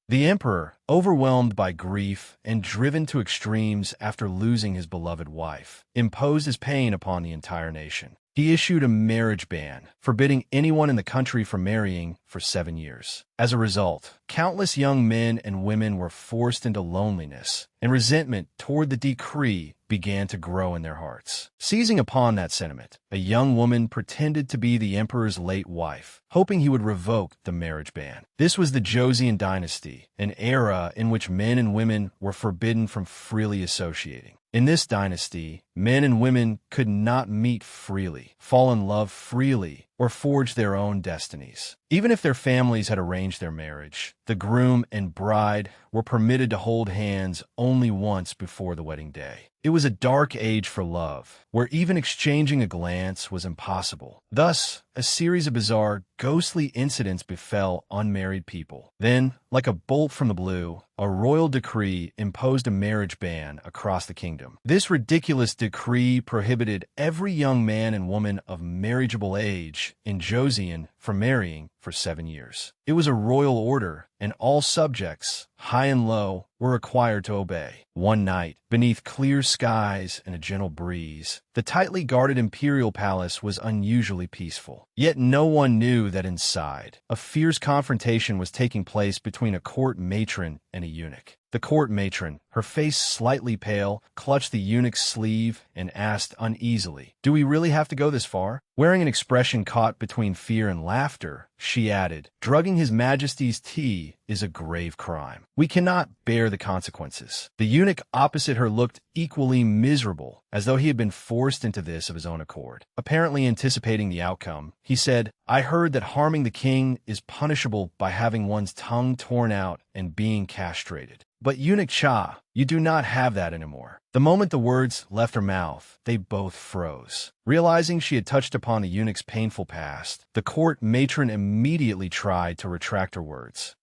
The emperor, overwhelmed by grief and driven to extremes after losing his beloved wife, imposed his pain upon the entire nation. He issued a marriage ban, forbidding anyone in the country from marrying for 7 years. As a result, countless young men and women were forced into loneliness, and resentment toward the decree began to grow in their hearts. Seizing upon that sentiment, a young woman pretended to be the emperor's late wife, hoping he would revoke the marriage ban. This was the Joseon dynasty, an era in which men and women were forbidden from freely associating. In this dynasty, men and women could not meet freely, fall in love freely, or forge their own destinies. Even if their families had arranged their marriage, the groom and bride were permitted to hold hands only once before the wedding day. It was a dark age for love, where even exchanging a glance was impossible. Thus, a series of bizarre, ghostly incidents befell unmarried people. Then, like a bolt from the blue, a royal decree imposed a marriage ban across the kingdom. This ridiculous decree prohibited every young man and woman of marriageable age in Joseon from marrying for 7 years. It was a royal order, and all subjects, high and low, were required to obey. One night, beneath clear skies and a gentle breeze, the tightly guarded imperial palace was unusually peaceful. Yet no one knew that inside, a fierce confrontation was taking place between a court matron and a eunuch. The court matron, her face slightly pale, clutched the eunuch's sleeve and asked uneasily, "Do we really have to go this far?" Wearing an expression caught between fear and laughter, she added, "Drugging His Majesty's tea is a grave crime. We cannot bear the consequences." The eunuch opposite her looked equally miserable, as though he had been forced into this of his own accord. Apparently anticipating the outcome, he said, "I heard that harming the king is punishable by having one's tongue torn out and being castrated. But Eunuch Cha, you do not have that anymore." The moment the words left her mouth, they both froze. Realizing she had touched upon the eunuch's painful past, the court matron immediately tried to retract her words.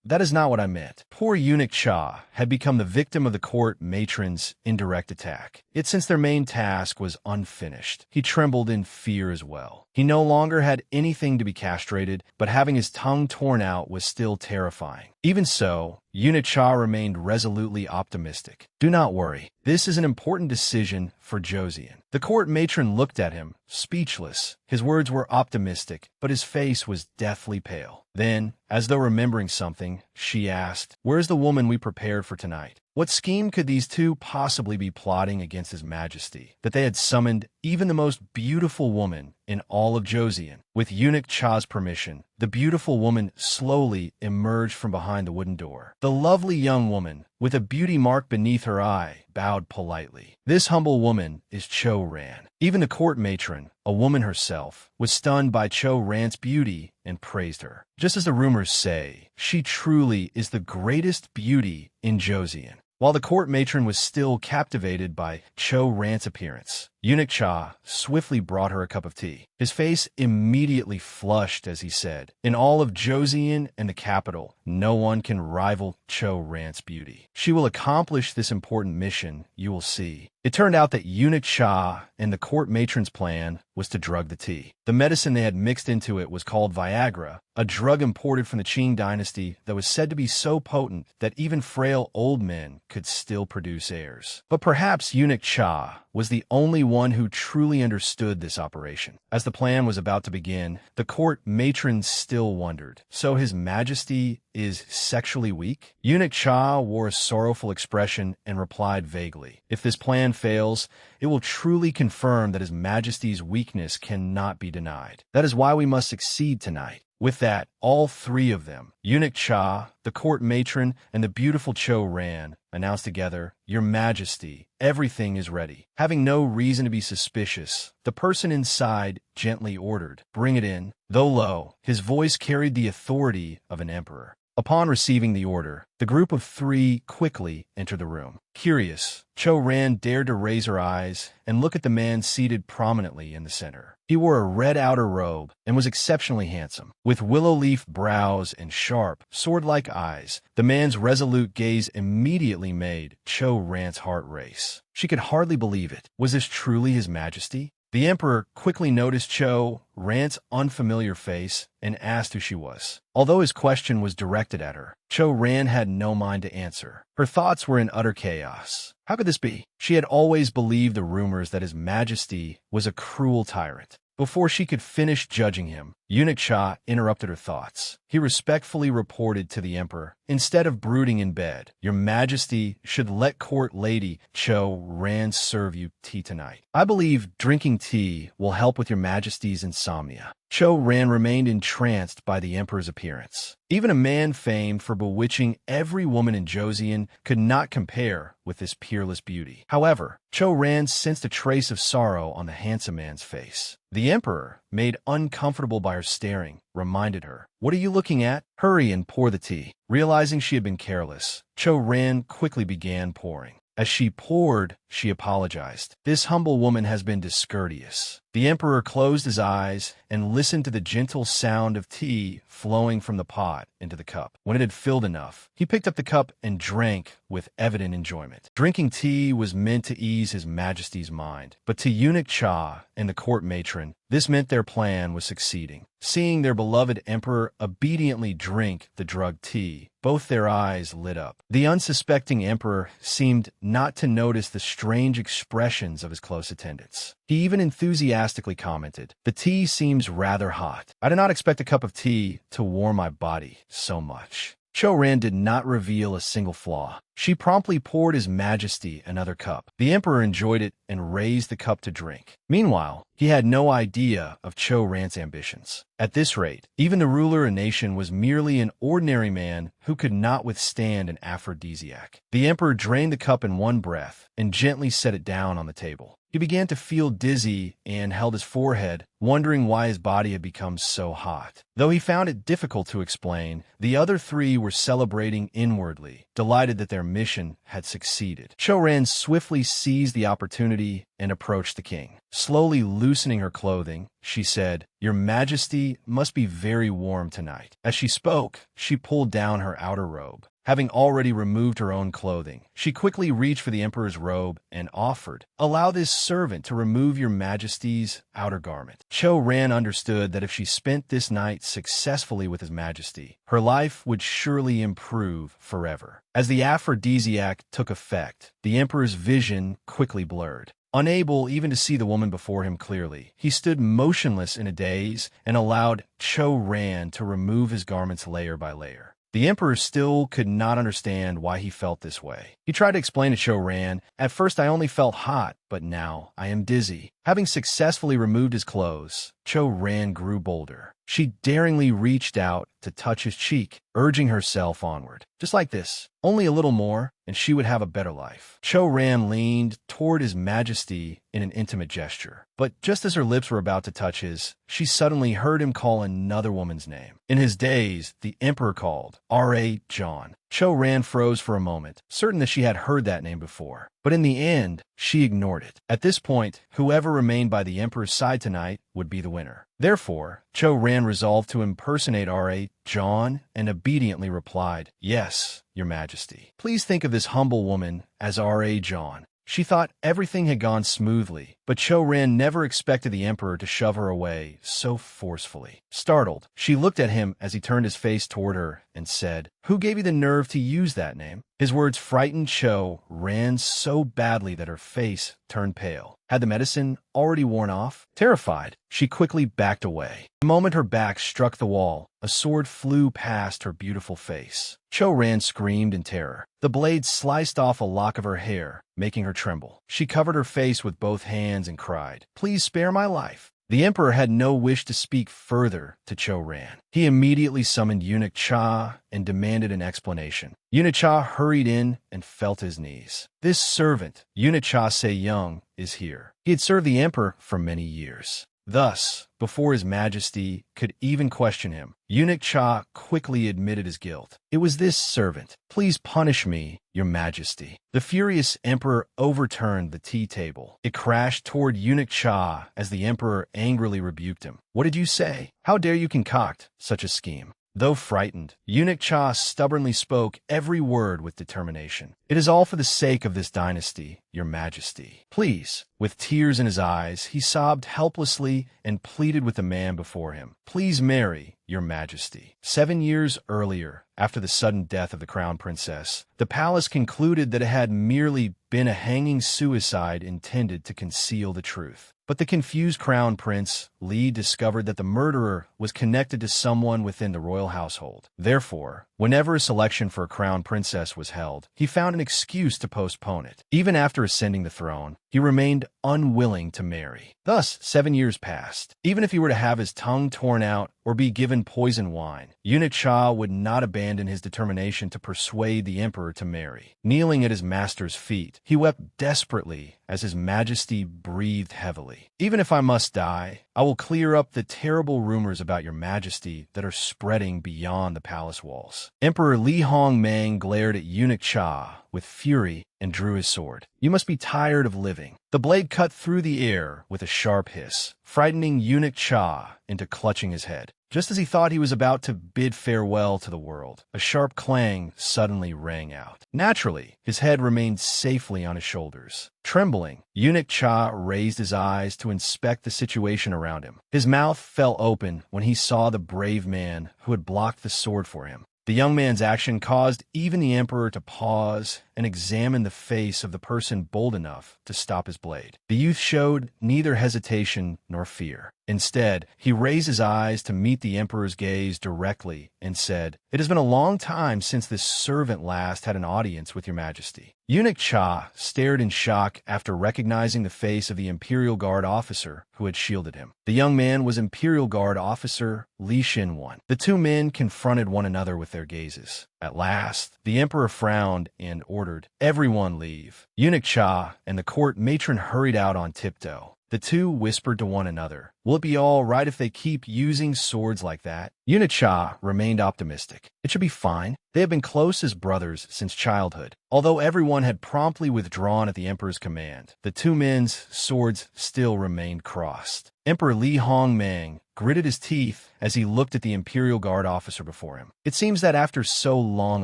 That is not what I meant." Poor Eunuch Cha had become the victim of the court matron's indirect attack. Yet since their main task was unfinished, he trembled in fear as well. He no longer had anything to be castrated, but having his tongue torn out was still terrifying. Even so, Eunuch Cha remained resolutely optimistic. "Do not worry. This is an important decision for Joseon." The court matron looked at him, speechless. His words were optimistic, but his face was deathly pale. Then, as though remembering something, she asked, "Where is the woman we prepared for tonight?" What scheme could these two possibly be plotting against His Majesty, that they had summoned even the most beautiful woman in all of Joseon? With Eunuch Cha's permission, the beautiful woman slowly emerged from behind the wooden door. The lovely young woman, with a beauty mark beneath her eye, bowed politely. This humble woman is Cho Ran. Even the court matron, a woman herself, was stunned by Cho Ran's beauty and praised her. Just as the rumors say, she truly is the greatest beauty in Joseon. While the court matron was still captivated by Cho Ran's appearance, Eunuch Cha swiftly brought her a cup of tea. His face immediately flushed as he said, "In all of Joseon and the capital, no one can rival Cho Ran's beauty. She will accomplish this important mission, you will see." It turned out that Eunuch Cha and the court matron's plan was to drug the tea. The medicine they had mixed into it was called Viagra, a drug imported from the Qing dynasty that was said to be so potent that even frail old men could still produce heirs. But perhaps Eunuch Cha was the only one who truly understood this operation. As the plan was about to begin, the court matron still wondered, "So His Majesty is sexually weak?" Eunuch Cha wore a sorrowful expression and replied vaguely, "If this plan fails, it will truly confirm that His Majesty's weakness cannot be denied. That is why we must succeed tonight." With that, all three of them, Eunuch Cha, the court matron, and the beautiful Cho Ran, announced together, "Your Majesty, everything is ready." Having no reason to be suspicious, the person inside gently ordered, "Bring it in." Though low, his voice carried the authority of an emperor. Upon receiving the order, the group of three quickly entered the room. Curious, Cho Ran dared to raise her eyes and look at the man seated prominently in the center. He wore a red outer robe and was exceptionally handsome. With willow leaf brows and sharp, sword-like eyes, the man's resolute gaze immediately made Cho Ran's heart race. She could hardly believe it. Was this truly His Majesty? The emperor quickly noticed Cho Ran's unfamiliar face and asked who she was. Although his question was directed at her, Cho Ran had no mind to answer. Her thoughts were in utter chaos. How could this be? She had always believed the rumors that His Majesty was a cruel tyrant. Before she could finish judging him, Eunuch Cha interrupted her thoughts. He respectfully reported to the emperor, "Instead of brooding in bed, Your Majesty should let court lady Cho Ran serve you tea tonight. I believe drinking tea will help with Your Majesty's insomnia." Cho Ran remained entranced by the emperor's appearance. Even a man famed for bewitching every woman in Joseon could not compare with this peerless beauty. However, Cho Ran sensed a trace of sorrow on the handsome man's face. The emperor, made uncomfortable by her staring, reminded her, "What are you looking at? Hurry and pour the tea." Realizing she had been careless, Cho Ran quickly began pouring. As she poured, she apologized. "This humble woman has been discourteous." The emperor closed his eyes and listened to the gentle sound of tea flowing from the pot into the cup. When it had filled enough, he picked up the cup and drank with evident enjoyment. Drinking tea was meant to ease His Majesty's mind, but to Eunuch Cha and the court matron, this meant their plan was succeeding. Seeing their beloved emperor obediently drink the drugged tea, both their eyes lit up. The unsuspecting emperor seemed not to notice the strange expressions of his close attendants. He even enthusiastically commented, "The tea seems rather hot. I did not expect a cup of tea to warm my body so much." Cho Ran did not reveal a single flaw. She promptly poured His Majesty another cup. The emperor enjoyed it and raised the cup to drink. Meanwhile, he had no idea of Cho Ran's ambitions. At this rate, even the ruler of a nation was merely an ordinary man who could not withstand an aphrodisiac. The emperor drained the cup in one breath and gently set it down on the table. He began to feel dizzy and held his forehead, wondering why his body had become so hot. Though he found it difficult to explain, the other three were celebrating inwardly, delighted that their mission had succeeded. Cho Ran swiftly seized the opportunity and approached the king. Slowly loosening her clothing, she said, "Your Majesty must be very warm tonight." As she spoke, she pulled down her outer robe. Having already removed her own clothing, she quickly reached for the emperor's robe and offered, "Allow this servant to remove Your Majesty's outer garment." Cho Ran understood that if she spent this night successfully with His Majesty, her life would surely improve forever. As the aphrodisiac took effect, the emperor's vision quickly blurred. Unable even to see the woman before him clearly, he stood motionless in a daze and allowed Cho Ran to remove his garments layer by layer. The emperor still could not understand why he felt this way. He tried to explain to Cho Ran, "At first I only felt hot, but now I am dizzy." Having successfully removed his clothes, Cho Ran grew bolder. She daringly reached out to touch his cheek, urging herself onward. Just like this, only a little more, and she would have a better life. Cho Ran leaned toward His Majesty in an intimate gesture. But just as her lips were about to touch his, she suddenly heard him call another woman's name. In his daze, the emperor called, "R.A. John." Cho Ran froze for a moment, certain that she had heard that name before. But in the end, she ignored it. At this point, whoever remained by the emperor's side tonight would be the winner. Therefore, Cho Ran resolved to impersonate R.A. John and obediently replied, "Yes, Your Majesty. Please think of this humble woman as R.A. John." She thought everything had gone smoothly, but Cho Ran never expected the emperor to shove her away so forcefully. Startled, she looked at him as he turned his face toward her and said, "Who gave you the nerve to use that name?" His words frightened Cho Ran so badly that her face turned pale. Had the medicine already worn off? Terrified, she quickly backed away. The moment her back struck the wall, a sword flew past her beautiful face. Cho Ran screamed in terror. The blade sliced off a lock of her hair, making her tremble. She covered her face with both hands and cried, "Please spare my life." The emperor had no wish to speak further to Cho Ran. He immediately summoned Eunuch Cha and demanded an explanation. Eunuch Cha hurried in and fell to his knees. "This servant, Eunuch Cha Se-young, is here." He had served the emperor for many years. Thus, before His Majesty could even question him, Eunuch Cha quickly admitted his guilt. "It was this servant. Please punish me, Your Majesty." The furious emperor overturned the tea table. It crashed toward Eunuch Cha as the emperor angrily rebuked him. "What did you say? How dare you concoct such a scheme?" Though frightened, Eunuch Cha stubbornly spoke every word with determination. "It is all for the sake of this dynasty, Your Majesty. Please." With tears in his eyes, he sobbed helplessly and pleaded with the man before him. "Please marry, Your Majesty." 7 years earlier, after the sudden death of the crown princess, the palace concluded that it had merely been a hanging suicide intended to conceal the truth. But the confused crown prince, Li, discovered that the murderer was connected to someone within the royal household. Therefore, whenever a selection for a crown princess was held, he found an excuse to postpone it. Even after ascending the throne, he remained unwilling to marry. Thus, 7 years passed. Even if he were to have his tongue torn out or be given poison wine, Eunuch Cha would not abandon his determination to persuade the emperor to marry. Kneeling at his master's feet, he wept desperately as his majesty breathed heavily. "Even if I must die, I will clear up the terrible rumors about your majesty that are spreading beyond the palace walls." Emperor Li Hongmang glared at Eunuch Cha with fury and drew his sword. "You must be tired of living." The blade cut through the air with a sharp hiss, frightening Eunuch Cha into clutching his head. Just as he thought he was about to bid farewell to the world, a sharp clang suddenly rang out. Naturally, his head remained safely on his shoulders. Trembling, Eunuch Cha raised his eyes to inspect the situation around him. His mouth fell open when he saw the brave man who had blocked the sword for him. The young man's action caused even the emperor to pause and examine the face of the person bold enough to stop his blade. The youth showed neither hesitation nor fear. Instead, he raised his eyes to meet the emperor's gaze directly and said, "It has been a long time since this servant last had an audience with your majesty." Eunuch Cha stared in shock after recognizing the face of the Imperial Guard officer who had shielded him. The young man was Imperial Guard officer Li Xinwan. The two men confronted one another with their gazes. At last, the emperor frowned and ordered, "Everyone leave." Eunuch Cha and the court matron hurried out on tiptoe. The two whispered to one another, "Will it be all right if they keep using swords like that?" Eunuch Cha remained optimistic. It should be fine. They had been close as brothers since childhood. Although everyone had promptly withdrawn at the emperor's command, the two men's swords still remained crossed. Emperor Li Hongmang gritted his teeth as he looked at the Imperial Guard officer before him. "It seems that after so long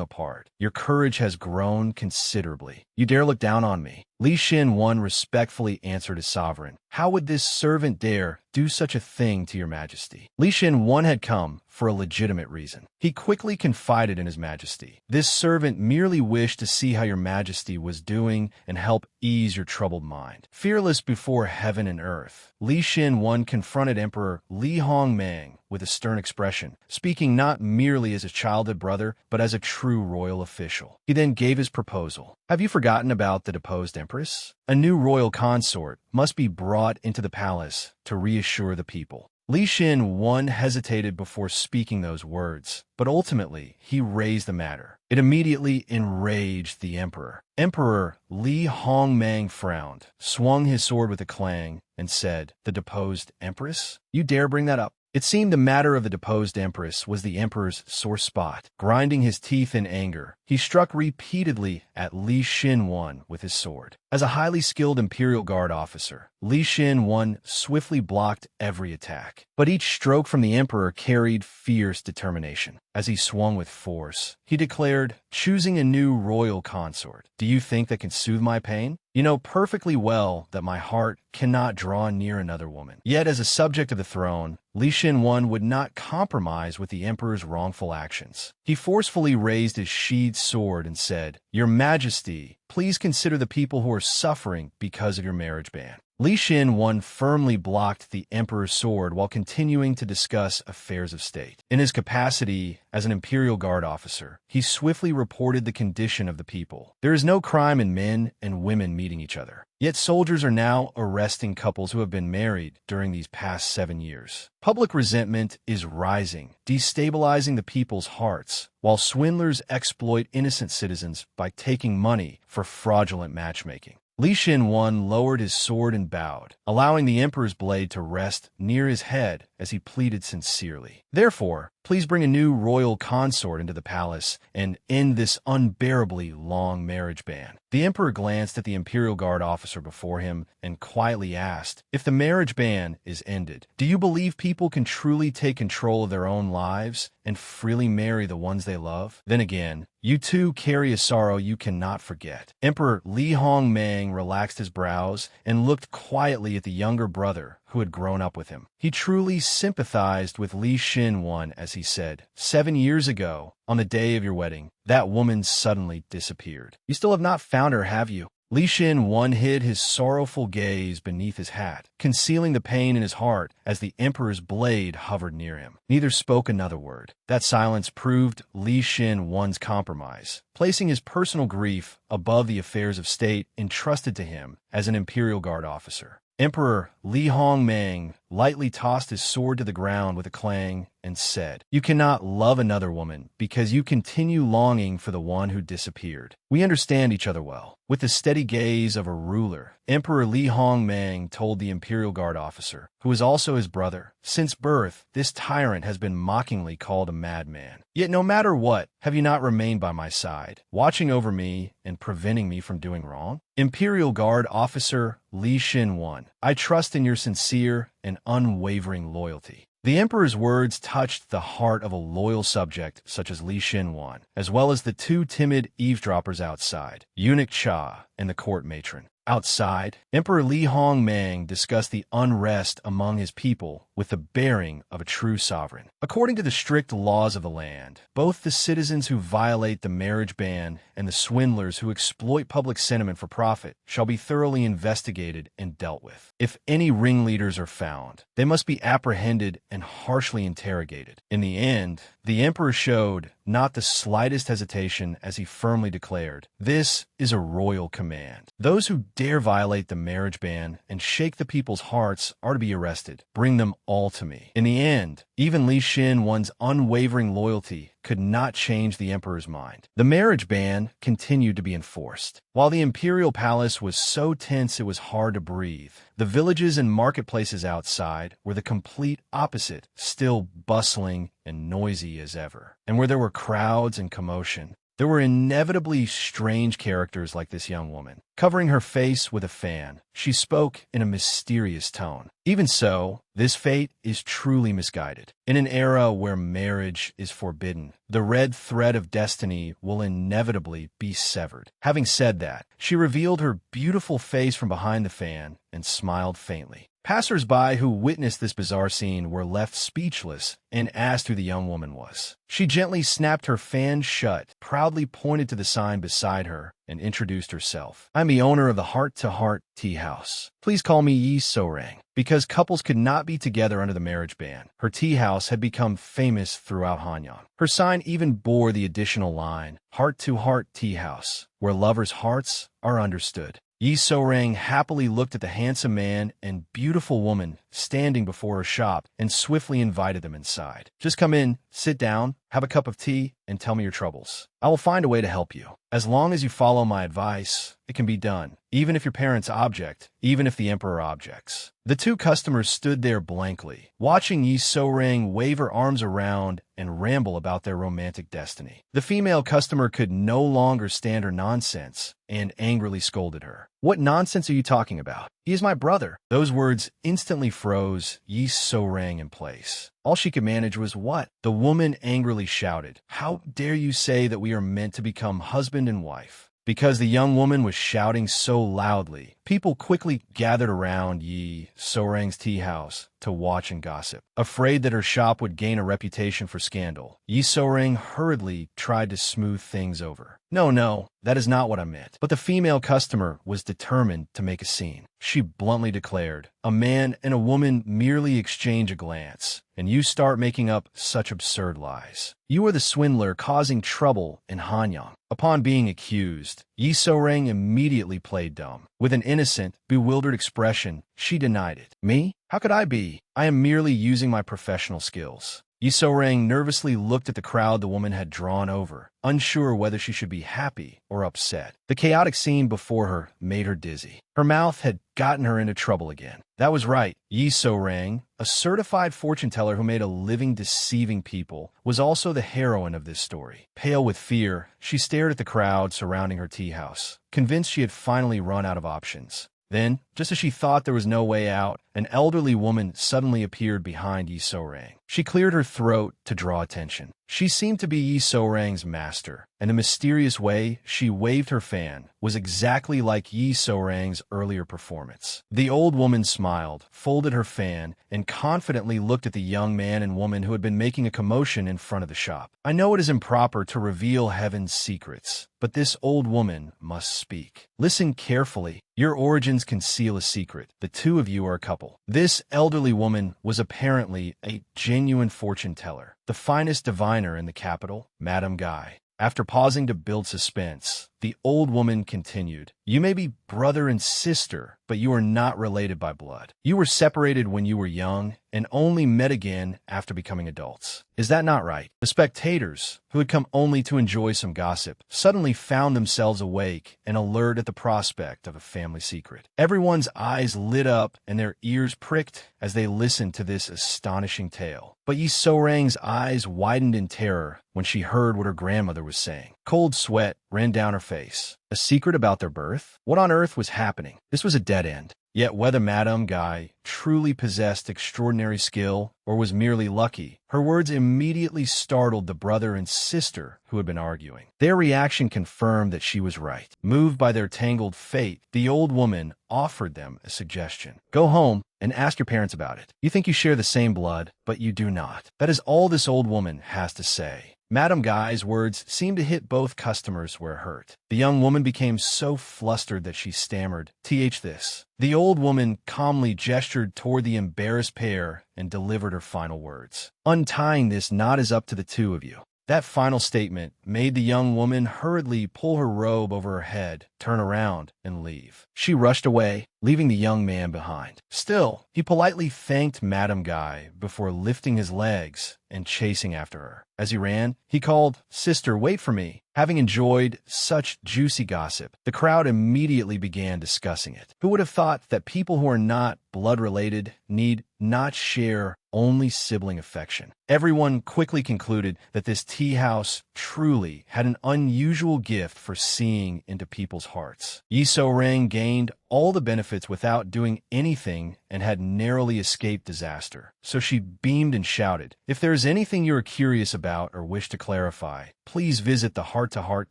apart, your courage has grown considerably. You dare look down on me?" Li Xinwan respectfully answered his sovereign. "How would this servant dare do such a thing to your majesty?" Li Xinwan had come for a legitimate reason. He quickly confided in his majesty. "This servant merely wished to see how your majesty was doing and help ease your troubled mind." Fearless before heaven and earth, Li Xinwan confronted Emperor Li Hongmang with a stern expression, speaking not merely as a childhood brother, but as a true royal official. He then gave his proposal. "Have you forgotten about the deposed empress? A new royal consort must be brought into the palace to reassure the people." Li Xinwan hesitated before speaking those words, but ultimately he raised the matter. It immediately enraged the emperor. Emperor Li Hongmang frowned, swung his sword with a clang, and said, "The deposed empress? You dare bring that up?" It seemed the matter of the deposed empress was the emperor's sore spot. Grinding his teeth in anger, he struck repeatedly at Li Xinwan with his sword. As a highly skilled Imperial Guard officer, Li Xinwan swiftly blocked every attack. But each stroke from the emperor carried fierce determination. As he swung with force, he declared, "Choosing a new royal consort. Do you think that can soothe my pain? You know perfectly well that my heart cannot draw near another woman." Yet as a subject of the throne, Li Xinwan would not compromise with the emperor's wrongful actions. He forcefully raised his sheathed sword and said, "Your Majesty, please consider the people who are suffering because of your marriage ban." Li Xinwan firmly blocked the emperor's sword while continuing to discuss affairs of state. In his capacity as an Imperial Guard officer, he swiftly reported the condition of the people. There is no crime in men and women meeting each other. Yet soldiers are now arresting couples who have been married during these past 7 years. Public resentment is rising, destabilizing the people's hearts, while swindlers exploit innocent citizens by taking money for fraudulent matchmaking. Li Xinwan lowered his sword and bowed, allowing the emperor's blade to rest near his head as he pleaded sincerely. "Therefore, Please bring a new royal consort into the palace and end this unbearably long marriage ban. The emperor glanced at the Imperial Guard officer before him and quietly asked, if the marriage ban is ended, do you believe people can truly take control of their own lives and freely marry the ones they love? Then again, you too carry a sorrow you cannot forget. Emperor Li Hongmang relaxed his brows and looked quietly at the younger brother who had grown up with him. He truly sympathized with Li Xin as he said, 7 years ago, on the day of your wedding, that woman suddenly disappeared. You still have not found her, have you? Li Xin hid his sorrowful gaze beneath his hat, concealing the pain in his heart as the emperor's blade hovered near him. Neither spoke another word. That silence proved Li Xin's compromise, placing his personal grief above the affairs of state entrusted to him as an Imperial Guard officer. Emperor Li Hongmang lightly tossed his sword to the ground with a clang and said, you cannot love another woman because you continue longing for the one who disappeared. We understand each other well. With the steady gaze of a ruler, Emperor Li Hongmang told the Imperial Guard officer, who was also his brother, since birth, this tyrant has been mockingly called a madman. Yet no matter what, have you not remained by my side, watching over me and preventing me from doing wrong? Imperial Guard officer Li Xin, I trust in your sincere and unwavering loyalty. The emperor's words touched the heart of a loyal subject such as Li Xin, as well as the two timid eavesdroppers outside, Eunuch Cha and the court matron. Outside, Emperor Li Hongmang discussed the unrest among his people with the bearing of a true sovereign. According to the strict laws of the land, both the citizens who violate the marriage ban and the swindlers who exploit public sentiment for profit shall be thoroughly investigated and dealt with. If any ringleaders are found, they must be apprehended and harshly interrogated. In the end, the emperor showed not the slightest hesitation as he firmly declared, this is a royal command. Those who dare violate the marriage ban and shake the people's hearts are to be arrested. Bring them all to me. In the end, even Li Xin's unwavering loyalty could not change the emperor's mind. The marriage ban continued to be enforced. While the imperial palace was so tense it was hard to breathe, the villages and marketplaces outside were the complete opposite, still bustling and noisy as ever. And where there were crowds and commotion, there were inevitably strange characters like this young woman. Covering her face with a fan, she spoke in a mysterious tone. Even so, this fate is truly misguided. In an era where marriage is forbidden, the red thread of destiny will inevitably be severed. Having said that, she revealed her beautiful face from behind the fan and smiled faintly. Passers-by who witnessed this bizarre scene were left speechless and asked who the young woman was. She gently snapped her fan shut, proudly pointed to the sign beside her, and introduced herself. I'm the owner of the Heart-to-Heart Tea House. Please call me Yi So-rang. Because couples could not be together under the marriage ban, her tea house had become famous throughout Hanyang. Her sign even bore the additional line, Heart-to-Heart Tea House, where lovers' hearts are understood. Yi So-rang happily looked at the handsome man and beautiful woman standing before her shop and swiftly invited them inside. Just come in, sit down, have a cup of tea, and tell me your troubles. I will find a way to help you. As long as you follow my advice, it can be done, even if your parents object, even if the emperor objects. The two customers stood there blankly, watching Yi So-rang wave her arms around and ramble about their romantic destiny. The female customer could no longer stand her nonsense and angrily scolded her. What nonsense are you talking about? He is my brother. Those words instantly froze Yi So-rang in place. All she could manage was what? The woman angrily shouted, how dare you say that we are meant to become husband and wife? Because the young woman was shouting so loudly, people quickly gathered around Yi So-rang's tea house to watch and gossip. Afraid that her shop would gain a reputation for scandal, Yi So-rang hurriedly tried to smooth things over. No, that is not what I meant. But the female customer was determined to make a scene. She bluntly declared, a man and a woman merely exchange a glance, and you start making up such absurd lies. You are the swindler causing trouble in Hanyang. Upon being accused, Yi So-rang immediately played dumb. With an innocent, bewildered expression, she denied it. Me? How could I be? I am merely using my professional skills. Yi So-rang nervously looked at the crowd the woman had drawn over, unsure whether she should be happy or upset. The chaotic scene before her made her dizzy. Her mouth had gotten her into trouble again. That was right. Yi So-rang, a certified fortune teller who made a living deceiving people, was also the heroine of this story. Pale with fear, she stared at the crowd surrounding her tea house, convinced she had finally run out of options. Then, just as she thought there was no way out, an elderly woman suddenly appeared behind Yi So-rang. She cleared her throat to draw attention. She seemed to be Yi So-rang's master, and the mysterious way she waved her fan was exactly like Yi So-rang's earlier performance. The old woman smiled, folded her fan, and confidently looked at the young man and woman who had been making a commotion in front of the shop. I know it is improper to reveal heaven's secrets, but this old woman must speak. Listen carefully. Your origins conceal a secret. The two of you are a couple. This elderly woman was apparently a genuine fortune teller, the finest diviner in the capital, Madame Guy. After pausing to build suspense, the old woman continued, "You may be brother and sister, but you are not related by blood. You were separated when you were young and only met again after becoming adults. Is that not right?" The spectators, who had come only to enjoy some gossip, suddenly found themselves awake and alert at the prospect of a family secret. Everyone's eyes lit up and their ears pricked as they listened to this astonishing tale. But Yi So-rang's eyes widened in terror when she heard what her grandmother was saying. Cold sweat ran down her face. A secret about their birth? What on earth was happening? This was a dead end. Yet whether Madame Guy truly possessed extraordinary skill or was merely lucky, her words immediately startled the brother and sister who had been arguing. Their reaction confirmed that she was right. Moved by their tangled fate, the old woman offered them a suggestion. Go home and ask your parents about it. You think you share the same blood, but you do not. That is all this old woman has to say. Madame Guy's words seemed to hit both customers where it hurt. The young woman became so flustered that she stammered, this. The old woman calmly gestured toward the embarrassed pair and delivered her final words. Untying this knot is up to the two of you. That final statement made the young woman hurriedly pull her robe over her head, turn around, and leave. She rushed away, leaving the young man behind. Still, he politely thanked Madame Guy before lifting his legs and chasing after her. As he ran, he called, "Sister, wait for me." Having enjoyed such juicy gossip, the crowd immediately began discussing it. Who would have thought that people who are not blood-related need not share only sibling affection? Everyone quickly concluded that this tea house truly had an unusual gift for seeing into people's hearts. Yi So-rang gained all the benefits without doing anything and had narrowly escaped disaster. So she beamed and shouted, "If there is anything you are curious about or wish to clarify, please visit the heart-to-heart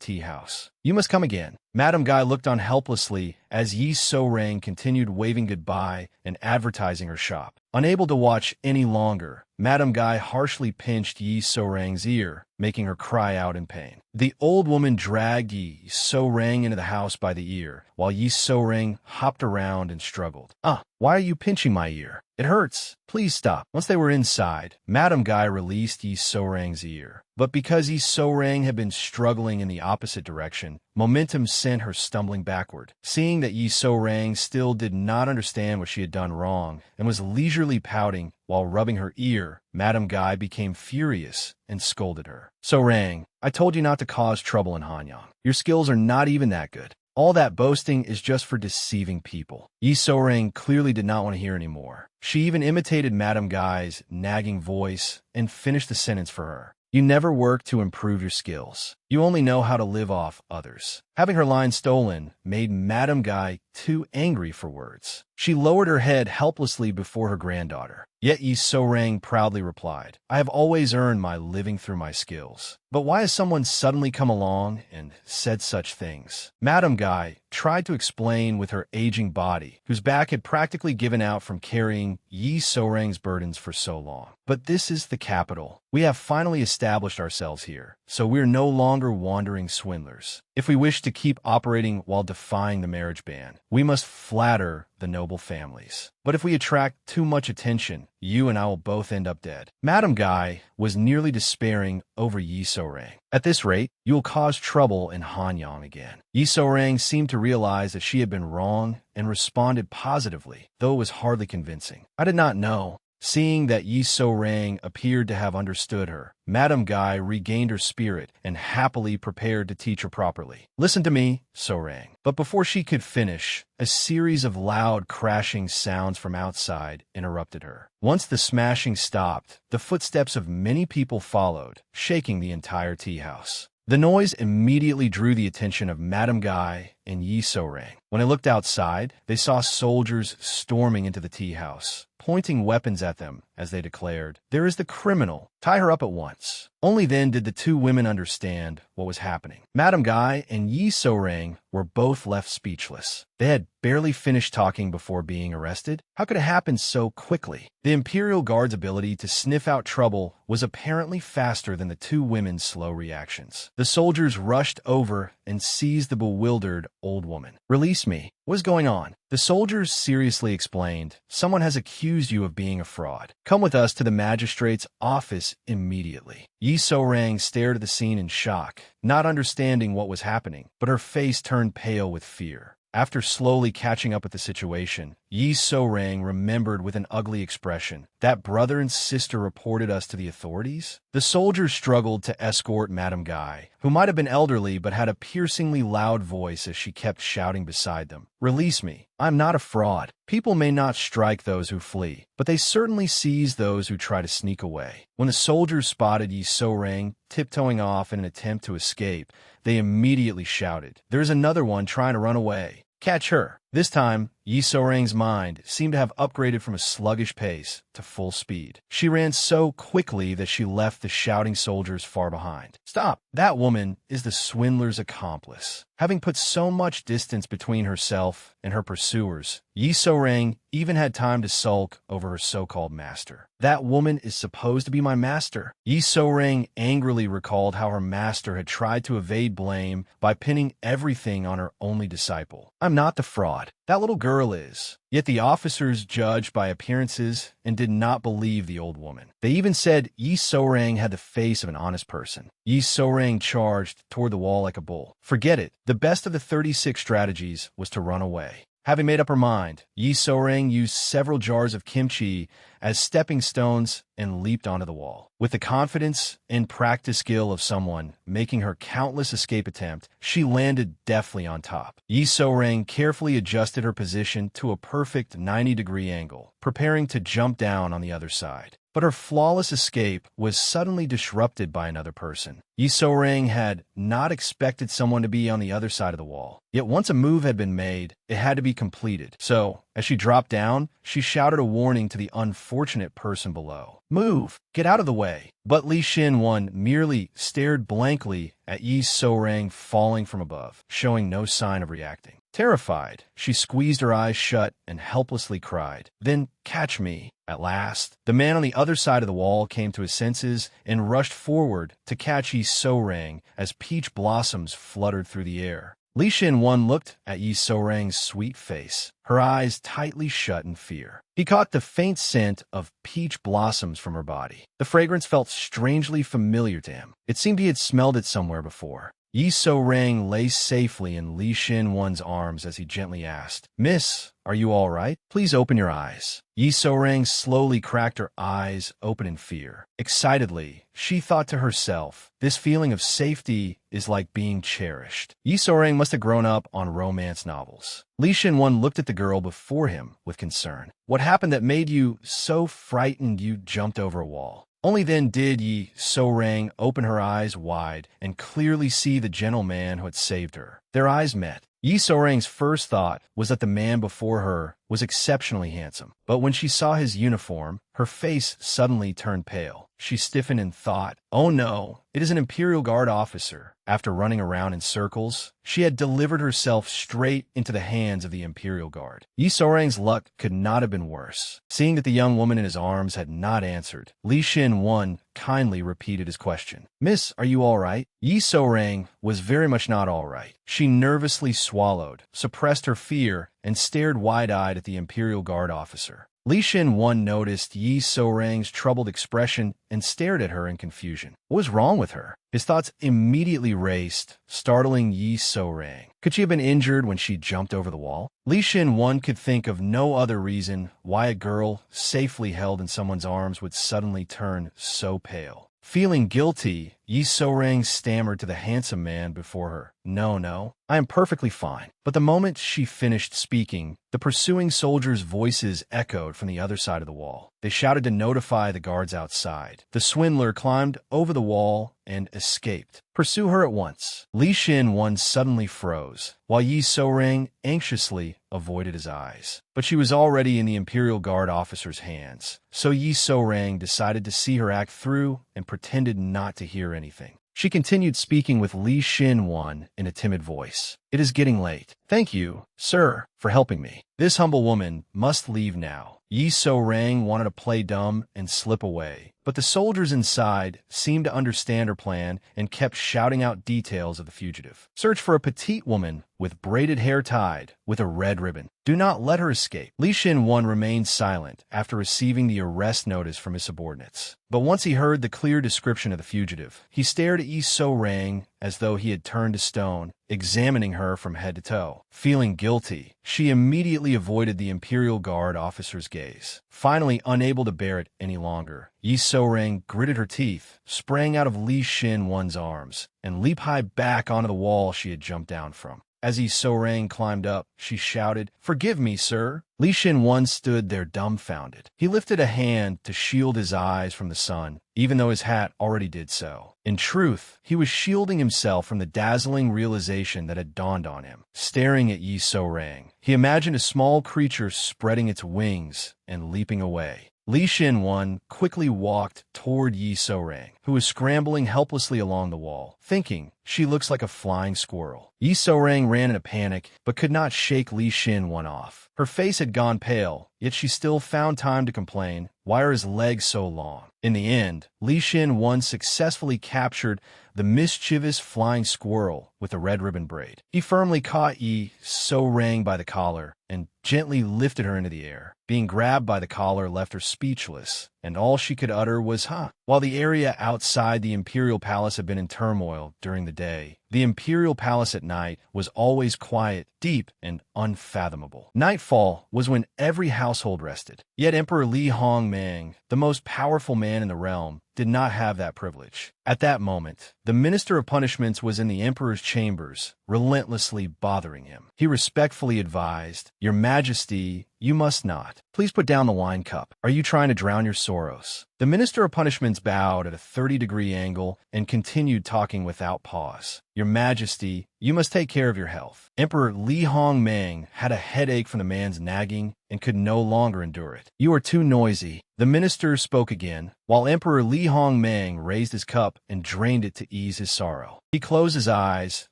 tea house. You must come again." Madame Guy looked on helplessly as Yi So-rang continued waving goodbye and advertising her shop. Unable to watch any longer, Madame Guy harshly pinched Yi So-rang's ear, making her cry out in pain. The old woman dragged Yi So-rang into the house by the ear, while Yi So-rang hopped around and struggled. Why are you pinching my ear? It hurts. Please stop." Once they were inside, Madame Guy released Yi So-rang's ear. But because Yi So-rang had been struggling in the opposite direction, momentum sent her stumbling backward. Seeing that Yi So-rang still did not understand what she had done wrong and was leisurely pouting while rubbing her ear, Madame Guy became furious and scolded her. "So-rang, I told you not to cause trouble in Hanyang. Your skills are not even that good. All that boasting is just for deceiving people." Yi So-rang clearly did not want to hear any more. She even imitated Madame Guy's nagging voice and finished the sentence for her. "You never work to improve your skills. You only know how to live off others." Having her line stolen made Madame Guy too angry for words. She lowered her head helplessly before her granddaughter. Yet Yi So-rang proudly replied, "I have always earned my living through my skills. But why has someone suddenly come along and said such things?" Madame Guy tried to explain with her aging body, whose back had practically given out from carrying Yi So-rang's burdens for so long. "But this is the capital. We have finally established ourselves here, so we're no longer wandering swindlers. If we wish to keep operating while defying the marriage ban, we must flatter the noble families. But if we attract too much attention, you and I will both end up dead." Madame Guy was nearly despairing over Yi So-rang. "At this rate, you will cause trouble in Hanyang again." Yi So-rang seemed to realize that she had been wrong and responded positively, though it was hardly convincing. "I did not know. Seeing that Yi So-rang appeared to have understood her, Madame Guy regained her spirit and happily prepared to teach her properly. "Listen to me," So-rang. But before she could finish, a series of loud crashing sounds from outside interrupted her. Once the smashing stopped, the footsteps of many people followed, shaking the entire tea house. The noise immediately drew the attention of Madame Guy and Yi So-rang. When they looked outside, they saw soldiers storming into the tea house, pointing weapons at them as they declared, "There is the criminal. Tie her up at once." Only then did the two women understand what was happening. Madame Guy and Yi So-rang were both left speechless. They had barely finished talking before being arrested. How could it happen so quickly? The Imperial Guard's ability to sniff out trouble was apparently faster than the two women's slow reactions. The soldiers rushed over and seized the bewildered old woman. "Release me. What is going on?" The soldiers seriously explained, "Someone has accused you of being a fraud. Come with us to the magistrate's office immediately." Yi So-rang stared at the scene in shock, not understanding what was happening, but her face turned pale with fear. After slowly catching up with the situation, Yi So-rang remembered with an ugly expression, "That brother and sister reported us to the authorities?" The soldiers struggled to escort Madame Guy, who might have been elderly but had a piercingly loud voice as she kept shouting beside them, "Release me. I'm not a fraud. People may not strike those who flee, but they certainly seize those who try to sneak away." When the soldiers spotted Yi So-rang tiptoeing off in an attempt to escape, they immediately shouted, "There's another one trying to run away. Catch her." This time, Yi So-rang's mind seemed to have upgraded from a sluggish pace to full speed. She ran so quickly that she left the shouting soldiers far behind. "Stop! That woman is the swindler's accomplice." Having put so much distance between herself and her pursuers, Yi So-rang even had time to sulk over her so-called master. "That woman is supposed to be my master." Yi So-rang angrily recalled how her master had tried to evade blame by pinning everything on her only disciple. "I'm not the fraud. That little girl is." Yet the officers judged by appearances and did not believe the old woman. They even said Yi So-rang had the face of an honest person. Yi So-rang charged toward the wall like a bull. Forget it. The best of the 36 strategies was to run away. Having made up her mind, Yi So-rang used several jars of kimchi as stepping stones and leaped onto the wall. With the confidence and practice skill of someone making her countless escape attempt, she landed deftly on top. Yi So-rang carefully adjusted her position to a perfect 90-degree angle, preparing to jump down on the other side. But her flawless escape was suddenly disrupted by another person. Yi So-rang had not expected someone to be on the other side of the wall. Yet once a move had been made, it had to be completed. So, as she dropped down, she shouted a warning to the unfortunate person below. "Move! Get out of the way!" But Li Xin-wan merely stared blankly at Yi So-rang falling from above, showing no sign of reacting. Terrified, she squeezed her eyes shut and helplessly cried, "Then catch me." At last, the man on the other side of the wall came to his senses and rushed forward to catch Yi So-rang as peach blossoms fluttered through the air. Li Xin-wan looked at Yi So-rang's sweet face, her eyes tightly shut in fear. He caught the faint scent of peach blossoms from her body. The fragrance felt strangely familiar to him. It seemed he had smelled it somewhere before. Yi So-rang lay safely in Li Xin-wan's arms as he gently asked, "Miss, are you all right? Please open your eyes." Yi So-rang slowly cracked her eyes open in fear. Excitedly, she thought to herself, "This feeling of safety is like being cherished." Yi So-rang must have grown up on romance novels. Li Xin-wan looked at the girl before him with concern. "What happened that made you so frightened you jumped over a wall?" Only then did Yi So-rang open her eyes wide and clearly see the gentleman who had saved her. Their eyes met. Yi So-rang's first thought was that the man before her was exceptionally handsome. But when she saw his uniform, her face suddenly turned pale. She stiffened and thought, "Oh no, it is an Imperial Guard officer." After running around in circles, she had delivered herself straight into the hands of the Imperial Guard. Yi So-rang's luck could not have been worse. Seeing that the young woman in his arms had not answered, Li Xin-wan kindly repeated his question. "Miss, are you all right?" Yi So-rang was very much not all right. She nervously swallowed, suppressed her fear, and stared wide-eyed at the Imperial Guard officer. Li Xin-wan noticed Yi So-rang's troubled expression and stared at her in confusion. What was wrong with her? His thoughts immediately raced, startling Yi So-rang. Could she have been injured when she jumped over the wall? Li Xin-wan could think of no other reason why a girl safely held in someone's arms would suddenly turn so pale. Feeling guilty, Yi So-rang stammered to the handsome man before her, No, I am perfectly fine." But the moment she finished speaking, the pursuing soldiers' voices echoed from the other side of the wall. They shouted to notify the guards outside. The swindler climbed over the wall and escaped. "Pursue her at once." Li Xin-wan suddenly froze, while Yi So-rang anxiously avoided his eyes. But she was already in the Imperial Guard officer's hands, so Yi So-rang decided to see her act through and pretended not to hear anything. She continued speaking with Li Xin-wan in a timid voice. "It is getting late. Thank you, sir, for helping me. This humble woman must leave now." Yi So-rang wanted to play dumb and slip away, but the soldiers inside seemed to understand her plan and kept shouting out details of the fugitive. "Search for a petite woman with braided hair tied with a red ribbon. Do not let her escape." Li Xin-wan remained silent after receiving the arrest notice from his subordinates. But once he heard the clear description of the fugitive, he stared at Yi So-rang as though he had turned to stone, examining her from head to toe. Feeling guilty, she immediately avoided the Imperial Guard officer's gaze. Finally, unable to bear it any longer, Yi So-rang gritted her teeth, sprang out of Li Xin-wan's arms, and leaped high back onto the wall she had jumped down from. As Yi So-rang climbed up, she shouted, "Forgive me, sir." Li Xin-wan stood there dumbfounded. He lifted a hand to shield his eyes from the sun, even though his hat already did so. In truth, he was shielding himself from the dazzling realization that had dawned on him. Staring at Yi So-rang, he imagined a small creature spreading its wings and leaping away. Li Xin-wan quickly walked toward Yi So-rang, who was scrambling helplessly along the wall, thinking, "She looks like a flying squirrel." Yi So-rang ran in a panic, but could not shake Li Xin-wan off. Her face had gone pale, yet she still found time to complain, "Why are his legs so long?" In the end, Li Xin-wan successfully captured the mischievous flying squirrel with a red ribbon braid. He firmly caught Yi So-rang by the collar and gently lifted her into the air. Being grabbed by the collar left her speechless, and all she could utter was, "Huh." While the area outside the Imperial Palace had been in turmoil during the day, the Imperial Palace at night was always quiet, deep, and unfathomable. Nightfall was when every household rested. Yet Emperor Li Hongmang, the most powerful man in the realm, did not have that privilege. At that moment, the Minister of Punishments was in the Emperor's chambers, relentlessly bothering him. He respectfully advised, "Your Majesty, you must not. Please put down the wine cup. Are you trying to drown your sorrows?" The Minister of Punishments bowed at a 30-degree angle and continued talking without pause. "Your Majesty, you must take care of your health." Emperor Li Hongmang had a headache from the man's nagging and could no longer endure it. "You are too noisy." The minister spoke again, while Emperor Li Hongmang raised his cup and drained it to ease his sorrow. He closed his eyes,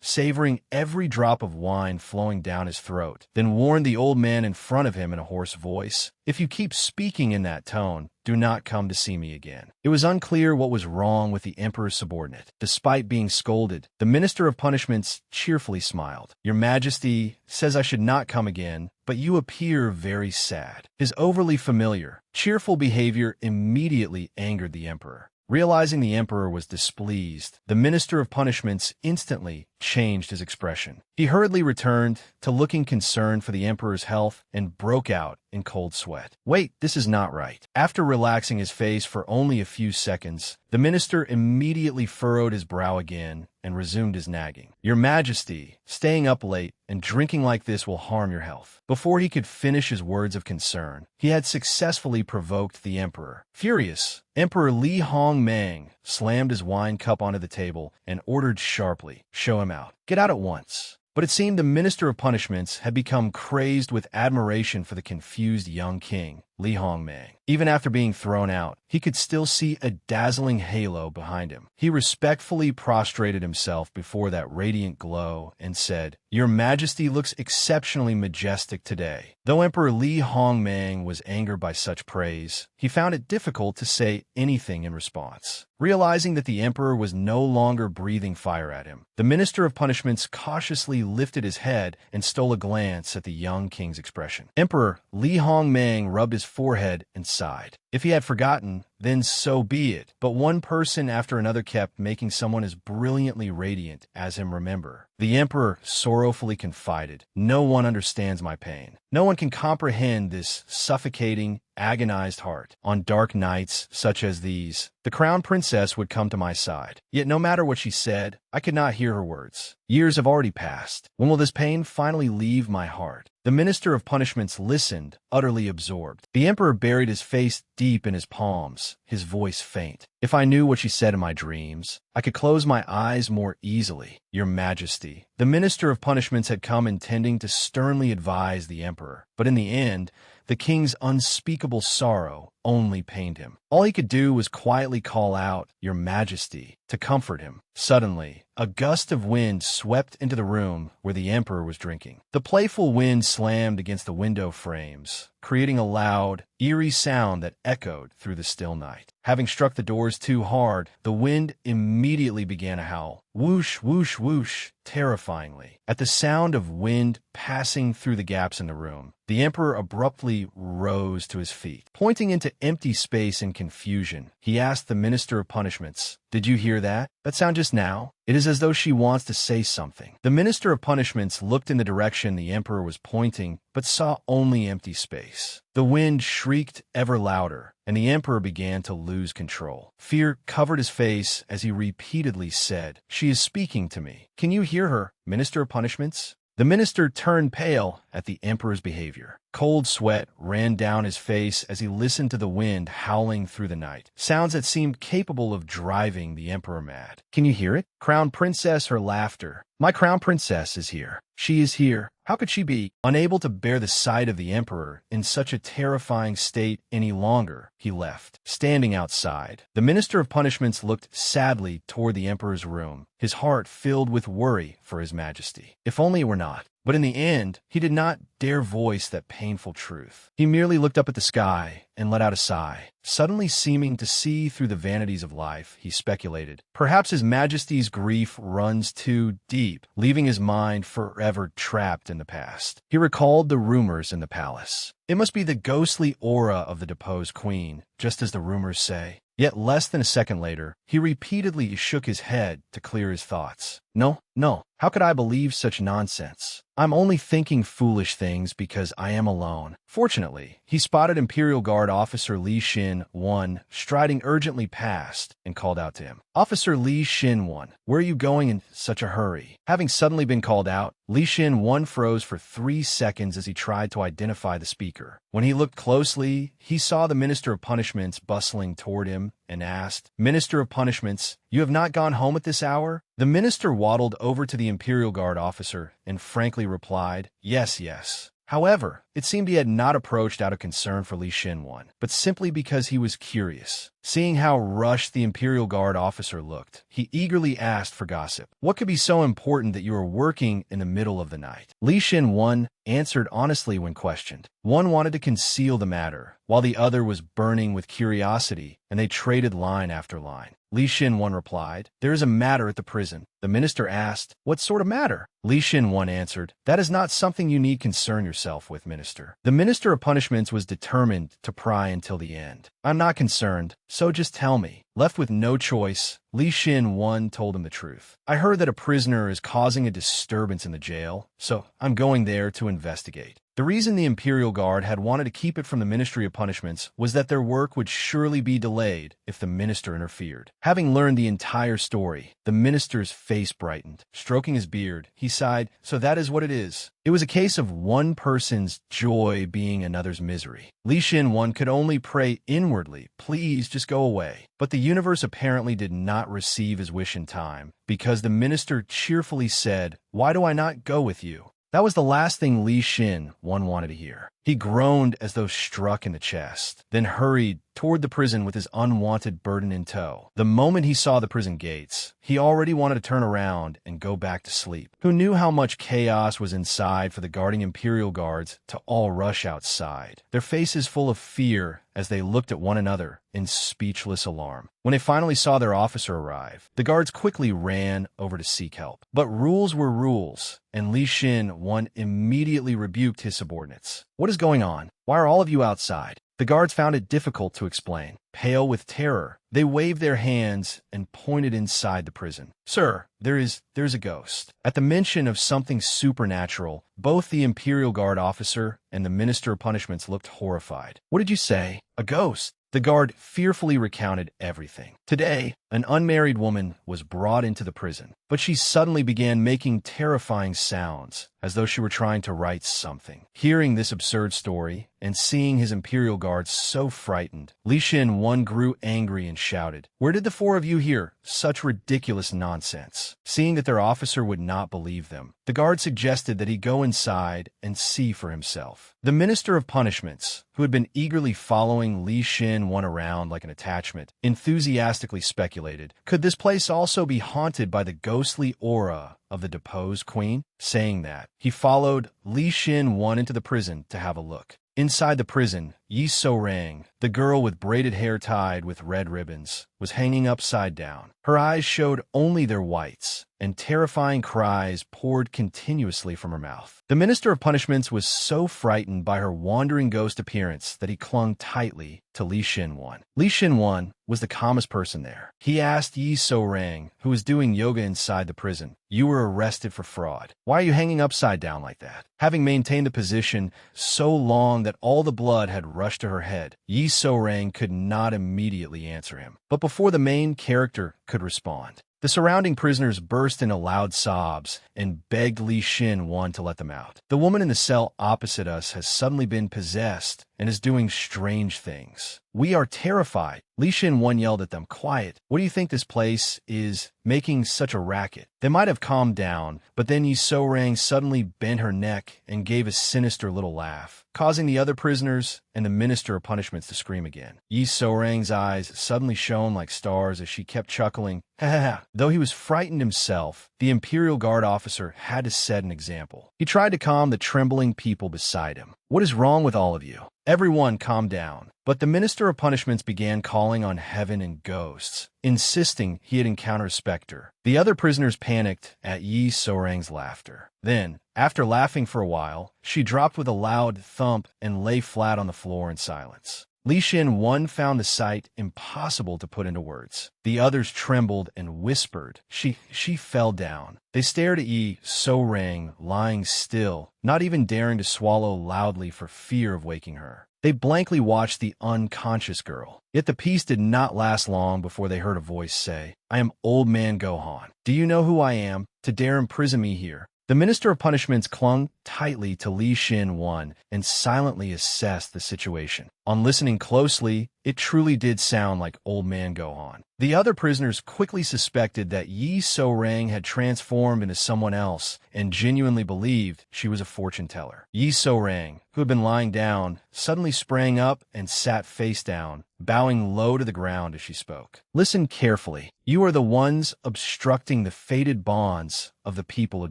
savoring every drop of wine flowing down his throat, then warned the old man in front of him in a hoarse voice, "If you keep speaking in that tone, do not come to see me again." It was unclear what was wrong with the emperor's subordinate. Despite being scolded, the Minister of Punishments cheerfully smiled. "Your Majesty says I should not come again, but you appear very sad." His overly familiar, cheerful behavior immediately angered the emperor. Realizing the emperor was displeased, the Minister of Punishments instantly changed his expression. He hurriedly returned to looking concerned for the emperor's health and broke out in cold sweat. "Wait, this is not right." After relaxing his face for only a few seconds, the minister immediately furrowed his brow again and resumed his nagging. "Your Majesty, staying up late and drinking like this will harm your health." Before he could finish his words of concern, he had successfully provoked the emperor. Furious, Emperor Li Hongmang slammed his wine cup onto the table and ordered sharply, "Show him out. Get out at once." But it seemed the Minister of Punishments had become crazed with admiration for the confused young king, Li Hongmang. Even after being thrown out, he could still see a dazzling halo behind him. He respectfully prostrated himself before that radiant glow and said, "Your Majesty looks exceptionally majestic today." Though Emperor Li Hongmang was angered by such praise, he found it difficult to say anything in response. Realizing that the emperor was no longer breathing fire at him, the Minister of Punishments cautiously lifted his head and stole a glance at the young king's expression. Emperor Li Hongmang rubbed his forehead and sighed. If he had forgotten, then so be it. But one person after another kept making someone as brilliantly radiant as him remember. The emperor sorrowfully confided, "No one understands my pain. No one can comprehend this suffocating, agonized heart. On dark nights such as these, the crown princess would come to my side. Yet no matter what she said, I could not hear her words. Years have already passed. When will this pain finally leave my heart?" The minister of punishments listened, utterly absorbed. The emperor buried his face deep in his palms, his voice faint. "If I knew what she said in my dreams, I could close my eyes more easily, Your Majesty." The minister of punishments had come intending to sternly advise the emperor, but in the end, the king's unspeakable sorrow only pained him. All he could do was quietly call out, "Your Majesty," to comfort him. Suddenly, a gust of wind swept into the room where the emperor was drinking. The playful wind slammed against the window frames, creating a loud, eerie sound that echoed through the still night. Having struck the doors too hard, the wind immediately began to howl. Whoosh, whoosh, whoosh, terrifyingly. At the sound of wind passing through the gaps in the room, the emperor abruptly rose to his feet. Pointing into empty space in confusion, he asked the minister of punishments, "Did you hear that? That sound just now? It is as though she wants to say something." The minister of punishments looked in the direction the emperor was pointing, but saw only empty space. The wind shrieked ever louder, and the emperor began to lose control. Fear covered his face as he repeatedly said, "She is speaking to me. Can you hear her, minister of punishments?" The minister turned pale at the emperor's behavior. Cold sweat ran down his face as he listened to the wind howling through the night, sounds that seemed capable of driving the emperor mad. "Can you hear it? Crown princess, her laughter. My crown princess is here. She is here. How could she be?" Unable to bear the sight of the emperor in such a terrifying state any longer, he left. Standing outside, the minister of punishments looked sadly toward the emperor's room, his heart filled with worry for his majesty. If only it were not. But in the end, he did not dare voice that painful truth. He merely looked up at the sky and let out a sigh. Suddenly seeming to see through the vanities of life, he speculated, perhaps His Majesty's grief runs too deep, leaving his mind forever trapped in the past. He recalled the rumors in the palace. It must be the ghostly aura of the deposed queen, just as the rumors say. Yet less than a second later, he repeatedly shook his head to clear his thoughts. No, no, how could I believe such nonsense? I'm only thinking foolish things because I am alone. Fortunately, he spotted Imperial Guard Officer Li Xin-wan striding urgently past and called out to him. "Officer Li Xin-wan, where are you going in such a hurry?" Having suddenly been called out, Li Xin-wan froze for 3 seconds as he tried to identify the speaker. When he looked closely, he saw the Minister of Punishments bustling toward him and asked, "Minister of Punishments, you have not gone home at this hour?" The minister waddled over to the Imperial Guard officer and frankly replied, "Yes, yes." However, it seemed he had not approached out of concern for Li Xin-wan, but simply because he was curious. Seeing how rushed the Imperial Guard officer looked, he eagerly asked for gossip. "What could be so important that you are working in the middle of the night?" Li Xin-wan answered honestly when questioned. One wanted to conceal the matter, while the other was burning with curiosity, and they traded line after line. Li Xin-wan replied, "There is a matter at the prison." The minister asked, "What sort of matter?" Li Xin-wan answered, "That is not something you need concern yourself with, minister." The minister of punishments was determined to pry until the end. "I'm not concerned, so just tell me." Left with no choice, Li Xin-wan told him the truth. "I heard that a prisoner is causing a disturbance in the jail, so I'm going there to investigate." The reason the Imperial Guard had wanted to keep it from the Ministry of Punishments was that their work would surely be delayed if the minister interfered. Having learned the entire story, the minister's face brightened. Stroking his beard, he sighed, "So that is what it is." It was a case of one person's joy being another's misery. Li Xin-wan could only pray inwardly, "Please just go away." But the universe apparently did not receive his wish in time, because the minister cheerfully said, "Why do I not go with you?" That was the last thing Li Xin-wan wanted to hear. He groaned as though struck in the chest, then hurried toward the prison with his unwanted burden in tow. The moment he saw the prison gates, he already wanted to turn around and go back to sleep. Who knew how much chaos was inside for the guarding Imperial Guards to all rush outside, their faces full of fear as they looked at one another in speechless alarm. When they finally saw their officer arrive, the guards quickly ran over to seek help. But rules were rules, and Li Xin-wan immediately rebuked his subordinates. "What is going on? Why are all of you outside?" The guards found it difficult to explain. Pale with terror, they waved their hands and pointed inside the prison. Sir, there's a ghost. At the mention of something supernatural, both the Imperial Guard officer and the Minister of Punishments looked horrified. What did you say? A ghost? The guard fearfully recounted everything. Today, an unmarried woman was brought into the prison, but she suddenly began making terrifying sounds, as though she were trying to write something. Hearing this absurd story, and seeing his Imperial Guards so frightened, Li Xin grew angry and shouted, "Where did the four of you hear such ridiculous nonsense?" Seeing that their officer would not believe them, the guard suggested that he go inside and see for himself. The Minister of Punishments, who had been eagerly following Li Xin around like an attachment, enthusiastically speculated, could this place also be haunted by the ghostly aura of the deposed queen? Saying that, he followed Li Xin into the prison to have a look. Inside the prison, Yi So-rang, the girl with braided hair tied with red ribbons, was hanging upside down. Her eyes showed only their whites, and terrifying cries poured continuously from her mouth. The Minister of Punishments was so frightened by her wandering ghost appearance that he clung tightly to Li Xin. Li Xin was the calmest person there. He asked Yi So-rang, who was doing yoga inside the prison, "You were arrested for fraud. Why are you hanging upside down like that?" Having maintained the position so long that all the blood had rushed to her head, Yi So-rang could not immediately answer him. But before the main character could respond, the surrounding prisoners burst into loud sobs and begged Li Xin to let them out. "The woman in the cell opposite us has suddenly been possessed and is doing strange things. We are terrified." Li Xin yelled at them, "Quiet. What do you think this place is making such a racket?" They might have calmed down, but then Yi So-rang suddenly bent her neck and gave a sinister little laugh, causing the other prisoners and the Minister of Punishments to scream again. Yi So-rang's eyes suddenly shone like stars as she kept chuckling, "Ha ha ha." Though he was frightened himself, the Imperial Guard officer had to set an example. He tried to calm the trembling people beside him. "What is wrong with all of you?" Everyone calmed down, but the Minister of Punishments began calling on heaven and ghosts, insisting he had encountered a specter. The other prisoners panicked at Yi So-rang's laughter. Then, after laughing for a while, she dropped with a loud thump and lay flat on the floor in silence. Li Xin found the sight impossible to put into words. The others trembled and whispered. She fell down. They stared at Yi So-rang lying still, not even daring to swallow loudly for fear of waking her. They blankly watched the unconscious girl. Yet the peace did not last long before they heard a voice say, "I am Old Man Gohan. Do you know who I am, to dare imprison me here?" The Minister of Punishments clung tightly to Li Xin and silently assessed the situation. On listening closely, it truly did sound like Old Man Gohan. The other prisoners quickly suspected that Yi So-rang had transformed into someone else and genuinely believed she was a fortune teller. Yi So-rang, who had been lying down, suddenly sprang up and sat face down, bowing low to the ground as she spoke. "Listen carefully. You are the ones obstructing the fated bonds of the people of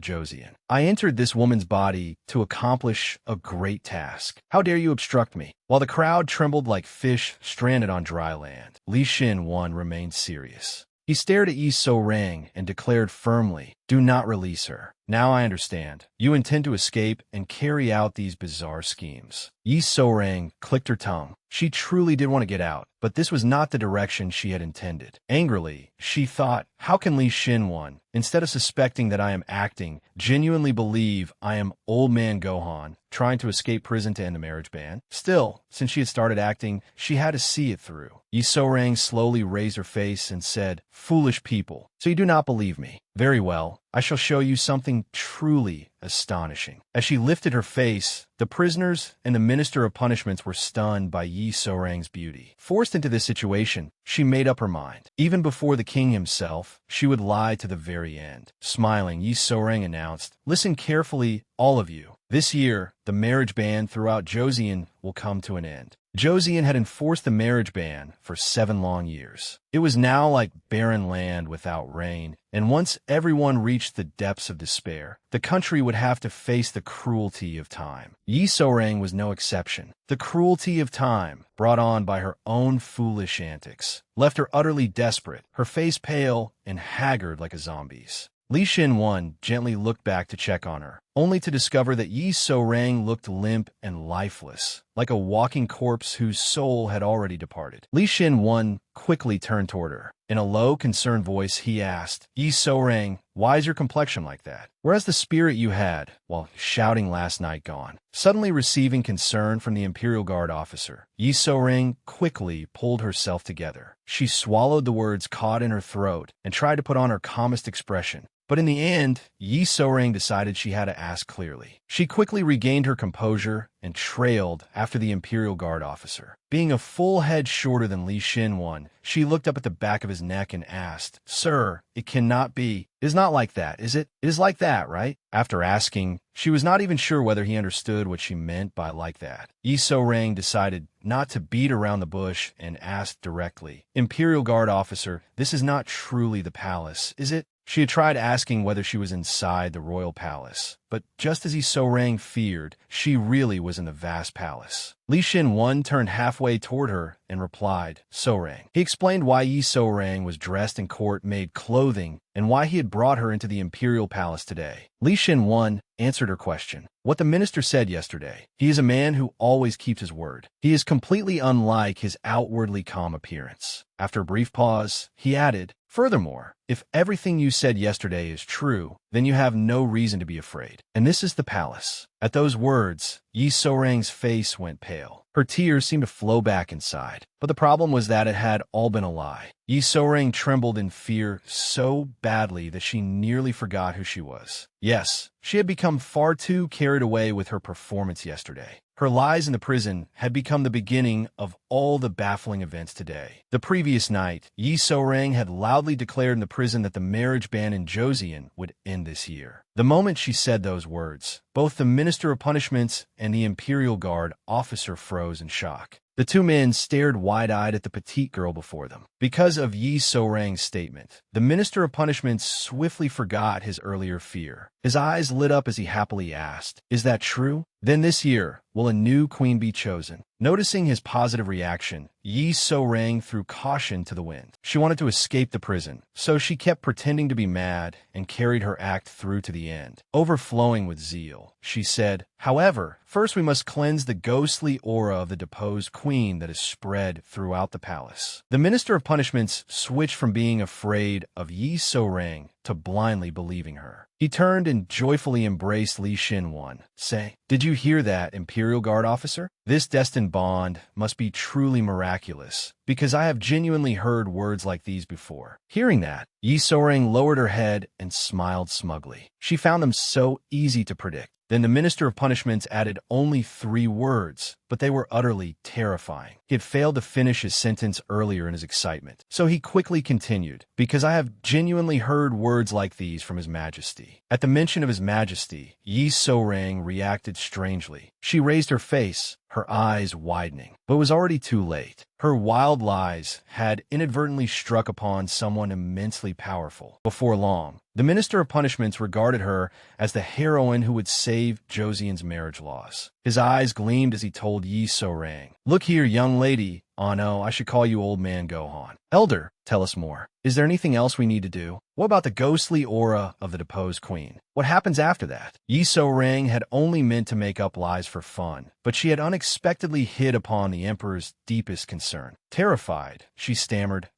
Joseon. I entered this woman's body to accomplish a great task. How dare you obstruct me?" While the crowd trembled like fish stranded on dry land, Li Xin remained serious. He stared at Yi So-rang and declared firmly, "Do not release her. Now I understand. You intend to escape and carry out these bizarre schemes." Yi So-rang clicked her tongue. She truly did want to get out, but this was not the direction she had intended. Angrily, she thought, how can Li Xin, instead of suspecting that I am acting, genuinely believe I am Old Man Gohan, trying to escape prison to end the marriage ban? Still, since she had started acting, she had to see it through. Yi So-rang slowly raised her face and said, "Foolish people, so you do not believe me? Very well, I shall show you something truly astonishing." As she lifted her face, the prisoners and the Minister of Punishments were stunned by Yi So-rang's beauty. Forced into this situation, she made up her mind. Even before the king himself, she would lie to the very end. Smiling, Yi So-rang announced, "Listen carefully, all of you. This year, the marriage ban throughout Joseon will come to an end." Joseon had enforced the marriage ban for 7 long years. It was now like barren land without rain, and once everyone reached the depths of despair, the country would have to face the cruelty of time. Yi So-rang was no exception. The cruelty of time, brought on by her own foolish antics, left her utterly desperate, her face pale and haggard like a zombie's. Li Xin gently looked back to check on her, only to discover that Yi So-rang looked limp and lifeless, like a walking corpse whose soul had already departed. Li Xin quickly turned toward her. In a low, concerned voice, he asked, Yi So-rang, why is your complexion like that? Where's the spirit you had while shouting last night gone? Suddenly receiving concern from the Imperial Guard officer, Yi So-rang quickly pulled herself together. She swallowed the words caught in her throat and tried to put on her calmest expression. But in the end, Yi So-rang decided she had to ask clearly. She quickly regained her composure and trailed after the Imperial Guard officer. Being a full head shorter than Li Xin, she looked up at the back of his neck and asked, Sir, it cannot be. It is not like that, is it? It is like that, right? After asking, she was not even sure whether he understood what she meant by like that. Yi So-rang decided not to beat around the bush and asked directly, Imperial Guard officer, this is not truly the palace, is it? She had tried asking whether she was inside the royal palace, but just as Yi So-rang feared, she really was in the vast palace. Li Xin turned halfway toward her and replied, So-rang. He explained why Yi So-rang was dressed in court-made clothing and why he had brought her into the imperial palace today. Li Xin answered her question. What the minister said yesterday. He is a man who always keeps his word. He is completely unlike his outwardly calm appearance. After a brief pause, he added, Furthermore, if everything you said yesterday is true, then you have no reason to be afraid. And this is the palace. At those words, Yi So-rang's face went pale. Her tears seemed to flow back inside. But the problem was that it had all been a lie. Yi So-rang trembled in fear so badly that she nearly forgot who she was. Yes, she had become far too carried away with her performance yesterday. Her lies in the prison had become the beginning of all the baffling events today. The previous night, Yi So-rang had loudly declared in the prison that the marriage ban in Joseon would end this year. The moment she said those words, both the Minister of Punishments and the Imperial Guard officer froze in shock. The two men stared wide-eyed at the petite girl before them. Because of Yi So-rang's statement, the Minister of Punishments swiftly forgot his earlier fear. His eyes lit up as he happily asked, Is that true? Then this year, will a new queen be chosen? Noticing his positive reaction, Yi So-rang threw caution to the wind. She wanted to escape the prison, so she kept pretending to be mad and carried her act through to the end. Overflowing with zeal, she said, However, first we must cleanse the ghostly aura of the deposed queen that is spread throughout the palace. The Minister of Punishments switched from being afraid of Yi So-rang to blindly believing her. He turned and joyfully embraced Li Xin, saying, Did you hear that, Imperial Guard officer? This destined bond must be truly miraculous, because I have genuinely heard words like these before. Hearing that, Yi So-rang lowered her head and smiled smugly. She found them so easy to predict. Then the Minister of Punishments added only 3 words, but they were utterly terrifying. He had failed to finish his sentence earlier in his excitement, so he quickly continued, Because I have genuinely heard words like these from His Majesty. At the mention of His Majesty, Yi So-rang reacted strangely. She raised her face, her eyes widening, but it was already too late. Her wild lies had inadvertently struck upon someone immensely powerful. Before long, the Minister of Punishments regarded her as the heroine who would save Joseon's marriage laws. His eyes gleamed as he told Yi So-rang, Look here, young lady. Oh no, I should call you Old Man Gohan. Elder, tell us more. Is there anything else we need to do? What about the ghostly aura of the deposed queen? What happens after that? Yi So-rang had only meant to make up lies for fun, but she had unexpectedly hit upon the Emperor's deepest concern. Terrified, she stammered,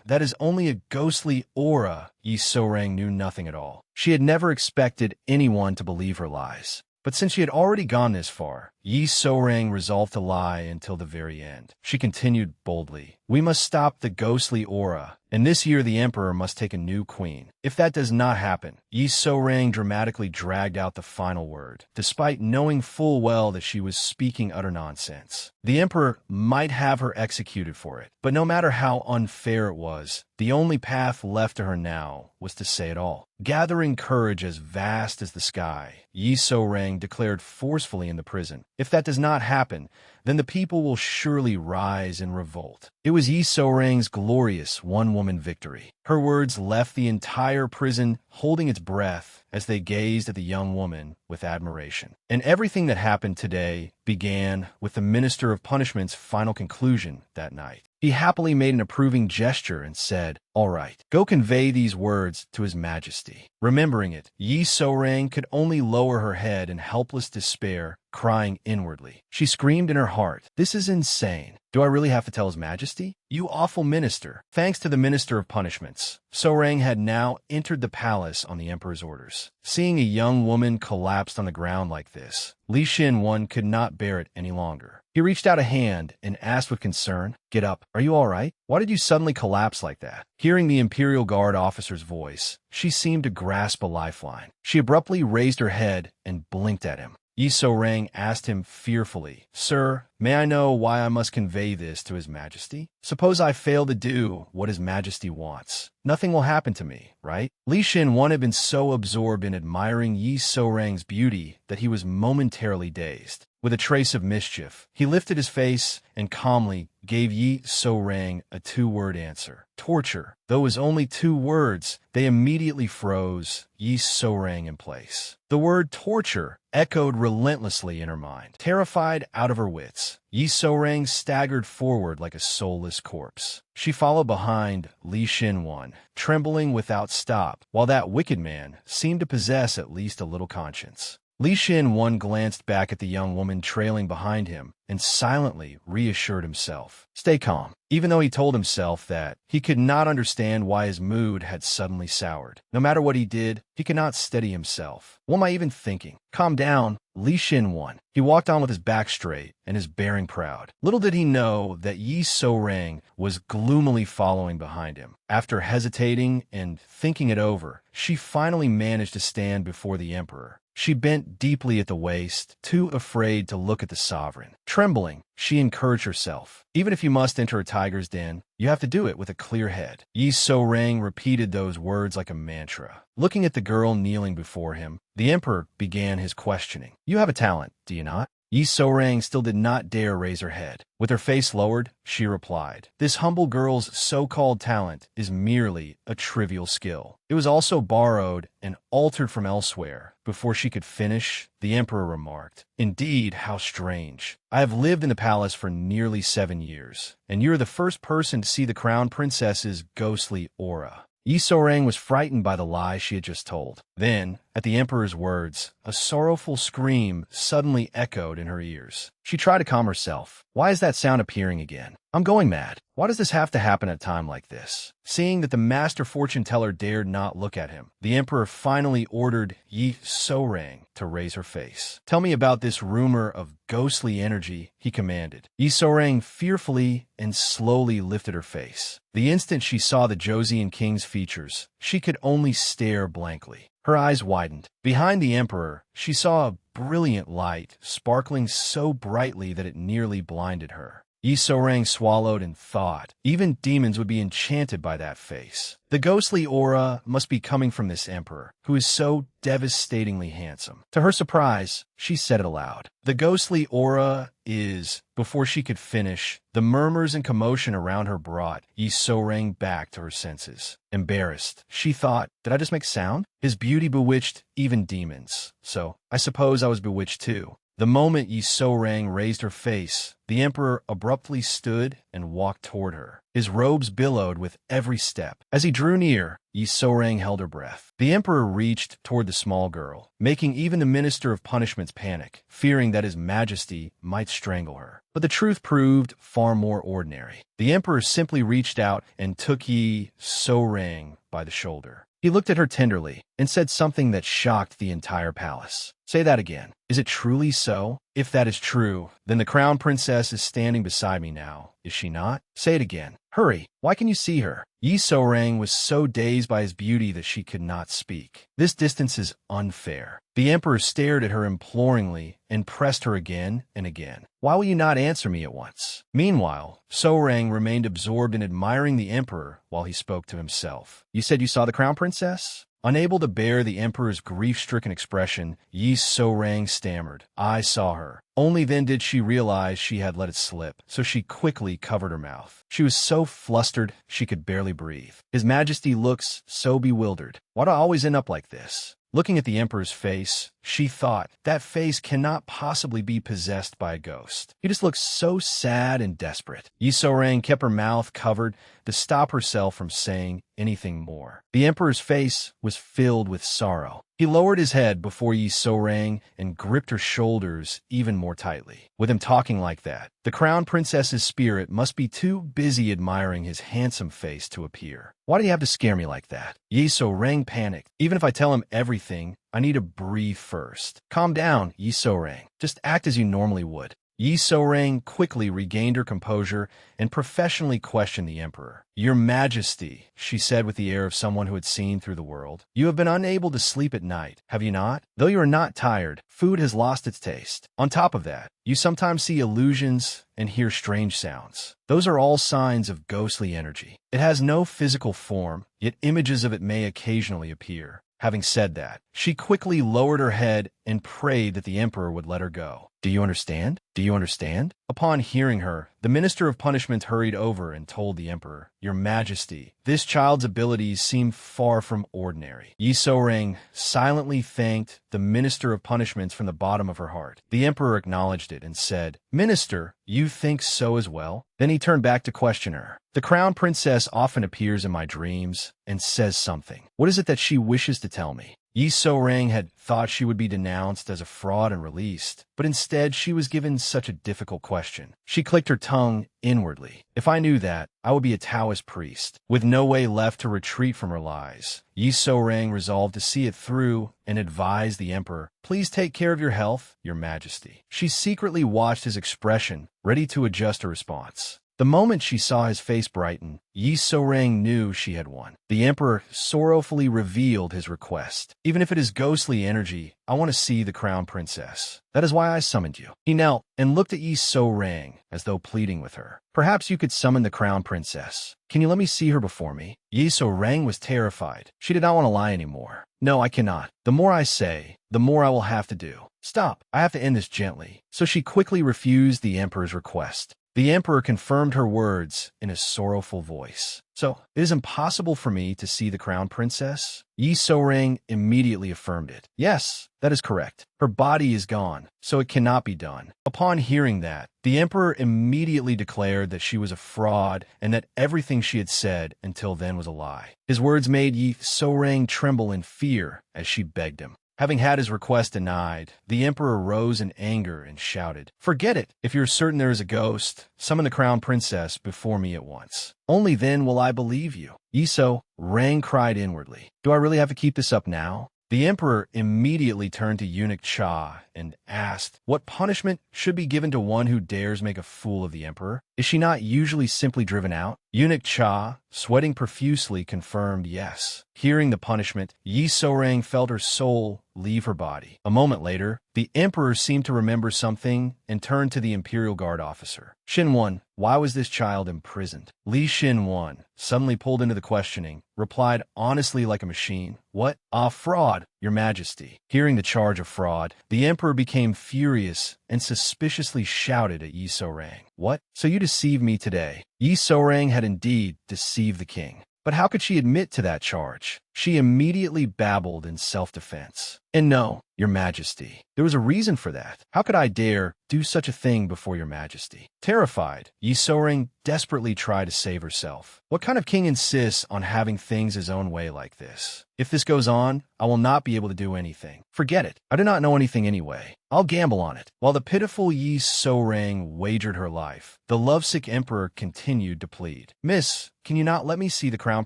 that is only a ghostly aura. Yi So-rang knew nothing at all. She had never expected anyone to believe her lies. But since she had already gone this far, Yi So-rang resolved to lie until the very end. She continued boldly, We must stop the ghostly aura, and this year the Emperor must take a new queen. If that does not happen, Yi So-rang dramatically dragged out the final word, despite knowing full well that she was speaking utter nonsense. The Emperor might have her executed for it, but no matter how unfair it was, the only path left to her now was to say it all. Gathering courage as vast as the sky, Yi So-rang declared forcefully in the prison, If that does not happen, then the people will surely rise in revolt. It was Yi So-rang's glorious one-woman victory. Her words left the entire prison holding its breath as they gazed at the young woman with admiration. And everything that happened today began with the Minister of Punishment's final conclusion that night. He happily made an approving gesture and said, All right, go convey these words to His Majesty. Remembering it, Yi So-rang could only lower her head in helpless despair, crying inwardly. She screamed in her heart, "This is insane. Do I really have to tell His Majesty? You awful minister." Thanks to the Minister of Punishments, So-rang had now entered the palace on the emperor's orders. Seeing a young woman collapsed on the ground like this, Li Xin-wan could not bear it any longer. He reached out a hand and asked with concern, "Get up. Are you all right? Why did you suddenly collapse like that?" Hearing the Imperial Guard officer's voice, she seemed to grasp a lifeline. She abruptly raised her head and blinked at him. Yi So-rang asked him fearfully, "Sir, may I know why I must convey this to His Majesty? Suppose I fail to do what His Majesty wants. Nothing will happen to me, right?" Li Xin-wan had been so absorbed in admiring Yi So-rang's beauty that he was momentarily dazed. With a trace of mischief, he lifted his face and calmly gave Yi So-rang a two-word answer. Torture. Though it was only 2 words, they immediately froze Yi So-rang in place. The word torture echoed relentlessly in her mind. Terrified out of her wits, Yi So-rang staggered forward like a soulless corpse. She followed behind Li Xin-wan, trembling without stop, while that wicked man seemed to possess at least a little conscience. Li Xin-wan glanced back at the young woman trailing behind him and silently reassured himself. Stay calm, even though he told himself that he could not understand why his mood had suddenly soured. No matter what he did, he could not steady himself. What am I even thinking? Calm down, Li Xin-wan. He walked on with his back straight and his bearing proud. Little did he know that Yi So-rang was gloomily following behind him. After hesitating and thinking it over, she finally managed to stand before the emperor. She bent deeply at the waist, too afraid to look at the sovereign. Trembling, she encouraged herself. Even if you must enter a tiger's den, you have to do it with a clear head. Yi So-rang repeated those words like a mantra. Looking at the girl kneeling before him, the emperor began his questioning. You have a talent, do you not? Yi So-rang still did not dare raise her head. With her face lowered, she replied, "This humble girl's so-called talent is merely a trivial skill. It was also borrowed and altered from elsewhere." Before she could finish, the emperor remarked, "Indeed, how strange. I have lived in the palace for nearly 7 years, and you're the first person to see the crown princess's ghostly aura." Yi So-rang was frightened by the lie she had just told. Then, at the emperor's words, a sorrowful scream suddenly echoed in her ears. She tried to calm herself. Why is that sound appearing again? I'm going mad. Why does this have to happen at a time like this? Seeing that the master fortune teller dared not look at him, the emperor finally ordered Yi So-rang to raise her face. Tell me about this rumor of ghostly energy, he commanded. Yi So-rang fearfully and slowly lifted her face. The instant she saw the Joseon king's features, she could only stare blankly. Her eyes widened. Behind the emperor, she saw a brilliant light, sparkling so brightly that it nearly blinded her. Yi So-rang swallowed and thought, even demons would be enchanted by that face. The ghostly aura must be coming from this emperor, who is so devastatingly handsome. To her surprise, she said it aloud. The ghostly aura is... Before she could finish, the murmurs and commotion around her brought Yi So-rang back to her senses. Embarrassed, she thought, did I just make sound? His beauty bewitched even demons. So, I suppose I was bewitched too. The moment Yi So-rang raised her face, the emperor abruptly stood and walked toward her. His robes billowed with every step. As he drew near, Yi So-rang held her breath. The emperor reached toward the small girl, making even the Minister of Punishments panic, fearing that His Majesty might strangle her. But the truth proved far more ordinary. The emperor simply reached out and took Yi So-rang by the shoulder. He looked at her tenderly and said something that shocked the entire palace. Say that again. Is it truly so? If that is true, then the crown princess is standing beside me now, is she not? Say it again. Hurry. Why can you see her? Yi So-rang was so dazed by his beauty that she could not speak. This distance is unfair. The emperor stared at her imploringly and pressed her again and again. Why will you not answer me at once? Meanwhile, So-rang remained absorbed in admiring the emperor while he spoke to himself. You said you saw the crown princess? Unable to bear the emperor's grief-stricken expression, Yi So-rang stammered, I saw her. Only then did she realize she had let it slip, so she quickly covered her mouth. She was so flustered she could barely breathe. His Majesty looks so bewildered. Why do I always end up like this? Looking at the emperor's face, she thought. That face cannot possibly be possessed by a ghost. He just looks so sad and desperate. Yi So-rang kept her mouth covered to stop herself from saying anything more. The emperor's face was filled with sorrow. He lowered his head before Yi So-rang and gripped her shoulders even more tightly. With him talking like that, the crown princess's spirit must be too busy admiring his handsome face to appear. Why do you have to scare me like that? Yi So-rang panicked. Even if I tell him everything, I need to breathe first. Calm down, Yi So-rang. Just act as you normally would. Yi So-rang quickly regained her composure and professionally questioned the emperor. Your Majesty, she said with the air of someone who had seen through the world, you have been unable to sleep at night, have you not? Though you are not tired, food has lost its taste. On top of that, you sometimes see illusions and hear strange sounds. Those are all signs of ghostly energy. It has no physical form, yet images of it may occasionally appear. Having said that, she quickly lowered her head and prayed that the emperor would let her go. Do you understand? Do you understand? Upon hearing her, the Minister of Punishment hurried over and told the emperor, Your Majesty, this child's abilities seem far from ordinary. Yi So-rang silently thanked the Minister of Punishments from the bottom of her heart. The emperor acknowledged it and said, Minister, you think so as well? Then he turned back to question her. The crown princess often appears in my dreams and says something. What is it that she wishes to tell me? Yi So-rang had thought she would be denounced as a fraud and released, but instead she was given such a difficult question. She clicked her tongue inwardly. If I knew that, I would be a Taoist priest. With no way left to retreat from her lies, Yi So-rang resolved to see it through and advised the emperor, Please take care of your health, Your Majesty. She secretly watched his expression, ready to adjust her response. The moment she saw his face brighten, Yi So-rang knew she had won. The emperor sorrowfully revealed his request. Even if it is ghostly energy, I want to see the crown princess. That is why I summoned you. He knelt and looked at Yi So-rang as though pleading with her. Perhaps you could summon the crown princess. Can you let me see her before me? Yi So-rang was terrified. She did not want to lie anymore. No, I cannot. The more I say, the more I will have to do. Stop. I have to end this gently. So she quickly refused the emperor's request. The emperor confirmed her words in a sorrowful voice. So, it is impossible for me to see the crown princess? Yi So-rang immediately affirmed it. Yes, that is correct. Her body is gone, so it cannot be done. Upon hearing that, the emperor immediately declared that she was a fraud and that everything she had said until then was a lie. His words made Yi So-rang tremble in fear as she begged him. Having had his request denied, the emperor rose in anger and shouted, Forget it! If you're certain there is a ghost, summon the crown princess before me at once. Only then will I believe you. Yi So-rang cried inwardly. Do I really have to keep this up now? The emperor immediately turned to Eunuch Cha and asked, What punishment should be given to one who dares make a fool of the emperor? Is she not usually simply driven out? Eunuch Cha, sweating profusely, confirmed yes. Hearing the punishment, Yi So-rang felt her soul leave her body. A moment later, the emperor seemed to remember something and turned to the Imperial Guard officer. Xin-wan, why was this child imprisoned? Li Xin-wan, suddenly pulled into the questioning, replied honestly like a machine. What? Fraud, Your Majesty. Hearing the charge of fraud, the emperor became furious and suspiciously shouted at Yi So-rang. What? So you deceived me today? Yi So-rang had indeed deceived the king. But how could she admit to that charge? She immediately babbled in self-defense. And no, Your Majesty, there was a reason for that. How could I dare do such a thing before Your Majesty? Terrified, Yi So-rang desperately tried to save herself. What kind of king insists on having things his own way like this? If this goes on, I will not be able to do anything. Forget it. I do not know anything anyway. I'll gamble on it. While the pitiful Yi So-rang wagered her life, the lovesick emperor continued to plead. Miss, can you not let me see the crown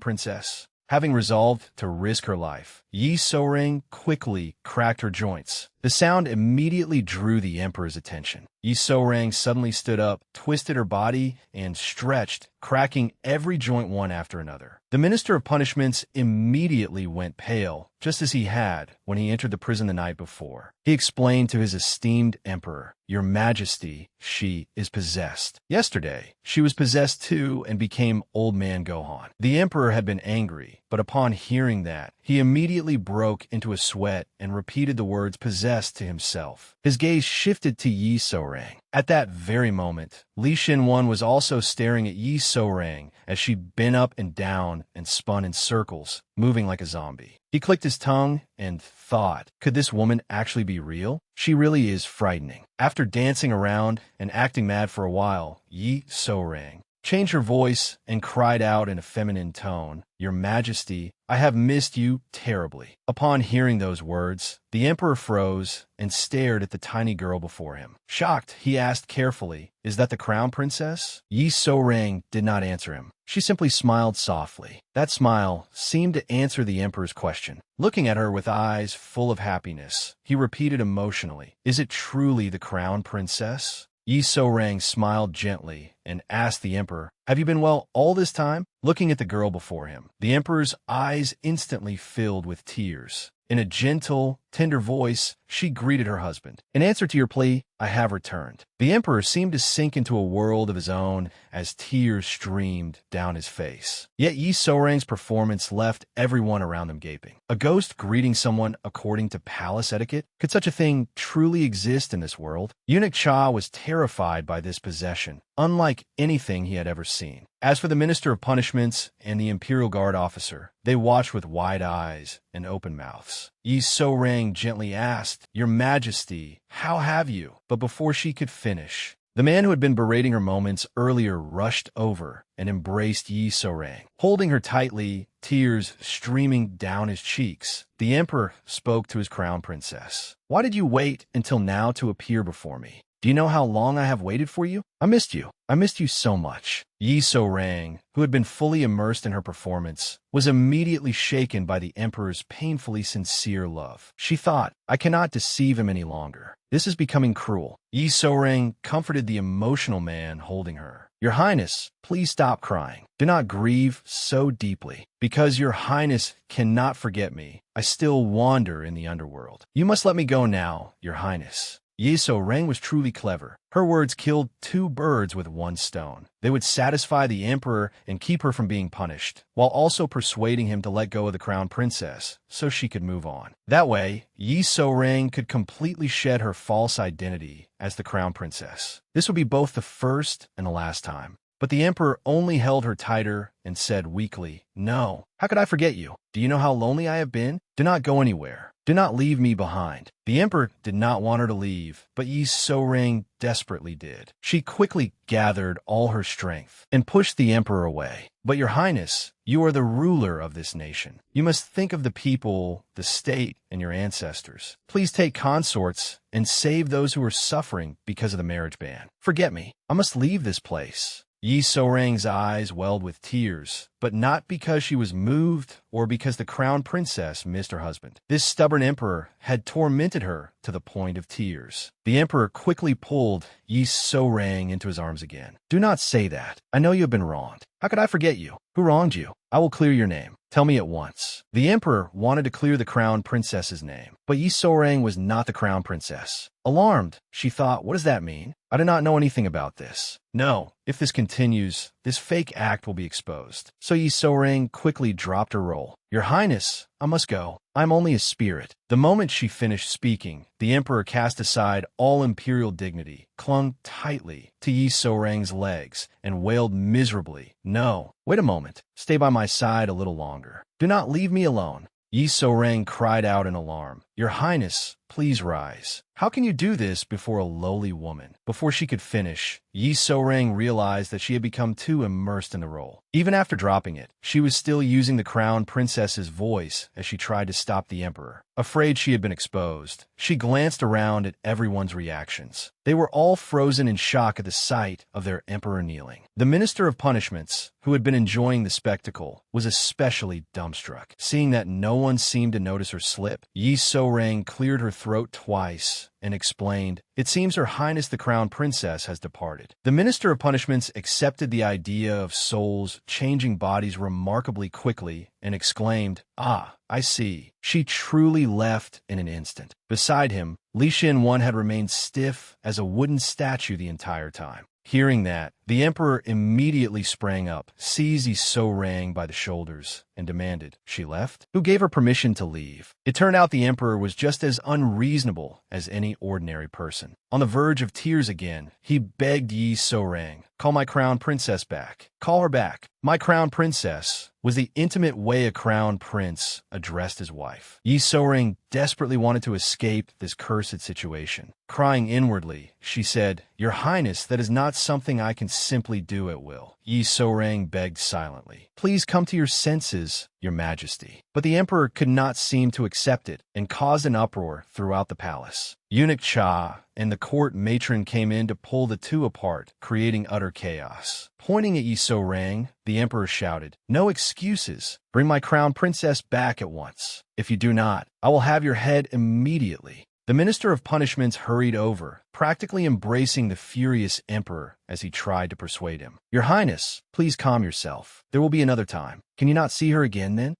princess? Having resolved to risk her life, Yi So-rang quickly cracked her joints. The sound immediately drew the emperor's attention. Yi So-rang suddenly stood up, twisted her body, and stretched, cracking every joint one after another. The Minister of Punishments immediately went pale, just as he had when he entered the prison the night before. He explained to his esteemed emperor, Your Majesty, she is possessed. Yesterday, she was possessed too and became Old Man Gohan. The emperor had been angry, but upon hearing that, he immediately broke into a sweat and repeated the words possessed to himself. His gaze shifted to Yi So-rang. At that very moment, Li Xin-wan was also staring at Yi So-rang as she bent up and down and spun in circles, moving like a zombie. He clicked his tongue and thought, could this woman actually be real? She really is frightening. After dancing around and acting mad for a while, Yi So-rang changed her voice and cried out in a feminine tone, Your Majesty, I have missed you terribly. Upon hearing those words, the emperor froze and stared at the tiny girl before him. Shocked, he asked carefully, Is that the crown princess? Yi So-rang did not answer him. She simply smiled softly. That smile seemed to answer the emperor's question. Looking at her with eyes full of happiness, he repeated emotionally, Is it truly the crown princess? Yi So-rang smiled gently and asked the emperor, Have you been well all this time? Looking at the girl before him, the emperor's eyes instantly filled with tears. In a gentle, tender voice, she greeted her husband. In answer to your plea, I have returned. The emperor seemed to sink into a world of his own as tears streamed down his face. Yet Yi So-rang's performance left everyone around them gaping. A ghost greeting someone according to palace etiquette? Could such a thing truly exist in this world? Eunuch Cha was terrified by this possession, unlike anything he had ever seen. As for the Minister of Punishments and the Imperial Guard officer, they watched with wide eyes and open mouths. Yi So-rang gently asked, Your Majesty, how have you? But before she could finish, the man who had been berating her moments earlier rushed over and embraced Yi So-rang. Holding her tightly, tears streaming down his cheeks, the emperor spoke to his crown princess. Why did you wait until now to appear before me? Do you know how long I have waited for you? I missed you. I missed you so much. Yi So-rang, who had been fully immersed in her performance, was immediately shaken by the emperor's painfully sincere love. She thought, I cannot deceive him any longer. This is becoming cruel. Yi So-rang comforted the emotional man holding her. Your Highness, please stop crying. Do not grieve so deeply. Because your Highness cannot forget me, I still wander in the underworld. You must let me go now, your Highness. Yi So-rang was truly clever. Her words killed two birds with one stone. They would satisfy the emperor and keep her from being punished, while also persuading him to let go of the crown princess so she could move on. That way, Yi So-rang could completely shed her false identity as the crown princess. This would be both the first and the last time. But the emperor only held her tighter and said weakly, No, how could I forget you? Do you know how lonely I have been? Do not go anywhere. Do not leave me behind. The emperor did not want her to leave, but Yi So-rang desperately did. She quickly gathered all her strength and pushed the emperor away. But your Highness, you are the ruler of this nation. You must think of the people, the state, and your ancestors. Please take consorts and save those who are suffering because of the marriage ban. Forget me. I must leave this place. Yi So-rang's eyes welled with tears, but not because she was moved or because the crown princess missed her husband. This stubborn emperor had tormented her to the point of tears. The emperor quickly pulled Yi So-rang into his arms again. Do not say that. I know you have been wronged. How could I forget you? Who wronged you? I will clear your name. Tell me at once. The emperor wanted to clear the crown princess's name, but Yi So-rang was not the crown princess. Alarmed, she thought, what does that mean? I do not know anything about this. No, if this continues, this fake act will be exposed. So Yi So-rang quickly dropped her role. Your Highness, I must go. I'm only a spirit. The moment she finished speaking, the emperor cast aside all imperial dignity, clung tightly to Yi So-rang's legs, and wailed miserably, No, wait a moment. Stay by my side a little longer. Do not leave me alone. Yi So-rang cried out in alarm. Your Highness, please rise. How can you do this before a lowly woman? Before she could finish, Yi So-rang realized that she had become too immersed in the role. Even after dropping it, she was still using the crown princess's voice as she tried to stop the emperor. Afraid she had been exposed, she glanced around at everyone's reactions. They were all frozen in shock at the sight of their emperor kneeling. The Minister of Punishments, who had been enjoying the spectacle, was especially dumbstruck. Seeing that no one seemed to notice her slip, Yi So-rang cleared her throat twice and explained, It seems Her Highness the Crown Princess has departed. The Minister of Punishments accepted the idea of souls changing bodies remarkably quickly and exclaimed, Ah, I see. She truly left in an instant. Beside him, Li Shin-one had remained stiff as a wooden statue the entire time. Hearing that, The emperor immediately sprang up, seized Yi So-rang by the shoulders, and demanded, "She left? Who gave her permission to leave?" It turned out the emperor was just as unreasonable as any ordinary person. On the verge of tears again, he begged Yi So-rang, "Call my crown princess back. Call her back." "My crown princess" was the intimate way a crown prince addressed his wife. Yi So-rang desperately wanted to escape this cursed situation. Crying inwardly, she said, "Your Highness, that is not something I can simply do at will." Yi So-rang begged silently, "Please come to your senses, Your Majesty." But the emperor could not seem to accept it and caused an uproar throughout the palace. Eunuch Cha and the court matron came in to pull the two apart, creating utter chaos. Pointing at Yi So-rang, the emperor shouted, "No excuses. Bring my crown princess back at once. If you do not, I will have your head immediately." The Minister of Punishments hurried over, practically embracing the furious emperor as he tried to persuade him. "Your Highness, please calm yourself. There will be another time. Can you not see her again then?"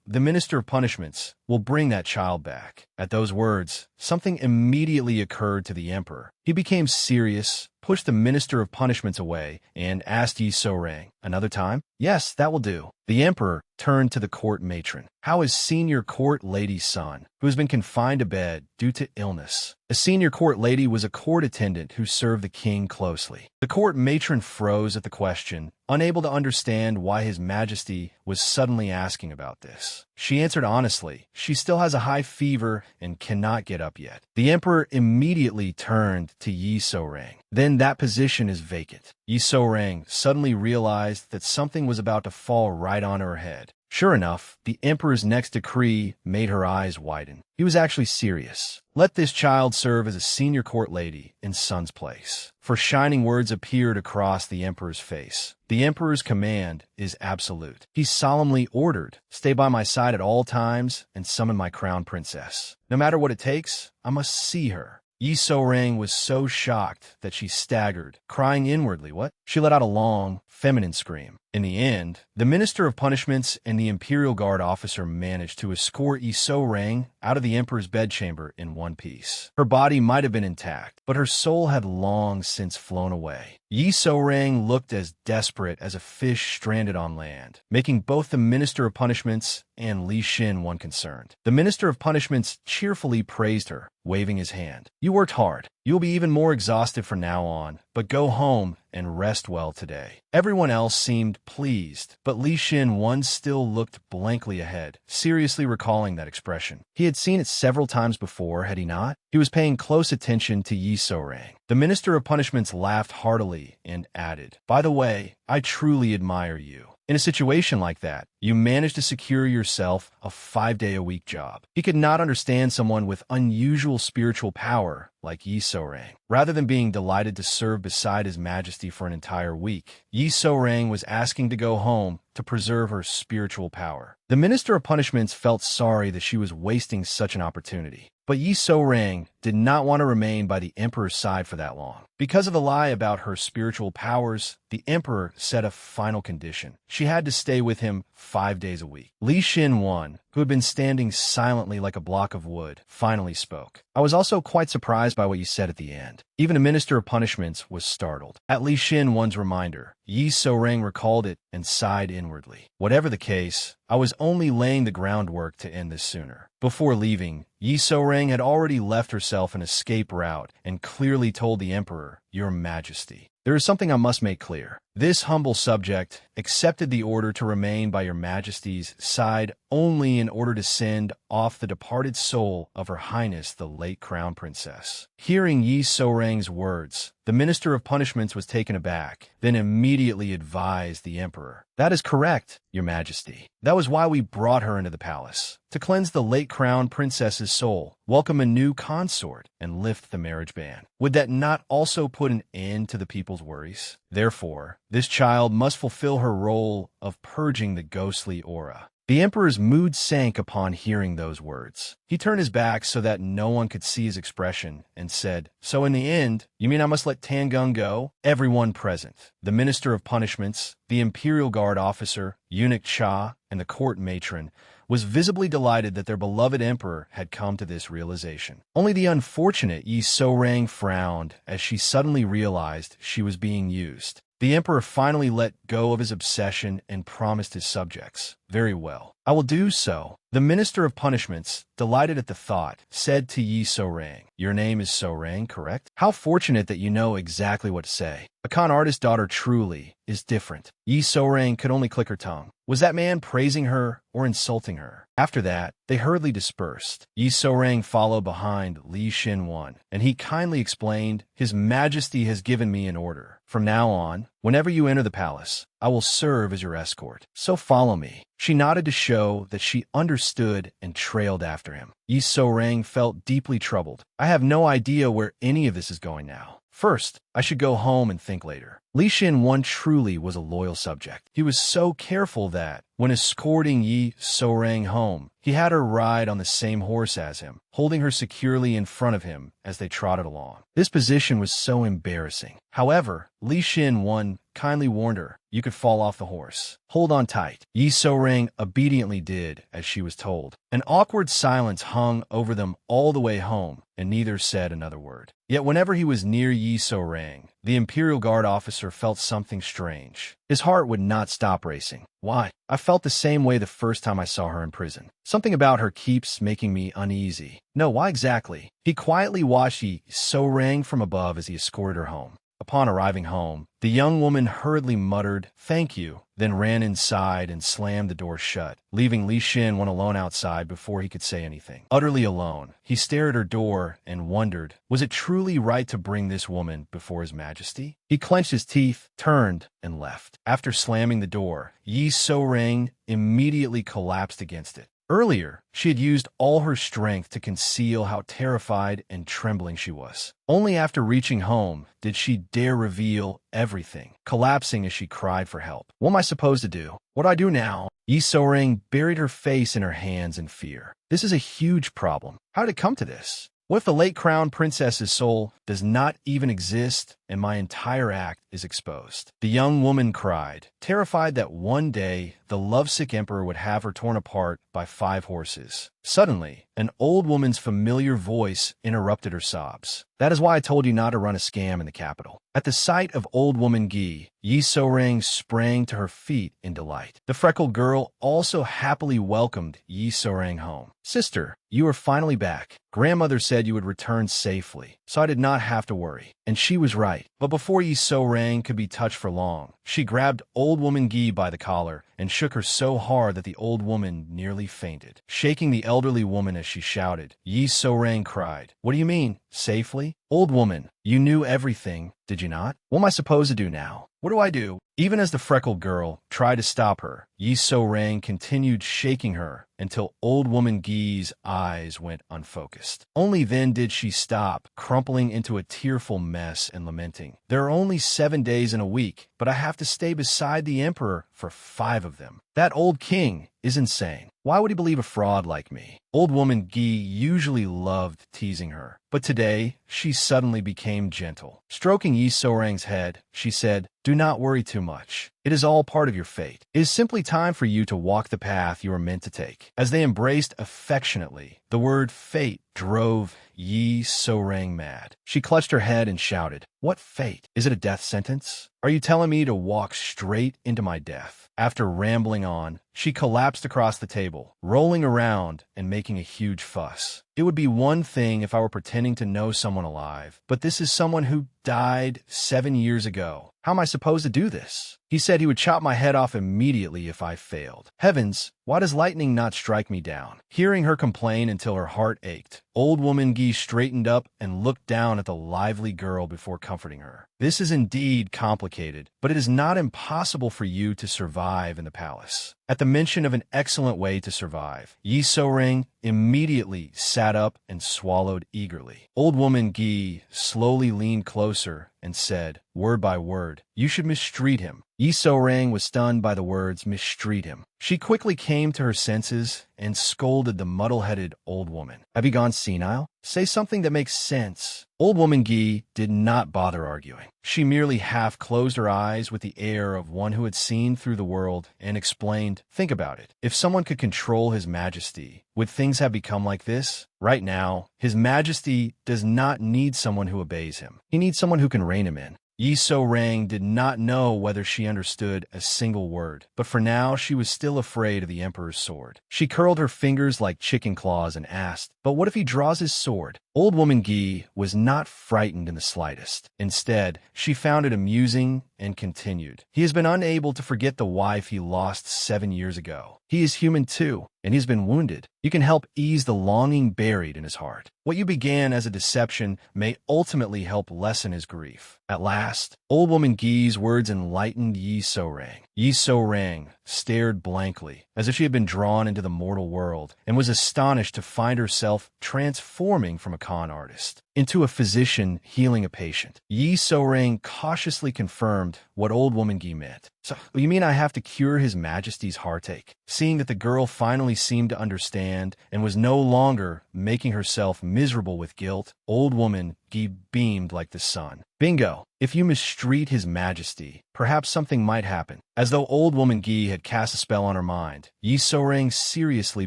The Minister of Punishments, will bring that child back." At those words, something immediately occurred to the emperor. He became serious, pushed the Minister of Punishments away, and asked Yi So-rang, "Another time?" "Yes, that will do." The emperor turned to the court matron. "How is senior court lady's son, who has been confined to bed due to illness?" A senior court lady was a court attendant who served the king closely. The court matron froze at the question, unable to understand why His Majesty was suddenly asking about this. She answered honestly, "She still has a high fever and cannot get up yet." The emperor immediately turned to Yi So-rang. "Then that position is vacant." Yi So-rang suddenly realized that something was about to fall right on her head. Sure enough, the emperor's next decree made her eyes widen. He was actually serious. "Let this child serve as a senior court lady in son's place." For shining words appeared across the emperor's face. The emperor's command is absolute. He solemnly ordered, "Stay by my side at all times and summon my crown princess. No matter what it takes, I must see her." Yi So-rang was so shocked that she staggered, crying inwardly, "What?" She let out a long, feminine scream. In the end, the Minister of Punishments and the Imperial Guard officer managed to escort Yi So-rang out of the emperor's bedchamber in one piece. Her body might have been intact, but her soul had long since flown away. Yi So-rang looked as desperate as a fish stranded on land, making both the Minister of Punishments and Li Xin one concerned. The Minister of Punishments cheerfully praised her, waving his hand. "You worked hard. You will be even more exhausted from now on, but go home and rest well today." Everyone else seemed pleased, but Li Xin one still looked blankly ahead, seriously recalling that expression. He had seen it several times before, had he not? He was paying close attention to Yi So-rang. The Minister of Punishments laughed heartily and added, "By the way, I truly admire you. In a situation like that, you managed to secure yourself a 5-day-a-week job." He could not understand someone with unusual spiritual power like Yi So-rang. Rather than being delighted to serve beside His Majesty for an entire week, Yi So-rang was asking to go home to preserve her spiritual power. The Minister of Punishments felt sorry that she was wasting such an opportunity. But Yi So-rang did not want to remain by the emperor's side for that long. Because of the lie about her spiritual powers, the emperor set a final condition. She had to stay with him 5 days a week. Li Xin one, who had been standing silently like a block of wood, finally spoke. "I was also quite surprised by what you said at the end." Even a Minister of Punishments was startled. At Li Xin one's reminder, Yi So-rang recalled it and sighed inwardly. "Whatever the case, I was only laying the groundwork to end this sooner." Before leaving, Yi So-rang had already left herself an escape route and clearly told the emperor, "Your Majesty, there is something I must make clear. This humble subject accepted the order to remain by Your Majesty's side only in order to send off the departed soul of Her Highness the late Crown Princess." Hearing Yi So-rang's words, the Minister of Punishments was taken aback, then immediately advised the emperor, "That is correct, Your Majesty. That was why we brought her into the palace, to cleanse the late Crown Princess's soul, welcome a new consort, and lift the marriage ban. Would that not also put an end to the people's worries? Therefore, this child must fulfill her role of purging the ghostly aura." The emperor's mood sank upon hearing those words. He turned his back so that no one could see his expression and said, "So in the end, you mean I must let Tangung go?" Everyone present, the Minister of Punishments, the Imperial Guard officer, Eunuch Cha, and the court matron, was visibly delighted that their beloved emperor had come to this realization. Only the unfortunate Yi So-rang frowned as she suddenly realized she was being used. The emperor finally let go of his obsession and promised his subjects, "Very well, I will do so." The minister of punishments, delighted at the thought, said to Yi So-rang, "Your name is So-rang, correct? How fortunate that you know exactly what to say. A con artist's daughter truly is different." Yi So-rang could only click her tongue. Was that man praising her or insulting her? After that, they hurriedly dispersed. Yi So-rang followed behind Li Xin-wan, and he kindly explained, "His Majesty has given me an order. From now on, whenever you enter the palace, I will serve as your escort. So follow me." She nodded to show that she understood and trailed after him. Yi So-rang felt deeply troubled. "I have no idea where any of this is going now. First, I should go home and think later." Li Xin-wan truly was a loyal subject. He was so careful that, when escorting Yi So-rang home, he had her ride on the same horse as him, holding her securely in front of him as they trotted along. This position was so embarrassing. However, Li Xin-wan kindly warned her, "You could fall off the horse. Hold on tight." Yi So-rang obediently did as she was told. An awkward silence hung over them all the way home, and neither said another word. Yet whenever he was near Yi So-rang, the Imperial Guard officer felt something strange. His heart would not stop racing. "Why? I felt the same way the first time I saw her in prison. Something about her keeps making me uneasy." "No, why exactly?" He quietly watched Yi So-rang from above as he escorted her home. Upon arriving home, the young woman hurriedly muttered, "Thank you," then ran inside and slammed the door shut, leaving Li Xin-wan alone outside before he could say anything. Utterly alone, he stared at her door and wondered, was it truly right to bring this woman before His Majesty? He clenched his teeth, turned, and left. After slamming the door, Yi So-rang immediately collapsed against it. Earlier, she had used all her strength to conceal how terrified and trembling she was. Only after reaching home did she dare reveal everything, collapsing as she cried for help. "What am I supposed to do? What do I do now?" Yi So-rang buried her face in her hands in fear. "This is a huge problem. How did it come to this? What if the late crown princess's soul does not even exist and my entire act is exposed?" The young woman cried, terrified that one day the lovesick emperor would have her torn apart by 5 horses. Suddenly, an old woman's familiar voice interrupted her sobs. "That is why I told you not to run a scam in the capital." At the sight of old woman Gi, Yi So-rang sprang to her feet in delight. The freckled girl also happily welcomed Yi So-rang home. "Sister, you are finally back. Grandmother said you would return safely, so I did not have to worry." And she was right. But before Yi So-rang could be touched for long, she grabbed old woman Gi by the collar and shook her so hard that the old woman nearly fainted. Shaking the elderly woman as she shouted, Yi So-rang cried, "What do you mean, safely? Old woman, you knew everything, did you not? What am I supposed to do now? What do I do?" Even as the freckled girl tried to stop her, Yi So-rang continued shaking her until old woman Gi's eyes went unfocused. Only then did she stop, crumpling into a tearful mess and lamenting. "There are only 7 days in a week, but I have to stay beside the emperor for 5 of them. That old king is insane. Why would he believe a fraud like me?" Old woman Gi usually loved teasing her, but today she suddenly became gentle. Stroking Yi So-rang's head, she said, "Do not worry too much. It is all part of your fate. It is simply time for you to walk the path you are meant to take." As they embraced affectionately, the word fate drove Yi So-rang mad. She clutched her head and shouted, "What fate? Is it a death sentence? Are you telling me to walk straight into my death?" After rambling on, she collapsed across the table, rolling around and making a huge fuss. "It would be one thing if I were pretending to know someone alive, but this is someone who died 7 years ago. How am I supposed to do this? He said he would chop my head off immediately if I failed. Heavens, why does lightning not strike me down?" Hearing her complain until her heart ached, old woman Gi straightened up and looked down at the lively girl before comforting her. "This is indeed complicated, but it is not impossible for you to survive in the palace." At the mention of an excellent way to survive, Yi So-rang immediately sat up and swallowed eagerly. Old woman Gi slowly leaned closer and said, word by word, "You should mistreat him." Yi So-rang was stunned by the words mistreat him. She quickly came to her senses and scolded the muddle-headed old woman. "Have you gone senile? Say something that makes sense." Old woman Gi did not bother arguing. She merely half closed her eyes with the air of one who had seen through the world and explained, "Think about it. If someone could control His Majesty, would things have become like this? Right now, His Majesty does not need someone who obeys him. He needs someone who can rein him in. Yi So-rang did not know whether she understood a single word, but for now she was still afraid of the Emperor's sword. She curled her fingers like chicken claws and asked, "But what if he draws his sword?" Old woman Gi was not frightened in the slightest. Instead, she found it amusing and continued. "He has been unable to forget the wife he lost 7 years ago. He is human too, and he's been wounded. You can help ease the longing buried in his heart. What you began as a deception may ultimately help lessen his grief." At last, old woman Gi's words enlightened Yi So-rang. Yi So-rang stared blankly, as if she had been drawn into the mortal world, and was astonished to find herself transforming from a con artist into a physician healing a patient. Yi So-rang cautiously confirmed what old woman Gi meant. "So, you mean I have to cure His Majesty's heartache?" Seeing that the girl finally seemed to understand and was no longer making herself miserable with guilt, old woman Gi beamed like the sun. "Bingo! If you mistreat His Majesty, perhaps something might happen." As though old woman Gi had cast a spell on her mind, Yi So-rang seriously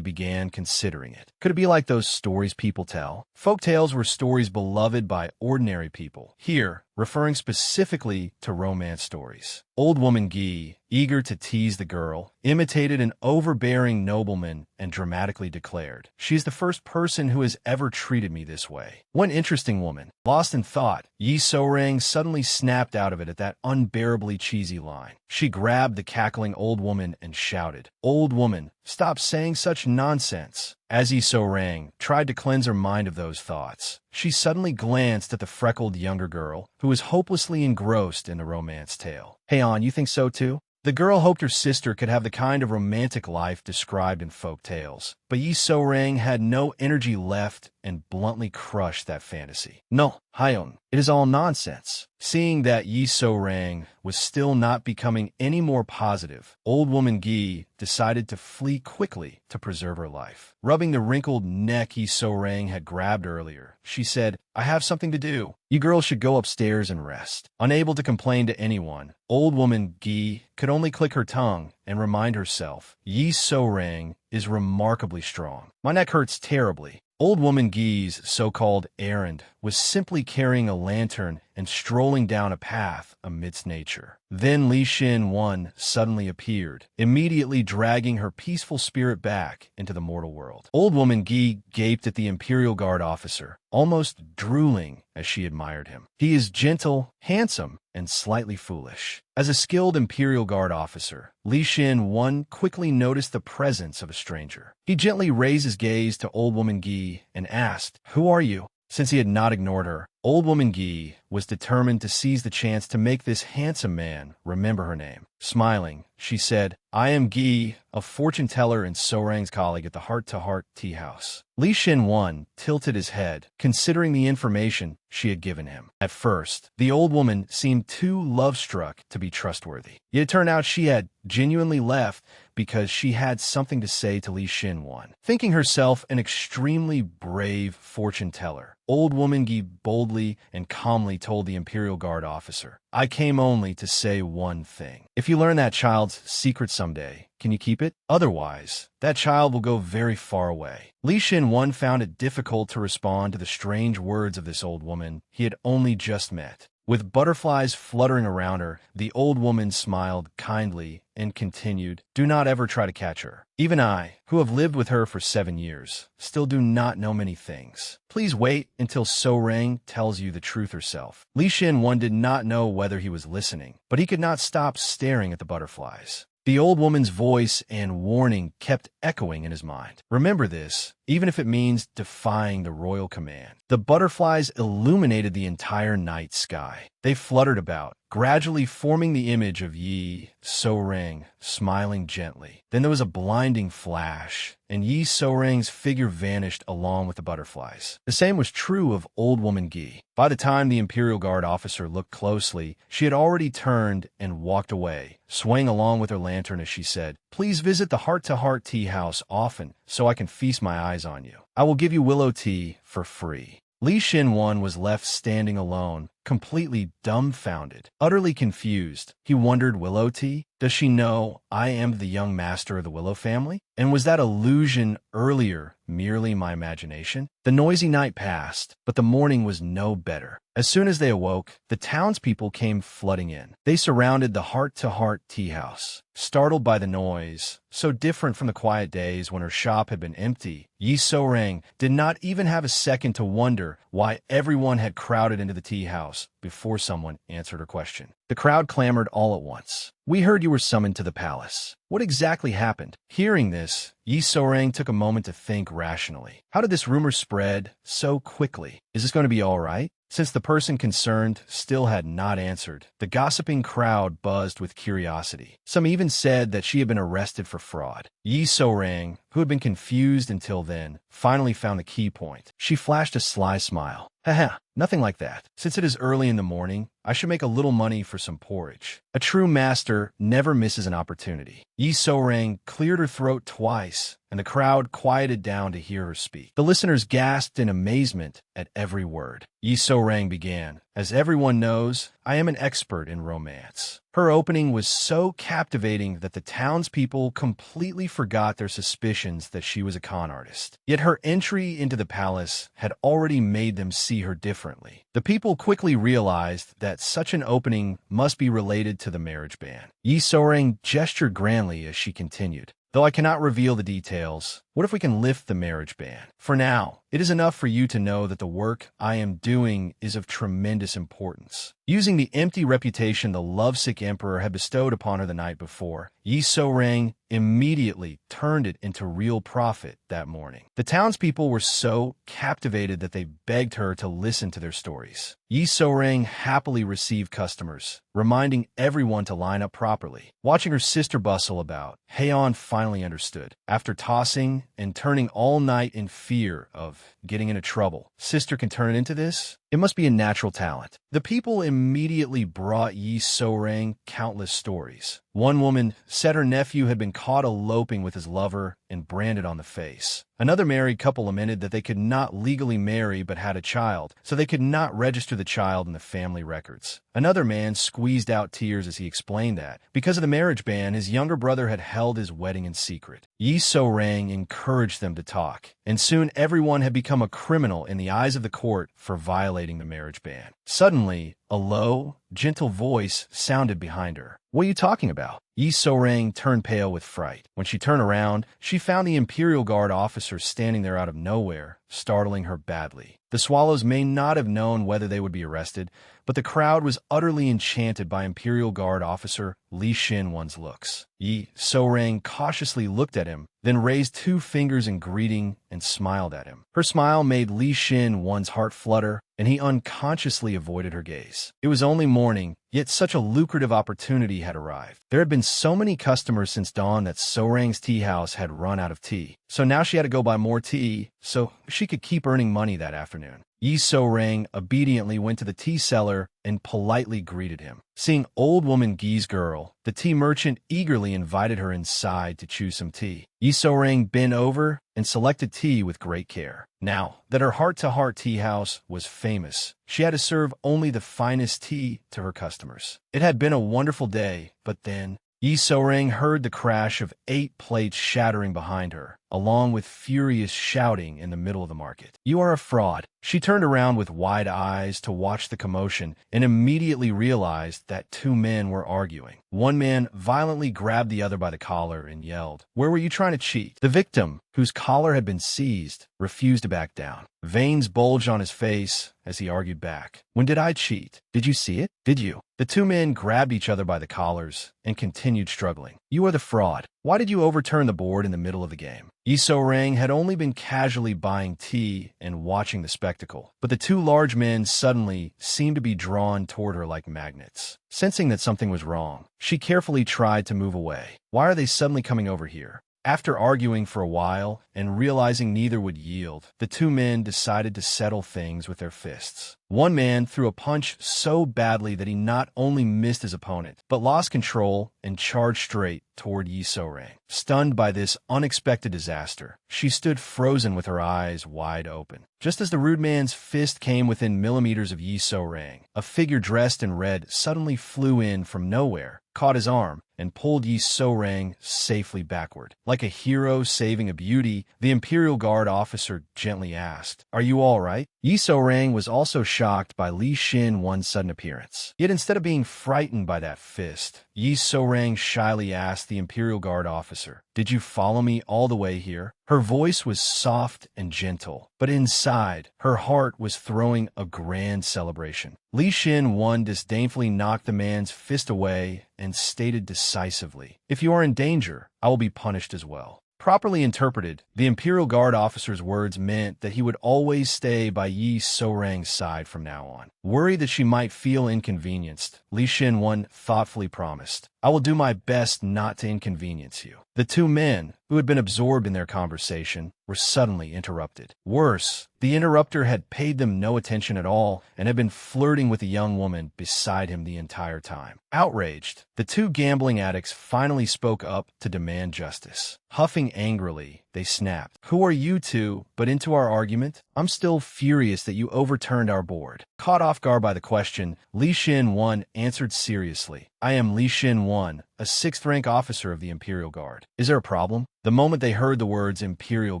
began considering it. Could it be like those stories people tell? Folk tales were stories beloved by ordinary people. Here, referring specifically to romance stories. Old woman Gi, eager to tease the girl, imitated an overbearing nobleman and dramatically declared, "She is the first person who has ever treated me this way." One interesting woman. Lost in thought, Yi So-rang suddenly snapped out of it at that unbearably cheesy line. She grabbed the cackling old woman and shouted, "Old woman, stop saying such nonsense." As Yi So-rang tried to cleanse her mind of those thoughts, she suddenly glanced at the freckled younger girl, who was hopelessly engrossed in the romance tale. "Hey On, you think so too?" The girl hoped her sister could have the kind of romantic life described in folk tales, but Yi So-rang had no energy left and bluntly crushed that fantasy. "No, Hyeon, it is all nonsense." Seeing that Yi So-rang was still not becoming any more positive, old woman Gi decided to flee quickly to preserve her life. Rubbing the wrinkled neck Yi So-rang had grabbed earlier, she said, "I have something to do. You girls should go upstairs and rest." Unable to complain to anyone, old woman Gi could only click her tongue and remind herself, Yi So-rang is remarkably strong. "My neck hurts terribly." Old woman Gi's so-called errand was simply carrying a lantern and strolling down a path amidst nature. Then Li Shin-won suddenly appeared, immediately dragging her peaceful spirit back into the mortal world. Old woman Gi gaped at the Imperial Guard officer, almost drooling as she admired him. He is gentle, handsome, and slightly foolish. As a skilled Imperial Guard officer, Li Shin-won quickly noticed the presence of a stranger. He gently raised his gaze to old woman Gi and asked, "Who are you?" Since he had not ignored her, old woman Gi was determined to seize the chance to make this handsome man remember her name. Smiling, she said, "I am Gi, a fortune teller and So-rang's colleague at the Heart-to-Heart Tea House." Li Shin-won tilted his head, considering the information she had given him. At first, the old woman seemed too love-struck to be trustworthy. Yet it turned out she had genuinely left because she had something to say to Li Shin-won. Thinking herself an extremely brave fortune teller, old woman Gi boldly and calmly told the Imperial Guard officer, "I came only to say one thing. If you learn that child's secret someday, can you keep it? Otherwise, that child will go very far away." Li Shin-won found it difficult to respond to the strange words of this old woman he had only just met. With butterflies fluttering around her, the old woman smiled kindly and continued, "Do not ever try to catch her. Even I, who have lived with her for 7 years, still do not know many things. Please wait until So-rang tells you the truth herself." Li Shin-won did not know whether he was listening, but he could not stop staring at the butterflies. The old woman's voice and warning kept echoing in his mind. Remember this, even if it means defying the royal command. The butterflies illuminated the entire night sky. They fluttered about, gradually forming the image of Yi So-rang smiling gently. Then there was a blinding flash, and Yi So-rang's figure vanished along with the butterflies. The same was true of old woman Gi. By the time the Imperial Guard officer looked closely, she had already turned and walked away, swaying along with her lantern as she said, "Please visit the Heart-to-Heart Tea House often so I can feast my eyes on you. I will give you willow tea for free." Li Shin-won was left standing alone, completely dumbfounded. Utterly confused, he wondered, willow tea? Does she know I am the young master of the Willow family? And was that illusion earlier merely my imagination? The noisy night passed, but the morning was no better. As soon as they awoke, the townspeople came flooding in. They surrounded the heart-to-heart tea house. Startled by the noise, so different from the quiet days when her shop had been empty, Yi So-rang did not even have a second to wonder why everyone had crowded into the tea house before someone answered her question. The crowd clamored all at once. "We heard you were summoned to the palace. What exactly happened?" Hearing this, Yi So-rang took a moment to think rationally. How did this rumor spread so quickly? Is this going to be all right? Since the person concerned still had not answered, the gossiping crowd buzzed with curiosity. Some even said that she had been arrested for fraud. Yi So-rang, who had been confused until then, finally found the key point. She flashed a sly smile. Haha, nothing like that. Since it is early in the morning, I should make a little money for some porridge. A true master never misses an opportunity. Yi So-rang cleared her throat twice, and the crowd quieted down to hear her speak. The listeners gasped in amazement at every word. Yi So-rang began. As everyone knows, I am an expert in romance. Her opening was so captivating that the townspeople completely forgot their suspicions that she was a con artist. Yet her entry into the palace had already made them see her differently. The people quickly realized that such an opening must be related to the marriage ban. Yi So-rang gestured grandly as she continued. Though I cannot reveal the details, what if we can lift the marriage ban? For now, it is enough for you to know that the work I am doing is of tremendous importance. Using the empty reputation the lovesick emperor had bestowed upon her the night before, Yi So-rang immediately turned it into real profit that morning. The townspeople were so captivated that they begged her to listen to their stories. Yi So-rang happily received customers, reminding everyone to line up properly. Watching her sister bustle about, Haeon finally understood. After tossing and turning all night in fear of getting into trouble, sister can turn it into this? It must be a natural talent. The people immediately brought Yi So-rang countless stories. One woman said her nephew had been caught eloping with his lover and branded on the face. Another married couple lamented that they could not legally marry but had a child, so they could not register the child in the family records. Another man squeezed out tears as he explained that, because of the marriage ban, his younger brother had held his wedding in secret. Yi So-rang encouraged them to talk, and soon everyone had become a criminal in the eyes of the court for violating the marriage ban. Suddenly, a low, gentle voice sounded behind her. "What are you talking about?" Yi So-rang turned pale with fright. When she turned around, she found the Imperial Guard officer standing there out of nowhere, startling her badly. The Swallows may not have known whether they would be arrested, but the crowd was utterly enchanted by Imperial Guard officer Li Xin-wan's looks. Yi So-rang cautiously looked at him, then raised 2 fingers in greeting and smiled at him. Her smile made Li Xin-wan's heart flutter, and he unconsciously avoided her gaze. It was only morning, yet such a lucrative opportunity had arrived. There had been so many customers since dawn that So-rang's tea house had run out of tea. So now she had to go buy more tea so she could keep earning money that afternoon. Yi So-rang obediently went to the tea seller and politely greeted him. Seeing old woman Gi's girl, the tea merchant eagerly invited her inside to choose some tea. Yi So-rang bent over and selected tea with great care. Now that her heart-to-heart tea house was famous, she had to serve only the finest tea to her customers. It had been a wonderful day, but then Yi So-rang heard the crash of 8 plates shattering behind her, along with furious shouting in the middle of the market. "You are a fraud." She turned around with wide eyes to watch the commotion and immediately realized that 2 men were arguing. One man violently grabbed the other by the collar and yelled, "Where were you trying to cheat?" The victim, whose collar had been seized, refused to back down. Veins bulged on his face as he argued back. "When did I cheat? Did you see it? Did you?" The 2 men grabbed each other by the collars and continued struggling. "You are the fraud. Why did you overturn the board in the middle of the game?" Yi So-rang had only been casually buying tea and watching the spectacle, but the 2 large men suddenly seemed to be drawn toward her like magnets. Sensing that something was wrong, she carefully tried to move away. Why are they suddenly coming over here? After arguing for a while and realizing neither would yield, the 2 men decided to settle things with their fists. One man threw a punch so badly that he not only missed his opponent, but lost control and charged straight toward Yi So-rang. Stunned by this unexpected disaster, she stood frozen with her eyes wide open. Just as the rude man's fist came within millimeters of Yi So-rang, a figure dressed in red suddenly flew in from nowhere, caught his arm, and pulled Yi So-rang safely backward. Like a hero saving a beauty, the Imperial Guard officer gently asked, "Are you all right?" Yi So-rang was also shocked by Li Xin-wen's sudden appearance. Yet instead of being frightened by that fist, Yi So-rang shyly asked the Imperial Guard officer, "Did you follow me all the way here?" Her voice was soft and gentle, but inside, her heart was throwing a grand celebration. Li Xin-wen disdainfully knocked the man's fist away and stated decisively, "If you are in danger, I will be punished as well." Properly interpreted, the Imperial Guard officer's words meant that he would always stay by Yi So-rang's side from now on. Worried that she might feel inconvenienced, Li Xin-wen thoughtfully promised, "I will do my best not to inconvenience you." The two men, who had been absorbed in their conversation, were suddenly interrupted. Worse, the interrupter had paid them no attention at all and had been flirting with the young woman beside him the entire time. Outraged, the two gambling addicts finally spoke up to demand justice. Huffing angrily, they snapped, "Who are you two but into our argument? I'm still furious that you overturned our board." Caught off guard by the question, Li Xin-wen answered seriously, "I am Li Xin-wen, a 6th-rank officer of the Imperial Guard. Is there a problem?" The moment they heard the words Imperial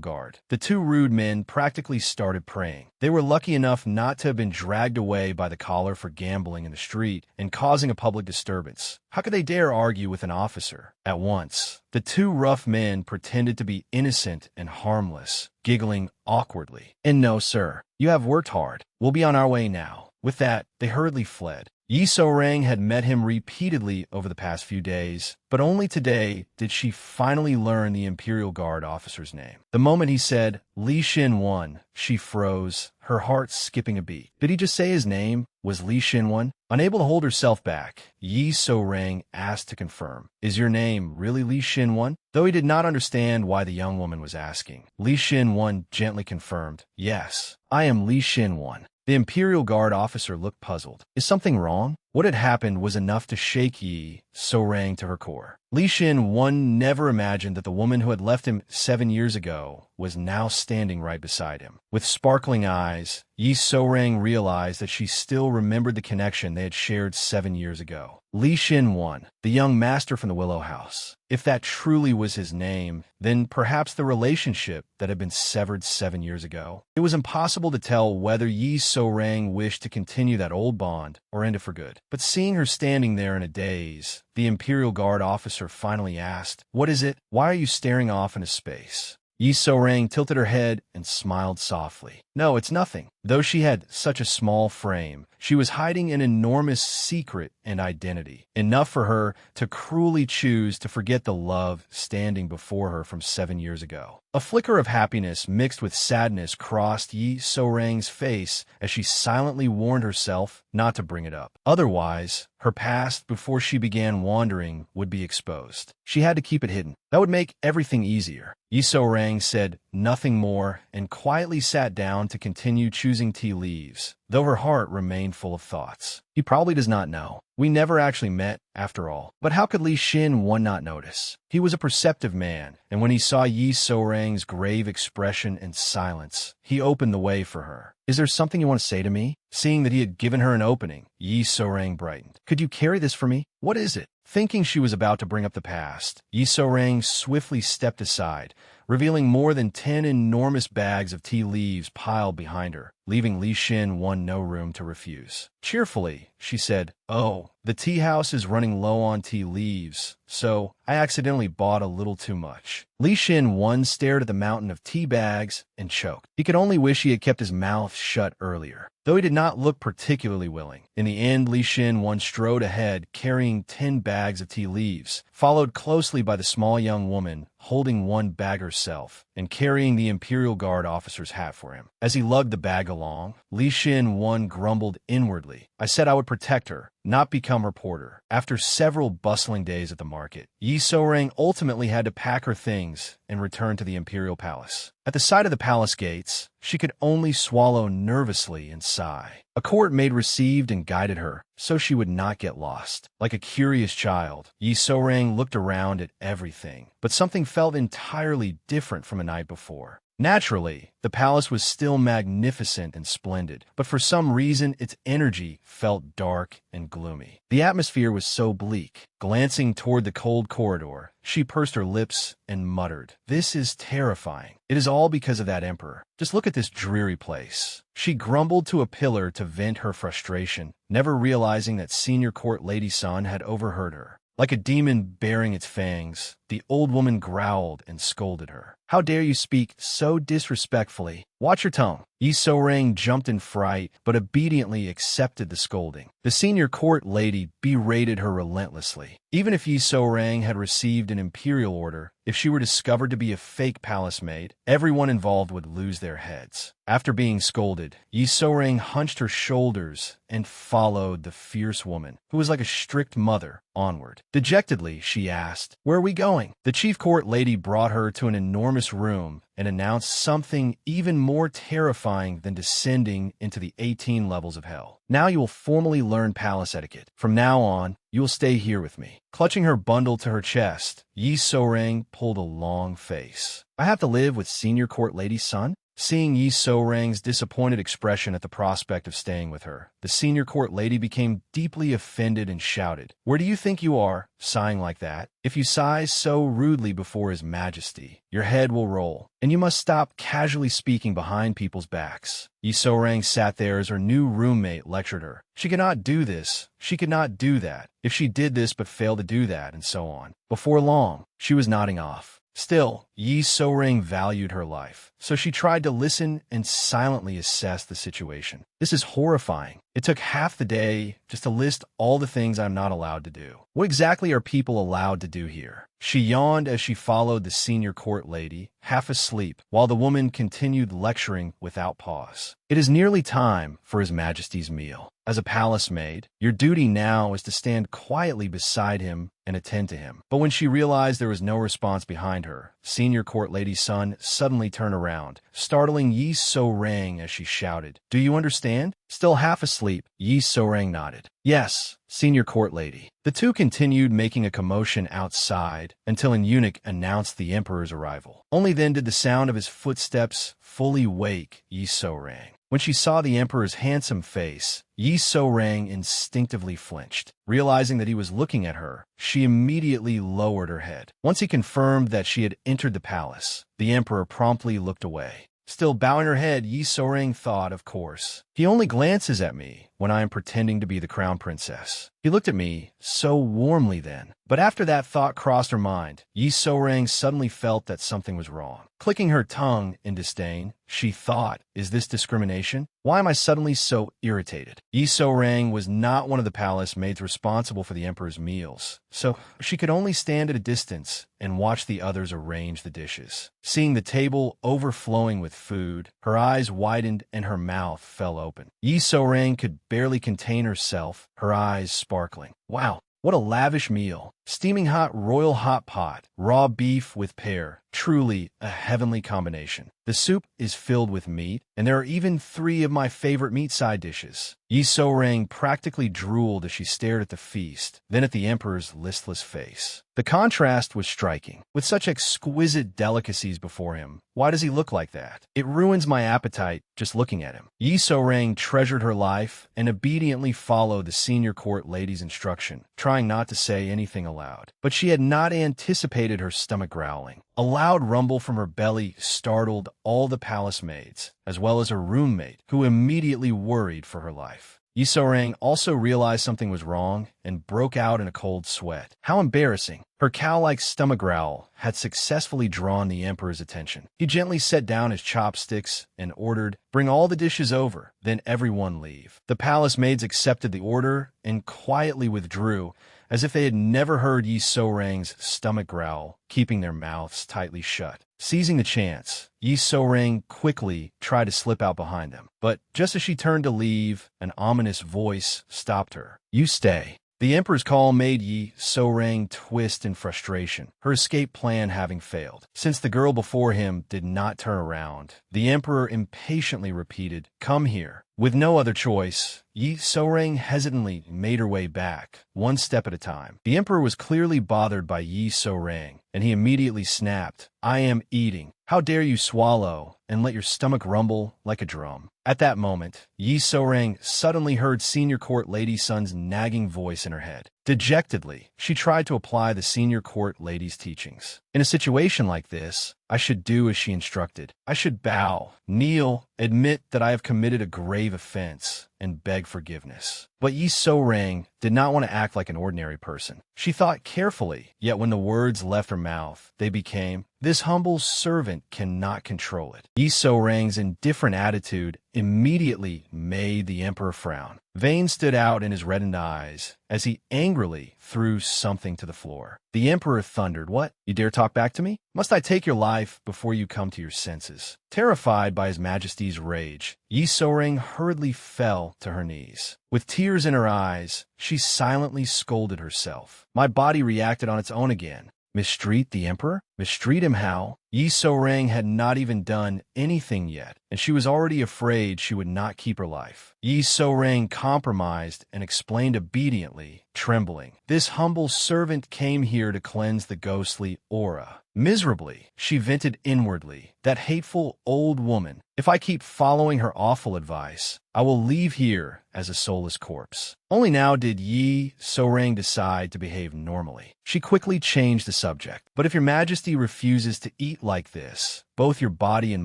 Guard, the two rude men practically started praying. They were lucky enough not to have been dragged away by the collar for gambling in the street and causing a public disturbance. How could they dare argue with an officer? At once, the two rough men pretended to be innocent and harmless, giggling awkwardly. "And no, sir, you have worked hard. We'll be on our way now." With that, they hurriedly fled. Yi So-rang had met him repeatedly over the past few days, but only today did she finally learn the Imperial Guard officer's name. The moment he said, "Li Xin-wen," she froze, her heart skipping a beat. Did he just say his name was Li Xin-wen? Unable to hold herself back, Yi So-rang asked to confirm, "Is your name really Li Xin-wen?" Though he did not understand why the young woman was asking, Li Xin-wen gently confirmed, "Yes, I am Li Xin-wen." The Imperial Guard officer looked puzzled. Is something wrong? What had happened was enough to shake Yi So-rang to her core. Li Xin-wen never imagined that the woman who had left him 7 years ago was now standing right beside him. With sparkling eyes, Yi So-rang realized that she still remembered the connection they had shared 7 years ago. Li Xin-wen, the young master from the Willow House. If that truly was his name, then perhaps the relationship that had been severed 7 years ago. It was impossible to tell whether Yi So-rang wished to continue that old bond or end it for good. But seeing her standing there in a daze, the Imperial Guard officer finally asked, "What is it? Why are you staring off into space?" Yi So-rang tilted her head and smiled softly. "No, it's nothing." Though she had such a small frame, she was hiding an enormous secret and identity, enough for her to cruelly choose to forget the love standing before her from 7 years ago. A flicker of happiness mixed with sadness crossed Yi So-rang's face as she silently warned herself not to bring it up. Otherwise, her past before she began wandering would be exposed. She had to keep it hidden. That would make everything easier. Yi So-rang said nothing more and quietly sat down to continue choosing tea leaves, though her heart remained full of thoughts. He probably does not know. We never actually met, after all. But how could Li Xin-wen not notice? He was a perceptive man, and when he saw Yi So-rang's grave expression and silence, he opened the way for her. "Is there something you want to say to me?" Seeing that he had given her an opening, Yi So-rang brightened. "Could you carry this for me?" "What is it?" Thinking she was about to bring up the past, Yi So-rang swiftly stepped aside, revealing more than 10 enormous bags of tea leaves piled behind her, leaving Li Xin-wen no room to refuse. Cheerfully, she said, "Oh, the tea house is running low on tea leaves, so I accidentally bought a little too much." Li Xin-wen stared at the mountain of tea bags and choked. He could only wish he had kept his mouth shut earlier, though he did not look particularly willing. In the end, Li Xin-wen strode ahead, carrying 10 bags of tea leaves, followed closely by the small young woman, holding one bag herself, and carrying the Imperial Guard officer's hat for him. As he lugged the bag along, Li Xin-wen grumbled inwardly, "I said I would protect her. not become reporter. After several bustling days at the market, Yi So-rang ultimately had to pack her things and return to the imperial palace. At the sight of the palace gates, she could only swallow nervously and sigh. A court maid received and guided her, so she would not get lost. Like a curious child, Yi So-rang looked around at everything, but something felt entirely different from a night before. Naturally, the palace was still magnificent and splendid, but for some reason its energy felt dark and gloomy. The atmosphere was so bleak. Glancing toward the cold corridor, she pursed her lips and muttered, "This is terrifying. It is all because of that emperor. Just look at this dreary place." She grumbled to a pillar to vent her frustration, never realizing that Senior Court Lady Sun had overheard her. Like a demon baring its fangs, the old woman growled and scolded her. "How dare you speak so disrespectfully? Watch your tongue." Yi So-rang jumped in fright, but obediently accepted the scolding. The senior court lady berated her relentlessly. Even if Yi So-rang had received an imperial order, if she were discovered to be a fake palace maid, everyone involved would lose their heads. After being scolded, Yi So-rang hunched her shoulders and followed the fierce woman, who was like a strict mother, onward. Dejectedly, she asked, "Where are we going?" The chief court lady brought her to an enormous room and announced something even more terrifying than descending into the 18 levels of hell. "Now you will formally learn palace etiquette. From now on, you will stay here with me." Clutching her bundle to her chest, Yi So-rang pulled a long face. "I have to live with Senior Court Lady Sun?" Seeing Yi So-rang's disappointed expression at the prospect of staying with her, the senior court lady became deeply offended and shouted, "Where do you think you are, sighing like that? If you sigh so rudely before His Majesty, your head will roll, and you must stop casually speaking behind people's backs." Yi So-rang sat there as her new roommate lectured her. She could not do this, she could not do that, if she did this but failed to do that, and so on. Before long, she was nodding off. Still, Yi So-rang valued her life, so she tried to listen and silently assess the situation. "This is horrifying. It took half the day just to list all the things I'm not allowed to do. What exactly are people allowed to do here?" She yawned as she followed the senior court lady, half asleep, while the woman continued lecturing without pause. "It is nearly time for His Majesty's meal. As a palace maid, your duty now is to stand quietly beside him and attend to him." But when she realized there was no response behind her, Senior Court Lady Sun suddenly turned around, startling Yi So-rang as she shouted, "Do you understand?" Still half asleep, Yi So-rang nodded. "Yes, Senior Court Lady." The two continued making a commotion outside until an eunuch announced the emperor's arrival. Only then did the sound of his footsteps fully wake Yi So-rang. When she saw the emperor's handsome face, Yi So-rang instinctively flinched. Realizing that he was looking at her, she immediately lowered her head. Once he confirmed that she had entered the palace, the emperor promptly looked away. Still bowing her head, Yi So-rang thought, of course, he only glances at me when I am pretending to be the crown princess. He looked at me so warmly then. But after that thought crossed her mind, Yi So-rang suddenly felt that something was wrong. Clicking her tongue in disdain, she thought, is this discrimination? Why am I suddenly so irritated? Yi So-rang was not one of the palace maids responsible for the emperor's meals, so she could only stand at a distance and watch the others arrange the dishes. Seeing the table overflowing with food, her eyes widened and her mouth fell open. Yi So-rang could barely contain herself, her eyes sparkling. Wow, what a lavish meal. Steaming hot royal hot pot, raw beef with pear, truly a heavenly combination. The soup is filled with meat, and there are even 3 of my favorite meat side dishes. Yi So-rang practically drooled as she stared at the feast, then at the emperor's listless face. The contrast was striking. With such exquisite delicacies before him, why does he look like that? It ruins my appetite just looking at him. Yi So-rang treasured her life and obediently followed the senior court lady's instruction, trying not to say anything aloud. But she had not anticipated her stomach growling. A loud rumble from her belly startled all the palace maids, as well as her roommate, who immediately worried for her life. Yi So-rang also realized something was wrong and broke out in a cold sweat. How embarrassing. Her cow-like stomach growl had successfully drawn the emperor's attention. He gently set down his chopsticks and ordered, "Bring all the dishes over, then everyone leave." The palace maids accepted the order and quietly withdrew, as if they had never heard Yi So-rang's stomach growl, keeping their mouths tightly shut. Seizing the chance, Yi So-rang quickly tried to slip out behind them. But just as she turned to leave, an ominous voice stopped her. "You stay." The emperor's call made Yi So-rang twist in frustration, her escape plan having failed. Since the girl before him did not turn around, the emperor impatiently repeated, "Come here." With no other choice, Yi So-rang hesitantly made her way back, one step at a time. The emperor was clearly bothered by Yi So-rang, and he immediately snapped, "I am eating. How dare you swallow and let your stomach rumble like a drum?" At that moment, Yi So-rang suddenly heard senior court lady Sun's nagging voice in her head. Dejectedly, she tried to apply the senior court lady's teachings. In a situation like this, I should do as she instructed. I should bow, kneel, admit that I have committed a grave offense, and beg forgiveness. But Yi So-rang did not want to act like an ordinary person. She thought carefully, yet when the words left her mouth, they became, "This humble servant cannot control it." Yi So-rang's indifferent attitude immediately made the emperor frown. Veins stood out in his reddened eyes as he angrily threw something to the floor. The emperor thundered, "What? You dare talk back to me? Must I take your life before you come to your senses?" Terrified by his majesty's rage, Yi So-rang hurriedly fell to her knees. With tears in her eyes, she silently scolded herself. My body reacted on its own again. Mistreat the emperor? Mistreat him how? Yi So-rang had not even done anything yet, and she was already afraid she would not keep her life. Yi So-rang compromised and explained obediently, trembling. "This humble servant came here to cleanse the ghostly aura." Miserably, she vented inwardly, "That hateful old woman. If I keep following her awful advice, I will leave here as a soulless corpse." Only now did Yi So-rang decide to behave normally. She quickly changed the subject. "But if your majesty refuses to eat like this, both your body and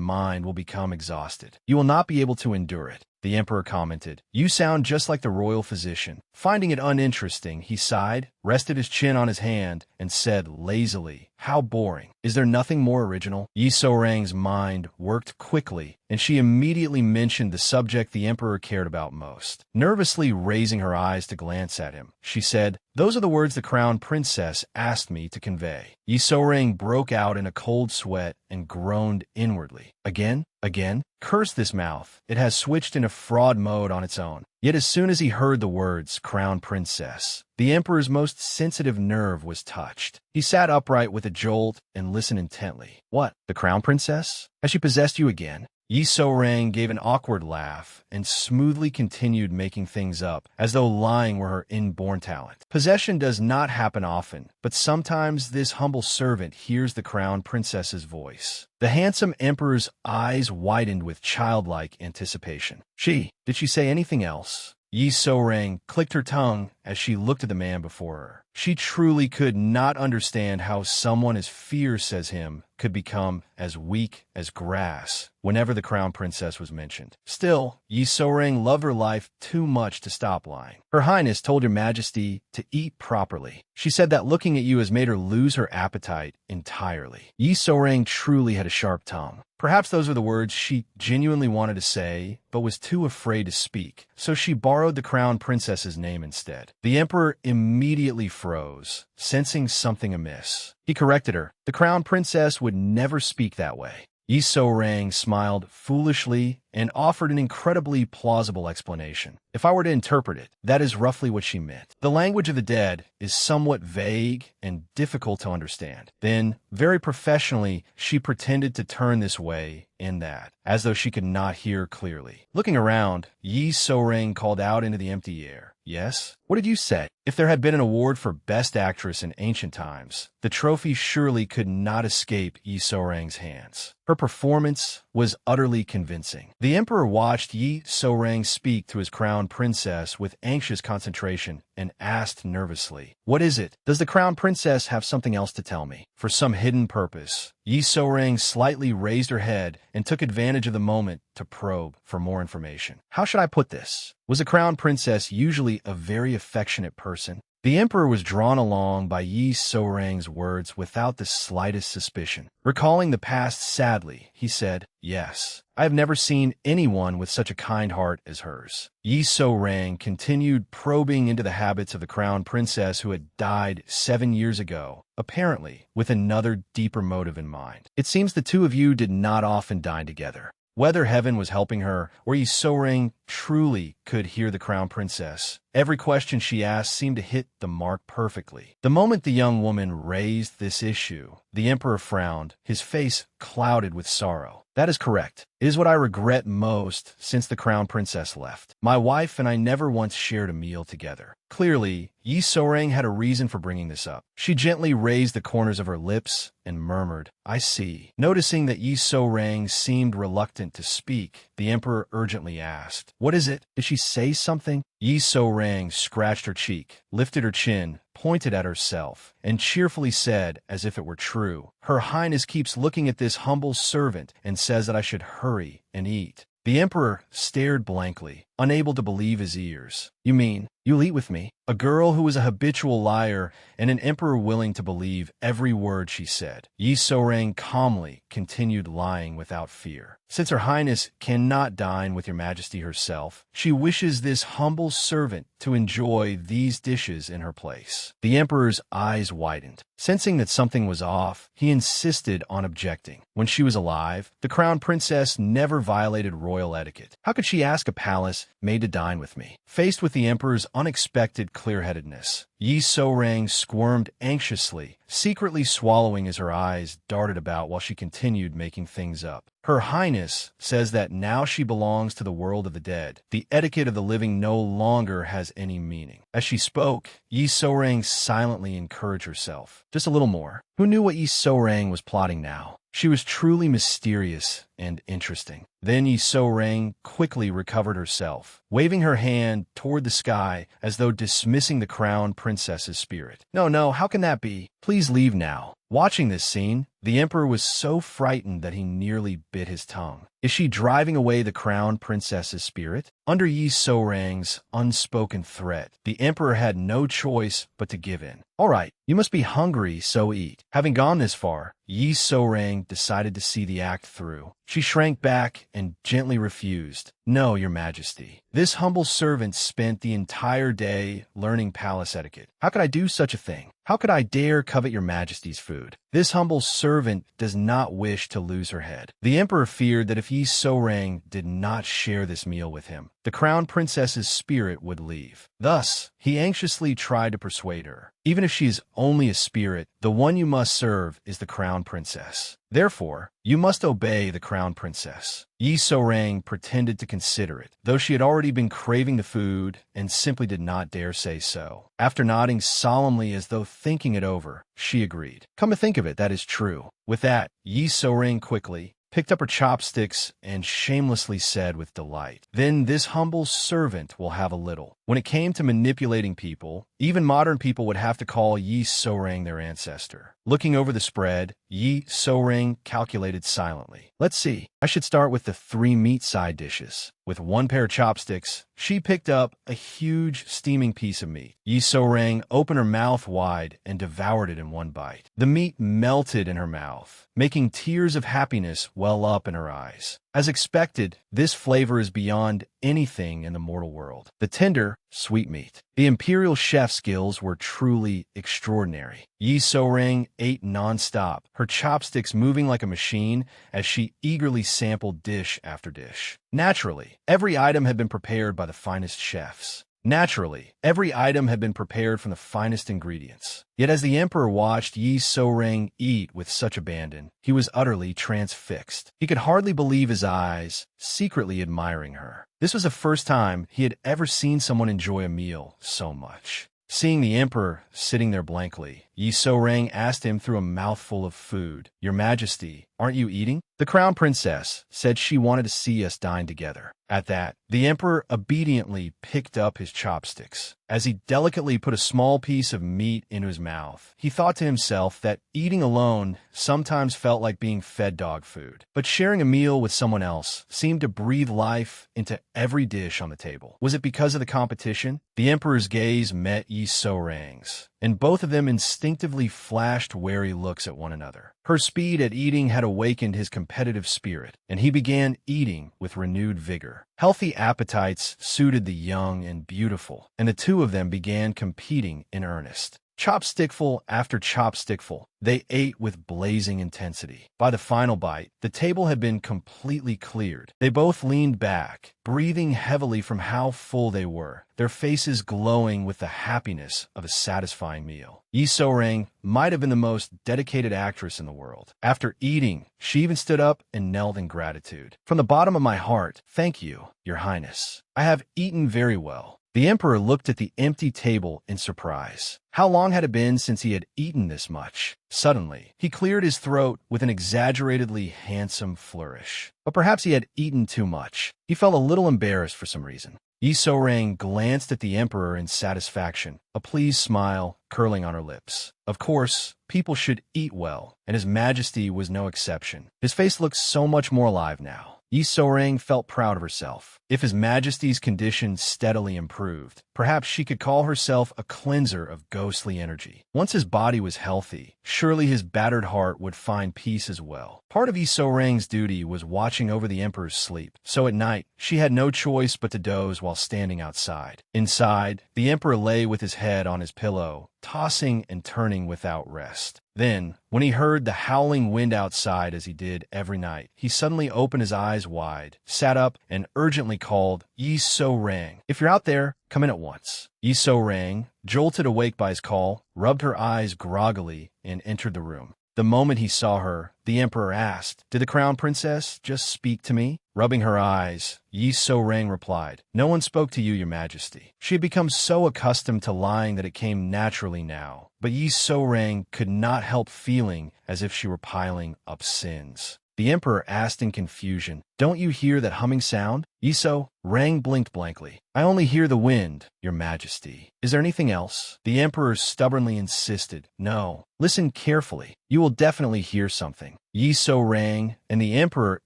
mind will become exhausted. You will not be able to endure it." The emperor commented, "You sound just like the royal physician." Finding it uninteresting, he sighed, rested his chin on his hand, and said lazily, "How boring. Is there nothing more original?" Yi So-rang's mind worked quickly, and she immediately mentioned the subject the emperor cared about most. Nervously raising her eyes to glance at him, she said, "Those are the words the crown princess asked me to convey." Yi So-rang broke out in a cold sweat and groaned inwardly. Again? Again? Curse this mouth. It has switched into fraud mode on its own. Yet as soon as he heard the words, "Crown Princess," the emperor's most sensitive nerve was touched. He sat upright with a jolt and listened intently. "What? The Crown Princess? Has she possessed you again?" Yi So-rang gave an awkward laugh and smoothly continued making things up, as though lying were her inborn talent. "Possession does not happen often, but sometimes this humble servant hears the crown princess's voice." The handsome emperor's eyes widened with childlike anticipation. Did she say anything else?" Yi So-rang clicked her tongue as she looked at the man before her. She truly could not understand how someone as fierce as him could become as weak as grass whenever the crown princess was mentioned. Still, Yi So-rang loved her life too much to stop lying. "Her Highness told your majesty to eat properly. She said that looking at you has made her lose her appetite entirely." Yi So-rang truly had a sharp tongue. Perhaps those were the words she genuinely wanted to say, but was too afraid to speak, so she borrowed the crown princess's name instead. The emperor immediately froze, sensing something amiss. He corrected her. "The crown princess would never speak that way." Yi So-rang smiled foolishly and offered an incredibly plausible explanation. "If I were to interpret it, that is roughly what she meant. The language of the dead is somewhat vague and difficult to understand." Then, very professionally, she pretended to turn this way and that, as though she could not hear clearly. Looking around, Yi So-rang called out into the empty air, "Yes? What did you say?" If there had been an award for Best Actress in ancient times, the trophy surely could not escape Yi So-rang's hands. Her performance was utterly convincing. The emperor watched Yi So-rang speak to his crown princess with anxious concentration and asked nervously, "What is it? Does the crown princess have something else to tell me?" For some hidden purpose, Yi So-rang slightly raised her head and took advantage of the moment to probe for more information. "How should I put this? Was the crown princess usually a very affectionate person?" The emperor was drawn along by Yi So-rang's words without the slightest suspicion. Recalling the past sadly, he said, "Yes, I have never seen anyone with such a kind heart as hers." Yi So-rang continued probing into the habits of the crown princess who had died 7 years ago, apparently with another deeper motive in mind. "It seems the two of you did not often dine together." Whether heaven was helping her, or Yi So-rang truly could hear the crown princess, every question she asked seemed to hit the mark perfectly. The moment the young woman raised this issue, the emperor frowned, his face clouded with sorrow. "That is correct. It is what I regret most since the crown princess left. My wife and I never once shared a meal together." Clearly, Yi So-rang had a reason for bringing this up. She gently raised the corners of her lips and murmured, "I see." Noticing that Yi So-rang seemed reluctant to speak, the emperor urgently asked, "What is it? Did she say something?" Yi So-rang scratched her cheek, lifted her chin, pointed at herself, and cheerfully said, as if it were true, "Her Highness keeps looking at this humble servant and says that I should hurry and eat." The emperor stared blankly, unable to believe his ears. "You mean, you'll eat with me?" A girl who was a habitual liar and an emperor willing to believe every word she said. Yi So-rang calmly continued lying without fear. "Since Her Highness cannot dine with your Majesty herself, she wishes this humble servant to enjoy these dishes in her place." The emperor's eyes widened. Sensing that something was off, he insisted on objecting. When she was alive, the crown princess never violated royal etiquette. How could she ask a palace maid to dine with me? Faced with the emperor's unexpected clear-headedness, Yi So-rang squirmed anxiously, secretly swallowing as her eyes darted about while she continued making things up. "Her Highness says that now she belongs to the world of the dead. The etiquette of the living no longer has any meaning." As she spoke, Yi So-rang silently encouraged herself. Just a little more. Who knew what Yi So-rang was plotting now? She was truly mysterious and interesting. Then Yi So-rang quickly recovered herself, waving her hand toward the sky as though dismissing the crown princess's spirit. No, how can that be? Please leave now." Watching this scene, the emperor was so frightened that he nearly bit his tongue. Is she driving away the crown princess's spirit? Under Yi So-rang's unspoken threat, the emperor had no choice but to give in. "All right, you must be hungry, so eat." Having gone this far, Yi So-rang decided to see the act through. She shrank back and gently refused. "No, your Majesty. This humble servant spent the entire day learning palace etiquette. How could I do such a thing? How could I dare covet your Majesty's food? This humble servant does not wish to lose her head." The emperor feared that if Yi So-rang did not share this meal with him, the crown princess's spirit would leave. Thus, he anxiously tried to persuade her. "Even if she is only a spirit, the one you must serve is the crown princess. Therefore, you must obey the crown princess." Yi So-rang pretended to consider it, though she had already been craving the food and simply did not dare say so. After nodding solemnly as though thinking it over, she agreed. "Come to think of it, that is true." With that, Yi So-rang quickly picked up her chopsticks and shamelessly said with delight, "Then this humble servant will have a little." When it came to manipulating people, even modern people would have to call Yi So-rang their ancestor. Looking over the spread, Yi So-rang calculated silently. "Let's see. I should start with the 3 meat side dishes." With one pair of chopsticks, she picked up a huge steaming piece of meat. Yi So-rang opened her mouth wide and devoured it in one bite. The meat melted in her mouth, making tears of happiness well up in her eyes. As expected, this flavor is beyond anything in the mortal world. The tender, sweet meat. The imperial chef's skills were truly extraordinary. Yi So-rang ate non-stop, her chopsticks moving like a machine as she eagerly sampled dish after dish. Naturally, every item had been prepared by the finest chefs. Naturally, every item had been prepared from the finest ingredients. Yet as the emperor watched Yi So-rang eat with such abandon, he was utterly transfixed. He could hardly believe his eyes, secretly admiring her. This was the first time he had ever seen someone enjoy a meal so much. Seeing the emperor sitting there blankly, Yi So-rang asked him through a mouthful of food. Your Majesty, aren't you eating? The crown princess said she wanted to see us dine together. At that, the emperor obediently picked up his chopsticks. As he delicately put a small piece of meat into his mouth, he thought to himself that eating alone sometimes felt like being fed dog food. But sharing a meal with someone else seemed to breathe life into every dish on the table. Was it because of the competition? The emperor's gaze met Yi So-rang's, and both of them instinctively flashed wary looks at one another. Her speed at eating had awakened his competitive spirit, and he began eating with renewed vigor. Healthy appetites suited the young and beautiful, and the two of them began competing in earnest. Chopstickful after chopstickful, they ate with blazing intensity. By the final bite, the table had been completely cleared. They both leaned back, breathing heavily from how full they were, their faces glowing with the happiness of a satisfying meal. Yi So-rang might have been the most dedicated actress in the world. After eating, she even stood up and knelt in gratitude. From the bottom of my heart, thank you, Your Highness. I have eaten very well. The emperor looked at the empty table in surprise. How long had it been since he had eaten this much? Suddenly, he cleared his throat with an exaggeratedly handsome flourish. But perhaps he had eaten too much. He felt a little embarrassed for some reason. Yi So-rang glanced at the emperor in satisfaction, a pleased smile curling on her lips. Of course, people should eat well, and His Majesty was no exception. His face looked so much more alive now. Yi So-rang felt proud of herself. If His Majesty's condition steadily improved, perhaps she could call herself a cleanser of ghostly energy. Once his body was healthy, surely his battered heart would find peace as well. Part of Yi So-rang's duty was watching over the emperor's sleep, so at night, she had no choice but to doze while standing outside. Inside, the emperor lay with his head on his pillow, tossing and turning without rest. Then, when he heard the howling wind outside as he did every night, he suddenly opened his eyes wide, sat up, and urgently called, Yi So-rang, if you're out there, come in at once. Yi So-rang, jolted awake by his call, rubbed her eyes groggily, and entered the room. The moment he saw her, the emperor asked, Did the crown princess just speak to me? Rubbing her eyes, Yi So-rang replied, No one spoke to you, Your Majesty. She had become so accustomed to lying that it came naturally now. But Yi So-rang could not help feeling as if she were piling up sins. The emperor asked in confusion, Don't you hear that humming sound? Yi So-rang blinked blankly. I only hear the wind, Your Majesty. Is there anything else? The emperor stubbornly insisted, No. Listen carefully. You will definitely hear something. Yi So-rang and the emperor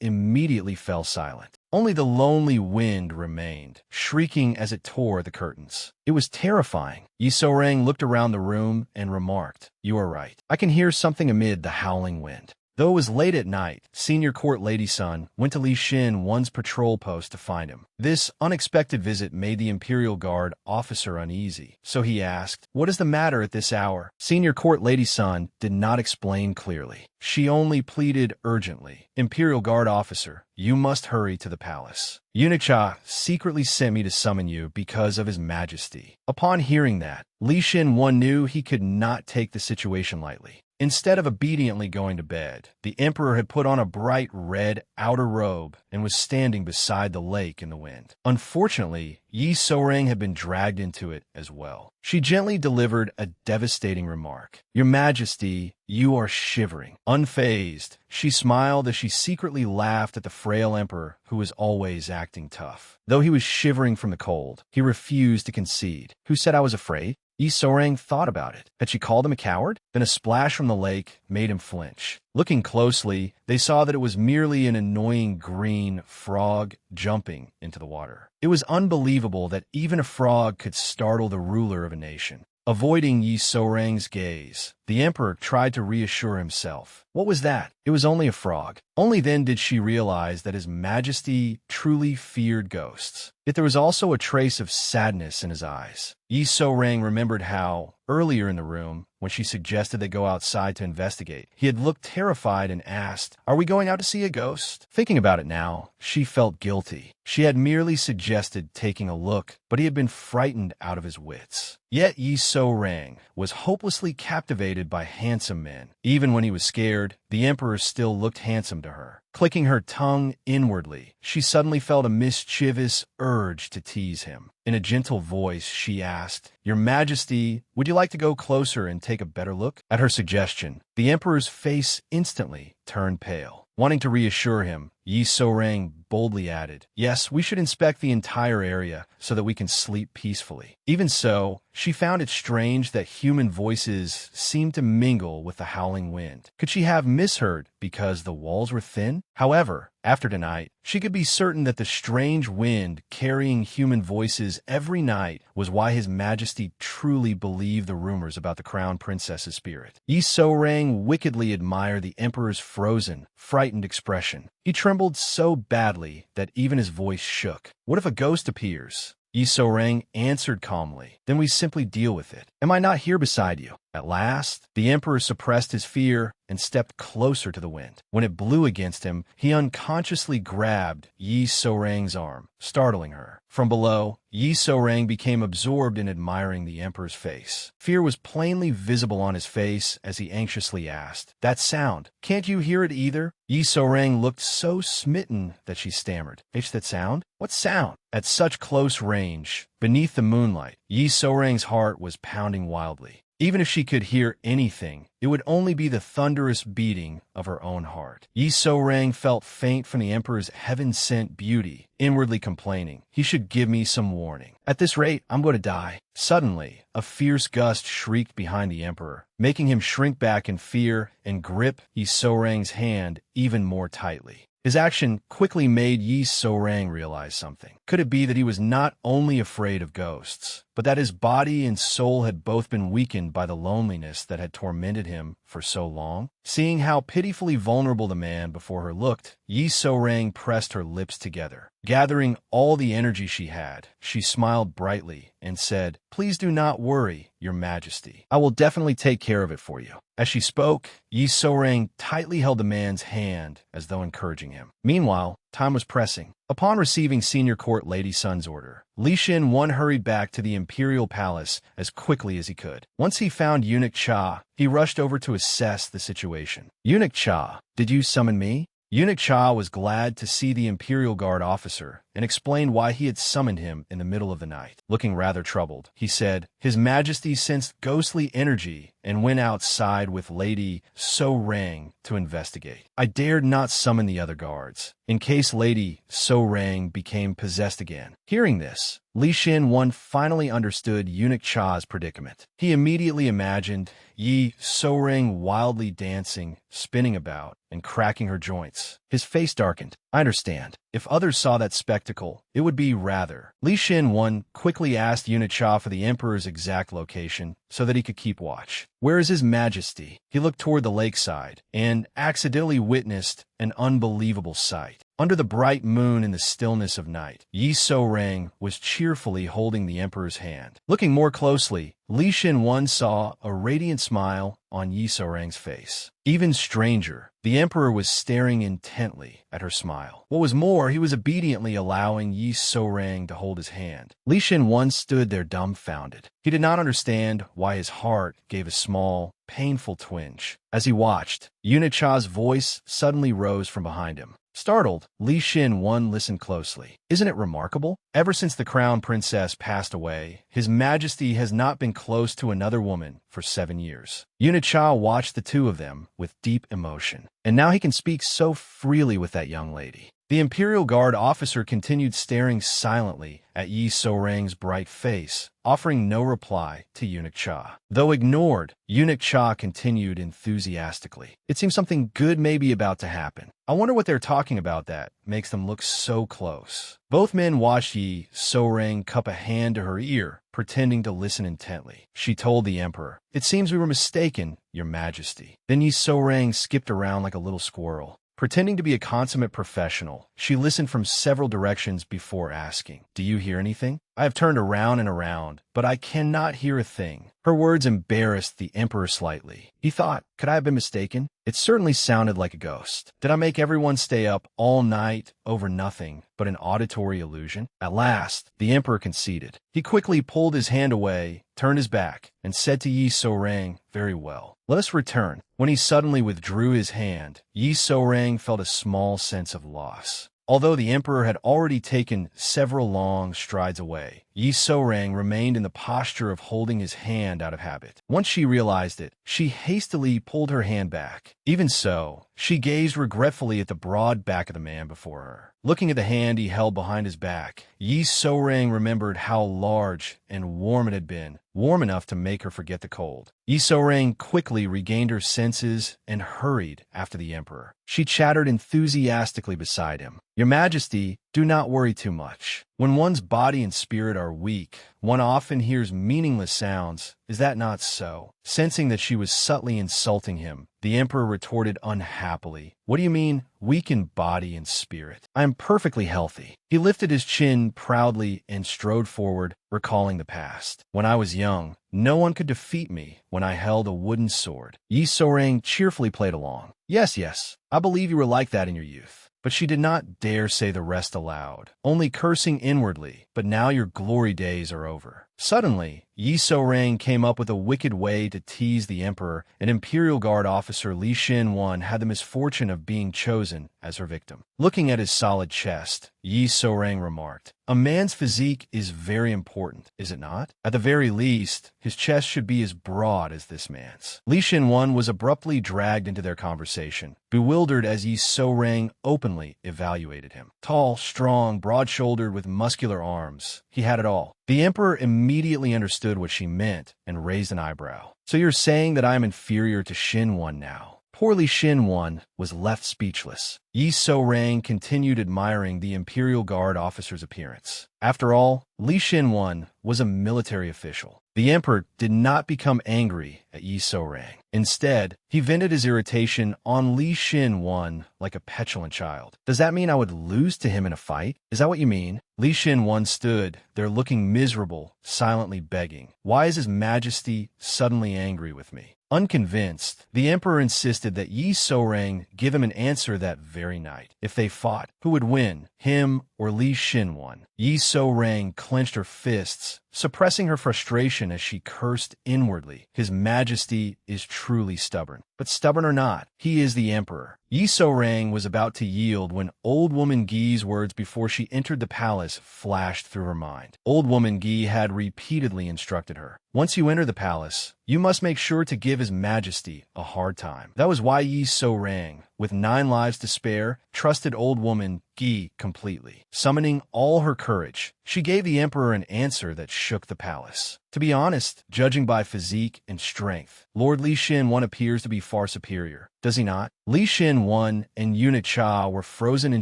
immediately fell silent. Only the lonely wind remained, shrieking as it tore the curtains. It was terrifying. Yi So-rang looked around the room and remarked, You are right. I can hear something amid the howling wind. Though it was late at night, Senior Court Lady Sun went to Li Xin-one's patrol post to find him. This unexpected visit made the Imperial Guard officer uneasy, so he asked, What is the matter at this hour? Senior Court Lady Sun did not explain clearly. She only pleaded urgently, Imperial Guard officer, you must hurry to the palace. Eunuch Cha secretly sent me to summon you because of His Majesty. Upon hearing that, Li Xin-one knew he could not take the situation lightly. Instead of obediently going to bed, the emperor had put on a bright red outer robe and was standing beside the lake in the wind. Unfortunately, Yi So-rang had been dragged into it as well. She gently delivered a devastating remark. Your Majesty, you are shivering. Unfazed, she smiled as she secretly laughed at the frail emperor who was always acting tough. Though he was shivering from the cold, he refused to concede. Who said I was afraid? Yi So-rang thought about it. Had she called him a coward? Then a splash from the lake made him flinch. Looking closely, they saw that it was merely an annoying green frog jumping into the water. It was unbelievable that even a frog could startle the ruler of a nation. Avoiding Yi So-rang's gaze, the emperor tried to reassure himself. What was that? It was only a frog. Only then did she realize that His Majesty truly feared ghosts. Yet there was also a trace of sadness in his eyes. Yi So-rang remembered how, earlier in the room, when she suggested they go outside to investigate, he had looked terrified and asked, Are we going out to see a ghost? Thinking about it now, she felt guilty. She had merely suggested taking a look, but he had been frightened out of his wits. Yet Yi So-rang was hopelessly captivated by handsome men. Even when he was scared, the emperor still looked handsome to her. Clicking her tongue inwardly, she suddenly felt a mischievous urge to tease him. In a gentle voice, she asked, "Your Majesty, would you like to go closer and take a better look?" At her suggestion, the emperor's face instantly turned pale. Wanting to reassure him, Yi So-rang boldly added, "Yes, we should inspect the entire area so that we can sleep peacefully." Even so, she found it strange that human voices seemed to mingle with the howling wind. Could she have misheard because the walls were thin? However, after tonight, she could be certain that the strange wind carrying human voices every night was why His Majesty truly believed the rumors about the crown princess's spirit. Yi So-rang wickedly admired the emperor's frozen, frightened expression. He trembled so badly that even his voice shook. "What if a ghost appears?" Yi So-rang answered calmly. "Then we simply deal with it. Am I not here beside you?" At last, the emperor suppressed his fear and stepped closer to the wind. When it blew against him, he unconsciously grabbed Yi So-rang's arm, startling her. From below, Yi So-rang became absorbed in admiring the emperor's face. Fear was plainly visible on his face as he anxiously asked, "That sound, can't you hear it either?" Yi So-rang looked so smitten that she stammered, "That sound? What sound?" At such close range, beneath the moonlight, Yi So-rang's heart was pounding wildly. Even if she could hear anything, it would only be the thunderous beating of her own heart. Yi So-rang felt faint from the emperor's heaven-sent beauty, inwardly complaining, "He should give me some warning. At this rate, I'm going to die." Suddenly, a fierce gust shrieked behind the emperor, making him shrink back in fear and grip Yi So-rang's hand even more tightly. His action quickly made Yi So-rang realize something. Could it be that he was not only afraid of ghosts, but that his body and soul had both been weakened by the loneliness that had tormented him for so long? Seeing how pitifully vulnerable the man before her looked, Yi So-rang pressed her lips together. Gathering all the energy she had, she smiled brightly and said, "Please do not worry, Your Majesty. I will definitely take care of it for you." As she spoke, Yi So-rang tightly held the man's hand as though encouraging him. Meanwhile, time was pressing. Upon receiving Senior Court Lady Sun's order, Li Xin-wan hurried back to the imperial palace as quickly as he could. Once he found Eunuch Cha, he rushed over to assess the situation. "Eunuch Cha, did you summon me?" Eunuch Cha was glad to see the Imperial Guard officer and explained why he had summoned him in the middle of the night. Looking rather troubled, he said, "His Majesty sensed ghostly energy and went outside with Lady So-rang to investigate. I dared not summon the other guards, in case Lady So-rang became possessed again." Hearing this, Li Xin-wan finally understood Eunuch Cha's predicament. He immediately imagined Yi So-rang wildly dancing, spinning about, and cracking her joints. His face darkened. "I understand. If others saw that spectacle, it would be rather." Li Xin-wan quickly asked Eunuch Cha for the emperor's exact location so that he could keep watch. "Where is His Majesty?" He looked toward the lakeside and accidentally witnessed an unbelievable sight. Under the bright moon in the stillness of night, Yi So-rang was cheerfully holding the emperor's hand. Looking more closely, Li Xin-wan saw a radiant smile on Yi So-rang's face. Even stranger, the emperor was staring intently at her smile. What was more, he was obediently allowing Yi So-rang to hold his hand. Li Xin-wan stood there dumbfounded. He did not understand why his heart gave a small, painful twinge. As he watched, Eunuch Cha's voice suddenly rose from behind him. Startled, Li Xin-wan listened closely. "Isn't it remarkable? Ever since the crown princess passed away, His Majesty has not been close to another woman for 7 years." Eunuch Cha watched the two of them with deep emotion. And now he can speak so freely with that young lady. The Imperial Guard officer continued staring silently at Yi So-rang's bright face, offering no reply to Eunuch Cha. Though ignored, Eunuch Cha continued enthusiastically. "It seems something good may be about to happen. I wonder what they're talking about that makes them look so close." Both men watched Yi So-rang cup a hand to her ear, pretending to listen intently. She told the emperor, "It seems we were mistaken, Your Majesty." Then Yi So-rang skipped around like a little squirrel. Pretending to be a consummate professional, she listened from several directions before asking, "Do you hear anything?" "I have turned around and around, but I cannot hear a thing." Her words embarrassed the emperor slightly. He thought, could I have been mistaken? It certainly sounded like a ghost. Did I make everyone stay up all night over nothing but an auditory illusion? At last, the emperor conceded. He quickly pulled his hand away turned his back, and said to Yi So-rang, "Very well. Let us return." When he suddenly withdrew his hand, Yi So-rang felt a small sense of loss. Although the emperor had already taken several long strides away, Yi So-rang remained in the posture of holding his hand out of habit. Once she realized it, she hastily pulled her hand back. Even so, she gazed regretfully at the broad back of the man before her. Looking at the hand he held behind his back, Yi So-rang remembered how large and warm it had been, warm enough to make her forget the cold. Yi So-rang quickly regained her senses and hurried after the emperor. She chattered enthusiastically beside him. "Your Majesty, do not worry too much. When one's body and spirit are weak, one often hears meaningless sounds. Is that not so?" Sensing that she was subtly insulting him, the emperor retorted unhappily, "What do you mean, weak in body and spirit? I am perfectly healthy." He lifted his chin proudly and strode forward, recalling the past. "When I was young, no one could defeat me when I held a wooden sword." Yi So-rang cheerfully played along. Yes, I believe you were like that in your youth." But she did not dare say the rest aloud, only cursing inwardly. "But now your glory days are over." Suddenly, Yi So-rang came up with a wicked way to tease the emperor. An Imperial Guard officer, Li Xin-wan, had the misfortune of being chosen as her victim. Looking at his solid chest, Yi So-rang remarked, "A man's physique is very important, is it not? At the very least, his chest should be as broad as this man's." Li Xin-wan was abruptly dragged into their conversation, bewildered as Yi So-rang openly evaluated him. Tall, strong, broad-shouldered, with muscular arms, he had it all. The emperor immediately understood what she meant and raised an eyebrow. "So you're saying that I am inferior to Xin-wan now?" Poor Li Xin-wan was left speechless. Yi So-rang continued admiring the Imperial Guard officer's appearance. After all, Li Xin-wan was a military official. The emperor did not become angry at Yi So-rang. Instead, he vented his irritation on Li Xin-wan like a petulant child. "Does that mean I would lose to him in a fight? Is that what you mean?" Li Xin-wan stood there looking miserable, silently begging, "Why is His Majesty suddenly angry with me?" Unconvinced, the emperor insisted that Yi So-rang give him an answer that very night. If they fought, who would win, him or Li Xin-wan? Yi So-rang clenched her fists, suppressing her frustration as she cursed inwardly. His Majesty is truly stubborn. But stubborn or not, he is the emperor. Yi So-rang was about to yield when Old Woman Gi's words before she entered the palace flashed through her mind. Old Woman Gi had repeatedly instructed her, "Once you enter the palace, you must make sure to give His Majesty a hard time." That was why Yi So-rang, with 9 lives to spare, trusted Old Woman Gi completely. Summoning all her courage, she gave the emperor an answer that shook the palace. To be honest, judging by physique and strength, Lord Li Xin-wan appears to be far superior, does he not? Li Xin-wan and Eunuch Cha were frozen in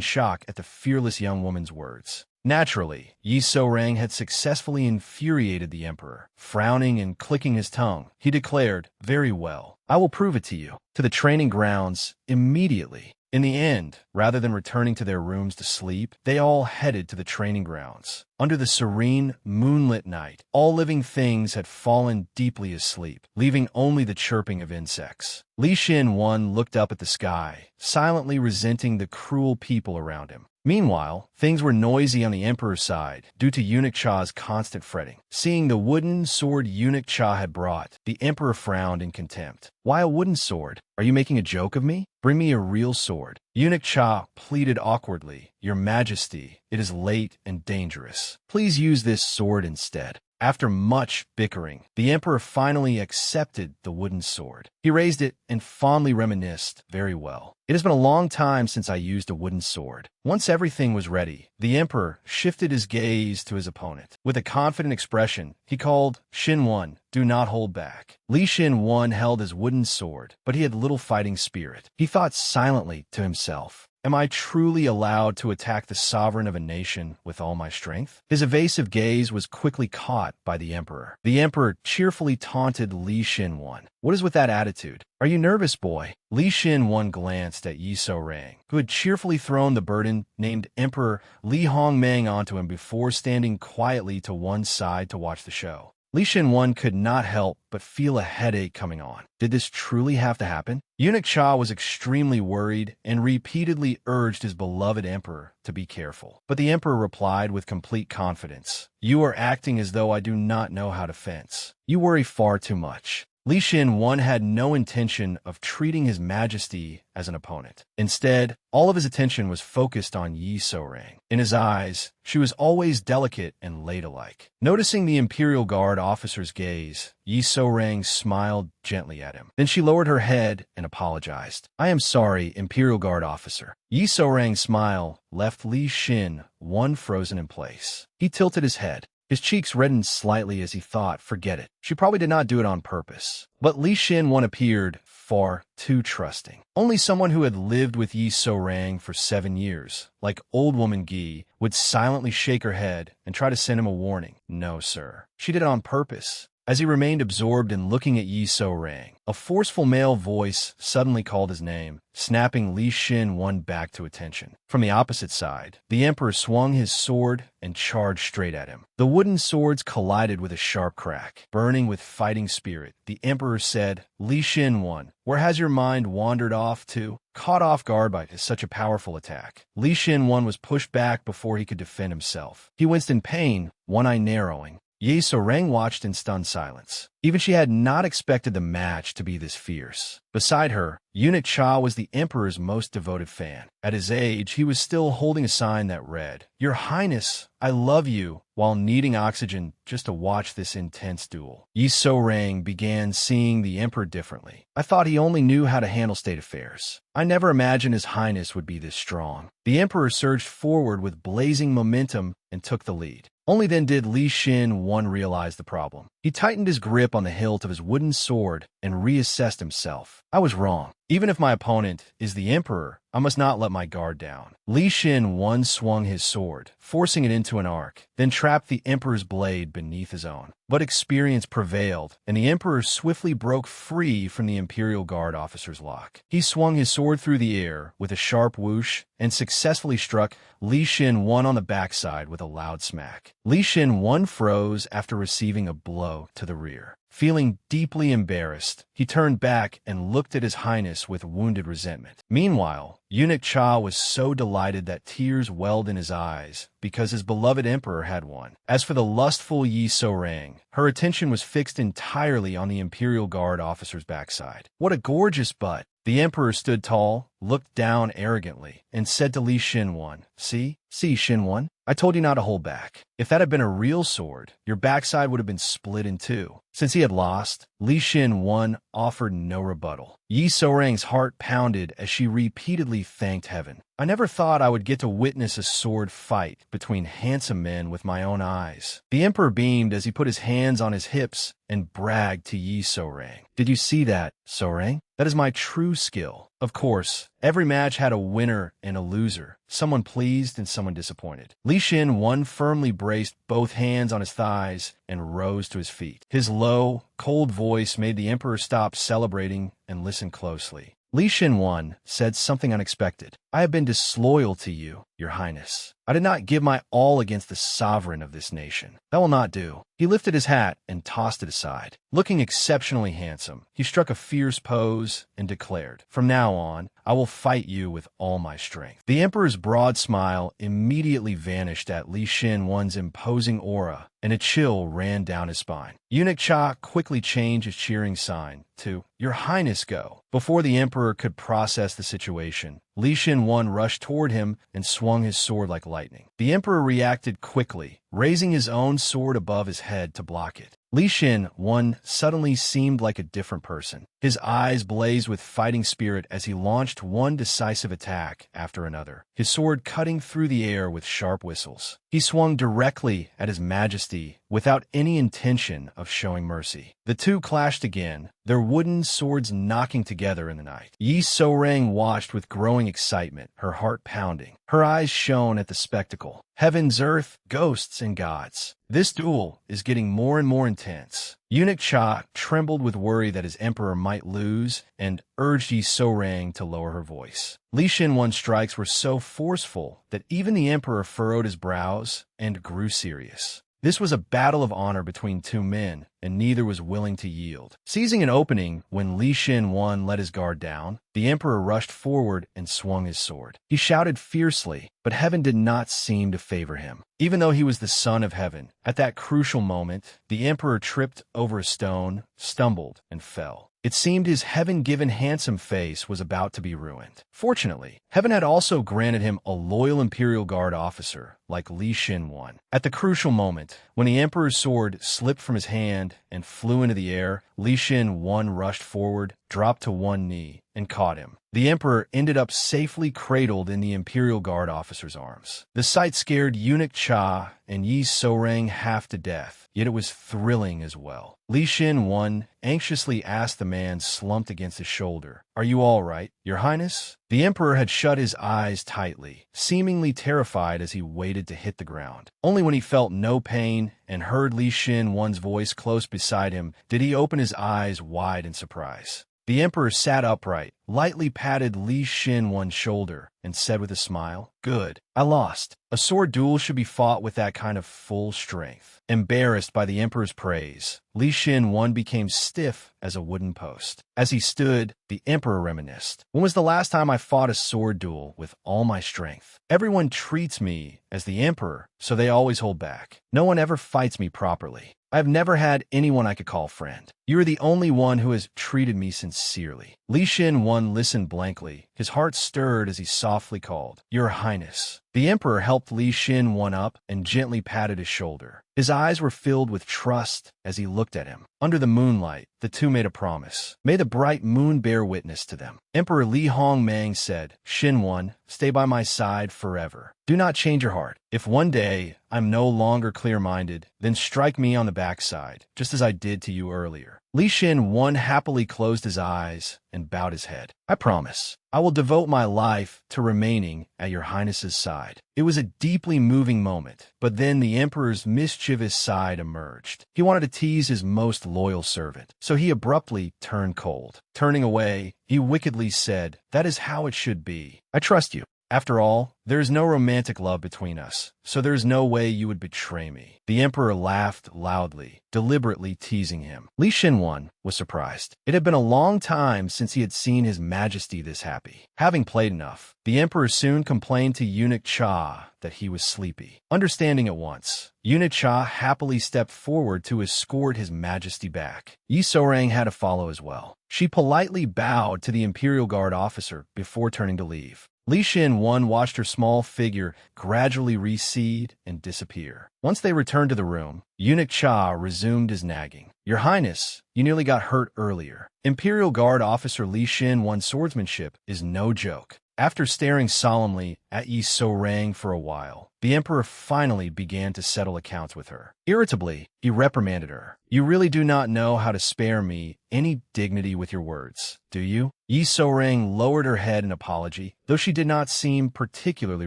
shock at the fearless young woman's words. Naturally, Yi So-rang had successfully infuriated the emperor. Frowning and clicking his tongue, he declared, "Very well, I will prove it to you." To the training grounds, immediately. In the end, rather than returning to their rooms to sleep, they all headed to the training grounds. Under the serene, moonlit night, all living things had fallen deeply asleep, leaving only the chirping of insects. Li Xin-wan looked up at the sky, silently resenting the cruel people around him. Meanwhile, things were noisy on the emperor's side, due to Eunuch Cha's constant fretting. Seeing the wooden sword Eunuch Cha had brought, the emperor frowned in contempt. "Why a wooden sword? Are you making a joke of me? Bring me a real sword." Eunuch Cha pleaded awkwardly, "Your Majesty, it is late and dangerous. Please use this sword instead." After much bickering, the emperor finally accepted the wooden sword. He raised it and fondly reminisced, "Very well. It has been a long time since I used a wooden sword." Once everything was ready, the emperor shifted his gaze to his opponent. With a confident expression, he called, "Xin-wan, do not hold back." Li Xin-wan held his wooden sword, but he had little fighting spirit. He thought silently to himself, "Am I truly allowed to attack the sovereign of a nation with all my strength?" His evasive gaze was quickly caught by the emperor. The emperor cheerfully taunted Li Xin-wan. "What is with that attitude? Are you nervous, boy?" Li Xin-wan glanced at Yi So-rang, who had cheerfully thrown the burden named Emperor Li Hongmeng onto him before standing quietly to one side to watch the show. Li Shinwan could not help but feel a headache coming on. Did this truly have to happen? Eunuch Cha was extremely worried and repeatedly urged his beloved emperor to be careful. But the emperor replied with complete confidence, "You are acting as though I do not know how to fence. You worry far too much." Li Shinwan had no intention of treating his majesty as an opponent. Instead, all of his attention was focused on Yi So-rang. In his eyes, she was always delicate and ladylike. Noticing the Imperial Guard officer's gaze, Yi So-rang smiled gently at him. Then she lowered her head and apologized. "I am sorry, Imperial Guard officer." Yi So-rang's smile left Li Shin-one frozen in place. He tilted his head. His cheeks reddened slightly as he thought, forget it. She probably did not do it on purpose. But Li Shin-one appeared far too trusting. Only someone who had lived with Yi So-rang for 7 years, like old woman Gi, would silently shake her head and try to send him a warning. No, sir. She did it on purpose. As he remained absorbed in looking at Yi So-rang, a forceful male voice suddenly called his name, snapping Li Shin-one back to attention. From the opposite side, the emperor swung his sword and charged straight at him. The wooden swords collided with a sharp crack. Burning with fighting spirit, the emperor said, "Li Shin-one, where has your mind wandered off to?" Caught off guard by such a powerful attack, Li Shin-one was pushed back before he could defend himself. He winced in pain, one eye narrowing. Yi So-rang watched in stunned silence. Even she had not expected the match to be this fierce. Beside her, Eunuch Cha was the emperor's most devoted fan. At his age, he was still holding a sign that read, "Your Highness, I love you," while needing oxygen just to watch this intense duel. Yi So-rang began seeing the emperor differently. "I thought he only knew how to handle state affairs. I never imagined his highness would be this strong." The emperor surged forward with blazing momentum and took the lead. Only then did Li Shin-one realize the problem. He tightened his grip on the hilt of his wooden sword and reassessed himself. "I was wrong. Even if my opponent is the emperor, I must not let my guard down." Li Shin-one swung his sword, forcing it into an arc, then trapped the emperor's blade beneath his own. But experience prevailed, and the emperor swiftly broke free from the Imperial Guard officer's lock. He swung his sword through the air with a sharp whoosh and successfully struck Li Shin-one on the backside with a loud smack. Li Shin-one froze after receiving a blow to the rear. Feeling deeply embarrassed, he turned back and looked at his highness with wounded resentment. Meanwhile, Eunuch Cha was so delighted that tears welled in his eyes because his beloved emperor had won. As for the lustful Yi So-rang, her attention was fixed entirely on the Imperial Guard officer's backside. "What a gorgeous butt!" The emperor stood tall, looked down arrogantly, and said to Li Shin-one, See, Shin-one, I told you not to hold back. If that had been a real sword, your backside would have been split in two." Since he had lost, Li Shin-one offered no rebuttal. Yi So-rang's heart pounded as she repeatedly thanked heaven. "I never thought I would get to witness a sword fight between handsome men with my own eyes." The emperor beamed as he put his hands on his hips and bragged to Yi So-rang. "Did you see that, So-rang? That is my true skill." Of course, every match had a winner and a loser, someone pleased and someone disappointed. Li Shin-one firmly braced both hands on his thighs and rose to his feet. His low, cold voice made the emperor stop celebrating and listen closely. Li Shin-one said something unexpected. "I have been disloyal to you, your highness. I did not give my all against the sovereign of this nation. That will not do." He lifted his hat and tossed it aside. Looking exceptionally handsome, he struck a fierce pose and declared, "From now on, I will fight you with all my strength." The emperor's broad smile immediately vanished at Li Shin-one's imposing aura, and a chill ran down his spine. Eunuch Cha quickly changed his cheering sign to, "Your Highness, go." Before the emperor could process the situation, Li Shin-one rushed toward him and swung his sword like lightning. The emperor reacted quickly, raising his own sword above his head to block it. Li Shin-one suddenly seemed like a different person. His eyes blazed with fighting spirit as he launched one decisive attack after another, his sword cutting through the air with sharp whistles. He swung directly at His Majesty without any intention of showing mercy. The two clashed again, their wooden swords knocking together in the night. Yi So-rang watched with growing excitement, her heart pounding. Her eyes shone at the spectacle. Heavens, earth, ghosts, and gods. This duel is getting more and more intense. Eunuch Cha trembled with worry that his emperor might lose and urged Yi So-rang to lower her voice. Li Shin-one's strikes were so forceful that even the emperor furrowed his brows and grew serious. This was a battle of honor between two men, and neither was willing to yield. Seizing an opening when Li Xin let his guard down, the emperor rushed forward and swung his sword. He shouted fiercely, but heaven did not seem to favor him. Even though he was the son of heaven, at that crucial moment, the emperor tripped over a stone, stumbled, and fell. It seemed his heaven-given handsome face was about to be ruined. Fortunately, heaven had also granted him a loyal imperial guard officer like Li Xin. At the crucial moment, when the emperor's sword slipped from his hand and flew into the air, Li Xin rushed forward, dropped to one knee, and caught him. The emperor ended up safely cradled in the imperial guard officer's arms. The sight scared Eunuch Cha and Yi Sourang half to death, yet it was thrilling as well. Li Xin anxiously asked the man slumped against his shoulder, "Are you all right, Your Highness?" The emperor had shut his eyes tightly, seemingly terrified as he waited to hit the ground. Only when he felt no pain and heard Li Xin voice close beside him did he open his eyes wide in surprise. The emperor sat upright, lightly patted Li Xin shoulder, and said with a smile, "Good. I lost. A sword duel should be fought with that kind of full strength." Embarrassed by the emperor's praise, Li Xin became stiff as a wooden post. As he stood, the emperor reminisced. "When was the last time I fought a sword duel with all my strength? Everyone treats me as the emperor, so they always hold back. No one ever fights me properly. I've never had anyone I could call friend. You are the only one who has treated me sincerely." Li Xin listened blankly. His heart stirred as he softly called, "Your Highness." The emperor helped Li Xin up and gently patted his shoulder. His eyes were filled with trust as he looked at him. Under the moonlight, the two made a promise. May the bright moon bear witness to them. Emperor Li Hongmang said, "Xin, stay by my side forever. Do not change your heart. If one day I'm no longer clear-minded, then strike me on the backside, just as I did to you earlier." Li Xin happily closed his eyes and bowed his head. "I promise. I will devote my life to remaining at your highness's side." It was a deeply moving moment, but then the emperor's mischievous side emerged. He wanted to tease his most loyal servant, so he abruptly turned cold. Turning away, he wickedly said, "That is how it should be. I trust you. After all, there is no romantic love between us, so there is no way you would betray me." The emperor laughed loudly, deliberately teasing him. Li Xin was surprised. It had been a long time since he had seen his majesty this happy. Having played enough, the emperor soon complained to Eunuch Cha that he was sleepy. Understanding at once, Eunuch Cha happily stepped forward to escort his majesty back. Yi Sourang had to follow as well. She politely bowed to the imperial guard officer before turning to leave. Li Xin watched her small figure gradually recede and disappear. Once they returned to the room, Eunuch Cha resumed his nagging. "Your Highness, you nearly got hurt earlier. Imperial Guard Officer Li Xin swordsmanship is no joke." After staring solemnly at Yi Sourang for a while, the emperor finally began to settle accounts with her. Irritably, he reprimanded her. "You really do not know how to spare me any dignity with your words, do you?" Yi Sourang lowered her head in apology, though she did not seem particularly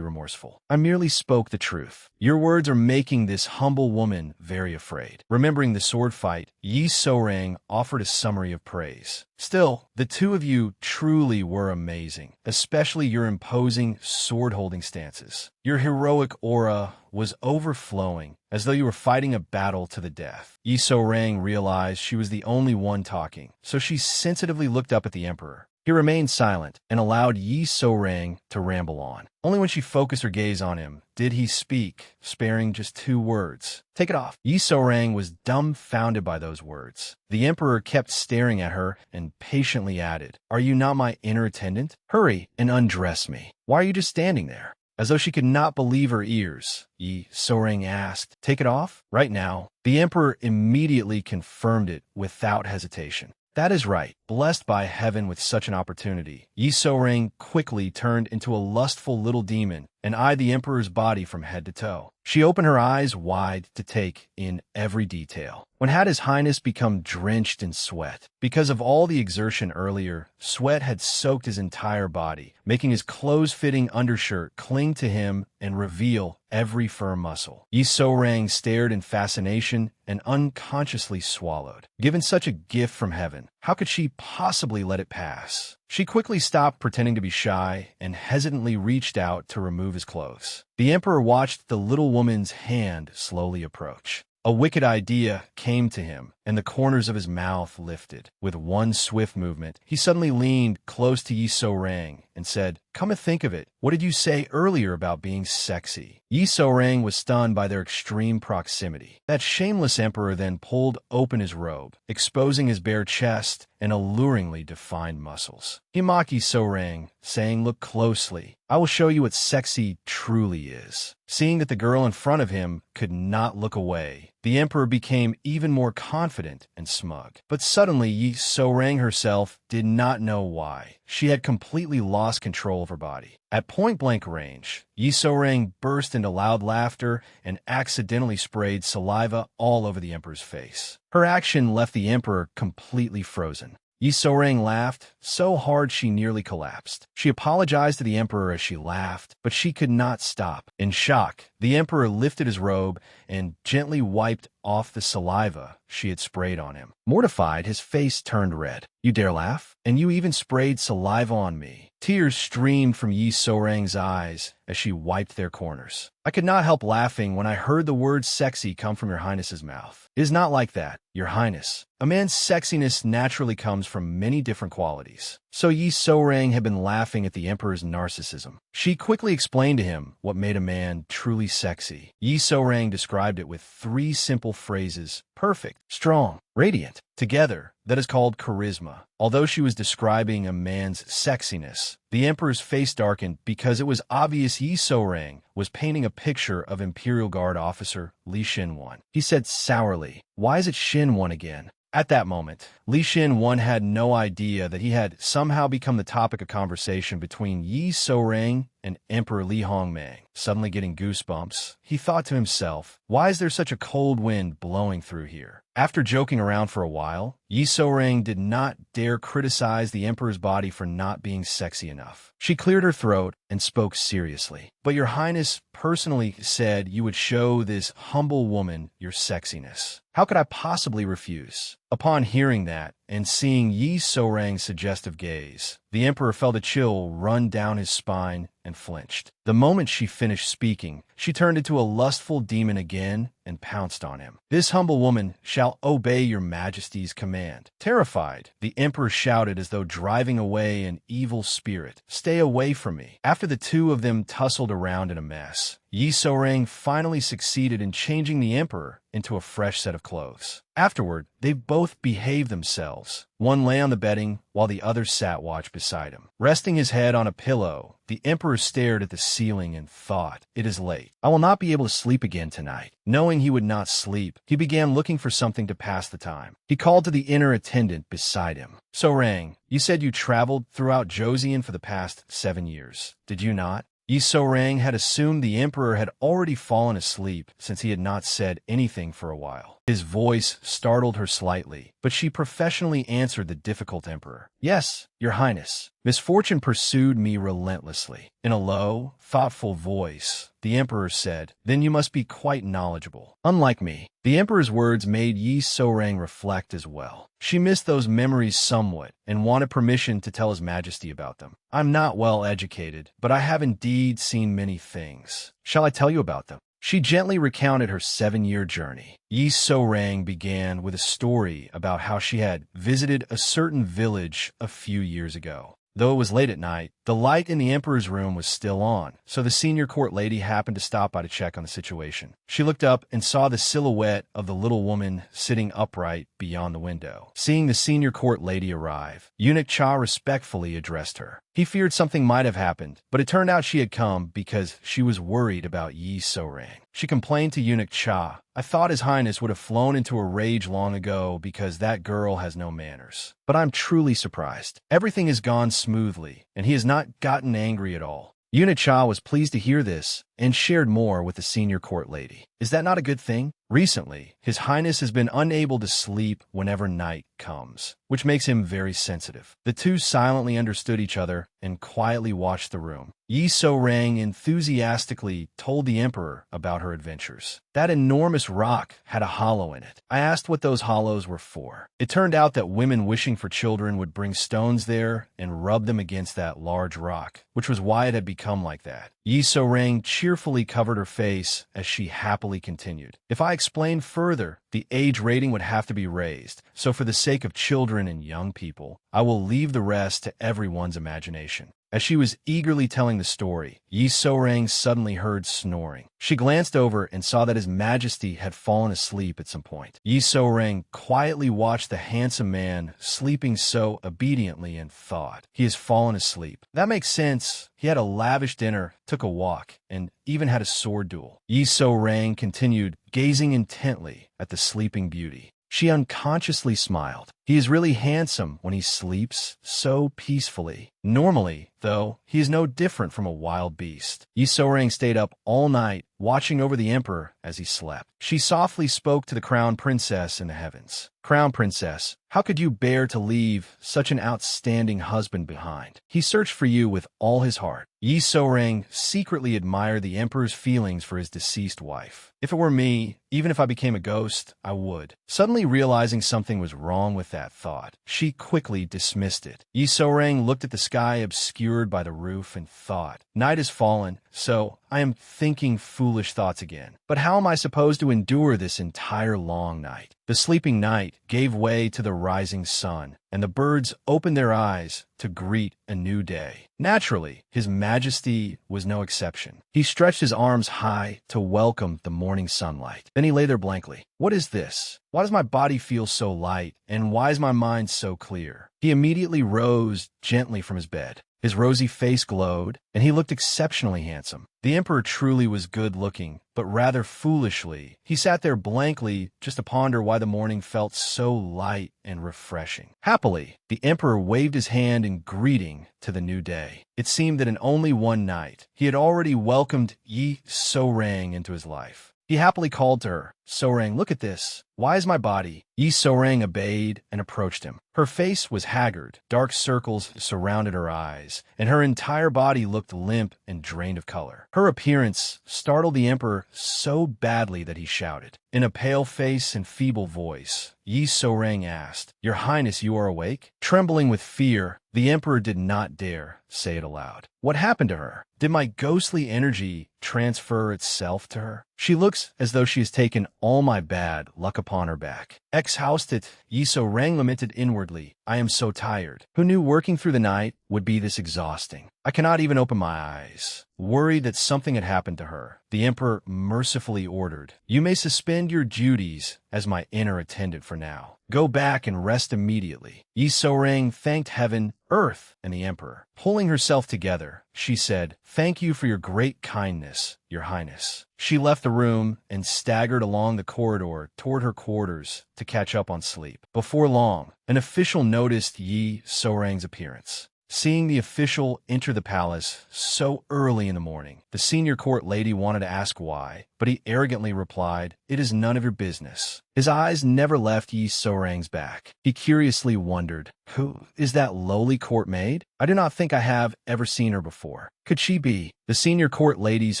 remorseful. "I merely spoke the truth. Your words are making this humble woman very afraid." Remembering the sword fight, Yi Sourang offered a summary of praise. "Still, the two of you truly were amazing, especially your imposing sword-holding stances. Your heroic aura was overflowing, as though you were fighting a battle to the death." Yi Sourang realized she was the only one talking, so she sensitively looked up at the emperor. He remained silent and allowed Yi Sourang to ramble on. Only when she focused her gaze on him did he speak, sparing just 2 words. "Take it off." Yi Sourang was dumbfounded by those words. The emperor kept staring at her and patiently added, "Are you not my inner attendant? Hurry and undress me. Why are you just standing there?" As though she could not believe her ears, Yi Sourang asked, "Take it off? Right now?" The emperor immediately confirmed it without hesitation. "That is right. Blessed by heaven with such an opportunity." Yi Sourang quickly turned into a lustful little demon and eyed the emperor's body from head to toe. She opened her eyes wide to take in every detail. When had his highness become drenched in sweat? Because of all the exertion earlier, sweat had soaked his entire body, making his close-fitting undershirt cling to him and reveal every firm muscle. Yi So-rang stared in fascination and unconsciously swallowed. Given such a gift from heaven, how could she possibly let it pass? She quickly stopped pretending to be shy and hesitantly reached out to remove his clothes. The emperor watched the little woman's hand slowly approach. A wicked idea came to him, and the corners of his mouth lifted. With one swift movement, he suddenly leaned close to Yi So-rang and said, "Come to think of it, what did you say earlier about being sexy?" Yi So-rang was stunned by their extreme proximity. That shameless emperor then pulled open his robe, exposing his bare chest and alluringly defined muscles. He mocked Yi So-rang, saying, "Look closely. I will show you what sexy truly is." Seeing that the girl in front of him could not look away, the emperor became even more confident and smug. But suddenly, Yi So-rang herself did not know why. She had completely lost control of her body. At point-blank range, Yi So-rang burst into loud laughter and accidentally sprayed saliva all over the emperor's face. Her action left the emperor completely frozen. Yi So-rang laughed so hard she nearly collapsed. She apologized to the emperor as she laughed, but she could not stop. In shock, the emperor lifted his robe and gently wiped off the saliva she had sprayed on him. Mortified, his face turned red. "You dare laugh? And you even sprayed saliva on me." Tears streamed from Yi So-rang's eyes as she wiped their corners. "I could not help laughing when I heard the word sexy come from your highness's mouth. It is not like that, your highness. A man's sexiness naturally comes from many different qualities." So Yi So-rang had been laughing at the emperor's narcissism. She quickly explained to him what made a man truly sexy. Yi So-rang described it with 3 simple phrases: perfect, strong, radiant. Together, that is called charisma. Although she was describing a man's sexiness, the emperor's face darkened because it was obvious Yi So-rang was painting a picture of Imperial Guard officer Li Shin-won. He said sourly, "Why is it Shin-won again?" At that moment, Li Shin-won had no idea that he had somehow become the topic of conversation between Yi So-rang and Emperor Li Hongmang. Suddenly getting goosebumps, he thought to himself, "Why is there such a cold wind blowing through here?" After joking around for a while, Yi So-rang did not dare criticize the emperor's body for not being sexy enough. She cleared her throat and spoke seriously. "But your highness personally said you would show this humble woman your sexiness. How could I possibly refuse?" Upon hearing that, and seeing Yi So-rang's suggestive gaze, the emperor felt a chill run down his spine and flinched. The moment she finished speaking, she turned into a lustful demon again and pounced on him. "This humble woman shall obey your majesty's command." Terrified, the emperor shouted as though driving away an evil spirit, "Stay away from me." After the two of them tussled around in a mess, Yi So-rang finally succeeded in changing the emperor into a fresh set of clothes. Afterward, they both behaved themselves. One lay on the bedding while the other sat watch beside him. Resting his head on a pillow, the emperor stared at the ceiling and thought, "It is late. I will not be able to sleep again tonight." Knowing he would not sleep, he began looking for something to pass the time. He called to the inner attendant beside him. "So-rang, you said you traveled throughout Joseon for the past 7 years. Did you not?" Yi So-rang had assumed the emperor had already fallen asleep since he had not said anything for a while. His voice startled her slightly, but she professionally answered the difficult emperor. "Yes, your highness. Misfortune pursued me relentlessly." In a low, thoughtful voice, the emperor said, "Then you must be quite knowledgeable. Unlike me." The emperor's words made Yi So-rang reflect as well. She missed those memories somewhat and wanted permission to tell his majesty about them. "I'm not well educated, but I have indeed seen many things. Shall I tell you about them?" She gently recounted her 7-year journey. Yi So-rang began with a story about how she had visited a certain village a few years ago. Though it was late at night, the light in the emperor's room was still on, so the senior court lady happened to stop by to check on the situation. She looked up and saw the silhouette of the little woman sitting upright beyond the window. Seeing the senior court lady arrive, Eunuch Cha respectfully addressed her. He feared something might have happened, but it turned out she had come because she was worried about Yi So-rang. She complained to Eunuch Cha, "I thought His Highness would have flown into a rage long ago because that girl has no manners. But I'm truly surprised. Everything has gone smoothly, and he has not gotten angry at all." Eunuch Cha was pleased to hear this and shared more with the senior court lady. "Is that not a good thing? Recently, His Highness has been unable to sleep whenever night comes, which makes him very sensitive." The two silently understood each other and quietly watched the room. Yi So-rang enthusiastically told the emperor about her adventures. That enormous rock had a hollow in it. I asked what those hollows were for. It turned out that women wishing for children would bring stones there and rub them against that large rock, which was why it had become like that. Yi So-rang cheerfully covered her face as she happily continued. If I explained further, the age rating would have to be raised, so for the sake of children and young people, I will leave the rest to everyone's imagination. As she was eagerly telling the story, Yi So-rang suddenly heard snoring. She glanced over and saw that His Majesty had fallen asleep at some point. Yi So-rang quietly watched the handsome man sleeping so obediently and thought, he has fallen asleep. That makes sense. He had a lavish dinner, took a walk, and even had a sword duel. Yi So-rang continued, gazing intently at the sleeping beauty. She unconsciously smiled. He is really handsome when he sleeps so peacefully. Normally, though, he is no different from a wild beast. Yi So-rang stayed up all night, watching over the emperor as he slept. She softly spoke to the crown princess in the heavens. Crown princess, how could you bear to leave such an outstanding husband behind? He searched for you with all his heart. Yi So-rang secretly admired the emperor's feelings for his deceased wife. If it were me, even if I became a ghost, I would. Suddenly realizing something was wrong with that thought, she quickly dismissed it. Yi So-rang looked at the sky obscured by the roof and thought, night has fallen, so I am thinking foolish thoughts again. But how am I supposed to endure this entire long night? The sleeping night gave way to the rising sun, and the birds opened their eyes to greet a new day. Naturally, His Majesty was no exception. He stretched his arms high to welcome the morning sunlight. Then he lay there blankly. What is this? Why does my body feel so light, and why is my mind so clear? He immediately rose gently from his bed. His rosy face glowed, and he looked exceptionally handsome. The emperor truly was good-looking, but rather foolishly. He sat there blankly just to ponder why the morning felt so light and refreshing. Happily, the emperor waved his hand in greeting to the new day. It seemed that in only one night, he had already welcomed Yi So-rang into his life. He happily called to her, So-rang, look at this. Why is my body? Yi So-rang obeyed and approached him. Her face was haggard, dark circles surrounded her eyes, and her entire body looked limp and drained of color. Her appearance startled the emperor so badly that he shouted. In a pale face and feeble voice, Yi So-rang asked, Your Highness, you are awake? Trembling with fear, the emperor did not dare say it aloud. What happened to her? Did my ghostly energy transfer itself to her? She looks as though she has taken all my bad luck upon her back. Exhausted, Yi So-rang lamented inwardly, I am so tired. Who knew working through the night would be this exhausting? I cannot even open my eyes. Worried that something had happened to her, the emperor mercifully ordered, You may suspend your duties as my inner attendant for now. Go back and rest immediately. Yi So-rang thanked heaven, earth, and the emperor. Pulling herself together, she said, Thank you for your great kindness, Your Highness. She left the room and staggered along the corridor toward her quarters to catch up on sleep. Before long, an official noticed Yi So-rang's appearance. Seeing the official enter the palace so early in the morning, the senior court lady wanted to ask why, but he arrogantly replied, It is none of your business. His eyes never left Yi So-rang's back. He curiously wondered, Who is that lowly court maid? I do not think I have ever seen her before. Could she be? The senior court lady's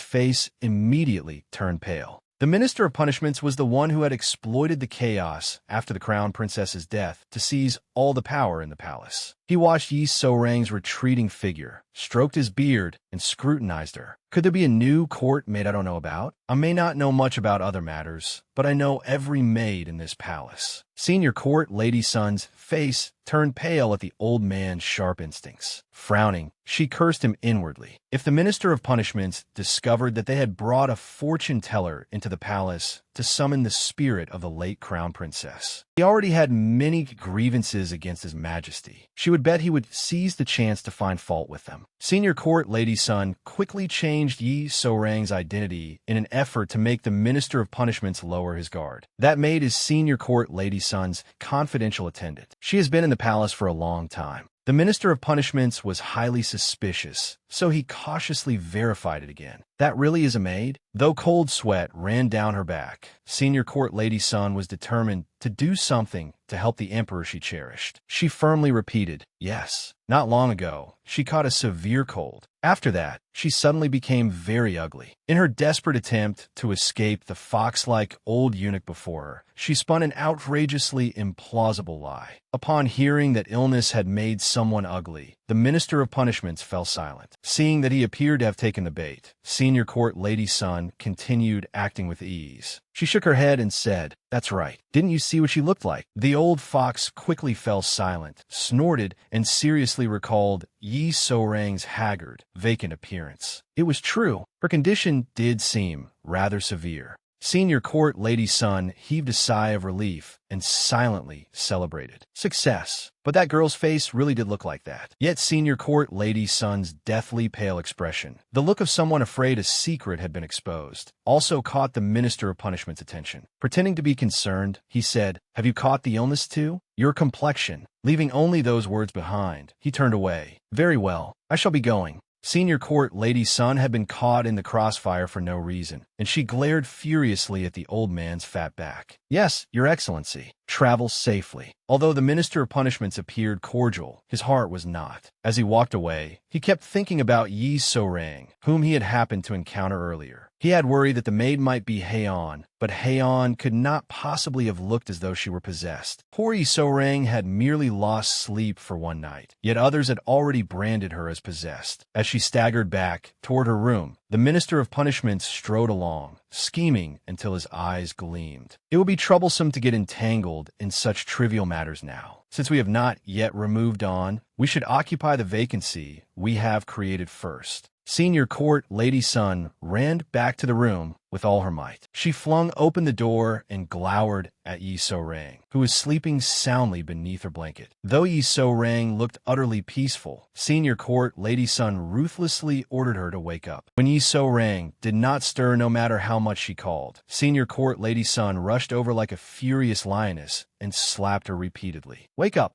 face immediately turned pale. The Minister of Punishments was the one who had exploited the chaos after the Crown Princess's death to seize all the power in the palace. He watched Yi So-rang's retreating figure, stroked his beard, and scrutinized her. Could there be a new court maid I don't know about? I may not know much about other matters, but I know every maid in this palace. Senior court lady Sun's face turned pale at the old man's sharp instincts. Frowning, she cursed him inwardly. If the Minister of Punishments discovered that they had brought a fortune teller into the palace to summon the spirit of the late Crown Princess, he already had many grievances against His Majesty. She would bet he would seize the chance to find fault with them. Senior court lady Sun quickly changed Yi So-rang's identity in an effort to make the Minister of Punishments lower his guard. That maid is senior court lady Sun's confidential attendant. She has been in the palace for a long time. The Minister of Punishments was highly suspicious so he cautiously verified it again. That really is a maid? Though cold sweat ran down her back, Senior Court Lady Sun was determined to do something to help the emperor she cherished. She firmly repeated, yes. Not long ago, she caught a severe cold. After that, she suddenly became very ugly. In her desperate attempt to escape the fox-like old eunuch before her, she spun an outrageously implausible lie. Upon hearing that illness had made someone ugly, the Minister of Punishments fell silent. Seeing that he appeared to have taken the bait, Senior Court Lady Sun continued acting with ease. She shook her head and said, that's right. Didn't you see what she looked like? The old fox quickly fell silent, snorted, and seriously recalled Yi So-rang's haggard, vacant appearance. It was true. Her condition did seem rather severe. Senior Court Lady Sun heaved a sigh of relief and silently celebrated. Success. But that girl's face really did look like that. Yet Senior Court Lady Sun's deathly pale expression, the look of someone afraid a secret had been exposed, also caught the Minister of Punishment's attention. Pretending to be concerned, he said, have you caught the illness too? Your complexion. Leaving only those words behind, he turned away. Very well. I shall be going. Senior Court Lady Sun had been caught in the crossfire for no reason, and she glared furiously at the old man's fat back. Yes, Your Excellency. Travel safely. Although the Minister of Punishments appeared cordial, his heart was not. As he walked away, he kept thinking about Yi So-rang, whom he had happened to encounter earlier. He had worried that the maid might be Heian, but Heian could not possibly have looked as though she were possessed. Poor Yi So-rang had merely lost sleep for one night, yet others had already branded her as possessed. As she staggered back toward her room, the Minister of Punishments strode along, scheming until his eyes gleamed. It would be troublesome to get entangled in such trivial matters now. Since we have not yet removed on, we should occupy the vacancy we have created first. Senior Court Lady Sun ran back to the room with all her might. She flung open the door and glowered at Yi So-rang, who was sleeping soundly beneath her blanket. Though Yi So-rang looked utterly peaceful, Senior Court Lady Sun ruthlessly ordered her to wake up. When Yi So-rang did not stir no matter how much she called, Senior Court Lady Sun rushed over like a furious lioness and slapped her repeatedly. Wake up,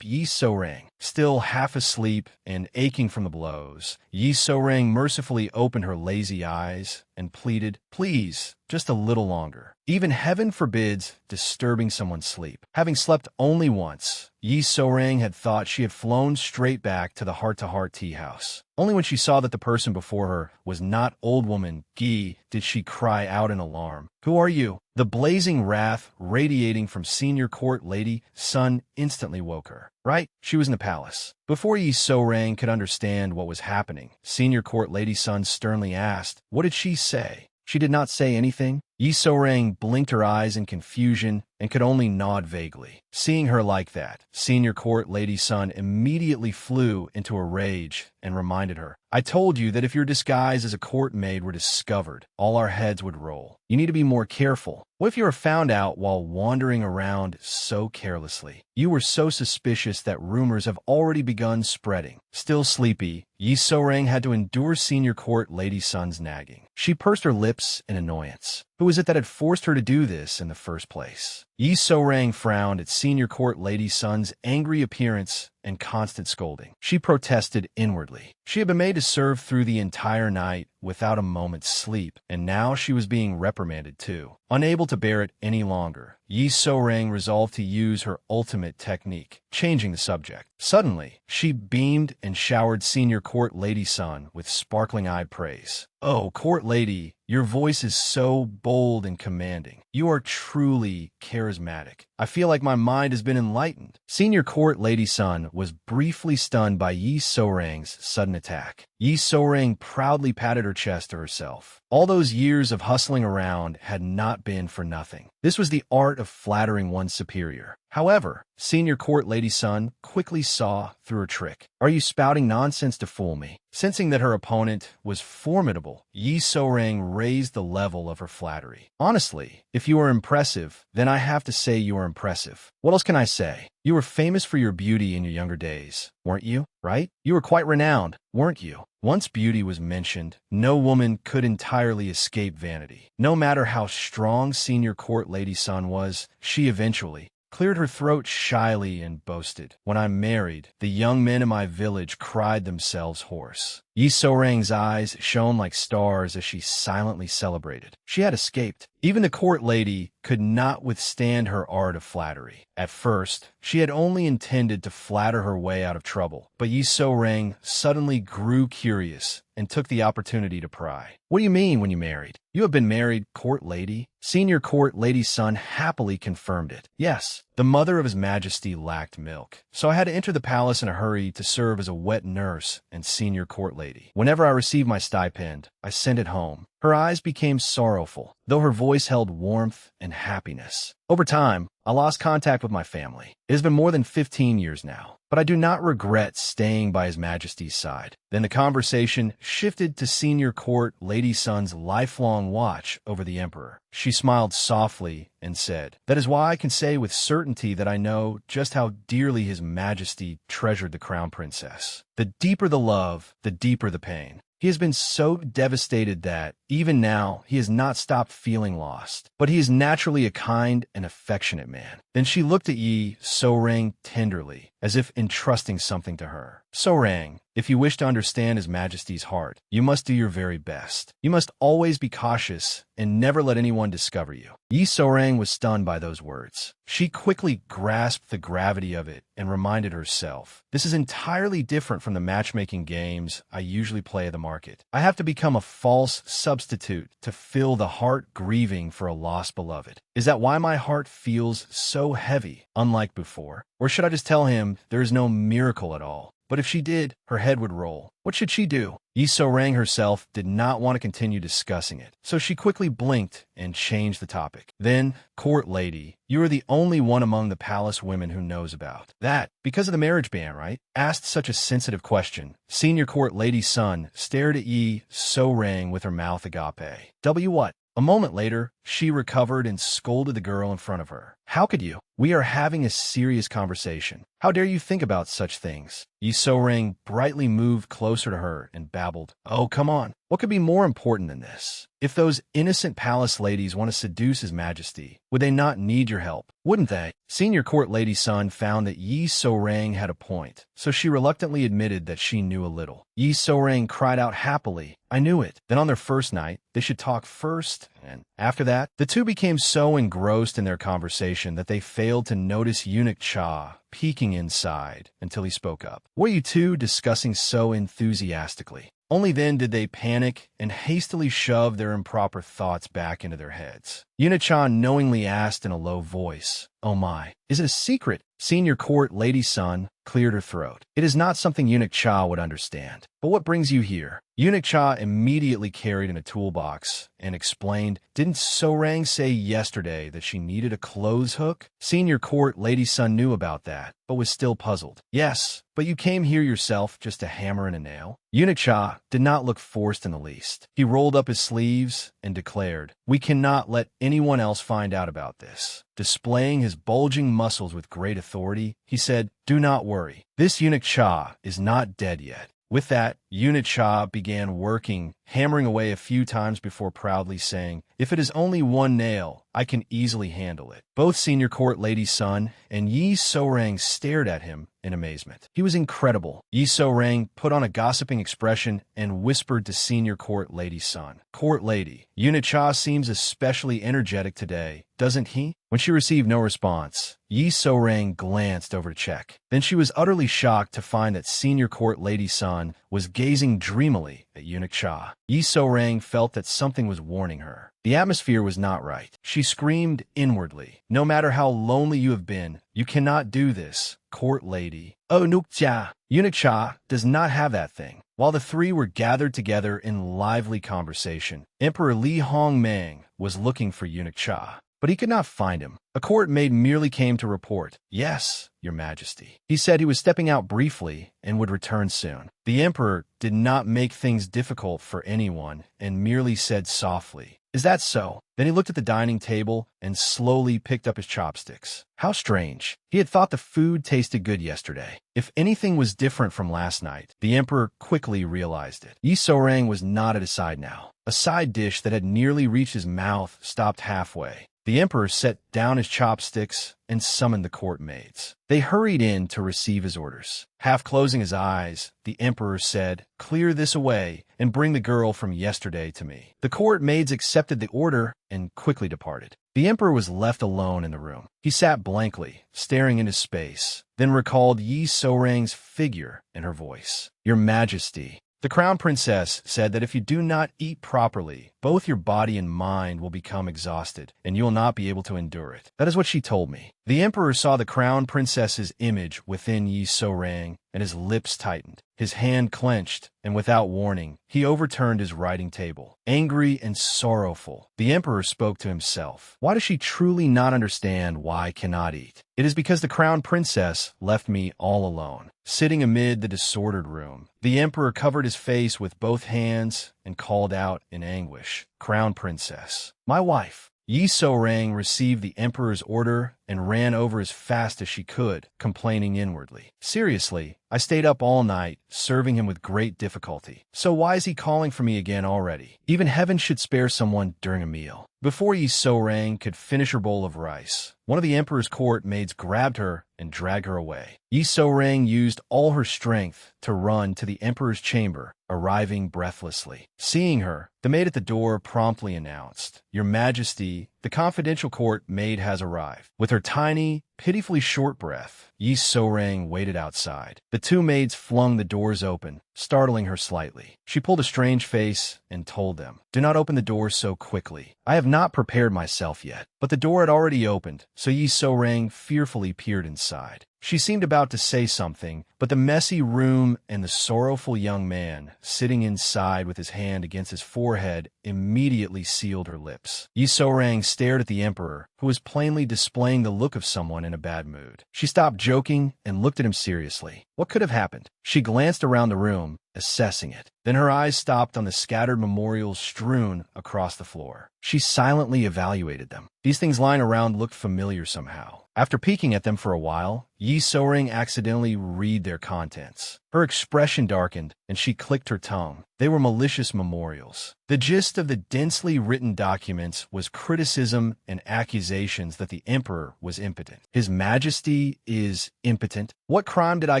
Yi So-rang. Still half asleep and aching from the blows, Yi So-rang mercifully opened her lazy eyes and pleaded, please, just a little longer. Even heaven forbids disturbing someone's sleep. Having slept only once, Yi So-rang had thought she had flown straight back to the heart-to-heart tea house. Only when she saw that the person before her was not old woman Gi did she cry out in alarm. Who are you? The blazing wrath radiating from Senior Court Lady Sun instantly woke her. Right? She was in the palace. Before Yi So-rang could understand what was happening, Senior Court Lady Sun sternly asked, what did she say? She did not say anything. Yi So-rang blinked her eyes in confusion and could only nod vaguely. Seeing her like that, Senior Court Lady Sun immediately flew into a rage and reminded her, I told you that if your disguise as a court maid were discovered, all our heads would roll. You need to be more careful. What if you were found out while wandering around so carelessly? You were so suspicious that rumors have already begun spreading. Still sleepy, Yi So-rang had to endure Senior Court Lady Sun's nagging. She pursed her lips in annoyance. Who was it that had forced her to do this in the first place? Yi So-rang frowned at Senior Court Lady Sun's angry appearance and constant scolding. She protested inwardly. She had been made to serve through the entire night without a moment's sleep, and now she was being reprimanded too. Unable to bear it any longer, Yi So-rang resolved to use her ultimate technique, changing the subject. Suddenly, she beamed and showered Senior Court Lady Sun with sparkling-eyed praise. Oh, Court Lady, your voice is so bold and commanding. You are truly charismatic. I feel like my mind has been enlightened. Senior Court Lady Sun was briefly stunned by Yi So-rang's sudden attack. Yi So-rang proudly patted her chest to herself. All those years of hustling around had not been for nothing. This was the art of flattering one's superior. However, Senior Court Lady Sun quickly saw through her trick. Are you spouting nonsense to fool me? Sensing that her opponent was formidable, Yi So-rang raised the level of her flattery. Honestly, if you are impressive, then I have to say you are impressive. What else can I say? You were famous for your beauty in your younger days, weren't you? Right? You were quite renowned, weren't you? Once beauty was mentioned, no woman could entirely escape vanity. No matter how strong Senior Court Lady Sun was, she eventually cleared her throat shyly and boasted, "When I'm married, the young men in my village cried themselves hoarse." Yi So-rang's eyes shone like stars as she silently celebrated. She had escaped. Even the court lady could not withstand her art of flattery. At first, she had only intended to flatter her way out of trouble, but Yi So-rang suddenly grew curious and took the opportunity to pry. "What do you mean when you married? You have been married, court lady?" Senior court lady's son happily confirmed it. "Yes, the mother of His Majesty lacked milk, so I had to enter the palace in a hurry to serve as a wet nurse and senior court lady. Whenever I receive my stipend, I send it home." Her eyes became sorrowful, though her voice held warmth and happiness. "Over time, I lost contact with my family. It has been more than 15 years now, but I do not regret staying by His Majesty's side." Then the conversation shifted to senior court lady son's lifelong watch over the emperor. She smiled softly and said, "That is why I can say with certainty that I know just how dearly His Majesty treasured the crown princess. The deeper the love, the deeper the pain. He has been so devastated that, even now, he has not stopped feeling lost. But he is naturally a kind and affectionate man." Then she looked at Yi So-rang tenderly, as if entrusting something to her. "So-rang, if you wish to understand His Majesty's heart, you must do your very best. You must always be cautious and never let anyone discover you." Yi So-rang was stunned by those words. She quickly grasped the gravity of it and reminded herself, "This is entirely different from the matchmaking games I usually play at the market. I have to become a false substitute to fill the heart grieving for a lost beloved. Is that why my heart feels so heavy, unlike before? Or should I just tell him there is no miracle at all?" But if she did, her head would roll. What should she do? Yi So-rang herself did not want to continue discussing it, so she quickly blinked and changed the topic. "Then, court lady, you are the only one among the palace women who knows about that, because of the marriage ban, right?" Asked such a sensitive question, senior court lady's son stared at Yi So-rang with her mouth agape. "W what?" A moment later, she recovered and scolded the girl in front of her. "How could you? We are having a serious conversation. How dare you think about such things?" Yi So-rang brightly moved closer to her and babbled, "Oh, come on. What could be more important than this? If those innocent palace ladies want to seduce His Majesty, would they not need your help? Wouldn't they?" Senior court lady's son found that Yi So-rang had a point, so she reluctantly admitted that she knew a little. Yi So-rang cried out happily, "I knew it." Then on their first night, they should talk first, and after that, the two became so engrossed in their conversation that they failed to notice Eunuch Cha peeking inside until he spoke up. "What are you two discussing so enthusiastically?" Only then did they panic and hastily shove their improper thoughts back into their heads. Eunuch Cha knowingly asked in a low voice, "Oh my, is it a secret?" Senior court lady's son cleared her throat. "It is not something Eunuch Cha would understand. But what brings you here?" Eunuch Cha immediately carried in a toolbox and explained, "Didn't So-rang say yesterday that she needed a clothes hook?" Senior court lady's son knew about that, but was still puzzled. "Yes, but you came here yourself just to hammer in a nail?" Eunuch Cha did not look forced in the least. He rolled up his sleeves and declared, "We cannot let anyone else find out about this." Displaying his bulging muscles with great authority, he said, "Do not worry. This Eunuch Cha is not dead yet." With that, Eunuch Cha began working, hammering away a few times before proudly saying, "If it is only one nail, I can easily handle it." Both senior court lady's son and Yi So-rang stared at him in amazement. He was incredible. Yi So-rang put on a gossiping expression and whispered to senior court lady's son, "Court lady, Eunuch Cha seems especially energetic today, doesn't he?" When she received no response, Yi So-rang glanced over to check. Then she was utterly shocked to find that senior court lady's son was gazing dreamily at Eunuch Cha. Yi So-rang felt that something was warning her. The atmosphere was not right. She screamed inwardly, "No matter how lonely you have been, you cannot do this, court lady." "Oh, Eunuch Cha." Eunuch Cha does not have that thing. While the three were gathered together in lively conversation, Emperor Li Hongmang was looking for Eunuch Cha, but he could not find him. A court maid merely came to report, "Yes, Your Majesty." He said he was stepping out briefly and would return soon. The emperor did not make things difficult for anyone and merely said softly, "Is that so?" Then he looked at the dining table and slowly picked up his chopsticks. How strange. He had thought the food tasted good yesterday. If anything was different from last night, the emperor quickly realized it. Yi So-rang was not at his side now. A side dish that had nearly reached his mouth stopped halfway. The emperor set down his chopsticks and summoned the court maids. They hurried in to receive his orders. Half closing his eyes, the emperor said, "Clear this away and bring the girl from yesterday to me." The court maids accepted the order and quickly departed. The emperor was left alone in the room. He sat blankly, staring into space, then recalled Yi So-rang's figure and her voice. "Your Majesty." The crown princess said that if you do not eat properly, both your body and mind will become exhausted, and you will not be able to endure it. That is what she told me. The emperor saw the crown princess's image within Yi So-rang, and his lips tightened. His hand clenched, and without warning, he overturned his writing table. Angry and sorrowful, the emperor spoke to himself. Why does she truly not understand why I cannot eat? It is because the crown princess left me all alone. Sitting amid the disordered room, the emperor covered his face with both hands and called out in anguish, "Crown princess, my wife." Yi So-rang received the emperor's order and ran over as fast as she could, complaining inwardly. "Seriously, I stayed up all night, serving him with great difficulty. So why is he calling for me again already? Even heaven should spare someone during a meal." Before Yi So-rang could finish her bowl of rice, one of the emperor's court maids grabbed her and dragged her away. Yi So-rang used all her strength to run to the emperor's chamber, arriving breathlessly. Seeing her, the maid at the door promptly announced, "Your Majesty, the confidential court maid has arrived." With her tiny, pitifully short breath, Yi So-rang waited outside. The two maids flung the doors open, startling her slightly. She pulled a strange face and told them, "Do not open the door so quickly. I have not prepared myself yet." But the door had already opened, so Yi So-rang fearfully peered inside. She seemed about to say something, but the messy room and the sorrowful young man sitting inside with his hand against his forehead immediately sealed her lips. Yi So-rang stared at the emperor, who was plainly displaying the look of someone in a bad mood. She stopped joking and looked at him seriously. What could have happened? She glanced around the room, assessing it. Then her eyes stopped on the scattered memorials strewn across the floor. She silently evaluated them. These things lying around looked familiar somehow. After peeking at them for a while, Yi So-rang accidentally read their contents. Her expression darkened, and she clicked her tongue. They were malicious memorials. The gist of the densely written documents was criticism and accusations that the emperor was impotent. His Majesty is impotent. What crime did I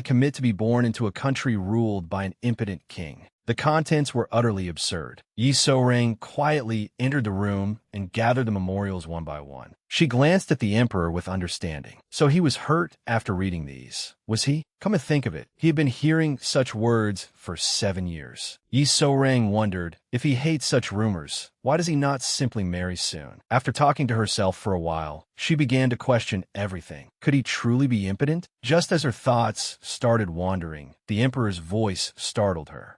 commit to be born into a country ruled by an impotent king? The contents were utterly absurd. Yi So-rang quietly entered the room and gathered the memorials one by one. She glanced at the emperor with understanding. So he was hurt after reading these, was he? Come to think of it, he had been hearing such words for 7 years. Yi So-rang wondered, if he hates such rumors, why does he not simply marry soon? After talking to herself for a while, she began to question everything. Could he truly be impotent? Just as her thoughts started wandering, the emperor's voice startled her.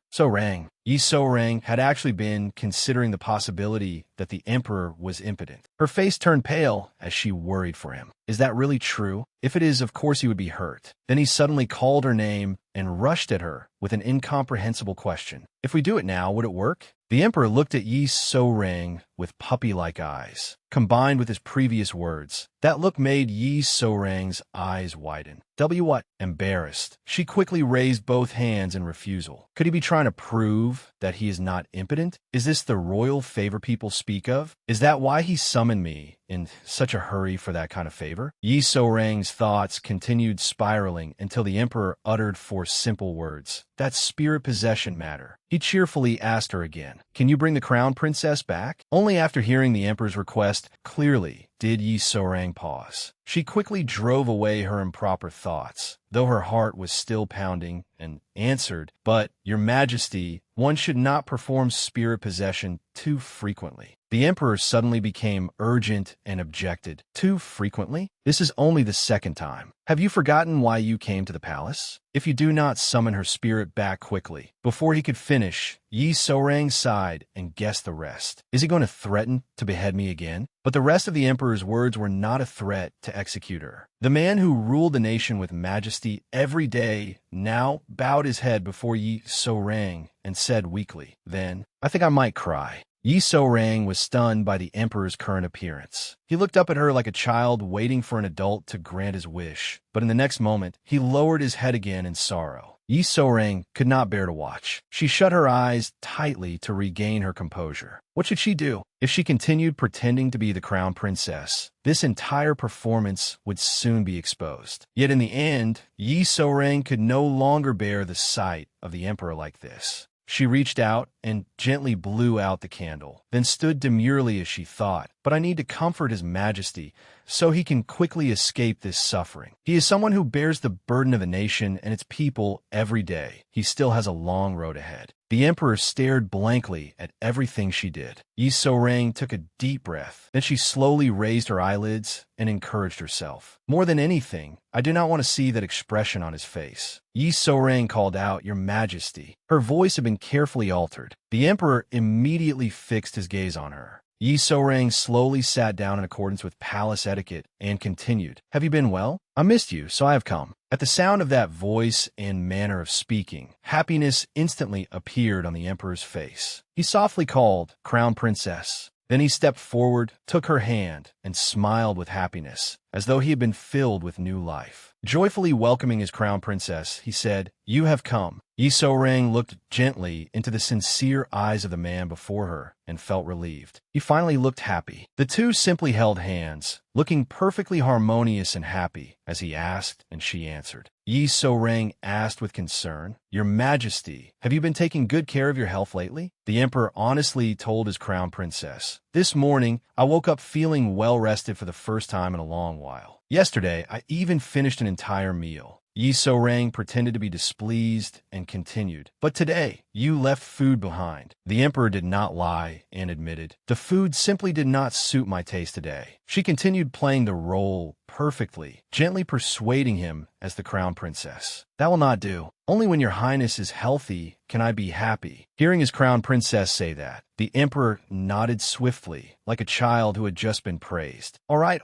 Yi So-rang had actually been considering the possibility that the emperor was impotent. Her face turned pale as she worried for him. Is that really true? If it is, of course he would be hurt. Then he suddenly called her name and rushed at her with an incomprehensible question. If we do it now, would it work? The emperor looked at Yi So-rang with puppy-like eyes. Combined with his previous words, that look made Yi So-rang's eyes widen. What? Embarrassed, she quickly raised both hands in refusal. Could he be trying to prove that he is not impotent? Is this the royal favor people speak of? Is that why he summoned me in such a hurry for that kind of favor? Yi So-rang's thoughts continued spiraling until the emperor uttered 4 simple words. That spirit possession matter. He cheerfully asked her again, "Can you bring the crown princess back?" Only after hearing the emperor's request clearly did Yi So-rang pause. She quickly drove away her improper thoughts, though her heart was still pounding, and answered, "But, Your Majesty, one should not perform spirit possession too frequently." The emperor suddenly became urgent and objected. "Too frequently? This is only the 2nd time. Have you forgotten why you came to the palace?" If you do not summon her spirit back quickly. Before he could finish, Yi So-rang sighed and guessed the rest. Is he going to threaten to behead me again? But the rest of the emperor's words were not a threat to execute her. The man who ruled the nation with majesty every day now bowed his head before Yi So-rang and said weakly, "Then, I think I might cry." Yi So-rang was stunned by the emperor's current appearance. He looked up at her like a child waiting for an adult to grant his wish, but in the next moment, he lowered his head again in sorrow. Yi So-rang could not bear to watch. She shut her eyes tightly to regain her composure. What should she do? If she continued pretending to be the crown princess, this entire performance would soon be exposed. Yet in the end, Yi So-rang could no longer bear the sight of the emperor like this. She reached out and gently blew out the candle, then stood demurely as she thought, but I need to comfort His Majesty so he can quickly escape this suffering. He is someone who bears the burden of a nation and its people every day. He still has a long road ahead. The emperor stared blankly at everything she did. Yi So-rang took a deep breath. Then she slowly raised her eyelids and encouraged herself. More than anything, I do not want to see that expression on his face. Yi So-rang called out, "Your Majesty." Her voice had been carefully altered. The emperor immediately fixed his gaze on her. Yi So-rang slowly sat down in accordance with palace etiquette and continued, "Have you been well? I missed you, so I have come." At the sound of that voice and manner of speaking, happiness instantly appeared on the emperor's face. He softly called, "Crown Princess." Then he stepped forward, took her hand, and smiled with happiness, as though he had been filled with new life. Joyfully welcoming his crown princess, he said, "You have come." Yi So-rang looked gently into the sincere eyes of the man before her and felt relieved. He finally looked happy. The two simply held hands, looking perfectly harmonious and happy, as he asked and she answered. Yi So-rang asked with concern, "Your Majesty, have you been taking good care of your health lately?" The emperor honestly told his crown princess, "This morning, I woke up feeling well-rested for the first time in a long while. Yesterday, I even finished an entire meal." Yi So-rang pretended to be displeased and continued, "But today, you left food behind." The emperor did not lie and admitted, "The food simply did not suit my taste today." She continued playing the role perfectly, gently persuading him as the crown princess. "That will not do. Only when your highness is healthy can I be happy." Hearing his crown princess say that, the emperor nodded swiftly, like a child who had just been praised. All right,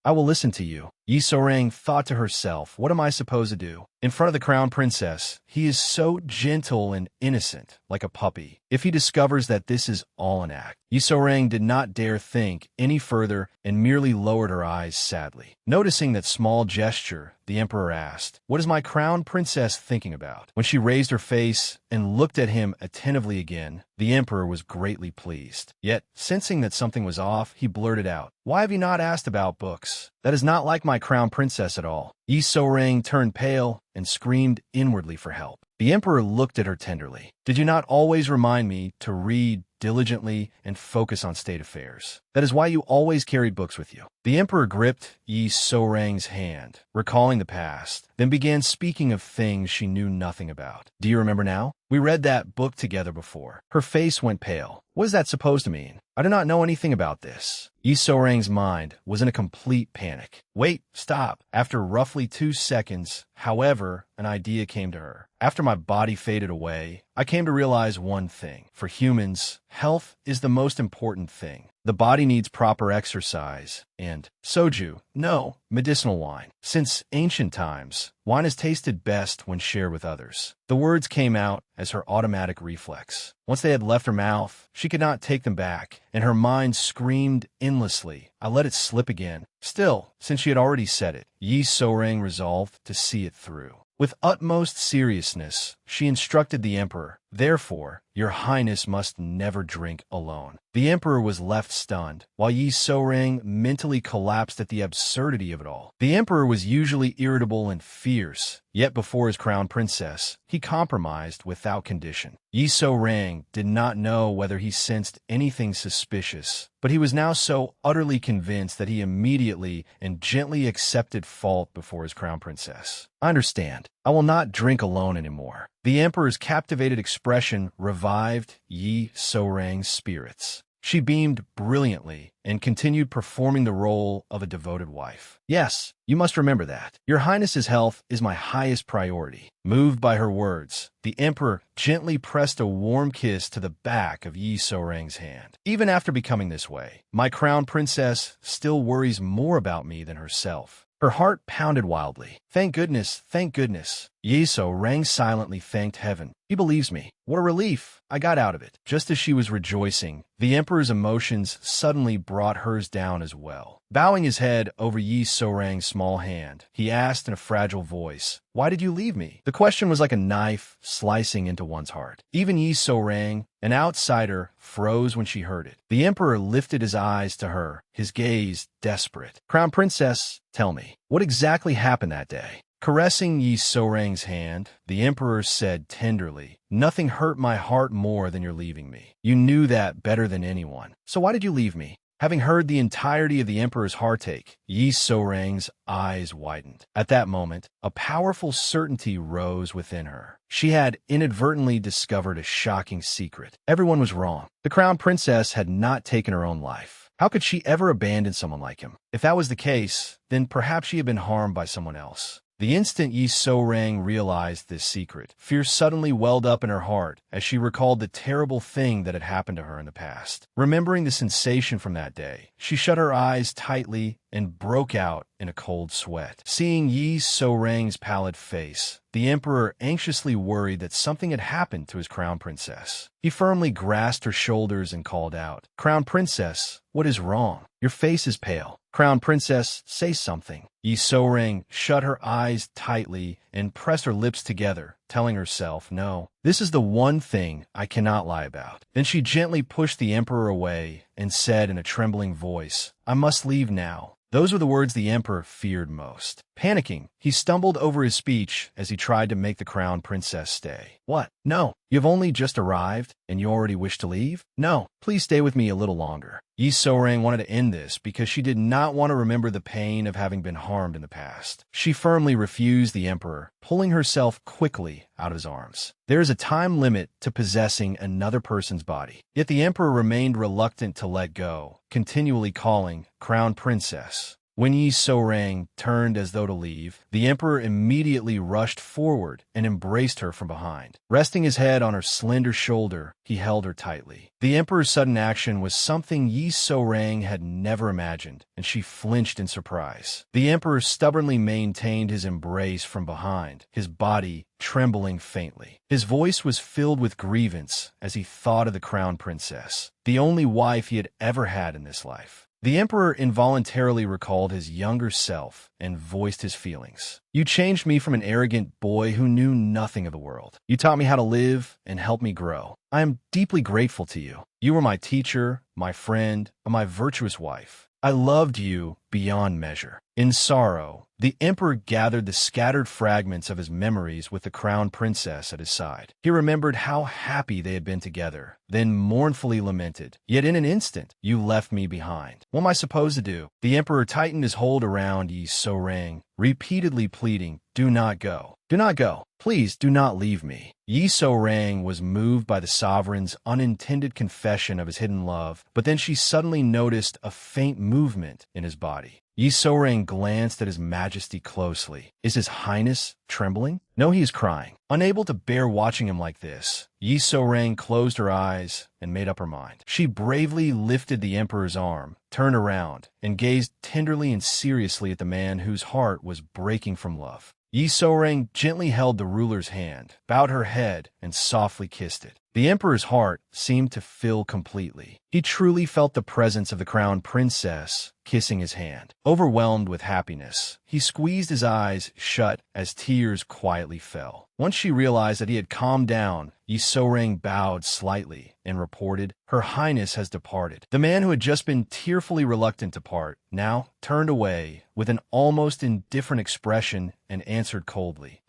I will listen to you." Yi So-rang thought to herself, "What am I supposed to do? In front of the crown princess, he is so gentle and innocent, like a puppy. If he discovers that this is all an act." Yi So-rang did not dare think any further and merely lowered her eyes sadly. Noticing that small gesture, the emperor asked, "What is my crown princess thinking about?" When she raised her face and looked at him attentively again, the emperor was greatly pleased. Yet, sensing that something was off, he blurted out, "Why have you not asked about books? That is not like my crown princess at all." Yi So-rang turned pale and screamed inwardly for help. The emperor looked at her tenderly. "Did you not always remind me to read diligently and focus on state affairs? That is why you always carried books with you." The emperor gripped Yi So-rang's hand, recalling the past, then began speaking of things she knew nothing about. "Do you remember now? We read that book together before." Her face went pale. "What is that supposed to mean? I do not know anything about this." Yi So-rang's mind was in a complete panic. "Wait, stop." After roughly 2 seconds, however, an idea came to her. "After my body faded away, I came to realize one thing. For humans, health is the most important thing. The body needs proper exercise, and soju, no, medicinal wine. Since ancient times, wine is tasted best when shared with others." The words came out as her automatic reflex. Once they had left her mouth, she could not take them back, and her mind screamed endlessly. I let it slip again. Still, since she had already said it, Yi So-rang resolved to see it through. With utmost seriousness, she instructed the emperor, "Therefore, your highness must never drink alone." The emperor was left stunned, while Yi So-rang mentally collapsed at the absurdity of it all. The emperor was usually irritable and fierce, yet before his crown princess, he compromised without condition. Yi So-rang did not know whether he sensed anything suspicious, but he was now so utterly convinced that he immediately and gently accepted fault before his crown princess. "I understand. I will not drink alone anymore." The emperor's captivated expression revived Yi So-rang's spirits. She beamed brilliantly and continued performing the role of a devoted wife. "Yes, you must remember that. Your highness's health is my highest priority." Moved by her words, the emperor gently pressed a warm kiss to the back of Yi So-rang's hand. "Even after becoming this way, my crown princess still worries more about me than herself." Her heart pounded wildly. Thank goodness, thank goodness." Yi So-rang silently thanked heaven. He believes me. What a relief. I got out of it. Just as she was rejoicing, the emperor's emotions suddenly brought hers down as well. Bowing his head over Yi Sorang's small hand, he asked in a fragile voice, "Why did you leave me?" The question was like a knife slicing into one's heart. Even Yi Sorang, an outsider, froze when she heard it. The emperor lifted his eyes to her, his gaze desperate. "Crown Princess, tell me, what exactly happened that day?" Caressing Yi Sorang's hand, the emperor said tenderly, "Nothing hurt my heart more than your leaving me. You knew that better than anyone. So why did you leave me?" Having heard the entirety of the emperor's heartache, Yi Sorang's eyes widened. At that moment, a powerful certainty rose within her. She had inadvertently discovered a shocking secret. Everyone was wrong. The crown princess had not taken her own life. How could she ever abandon someone like him? If that was the case, then perhaps she had been harmed by someone else. The instant Yi Sorang realized this secret, fear suddenly welled up in her heart as she recalled the terrible thing that had happened to her in the past. Remembering the sensation from that day, she shut her eyes tightly and broke out in a cold sweat. Seeing Yi Sorang's pallid face, the emperor anxiously worried that something had happened to his crown princess. He firmly grasped her shoulders and called out, "Crown princess, what is wrong? Your face is pale. Crown princess, say something." Yi Sorang shut her eyes tightly and pressed her lips together, telling herself, "No, this is the one thing I cannot lie about." Then she gently pushed the emperor away and said in a trembling voice, "I must leave now." Those were the words the emperor feared most. Panicking, he stumbled over his speech as he tried to make the crown princess stay. "What? No, you have only just arrived, and you already wish to leave? No, please stay with me a little longer." Yi Sorang wanted to end this because she did not want to remember the pain of having been harmed in the past. She firmly refused the emperor, pulling herself quickly out of his arms. There is a time limit to possessing another person's body. Yet the emperor remained reluctant to let go, continually calling, "Crown Princess." When Yi Sorang turned as though to leave, the emperor immediately rushed forward and embraced her from behind. Resting his head on her slender shoulder, he held her tightly. The emperor's sudden action was something Yi Sorang had never imagined, and she flinched in surprise. The emperor stubbornly maintained his embrace from behind, his body trembling faintly. His voice was filled with grievance as he thought of the crown princess, the only wife he had ever had in this life. The emperor involuntarily recalled his younger self and voiced his feelings. "You changed me from an arrogant boy who knew nothing of the world. You taught me how to live and helped me grow. I am deeply grateful to you. You were my teacher, my friend, and my virtuous wife. I loved you beyond measure." In sorrow, the emperor gathered the scattered fragments of his memories with the crown princess at his side. He remembered how happy they had been together, then mournfully lamented, "Yet in an instant, you left me behind. What am I supposed to do?" The emperor tightened his hold around Yi Sorang, repeatedly pleading, "Do not go. Do not go. Please do not leave me." Yi Sorang was moved by the sovereign's unintended confession of his hidden love, but then she suddenly noticed a faint movement in his body. Yi Sorang glanced at his majesty closely. "Is his highness trembling?" "No, he is crying." Unable to bear watching him like this, Yi Sorang closed her eyes and made up her mind. She bravely lifted the emperor's arm, turned around, and gazed tenderly and seriously at the man whose heart was breaking from love. Yi Sorang gently held the ruler's hand, bowed her head, and softly kissed it. The emperor's heart seemed to fill completely. He truly felt the presence of the crown princess kissing his hand. Overwhelmed with happiness, he squeezed his eyes shut as tears quietly fell. Once she realized that he had calmed down, Yi Sorang bowed slightly and reported, "Her Highness has departed." The man who had just been tearfully reluctant to part now turned away with an almost indifferent expression and answered coldly,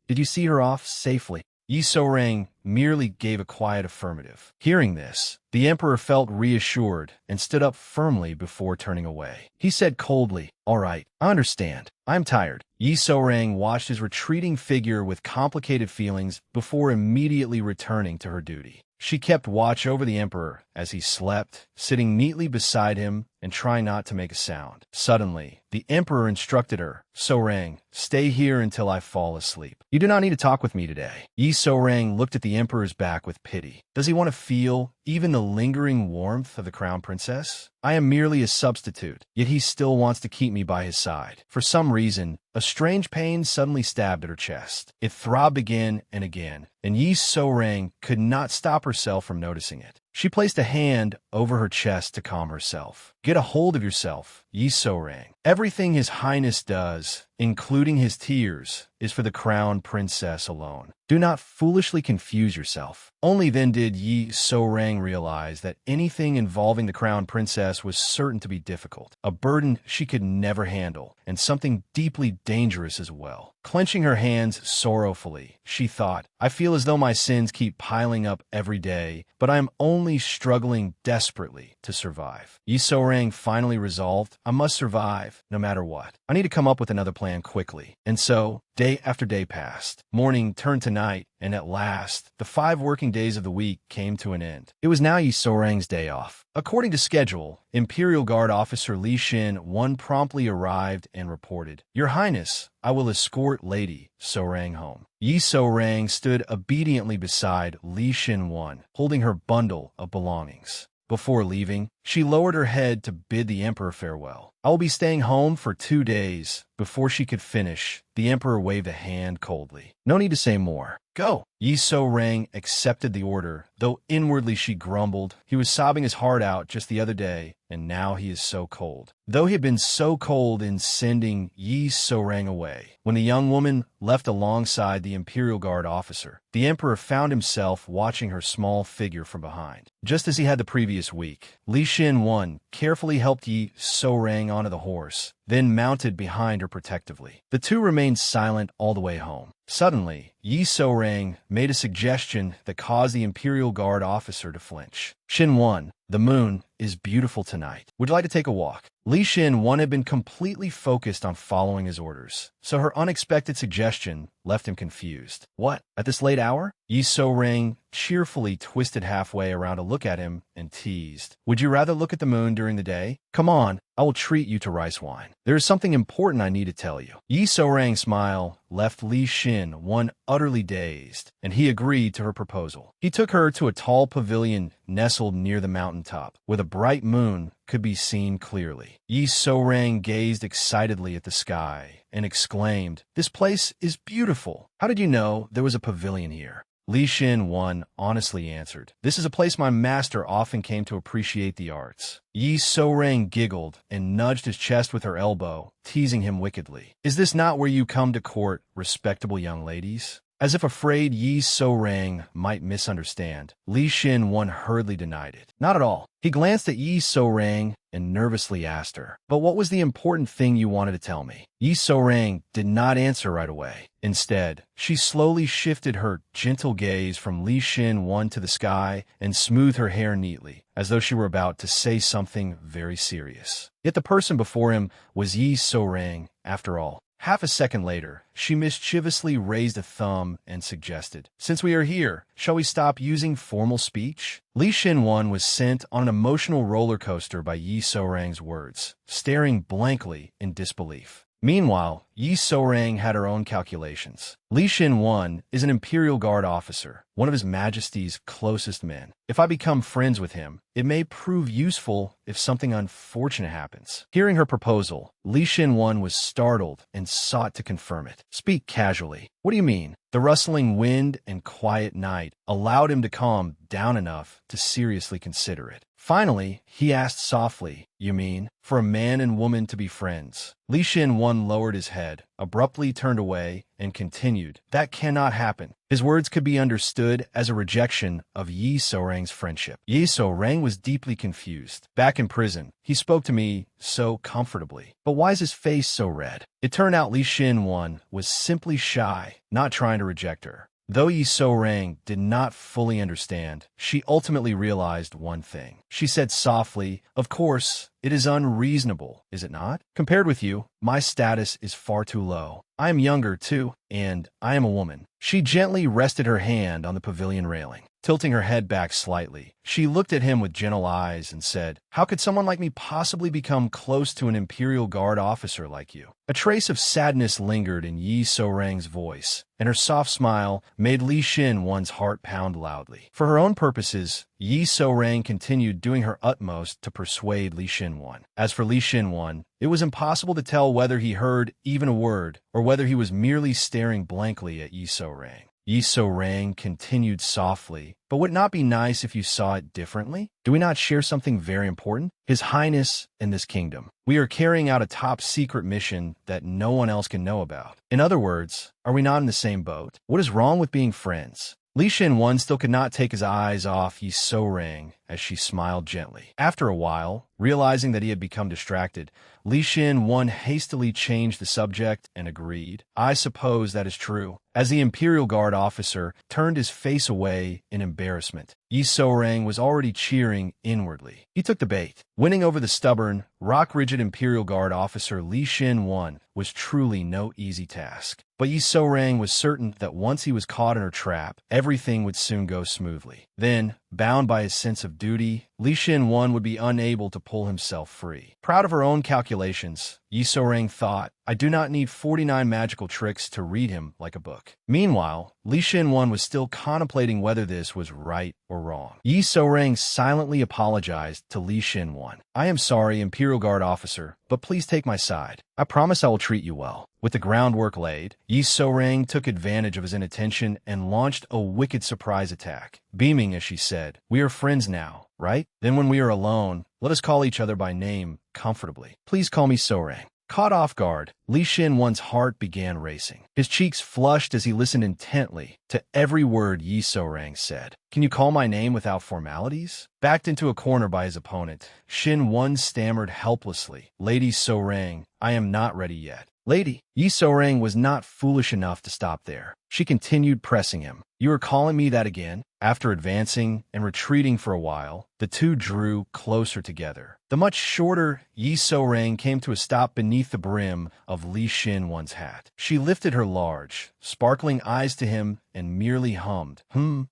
Did you see her off safely?" Yi Sorang merely gave a quiet affirmative. Hearing this, the emperor felt reassured and stood up firmly before turning away. He said coldly, "All right, I understand. I'm tired." Yi Sorang watched his retreating figure with complicated feelings before immediately returning to her duty. She kept watch over the emperor as he slept, sitting neatly beside him and trying not to make a sound. Suddenly, the emperor instructed her, "Sorang, stay here until I fall asleep. You do not need to talk with me today." Yi Sorang looked at the emperor's back with pity. Does he want to feel even the lingering warmth of the crown princess? I am merely a substitute, yet he still wants to keep me by his side. For some reason, a strange pain suddenly stabbed at her chest. It throbbed again and again, and Yi So-rang could not stop herself from noticing it. She placed a hand over her chest to calm herself. Get a hold of yourself, Yi So-rang. Everything His Highness does, including his tears, is for the crown princess alone. Do not foolishly confuse yourself. Only then did Yi So-rang realize that anything involving the crown princess was certain to be difficult, a burden she could never handle, and something deeply dangerous as well. Clenching her hands sorrowfully, she thought, I feel as though my sins keep piling up every day, but I am only struggling desperately to survive. Yi So-rang finally resolved, I must survive, no matter what. I need to come up with another plan quickly. And so, day after day passed. Morning turned to night, and at last, the 5 working days of the week came to an end. It was now Yi So-rang's day off. According to schedule, Imperial Guard Officer Li Xin-1 promptly arrived and reported, Your Highness, I will escort Lady So-rang home. Yi So-rang stood obediently beside Li Xin-1, holding her bundle of belongings. Before leaving, she lowered her head to bid the emperor farewell. I will be staying home for 2 days. Before she could finish, the emperor waved a hand coldly. No need to say more. Go. Yi So-rang accepted the order, though inwardly she grumbled. He was sobbing his heart out just the other day, and now he is so cold. Though he had been so cold in sending Yi So-rang away, when the young woman left alongside the Imperial Guard officer, the emperor found himself watching her small figure from behind. Just as he had the previous week, Li Xin-1 carefully helped Yi So-rang onto the horse, then mounted behind her protectively. The two remained silent all the way home. Suddenly, Yi So-rang made a suggestion that caused the Imperial Guard officer to flinch. Xin-1, the moon is beautiful tonight. Would you like to take a walk? Li Xin-1 had been completely focused on following his orders, so her unexpected suggestion left him confused. What? At this late hour? Yi So-rang cheerfully twisted halfway around to look at him and teased. Would you rather look at the moon during the day? Come on, I will treat you to rice wine. There is something important I need to tell you. Yi So-rang's smile left Li Xin-1 utterly dazed, and he agreed to her proposal. He took her to a tall pavilion nestled near the mountaintop, where the bright moon could be seen clearly. Yi So-rang gazed excitedly at the sky and exclaimed, This place is beautiful. How did you know there was a pavilion here? Li Xin-1 honestly answered, This is a place my master often came to appreciate the arts. Yi So-rang giggled and nudged his chest with her elbow, teasing him wickedly. Is this not where you come to court respectable young ladies? As if afraid Yi So-rang might misunderstand, Li Xin-1 hurriedly denied it. Not at all. He glanced at Yi So-rang and nervously asked her, But what was the important thing you wanted to tell me? Yi So-rang did not answer right away. Instead, she slowly shifted her gentle gaze from Li Xin-1 to the sky and smoothed her hair neatly, as though she were about to say something very serious. Yet the person before him was Yi So-rang, after all. Half a second later, she mischievously raised a thumb and suggested, Since we are here, shall we stop using formal speech? Li Xin-1 was sent on an emotional roller coaster by Yi So-rang's words, staring blankly in disbelief. Meanwhile, Yi So-rang had her own calculations. Li Xin-1 is an Imperial Guard officer, one of His Majesty's closest men. If I become friends with him, it may prove useful if something unfortunate happens. Hearing her proposal, Li Xin-1 was startled and sought to confirm it. Speak casually. What do you mean? The rustling wind and quiet night allowed him to calm down enough to seriously consider it. Finally, he asked softly, You mean, for a man and woman to be friends? Li Xin-1 lowered his head, abruptly turned away, and continued, That cannot happen. His words could be understood as a rejection of Yi So-rang's friendship. Yi So-rang was deeply confused. Back in prison, he spoke to me so comfortably. But why is his face so red? It turned out Li Xin-1 was simply shy, not trying to reject her. Though Yi So-rang did not fully understand, she ultimately realized one thing. She said softly, Of course, it is unreasonable, is it not? Compared with you, my status is far too low. I am younger, too, and I am a woman. She gently rested her hand on the pavilion railing. tilting her head back slightly. She looked at him with gentle eyes and said, "How could someone like me possibly become close to an Imperial Guard officer like you?" A trace of sadness lingered in Yi So-rang's voice, and her soft smile made Li Xin-wan's heart pound loudly. For her own purposes, Yi So-rang continued doing her utmost to persuade Li Xin-wan. As for Li Xin-wan, it was impossible to tell whether he heard even a word or whether he was merely staring blankly at Yi So-rang. Yi So-rang continued softly, "But would it not be nice if you saw it differently? Do we not share something very important? His Highness in this kingdom. We are carrying out a top-secret mission that no one else can know about. In other words, are we not in the same boat? What is wrong with being friends?" Li Xin-wan still could not take his eyes off Yi So-rang as she smiled gently. After a while, realizing that he had become distracted, Li Xin-wan hastily changed the subject and agreed, "I suppose that is true." As the Imperial Guard officer turned his face away in embarrassment, Yi So-rang was already cheering inwardly. He took the bait. Winning over the stubborn, rock-rigid Imperial Guard officer Li Xin-wan was truly no easy task. But Yi So-rang was certain that once he was caught in her trap, everything would soon go smoothly. Then, bound by his sense of duty, Li Xin-wan would be unable to pull himself free. Proud of her own calculations, Yi So-rang thought, "I do not need 49 magical tricks to read him like a book." Meanwhile, Li Xin-wan was still contemplating whether this was right or wrong. Yi So-rang silently apologized to Li Xin-wan. "I am sorry, Imperial Guard officer, but please take my side. I promise I will treat you well." With the groundwork laid, Yi So-rang took advantage of his inattention and launched a wicked surprise attack. Beaming as she said, "We are friends now, right? Then when we are alone, let us call each other by name comfortably. Please call me So-rang." Caught off guard, Li Xin-wan's heart began racing. His cheeks flushed as he listened intently to every word Yi So-rang said. "Can you call my name without formalities?" Backed into a corner by his opponent, Xin-wan stammered helplessly, "Lady So-rang, I am not ready yet." "Lady." Yi So-rang was not foolish enough to stop there. She continued pressing him. "You are calling me that again?" After advancing and retreating for a while, the two drew closer together. The much shorter Yi So-rang came to a stop beneath the brim of Li Xin-wan's hat. She lifted her large, sparkling eyes to him and merely hummed.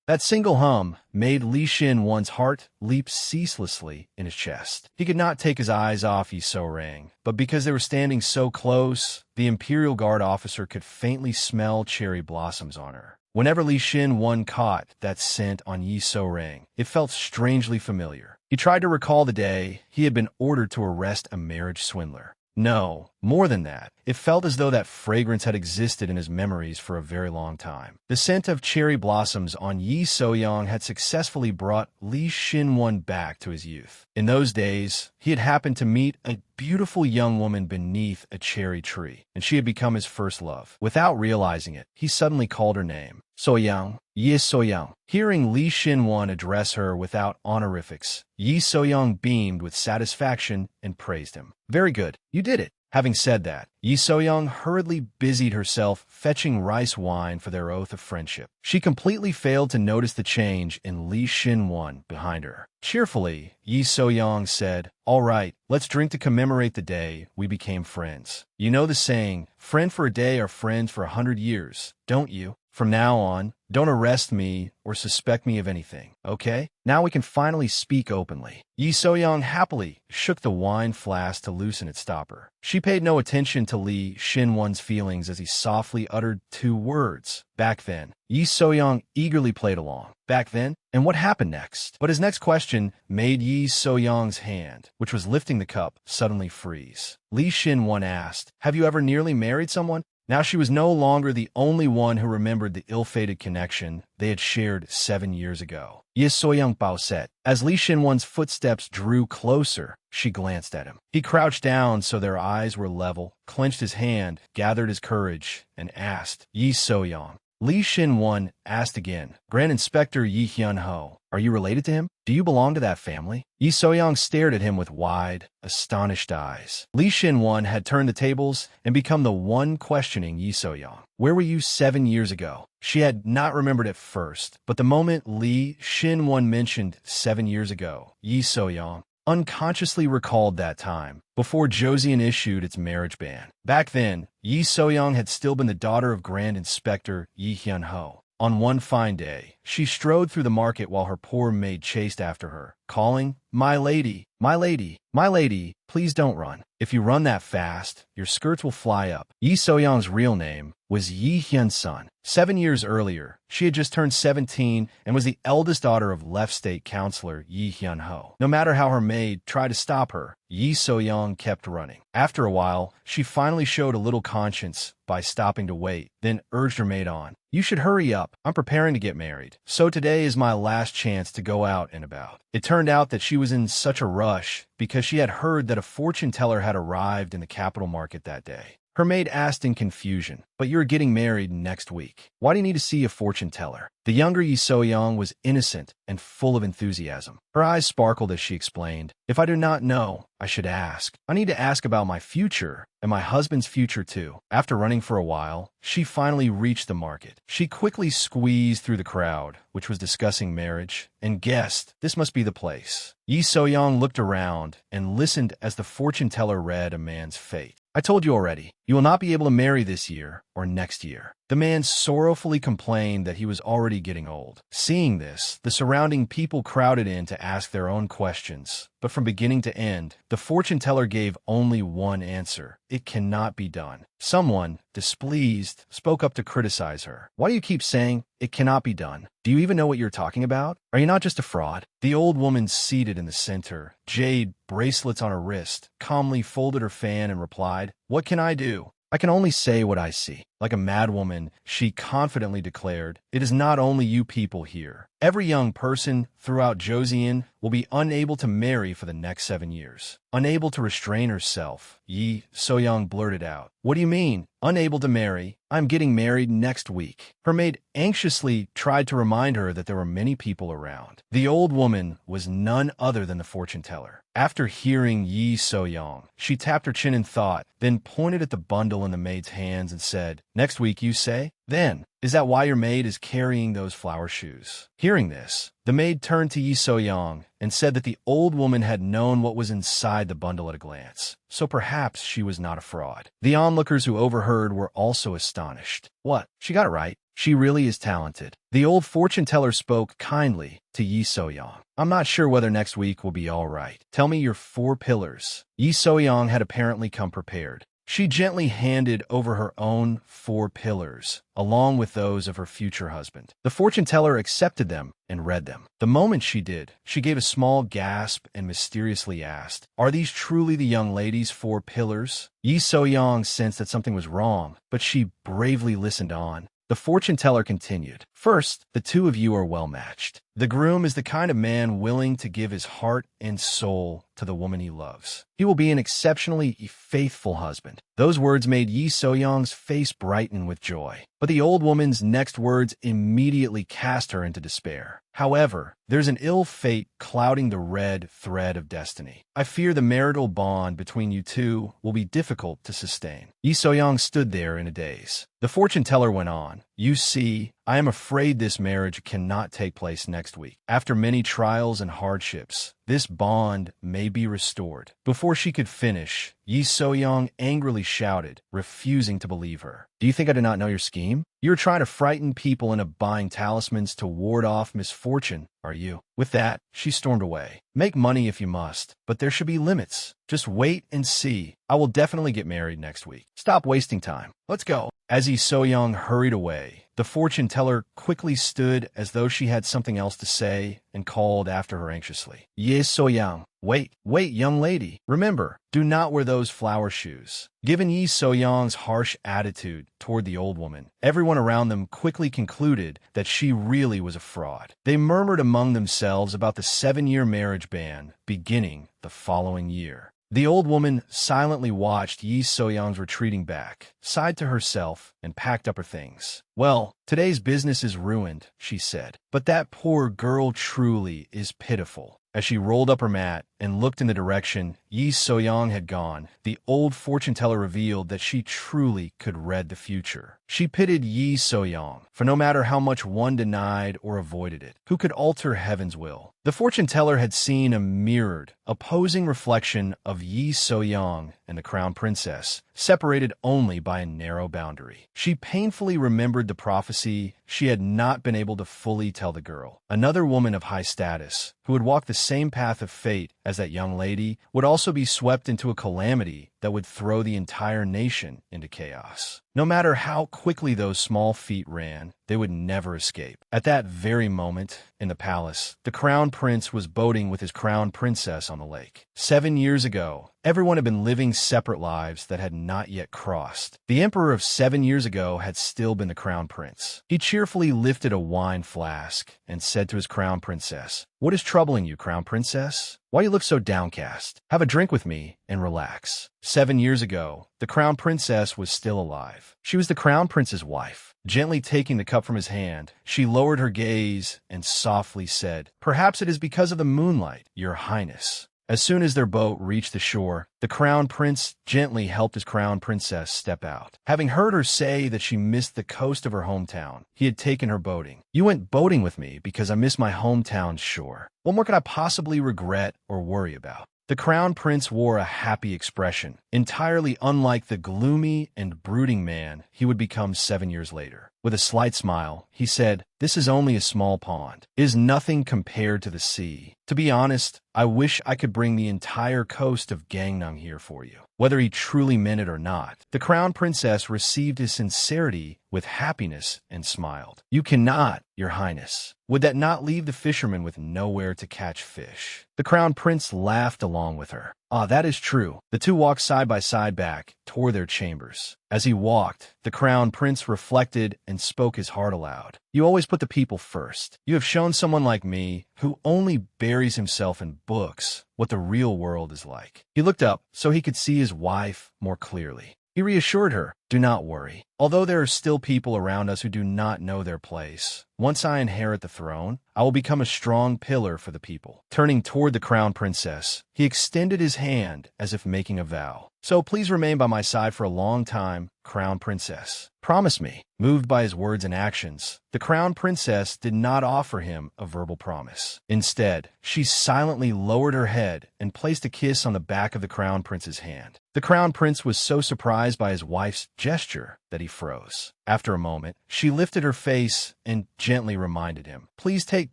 That single hum made Li Xin-wan's heart leap ceaselessly in his chest. He could not take his eyes off Yi So-rang, but because they were standing so close, the Imperial Guard officer could faintly smell cherry blossoms on her. Whenever Li Xin-wan caught that scent on Yi So-rang, it felt strangely familiar. He tried to recall the day he had been ordered to arrest a marriage swindler. No, more than that, it felt as though that fragrance had existed in his memories for a very long time. The scent of cherry blossoms on Yi So-young had successfully brought Li Xin-wan back to his youth. In those days, he had happened to meet a beautiful young woman beneath a cherry tree, and she had become his first love. Without realizing it, he suddenly called her name. So-young, Yi So-young. Hearing Li Xin-wan address her without honorifics, Yi So-young beamed with satisfaction and praised him. "Very good, you did it." Having said that, Yi So-young hurriedly busied herself fetching rice wine for their oath of friendship. She completely failed to notice the change in Li Xin-wan behind her. Cheerfully, Yi So-young said, "All right, let's drink to commemorate the day we became friends. You know the saying, friend for a day or friends for 100 years, don't you? From now on, don't arrest me or suspect me of anything, okay? Now we can finally speak openly." Yi So-young happily shook the wine flask to loosen its stopper. She paid no attention to Li Xin-wan's feelings as he softly uttered 2 words. "Back then." Yi So-young eagerly played along. "Back then? And what happened next?" But his next question made Yi So-young's hand, which was lifting the cup, suddenly freeze. Li Xin-wan asked, "Have you ever nearly married someone?" Now she was no longer the only one who remembered the ill-fated connection they had shared 7 years ago. Yi So-young bowset. As Li Xin-wan's footsteps drew closer, she glanced at him. He crouched down so their eyes were level, clenched his hand, gathered his courage, and asked, "Yi So-young." Li Xin-wan asked again, "Grand Inspector Yi Hyun-ho, are you related to him? Do you belong to that family?" Yi So-young stared at him with wide, astonished eyes. Li Xin-wan had turned the tables and become the one questioning Yi So-young. "Where were you 7 years ago?" She had not remembered at first, but the moment Li Xin-wan mentioned 7 years ago, Yi So-young unconsciously recalled that time, before Joseon issued its marriage ban. Back then, Yi So-young had still been the daughter of Grand Inspector Yi Hyun-ho. On one fine day, she strode through the market while her poor maid chased after her, calling, "My lady, my lady, my lady, please don't run. If you run that fast, your skirts will fly up." Yi Soyoung's real name was Yi Hyun-sun. 7 years earlier, she had just turned 17 and was the eldest daughter of left state councilor Yi Hyun-ho. No matter how her maid tried to stop her, Yi So-young kept running. After a while, she finally showed a little conscience by stopping to wait, then urged her maid on. "You should hurry up. I'm preparing to get married. So today is my last chance to go out and about." It turned out that she was in such a rush because she had heard that a fortune teller had arrived in the capital market that day. Her maid asked in confusion, "But you're getting married next week. Why do you need to see a fortune teller?" The younger Yi So-young was innocent and full of enthusiasm. Her eyes sparkled as she explained, "If I do not know, I should ask. I need to ask about my future and my husband's future too." After running for a while, she finally reached the market. She quickly squeezed through the crowd, which was discussing marriage, and guessed this must be the place. Yi So-young looked around and listened as the fortune teller read a man's fate. "I told you already, you will not be able to marry this year or next year." The man sorrowfully complained that he was already getting old. Seeing this, the surrounding people crowded in to ask their own questions. But from beginning to end, the fortune teller gave only one answer: "It cannot be done." Someone, displeased, spoke up to criticize her. "Why do you keep saying, 'It cannot be done'? Do you even know what you're talking about? Are you not just a fraud?" The old woman seated in the center, jade bracelets on her wrist, calmly folded her fan and replied, "What can I do? I can only say what I see." Like a madwoman, she confidently declared, "It is not only you people here. Every young person throughout Joseon will be unable to marry for the next 7 years." Unable to restrain herself, Yi So-young blurted out, "What do you mean, unable to marry? I'm getting married next week." Her maid anxiously tried to remind her that there were many people around. The old woman was none other than the fortune teller. After hearing Yi So-young, she tapped her chin in thought, then pointed at the bundle in the maid's hands and said, "Next week, you say? Then, is that why your maid is carrying those flower shoes?" Hearing this, the maid turned to Yi So-young and said that the old woman had known what was inside the bundle at a glance, so perhaps she was not a fraud. The onlookers who overheard were also astonished. "What? She got it right. She really is talented." The old fortune teller spoke kindly to Yi So-young. "I'm not sure whether next week will be all right. Tell me your 4 pillars." Yi So-young had apparently come prepared. She gently handed over her own 4 pillars, along with those of her future husband. The fortune teller accepted them and read them. The moment she did, she gave a small gasp and mysteriously asked, "Are these truly the young lady's 4 pillars?" Yi So-young sensed that something was wrong, but she bravely listened on. The fortune teller continued, "First, the 2 of you are well matched. The groom is the kind of man willing to give his heart and soul to the woman he loves. He will be an exceptionally faithful husband." Those words made Yi So-young's face brighten with joy. But the old woman's next words immediately cast her into despair. "However, there's an ill fate clouding the red thread of destiny. I fear the marital bond between you two will be difficult to sustain." Yi So-young stood there in a daze. The fortune teller went on, "You see, I am afraid this marriage cannot take place next week. After many trials and hardships, this bond may be restored." Before she could finish, Yi So-young angrily shouted, refusing to believe her, "Do you think I do not know your scheme? You're trying to frighten people into buying talismans to ward off misfortune, are you?" With that, she stormed away. "Make money if you must, but there should be limits. Just wait and see. I will definitely get married next week. Stop wasting time. Let's go." As Yi So-young hurried away, the fortune teller quickly stood as though she had something else to say and called after her anxiously, "Yi So-young, wait, young lady. Remember, do not wear those flower shoes." Given Yi So-young's harsh attitude toward the old woman, everyone around them quickly concluded that she really was a fraud. They murmured among themselves about the 7-year marriage ban beginning the following year. The old woman silently watched Yi So-young's retreating back, sighed to herself, and packed up her things. "Well, today's business is ruined," she said. "But that poor girl truly is pitiful." As she rolled up her mat, and looked in the direction Yi So-young had gone, the old fortune teller revealed that she truly could read the future. She pitied Yi So-young, for no matter how much one denied or avoided it, who could alter heaven's will? The fortune teller had seen a mirrored, opposing reflection of Yi So-young and the crown princess, separated only by a narrow boundary. She painfully remembered the prophecy she had not been able to fully tell the girl. Another woman of high status, who would walk the same path of fate as that young lady, would also be swept into a calamity that would throw the entire nation into chaos. No matter how quickly those small feet ran, they would never escape. At that very moment, in the palace, the crown prince was boating with his crown princess on the lake. 7 years ago, everyone had been living separate lives that had not yet crossed. The emperor of 7 years ago had still been the crown prince. He cheerfully lifted a wine flask and said to his crown princess, "What is troubling you, crown princess? Why you look so downcast? Have a drink with me and relax." 7 years ago, the crown princess was still alive. She was the crown prince's wife. Gently taking the cup from his hand, she lowered her gaze and softly said, "Perhaps it is because of the moonlight, your highness." As soon as their boat reached the shore, the crown prince gently helped his crown princess step out. Having heard her say that she missed the coast of her hometown, he had taken her boating. "You went boating with me because I miss my hometown's shore. What more could I possibly regret or worry about?" The crown prince wore a happy expression, entirely unlike the gloomy and brooding man he would become 7 years later. With a slight smile, he said, "This is only a small pond. It is nothing compared to the sea. To be honest, I wish I could bring the entire coast of Gangnam here for you." Whether he truly meant it or not, the crown princess received his sincerity with happiness and smiled. "You cannot, your highness. Would that not leave the fishermen with nowhere to catch fish?" The crown prince laughed along with her. "Ah, that is true." The two walked side by side back toward their chambers. As he walked, the crown prince reflected and spoke his heart aloud. "You always put the people first. You have shown someone like me, who only buries himself in books, what the real world is like." He looked up so he could see his wife more clearly. He reassured her, "Do not worry. Although there are still people around us who do not know their place, once I inherit the throne, I will become a strong pillar for the people." Turning toward the crown princess, he extended his hand as if making a vow. "So please remain by my side for a long time, crown princess. Promise me." Moved by his words and actions, the crown princess did not offer him a verbal promise. Instead, she silently lowered her head and placed a kiss on the back of the crown prince's hand. The crown prince was so surprised by his wife's gesture that he froze. After a moment, she lifted her face and gently reminded him, "Please take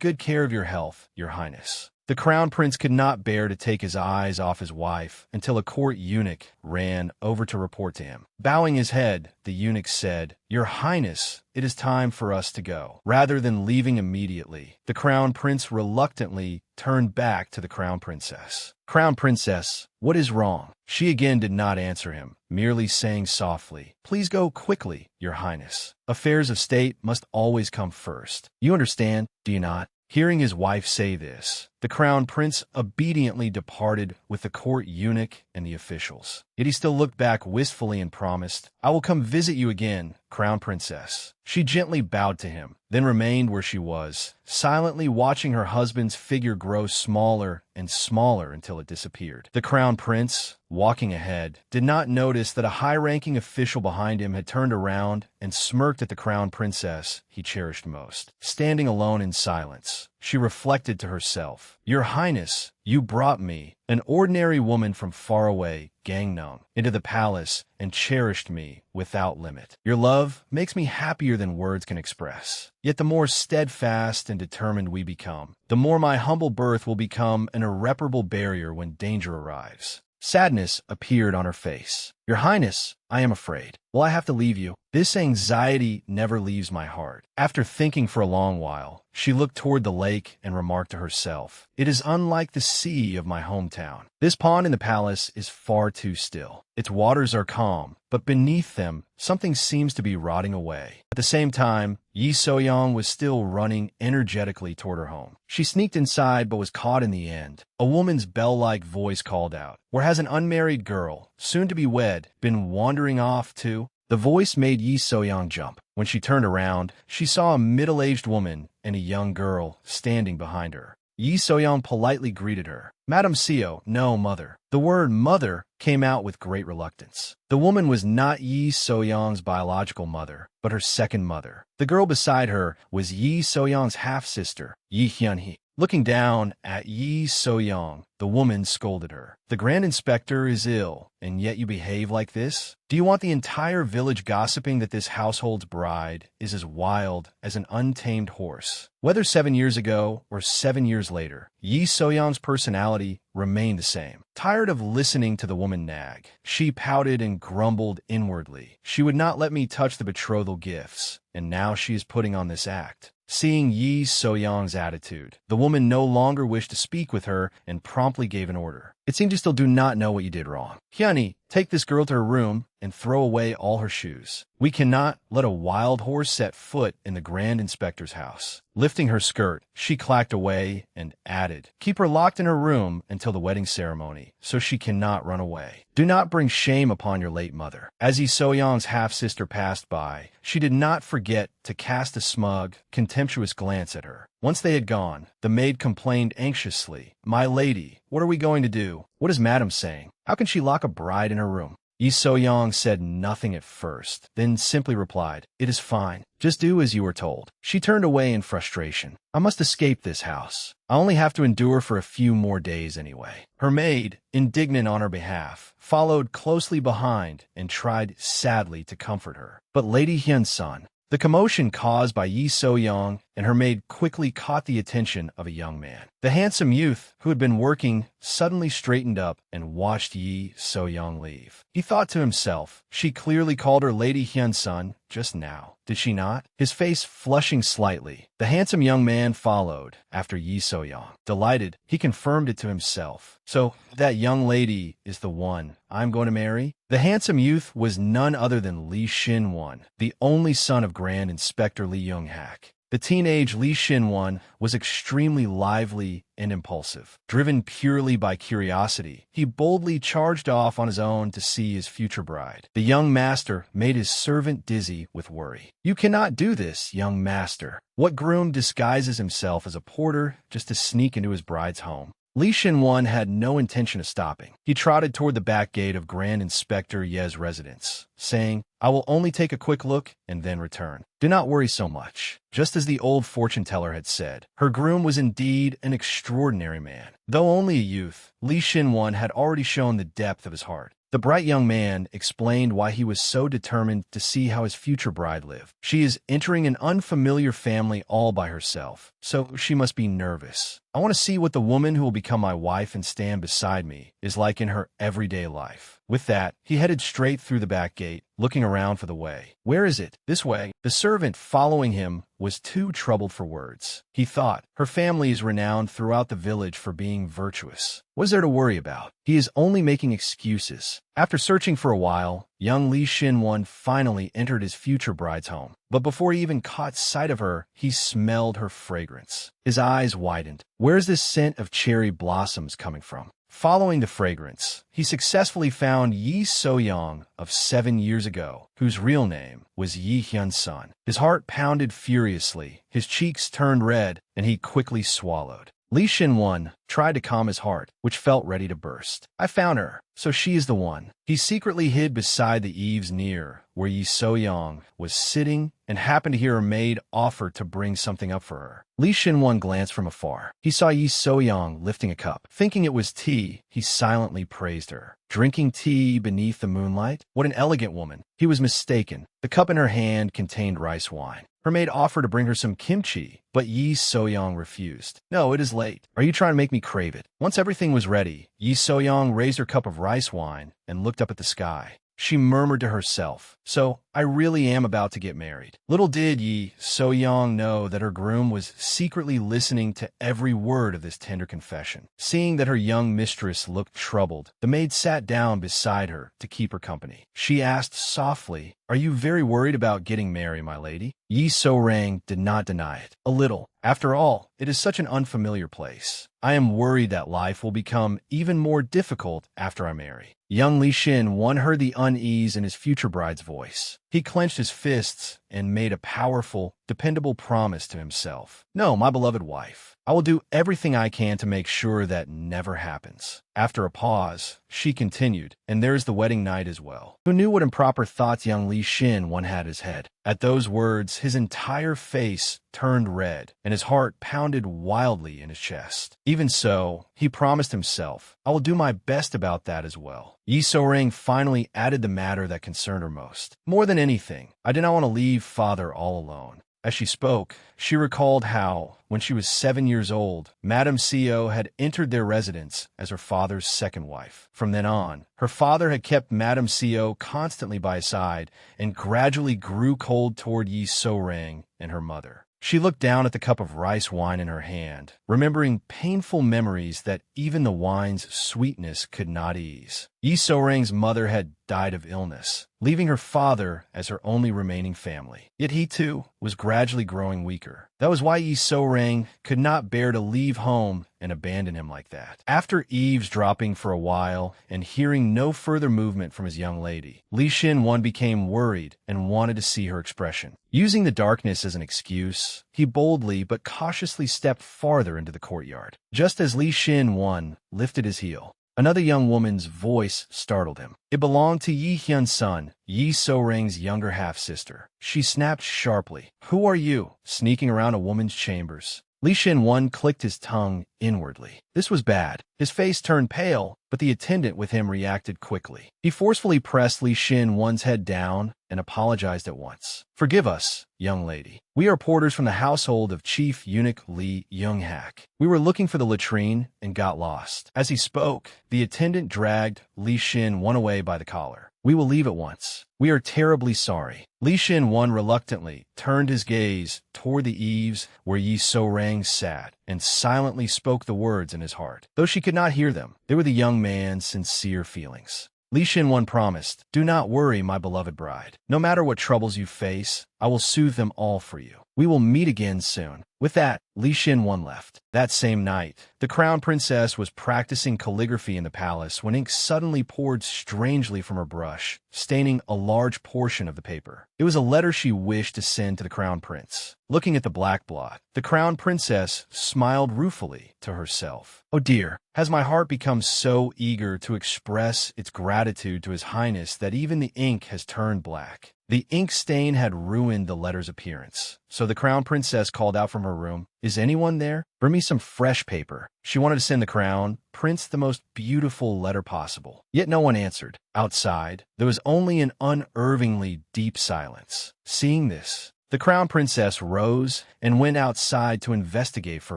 good care of your health, your highness." The crown prince could not bear to take his eyes off his wife until a court eunuch ran over to report to him. Bowing his head, the eunuch said, "Your highness, it is time for us to go." Rather than leaving immediately, the crown prince reluctantly turned back to the crown princess. "Crown princess, what is wrong?" She again did not answer him, merely saying softly, "Please go quickly, your highness. Affairs of state must always come first. You understand, do you not?" Hearing his wife say this, the crown prince obediently departed with the court eunuch and the officials. Yet he still looked back wistfully and promised, "I will come visit you again, crown princess." She gently bowed to him, then remained where she was, silently watching her husband's figure grow smaller and smaller until it disappeared. The crown prince, walking ahead, did not notice that a high-ranking official behind him had turned around and smirked at the crown princess he cherished most. Standing alone in silence, she reflected to herself, "Your highness, you brought me, an ordinary woman from far away, Gangnam, into the palace and cherished me without limit. Your love makes me happier than words can express. Yet the more steadfast and determined we become, the more my humble birth will become an irreparable barrier when danger arrives." Sadness appeared on her face. "Your highness, I am afraid. Will I have to leave you? This anxiety never leaves my heart." After thinking for a long while, she looked toward the lake and remarked to herself, "It is unlike the sea of my hometown. This pond in the palace is far too still. Its waters are calm, but beneath them, something seems to be rotting away." At the same time, Yi So-young was still running energetically toward her home. She sneaked inside but was caught in the end. A woman's bell-like voice called out, "Where has an unmarried girl, soon to be wed, been wandering off to?" The voice made Yi So-young jump. When she turned around, she saw a middle-aged woman and a young girl standing behind her. Yi Soyoung politely greeted her. Madam Seo, no, mother. The word mother came out with great reluctance. The woman was not Yi Soyoung's biological mother, but her second mother. The girl beside her was Yi Soyoung's half-sister, Yi Hyunhee. Looking down at Yi Soyoung, the woman scolded her. The Grand Inspector is ill, and yet you behave like this? Do you want the entire village gossiping that this household's bride is as wild as an untamed horse? Whether 7 years ago or 7 years later, Yi Soyoung's personality remained the same. Tired of listening to the woman nag, she pouted and grumbled inwardly. She would not let me touch the betrothal gifts, and now she is putting on this act. Seeing Yi Soyoung's attitude, the woman no longer wished to speak with her and promptly gave an order. It seems you still do not know what you did wrong. Hyunhee, take this girl to her room and throw away all her shoes. We cannot let a wild horse set foot in the Grand Inspector's house. Lifting her skirt, she clacked away and added, keep her locked in her room until the wedding ceremony, so she cannot run away. Do not bring shame upon your late mother. As Yi Soyoung's half-sister passed by, she did not forget to cast a smug, contemptuous glance at her. Once they had gone, the maid complained anxiously, my lady, what are we going to do? What is madam saying? How can she lock a bride in her room? Yi Soyoung said nothing at first, then simply replied, it is fine. Just do as you were told. She turned away in frustration. I must escape this house. I only have to endure for a few more days anyway. Her maid, indignant on her behalf, followed closely behind and tried sadly to comfort her. But Lady Hyun-sun, the commotion caused by Yi Soyoung and her maid quickly caught the attention of a young man. The handsome youth, who had been working, suddenly straightened up and watched Yi Soyoung leave. He thought to himself, she clearly called her Lady Hyun-sun just now, did she not? His face flushing slightly, the handsome young man followed after Yi Soyoung. Delighted, he confirmed it to himself. So, that young lady is the one I'm going to marry? The handsome youth was none other than Lee Shin-won, the only son of Grand Inspector Lee Young-hak. The teenage Lee Shin-won was extremely lively and impulsive. Driven purely by curiosity, he boldly charged off on his own to see his future bride. The young master made his servant dizzy with worry. You cannot do this, young master. What groom disguises himself as a porter just to sneak into his bride's home? Lee Shin-won had no intention of stopping. He trotted toward the back gate of Grand Inspector Ye's residence, saying, I will only take a quick look and then return. Do not worry so much. Just as the old fortune-teller had said, her groom was indeed an extraordinary man. Though only a youth, Lee Shin-won had already shown the depth of his heart. The bright young man explained why he was so determined to see how his future bride lived. She is entering an unfamiliar family all by herself, so she must be nervous. I want to see what the woman who will become my wife and stand beside me is like in her everyday life. With that, he headed straight through the back gate, looking around for the way. Where is it? This way. The servant following him was too troubled for words. He thought, her family is renowned throughout the village for being virtuous. What is there to worry about? He is only making excuses. After searching for a while, young Lee Shin-won finally entered his future bride's home. But before he even caught sight of her, he smelled her fragrance. His eyes widened. Where is this scent of cherry blossoms coming from? Following the fragrance, he successfully found Yi Soyoung of 7 years ago, whose real name was Yi Hyun-sun. His heart pounded furiously, his cheeks turned red, and he quickly swallowed. Lee Shin-won tried to calm his heart, which felt ready to burst. I found her, so she is the one. He secretly hid beside the eaves near where Yi Soyoung was sitting and happened to hear her maid offer to bring something up for her. Lee Shin-won glanced from afar. He saw Yi Soyoung lifting a cup. Thinking it was tea, he silently praised her. Drinking tea beneath the moonlight? What an elegant woman. He was mistaken. The cup in her hand contained rice wine. Her maid offered to bring her some kimchi, but Yi Soyoung refused. No, it is late. Are you trying to make me crave it? Once everything was ready, Yi Soyoung raised her cup of rice wine and looked up at the sky. She murmured to herself, so I really am about to get married. Little did Yi Soyoung know that her groom was secretly listening to every word of this tender confession. Seeing that her young mistress looked troubled, the maid sat down beside her to keep her company. She asked softly, are you very worried about getting married, my lady? Yi So-rang did not deny it. A little. After all, it is such an unfamiliar place. I am worried that life will become even more difficult after I marry. Young Li Shin-won heard the unease in his future bride's voice. He He clenched his fists and made a powerful, dependable promise to himself. No, my beloved wife. I will do everything I can to make sure that never happens. After a pause, she continued, and there's the wedding night as well. Who knew what improper thoughts young Li Xin one had in his head? At those words, his entire face turned red, and his heart pounded wildly in his chest. Even so, he promised himself, I will do my best about that as well. Yi So-ring finally added the matter that concerned her most. More than anything, I did not want to leave father all alone. As she spoke, she recalled how, when she was 7 years old, Madame Seo had entered their residence as her father's second wife. From then on, her father had kept Madame Seo constantly by his side and gradually grew cold toward Yi So-ring and her mother. She looked down at the cup of rice wine in her hand, remembering painful memories that even the wine's sweetness could not ease. Yi So-ring's mother had died of illness, leaving her father as her only remaining family. Yet he, too, was gradually growing weaker. That was why Yi So-ring could not bear to leave home and abandon him like that. After eavesdropping for a while and hearing no further movement from his young lady, Li Xin-wan became worried and wanted to see her expression. Using the darkness as an excuse, he boldly but cautiously stepped farther into the courtyard. Just as Li Xin-wan lifted his heel, another young woman's voice startled him. It belonged to Yi Hyun-sun, Yi So-ring's younger half-sister. She snapped sharply, "Who are you?" sneaking around a woman's chambers. Li Xin-wan clicked his tongue inwardly. This was bad. His face turned pale, but the attendant with him reacted quickly. He forcefully pressed Li Xin-wan's head down and apologized at once. "Forgive us, young lady. We are porters from the household of Chief Eunuch Li Young-hak. We were looking for the latrine and got lost." As he spoke, the attendant dragged Li Xin-wan away by the collar. "We will leave at once. We are terribly sorry." Li Xin-wan reluctantly turned his gaze toward the eaves where Yi So-ring sat and silently spoke the words in his heart. Though she could not hear them, they were the young man's sincere feelings. Li Xin-wan promised, "Do not worry, my beloved bride. No matter what troubles you face, I will soothe them all for you. We will meet again soon." With that, Li Xin-wan left. That same night, the crown princess was practicing calligraphy in the palace when ink suddenly poured strangely from her brush, staining a large portion of the paper. It was a letter she wished to send to the crown prince. Looking at the black blot, the crown princess smiled ruefully to herself. "Oh dear, has my heart become so eager to express its gratitude to His Highness that even the ink has turned black?" The ink stain had ruined the letter's appearance, so the crown princess called out from her room, "Is anyone there? Bring me some fresh paper." She wanted to send the crown prince the most beautiful letter possible. Yet no one answered. Outside, there was only an unervingly deep silence. Seeing this, the crown princess rose and went outside to investigate for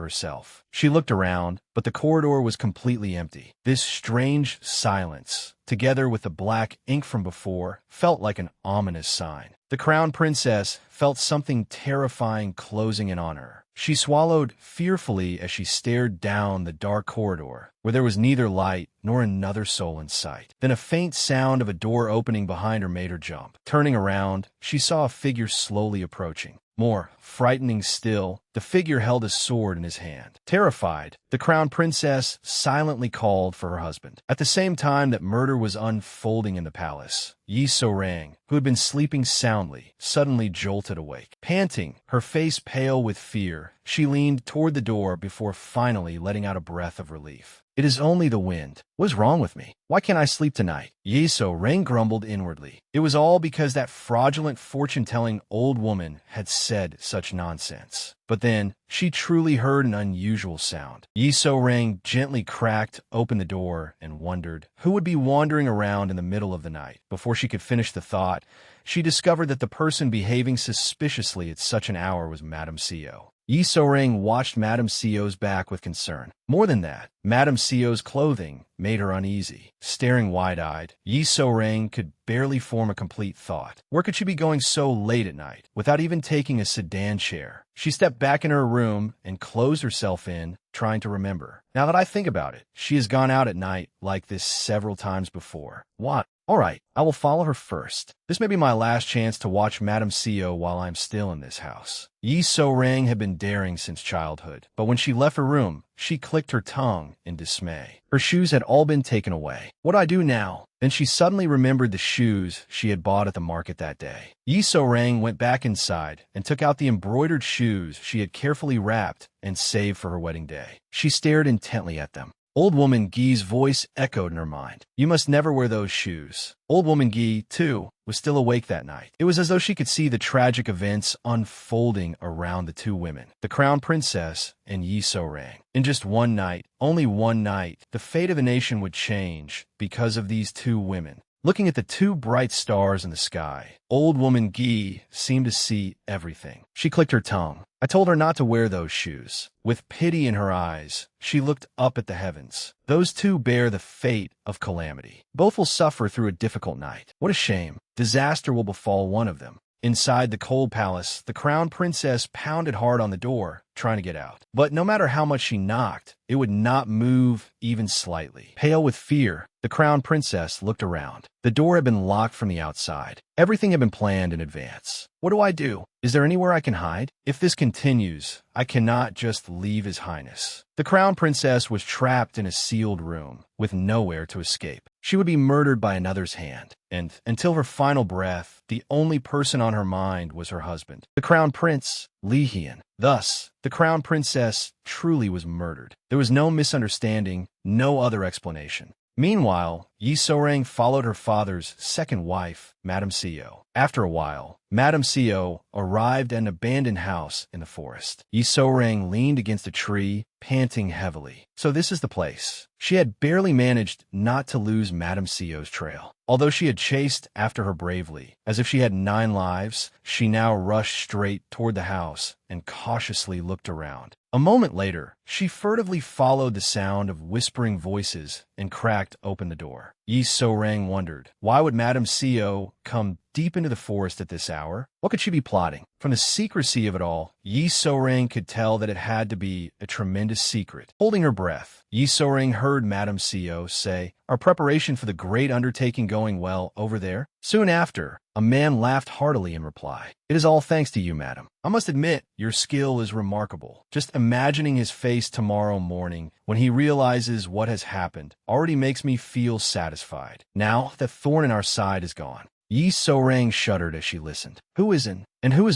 herself. She looked around, but the corridor was completely empty. This strange silence, together with the black ink from before, felt like an ominous sign. The crown princess felt something terrifying closing in on her. She swallowed fearfully as she stared down the dark corridor, where there was neither light nor another soul in sight. Then a faint sound of a door opening behind her made her jump. Turning around, she saw a figure slowly approaching. More frightening still, the figure held a sword in his hand. Terrified, the crown princess silently called for her husband. At the same time that murder was unfolding in the palace, Yi So-ring, who had been sleeping soundly, suddenly jolted awake. Panting, her face pale with fear, she leaned toward the door before finally letting out a breath of relief. "It is only the wind. What is wrong with me? Why can't I sleep tonight?" Yi So-ring grumbled inwardly. It was all because that fraudulent fortune-telling old woman had said such nonsense. But then, she truly heard an unusual sound. Yi So-ring gently cracked open the door and wondered who would be wandering around in the middle of the night. Before she could finish the thought, she discovered that the person behaving suspiciously at such an hour was Madame Seo. Yi So-ring watched Madame Seo's back with concern. More than that, Madame Seo's clothing made her uneasy. Staring wide-eyed, Yi So-ring could barely form a complete thought. Where could she be going so late at night, without even taking a sedan chair? She stepped back in her room and closed herself in, trying to remember. Now that I think about it, she has gone out at night like this several times before. Why All right, I will follow her first. This may be my last chance to watch Madame Seo while I'm still in this house. Yi So-rang had been daring since childhood, but when she left her room, she clicked her tongue in dismay. Her shoes had all been taken away. What do I do now? Then she suddenly remembered the shoes she had bought at the market that day. Yi So-rang went back inside and took out the embroidered shoes she had carefully wrapped and saved for her wedding day. She stared intently at them. Old woman Gi's voice echoed in her mind. You must never wear those shoes. Old woman Gi, too, was still awake that night. It was as though she could see the tragic events unfolding around the two women, the crown princess and Yi So-rang. In just one night, only one night, the fate of the nation would change because of these two women. Looking at the two bright stars in the sky, old woman Gi seemed to see everything. She clicked her tongue. I told her not to wear those shoes. With pity in her eyes, she looked up at the heavens. Those two bear the fate of calamity. Both will suffer through a difficult night. What a shame. Disaster will befall one of them. Inside the cold palace, the crown princess pounded hard on the door, trying to get out. But no matter how much she knocked, it would not move even slightly. Pale with fear, the crown princess looked around. The door had been locked from the outside. Everything had been planned in advance. What do I do? Is there anywhere I can hide? If this continues, I cannot just leave His Highness. The crown princess was trapped in a sealed room, with nowhere to escape. She would be murdered by another's hand, and until her final breath, the only person on her mind was her husband, the crown prince, Li Hian. Thus, the crown princess truly was murdered. There was no misunderstanding, no other explanation. Meanwhile, Yi So-rang followed her father's second wife, Madame Seo. After a while, Madame Seo arrived at an abandoned house in the forest. Yi So-rang leaned against a tree, panting heavily. So this is the place. She had barely managed not to lose Madame Seo's trail. Although she had chased after her bravely, as if she had 9 lives, she now rushed straight toward the house and cautiously looked around. A moment later, she furtively followed the sound of whispering voices and cracked open the door. Yi So-rang wondered, why would Madame Seo come deep into the forest at this hour? What could she be plotting? From the secrecy of it all, Yi So-rang could tell that it had to be a tremendous secret. Holding her breath, Yi So-rang heard Madame Seo say, "Our preparation for the great undertaking going well over there?" Soon after, a man laughed heartily in reply. "It is all thanks to you, madam. I must admit, your skill is remarkable. Just imagining his face tomorrow morning when he realizes what has happened already makes me feel satisfied. Now that thorn in our side is gone." Yi So-rang shuddered as she listened. Who is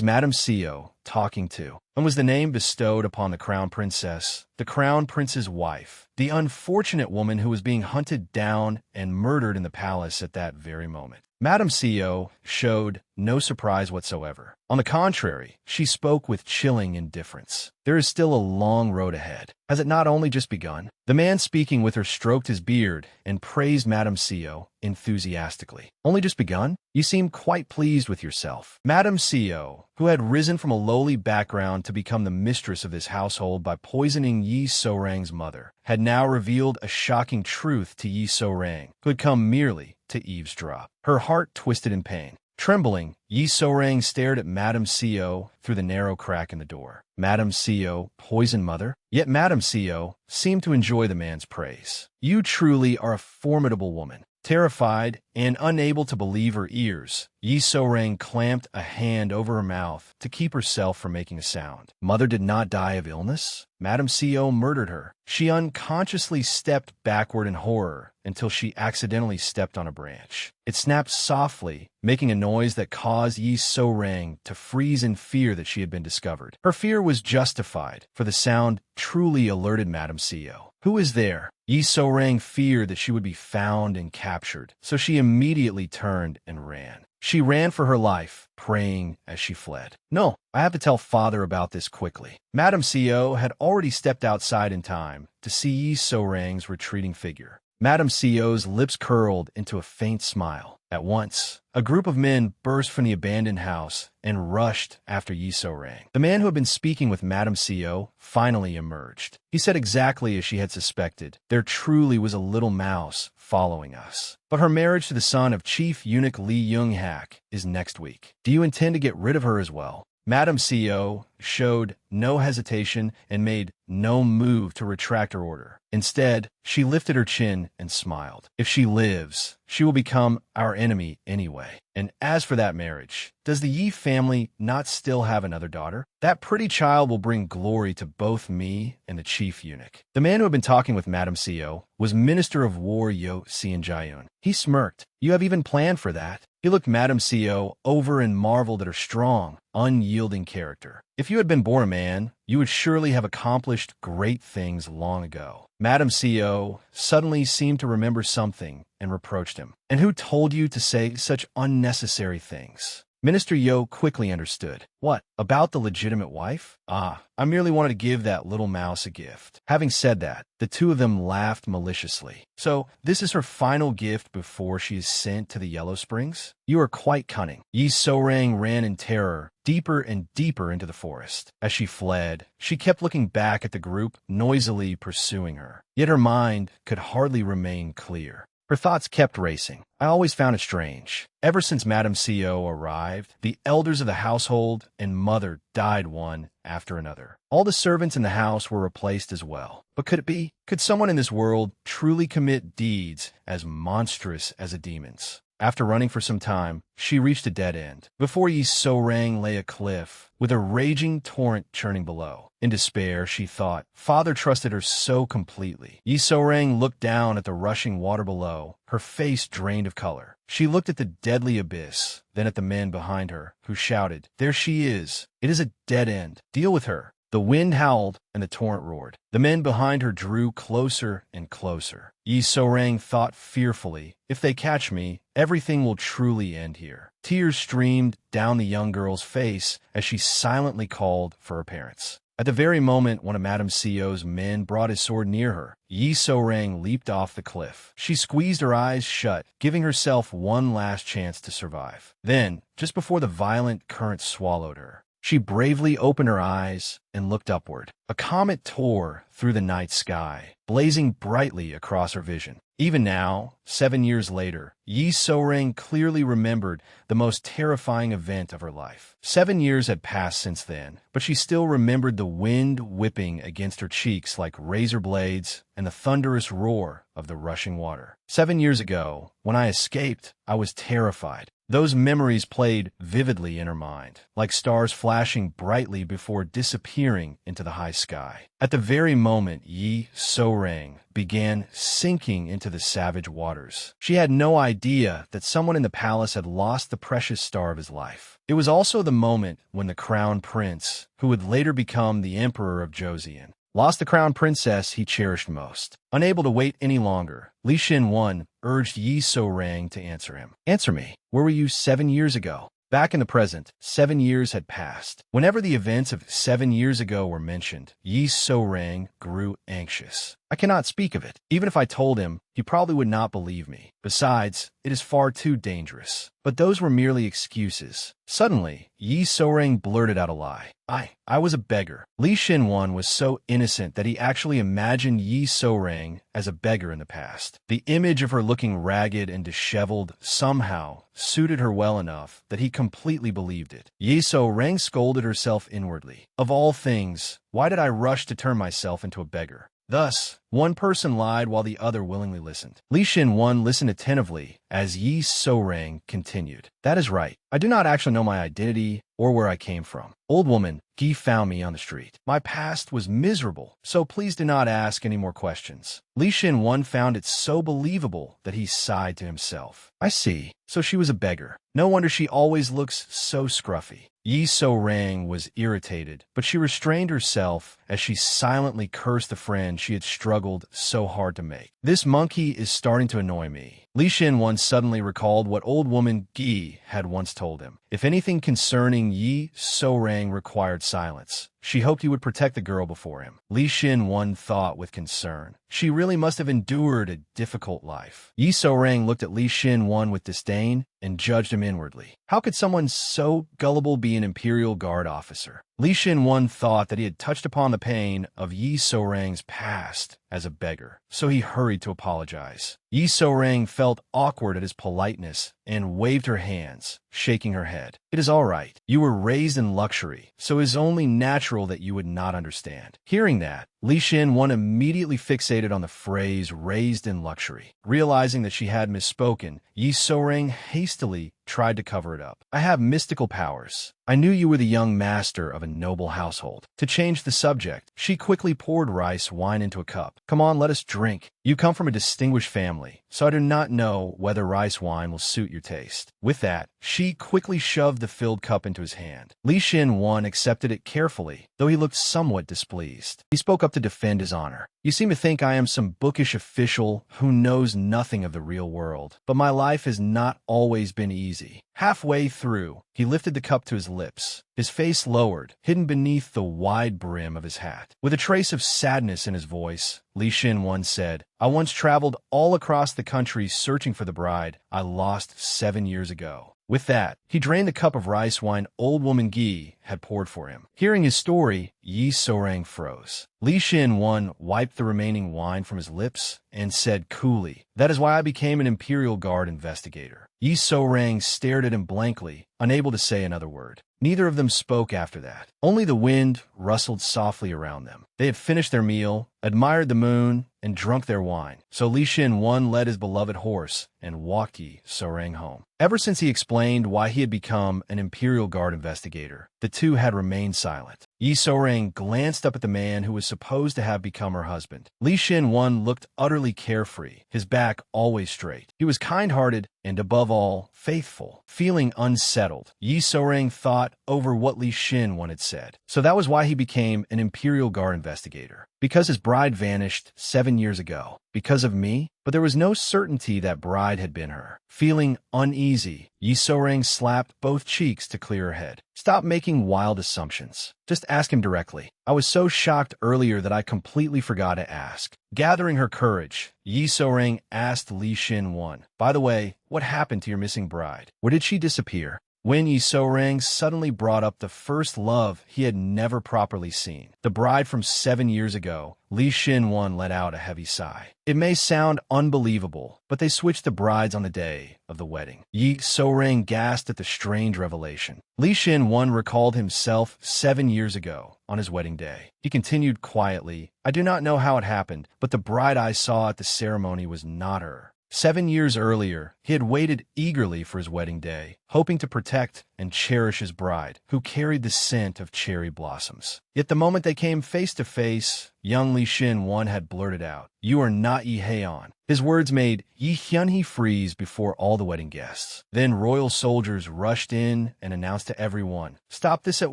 Madame Seo talking to? And was the name bestowed upon the crown princess, the crown prince's wife, the unfortunate woman who was being hunted down and murdered in the palace at that very moment? Madame Seo showed no surprise whatsoever. On the contrary, she spoke with chilling indifference. There is still a long road ahead. Has it not only just begun? The man speaking with her stroked his beard and praised Madame Seo enthusiastically. Only just begun? You seem quite pleased with yourself. Madame Seo, who had risen from a lowly background to become the mistress of this household by poisoning Yi So-rang's mother, had now revealed a shocking truth to Yi So-rang, who had come merely to eavesdrop. Her heart twisted in pain. Trembling, Yi So-rang stared at Madame Seo through the narrow crack in the door. Madame Seo, poisoned mother? Yet Madame Seo seemed to enjoy the man's praise. You truly are a formidable woman. Terrified and unable to believe her ears, Yi So-rang clamped a hand over her mouth to keep herself from making a sound. Mother did not die of illness? Madame Seo murdered her. She unconsciously stepped backward in horror until she accidentally stepped on a branch. It snapped softly, making a noise that caused Yi So-rang to freeze in fear that she had been discovered. Her fear was justified, for the sound truly alerted Madame Seo. Who is there? Yi So-rang feared that she would be found and captured, so she immediately turned and ran. She ran for her life, praying as she fled. No, I have to tell father about this quickly. Madame Seo had already stepped outside in time to see Yi So-rang's retreating figure. Madame Seo's lips curled into a faint smile. At once, a group of men burst from the abandoned house and rushed after Yi So-rang. The man who had been speaking with Madame Seo finally emerged. He said exactly as she had suspected. There truly was a little mouse following us. But her marriage to the son of Chief Eunuch Lee Young-hak is next week. Do you intend to get rid of her as well? Madame CEO showed no hesitation and made no move to retract her order. Instead, she lifted her chin and smiled. If she lives, she will become our enemy anyway. And as for that marriage, does the Yi family not still have another daughter? That pretty child will bring glory to both me and the chief eunuch. The man who had been talking with Madame CEO was Minister of War Yo Xianjiayun. He smirked. You have even planned for that? He looked Madame CEO over and marveled at her strong, unyielding character. If you had been born a man, you would surely have accomplished great things long ago. Madame CEO suddenly seemed to remember something and reproached him. And who told you to say such unnecessary things? Minister Yo quickly understood. What, about the legitimate wife? I merely wanted to give that little mouse a gift. Having said that, the two of them laughed maliciously. So, this is her final gift before she is sent to the Yellow Springs? You are quite cunning. Yi Sourang ran in terror, deeper and deeper into the forest. As she fled, she kept looking back at the group, noisily pursuing her. Yet her mind could hardly remain clear. Her thoughts kept racing. I always found it strange. Ever since Madame CEO arrived, the elders of the household and mother died one after another. All the servants in the house were replaced as well. But could it be? Could someone in this world truly commit deeds as monstrous as a demon's? After running for some time, she reached a dead end. Before Yi Sourang lay a cliff, with a raging torrent churning below. In despair, she thought, Father trusted her so completely. Yi Sourang looked down at the rushing water below, her face drained of color. She looked at the deadly abyss, then at the men behind her, who shouted, There she is! It is a dead end. Deal with her. The wind howled, and the torrent roared. The men behind her drew closer and closer. Yi Sourang thought fearfully, If they catch me, everything will truly end here. Tears streamed down the young girl's face as she silently called for her parents. At the very moment one of Madame CEO's men brought his sword near her, Yi Sourang leaped off the cliff. She squeezed her eyes shut, giving herself one last chance to survive. Then, just before the violent current swallowed her, she bravely opened her eyes and looked upward. A comet tore through the night sky, blazing brightly across her vision. Even now, 7 years later, Yi Sourang clearly remembered the most terrifying event of her life. 7 years had passed since then, but she still remembered the wind whipping against her cheeks like razor blades and the thunderous roar of the rushing water. 7 years ago, when I escaped, I was terrified. Those memories played vividly in her mind, like stars flashing brightly before disappearing into the high sky. At the very moment Yi Sourang began sinking into the savage waters, she had no idea that someone in the palace had lost the precious star of his life. It was also the moment when the crown prince, who would later become the emperor of Joseon, lost the crown princess he cherished most. Unable to wait any longer, Li Xin urged Yi Sourang to answer him. Answer me. Where were you 7 years ago? Back in the present, 7 years had passed. Whenever the events of 7 years ago were mentioned, Yi Sourang grew anxious. I cannot speak of it. Even if I told him, he probably would not believe me. Besides, it is far too dangerous. But those were merely excuses. Suddenly, Yi Sourang blurted out a lie. I was a beggar. Li Xin was so innocent that he actually imagined Yi Sourang as a beggar in the past. The image of her looking ragged and disheveled somehow suited her well enough that he completely believed it. Yi Sourang scolded herself inwardly. Of all things, why did I rush to turn myself into a beggar? Thus, one person lied while the other willingly listened. Li Xin listened attentively as Yi Sourang continued. That is right. I do not actually know my identity or where I came from. Old woman, Guy found me on the street. My past was miserable, so please do not ask any more questions. Li Xin found it so believable that he sighed to himself. I see. So she was a beggar. No wonder she always looks so scruffy. Yi Sourang was irritated, but she restrained herself as she silently cursed the friend she had struggled so hard to make. This monkey is starting to annoy me. Li Xin suddenly recalled what old woman Guy had once told him. If anything concerning Yi Sourang required silence, She hoped he would protect the girl before him. Li Xin-wen thought with concern. She really must have endured a difficult life. Yi So-rang looked at Li Xin-wen with disdain and judged him inwardly. How could someone so gullible be an Imperial Guard officer? Li Xin-wen thought that he had touched upon the pain of Yi So-rang's past as a beggar, so he hurried to apologize. Yi So-rang felt awkward at his politeness and waved her hands, shaking her head. It is all right. You were raised in luxury, so it is only natural that you would not understand. Hearing that, Li Xin-wen immediately fixated on the phrase raised in luxury. Realizing that she had misspoken, Yi So-rang hastily tried to cover it up. I have mystical powers. I knew you were the young master of a noble household. To change the subject, she quickly poured rice wine into a cup. Come on, let us drink. You come from a distinguished family, so I do not know whether rice wine will suit your taste. With that, she quickly shoved the filled cup into his hand. Li Xin-wen accepted it carefully, though he looked somewhat displeased. He spoke up to defend his honor. You seem to think I am some bookish official who knows nothing of the real world, but my life has not always been easy. Halfway through, he lifted the cup to his lips, his face lowered, hidden beneath the wide brim of his hat. With a trace of sadness in his voice, Li Xin-wen said, I once traveled all across the country searching for the bride I lost 7 years ago. With that, he drained the cup of rice wine old woman Gi had poured for him. Hearing his story, Yi So-rang froze. Li Xin-wen wiped the remaining wine from his lips and said coolly, That is why I became an Imperial Guard investigator. Yi So-rang stared at him blankly, unable to say another word. Neither of them spoke after that. Only the wind rustled softly around them. They had finished their meal, admired the moon, and drunk their wine. So Li Xin-wen led his beloved horse and walked Yi So-rang home. Ever since he explained why he had become an Imperial Guard investigator, the two had remained silent. Yi So-rang glanced up at the man who was supposed to have become her husband. Li Xin-wen looked utterly carefree, his back always straight. He was kind-hearted and, above all, faithful. Feeling unsettled, Yi So-rang thought over what Li Xin-wen had said. So that was why he became an Imperial Guard investigator. Because his bride vanished 7 years ago. Because of me? But there was no certainty that bride had been her. Feeling uneasy, Yi So-rang slapped both cheeks to clear her head. Stop making wild assumptions. Just ask him directly. I was so shocked earlier that I completely forgot to ask. Gathering her courage, Yi So-rang asked Li Xin-wen, By the way, what happened to your missing bride? Where did she disappear? When Yi So-rang suddenly brought up the first love he had never properly seen, the bride from 7 years ago, Li Xin-wen let out a heavy sigh. It may sound unbelievable, but they switched the brides on the day of the wedding. Yi So-rang gasped at the strange revelation. Li Xin-wen recalled himself 7 years ago on his wedding day. He continued quietly, I do not know how it happened, but the bride I saw at the ceremony was not her. 7 years earlier, he had waited eagerly for his wedding day, hoping to protect and cherish his bride, who carried the scent of cherry blossoms. Yet the moment they came face to face, young Li Xin-wen had blurted out, You are not Yi Heian. His words made Yi Hyun-hee freeze before all the wedding guests. Then royal soldiers rushed in and announced to everyone, Stop this at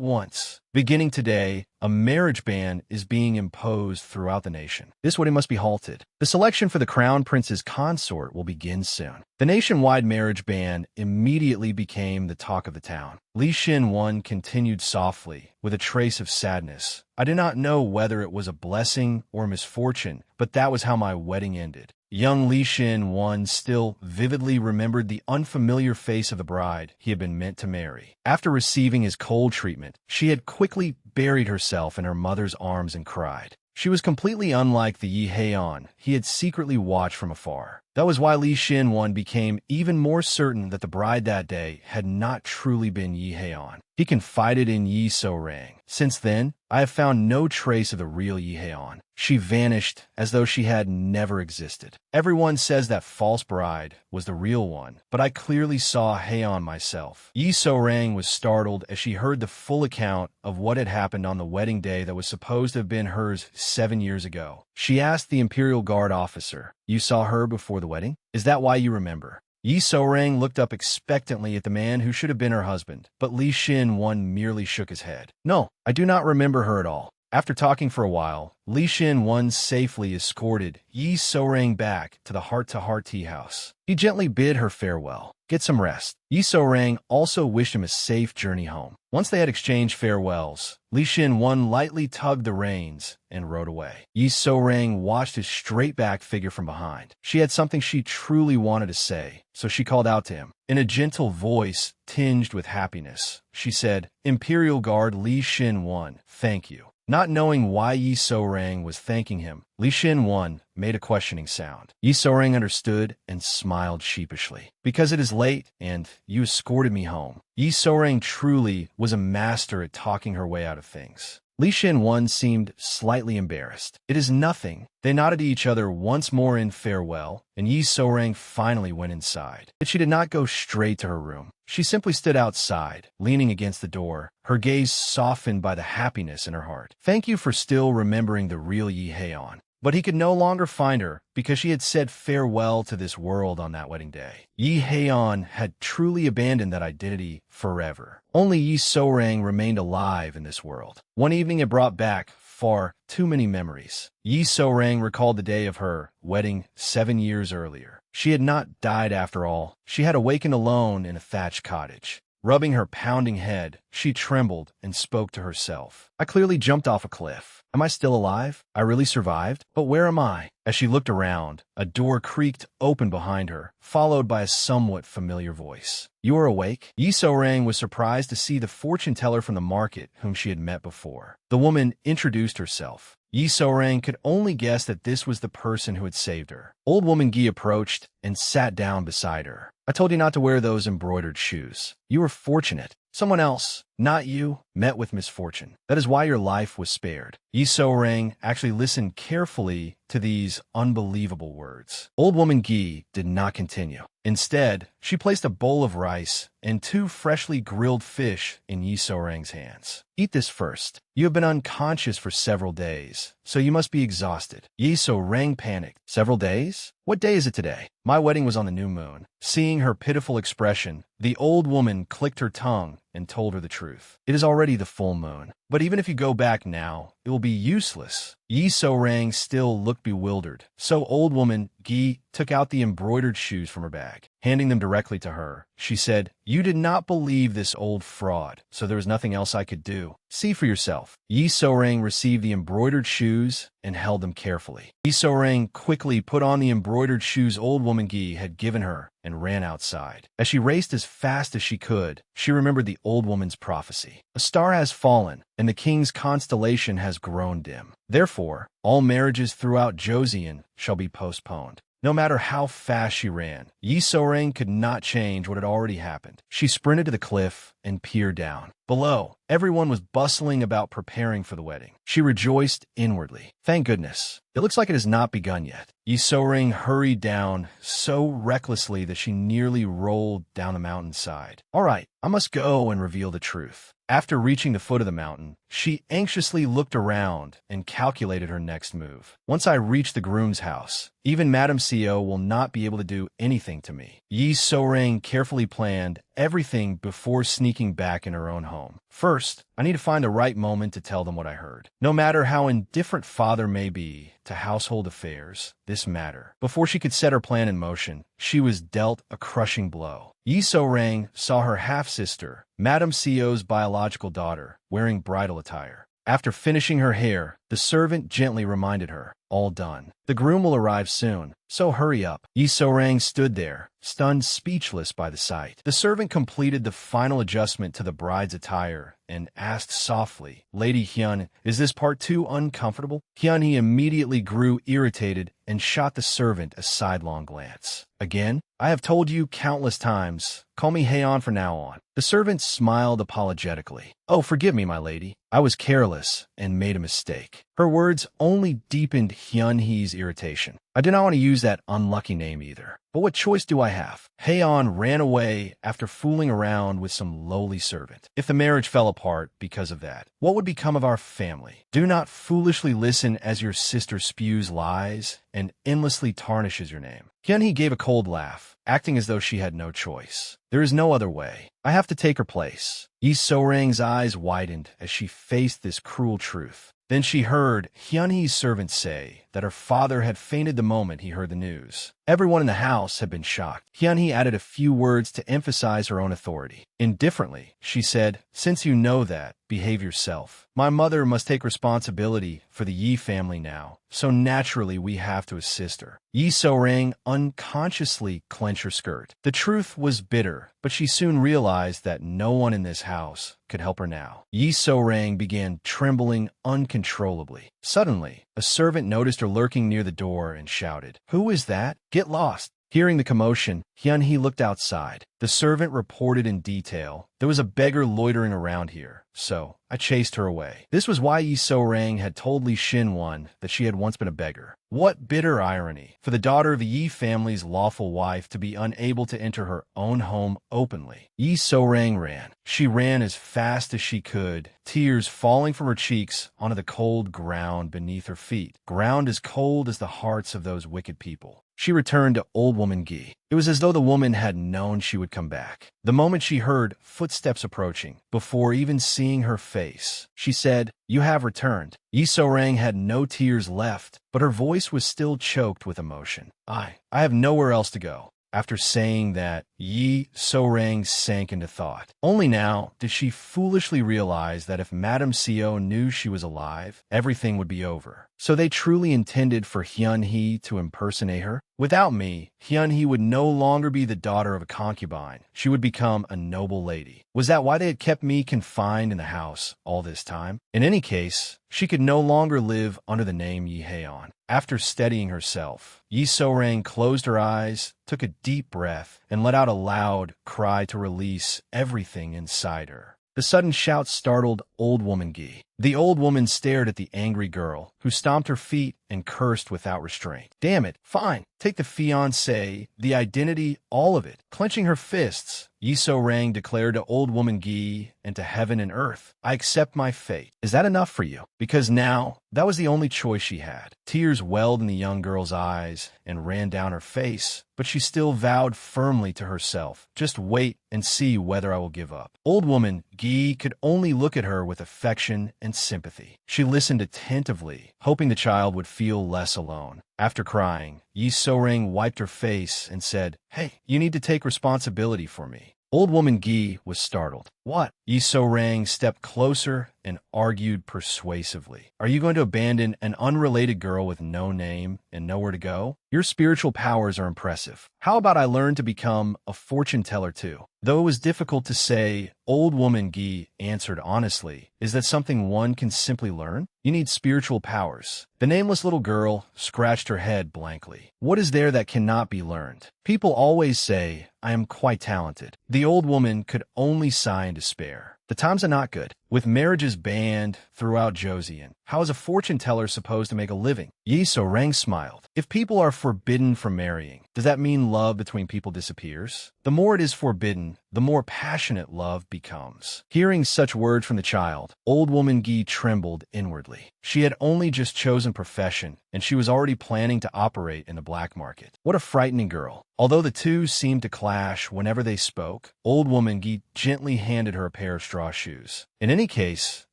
once. Beginning today, a marriage ban is being imposed throughout the nation. This wedding must be halted. The selection for the crown prince's consort will begin soon. The nationwide marriage ban immediately became the talk of the town. Li Xin-wen continued softly, with a trace of sadness. I do not know whether it was a blessing or misfortune, but that was how my wedding ended. Young Li Xin-wen still vividly remembered the unfamiliar face of the bride he had been meant to marry. After receiving his cold treatment, she had quickly buried herself in her mother's arms and cried. She was completely unlike the Yi Heian he had secretly watched from afar. That was why Li Xin-wen became even more certain that the bride that day had not truly been Yi Heian. He confided in Yi So-rang. Since then, I have found no trace of the real Yi Heian. She vanished as though she had never existed. Everyone says that false bride was the real one, but I clearly saw Heian myself. Yi So-rang was startled as she heard the full account of what had happened on the wedding day that was supposed to have been hers 7 years ago. She asked the Imperial Guard officer, You saw her before the wedding? Is that why you remember? Yi So-rang looked up expectantly at the man who should have been her husband, but Li Xin-wen merely shook his head. No, I do not remember her at all. After talking for a while, Li Xin-wen safely escorted Yi So-rang back to the heart-to-heart tea house. He gently bid her farewell. Get some rest. Yi So-rang also wished him a safe journey home. Once they had exchanged farewells, Li Xin-wan lightly tugged the reins and rode away. Yi So-rang watched his straight-back figure from behind. She had something she truly wanted to say, so she called out to him. In a gentle voice tinged with happiness, she said, "Imperial Guard Li Xin-wan, thank you." Not knowing why Yi So-rang was thanking him, Li Xin-wan made a questioning sound. Yi So-rang understood and smiled sheepishly. "Because it is late, and you escorted me home." Yi So-rang truly was a master at talking her way out of things. Li Xin-wan seemed slightly embarrassed. "It is nothing." They nodded to each other once more in farewell, and Yi So-rang finally went inside. But she did not go straight to her room. She simply stood outside, leaning against the door, her gaze softened by the happiness in her heart. Thank you for still remembering the real Yi Heian. But he could no longer find her because she had said farewell to this world on that wedding day. Yi Heian had truly abandoned that identity forever. Only Yi So-rang remained alive in this world. One evening it brought back far too many memories. Yi So-rang recalled the day of her wedding 7 years earlier. She had not died after all. She had awakened alone in a thatched cottage. Rubbing her pounding head, she trembled and spoke to herself. "I clearly jumped off a cliff. Am I still alive? I really survived? But where am I?" As she looked around, a door creaked open behind her, followed by a somewhat familiar voice. "You are awake?" Yi So-rang was surprised to see the fortune teller from the market whom she had met before. The woman introduced herself. Yi So-rang could only guess that this was the person who had saved her. Old woman Gi approached and sat down beside her. "I told you not to wear those embroidered shoes. You were fortunate. Someone else, not you, met with misfortune. That is why your life was spared." Yi So-rang actually listened carefully to these unbelievable words. Old woman Gi did not continue. Instead, she placed a bowl of rice and 2 freshly grilled fish in Yi So-rang's hands. "Eat this first. You have been unconscious for several days, so you must be exhausted." Yi So-rang panicked. "Several days? What day is it today?" "My wedding was on the new moon." Seeing her pitiful expression, the old woman clicked her tongue and told her the truth. "It is already the full moon. But even if you go back now, it will be useless." Yi So-rang still looked bewildered, so old woman Gi took out the embroidered shoes from her bag. Handing them directly to her, she said, "You did not believe this old fraud, so there was nothing else I could do. See for yourself." Yi So-rang received the embroidered shoes and held them carefully. Yi So-rang quickly put on the embroidered shoes old woman Gi had given her and ran outside. As she raced as fast as she could, she remembered the old woman's prophecy. A star has fallen, and the king's constellation has grown dim. Therefore, all marriages throughout Joseon shall be postponed. No matter how fast she ran, Yi So-rang could not change what had already happened. She sprinted to the cliff and peered down. Below, everyone was bustling about preparing for the wedding. She rejoiced inwardly. Thank goodness. It looks like it has not begun yet. Yi So-rang hurried down so recklessly that she nearly rolled down the mountainside. All right, I must go and reveal the truth. After reaching the foot of the mountain, she anxiously looked around and calculated her next move. Once I reach the groom's house, even Madame Co will not be able to do anything to me. Yi So-rang carefully planned everything before sneaking back in her own home. First, I need to find the right moment to tell them what I heard. No matter how indifferent father may be to household affairs, this matter. Before she could set her plan in motion, she was dealt a crushing blow. Yi So-rang saw her half-sister, Madame Co's biological daughter, wearing bridal attire. After finishing her hair, the servant gently reminded her, "All done. The groom will arrive soon, so hurry up." Yi So-rang stood there, stunned speechless by the sight. The servant completed the final adjustment to the bride's attire and asked softly, "Lady Hyun, is this part too uncomfortable?" Hyun-hee immediately grew irritated and shot the servant a sidelong glance. "Again? I have told you countless times. Call me Heian from now on." The servant smiled apologetically. "Oh, forgive me, my lady. I was careless and made a mistake." Her words only deepened Hyun-hee's irritation. "I do not want to use that unlucky name either. But what choice do I have?" Heian ran away after fooling around with some lowly servant. If the marriage fell apart because of that, what would become of our family? Do not foolishly listen as your sister spews lies and endlessly tarnishes your name. Hyun-hee gave a cold laugh, acting as though she had no choice. "There is no other way. I have to take her place." Yi So-rang's eyes widened as she faced this cruel truth. Then she heard Hyun-hee's servant say that her father had fainted the moment he heard the news. Everyone in the house had been shocked. Hyun-hee added a few words to emphasize her own authority. Indifferently, she said, "Since you know that, behave yourself. My mother must take responsibility for the Yi family now, so naturally we have to assist her." Yi So-rang unconsciously clenched her skirt. The truth was bitter, but she soon realized that no one in this house could help her now. Yi So-rang began trembling uncontrollably. Suddenly, a servant noticed her lurking near the door and shouted, "Who is that? Get lost!" Hearing the commotion, Hyun-hee looked outside. The servant reported in detail, "There was a beggar loitering around here, so I chased her away." This was why Yi So-rang had told Lee Shin-won that she had once been a beggar. What bitter irony for the daughter of the Yi family's lawful wife to be unable to enter her own home openly. Yi So-rang ran. She ran as fast as she could, tears falling from her cheeks onto the cold ground beneath her feet. Ground as cold as the hearts of those wicked people. She returned to old woman Gi. It was as though the woman had known she would come back. The moment she heard footsteps approaching, before even seeing her face, she said, "You have returned." Yi So-rang had no tears left, but her voice was still choked with emotion. I have nowhere else to go." After saying that, Yi So-rang sank into thought. Only now did she foolishly realize that if Madame Seo knew she was alive, everything would be over. So they truly intended for Hyun-hee to impersonate her? Without me, Hyun-hee would no longer be the daughter of a concubine. She would become a noble lady. Was that why they had kept me confined in the house all this time? In any case, she could no longer live under the name Yi Haeon. After steadying herself, Yi So-rang closed her eyes, took a deep breath, and let out a loud cry to release everything inside her. The sudden shout startled old woman Gi. The old woman stared at the angry girl, who stomped her feet and cursed without restraint. "Damn it, fine. Take the fiancé, the identity, all of it." Clenching her fists, Yi So-rang declared to old woman Gi and to heaven and earth, "I accept my fate." Is that enough for you? Because now, that was the only choice she had. Tears welled in the young girl's eyes and ran down her face, but she still vowed firmly to herself, "Just wait and see whether I will give up." Old woman Gi could only look at her with affection and sympathy. She listened attentively, hoping the child would feel less alone. After crying, Yi So-rang wiped her face and said, "Hey, you need to take responsibility for me." Old woman Gi was startled. "What?" Yi So-rang stepped closer and argued persuasively. "Are you going to abandon an unrelated girl with no name and nowhere to go? Your spiritual powers are impressive. How about I learn to become a fortune teller too?" Though it was difficult to say, old woman Gi answered honestly, "Is that something one can simply learn? You need spiritual powers." The nameless little girl scratched her head blankly. "What is there that cannot be learned? People always say, I am quite talented." The old woman could only sigh in despair. The times are not good. With marriages banned throughout Joseon, how is a fortune teller supposed to make a living? Yi So-rang smiled. If people are forbidden from marrying, does that mean love between people disappears? The more it is forbidden, the more passionate love becomes. Hearing such words from the child, old woman Gi trembled inwardly. She had only just chosen profession, and she was already planning to operate in the black market. What a frightening girl. Although the two seemed to clash whenever they spoke, old woman Gi gently handed her a pair of straw shoes. "In any case,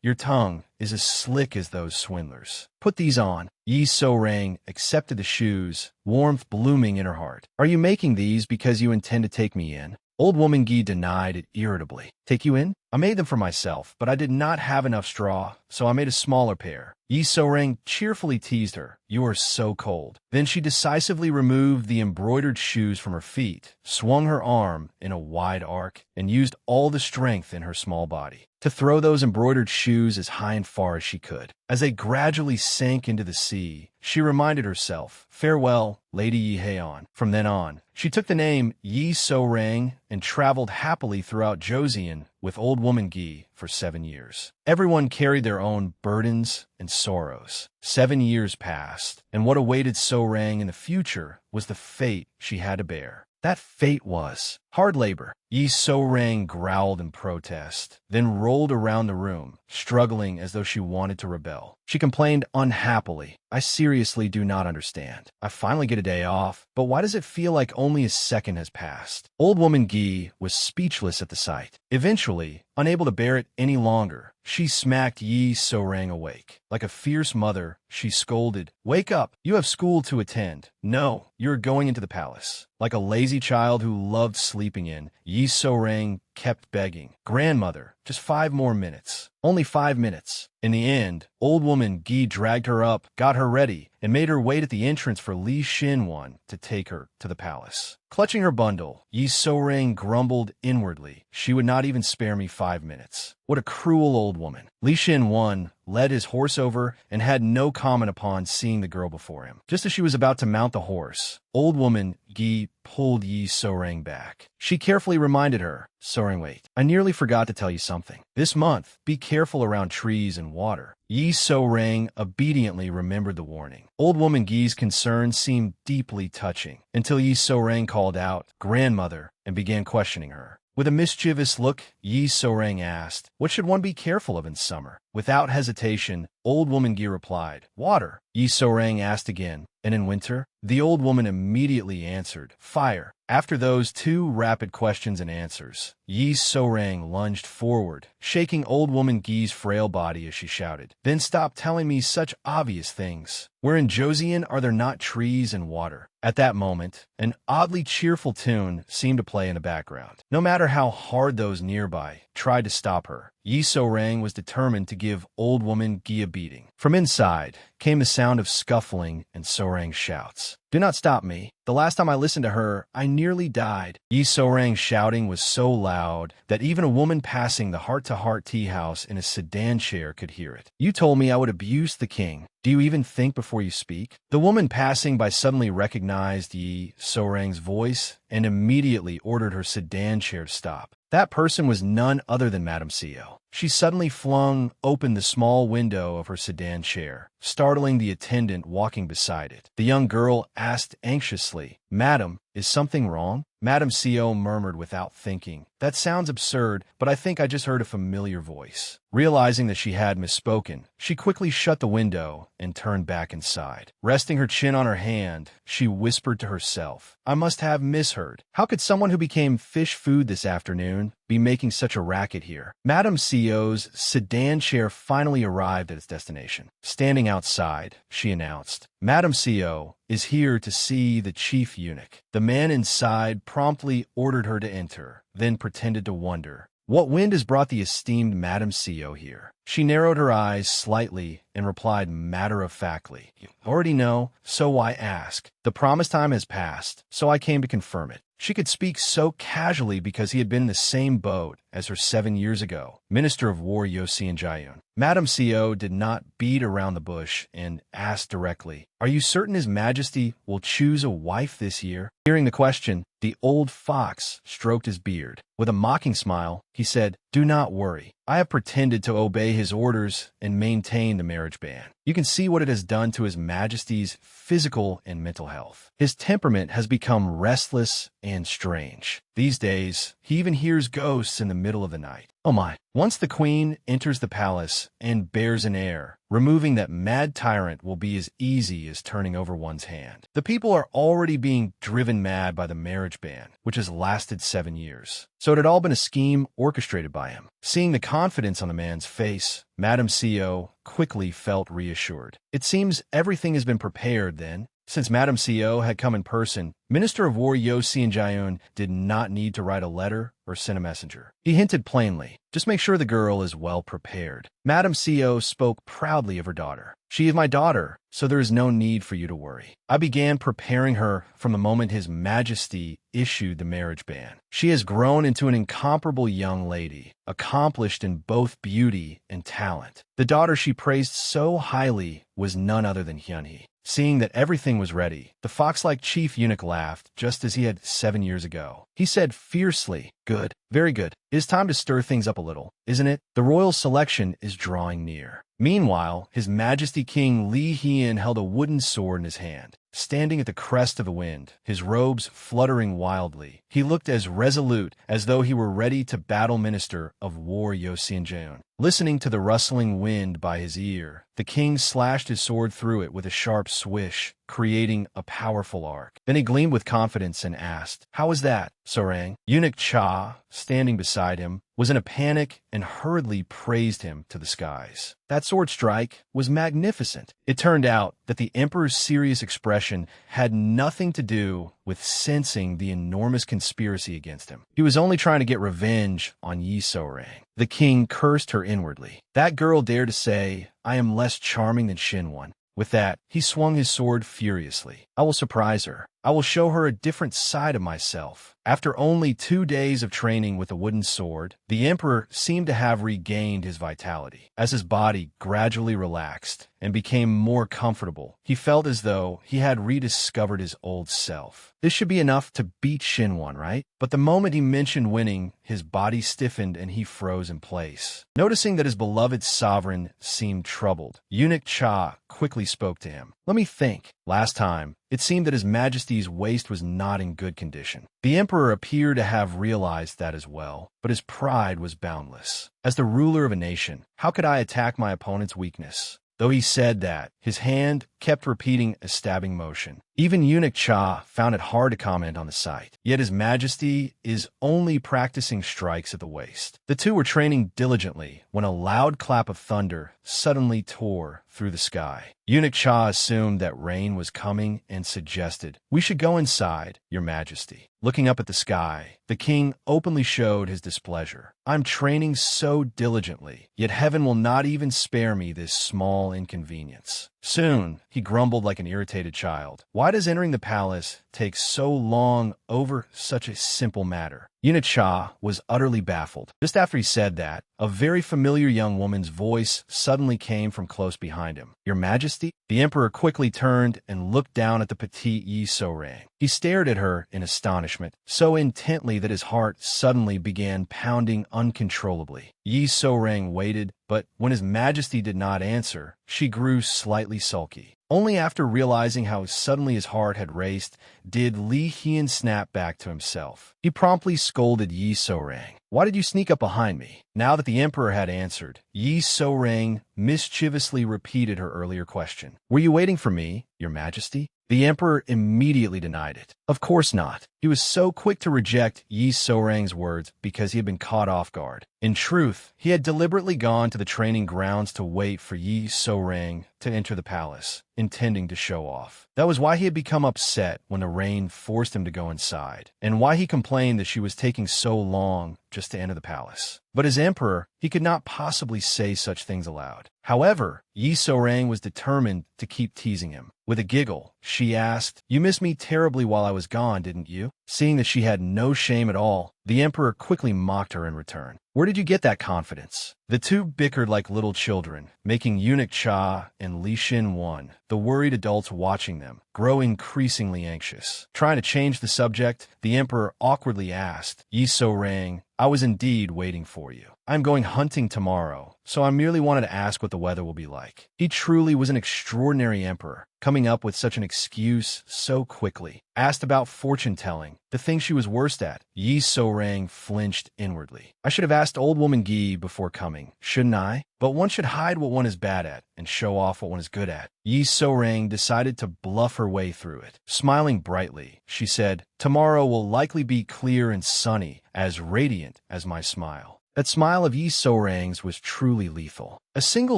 your tongue is as slick as those swindlers. Put these on." Yi So-rang accepted the shoes, warmth blooming in her heart. "Are you making these because you intend to take me in?" Old woman Gi denied it irritably. "Take you in? I made them for myself, but I did not have enough straw, so I made a smaller pair." Yi So-rang cheerfully teased her. "You are so cold." Then she decisively removed the embroidered shoes from her feet, swung her arm in a wide arc, and used all the strength in her small body to throw those embroidered shoes as high and far as she could. As they gradually sank into the sea, she reminded herself, "Farewell, Lady Yi Haeon." From then on, she took the name Yi So-rang and traveled happily throughout Joseon with old woman Gi for 7 years. Everyone carried their own burdens and sorrows. 7 years passed, and what awaited So-rang in the future was the fate she had to bear. That fate was Hard labor. Yi So-rang growled in protest, then rolled around the room, struggling as though she wanted to rebel. She complained unhappily. I seriously do not understand. I finally get a day off, but why does it feel like only a second has passed? Old woman Gi was speechless at the sight. Eventually, unable to bear it any longer, she smacked Yi So-rang awake. Like a fierce mother, she scolded, "Wake up! You have school to attend. No, you are going into the palace." Like a lazy child who loved sleeping in, Yi So-rang kept begging, "Grandmother, just 5 more minutes. Only 5 minutes." In the end, old woman Gi dragged her up, got her ready, and made her wait at the entrance for Li Xin-wan to take her to the palace. Clutching her bundle, Yi So-rang grumbled inwardly, "She would not even spare me 5 minutes. What a cruel old woman." Li Xin-wan led his horse over and had no comment upon seeing the girl before him. Just as she was about to mount the horse, old woman Gi pulled Yi So-rang back. She carefully reminded her, "So-rang, wait. I nearly forgot to tell you something. This month, be careful around trees and water." Yi So-rang obediently remembered the warning. Old woman Gi's concern seemed deeply touching, until Yi So-rang called out, "Grandmother," and began questioning her. With a mischievous look, Yi So-rang asked, "What should one be careful of in summer?" Without hesitation, old woman Gi replied, "Water." Yi So-rang asked again, "And in winter?" The old woman immediately answered, "Fire." After those 2 rapid questions and answers, Yi So-rang lunged forward, shaking old woman Gi's frail body as she shouted, "Then stop telling me such obvious things. Where in Joseon are there not trees and water?" At that moment, an oddly cheerful tune seemed to play in the background. No matter how hard those nearby tried to stop her, Yi So-rang was determined to give old woman Gi a beating. From inside came the sound of scuffling and So-rang's shouts. "Do not stop me. The last time I listened to her, I nearly died." Yi So-rang's shouting was so loud that even a woman passing the heart-to-heart tea house in a sedan chair could hear it. "You told me I would abuse the king. Do you even think before you speak?" The woman passing by suddenly recognized Yi So-rang's voice and immediately ordered her sedan chair to stop. That person was none other than Madame Seo. She suddenly flung open the small window of her sedan chair, startling the attendant walking beside it. The young girl asked anxiously, "Madam, is something wrong?" Madame Seo murmured without thinking, "That sounds absurd, but I think I just heard a familiar voice." Realizing that she had misspoken, she quickly shut the window and turned back inside. Resting her chin on her hand, she whispered to herself, "I must have misheard. How could someone who became fish food this afternoon be making such a racket here?" Madame Seo's sedan chair finally arrived at its destination. Standing outside, she announced, "Madame Seo is here to see the chief eunuch." The man inside promptly ordered her to enter, then pretended to wonder, "What wind has brought the esteemed Madame Seo here?" She narrowed her eyes slightly and replied matter-of-factly, "You already know, so why ask? The promised time has passed, so I came to confirm it." She could speak so casually because he had been in the same boat as her 7 years ago, Minister of War Yosi and Jayun. Madame Seo did not beat around the bush and asked directly, "Are you certain His Majesty will choose a wife this year?" Hearing the question, the old fox stroked his beard. With a mocking smile, he said, "Do not worry. I have pretended to obey his orders and maintain the marriage ban. You can see what it has done to His Majesty's physical and mental health. His temperament has become restless and strange. These days, he even hears ghosts in the middle of the night. Oh my." Once the queen enters the palace and bears an heir, removing that mad tyrant will be as easy as turning over one's hand. The people are already being driven mad by the marriage ban, which has lasted 7 years. So it had all been a scheme orchestrated by him. Seeing the confidence on the man's face, Madame Seo quickly felt reassured. It seems everything has been prepared then. Since Madame Seo had come in person, Minister of War Yosi and Jayun did not need to write a letter or send a messenger. He hinted plainly, "Just make sure the girl is well prepared." Madame Seo spoke proudly of her daughter. "She is my daughter, so there is no need for you to worry. I began preparing her from the moment His Majesty issued the marriage ban. She has grown into an incomparable young lady, accomplished in both beauty and talent." The daughter she praised so highly was none other than Hyunhee. Seeing that everything was ready, the fox-like chief eunuch laughed just as he had 7 years ago. He said fiercely, "Good, very good. It is time to stir things up a little, isn't it? The royal selection is drawing near." Meanwhile, His Majesty King Li Hien held a wooden sword in his hand. standing at the crest of the wind, his robes fluttering wildly. He looked as resolute as though he were ready to battle Minister of War Yosinjeon. Listening to the rustling wind by his ear, the king slashed his sword through it with a sharp swish, creating a powerful arc. Then he gleamed with confidence and asked, "How was that, Sorang?" Eunuch Cha, standing beside him, was in a panic and hurriedly praised him to the skies. That sword strike was magnificent. It turned out that the emperor's serious expression had nothing to do with sensing the enormous conspiracy against him. He was only trying to get revenge on Yi Sorang. The king cursed her inwardly. That girl dared to say, "I am less charming than Shinwon." With that, he swung his sword furiously. "I will surprise her. I will show her a different side of myself." After only 2 days of training with a wooden sword, the emperor seemed to have regained his vitality. As his body gradually relaxed and became more comfortable, he felt as though he had rediscovered his old self. This should be enough to beat Shinwon, right? But the moment he mentioned winning, his body stiffened and he froze in place. Noticing that his beloved sovereign seemed troubled, Eunuch Cha quickly spoke to him. "Let me think. Last time, it seemed that His Majesty's waist was not in good condition." The emperor appeared to have realized that as well, but his pride was boundless. As the ruler of a nation, how could I attack my opponent's weakness? Though he said that, his hand kept repeating a stabbing motion. Even Eunuch Cha found it hard to comment on the sight. Yet His Majesty is only practicing strikes at the waist. The two were training diligently when a loud clap of thunder suddenly tore through the sky. Eunuch Cha assumed that rain was coming and suggested, "We should go inside, Your Majesty." Looking up at the sky, the king openly showed his displeasure. "I'm training so diligently, yet heaven will not even spare me this small inconvenience." Soon, he grumbled like an irritated child. "Why does entering the palace take so long over such a simple matter?" Eunuch Cha was utterly baffled. Just after he said that, a very familiar young woman's voice suddenly came from close behind him. "Your Majesty?" The emperor quickly turned and looked down at the petite Yi Sorang. He stared at her in astonishment, so intently that his heart suddenly began pounding uncontrollably. Yi Sorang waited, but when His Majesty did not answer, she grew slightly sulky. Only after realizing how suddenly his heart had raced did Li Hian snap back to himself. He promptly scolded Yi Sorang. "Why did you sneak up behind me?" Now that the emperor had answered, Yi Sorang mischievously repeated her earlier question. "Were you waiting for me, Your Majesty?" The emperor immediately denied it. Of course not. He was so quick to reject Yi Sorang's words because he had been caught off guard. In truth, he had deliberately gone to the training grounds to wait for Yi Sorang to enter the palace, intending to show off. That was why he had become upset when the rain forced him to go inside, and why he complained that she was taking so long just to enter the palace. But as emperor, he could not possibly say such things aloud. However, Yi Sorang was determined to keep teasing him. With a giggle, she asked, "You missed me terribly while I was gone, didn't you?" Seeing that she had no shame at all, the emperor quickly mocked her in return. "Where did you get that confidence?" The two bickered like little children, making Eunuch Cha and Li Shin-won, the worried adults watching them, grow increasingly anxious. Trying to change the subject, the emperor awkwardly asked, "Yi Sorang, I was indeed waiting for you. I'm going hunting tomorrow, so I merely wanted to ask what the weather will be like." He truly was an extraordinary emperor, coming up with such an excuse so quickly. Asked about fortune-telling, the thing she was worst at, Yi Sorang flinched inwardly. "I should have asked old woman Gi before coming, shouldn't I? But one should hide what one is bad at and show off what one is good at." Yi Sorang decided to bluff her way through it. Smiling brightly, she said, "Tomorrow will likely be clear and sunny, as radiant as my smile." That smile of Yi Sorang's was truly lethal. A single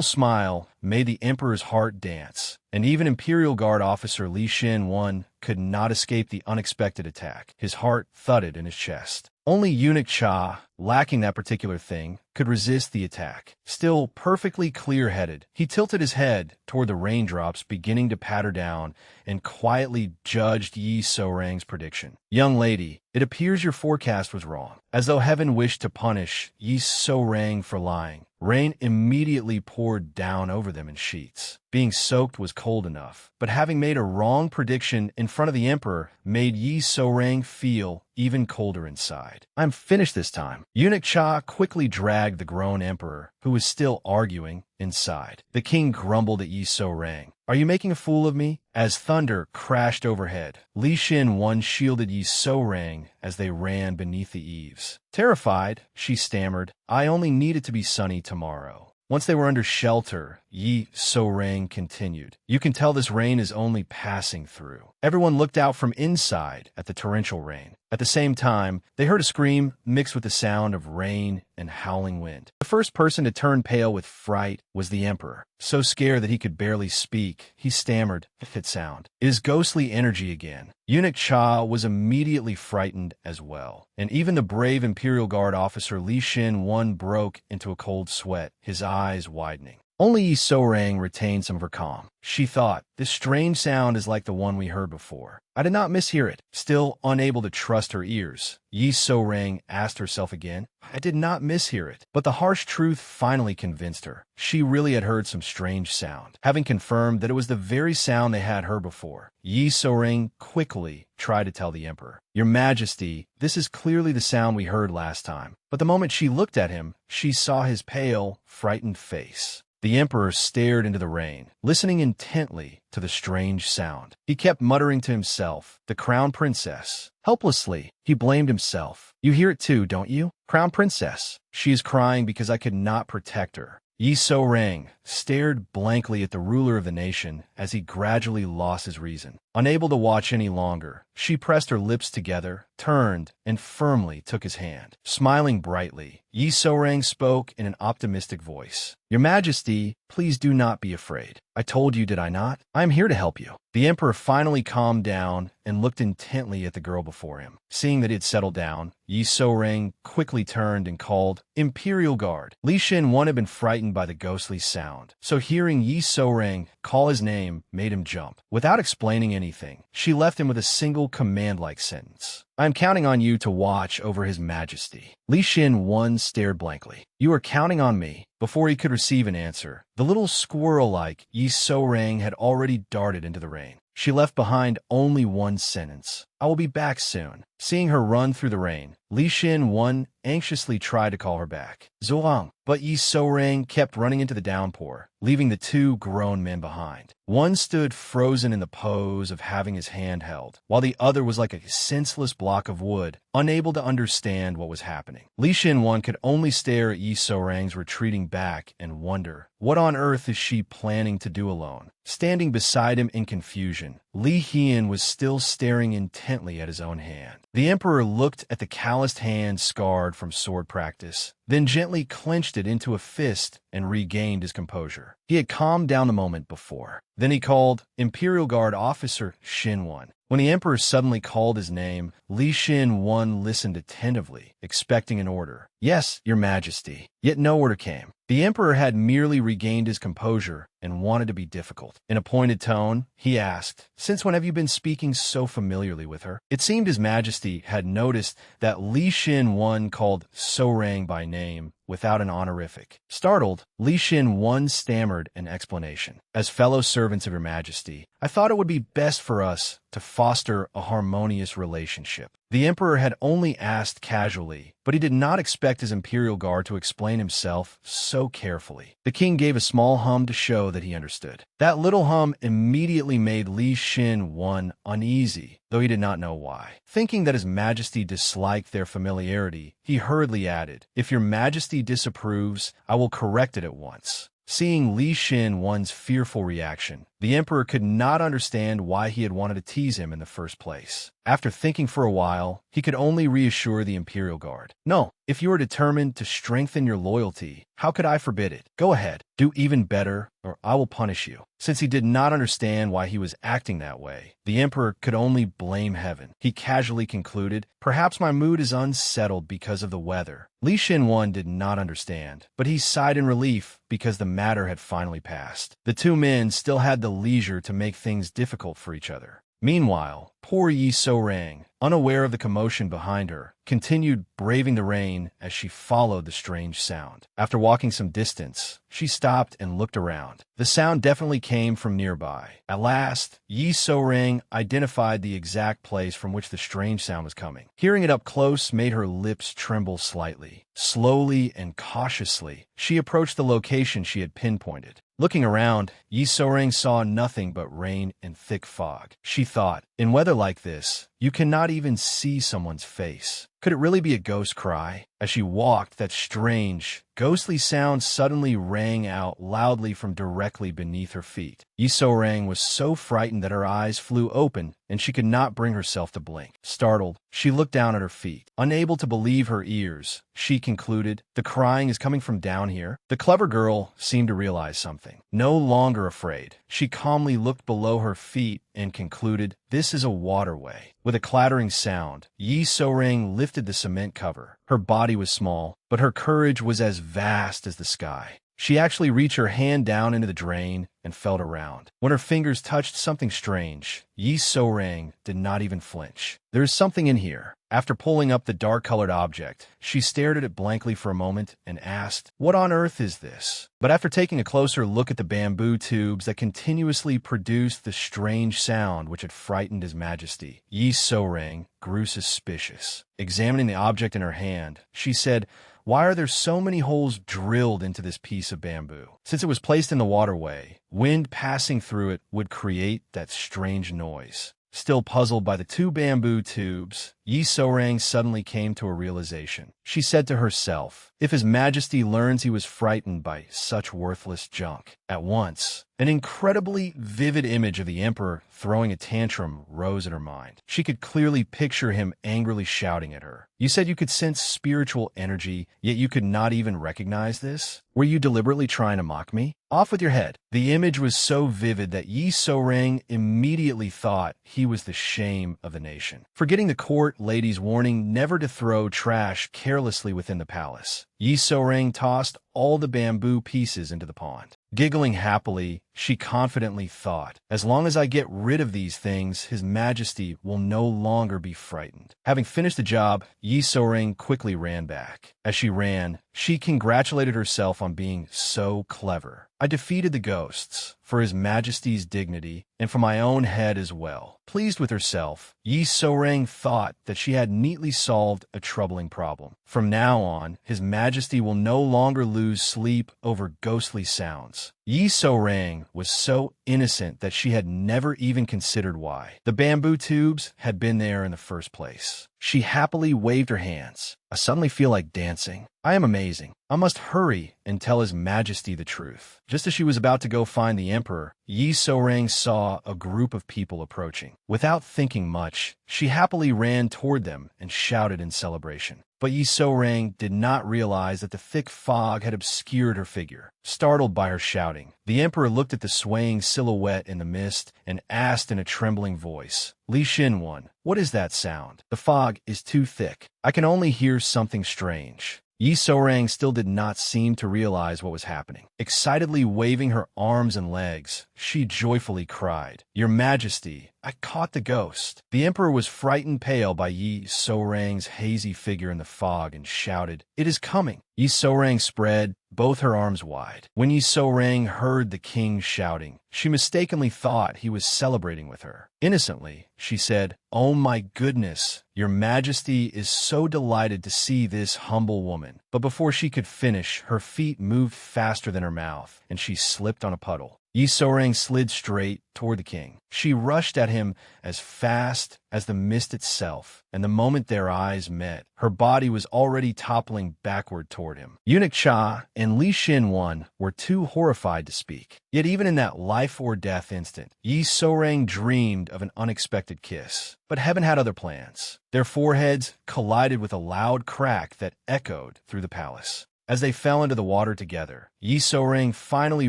smile made the emperor's heart dance, and even Imperial Guard officer Li Shin-won could not escape the unexpected attack. His heart thudded in his chest. Only Eunuch Cha, lacking that particular thing, could resist the attack. Still perfectly clear-headed, he tilted his head toward the raindrops beginning to patter down and quietly judged Yi Sorang's prediction. "Young lady, it appears your forecast was wrong." As though heaven wished to punish Yi Sorang for lying, rain immediately poured down over them in sheets. Being soaked was cold enough, but having made a wrong prediction in front of the emperor made Yi Sorang feel even colder inside. "I'm finished this time. Eunuch Cha quickly dragged the grown emperor, who was still arguing, inside. The king grumbled at Yi So-rang. Are you making a fool of me? As thunder crashed overhead, Li Xin-wan shielded Yi So-rang as they ran beneath the eaves. Terrified, she stammered, I only need it to be sunny tomorrow. Once they were under shelter, Yi So-rang continued. You can tell this rain is only passing through. Everyone looked out from inside at the torrential rain. At the same time, they heard a scream mixed with the sound of rain and howling wind. The first person to turn pale with fright was the emperor. So scared that he could barely speak, he stammered, "It sound. It is ghostly energy again." Eunuch Cha was immediately frightened as well, and even the brave Imperial Guard officer Li Xin-wan broke into a cold sweat, his eyes widening. Only Yi So-rang retained some of her calm. She thought, this strange sound is like the one we heard before. I did not mishear it. Still unable to trust her ears, Yi So-rang asked herself again. I did not mishear it. But the harsh truth finally convinced her. She really had heard some strange sound. Having confirmed that it was the very sound they had heard before, Yi So-rang quickly tried to tell the emperor, Your Majesty, this is clearly the sound we heard last time. But the moment she looked at him, she saw his pale, frightened face. The emperor stared into the rain, listening intently to the strange sound. He kept muttering to himself, the crown princess. Helplessly, he blamed himself. You hear it too, don't you? Crown princess. She is crying because I could not protect her. Yi So-rang stared blankly at the ruler of the nation as he gradually lost his reason. Unable to watch any longer, she pressed her lips together, turned, and firmly took his hand. Smiling brightly, Yi So-rang spoke in an optimistic voice. Your Majesty, please do not be afraid. I told you, did I not? I am here to help you. The emperor finally calmed down and looked intently at the girl before him. Seeing that it had settled down, Yi So-rang quickly turned and called, Imperial Guard. Li Xin-wan had been frightened by the ghostly sound, so hearing Yi So-rang call his name made him jump. Without explaining anything, she left him with a single command-like sentence. I am counting on you to watch over His Majesty. Li Xin-wan stared blankly. You are counting on me. Before he could receive an answer, the little squirrel-like Yi So-rang had already darted into the rain. She left behind only one sentence. I will be back soon. Seeing her run through the rain, Li Xin-wan anxiously tried to call her back. Zhuang. But Yi So-rang kept running into the downpour, leaving the two grown men behind. One stood frozen in the pose of having his hand held, while the other was like a senseless block of wood, unable to understand what was happening. Li Xin-wan could only stare at Yi So-rang's retreating back and wonder, what on earth is she planning to do alone? Standing beside him in confusion, Li Hian was still staring intently at his own hand. The emperor looked at the calloused hand scarred from sword practice, then gently clenched it into a fist and regained his composure. He had calmed down the moment before. Then he called, Imperial Guard Officer Xin-wan. When the emperor suddenly called his name, Li Xin-wan listened attentively, expecting an order. Yes, Your Majesty. Yet no order came. The emperor had merely regained his composure and wanted to be difficult. In a pointed tone, he asked, Since when have you been speaking so familiarly with her? It seemed His Majesty had noticed that Li Xin-wan called So-rang by name without an honorific. Startled, Li Xin-wan stammered an explanation. As fellow servants of Your Majesty, I thought it would be best for us to foster a harmonious relationship. The emperor had only asked casually, but he did not expect his imperial guard to explain himself so carefully. The king gave a small hum to show that he understood. That little hum immediately made Li Xin-wan uneasy, though he did not know why. Thinking that His Majesty disliked their familiarity, he hurriedly added, If Your Majesty disapproves, I will correct it at once. Seeing Li Xin-wan's fearful reaction, the emperor could not understand why he had wanted to tease him in the first place. After thinking for a while, he could only reassure the Imperial Guard. No, if you are determined to strengthen your loyalty, how could I forbid it? Go ahead, do even better, or I will punish you. Since he did not understand why he was acting that way, the emperor could only blame heaven. He casually concluded, Perhaps my mood is unsettled because of the weather. Li Xin-wan did not understand, but he sighed in relief because the matter had finally passed. The two men still had the leisure to make things difficult for each other. Meanwhile, poor Yi So-rang, unaware of the commotion behind her, continued braving the rain as she followed the strange sound. After walking some distance, she stopped and looked around. The sound definitely came from nearby. At last, Yi So-rang identified the exact place from which the strange sound was coming. Hearing it up close made her lips tremble slightly. Slowly and cautiously, she approached the location she had pinpointed. Looking around, Yi So-rang saw nothing but rain and thick fog. She thought, in weather like this, you cannot even see someone's face. Could it really be a ghost cry? As she walked, that strange, ghostly sound suddenly rang out loudly from directly beneath her feet. Yi So-rang was so frightened that her eyes flew open and she could not bring herself to blink. Startled, she looked down at her feet. Unable to believe her ears, she concluded, the crying is coming from down here. The clever girl seemed to realize something. No longer afraid, she calmly looked below her feet and concluded, this is a waterway. With a clattering sound, Yi So-rang lifted the cement cover. Her body was small, but her courage was as vast as the sky. She actually reached her hand down into the drain and felt around. When her fingers touched something strange, Yi So-rang did not even flinch. There is something in here. After pulling up the dark-colored object, she stared at it blankly for a moment and asked, what on earth is this? But after taking a closer look at the bamboo tubes that continuously produced the strange sound which had frightened His Majesty, Yi So-rang grew suspicious. Examining the object in her hand, she said, why are there so many holes drilled into this piece of bamboo? Since it was placed in the waterway, wind passing through it would create that strange noise. Still puzzled by the two bamboo tubes, Yi So-rang suddenly came to a realization. She said to herself, if His Majesty learns he was frightened by such worthless junk. At once, an incredibly vivid image of the Emperor throwing a tantrum rose in her mind. She could clearly picture him angrily shouting at her. You said you could sense spiritual energy, yet you could not even recognize this? Were you deliberately trying to mock me? Off with your head. The image was so vivid that Yi So-rang immediately thought he was the shame of the nation. Forgetting the court lady's warning never to throw trash carelessly within the palace, Yi So-rang tossed all the bamboo pieces into the pond. Giggling happily, she confidently thought, as long as I get rid of these things, His Majesty will no longer be frightened. Having finished the job, Yi So-rang quickly ran back. As she ran, she congratulated herself on being so clever. I defeated the ghosts, for His Majesty's dignity, and for my own head as well. Pleased with herself, Yi So-rang thought that she had neatly solved a troubling problem. From now on, His Majesty will no longer lose sleep over ghostly sounds. Yi So-rang was so innocent that she had never even considered why the bamboo tubes had been there in the first place. She happily waved her hands. I suddenly feel like dancing. I am amazing. I must hurry and tell His Majesty the truth. Just as she was about to go find the Emperor, Yi So-rang saw a group of people approaching. Without thinking much, she happily ran toward them and shouted in celebration. But Yi So-rang did not realize that the thick fog had obscured her figure. Startled by her shouting, the Emperor looked at the swaying silhouette in the mist and asked in a trembling voice, Li Xin-wan, what is that sound? The fog is too thick. I can only hear something strange. Yi So-rang still did not seem to realize what was happening. Excitedly waving her arms and legs, she joyfully cried, Your Majesty, I caught the ghost. The Emperor was frightened pale by Yi So-rang's hazy figure in the fog and shouted, It is coming. Yi So-rang spread both her arms wide. When Yi So-rang heard the king shouting, she mistakenly thought he was celebrating with her. Innocently, she said, Oh my goodness, Your Majesty is so delighted to see this humble woman. But before she could finish, her feet moved faster than her mouth, and she slipped on a puddle. Yi So-rang slid straight toward the king. She rushed at him as fast as the mist itself, and the moment their eyes met, her body was already toppling backward toward him. Eunuch Cha and Li Xin-wan were too horrified to speak. Yet even in that life-or-death instant, Yi So-rang dreamed of an unexpected kiss. But heaven had other plans. Their foreheads collided with a loud crack that echoed through the palace. As they fell into the water together, Yi So-rang finally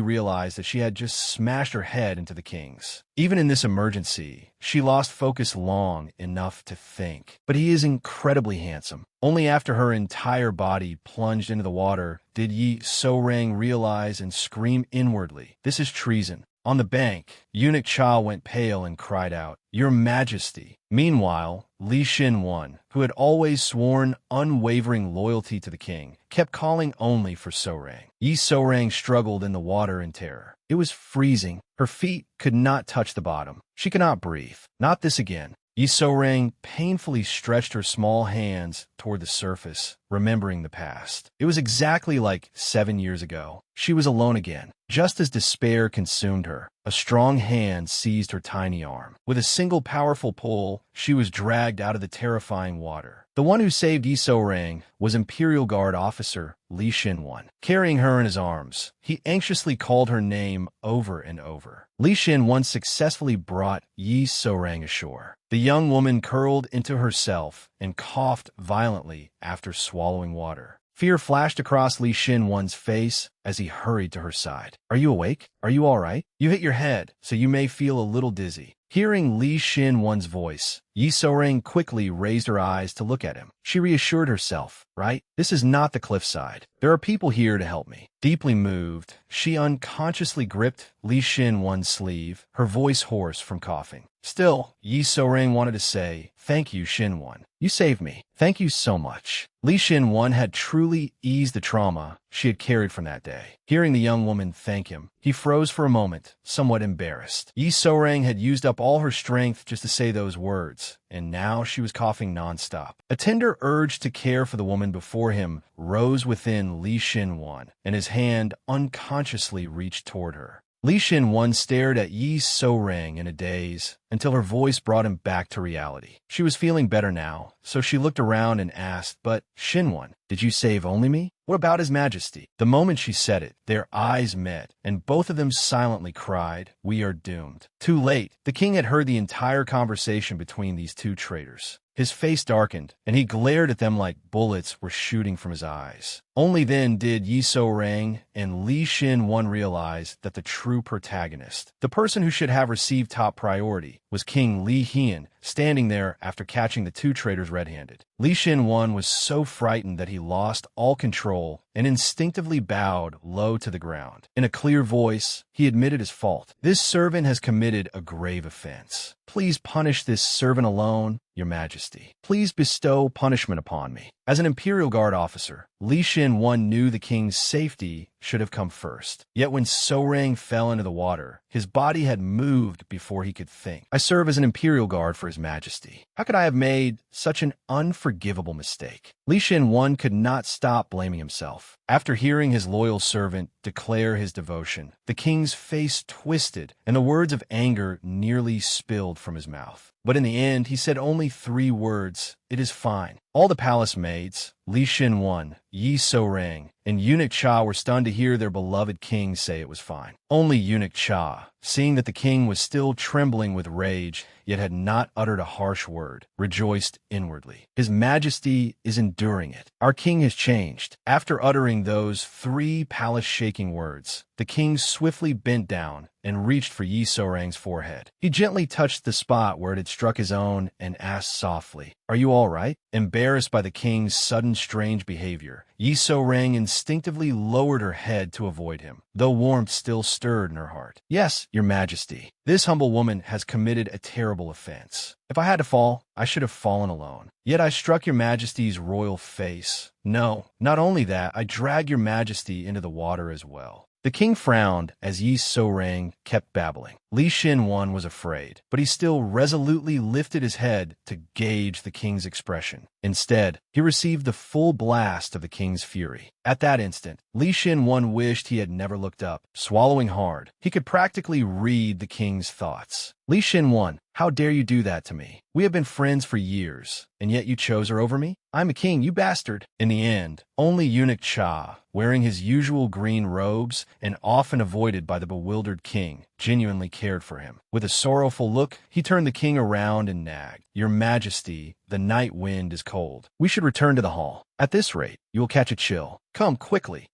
realized that she had just smashed her head into the king's. Even in this emergency, she lost focus long enough to think. But he is incredibly handsome. Only after her entire body plunged into the water did Yi So-rang realize and scream inwardly, This is treason. On the bank, Eunuch Cha went pale and cried out, "Your Majesty." Meanwhile, Li Xin-wan, who had always sworn unwavering loyalty to the king, kept calling only for So-rang. Yi So-rang struggled in the water in terror. It was freezing. Her feet could not touch the bottom. She could not breathe. Not this again. Yi So-rang painfully stretched her small hands toward the surface, remembering the past. It was exactly like 7 years ago. She was alone again. Just as despair consumed her, a strong hand seized her tiny arm. With a single powerful pull, she was dragged out of the terrifying water. The one who saved Yi So-rang was Imperial Guard officer Li Xin-wan. Carrying her in his arms, he anxiously called her name over and over. Li Xin-wan successfully brought Yi So-rang ashore. The young woman curled into herself and coughed violently after swallowing water. Fear flashed across Li Xin-wan's face as he hurried to her side. "Are you awake? Are you all right? You hit your head, so you may feel a little dizzy." Hearing Li Xin-wan's voice, Yi So-rang quickly raised her eyes to look at him. She reassured herself, "Right? This is not the cliffside. There are people here to help me." Deeply moved, she unconsciously gripped Li Xin-wan's sleeve, her voice hoarse from coughing. Still, Yi So-rang wanted to say, "Thank you, Xin-wan. You saved me. Thank you so much." Li Xin-wan had truly eased the trauma she had carried from that day. Hearing the young woman thank him, he froze for a moment, somewhat embarrassed. Yi So-rang had used up all her strength just to say those words, and now she was coughing nonstop. A tender urge to care for the woman before him rose within Li Xin-wan, and his hand unconsciously reached toward her. Li Xin-wan stared at Yi So-rang in a daze until her voice brought him back to reality. She was feeling better now, so she looked around and asked, "But, Xin-wan, did you save only me? What about His Majesty?" The moment she said it, their eyes met, and both of them silently cried, "We are doomed." Too late. The king had heard the entire conversation between these two traitors. His face darkened, and he glared at them like bullets were shooting from his eyes. Only then did Yi So-rang and Li Xin-wan realize that the true protagonist, the person who should have received top priority, was King Li Hian, standing there after catching the two traitors red-handed. Li Xin-wan was so frightened that he lost all control and instinctively bowed low to the ground. In a clear voice, he admitted his fault. "This servant has committed a grave offense. Please punish this servant alone, Your Majesty. Please bestow punishment upon me." As an Imperial Guard officer, Li Xin-wan knew the king's safety should have come first. Yet when So-rang fell into the water, his body had moved before he could think. "I serve as an Imperial Guard for His Majesty. How could I have made such an unforgivable mistake?" Li Xin-wan could not stop blaming himself. After hearing his loyal servant declare his devotion, the king's face twisted, and the words of anger nearly spilled from his mouth. But in the end, he said only 3 words, "It is fine." All the palace maids, Li Xin-wan, Yi So-rang, and Eunuch Cha were stunned to hear their beloved king say it was fine. Only Eunuch Cha, seeing that the king was still trembling with rage, yet had not uttered a harsh word, rejoiced inwardly. His Majesty is enduring it. Our king has changed. After uttering those 3 palace-shaking words, the king swiftly bent down and reached for Yi So-rang's forehead. He gently touched the spot where it had struck his own and asked softly, "Are you all right?" Embarrassed by the king's sudden strange behavior, Yi So-rang instinctively lowered her head to avoid him, though warmth still stirred in her heart. "Yes, Your Majesty. This humble woman has committed a terrible offense. If I had to fall, I should have fallen alone. Yet I struck Your Majesty's royal face. No, not only that, I dragged Your Majesty into the water as well." The king frowned as Yi So-rang kept babbling. Li Xin-wan was afraid, but he still resolutely lifted his head to gauge the king's expression. Instead, he received the full blast of the king's fury. At that instant, Li Xin-wan wished he had never looked up. Swallowing hard, he could practically read the king's thoughts. "Li Xin-wan, how dare you do that to me? We have been friends for years, and yet you chose her over me? I'm a king, you bastard." In the end, only Eunuch Cha, wearing his usual green robes and often avoided by the bewildered king, genuinely cared for him. With a sorrowful look, he turned the king around and nagged, "Your Majesty, the night wind is cold. We should return to the hall. At this rate, you will catch a chill. Come quickly."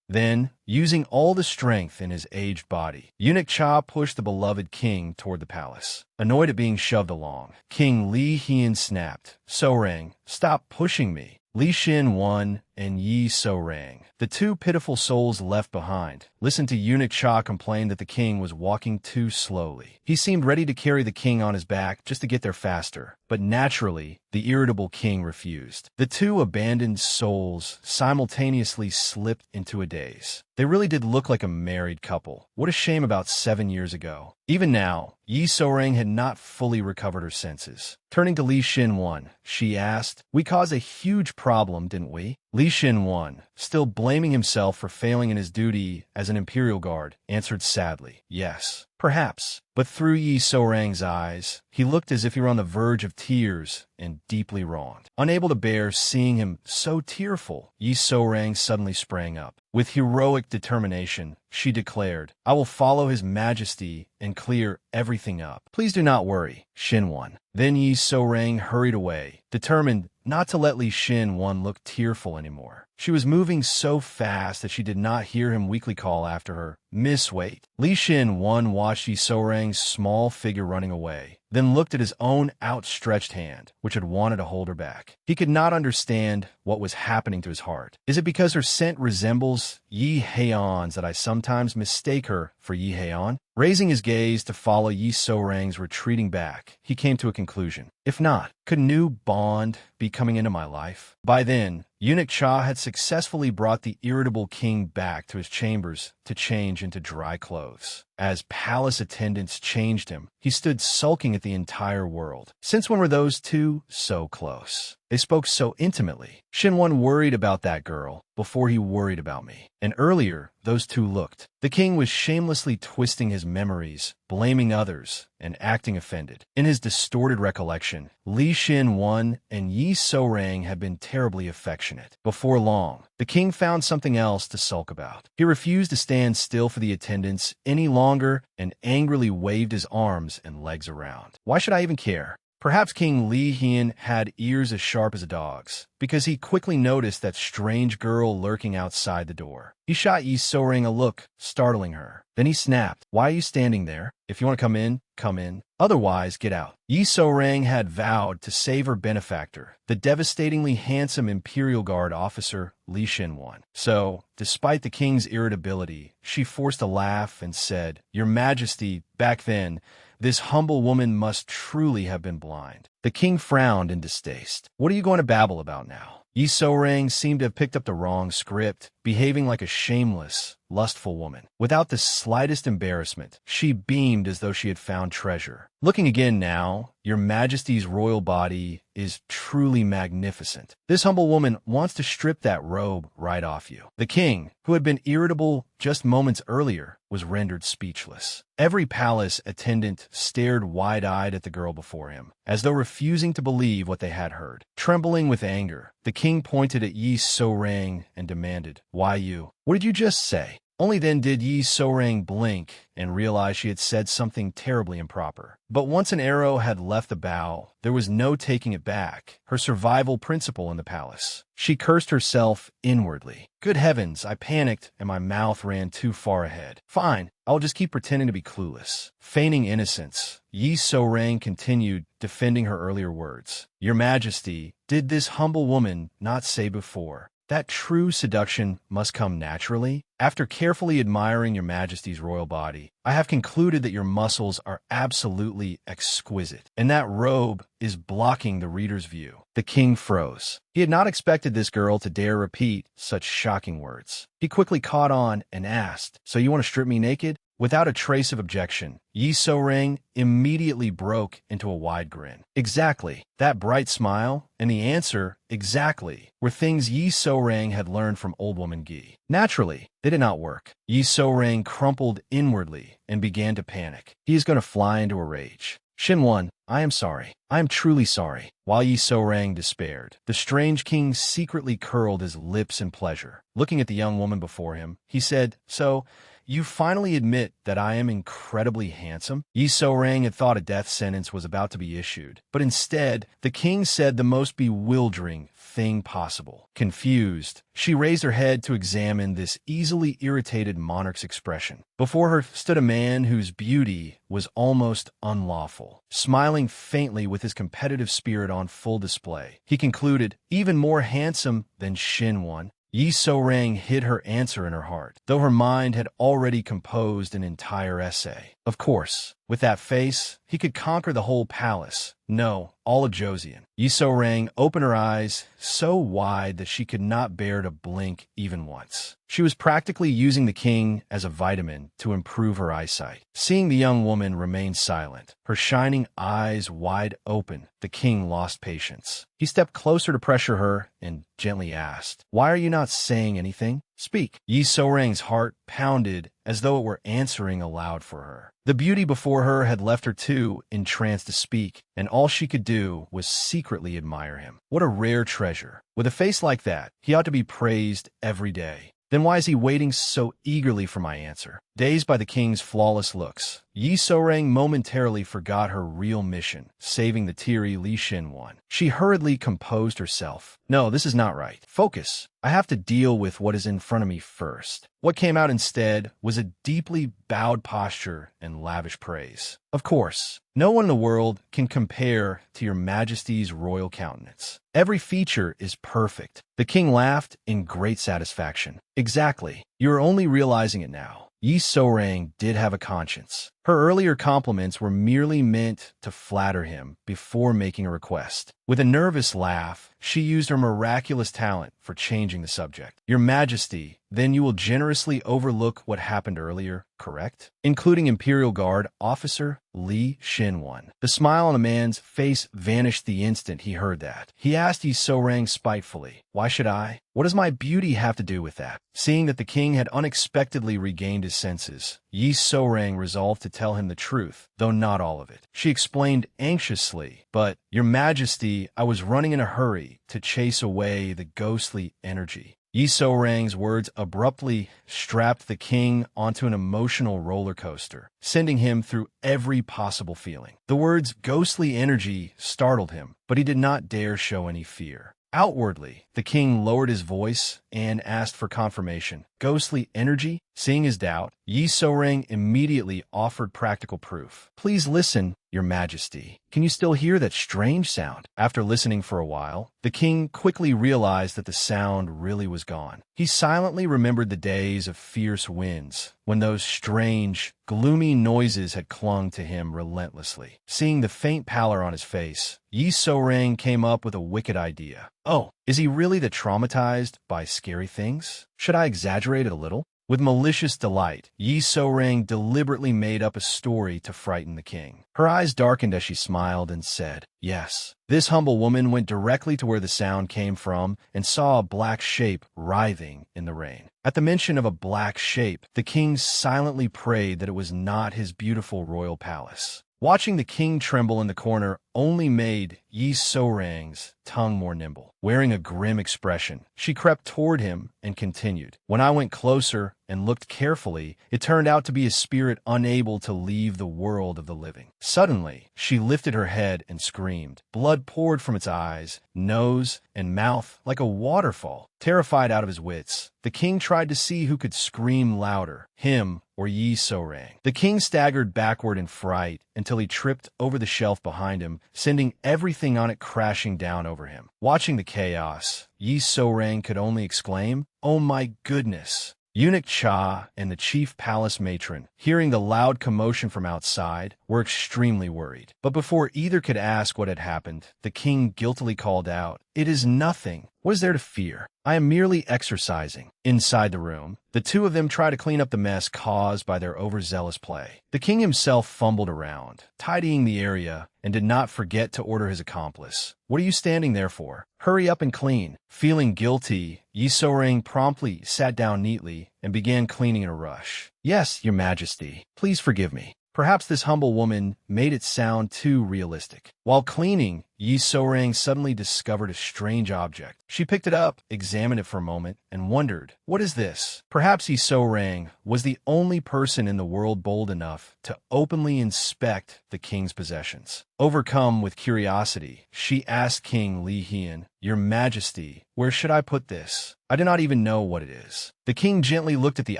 Then, using all the strength in his aged body, Eunuch Cha pushed the beloved king toward the palace. Annoyed at being shoved along, King Li Hian snapped, "So-rang, stop pushing me." Li Xin-wan and Yi So-rang, the two pitiful souls left behind, listened to Eunuch Cha complain that the king was walking too slowly. He seemed ready to carry the king on his back just to get there faster, but naturally, the irritable king refused. The two abandoned souls simultaneously slipped into a daze. They really did look like a married couple. What a shame about 7 years ago. Even now, Yi So-rang had not fully recovered her senses. Turning to Li Xin-wan, she asked, "We caused a huge problem, didn't we?" Li Xin-wan, still blaming himself for failing in his duty as an imperial guard, answered sadly, "Yes, perhaps." But through Yi So-rang's eyes, he looked as if he were on the verge of tears and deeply wronged. Unable to bear seeing him so tearful, Yi So-rang suddenly sprang up. With heroic determination, she declared, "I will follow His Majesty and clear everything up. Please do not worry, Xin-wan." Then Yi So-rang hurried away, determined not to let Li Xin-wan look tearful anymore. She was moving so fast that she did not hear him weakly call after her, "Miss, wait." Li Xin-wan watched Yi So-rang's small figure running away, then looked at his own outstretched hand, which had wanted to hold her back. He could not understand what was happening to his heart. Is it because her scent resembles Yi Heon's that I sometimes mistake her for Yi Heon? Raising his gaze to follow Yi So-rang's retreating back, he came to a conclusion. If not, could a new bond be coming into my life? By then, Eunuch Cha had successfully brought the irritable king back to his chambers to change into dry clothes. As palace attendants changed him, he stood sulking at the entire world. Since when were those two so close? They spoke so intimately. Xin-wan worried about that girl before he worried about me. And earlier, those two looked. The king was shamelessly twisting his memories, blaming others, and acting offended. In his distorted recollection, Li Xin-wan and Yi So-rang had been terribly affectionate. Before long, the king found something else to sulk about. He refused to stand still for the attendants any longer and angrily waved his arms and legs around. Why should I even care? Perhaps King Li Hian had ears as sharp as a dog's, because he quickly noticed that strange girl lurking outside the door. He shot Yi So-rang a look, startling her. Then he snapped, "Why are you standing there? If you want to come in, come in. Otherwise, get out." Yi So-rang had vowed to save her benefactor, the devastatingly handsome Imperial Guard officer Li Xin-wan. So, despite the king's irritability, she forced a laugh and said, "Your Majesty, back then, this humble woman must truly have been blind." The king frowned in distaste. "What are you going to babble about now?" Yi So-rang seemed to have picked up the wrong script, behaving like a shameless, lustful woman. Without the slightest embarrassment, she beamed as though she had found treasure. "Looking again now, Your Majesty's royal body is truly magnificent. This humble woman wants to strip that robe right off you." The king, who had been irritable just moments earlier, was rendered speechless. Every palace attendant stared wide-eyed at the girl before him, as though refusing to believe what they had heard. Trembling with anger, the king pointed at Yi So-rang and demanded, "Why you? What did you just say?" Only then did Yi So-rang blink and realize she had said something terribly improper. But once an arrow had left the bow, there was no taking it back, her survival principle in the palace. She cursed herself inwardly. "Good heavens, I panicked and my mouth ran too far ahead. Fine, I'll just keep pretending to be clueless." Feigning innocence, Yi So-rang continued, defending her earlier words. "Your Majesty, did this humble woman not say before that true seduction must come naturally? After carefully admiring Your Majesty's royal body, I have concluded that your muscles are absolutely exquisite, and that robe is blocking the reader's view." The king froze. He had not expected this girl to dare repeat such shocking words. He quickly caught on and asked, "So you want to strip me naked?" Without a trace of objection, Yi So-rang immediately broke into a wide grin. Exactly. That bright smile and the answer, exactly, were things Yi So-rang had learned from old woman Gi. Naturally, they did not work. Yi So-rang crumpled inwardly and began to panic. He is going to fly into a rage. "Xin-wan, I am sorry. I am truly sorry." While Yi So-rang despaired, the strange king secretly curled his lips in pleasure. Looking at the young woman before him, he said, "So, you finally admit that I am incredibly handsome? Yi So-rang had thought a death sentence was about to be issued, but instead, the king said the most bewildering thing possible. Confused, she raised her head to examine this easily irritated monarch's expression. Before her stood a man whose beauty was almost unlawful, smiling faintly with his competitive spirit on full display. He concluded, even more handsome than Shinwon. Yi So-rang hid her answer in her heart, though her mind had already composed an entire essay. Of course, with that face, he could conquer the whole palace. No, all of Joseon. Yi So-rang opened her eyes so wide that she could not bear to blink even once. She was practically using the king as a vitamin to improve her eyesight. Seeing the young woman remain silent, her shining eyes wide open, the king lost patience. He stepped closer to pressure her and gently asked, "Why are you not saying anything? Speak." Yi So-rang's heart pounded as though it were answering aloud for her. The beauty before her had left her too entranced to speak, and all she could do was secretly admire him. What a rare treasure. With a face like that, he ought to be praised every day. Then why is he waiting so eagerly for my answer? Dazed by the king's flawless looks, Yi So-rang momentarily forgot her real mission, saving the teary Li Shinwon. She hurriedly composed herself. No, this is not right. Focus. I have to deal with what is in front of me first. What came out instead was a deeply bowed posture and lavish praise. Of course, no one in the world can compare to your majesty's royal countenance. Every feature is perfect. The king laughed in great satisfaction. Exactly. You are only realizing it now. Yi So-rang did have a conscience. Her earlier compliments were merely meant to flatter him before making a request. With a nervous laugh, she used her miraculous talent for changing the subject. Your Majesty, then you will generously overlook what happened earlier, correct? Including Imperial Guard officer Li Shinwon. The smile on the man's face vanished the instant he heard that. He asked Yi So-rang spitefully, "Why should I? What does my beauty have to do with that?" Seeing that the king had unexpectedly regained his senses, Yi So-rang resolved to tell him the truth, though not all of it. She explained anxiously, "But, Your Majesty, I was running in a hurry to chase away the ghostly energy." Yi So-rang's words abruptly strapped the king onto an emotional roller coaster, sending him through every possible feeling. The words ghostly energy startled him, but he did not dare show any fear. Outwardly, the king lowered his voice and asked for confirmation. Ghostly energy? Seeing his doubt, Yi So-rang immediately offered practical proof. "Please listen, Your Majesty. Can you still hear that strange sound?" After listening for a while, the king quickly realized that the sound really was gone. He silently remembered the days of fierce winds, when those strange, gloomy noises had clung to him relentlessly. Seeing the faint pallor on his face, Yi So-rang came up with a wicked idea. "Oh, is he really that traumatized by scary things? Should I exaggerate it a little?" With malicious delight, Yi So-rang deliberately made up a story to frighten the king. Her eyes darkened as she smiled and said, "Yes." This humble woman went directly to where the sound came from and saw a black shape writhing in the rain. At the mention of a black shape, the king silently prayed that it was not his beautiful royal palace. Watching the king tremble in the corner only made Yi So-rang's tongue more nimble. Wearing a grim expression, she crept toward him and continued. "When I went closer and looked carefully, it turned out to be a spirit unable to leave the world of the living. Suddenly, she lifted her head and screamed. Blood poured from its eyes, nose, and mouth like a waterfall. Terrified out of his wits, the king tried to see who could scream louder, him or Yi So-rang. The king staggered backward in fright until he tripped over the shelf behind him, sending everything on it crashing down over him. Watching the chaos, Yi So-rang could only exclaim, "Oh my goodness!" Eunuch Cha and the chief palace matron, hearing the loud commotion from outside, were extremely worried. But before either could ask what had happened, the king guiltily called out, "It is nothing. What is there to fear? I am merely exercising." Inside the room, the two of them tried to clean up the mess caused by their overzealous play. The king himself fumbled around, tidying the area, and did not forget to order his accomplice. "What are you standing there for? Hurry up and clean." Feeling guilty, Yi So-rang promptly sat down neatly and began cleaning in a rush. "Yes, Your Majesty, please forgive me." Perhaps this humble woman made it sound too realistic. While cleaning, Yi So-rang suddenly discovered a strange object. She picked it up, examined it for a moment, and wondered, what is this? Perhaps Yi So-rang was the only person in the world bold enough to openly inspect the king's possessions. Overcome with curiosity, she asked King Li Hian, "Your Majesty, where should I put this? I do not even know what it is." The king gently looked at the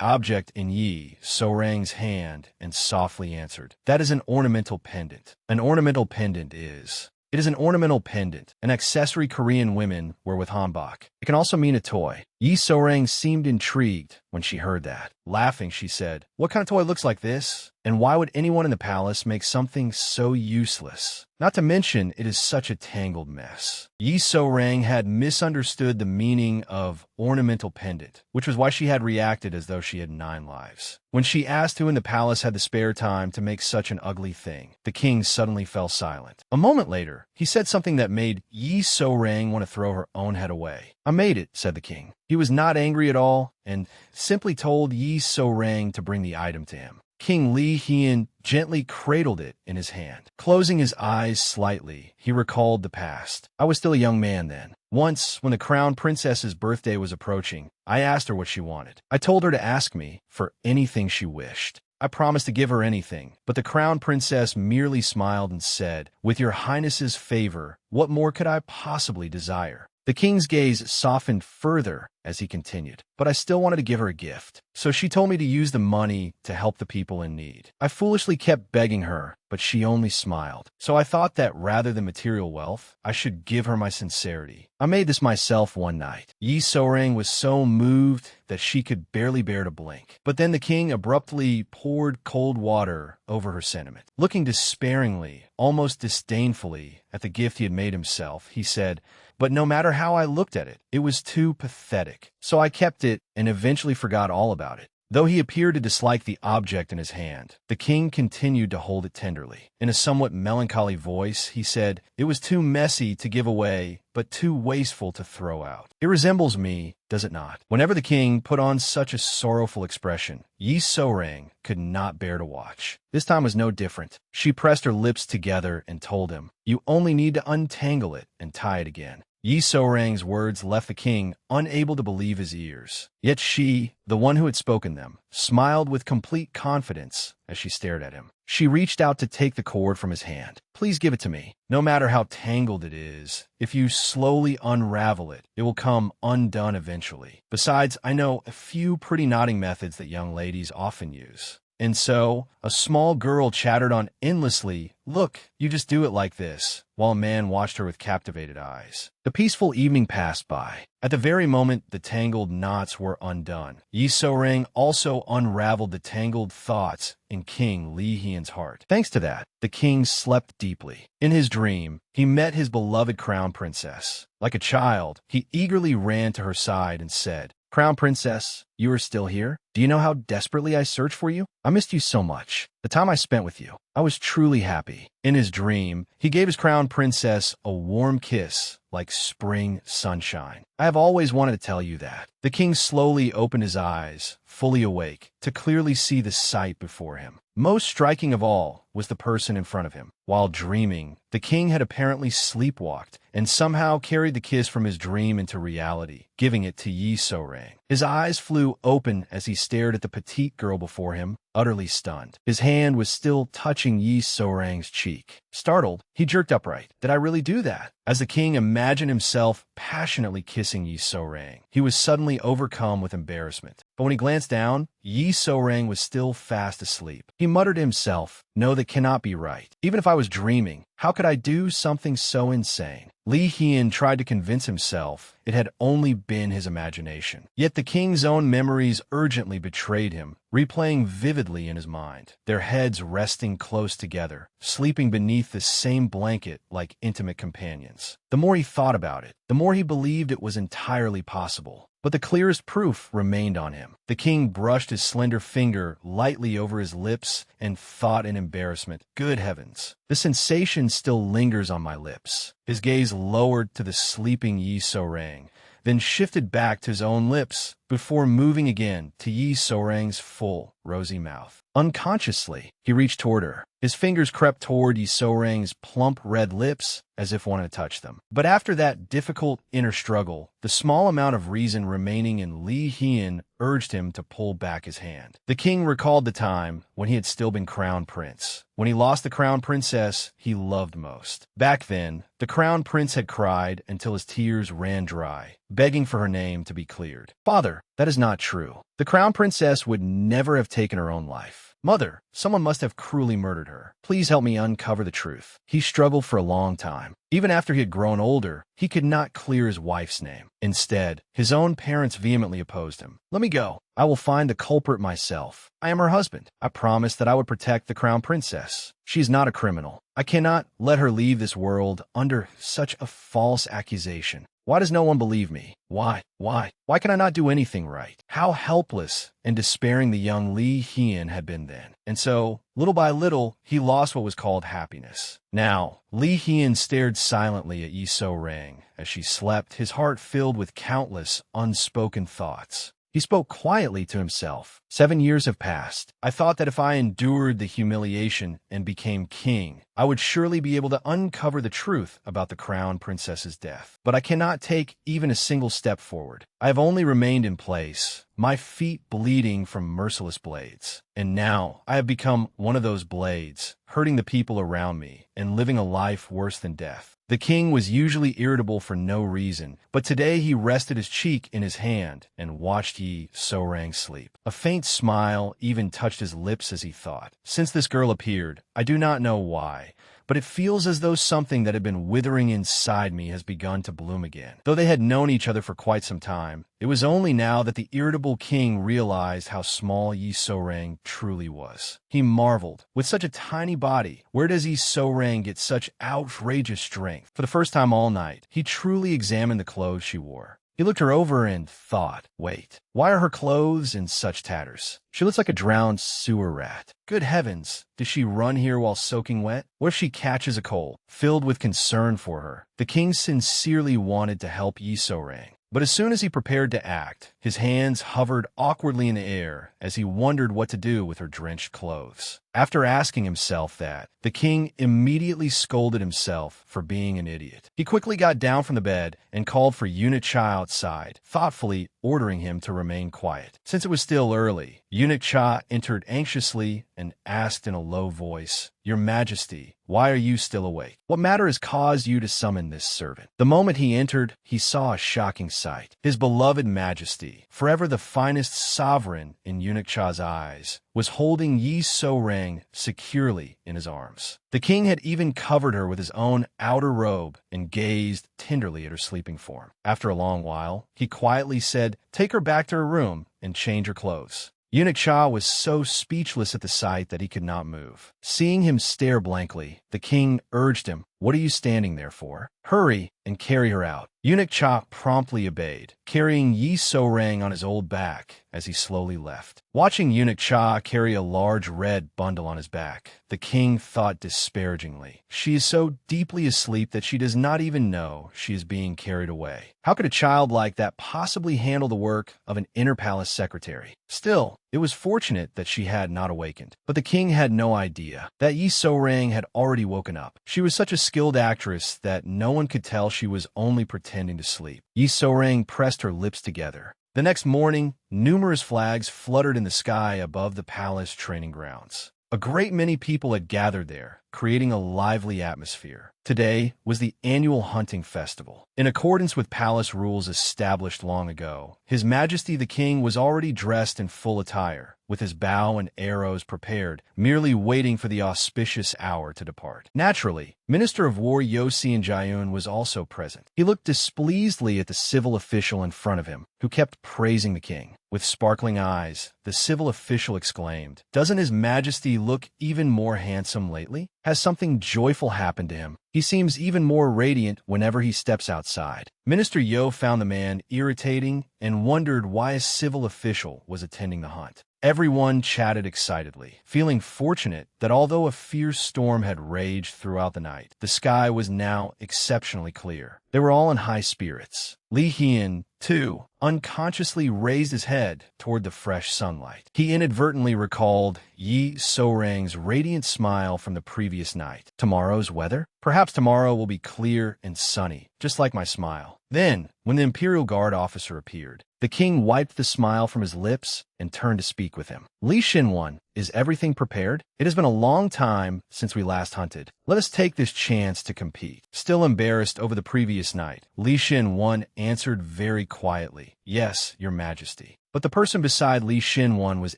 object in Yi So-rang's hand and softly answered, "That is an ornamental pendant. An ornamental pendant is..." It is an ornamental pendant, an accessory Korean women wear with hanbok. It can also mean a toy. Yi So-rang seemed intrigued when she heard that. Laughing, she said, "What kind of toy looks like this? And why would anyone in the palace make something so useless? Not to mention, it is such a tangled mess." Yi So-rang had misunderstood the meaning of ornamental pendant, which was why she had reacted as though she had 9 lives. When she asked who in the palace had the spare time to make such an ugly thing, the king suddenly fell silent. A moment later, he said something that made Yi So-rang want to throw her own head away. "I made it," said the king. He was not angry at all and simply told Yi So-rang to bring the item to him. King Li Hian gently cradled it in his hand. Closing his eyes slightly, he recalled the past. "I was still a young man then. Once, when the crown princess's birthday was approaching, I asked her what she wanted. I told her to ask me for anything she wished. I promised to give her anything, but the crown princess merely smiled and said, 'With your highness's favor, what more could I possibly desire?'" The king's gaze softened further as he continued, "But I still wanted to give her a gift. So she told me to use the money to help the people in need. I foolishly kept begging her, but she only smiled. So I thought that rather than material wealth, I should give her my sincerity. I made this myself one night." Yi So-rang was so moved that she could barely bear to blink. But then the king abruptly poured cold water over her sentiment. Looking despairingly, almost disdainfully, at the gift he had made himself, he said, "But no matter how I looked at it, it was too pathetic. So I kept it and eventually forgot all about it." Though he appeared to dislike the object in his hand, the king continued to hold it tenderly. In a somewhat melancholy voice, he said, "It was too messy to give away, but too wasteful to throw out. It resembles me, does it not?" Whenever the king put on such a sorrowful expression, Yi So-rang could not bear to watch. This time was no different. She pressed her lips together and told him, "You only need to untangle it and tie it again." Yi So-rang's words left the king unable to believe his ears. Yet she, the one who had spoken them, smiled with complete confidence as she stared at him. She reached out to take the cord from his hand. "Please give it to me. No matter how tangled it is, if you slowly unravel it, it will come undone eventually. Besides, I know a few pretty knotting methods that young ladies often use." And so, a small girl chattered on endlessly, "Look, you just do it like this," while a man watched her with captivated eyes. The peaceful evening passed by. At the very moment the tangled knots were undone, Yi So-rang also unraveled the tangled thoughts in King Li Hian's heart. Thanks to that, the king slept deeply. In his dream, he met his beloved crown princess. Like a child, he eagerly ran to her side and said, "Crown princess, you are still here? Do you know how desperately I searched for you? I missed you so much. The time I spent with you, I was truly happy." In his dream, he gave his crown princess a warm kiss like spring sunshine. "I have always wanted to tell you that." The king slowly opened his eyes, fully awake, to clearly see the sight before him. Most striking of all was the person in front of him. While dreaming, the king had apparently sleepwalked and somehow carried the kiss from his dream into reality, giving it to Yi So-rang. His eyes flew open as he stared at the petite girl before him, utterly stunned. His hand was still touching Yi So-rang's cheek. Startled, he jerked upright. Did I really do that? As the king imagined himself passionately kissing Yi So-rang, he was suddenly overcome with embarrassment. But when he glanced down, Yi So-rang was still fast asleep. He muttered to himself, "No, that cannot be right. Even if I was dreaming, how could I do something so insane?" Li Hian tried to convince himself it had only been his imagination. Yet the king's own memories urgently betrayed him, replaying vividly in his mind, their heads resting close together, sleeping beneath the same blanket like intimate companions. The more he thought about it, the more he believed it was entirely possible. But the clearest proof remained on him. The king brushed his slender finger lightly over his lips and thought in embarrassment, "Good heavens, the sensation still lingers on my lips." His gaze lowered to the sleeping Yi So-rang, then shifted back to his own lips, before moving again to Yi So-rang's full, rosy mouth. Unconsciously, he reached toward her. His fingers crept toward Yi So-rang's plump red lips as if wanting to touch them. But after that difficult inner struggle, the small amount of reason remaining in Li Hian urged him to pull back his hand. The king recalled the time when he had still been crown prince, when he lost the crown princess he loved most. Back then, the crown prince had cried until his tears ran dry, begging for her name to be cleared. Father, that is not true. The crown princess would never have taken her own life. Mother, someone must have cruelly murdered her. Please help me uncover the truth. He struggled for a long time. Even after he had grown older, he could not clear his wife's name. Instead, his own parents vehemently opposed him. Let me go. I will find the culprit myself. I am her husband. I promised that I would protect the crown princess. She is not a criminal. I cannot let her leave this world under such a false accusation. Why does no one believe me? Why? Why can I not do anything right? How helpless and despairing the young Li Hian had been then. And so, little by little, he lost what was called happiness. Now, Li Hian stared silently at Yi So-rang as she slept, his heart filled with countless unspoken thoughts. He spoke quietly to himself. 7 years have passed. I thought that if I endured the humiliation and became king, I would surely be able to uncover the truth about the crown princess's death. But I cannot take even a single step forward. I have only remained in place, my feet bleeding from merciless blades. And now I have become one of those blades, hurting the people around me and living a life worse than death. The king was usually irritable for no reason, but today he rested his cheek in his hand and watched Yi So-rang sleep. A faint smile even touched his lips as he thought. Since this girl appeared, I do not know why, but it feels as though something that had been withering inside me has begun to bloom again. Though they had known each other for quite some time, it was only now that the irritable king realized how small Yi So-rang truly was. He marveled, with such a tiny body, where does Yi So-rang get such outrageous strength? For the first time all night, he truly examined the clothes she wore. He looked her over and thought, wait, why are her clothes in such tatters? She looks like a drowned sewer rat. Good heavens, does she run here while soaking wet? What if she catches a cold? Filled with concern for her, the king sincerely wanted to help Yi So-rang. But as soon as he prepared to act, his hands hovered awkwardly in the air as he wondered what to do with her drenched clothes. After asking himself that, the king immediately scolded himself for being an idiot. He quickly got down from the bed and called for Eunuch Cha outside, thoughtfully ordering him to remain quiet. Since it was still early, Eunuch Cha entered anxiously and asked in a low voice, "Your Majesty, why are you still awake? What matter has caused you to summon this servant?" The moment he entered, he saw a shocking sight. His beloved Majesty, forever the finest sovereign in Eunuch Cha's eyes, was holding Yi So-rang securely in his arms. The king had even covered her with his own outer robe and gazed tenderly at her sleeping form. After a long while, he quietly said, "Take her back to her room and change her clothes." Eunuch Cha was so speechless at the sight that he could not move. Seeing him stare blankly, the king urged him, "What are you standing there for? Hurry and carry her out." Eunuch Cha promptly obeyed, carrying Yi So-rang on his old back as he slowly left. Watching Eunuch Cha carry a large red bundle on his back, the king thought disparagingly, "She is so deeply asleep that she does not even know she is being carried away. How could a child like that possibly handle the work of an inner palace secretary?" Still, it was fortunate that she had not awakened. But the king had no idea that Yi So-rang had already woken up. She was such a skilled actress that no one could tell she was only pretending to sleep. Yi So-rang pressed her lips together. The next morning, numerous flags fluttered in the sky above the palace training grounds. A great many people had gathered there, creating a lively atmosphere. Today was the annual hunting festival. In accordance with palace rules established long ago, His Majesty the King was already dressed in full attire, with his bow and arrows prepared, merely waiting for the auspicious hour to depart. Naturally, Minister of War Yosin Jayun was also present. He looked displeasedly at the civil official in front of him, who kept praising the king. With sparkling eyes, the civil official exclaimed, "Doesn't His Majesty look even more handsome lately? Has something joyful happened to him? He seems even more radiant whenever he steps outside." Minister Yo found the man irritating and wondered why a civil official was attending the hunt. Everyone chatted excitedly, feeling fortunate that although a fierce storm had raged throughout the night, the sky was now exceptionally clear. They were all in high spirits. Li Hian, too, unconsciously raised his head toward the fresh sunlight. He inadvertently recalled Yi So-rang's radiant smile from the previous night. Tomorrow's weather? Perhaps tomorrow will be clear and sunny, just like my smile. Then, when the Imperial Guard officer appeared, the king wiped the smile from his lips and turned to speak with him. Li Xinwan, is everything prepared? It has been a long time since we last hunted. Let us take this chance to compete. Still embarrassed over the previous night, Li Xinwan answered very quietly, "Yes, Your Majesty." But the person beside Li Xinwan was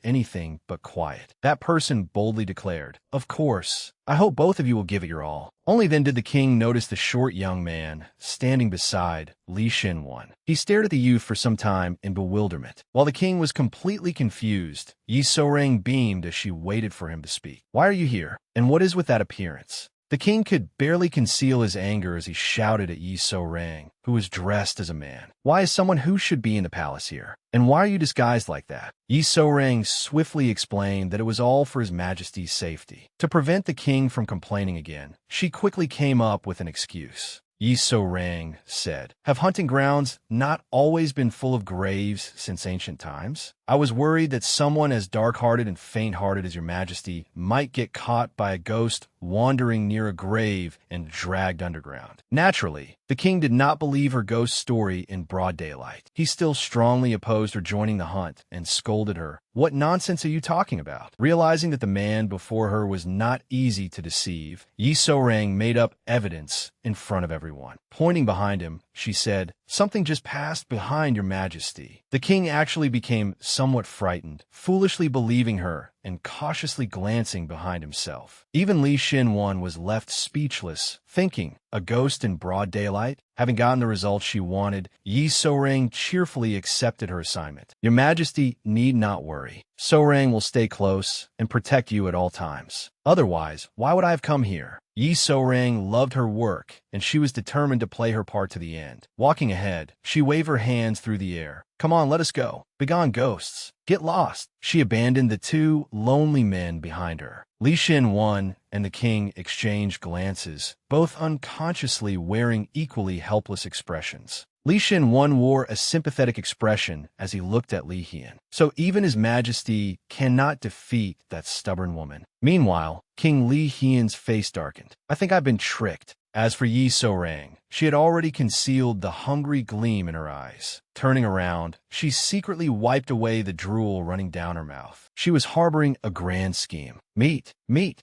anything but quiet. That person boldly declared, "Of course. I hope both of you will give it your all." Only then did the king notice the short young man standing beside Li Xinwan. He stared at the youth for some time in bewilderment. While the king was completely confused, Yi So-rang beamed as she waited for him to speak. "Why are you here? And what is with that appearance?" The king could barely conceal his anger as he shouted at Yi So-rang, who was dressed as a man. "Why is someone who should be in the palace here? And why are you disguised like that?" Yi So-rang swiftly explained that it was all for His Majesty's safety. To prevent the king from complaining again, she quickly came up with an excuse. Yi So-rang said, "Have hunting grounds not always been full of graves since ancient times? I was worried that someone as dark-hearted and faint-hearted as Your Majesty might get caught by a ghost wandering near a grave and dragged underground." Naturally, the king did not believe her ghost story in broad daylight. He still strongly opposed her joining the hunt and scolded her. "What nonsense are you talking about?" Realizing that the man before her was not easy to deceive, Yi So-rang made up evidence in front of everyone. Pointing behind him, she said, "Something just passed behind Your Majesty." The king actually became somewhat frightened, foolishly believing her and cautiously glancing behind himself. Even Li Xinwan was left speechless, thinking, a ghost in broad daylight? Having gotten the results she wanted, Yi So-rang cheerfully accepted her assignment. "Your Majesty need not worry. So-rang will stay close and protect you at all times. Otherwise, why would I have come here?" Yi So-rang loved her work, and she was determined to play her part to the end. Walking ahead, she waved her hands through the air. "Come on, let us go. Begone, ghosts. Get lost." She abandoned the two lonely men behind her. Li Xinwan and the king exchanged glances, both unconsciously wearing equally helpless expressions. Li Xinwan wore a sympathetic expression as he looked at Li Hian. So even His Majesty cannot defeat that stubborn woman. Meanwhile, King Li Hian's face darkened. "I think I've been tricked." As for Yi So-rang, she had already concealed the hungry gleam in her eyes. Turning around, she secretly wiped away the drool running down her mouth. She was harboring a grand scheme. Meat.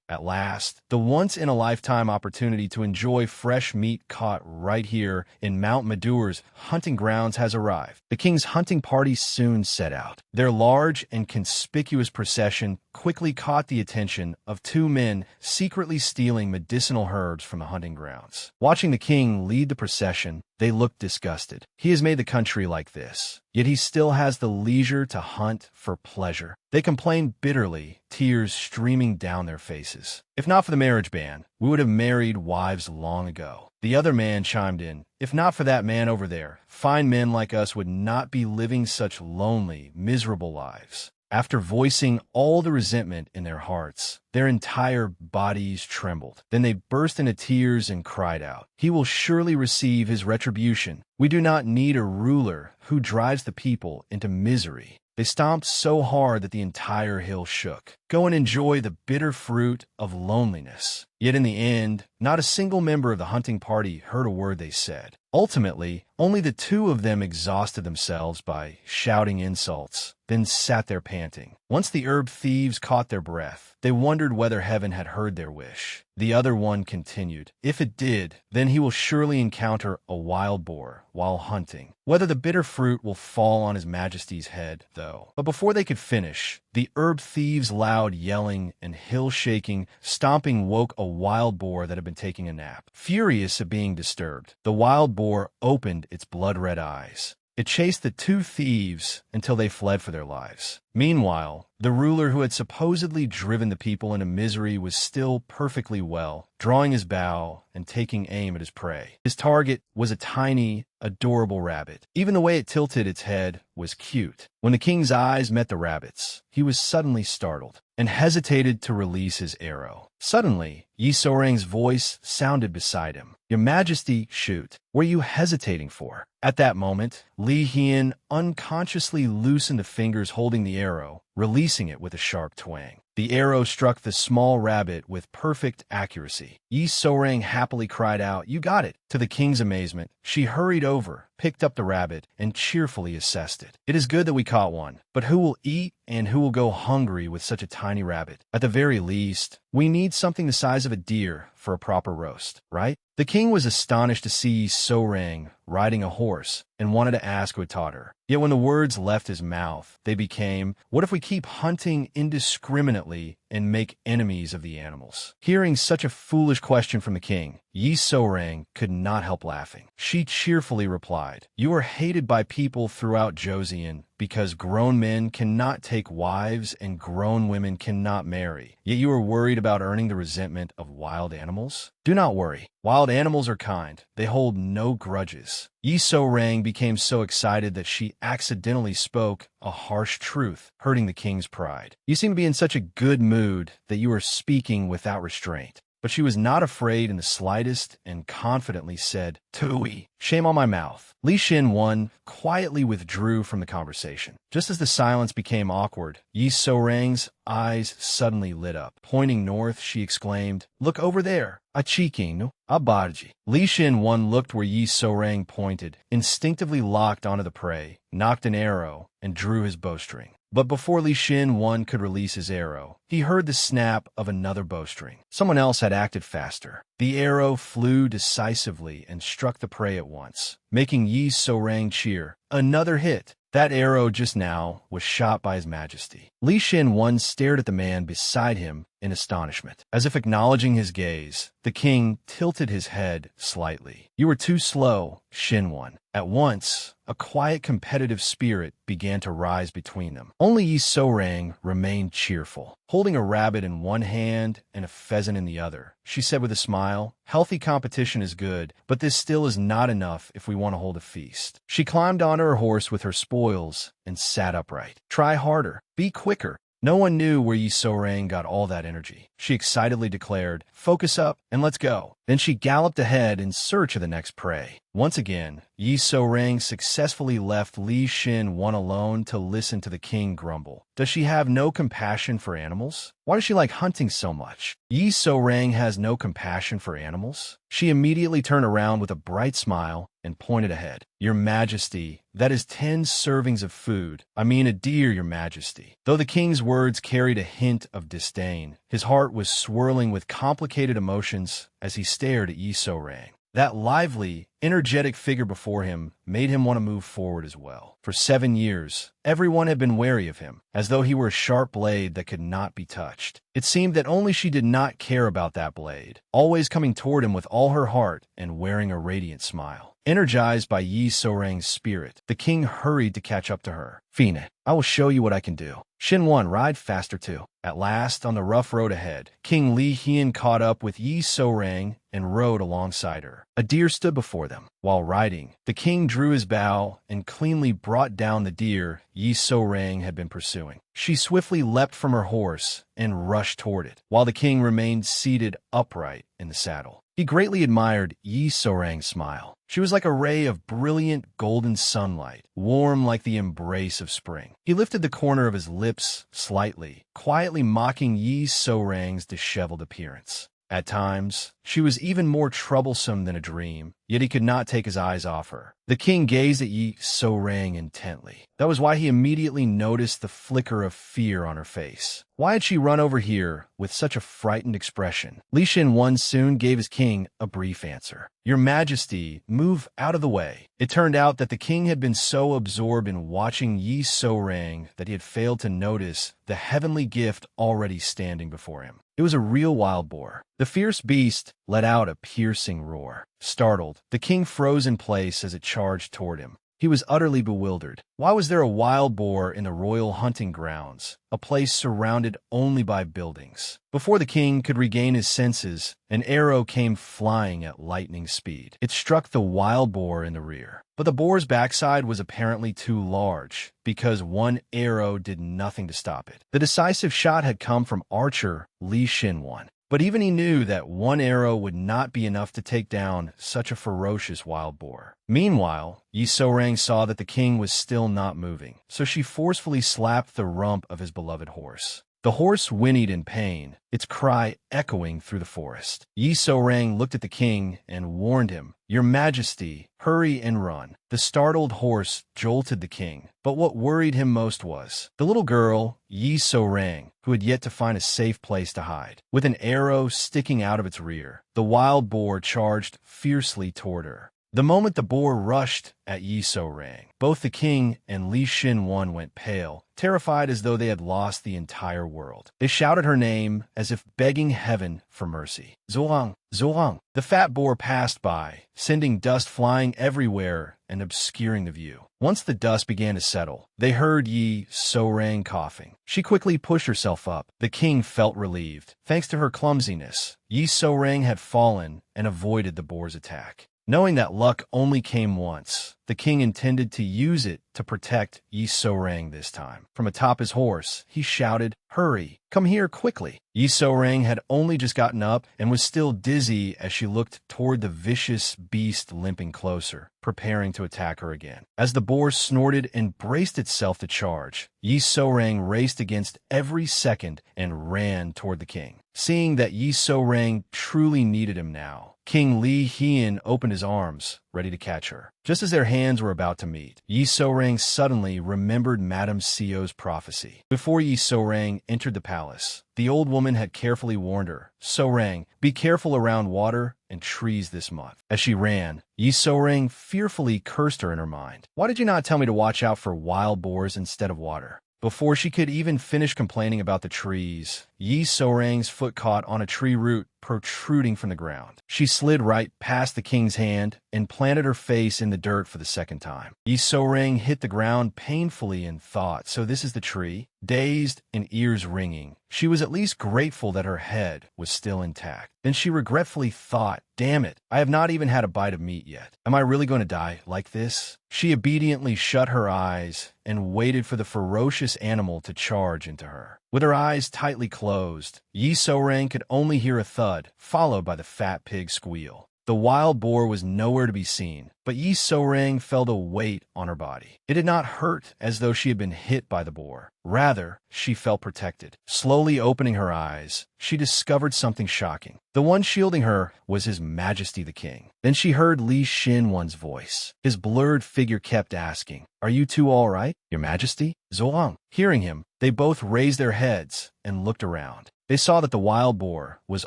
At last, the once-in-a-lifetime opportunity to enjoy fresh meat caught right here in Mount Madur's hunting grounds has arrived. The king's hunting party soon set out. Their large and conspicuous procession quickly caught the attention of two men secretly stealing medicinal herbs from the hunting grounds. Watching the king lead the procession, they looked disgusted. He has made the country like this, yet he still has the leisure to hunt for pleasure. They complained bitterly, tears streaming down their faces. "If not for the marriage ban, we would have married wives long ago." The other man chimed in, "If not for that man over there, fine men like us would not be living such lonely, miserable lives." After voicing all the resentment in their hearts, their entire bodies trembled. Then they burst into tears and cried out, "He will surely receive his retribution. We do not need a ruler who drives the people into misery." They stomped so hard that the entire hill shook. Go and enjoy the bitter fruit of loneliness. Yet in the end, not a single member of the hunting party heard a word they said. Ultimately, only the two of them exhausted themselves by shouting insults, then sat there panting. Once the herb thieves caught their breath, they wondered whether heaven had heard their wish. The other one continued, "If it did, then he will surely encounter a wild boar while hunting. Whether the bitter fruit will fall on His Majesty's head, though." But before they could finish, the herb thieves' loud yelling and hill-shaking stomping woke a wild boar that had been taking a nap. Furious at being disturbed, the wild boar opened its blood-red eyes. It chased the two thieves until they fled for their lives. Meanwhile, the ruler who had supposedly driven the people into misery was still perfectly well, drawing his bow and taking aim at his prey. His target was a tiny, adorable rabbit. Even the way it tilted its head was cute. When the king's eyes met the rabbit's, he was suddenly startled and hesitated to release his arrow. Suddenly, Yi Sourang's voice sounded beside him. "Your Majesty, shoot. What are you hesitating for?" At that moment, Li Hian unconsciously loosened the fingers holding the arrow, releasing it with a sharp twang. The arrow struck the small rabbit with perfect accuracy. Yi Sourang happily cried out, "You got it!" To the king's amazement, she hurried over, picked up the rabbit, and cheerfully assessed it. "It is good that we caught one, but who will eat and who will go hungry with such a tiny rabbit? At the very least, we need something the size of a deer for a proper roast, right?" The king was astonished to see Yi Sourang riding a horse and wanted to ask who had taught her. Yet when the words left his mouth, they became, "What if we keep hunting indiscriminately and make enemies of the animals?" Hearing such a foolish question from the king, Yi Sourang could not help laughing. She cheerfully replied, "You are hated by people throughout Joseon because grown men cannot take wives and grown women cannot marry. Yet you are worried about earning the resentment of wild animals? Do not worry. Wild animals are kind. They hold no grudges." Yi Sourang became so excited that she accidentally spoke a harsh truth, hurting the king's pride. "You seem to be in such a good mood that you are speaking without restraint." But she was not afraid in the slightest and confidently said, "Tui, shame on my mouth." Li Xin quietly withdrew from the conversation. Just as the silence became awkward, Yi Sourang's eyes suddenly lit up. Pointing north, she exclaimed, "Look over there! A chiquinho, a barji." Li Xin looked where Yi Sourang pointed, instinctively locked onto the prey, knocked an arrow, and drew his bowstring. But before Li Xin could release his arrow, he heard the snap of another bowstring. Someone else had acted faster. The arrow flew decisively and struck the prey at once, making Yi Sourang cheer. Another hit! That arrow just now was shot by His Majesty. Li Xin stared at the man beside him in astonishment. As if acknowledging his gaze, the king tilted his head slightly. "You were too slow, Xin." At once, a quiet competitive spirit began to rise between them. Only Yi Sourang remained cheerful. Holding a rabbit in one hand and a pheasant in the other, she said with a smile, "Healthy competition is good, but this still is not enough if we want to hold a feast." She climbed onto her horse with her spoils and sat upright. "Try harder. Be quicker." No one knew where Yi Sourang got all that energy. She excitedly declared, "Focus up and let's go." Then she galloped ahead in search of the next prey. Once again, Yi Sourang successfully left Li Xin alone to listen to the king grumble. Does she have no compassion for animals? Why does she like hunting so much? Yi Sourang has no compassion for animals? She immediately turned around with a bright smile and pointed ahead. "Your Majesty, that is 10 servings of food. I mean a deer, Your Majesty." Though the king's words carried a hint of disdain, his heart was swirling with complicated emotions as he stared at Yi Sourang. That lively, energetic figure before him made him want to move forward as well. For 7 years, everyone had been wary of him, as though he were a sharp blade that could not be touched. It seemed that only she did not care about that blade, always coming toward him with all her heart and wearing a radiant smile. Energized by Yi Sourang's spirit, the king hurried to catch up to her. "Fine, I will show you what I can do." Xin ride faster too. At last, on the rough road ahead, King Li Hian caught up with Yi Sourang and rode alongside her. A deer stood before them. While riding, the king drew his bow and cleanly brought down the deer Yi Sourang had been pursuing. She swiftly leapt from her horse and rushed toward it, while the king remained seated upright in the saddle. He greatly admired Yi Sourang's smile. She was like a ray of brilliant golden sunlight, warm like the embrace of spring. He lifted the corner of his lips slightly, quietly mocking Yi Sourang's disheveled appearance. At times, she was even more troublesome than a dream, yet he could not take his eyes off her. The king gazed at Yi Sourang intently. That was why he immediately noticed the flicker of fear on her face. Why had she run over here with such a frightened expression? Li Xin soon gave his king a brief answer. "Your Majesty, move out of the way." It turned out that the king had been so absorbed in watching Yi Sourang that he had failed to notice the heavenly gift already standing before him. It was a real wild boar. The fierce beast let out a piercing roar. Startled, the king froze in place as it charged toward him. He was utterly bewildered. Why was there a wild boar in the royal hunting grounds, a place surrounded only by buildings? Before the king could regain his senses, an arrow came flying at lightning speed. It struck the wild boar in the rear. But the boar's backside was apparently too large, because one arrow did nothing to stop it. The decisive shot had come from archer Li Xin. But even he knew that one arrow would not be enough to take down such a ferocious wild boar. Meanwhile, Yi So-rang saw that the king was still not moving, so she forcefully slapped the rump of his beloved horse. The horse whinnied in pain, its cry echoing through the forest. Yi So-rang looked at the king and warned him, "Your Majesty, hurry and run." The startled horse jolted the king, but what worried him most was the little girl, Yi So-rang, who had yet to find a safe place to hide. With an arrow sticking out of its rear, the wild boar charged fiercely toward her. The moment the boar rushed at Yi So-rang, both the king and Li Xin-wan went pale, terrified as though they had lost the entire world. They shouted her name as if begging heaven for mercy. Zhuang, Zhuang. The fat boar passed by, sending dust flying everywhere and obscuring the view. Once the dust began to settle, they heard Yi So-rang coughing. She quickly pushed herself up. The king felt relieved. Thanks to her clumsiness, Yi So-rang had fallen and avoided the boar's attack. Knowing that luck only came once, the king intended to use it to protect Yi So-rang this time. From atop his horse, he shouted, "Hurry, come here quickly." Yi So-rang had only just gotten up and was still dizzy as she looked toward the vicious beast limping closer, preparing to attack her again. As the boar snorted and braced itself to charge, Yi So-rang raced against every second and ran toward the king. Seeing that Yi So-rang truly needed him now, King Li Hian opened his arms, ready to catch her. Just as their hands were about to meet, Yi So-rang suddenly remembered Madame Sio's prophecy. Before Yi So-rang entered the palace, the old woman had carefully warned her, "So-rang, be careful around water and trees this month." As she ran, Yi So-rang fearfully cursed her in her mind. "Why did you not tell me to watch out for wild boars instead of water?" Before she could even finish complaining about the trees, Yi So-rang's foot caught on a tree root protruding from the ground. She slid right past the king's hand and planted her face in the dirt for the second time. Yi So-rang hit the ground painfully and thought, "So this is the tree?" Dazed and ears ringing, she was at least grateful that her head was still intact. Then she regretfully thought, "Damn it, I have not even had a bite of meat yet. Am I really going to die like this?" She obediently shut her eyes and waited for the ferocious animal to charge into her. With her eyes tightly closed, Yi So-rang could only hear a thud, followed by the fat pig's squeal. The wild boar was nowhere to be seen, but Yi So-rang felt a weight on her body. It did not hurt as though she had been hit by the boar. Rather, she felt protected. Slowly opening her eyes, she discovered something shocking. The one shielding her was His Majesty the King. Then she heard Li Xin-wan's voice. His blurred figure kept asking, "Are you two all right, Your Majesty?" Zhuang. Hearing him, they both raised their heads and looked around. They saw that the wild boar was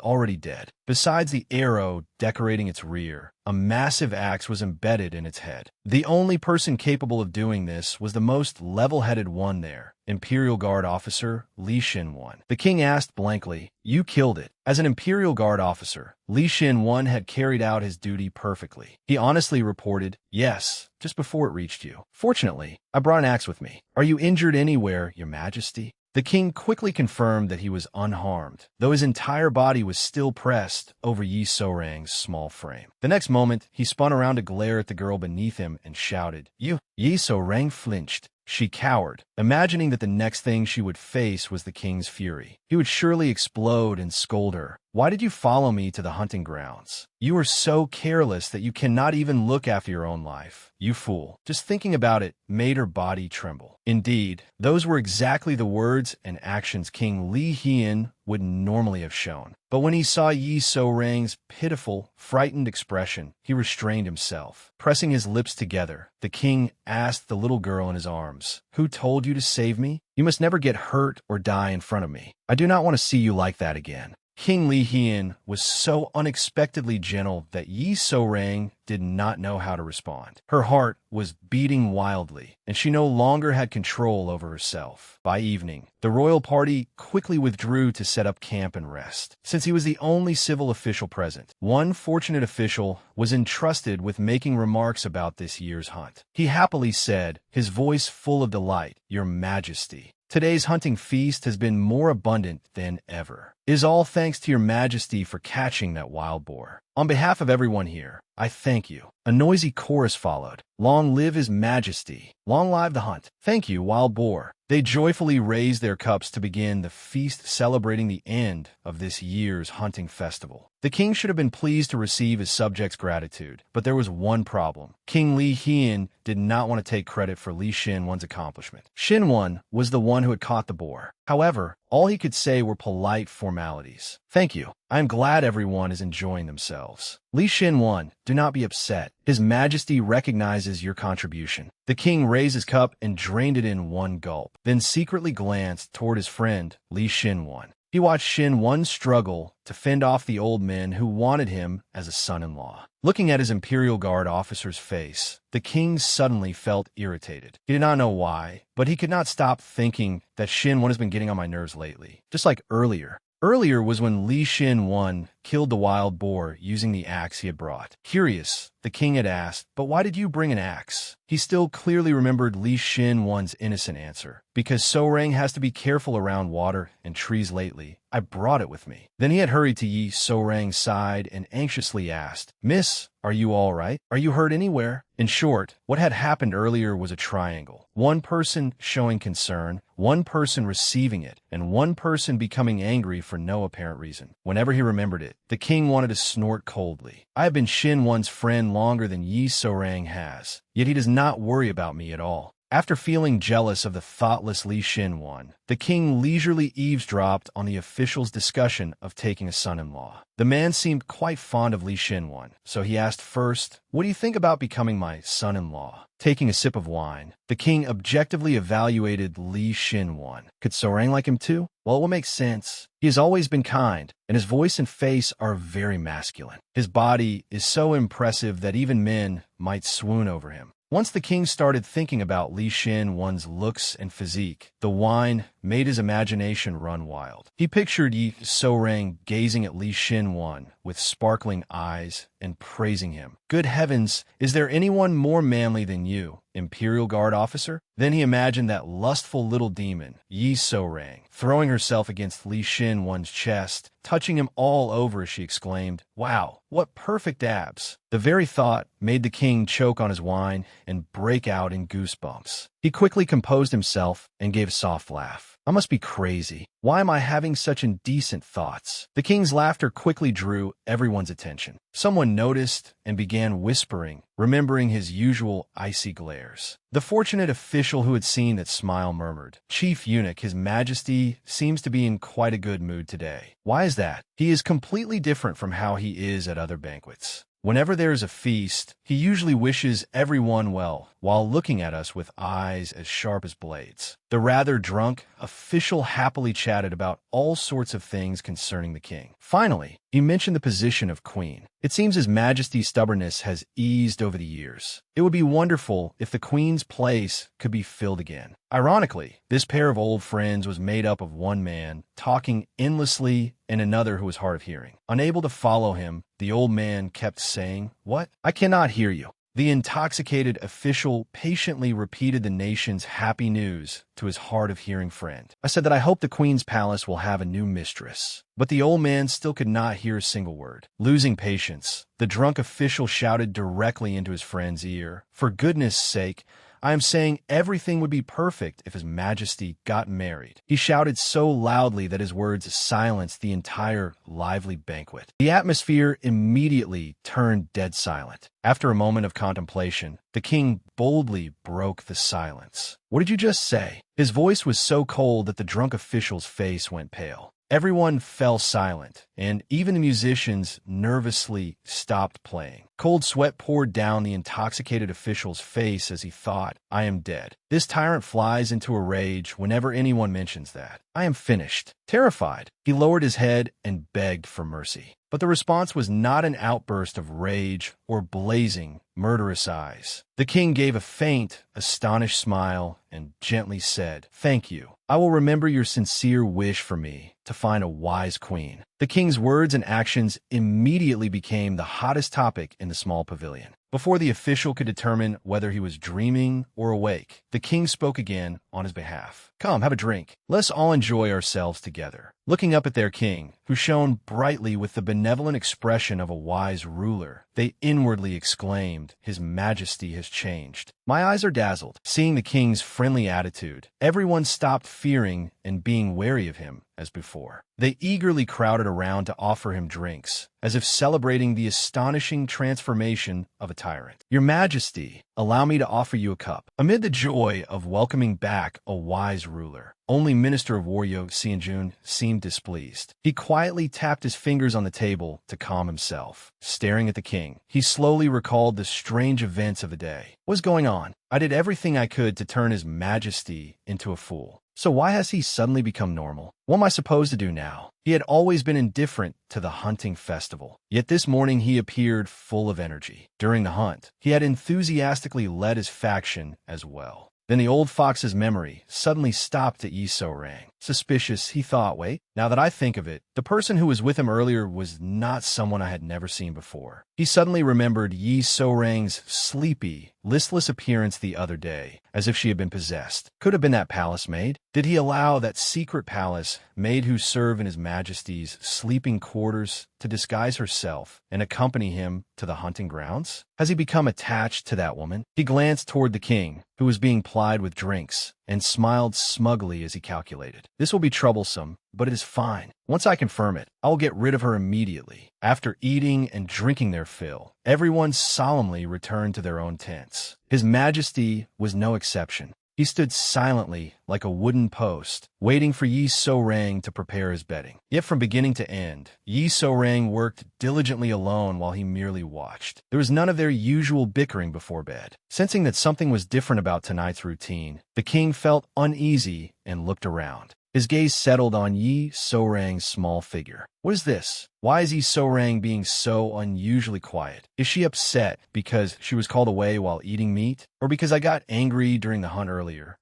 already dead. Besides the arrow decorating its rear, a massive axe was embedded in its head. The only person capable of doing this was the most level-headed one there, Imperial Guard officer Li Xin-wan. The king asked blankly, "You killed it." As an Imperial Guard officer, Li Xin-wan had carried out his duty perfectly. He honestly reported, "Yes, just before it reached you. Fortunately, I brought an axe with me. Are you injured anywhere, Your Majesty?" The king quickly confirmed that he was unharmed, though his entire body was still pressed over Yi So-rang's small frame. The next moment, he spun around to glare at the girl beneath him and shouted, "You!" Yi So-rang flinched. She cowered, imagining that the next thing she would face was the king's fury. He would surely explode and scold her. "Why did you follow me to the hunting grounds? You are so careless that you cannot even look after your own life. You fool." Just thinking about it made her body tremble. Indeed, those were exactly the words and actions King Li Hian would normally have shown. But when he saw Yi So-rang's pitiful, frightened expression, he restrained himself. Pressing his lips together, the king asked the little girl in his arms, "Who told you to save me? You must never get hurt or die in front of me. I do not want to see you like that again." King Li Hian was so unexpectedly gentle that Yi So-rang did not know how to respond. Her heart was beating wildly, and she no longer had control over herself. By evening, the royal party quickly withdrew to set up camp and rest. Since he was the only civil official present, one fortunate official was entrusted with making remarks about this year's hunt. He happily said, his voice full of delight, "Your Majesty, today's hunting feast has been more abundant than ever. "It is all thanks to your majesty for catching that wild boar. On behalf of everyone here, I thank you." A noisy chorus followed. "Long live his majesty! Long live the hunt! Thank you, wild boar." They joyfully raised their cups to begin the feast celebrating the end of this year's hunting festival. The king should have been pleased to receive his subjects' gratitude, but there was one problem. King Li Hian did not want to take credit for Li Xinwan's accomplishment. Xinwan was the one who had caught the boar. However, all he could say were polite formalities. "Thank you. I am glad everyone is enjoying themselves." "Li Xinwan, do not be upset. His Majesty recognizes your contribution." The king raised his cup and drained it in one gulp, then secretly glanced toward his friend, Li Xinwan. He watched Xinwan struggle to fend off the old men who wanted him as a son-in-law. Looking at his Imperial Guard officer's face, the king suddenly felt irritated. He did not know why, but he could not stop thinking that Xinwan has been getting on my nerves lately, just like earlier. Earlier was when Li Xinwan killed the wild boar using the axe he had brought. Curious, the king had asked, "But why did you bring an axe?" He still clearly remembered Li Xinwan's innocent answer. "Because Sourang has to be careful around water and trees lately. I brought it with me." Then he had hurried to Yi Sourang's side and anxiously asked, "Miss, are you all right? Are you hurt anywhere?" In short, what had happened earlier was a triangle. One person showing concern, one person receiving it, and one person becoming angry for no apparent reason. Whenever he remembered it, the king wanted to snort coldly. "I have been Xinwan's friend longer than Yi Sourang has, yet he does not worry about me at all." After feeling jealous of the thoughtless Li Xinwan, the king leisurely eavesdropped on the official's discussion of taking a son-in-law. The man seemed quite fond of Li Xinwan, so he asked first, "What do you think about becoming my son-in-law?" Taking a sip of wine, the king objectively evaluated Li Xinwan. Could Sourang like him too? Well, it will make sense. He has always been kind, and his voice and face are very masculine. His body is so impressive that even men might swoon over him. Once the king started thinking about Li Xinwan's looks and physique, the wine made his imagination run wild. He pictured Yi Sourang gazing at Li Xinwan with sparkling eyes and praising him. "Good heavens, is there anyone more manly than you, Imperial Guard officer?" Then he imagined that lustful little demon, Yi Sourang, throwing herself against Li Xinwan's chest, touching him all over as she exclaimed, "Wow, what perfect abs!" The very thought made the king choke on his wine and break out in goosebumps. He quickly composed himself and gave a soft laugh. "I must be crazy. Why am I having such indecent thoughts?" The king's laughter quickly drew everyone's attention. Someone noticed and began whispering, remembering his usual icy glares. The fortunate official who had seen that smile murmured, "Chief Eunuch, His Majesty seems to be in quite a good mood today." "Why is that?" "He is completely different from how he is at other banquets. Whenever there is a feast, he usually wishes everyone well, while looking at us with eyes as sharp as blades." The rather drunk official happily chatted about all sorts of things concerning the king. Finally, he mentioned the position of queen. "It seems His Majesty's stubbornness has eased over the years. It would be wonderful if the queen's place could be filled again." Ironically, this pair of old friends was made up of one man talking endlessly and another who was hard of hearing. Unable to follow him, the old man kept saying, "What? I cannot hear you." The intoxicated official patiently repeated the nation's happy news to his hard-of-hearing friend. "I said that I hope the Queen's palace will have a new mistress." But the old man still could not hear a single word. Losing patience, the drunk official shouted directly into his friend's ear, "For goodness' sake, I am saying everything would be perfect if His Majesty got married." He shouted so loudly that his words silenced the entire lively banquet. The atmosphere immediately turned dead silent. After a moment of contemplation, the king boldly broke the silence. "What did you just say?" His voice was so cold that the drunk official's face went pale. Everyone fell silent, and even the musicians nervously stopped playing. Cold sweat poured down the intoxicated official's face as he thought, "I am dead. This tyrant flies into a rage whenever anyone mentions that. I am finished." Terrified, he lowered his head and begged for mercy. But the response was not an outburst of rage or blazing, murderous eyes. The king gave a faint, astonished smile and gently said, "Thank you. I will remember your sincere wish for me to find a wise queen." The king's words and actions immediately became the hottest topic in the small pavilion. Before the official could determine whether he was dreaming or awake, the king spoke again on his behalf. "Come, have a drink. Let's all enjoy ourselves together." Looking up at their king, who shone brightly with the benevolent expression of a wise ruler, they inwardly exclaimed, "His Majesty has changed." My eyes are dazzled, seeing the king's friendly attitude. Everyone stopped fearing and being wary of him as before. They eagerly crowded around to offer him drinks, as if celebrating the astonishing transformation of a tyrant. "Your Majesty, allow me to offer you a cup." Amid the joy of welcoming back a wise ruler, only Minister of Waryo Xianjun seemed displeased. He quietly tapped his fingers on the table to calm himself. Staring at the king, he slowly recalled the strange events of the day. What was going on? I did everything I could to turn His Majesty into a fool. So why has he suddenly become normal? What am I supposed to do now? He had always been indifferent to the hunting festival. Yet this morning he appeared full of energy. During the hunt, he had enthusiastically led his faction as well. Then the old fox's memory suddenly stopped at Yi So-rang. Suspicious, he thought. Wait, now that I think of it, the person who was with him earlier was not someone I had never seen before. He suddenly remembered Yi So-rang's sleepy, listless appearance the other day, as if she had been possessed. Could have been that palace maid. Did he allow that secret palace maid who served in His Majesty's sleeping quarters to disguise herself and accompany him to the hunting grounds? Has he become attached to that woman? He glanced toward the king, who was being plied with drinks, and smiled smugly as he calculated. This will be troublesome, but it is fine. Once I confirm it, I will get rid of her immediately. After eating and drinking their fill, everyone solemnly returned to their own tents. His Majesty was no exception. He stood silently like a wooden post, waiting for Yi So-rang to prepare his bedding. Yet from beginning to end, Yi So-rang worked diligently alone while he merely watched. There was none of their usual bickering before bed. Sensing that something was different about tonight's routine, the king felt uneasy and looked around. His gaze settled on Yi So-rang's small figure. What is this? Why is Yi So-rang being so unusually quiet? Is she upset because she was called away while eating meat? Or because I got angry during the hunt earlier?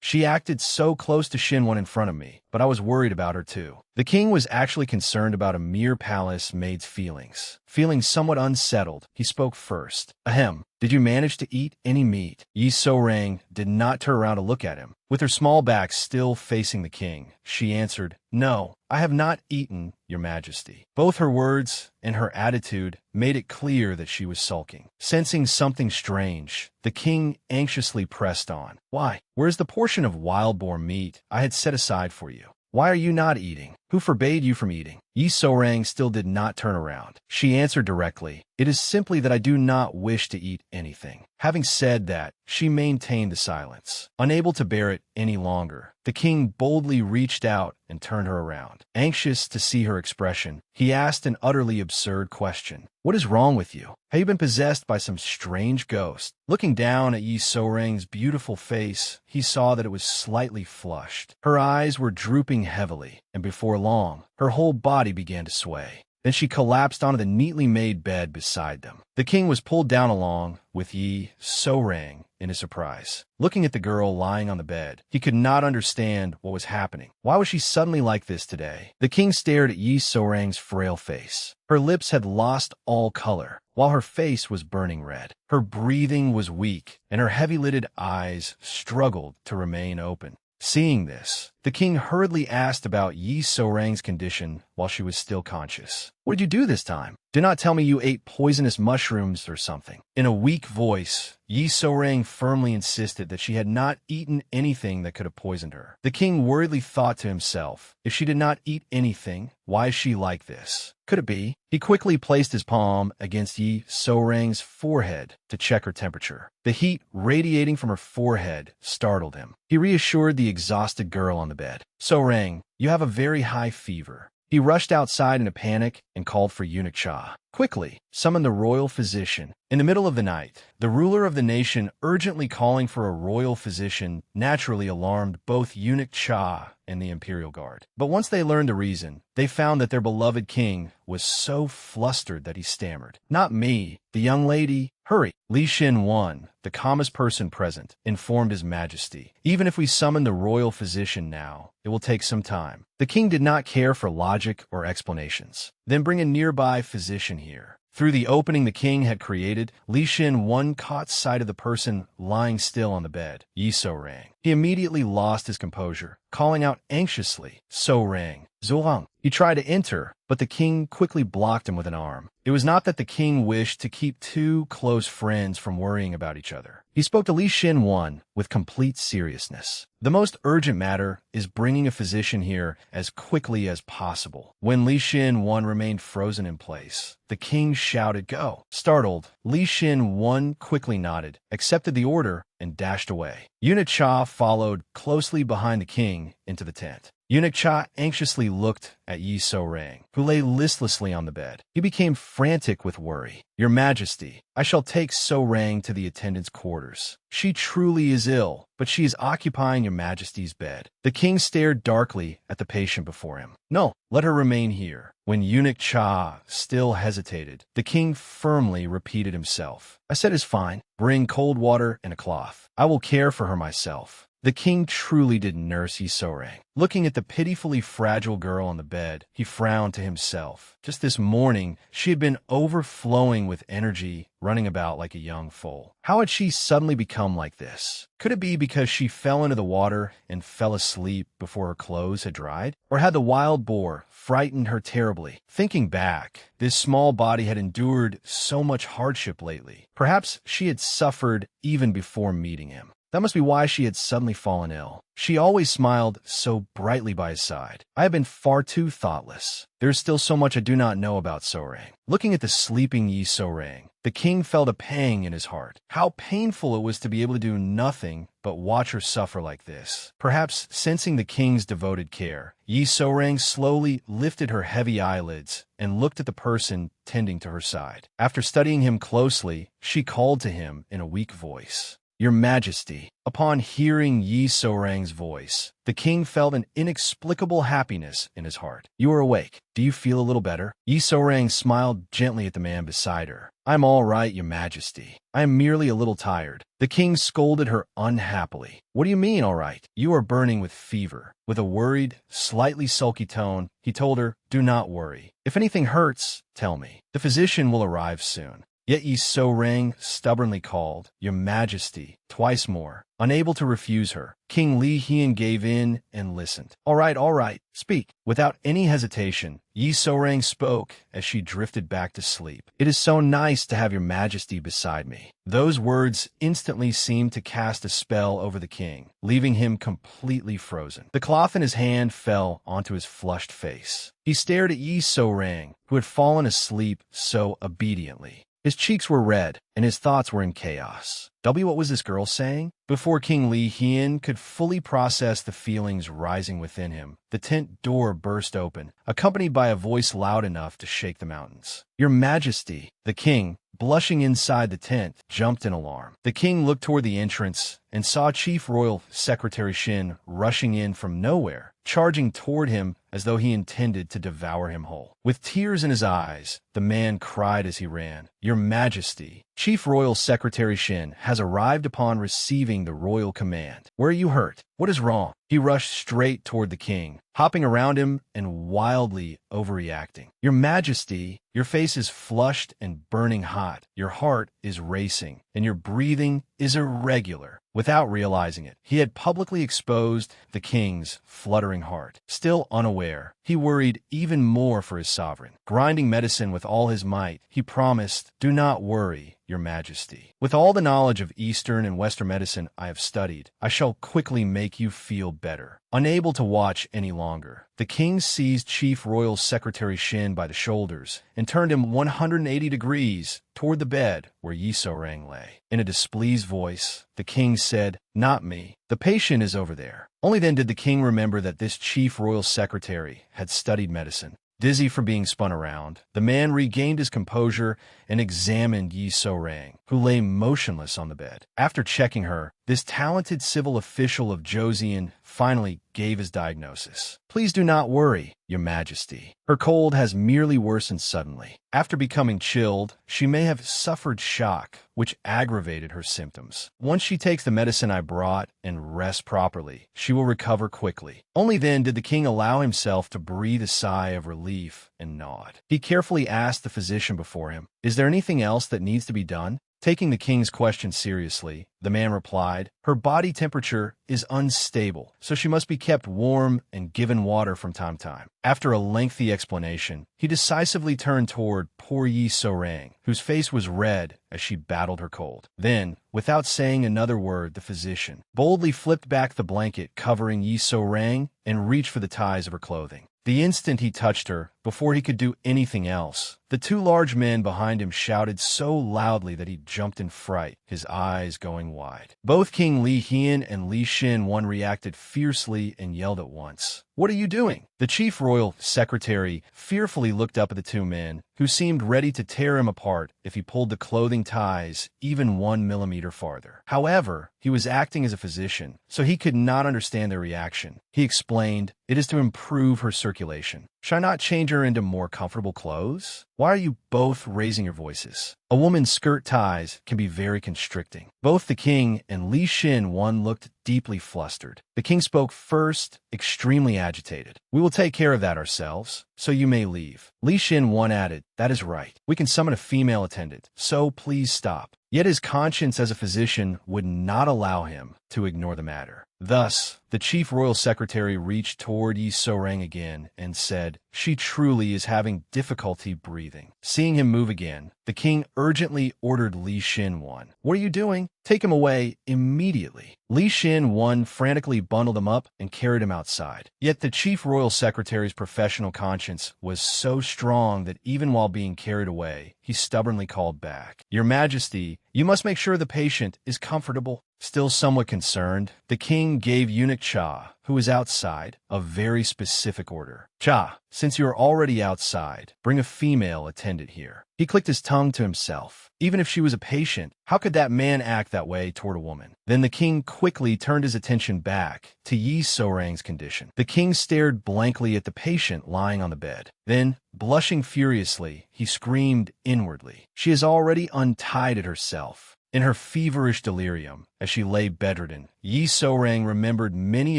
She acted so close to Shinwon in front of me, but I was worried about her too. The king was actually concerned about a mere palace maid's feelings. Feeling somewhat unsettled, he spoke first. Ahem, did you manage to eat any meat? Yi So-rang did not turn around to look at him. With her small back still facing the king, she answered, "No, I have not eaten, Your Majesty." Both her words and her attitude made it clear that she was sulking. Sensing something strange, the king anxiously pressed on. "Why? Where's the portion of wild-boar meat I had set aside for you? Why are you not eating? Who forbade you from eating?" Yi So-rang still did not turn around. She answered directly, "It is simply that I do not wish to eat anything." Having said that, she maintained the silence. Unable to bear it any longer, the king boldly reached out and turned her around. Anxious to see her expression, he asked an utterly absurd question. "What is wrong with you? Have you been possessed by some strange ghost?" Looking down at Yi So-rang's beautiful face, he saw that it was slightly flushed. Her eyes were drooping heavily, and before long, her whole body began to sway. Then she collapsed onto the neatly made bed beside them. The king was pulled down along with Yi So-rang in his surprise. Looking at the girl lying on the bed, he could not understand what was happening. Why was she suddenly like this today? The king stared at Yi So-rang's frail face. Her lips had lost all color, while her face was burning red. Her breathing was weak, and her heavy-lidded eyes struggled to remain open. Seeing this, the king hurriedly asked about Yi So-rang's condition while she was still conscious. "What did you do this time? Do not tell me you ate poisonous mushrooms or something." In a weak voice, Yi So-rang firmly insisted that she had not eaten anything that could have poisoned her. The king worriedly thought to himself, if she did not eat anything, why is she like this? Could it be? He quickly placed his palm against Yi So-rang's forehead to check her temperature. The heat radiating from her forehead startled him. He reassured the exhausted girl on the bed. "So-rang, you have a very high fever." He rushed outside in a panic and called for Eunuch Cha. Quickly, summoned the royal physician. In the middle of the night, the ruler of the nation urgently calling for a royal physician naturally alarmed both Eunuch Cha and the Imperial Guard. But once they learned the reason, they found that their beloved king was so flustered that he stammered. "Not me, the young lady. Hurry." Li Shin-won, the calmest person present, informed His Majesty. "Even if we summon the royal physician now, it will take some time." The king did not care for logic or explanations. "Then bring a nearby physician here." Through the opening the king had created, Li Xin Wan caught sight of the person lying still on the bed, Yi So-rang. He immediately lost his composure, calling out anxiously, So-rang, Zhuang. He tried to enter, but the king quickly blocked him with an arm. It was not that the king wished to keep two close friends from worrying about each other. He spoke to Li Xin Wan with complete seriousness. The most urgent matter is bringing a physician here as quickly as possible. When Li Xin Wan remained frozen in place, the king shouted, "Go!" Startled, Li Xin Wan quickly nodded, accepted the order, and dashed away. Eunuch Cha followed closely behind the king into the tent. Eunuch Cha anxiously looked at Yi So-rang, who lay listlessly on the bed. He became frantic with worry. "Your Majesty, I shall take So-rang to the attendant's quarters. She truly is ill, but she is occupying your Majesty's bed." The king stared darkly at the patient before him. "No, let her remain here." When Eunuch Cha still hesitated, the king firmly repeated himself. "I said it's fine. Bring cold water and a cloth. I will care for her myself." The king truly did nurse Yi So-rang. Looking at the pitifully fragile girl on the bed, he frowned to himself. Just this morning, she had been overflowing with energy, running about like a young foal. How had she suddenly become like this? Could it be because she fell into the water and fell asleep before her clothes had dried? Or had the wild boar frightened her terribly? Thinking back, this small body had endured so much hardship lately. Perhaps she had suffered even before meeting him. That must be why she had suddenly fallen ill. She always smiled so brightly by his side. I have been far too thoughtless. There is still so much I do not know about So-rang. Looking at the sleeping Yi So-rang, the king felt a pang in his heart. How painful it was to be able to do nothing but watch her suffer like this. Perhaps sensing the king's devoted care, Yi So-rang slowly lifted her heavy eyelids and looked at the person tending to her side. After studying him closely, she called to him in a weak voice, "Your Majesty." Upon hearing Yi So-rang's voice, the king felt an inexplicable happiness in his heart. "You are awake. Do you feel a little better?" Yi So-rang smiled gently at the man beside her. "I'm all right, Your Majesty. I am merely a little tired." The king scolded her unhappily. "What do you mean, all right? You are burning with fever." With a worried, slightly sulky tone, he told her, "Do not worry. If anything hurts, tell me. The physician will arrive soon." Yet Yi So-rang stubbornly called, "Your Majesty," twice more. Unable to refuse her, King Li Hian gave in and listened. All right, speak." Without any hesitation, Yi So-rang spoke as she drifted back to sleep. "It is so nice to have your Majesty beside me." Those words instantly seemed to cast a spell over the king, leaving him completely frozen. The cloth in his hand fell onto his flushed face. He stared at Yi So-rang, who had fallen asleep so obediently. His cheeks were red, and his thoughts were in chaos. What was this girl saying? Before King Li Hian could fully process the feelings rising within him, the tent door burst open, accompanied by a voice loud enough to shake the mountains. "Your Majesty!" The king, blushing inside the tent, jumped in alarm. The king looked toward the entrance and saw Chief Royal Secretary Shin rushing in from nowhere, charging toward him as though he intended to devour him whole. With tears in his eyes, the man cried as he ran, "Your Majesty, Chief Royal Secretary Shin has arrived upon receiving the royal command. Where are you hurt? What is wrong?" He rushed straight toward the king, hopping around him and wildly overreacting. "Your Majesty, your face is flushed and burning hot, your heart is racing, and your breathing is irregular." Without realizing it, he had publicly exposed the king's fluttering heart. Still unaware, he worried even more for his sovereign. Grinding medicine with all his might, he promised, "Do not worry, Your Majesty. With all the knowledge of Eastern and Western medicine I have studied, I shall quickly make you feel better." Unable to watch any longer, the king seized Chief Royal Secretary Shin by the shoulders and turned him 180 degrees toward the bed where Yi So-rang lay. In a displeased voice, the king said, "Not me. The patient is over there." Only then did the king remember that this Chief Royal Secretary had studied medicine. Dizzy from being spun around, the man regained his composure and examined Yi So-rang. who lay motionless on the bed. After checking her, this talented civil official of Joseon finally gave his diagnosis. "Please do not worry, Your Majesty. Her cold has merely worsened suddenly. After becoming chilled, she may have suffered shock, which aggravated her symptoms. Once she takes the medicine I brought and rests properly, she will recover quickly." Only then did the king allow himself to breathe a sigh of relief and nod. He carefully asked the physician before him, "Is there anything else that needs to be done?" Taking the king's question seriously, the man replied, "Her body temperature is unstable, so she must be kept warm and given water from time to time." After a lengthy explanation, he decisively turned toward poor Yi So-rang, whose face was red as she battled her cold. Then, without saying another word, the physician boldly flipped back the blanket covering Yi So-rang and reached for the ties of her clothing. The instant he touched her, before he could do anything else, the two large men behind him shouted so loudly that he jumped in fright, his eyes going wide. Both King Li Hian and Li Shin One reacted fiercely and yelled at once, "What are you doing?" The chief royal secretary fearfully looked up at the two men, who seemed ready to tear him apart if he pulled the clothing ties even 1 millimeter farther. However, he was acting as a physician, so he could not understand their reaction. He explained, "It is to improve her circulation. Should I not change her into more comfortable clothes? Why are you both raising your voices?" A woman's skirt ties can be very constricting. Both the king and Li Shin One looked deeply flustered. The king spoke first, extremely agitated. "We will take care of that ourselves, so you may leave." Li Shin One added, "That is right. We can summon a female attendant, so please stop." Yet his conscience as a physician would not allow him to ignore the matter. Thus, the chief royal secretary reached toward Yi So-rang again and said, "She truly is having difficulty breathing." Seeing him move again, the king urgently ordered Li Shin One, "What are you doing? Take him away immediately." Li Shin One frantically bundled him up and carried him outside. Yet the chief royal secretary's professional conscience was so strong that even while being carried away, he stubbornly called back, "Your Majesty, you must make sure the patient is comfortable." Still somewhat concerned, the king gave eunuch Cha, who was outside, a very specific order. "Cha, since you are already outside, bring a female attendant here." He clicked his tongue to himself. Even if she was a patient, how could that man act that way toward a woman? Then the king quickly turned his attention back to Yi So-rang's condition. The king stared blankly at the patient lying on the bed. Then, blushing furiously, he screamed inwardly, "She has already untied it herself." In her feverish delirium, as she lay bedridden, Yi So-rang remembered many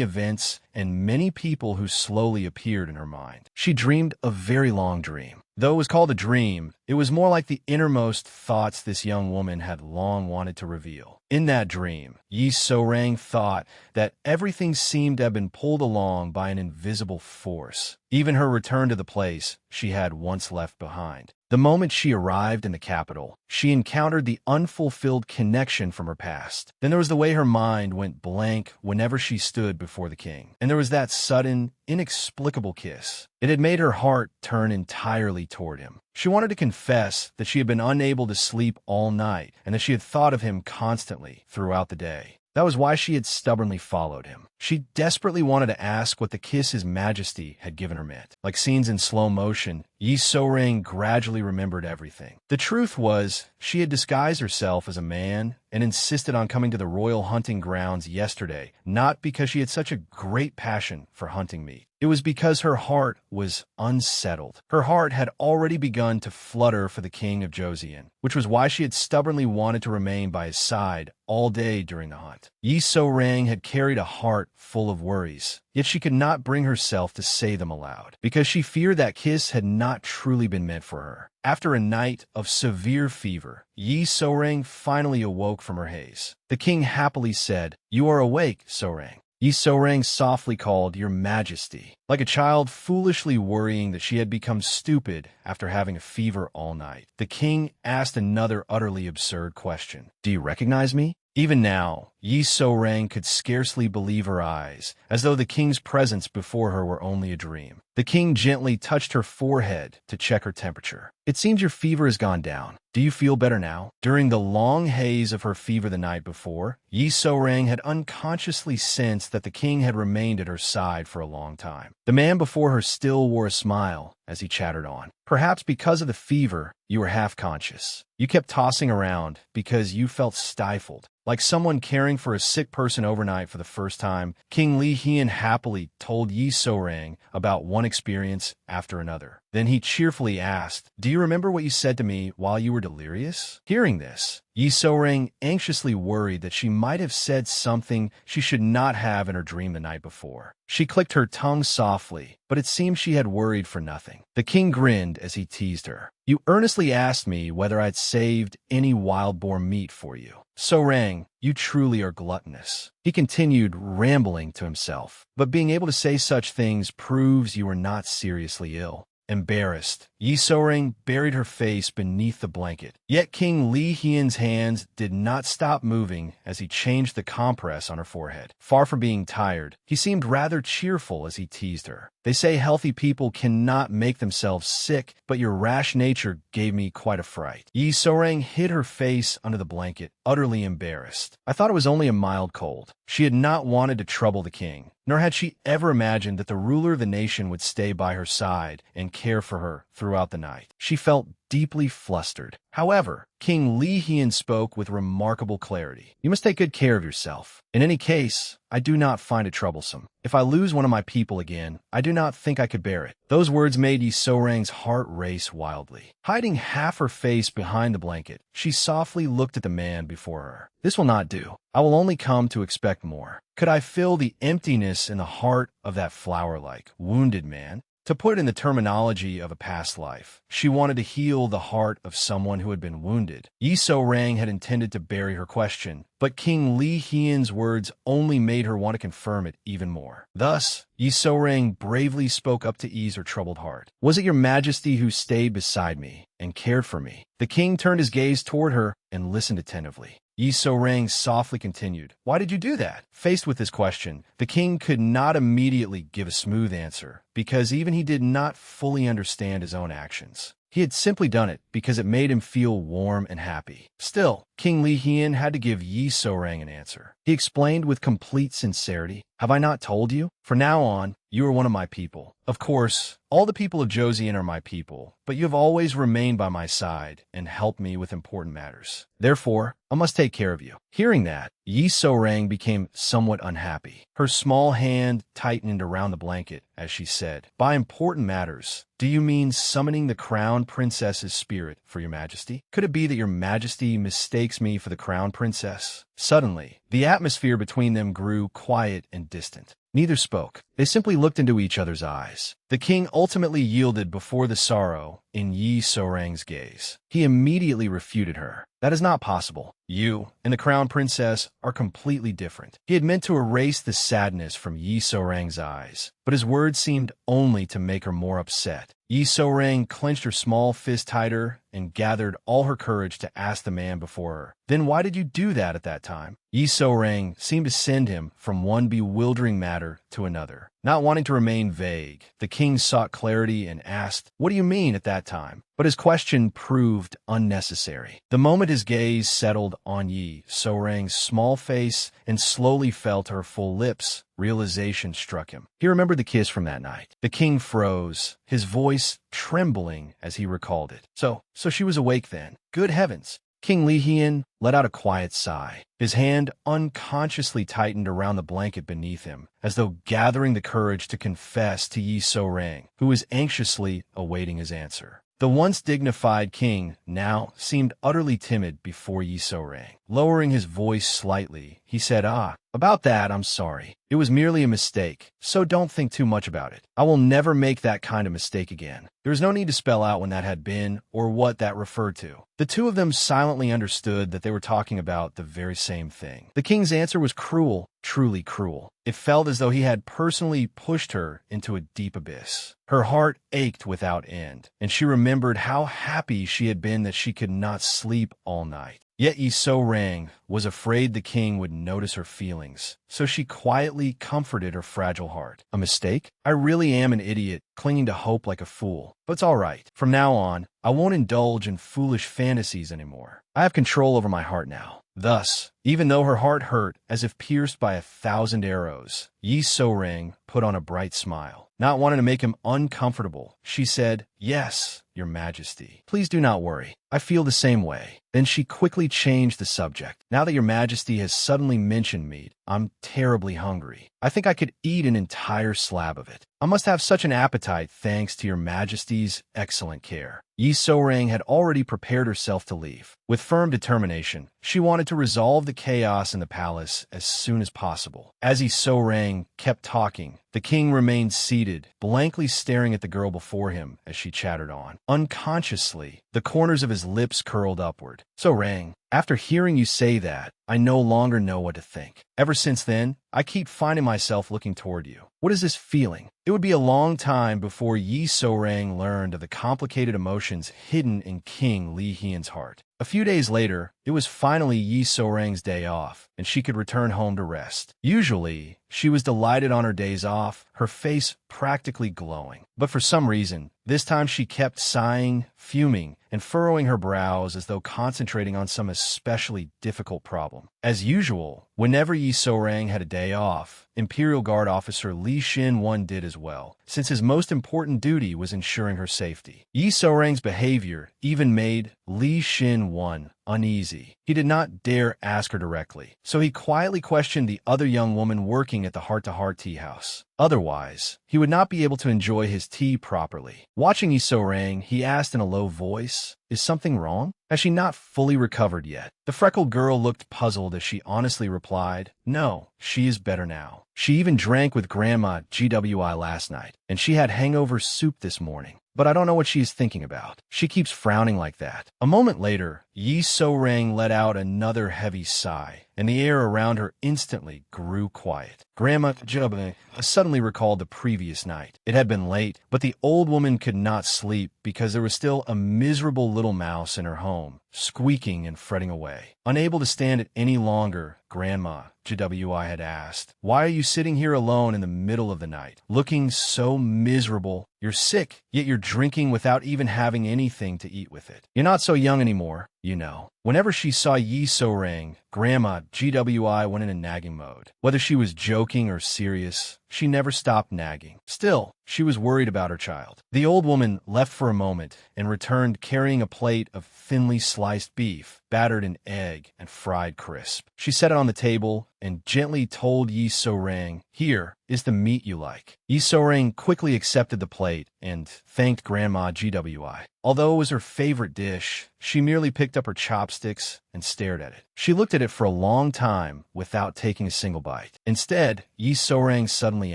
events and many people who slowly appeared in her mind. She dreamed a very long dream. Though it was called a dream, it was more like the innermost thoughts this young woman had long wanted to reveal. In that dream, Yi So-rang thought that everything seemed to have been pulled along by an invisible force, even her return to the place she had once left behind. The moment she arrived in the capital, she encountered the unfulfilled connection from her past. Then there was the way her mind went blank whenever she stood before the king. And there was that sudden, inexplicable kiss. It had made her heart turn entirely toward him. She wanted to confess that she had been unable to sleep all night and that she had thought of him constantly throughout the day. That was why she had stubbornly followed him. She desperately wanted to ask what the kiss His Majesty had given her meant. Like scenes in slow motion, Yi So-rang gradually remembered everything. The truth was, she had disguised herself as a man and insisted on coming to the royal hunting grounds yesterday, not because she had such a great passion for hunting meat. It was because her heart was unsettled. Her heart had already begun to flutter for the king of Joseon, which was why she had stubbornly wanted to remain by his side all day during the hunt. Yi So-rang had carried a heart full of worries, yet she could not bring herself to say them aloud, because she feared that kiss had not truly been meant for her. After a night of severe fever, Yi So-rang finally awoke from her haze. The king happily said, "You are awake, So-rang." Yi So-rang softly called, "Your Majesty," like a child foolishly worrying that she had become stupid after having a fever all night. The king asked another utterly absurd question. "Do you recognize me?" Even now, Yi So-rang could scarcely believe her eyes, as though the king's presence before her were only a dream. The king gently touched her forehead to check her temperature. It seems your fever has gone down. Do you feel better now? During the long haze of her fever the night before, Yi So-rang had unconsciously sensed that the king had remained at her side for a long time. The man before her still wore a smile as he chattered on. Perhaps because of the fever, you were half conscious. You kept tossing around because you felt stifled, like someone caring for a sick person overnight for the first time. King Li Hian happily told Yi So-rang about one experience after another. Then he cheerfully asked, "Do you remember what you said to me while you were delirious?" Hearing this, Yi So-rang anxiously worried that she might have said something she should not have in her dream the night before. She clicked her tongue softly, but it seemed she had worried for nothing. The king grinned as he teased her. "You earnestly asked me whether I'd saved any wild-boar meat for you. So-rang, you truly are gluttonous." He continued, rambling to himself. "But being able to say such things proves you are not seriously ill." Embarrassed, Yi So-rang buried her face beneath the blanket. Yet King Li Hian's hands did not stop moving as he changed the compress on her forehead. Far from being tired, he seemed rather cheerful as he teased her. "They say healthy people cannot make themselves sick, but your rash nature gave me quite a fright." Yi So-rang hid her face under the blanket, utterly embarrassed. "I thought it was only a mild cold." She had not wanted to trouble the king, nor had she ever imagined that the ruler of the nation would stay by her side and care for her throughout the night. She felt deeply flustered. However, King Li Hian spoke with remarkable clarity. "You must take good care of yourself. In any case, I do not find it troublesome. If I lose one of my people again, I do not think I could bear it." Those words made Yi So-rang's heart race wildly. Hiding half her face behind the blanket, she softly looked at the man before her. "This will not do. I will only come to expect more. Could I fill the emptiness in the heart of that flower-like, wounded man?" To put it in the terminology of a past life, she wanted to heal the heart of someone who had been wounded. Yi So-rang had intended to bury her question, but King Li Hian's words only made her want to confirm it even more. Thus, Yi So-rang bravely spoke up to ease her troubled heart. "Was it your majesty who stayed beside me and cared for me?" The king turned his gaze toward her and listened attentively. Yi So-rang softly continued, "Why did you do that?" Faced with this question, the king could not immediately give a smooth answer, because even he did not fully understand his own actions. He had simply done it because it made him feel warm and happy. Still, King Li Hian had to give Yi So-rang an answer. He explained with complete sincerity, "Have I not told you? From now on, you are one of my people. Of course, all the people of Joseon are my people, but you have always remained by my side and helped me with important matters. Therefore, I must take care of you." Hearing that, Yi So-rang became somewhat unhappy. Her small hand tightened around the blanket as she said, "By important matters, do you mean summoning the crown princess's spirit for your majesty? Could it be that your majesty mistakes me for the crown princess?" Suddenly, the atmosphere between them grew quiet and distant. Neither spoke. They simply looked into each other's eyes. The king ultimately yielded before the sorrow in Yi So-rang's gaze. He immediately refuted her. "That is not possible. You and the crown princess are completely different." He had meant to erase the sadness from Yi So-rang's eyes, but his words seemed only to make her more upset. Yi So-rang clenched her small fist tighter and gathered all her courage to ask the man before her, "Then why did you do that at that time?" Yi So-rang seemed to send him from one bewildering matter to another. Not wanting to remain vague, the king sought clarity and asked, "What do you mean at that time?" But his question proved unnecessary. The moment his gaze settled on Yi So-rang's small face and slowly fell to her full lips, realization struck him. He remembered the kiss from that night. The king froze, his voice trembling as he recalled it. So she was awake then. Good heavens! King Li Hian let out a quiet sigh. His hand unconsciously tightened around the blanket beneath him, as though gathering the courage to confess to Yi So-rang, who was anxiously awaiting his answer. The once dignified king now seemed utterly timid before Yi So-rang. Lowering his voice slightly, he said, "About that, I'm sorry. It was merely a mistake, so don't think too much about it. I will never make that kind of mistake again." There was no need to spell out when that had been or what that referred to. The two of them silently understood that they were talking about the very same thing. The king's answer was cruel, truly cruel. It felt as though he had personally pushed her into a deep abyss. Her heart ached without end, and she remembered how happy she had been that she could not sleep all night. Yet Yi So-rang was afraid the king would notice her feelings, so she quietly comforted her fragile heart. A mistake? I really am an idiot, clinging to hope like a fool. But it's all right. From now on, I won't indulge in foolish fantasies anymore. I have control over my heart now. Thus, even though her heart hurt as if pierced by 1,000 arrows, Yi So-rang put on a bright smile. Not wanting to make him uncomfortable, she said, "Yes, Your Majesty. Please do not worry. I feel the same way." Then she quickly changed the subject. "Now that Your Majesty has suddenly mentioned meat, I'm terribly hungry. I think I could eat an entire slab of it. I must have such an appetite thanks to Your Majesty's excellent care." Yi So-rang had already prepared herself to leave. With firm determination, she wanted to resolve the chaos in the palace as soon as possible. As Yi So-rang kept talking, the king remained seated, blankly staring at the girl before him as she chattered on. Unconsciously, the corners of his lips curled upward. "So-rang, after hearing you say that, I no longer know what to think. Ever since then, I keep finding myself looking toward you. What is this feeling?" It would be a long time before Yi So-rang learned of the complicated emotions hidden in King Li Hian's heart. A few days later, it was finally Yi So-rang's day off, and she could return home to rest. Usually, she was delighted on her days off, her face practically glowing. But for some reason, this time she kept sighing, fuming, and furrowing her brows as though concentrating on some especially difficult problem. As usual, whenever Yi So-rang had a day off, Imperial Guard officer Li Xin-wan did as well, since his most important duty was ensuring her safety. Yi So-rang's behavior even made Li Xin-wan uneasy. He did not dare ask her directly, so he quietly questioned the other young woman working at the heart-to-heart tea house. Otherwise, he would not be able to enjoy his tea properly. Watching Yi So-rang, he asked in a low voice, "Is something wrong? Has she not fully recovered yet?" The freckled girl looked puzzled as she honestly replied, "No, she is better now. She even drank with Grandma GWI last night, and she had hangover soup this morning. But I don't know what she is thinking about. She keeps frowning like that." A moment later, Yi So-rang let out another heavy sigh, and the air around her instantly grew quiet. Grandma GWI suddenly recalled the previous night. It had been late, but the old woman could not sleep because there was still a miserable little mouse in her home, squeaking and fretting away. Unable to stand it any longer, Grandma GWI had asked, "Why are you sitting here alone in the middle of the night, looking so miserable? You're sick, yet you're drinking without even having anything to eat with it. You're not so young anymore, you know." Whenever she saw Yi So-rang, Grandma GWI went in a nagging mode. Whether she was joking or serious, she never stopped nagging. Still, she was worried about her child. The old woman left for a moment and returned carrying a plate of thinly sliced beef, battered in egg and fried crisp. She set it on the table and gently told Yi So-rang, "Here is the meat you like." Yi So-rang quickly accepted the plate and thanked Grandma GWI. Although it was her favorite dish, she merely picked up her chopsticks and stared at it. She looked at it for a long time without taking a single bite. Instead, Yi So-rang suddenly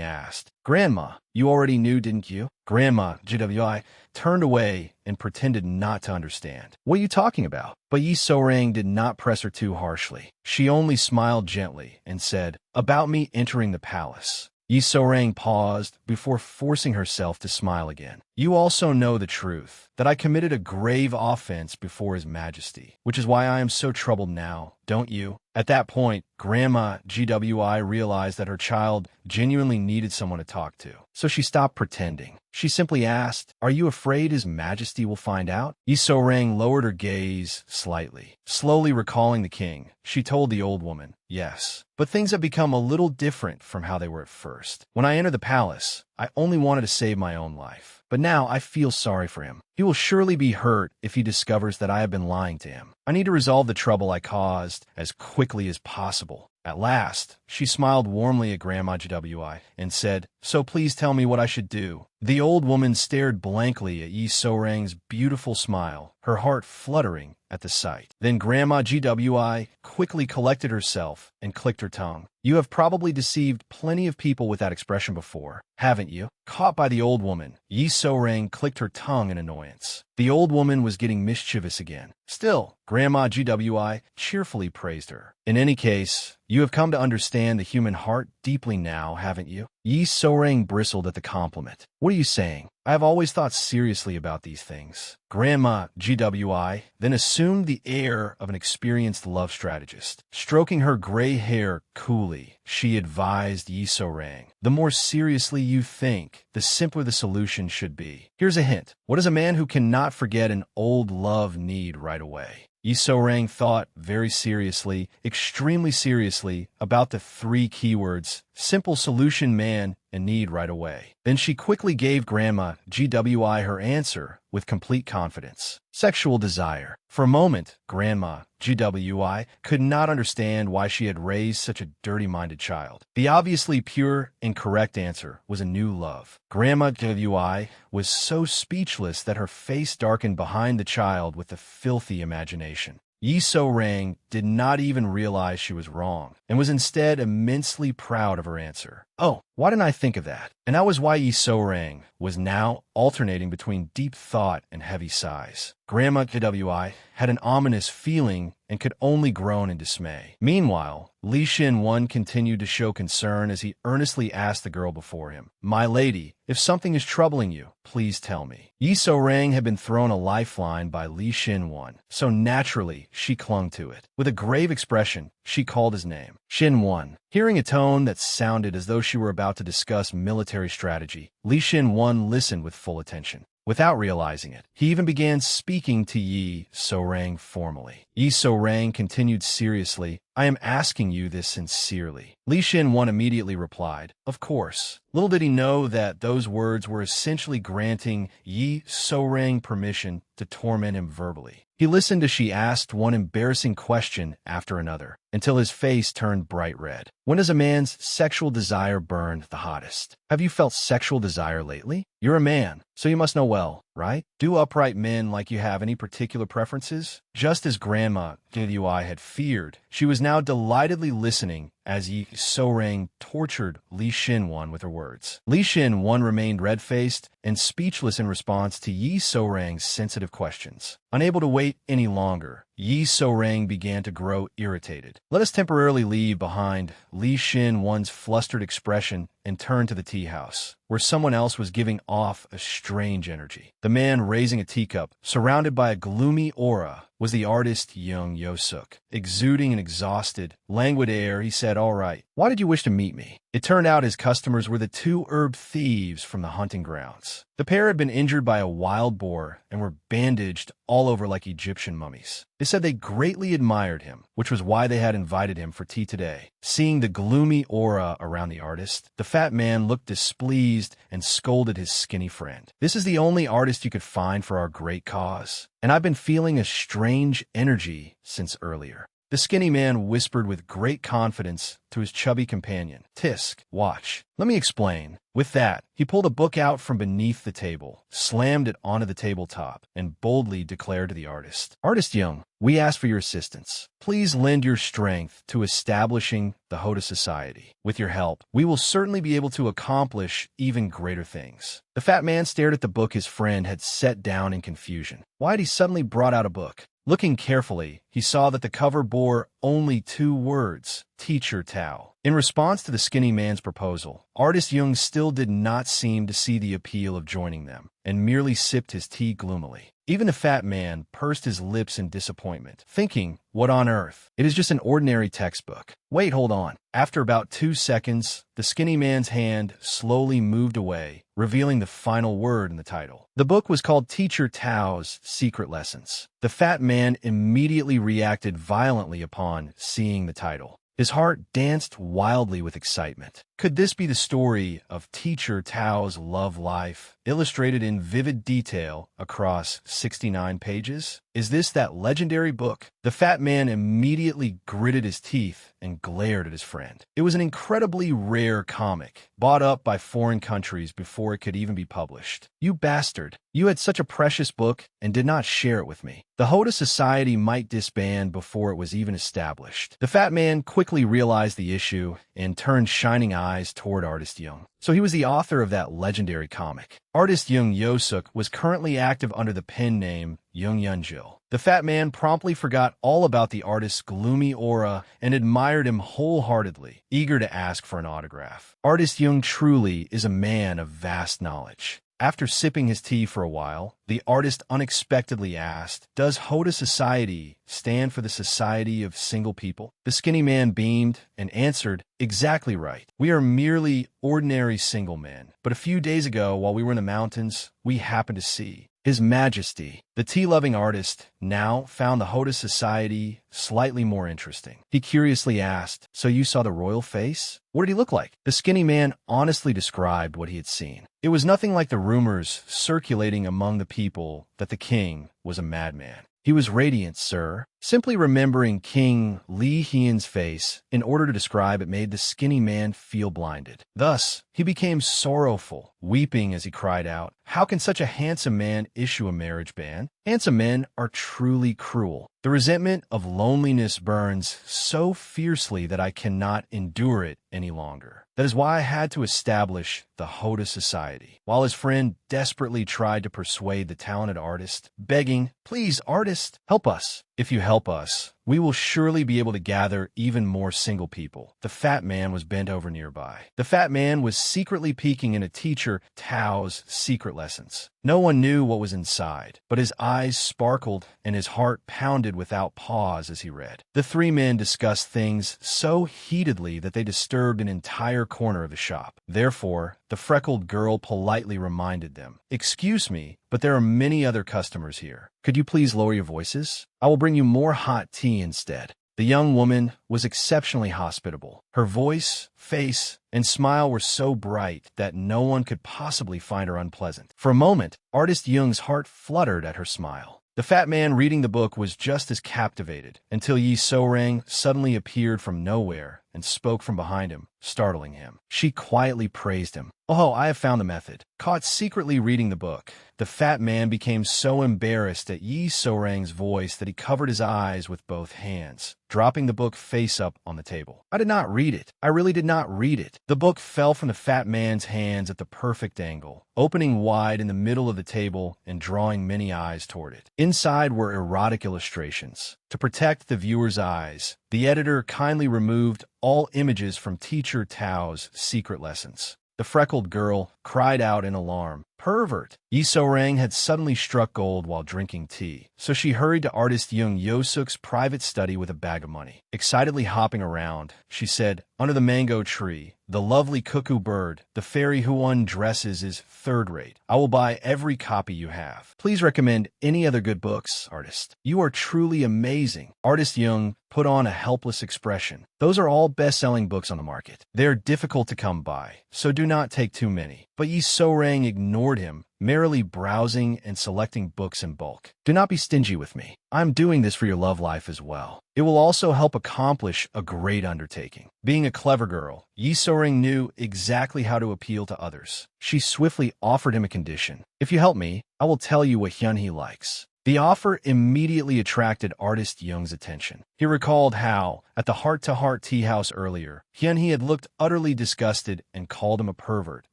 asked, "Grandma, you already knew, didn't you?" Grandma GWI turned away and pretended not to understand. "What are you talking about?" But Yi So-rang did not press her too harshly. She only smiled gently and said, "About me entering the palace." Yi So-rang paused before forcing herself to smile again. "You also know the truth, that I committed a grave offense before His Majesty, which is why I am so troubled now, don't you?" At that point, Grandma GWI realized that her child genuinely needed someone to talk to, so she stopped pretending. She simply asked, "Are you afraid His Majesty will find out?" Yi So-rang lowered her gaze slightly. Slowly recalling the king, she told the old woman, "Yes, but things have become a little different from how they were at first. When I entered the palace, I only wanted to save my own life. But now I feel sorry for him. He will surely be hurt if he discovers that I have been lying to him. I need to resolve the trouble I caused as quickly as possible." At last, she smiled warmly at Grandma GWI and said, "So please tell me what I should do." The old woman stared blankly at Yi So-rang's beautiful smile, her heart fluttering at the sight. Then Grandma GWI quickly collected herself and clicked her tongue. "You have probably deceived plenty of people with that expression before, haven't you?" Caught by the old woman, Yi So-rang clicked her tongue in annoyance. The old woman was getting mischievous again. Still, Grandma GWI cheerfully praised her. "In any case, you have come to understand the human heart deeply now, haven't you? Yi Sorang bristled at the compliment. What are you saying? I have always thought seriously about these things. Grandma GWI then assumed the air of an experienced love strategist. Stroking her gray hair coolly, she advised Yi Sorang. The more seriously you think, the simpler the solution should be. Here's a hint. What does a man who cannot forget an old love need right away? Yi Sorang thought very seriously, extremely seriously, about the three keywords, simple solution man and need right away. Then she quickly gave Grandma GWI her answer with complete confidence. Sexual desire. For a moment, Grandma GWI could not understand why she had raised such a dirty-minded child. The obviously pure and correct answer was a new love. Grandma GWI was so speechless that her face darkened behind the child with a filthy imagination. Yi So-rang did not even realize she was wrong, and was instead immensely proud of her answer. Oh, why didn't I think of that? And that was why Yi So-rang was now alternating between deep thought and heavy sighs. Grandma KWI had an ominous feeling and could only groan in dismay. Meanwhile, Li Xin-wan continued to show concern as he earnestly asked the girl before him, "My lady, if something is troubling you, please tell me." Yi So-rang had been thrown a lifeline by Li Xin-wan, so naturally she clung to it. With a grave expression, she called his name. Xin-wan. Hearing a tone that sounded as though she were about to discuss military strategy, Li Xin-wan listened with full attention. Without realizing it, he even began speaking to Yi So-rang formally. Yi So-rang continued seriously, "I am asking you this sincerely." Li Xin-wan immediately replied, "Of course." Little did he know that those words were essentially granting Yi So-rang permission to torment him verbally. He listened as she asked one embarrassing question after another, until his face turned bright red. When does a man's sexual desire burn the hottest? Have you felt sexual desire lately? You're a man, so you must know well, right? Do upright men like you have any particular preferences? Just as Grandma GWI had feared, she was now delightedly listening as Yi So-rang tortured Li Xin-wan with her words. Li Xin-wan remained red-faced and speechless in response to Yi So-rang's sensitive questions. Unable to wait any longer, Yi So-rang began to grow irritated. Let us temporarily leave behind Li Xin-wan's flustered expression and turn to the tea house, where someone else was giving off a strange energy. The man raising a teacup, surrounded by a gloomy aura, was the artist Young Yo-suk. Exuding an exhausted, languid air, he said, "All right, why did you wish to meet me?" It turned out his customers were the two herb thieves from the hunting grounds. The pair had been injured by a wild boar and were bandaged all over like Egyptian mummies. They said they greatly admired him, which was why they had invited him for tea today. Seeing the gloomy aura around the artist, the fat man looked displeased and scolded his skinny friend. "This is the only artist you could find for our great cause, and I've been feeling a strange energy since earlier." The skinny man whispered with great confidence to his chubby companion, "Tisk, watch. Let me explain." With that, he pulled a book out from beneath the table, slammed it onto the tabletop, and boldly declared to the artist, "Artist Young, we ask for your assistance. Please lend your strength to establishing the Hoda Society. With your help, we will certainly be able to accomplish even greater things." The fat man stared at the book his friend had set down in confusion. Why had he suddenly brought out a book? Looking carefully, he saw that the cover bore only two words, "Teacher Tao." In response to the skinny man's proposal, Artist Young still did not seem to see the appeal of joining them, and merely sipped his tea gloomily. Even the fat man pursed his lips in disappointment, thinking, what on earth? It is just an ordinary textbook. Wait, hold on. After about 2 seconds, the skinny man's hand slowly moved away, revealing the final word in the title. The book was called Teacher Tao's Secret Lessons. The fat man immediately reacted violently upon seeing the title. His heart danced wildly with excitement. Could this be the story of Teacher Tao's love life, illustrated in vivid detail across 69 pages? Is this that legendary book? The fat man immediately gritted his teeth and glared at his friend. It was an incredibly rare comic, bought up by foreign countries before it could even be published. You bastard! You had such a precious book and did not share it with me. The Hoda Society might disband before it was even established. The fat man quickly realized the issue and turned shining eyes toward Artist Young. So he was the author of that legendary comic. Artist Jung Yosuk was currently active under the pen name Jung Yunjil. The fat man promptly forgot all about the artist's gloomy aura and admired him wholeheartedly, eager to ask for an autograph. Artist Jung truly is a man of vast knowledge. After sipping his tea for a while, the artist unexpectedly asked, "Does Hoda Society stand for the Society of Single People?" The skinny man beamed and answered, "Exactly right. We are merely ordinary single men. But a few days ago, while we were in the mountains, we happened to see His Majesty." The tea-loving artist now found the Hoda Society slightly more interesting. He curiously asked, "So you saw the royal face? What did he look like?" The skinny man honestly described what he had seen. It was nothing like the rumors circulating among the people that the king was a madman. "He was radiant, sir." Simply remembering King Li Hian's face in order to describe it made the skinny man feel blinded. Thus, he became sorrowful, weeping as he cried out, "How can such a handsome man issue a marriage ban? Handsome men are truly cruel. The resentment of loneliness burns so fiercely that I cannot endure it any longer. That is why I had to establish the Hoda Society." While his friend desperately tried to persuade the talented artist, begging, "Please, artist, help us. If you help us, we will surely be able to gather even more single people." The fat man was bent over nearby. The fat man was secretly peeking into teacher Tao's secret lessons. No one knew what was inside, but his eyes sparkled and his heart pounded without pause as he read. The three men discussed things so heatedly that they disturbed an entire corner of the shop. Therefore, the freckled girl politely reminded them, "Excuse me, but there are many other customers here. Could you please lower your voices? I will bring you more hot tea instead." The young woman was exceptionally hospitable. Her voice, face, and smile were so bright that no one could possibly find her unpleasant. For a moment, Artist Jung's heart fluttered at her smile. The fat man reading the book was just as captivated until Yi So-rang suddenly appeared from nowhere and spoke from behind him, startling him. She quietly praised him. "Oh, I have found the method." Caught secretly reading the book, the fat man became so embarrassed at Yi So-rang's voice that he covered his eyes with both hands, dropping the book face up on the table. "I did not read it. I really did not read it." The book fell from the fat man's hands at the perfect angle, opening wide in the middle of the table and drawing many eyes toward it. Inside were erotic illustrations. To protect the viewer's eyes, the editor kindly removed all images from teacher Tao's secret lessons. The freckled girl cried out in alarm, "Pervert!" Yi So-rang had suddenly struck gold while drinking tea, so she hurried to artist Jung Yosuk's private study with a bag of money. Excitedly hopping around, she said, "Under the mango tree, the lovely cuckoo bird, the fairy who undresses is third-rate. I will buy every copy you have. Please recommend any other good books, artist. You are truly amazing." Artist Jung put on a helpless expression. "Those are all best-selling books on the market. They are difficult to come by, so do not take too many." But Yi So-rang ignored him, merrily browsing and selecting books in bulk. "Do not be stingy with me. I'm doing this for your love life as well. It will also help accomplish a great undertaking." Being a clever girl, Yi So-rang knew exactly how to appeal to others. She swiftly offered him a condition. "If you help me, I will tell you what Hyun-hee likes." The offer immediately attracted artist Jung's attention. He recalled how, at the heart-to-heart tea house earlier, Hyun-hee had looked utterly disgusted and called him a pervert,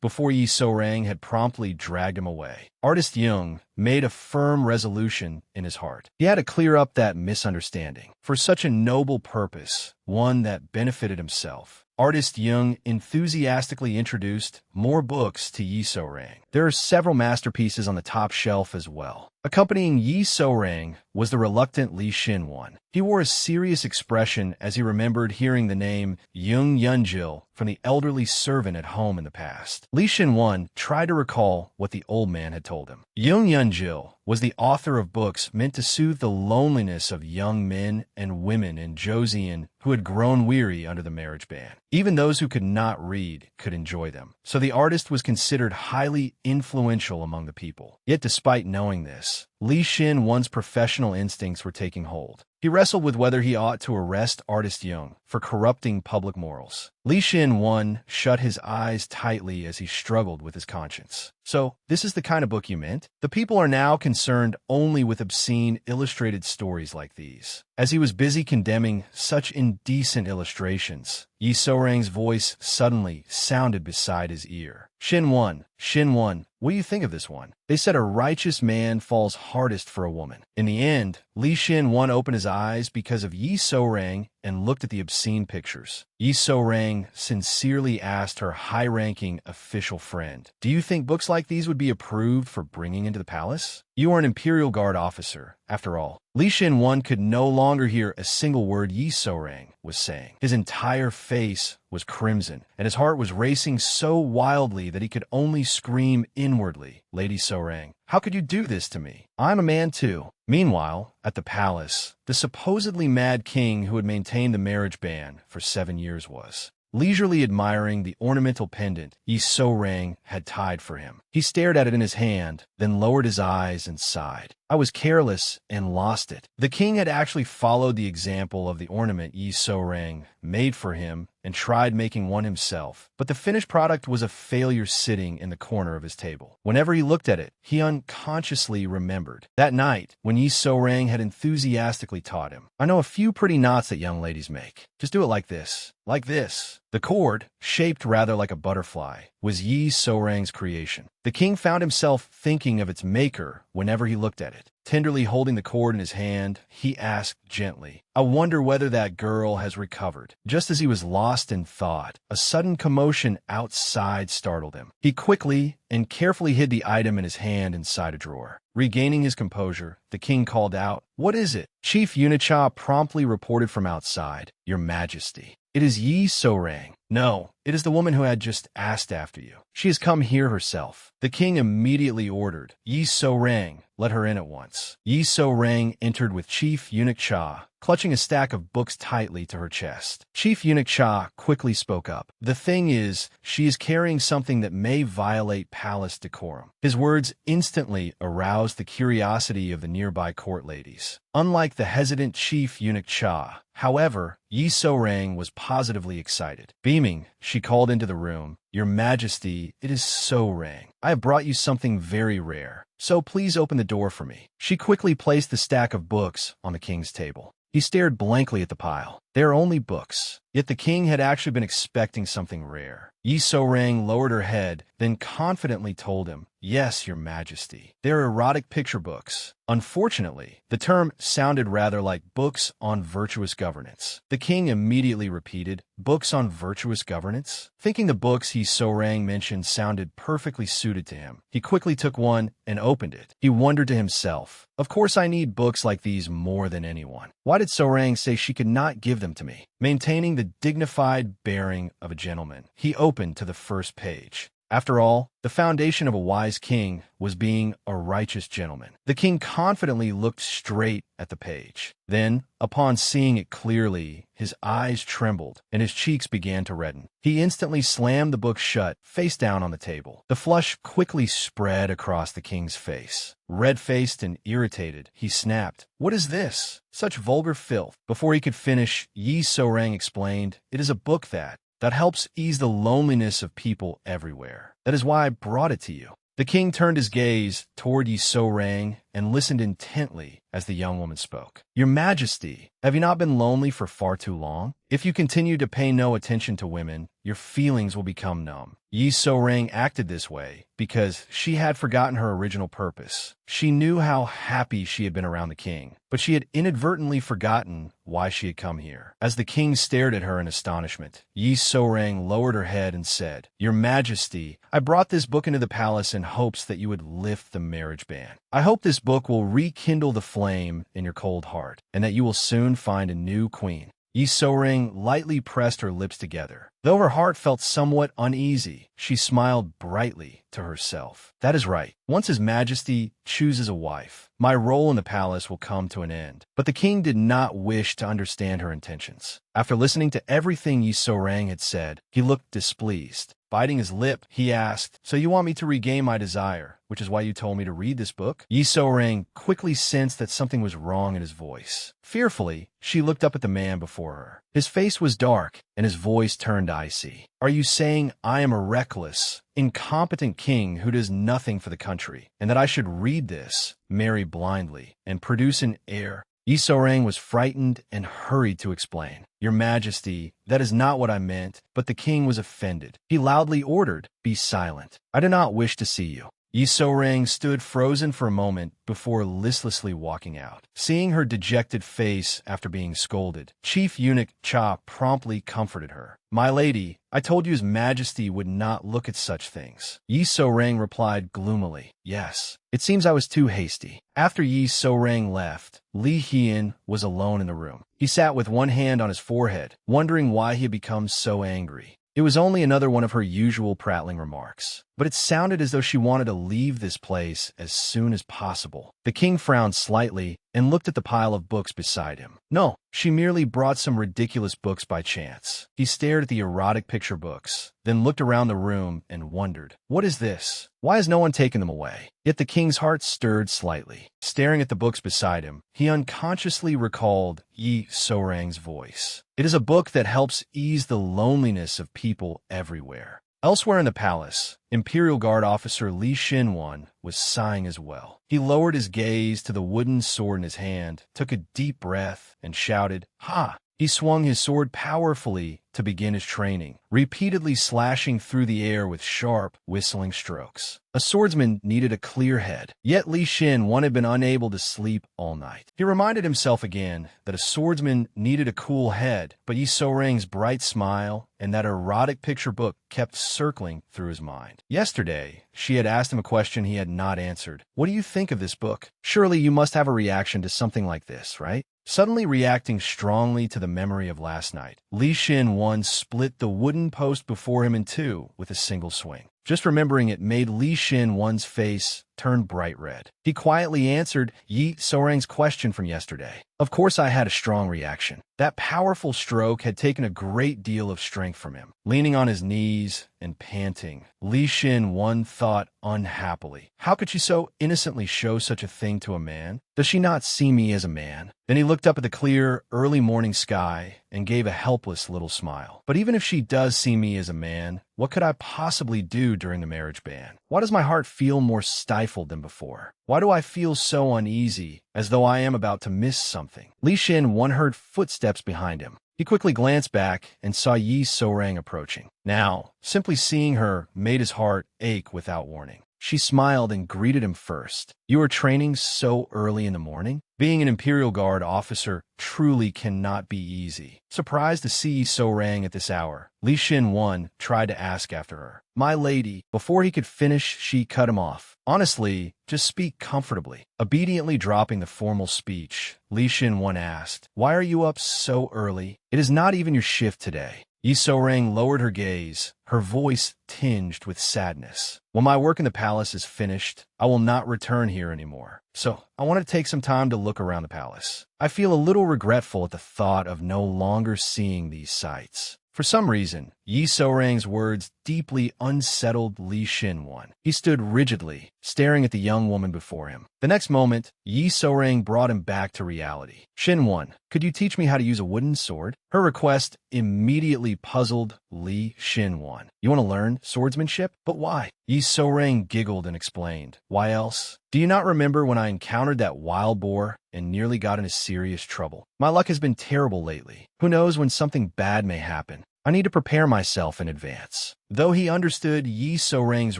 before Yi So-rang had promptly dragged him away. Artist Jung made a firm resolution in his heart. He had to clear up that misunderstanding. For such a noble purpose, one that benefited himself, Artist Jung enthusiastically introduced more books to Yi So-rang. There are several masterpieces on the top shelf as well. Accompanying Yi So-rang was the reluctant Li Xin-won. He wore a serious expression as he remembered hearing the name Jung Yunjil from the elderly servant at home in the past. Li Xin-won tried to recall what the old man had told him. Jung Yunjil was the author of books meant to soothe the loneliness of young men and women in Joseon who had grown weary under the marriage ban. Even those who could not read could enjoy them. So the artist was considered highly influential among the people. Yet despite knowing this, Li Xin-one's professional instincts were taking hold. He wrestled with whether he ought to arrest artist Young for corrupting public morals. Li Xin-one shut his eyes tightly as he struggled with his conscience. So, this is the kind of book you meant? The people are now concerned only with obscene illustrated stories like these. As he was busy condemning such indecent illustrations, Yi So-rang's voice suddenly sounded beside his ear. Xin-one, what do you think of this one? They said a righteous man falls hardest for a woman. In the end, Li Xin-one opened his eyes because of Yi So-rang and looked at the obscene pictures. Yi So-rang sincerely asked her high-ranking official friend, "Do you think books like these would be approved for bringing into the palace? You are an Imperial Guard officer, after all." Li Xin-one could no longer hear a single word Yi So-rang was saying. His entire face was crimson, and his heart was racing so wildly that he could only scream inwardly, "Lady So-rang, how could you do this to me? I'm a man too." Meanwhile, at the palace, the supposedly mad king who had maintained the marriage ban for 7 years was leisurely admiring the ornamental pendant Yi So-rang had tied for him. He stared at it in his hand, then lowered his eyes and sighed. "I was careless and lost it." The king had actually followed the example of the ornament Yi So-rang made for him and tried making one himself, but the finished product was a failure sitting in the corner of his table. Whenever he looked at it, he unconsciously remembered that night when Yi So-rang had enthusiastically taught him, "I know a few pretty knots that young ladies make. Just do it like this, like this." The cord, shaped rather like a butterfly, was Yi So-rang's creation. The king found himself thinking of its maker whenever he looked at it. Tenderly holding the cord in his hand, he asked gently, "I wonder whether that girl has recovered." Just as he was lost in thought, a sudden commotion outside startled him. He quickly and carefully hid the item in his hand inside a drawer. Regaining his composure, the king called out, "What is it?" Chief Unicha promptly reported from outside, "Your Majesty, it is Yi So-rang." "No, it is the woman who had just asked after you. She has come here herself." The king immediately ordered, "Yi So-rang, let her in at once." Yi So-rang entered with Chief Eunuch Cha, clutching a stack of books tightly to her chest. Chief Eunuch Cha quickly spoke up. "The thing is, she is carrying something that may violate palace decorum." His words instantly aroused the curiosity of the nearby court ladies. Unlike the hesitant Chief Eunuch Cha, however, Yi So-rang was positively excited. Beaming, she called into the room, "Your Majesty, it is So-rang. I have brought you something very rare, so please open the door for me." She quickly placed the stack of books on the king's table. He stared blankly at the pile. They are only books. Yet the king had actually been expecting something rare. Yi So-rang lowered her head, then confidently told him, "Yes, Your Majesty. They are erotic picture books." Unfortunately, the term sounded rather like books on virtuous governance. The king immediately repeated, "Books on virtuous governance?" Thinking the books Yi So-rang mentioned sounded perfectly suited to him, he quickly took one and opened it. He wondered to himself, "Of course I need books like these more than anyone. Why did So-rang say she could not give them to me?" Maintaining the dignified bearing of a gentleman, he opened to the first page. After all, the foundation of a wise king was being a righteous gentleman. The king confidently looked straight at the page. Then, upon seeing it clearly, his eyes trembled and his cheeks began to redden. He instantly slammed the book shut, face down on the table. The flush quickly spread across the king's face. Red-faced and irritated, he snapped, "What is this? Such vulgar filth." Before he could finish, Yi So-rang explained, "It is a book that helps ease the loneliness of people everywhere. That is why I brought it to you." The king turned his gaze toward Yi So-rang and listened intently as the young woman spoke. "Your Majesty, have you not been lonely for far too long? If you continue to pay no attention to women, your feelings will become numb." Yi So-rang acted this way because she had forgotten her original purpose. She knew how happy she had been around the king, but she had inadvertently forgotten why she had come here. As the king stared at her in astonishment, Yi So-rang lowered her head and said, "Your Majesty, I brought this book into the palace in hopes that you would lift the marriage ban. I hope this book will rekindle the flame in your cold heart, and that you will soon find a new queen." Yi So-rang lightly pressed her lips together. Though her heart felt somewhat uneasy, she smiled brightly to herself. "That is right. Once His Majesty chooses a wife, my role in the palace will come to an end." But the king did not wish to understand her intentions. After listening to everything Yi So-rang had said, he looked displeased. Biting his lip, he asked, "So you want me to regain my desire, which is why you told me to read this book?" Yi So-rang quickly sensed that something was wrong in his voice. Fearfully, she looked up at the man before her. His face was dark, and his voice turned icy. "Are you saying I am a reckless, incompetent king who does nothing for the country, and that I should read this, marry blindly, and produce an heir?" Yi So-rang was frightened and hurried to explain. "Your Majesty, that is not what I meant," but the king was offended. He loudly ordered, "Be silent. I do not wish to see you." Yi So-rang stood frozen for a moment before listlessly walking out. Seeing her dejected face after being scolded, Chief Eunuch Cha promptly comforted her. "My lady, I told you His Majesty would not look at such things." Yi So-rang replied gloomily, "Yes, it seems I was too hasty." After Yi So-rang left, Li Hien was alone in the room. He sat with one hand on his forehead, wondering why he had become so angry. It was only another one of her usual prattling remarks, but it sounded as though she wanted to leave this place as soon as possible. The king frowned slightly and looked at the pile of books beside him. No, she merely brought some ridiculous books by chance. He stared at the erotic picture books, then looked around the room and wondered, "What is this? Why has no one taken them away?" Yet the king's heart stirred slightly. Staring at the books beside him, he unconsciously recalled Yi So-rang's voice. "It is a book that helps ease the loneliness of people everywhere." Elsewhere in the palace, Imperial Guard officer Li Shinwan was sighing as well. He lowered his gaze to the wooden sword in his hand, took a deep breath, and shouted, "Ha!" He swung his sword powerfully to begin his training, repeatedly slashing through the air with sharp, whistling strokes. A swordsman needed a clear head, yet Li Shinwan had been unable to sleep all night. He reminded himself again that a swordsman needed a cool head, but Yi So-rang's bright smile and that erotic picture book kept circling through his mind. Yesterday, she had asked him a question he had not answered. "What do you think of this book? Surely you must have a reaction to something like this, right?" Suddenly reacting strongly to the memory of last night, Li Shinwan split the wooden post before him in two with a single swing. Just remembering it made Li Shinwan's face turn bright red. He quietly answered Yi So-rang's question from yesterday. "Of course I had a strong reaction. That powerful stroke had taken a great deal of strength from him." Leaning on his knees and panting, Li Shinwan thought unhappily, "How could she so innocently show such a thing to a man? Does she not see me as a man?" Then he looked up at the clear, early morning sky and gave a helpless little smile. "But even if she does see me as a man, what could I possibly do during the marriage ban? Why does my heart feel more stifled than before? Why do I feel so uneasy, as though I am about to miss something?" Li Shinwan heard footsteps behind him. He quickly glanced back and saw Yi So-rang approaching. Now, simply seeing her made his heart ache without warning. She smiled and greeted him first. "You are training so early in the morning?" Being an Imperial Guard officer truly cannot be easy. Surprised to see Yi So-rang at this hour, Li Shinwan tried to ask after her. "My lady," before he could finish, she cut him off. "Honestly, just speak comfortably." Obediently dropping the formal speech, Li Shinwan asked, "Why are you up so early? It is not even your shift today." Yi So-rang lowered her gaze, her voice tinged with sadness. "When my work in the palace is finished, I will not return here anymore. So, I want to take some time to look around the palace. I feel a little regretful at the thought of no longer seeing these sights." For some reason, Yi So-rang's words deeply unsettled Li Shinwan. He stood rigidly, staring at the young woman before him. The next moment, Yi So-rang brought him back to reality. "Shinwan, could you teach me how to use a wooden sword?" Her request immediately puzzled Li Shinwan. "You want to learn swordsmanship? But why?" Yi So-rang giggled and explained. "Why else? Do you not remember when I encountered that wild boar and nearly got into serious trouble? My luck has been terrible lately. Who knows when something bad may happen? I need to prepare myself in advance." Though he understood Yi So-rang's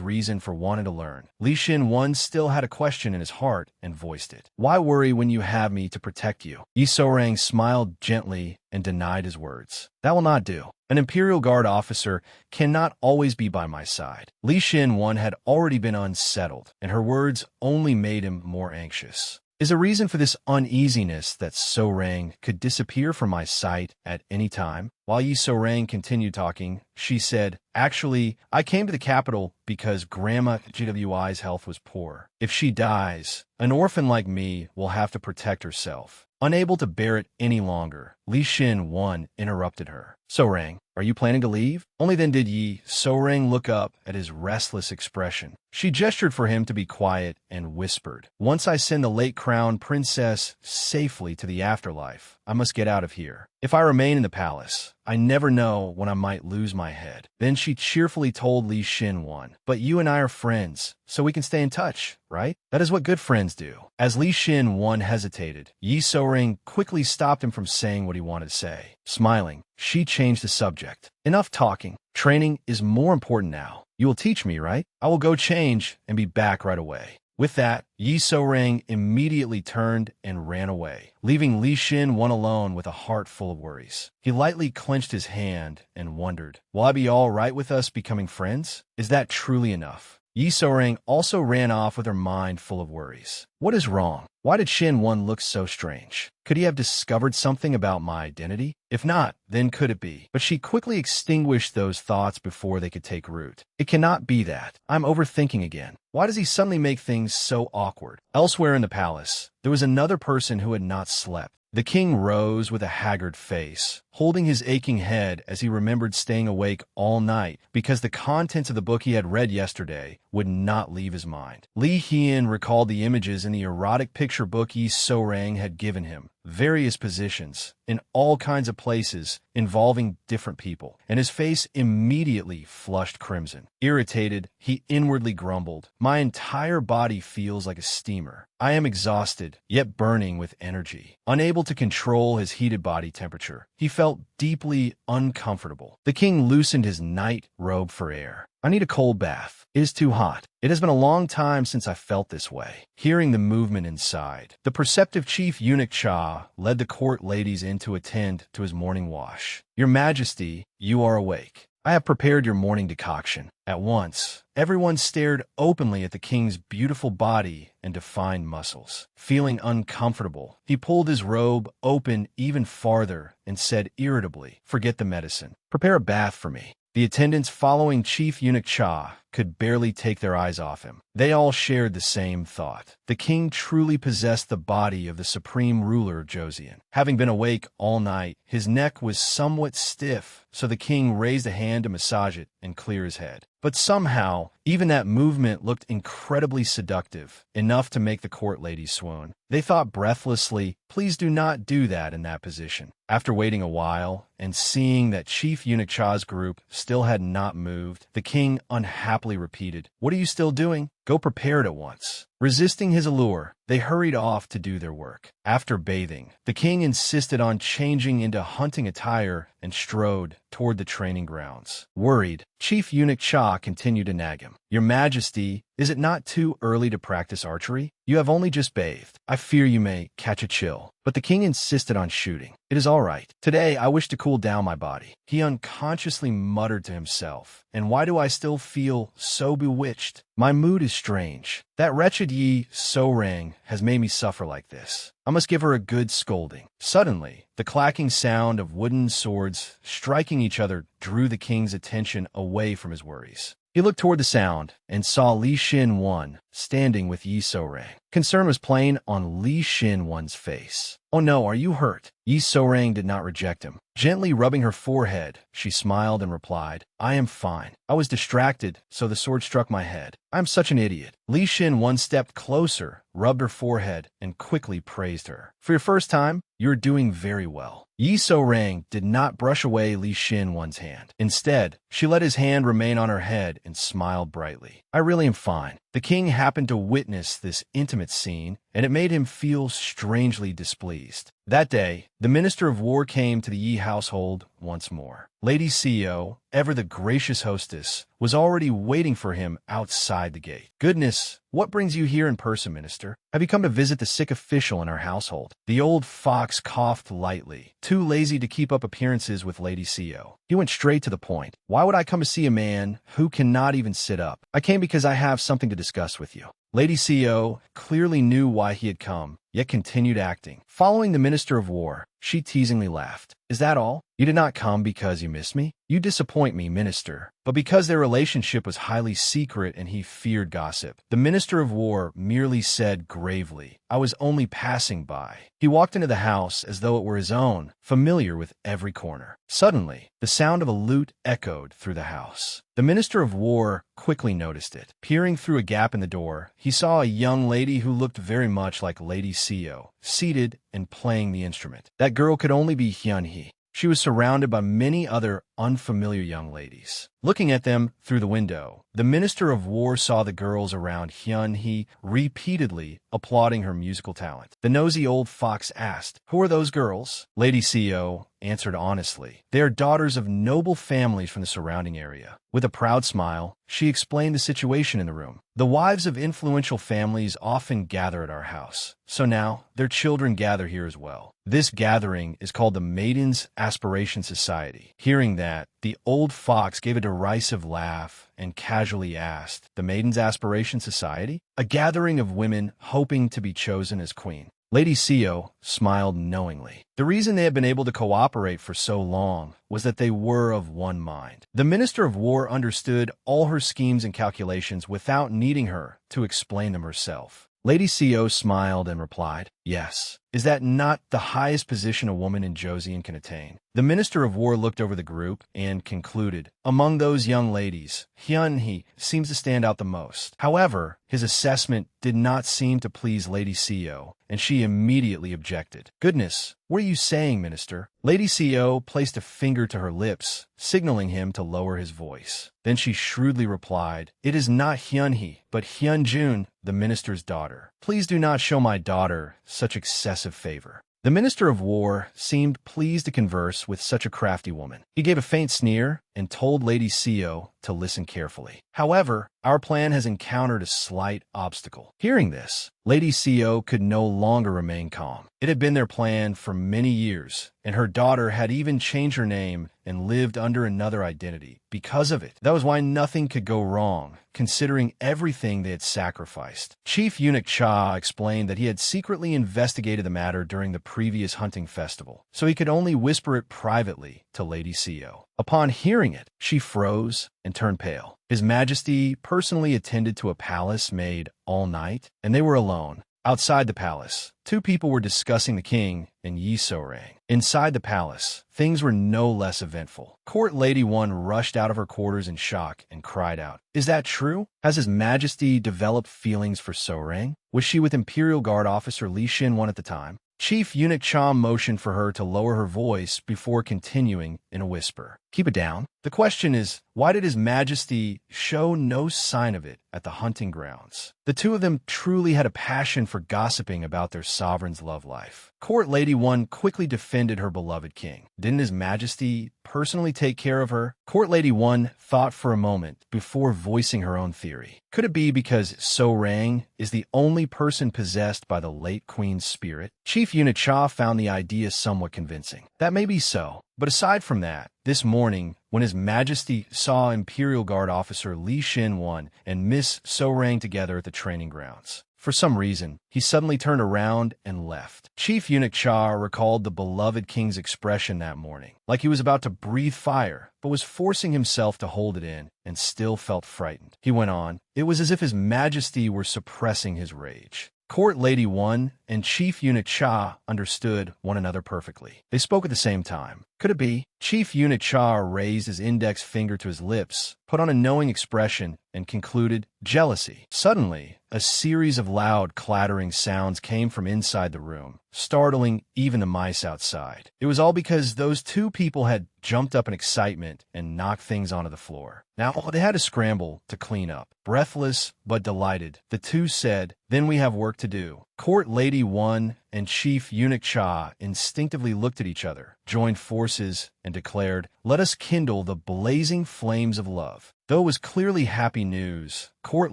reason for wanting to learn, Li Shinwan still had a question in his heart and voiced it. "Why worry when you have me to protect you?" Yi So-rang smiled gently and denied his words. "That will not do. An Imperial Guard officer cannot always be by my side." Li Shinwan had already been unsettled, and her words only made him more anxious. "Is a reason for this uneasiness that So-rang could disappear from my sight at any time?" While Yi So-rang continued talking, she said, "Actually, I came to the capital because Grandma GWI's health was poor. If she dies, an orphan like me will have to protect herself. Unable to bear it any longer, Li Xin Wan interrupted her. So-rang, are you planning to leave? Only then did Yi So-rang look up at his restless expression. She gestured for him to be quiet and whispered, once I send the late crown princess safely to the afterlife, I must get out of here. If I remain in the palace, I never know when I might lose my head. Then she cheerfully told Li Xin Wan, but you and I are friends, so we can stay in touch, right? That is what good friends do. As Li Xin Wan hesitated, Yi So-rang quickly stopped him from saying what he wanted to say. Smiling, she changed the subject. Enough talking. Training is more important now. You will teach me, right? I will go change and be back right away. With that, Yi So-rang immediately turned and ran away, leaving Li Xin Wan alone with a heart full of worries. He lightly clenched his hand and wondered, will I be all right with us becoming friends? Is that truly enough? Yi So-rang also ran off with her mind full of worries. What is wrong? Why did Xin Wan look so strange? Could he have discovered something about my identity? If not, then could it be? But she quickly extinguished those thoughts before they could take root. It cannot be that. I'm overthinking again. Why does he suddenly make things so awkward? Elsewhere in the palace, there was another person who had not slept. The king rose with a haggard face, holding his aching head as he remembered staying awake all night because the contents of the book he had read yesterday would not leave his mind. Li Hian recalled the images in the erotic picture book Yi So-rang had given him, various positions, in all kinds of places involving different people, and his face immediately flushed crimson. Irritated, he inwardly grumbled, my entire body feels like a steamer. I am exhausted, yet burning with energy. Unable to control his heated body temperature, he felt deeply uncomfortable. The king loosened his night robe for air. I need a cold bath. It is too hot. It has been a long time since I felt this way. Hearing the movement inside, the perceptive chief eunuch Cha led the court ladies in to attend to his morning wash. Your Majesty, you are awake. I have prepared your morning decoction. At once, everyone stared openly at the king's beautiful body and defined muscles. Feeling uncomfortable, he pulled his robe open even farther and said irritably, forget the medicine. Prepare a bath for me. The attendants following Chief Eunuch Cha could barely take their eyes off him. They all shared the same thought. The king truly possessed the body of the supreme ruler of Joseon. Having been awake all night, his neck was somewhat stiff, so the king raised a hand to massage it and clear his head. But somehow, even that movement looked incredibly seductive, enough to make the court ladies swoon. They thought breathlessly, please do not do that in that position. After waiting a while, and seeing that Chief Eunuch Cha's group still had not moved, the king unhappily repeated, what are you still doing? Go prepare it at once. Resisting his allure, they hurried off to do their work. After bathing, the king insisted on changing into hunting attire and strode toward the training grounds. Worried, Chief Eunuch Cha continued to nag him. Your Majesty, is it not too early to practice archery? You have only just bathed. I fear you may catch a chill. But the king insisted on shooting. It is all right. Today, I wish to cool down my body. He unconsciously muttered to himself. And why do I still feel so bewitched? My mood is strange. That wretched Yi So-rang has made me suffer like this. I must give her a good scolding. Suddenly, the clacking sound of wooden swords striking each other drew the king's attention away from his worries. He looked toward the sound and saw Li Xin Wan standing with Yi So-rang. Concern was plain on Li Xin Wan's face. Oh no, are you hurt? Yi So-rang did not reject him. Gently rubbing her forehead, she smiled and replied, I am fine. I was distracted, so the sword struck my head. I am such an idiot. Li Xin Wan stepped closer, rubbed her forehead, and quickly praised her. For your first time, you're doing very well. Yi So-rang did not brush away Li Xin Wan's hand. Instead, she let his hand remain on her head and smiled brightly. I really am fine. The king happened to witness this intimate scene, and it made him feel strangely displeased. That day, the Minister of War came to the Yi household once more. Lady CEO, ever the gracious hostess, was already waiting for him outside the gate. Goodness, what brings you here in person, Minister? Have you come to visit the sick official in our household? The old fox coughed lightly, too lazy to keep up appearances with Lady CEO. He went straight to the point. Why would I come to see a man who cannot even sit up? I came because I have something to discuss with you. Lady CEO clearly knew why he had come, yet continued acting. Following the Minister of War, she teasingly laughed. Is that all? You did not come because you missed me? You disappoint me, minister. But because their relationship was highly secret and he feared gossip, the Minister of War merely said gravely, I was only passing by. He walked into the house as though it were his own, familiar with every corner. Suddenly, the sound of a lute echoed through the house. The Minister of War quickly noticed it. Peering through a gap in the door, he saw a young lady who looked very much like Lady Seo, seated and playing the instrument. That girl could only be Hyun-hee. She was surrounded by many other unfamiliar young ladies. Looking at them through the window, the Minister of War saw the girls around Hyun-hee repeatedly applauding her musical talent. The nosy old fox asked, Who are those girls? Lady Seo answered honestly, They are daughters of noble families from the surrounding area. With a proud smile, she explained the situation in the room. The wives of influential families often gather at our house, so now their children gather here as well. This gathering is called the Maidens' Aspiration Society. Hearing that, the old fox gave a derisive laugh and casually asked, The Maidens' Aspiration Society? A gathering of women hoping to be chosen as queen. Lady Seo smiled knowingly. The reason they had been able to cooperate for so long was that they were of one mind. The Minister of War understood all her schemes and calculations without needing her to explain them herself. Lady Seo smiled and replied, Yes. Is that not the highest position a woman in Joseon can attain? The Minister of War looked over the group and concluded, Among those young ladies, Hyun-hee seems to stand out the most. However, his assessment did not seem to please Lady Seo, and she immediately objected. Goodness, what are you saying, Minister? Lady Seo placed a finger to her lips, signaling him to lower his voice. Then she shrewdly replied, It is not Hyun-hee, but Hyun-jun, the minister's daughter. Please do not show my daughter such excessive favor. The Minister of War seemed pleased to converse with such a crafty woman. He gave a faint sneer and told Lady Seo to listen carefully. However, our plan has encountered a slight obstacle. Hearing this, Lady Seo could no longer remain calm. It had been their plan for many years, and her daughter had even changed her name and lived under another identity because of it. That was why nothing could go wrong, considering everything they had sacrificed. Chief Eunuch Cha explained that he had secretly investigated the matter during the previous hunting festival, so he could only whisper it privately to Lady Seo. Upon hearing it, she froze and turned pale. His Majesty personally attended to a palace maid all night, and they were alone. Outside the palace, two people were discussing the king and Yi So-rang. Inside the palace, things were no less eventful. Court Lady 1 rushed out of her quarters in shock and cried out, Is that true? Has His Majesty developed feelings for So-rang? Was she with Imperial Guard officer Li Shin-won at the time? Chief Eunuch Cha motioned for her to lower her voice before continuing in a whisper. Keep it down. The question is, why did His Majesty show no sign of it at the hunting grounds? The two of them truly had a passion for gossiping about their sovereign's love life. Court Lady 1 quickly defended her beloved king. Didn't His Majesty personally take care of her? Court Lady 1 thought for a moment before voicing her own theory. Could it be because So-rang is the only person possessed by the late queen's spirit? Chief Eunuch Cha found the idea somewhat convincing. That may be so. But aside from that, this morning, when His Majesty saw Imperial Guard officer Li Shin-won and Miss So-rang together at the training grounds, for some reason, he suddenly turned around and left. Chief Eunuch Cha recalled the beloved king's expression that morning, like he was about to breathe fire, but was forcing himself to hold it in and still felt frightened. He went on, It was as if His Majesty were suppressing his rage. Court Lady 1 and Chief Eunuch Cha understood one another perfectly. They spoke at the same time. Could it be? Chief Eunuch Cha raised his index finger to his lips, put on a knowing expression, and concluded, Jealousy. Suddenly, a series of loud, clattering sounds came from inside the room, startling even the mice outside. It was all because those two people had jumped up in excitement and knocked things onto the floor. Now, they had to scramble to clean up. Breathless but delighted, the two said, Then we have work to do. Court Lady 1 and Chief Eunuch Cha instinctively looked at each other, joined forces, and declared, Let us kindle the blazing flames of love. Though it was clearly happy news, Court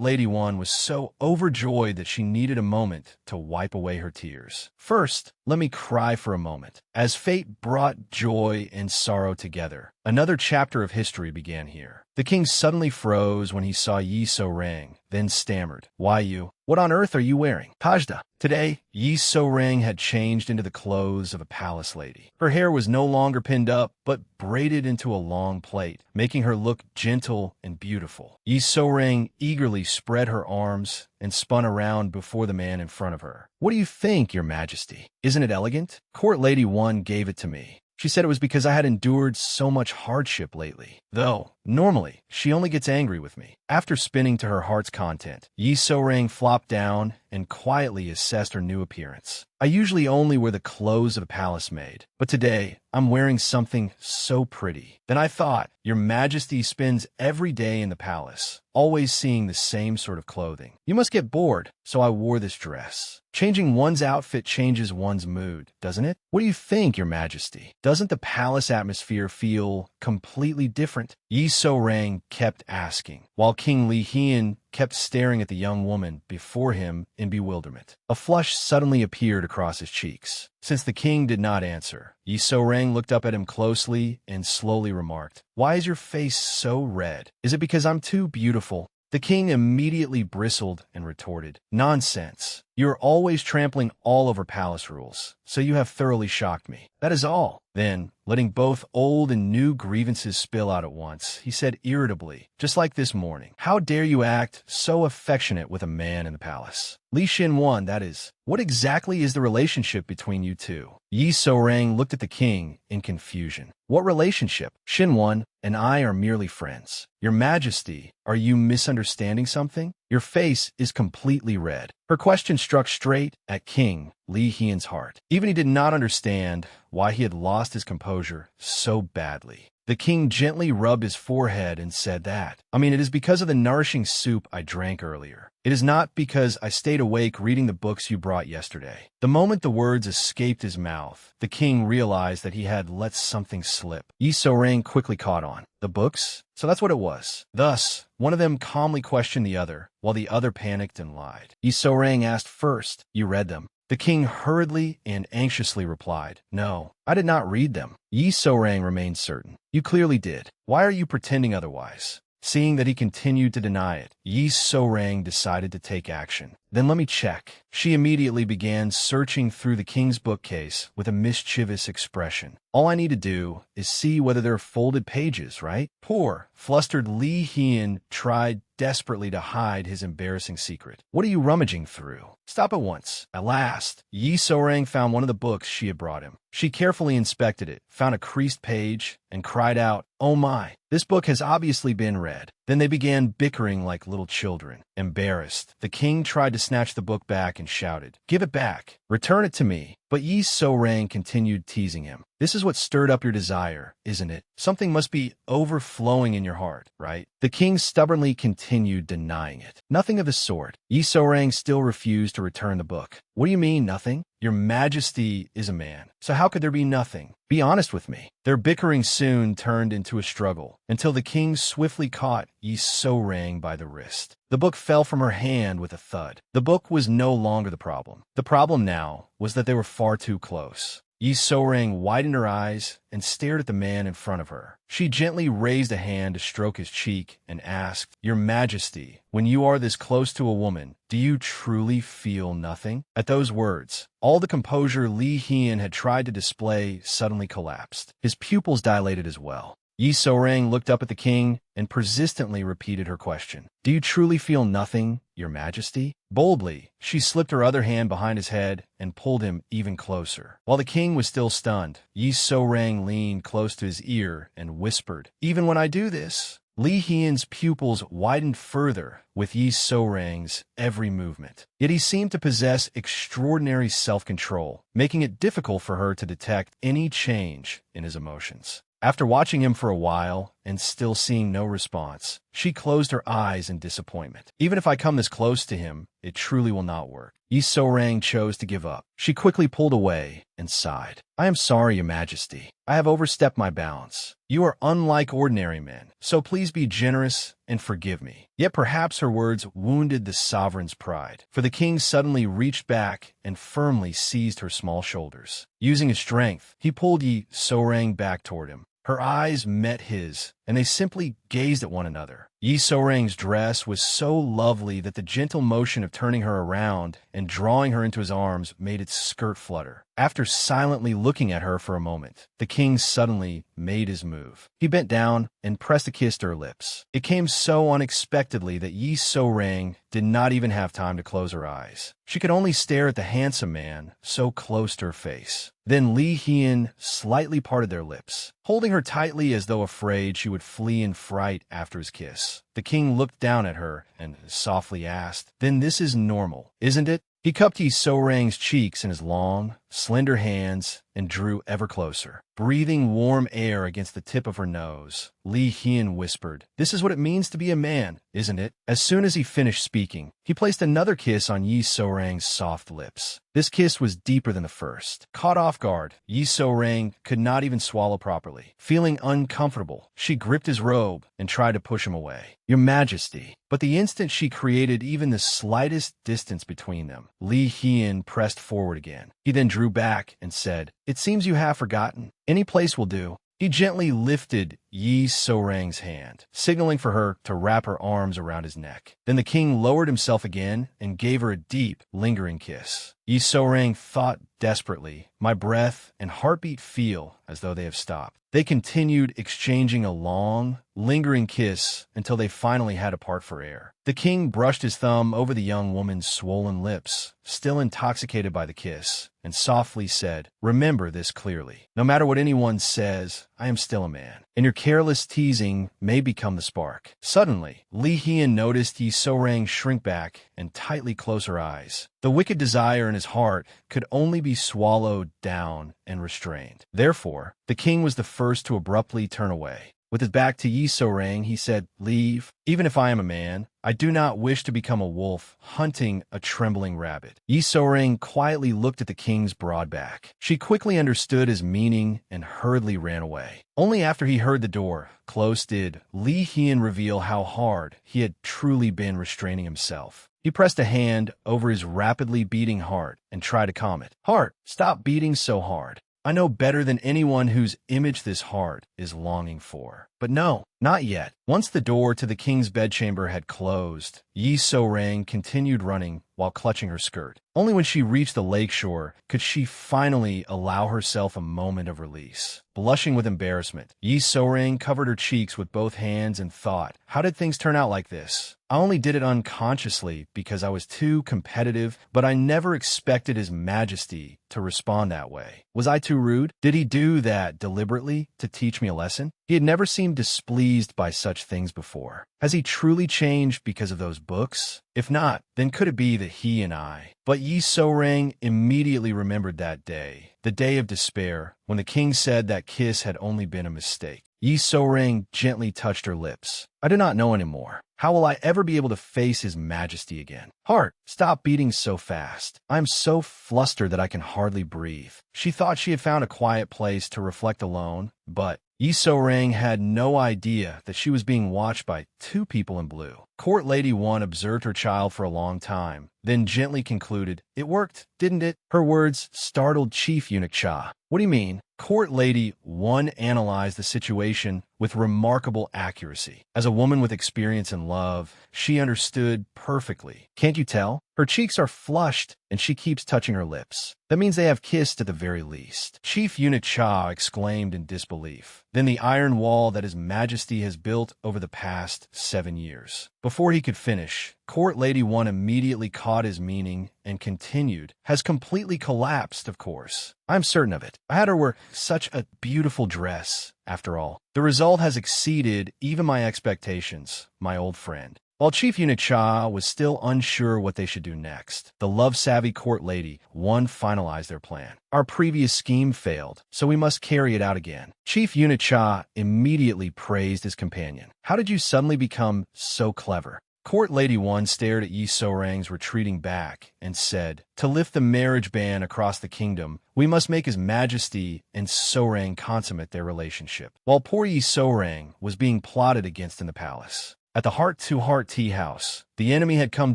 Lady One was so overjoyed that she needed a moment to wipe away her tears. First, let me cry for a moment. As fate brought joy and sorrow together, another chapter of history began here. The king suddenly froze when he saw Yi So-rang, then stammered, "Why you? What on earth are you wearing?" "Tajda." Today, Yi So-rang had changed into the clothes of a palace lady. Her hair was no longer pinned up, but braided into a long plait, making her look gentle and beautiful. Yi So-rang eagerly spread her arms and spun around before the man in front of her. "What do you think, Your Majesty? Isn't it elegant? Court Lady One gave it to me. She said it was because I had endured so much hardship lately. Though, normally, she only gets angry with me." After spinning to her heart's content, Yi So-rang flopped down and quietly assessed her new appearance. "I usually only wear the clothes of a palace maid, but today I'm wearing something so pretty." Then I thought, "Your Majesty spends every day in the palace, always seeing the same sort of clothing. You must get bored, so I wore this dress." Changing one's outfit changes one's mood, doesn't it? What do you think, Your Majesty? Doesn't the palace atmosphere feel completely different? Yi So-rang kept asking, while King Li Hian kept staring at the young woman before him in bewilderment. A flush suddenly appeared across his cheeks. Since the king did not answer, Yi So-rang looked up at him closely and slowly remarked, "Why is your face so red? Is it because I'm too beautiful?" The king immediately bristled and retorted, "Nonsense. You are always trampling all over palace rules, so you have thoroughly shocked me. That is all." Then, letting both old and new grievances spill out at once, he said irritably, "Just like this morning. How dare you act so affectionate with a man in the palace? Li Xin-wan, that is. What exactly is the relationship between you two?" Yi So-rang looked at the king in confusion. "What relationship? Xin-wan and I are merely friends." "Your Majesty, are you misunderstanding something? Your face is completely red." Her question struck straight at King Li Hian's heart. Even he did not understand why he had lost his composure so badly. The king gently rubbed his forehead and said that, "It is because of the nourishing soup I drank earlier. It is not because I stayed awake reading the books you brought yesterday." The moment the words escaped his mouth, the king realized that he had let something slip. Yi So-rang quickly caught on. "The books? So that's what it was." Thus, one of them calmly questioned the other, while the other panicked and lied. Yi So-rang asked first, "You read them?" The king hurriedly and anxiously replied, "No, I did not read them." Yi So-rang remained certain. "You clearly did. Why are you pretending otherwise?" Seeing that he continued to deny it, Yi So-rang decided to take action. "Then let me check." She immediately began searching through the king's bookcase with a mischievous expression. "All I need to do is see whether there are folded pages, right?" Poor, flustered Li Hian tried desperately to hide his embarrassing secret. "What are you rummaging through? Stop at once." At last, Yi So-rang found one of the books she had brought him. She carefully inspected it, found a creased page, and cried out, "Oh my, this book has obviously been read." Then they began bickering like little children. Embarrassed, the king tried to snatch the book back and shouted, "Give it back! Return it to me!" But Yi So-rang continued teasing him. "This is what stirred up your desire, isn't it? Something must be overflowing in your heart, right?" The king stubbornly continued denying it. "Nothing of the sort." Yi So-rang still refused to return the book. "What do you mean, nothing? Your Majesty is a man, so how could there be nothing? Be honest with me." Their bickering soon turned into a struggle, until the king swiftly caught Yi So-rang by the wrist. The book fell from her hand with a thud. The book was no longer the problem. The problem now was that they were far too close. Yi So-rang widened her eyes and stared at the man in front of her. She gently raised a hand to stroke his cheek and asked, "Your Majesty, when you are this close to a woman, do you truly feel nothing?" At those words, all the composure Li Hian had tried to display suddenly collapsed. His pupils dilated as well. Yi So-rang looked up at the king and persistently repeated her question. "Do you truly feel nothing, Your Majesty?" Boldly, she slipped her other hand behind his head and pulled him even closer. While the king was still stunned, Yi So-rang leaned close to his ear and whispered, "Even when I do this?" Li Hian's pupils widened further with Yi So-rang's every movement. Yet he seemed to possess extraordinary self-control, making it difficult for her to detect any change in his emotions. After watching him for a while, and still seeing no response, she closed her eyes in disappointment. Even if I come this close to him, it truly will not work. Yi So-rang chose to give up. She quickly pulled away and sighed. I am sorry, Your Majesty. I have overstepped my bounds. You are unlike ordinary men, so please be generous and forgive me. Yet perhaps her words wounded the sovereign's pride, for the king suddenly reached back and firmly seized her small shoulders. Using his strength, he pulled Yi So-rang back toward him. Her eyes met his, and they simply gazed at one another. Yi So-rang's dress was so lovely that the gentle motion of turning her around and drawing her into his arms made its skirt flutter. After silently looking at her for a moment, the king suddenly made his move. He bent down and pressed a kiss to her lips. It came so unexpectedly that Yi So-rang did not even have time to close her eyes. She could only stare at the handsome man so close to her face. Then Li Hien slightly parted their lips, holding her tightly as though afraid she would flee in fright after his kiss. The king looked down at her and softly asked, "Then this is normal, isn't it?" He cupped Yi So-rang's cheeks in his long, slender hands and drew ever closer. Breathing warm air against the tip of her nose, Li Hien whispered, "This is what it means to be a man, isn't it?" As soon as he finished speaking, he placed another kiss on Yi So-rang's soft lips. This kiss was deeper than the first. Caught off guard, Yi So-rang could not even swallow properly. Feeling uncomfortable, she gripped his robe and tried to push him away. "Your Majesty." But the instant she created even the slightest distance between them, Li Hien pressed forward again. He then drew back and said, "It seems you have forgotten. Any place will do." He gently lifted Yi So-rang's hand, signaling for her to wrap her arms around his neck. Then the king lowered himself again and gave her a deep, lingering kiss. Yi So-rang thought desperately, "My breath and heartbeat feel as though they have stopped." They continued exchanging a long, lingering kiss until they finally had to part for air. The king brushed his thumb over the young woman's swollen lips, still intoxicated by the kiss, and softly said, "Remember this clearly. No matter what anyone says, I am still a man, and your careless teasing may become the spark." Suddenly, Li Hien noticed Yi So-rang shrink back and tightly close her eyes. The wicked desire in his heart could only be swallowed down and restrained. Therefore, the king was the first to abruptly turn away. With his back to Yi So-rang, he said, "Leave. Even if I am a man, I do not wish to become a wolf hunting a trembling rabbit." Yi So-rang quietly looked at the king's broad back. She quickly understood his meaning and hurriedly ran away. Only after he heard the door close did Li Hien reveal how hard he had truly been restraining himself. He pressed a hand over his rapidly beating heart and tried to calm it. "Heart, stop beating so hard. I know better than anyone whose image this heart is longing for." But no, not yet. Once the door to the king's bedchamber had closed, Yi So-rang continued running while clutching her skirt. Only when she reached the lakeshore could she finally allow herself a moment of release. Blushing with embarrassment, Yi So-rang covered her cheeks with both hands and thought, "How did things turn out like this? I only did it unconsciously because I was too competitive, but I never expected His Majesty to respond that way. Was I too rude? Did he do that deliberately to teach me a lesson?" He had never seemed displeased by such things before. Has he truly changed because of those books? If not, then could it be that he and I? But Yi So-rang immediately remembered that day, the day of despair, when the king said that kiss had only been a mistake. Yi So-rang gently touched her lips. "I do not know anymore. How will I ever be able to face His Majesty again? Heart, stop beating so fast. I am so flustered that I can hardly breathe." She thought she had found a quiet place to reflect alone, but Yi So-rang had no idea that she was being watched by two people in blue. Court Lady 1 observed her child for a long time, then gently concluded, "It worked, didn't it?" Her words startled Chief Eunuch Cha. "What do you mean?" Court Lady 1 analyzed the situation with remarkable accuracy. As a woman with experience in love, she understood perfectly. "Can't you tell? Her cheeks are flushed, and she keeps touching her lips. That means they have kissed at the very least." Chief Eunuch Cha exclaimed in disbelief. Then the iron wall that His Majesty has built over the past 7 years. Before he could finish, Court Lady 1 immediately caught his meaning and continued, "Has completely collapsed, of course. I'm certain of it. I had her wear such a beautiful dress. After all, the result has exceeded even my expectations, my old friend." While Chief Eunuch Cha was still unsure what they should do next, the love-savvy court lady one finalized their plan. Our previous scheme failed, so we must carry it out again. Chief Eunuch Cha immediately praised his companion. How did you suddenly become so clever? Court Lady 1 stared at Yi So-rang's retreating back and said, to lift the marriage ban across the kingdom, we must make His Majesty and So-rang consummate their relationship. While poor Yi So-rang was being plotted against in the palace, at the heart-to-heart tea house, the enemy had come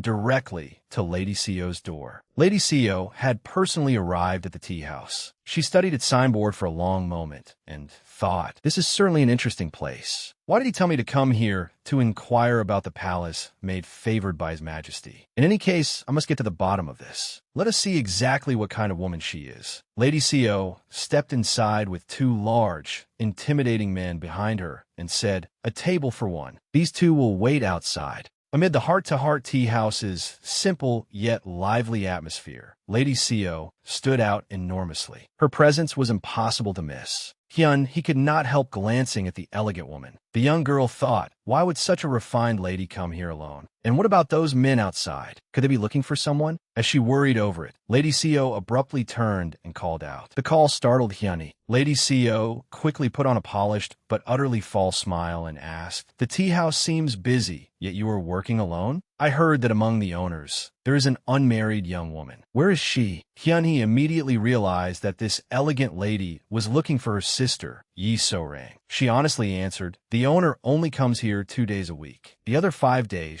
directly to Lady Seo's door. Lady Seo had personally arrived at the tea house. She studied its signboard for a long moment and thought, this is certainly an interesting place. Why did he tell me to come here to inquire about the palace made favored by His Majesty? In any case, I must get to the bottom of this. Let us see exactly what kind of woman she is. Lady Seo stepped inside with two large, intimidating men behind her and said, a table for one. These two will wait outside. Amid the heart-to-heart tea house's simple yet lively atmosphere, Lady Seo stood out enormously. Her presence was impossible to miss. He could not help glancing at the elegant woman. The young girl thought, why would such a refined lady come here alone? And what about those men outside? Could they be looking for someone? As she worried over it, Lady Seo abruptly turned and called out. The call startled Hyunhee. Lady Seo quickly put on a polished but utterly false smile and asked, the tea house seems busy, yet you are working alone? I heard that among the owners, there is an unmarried young woman. Where is she? Hyunhee immediately realized that this elegant lady was looking for her sister, Yi So-rang. She honestly answered, the owner only comes here 2 days a week. The other 5 days,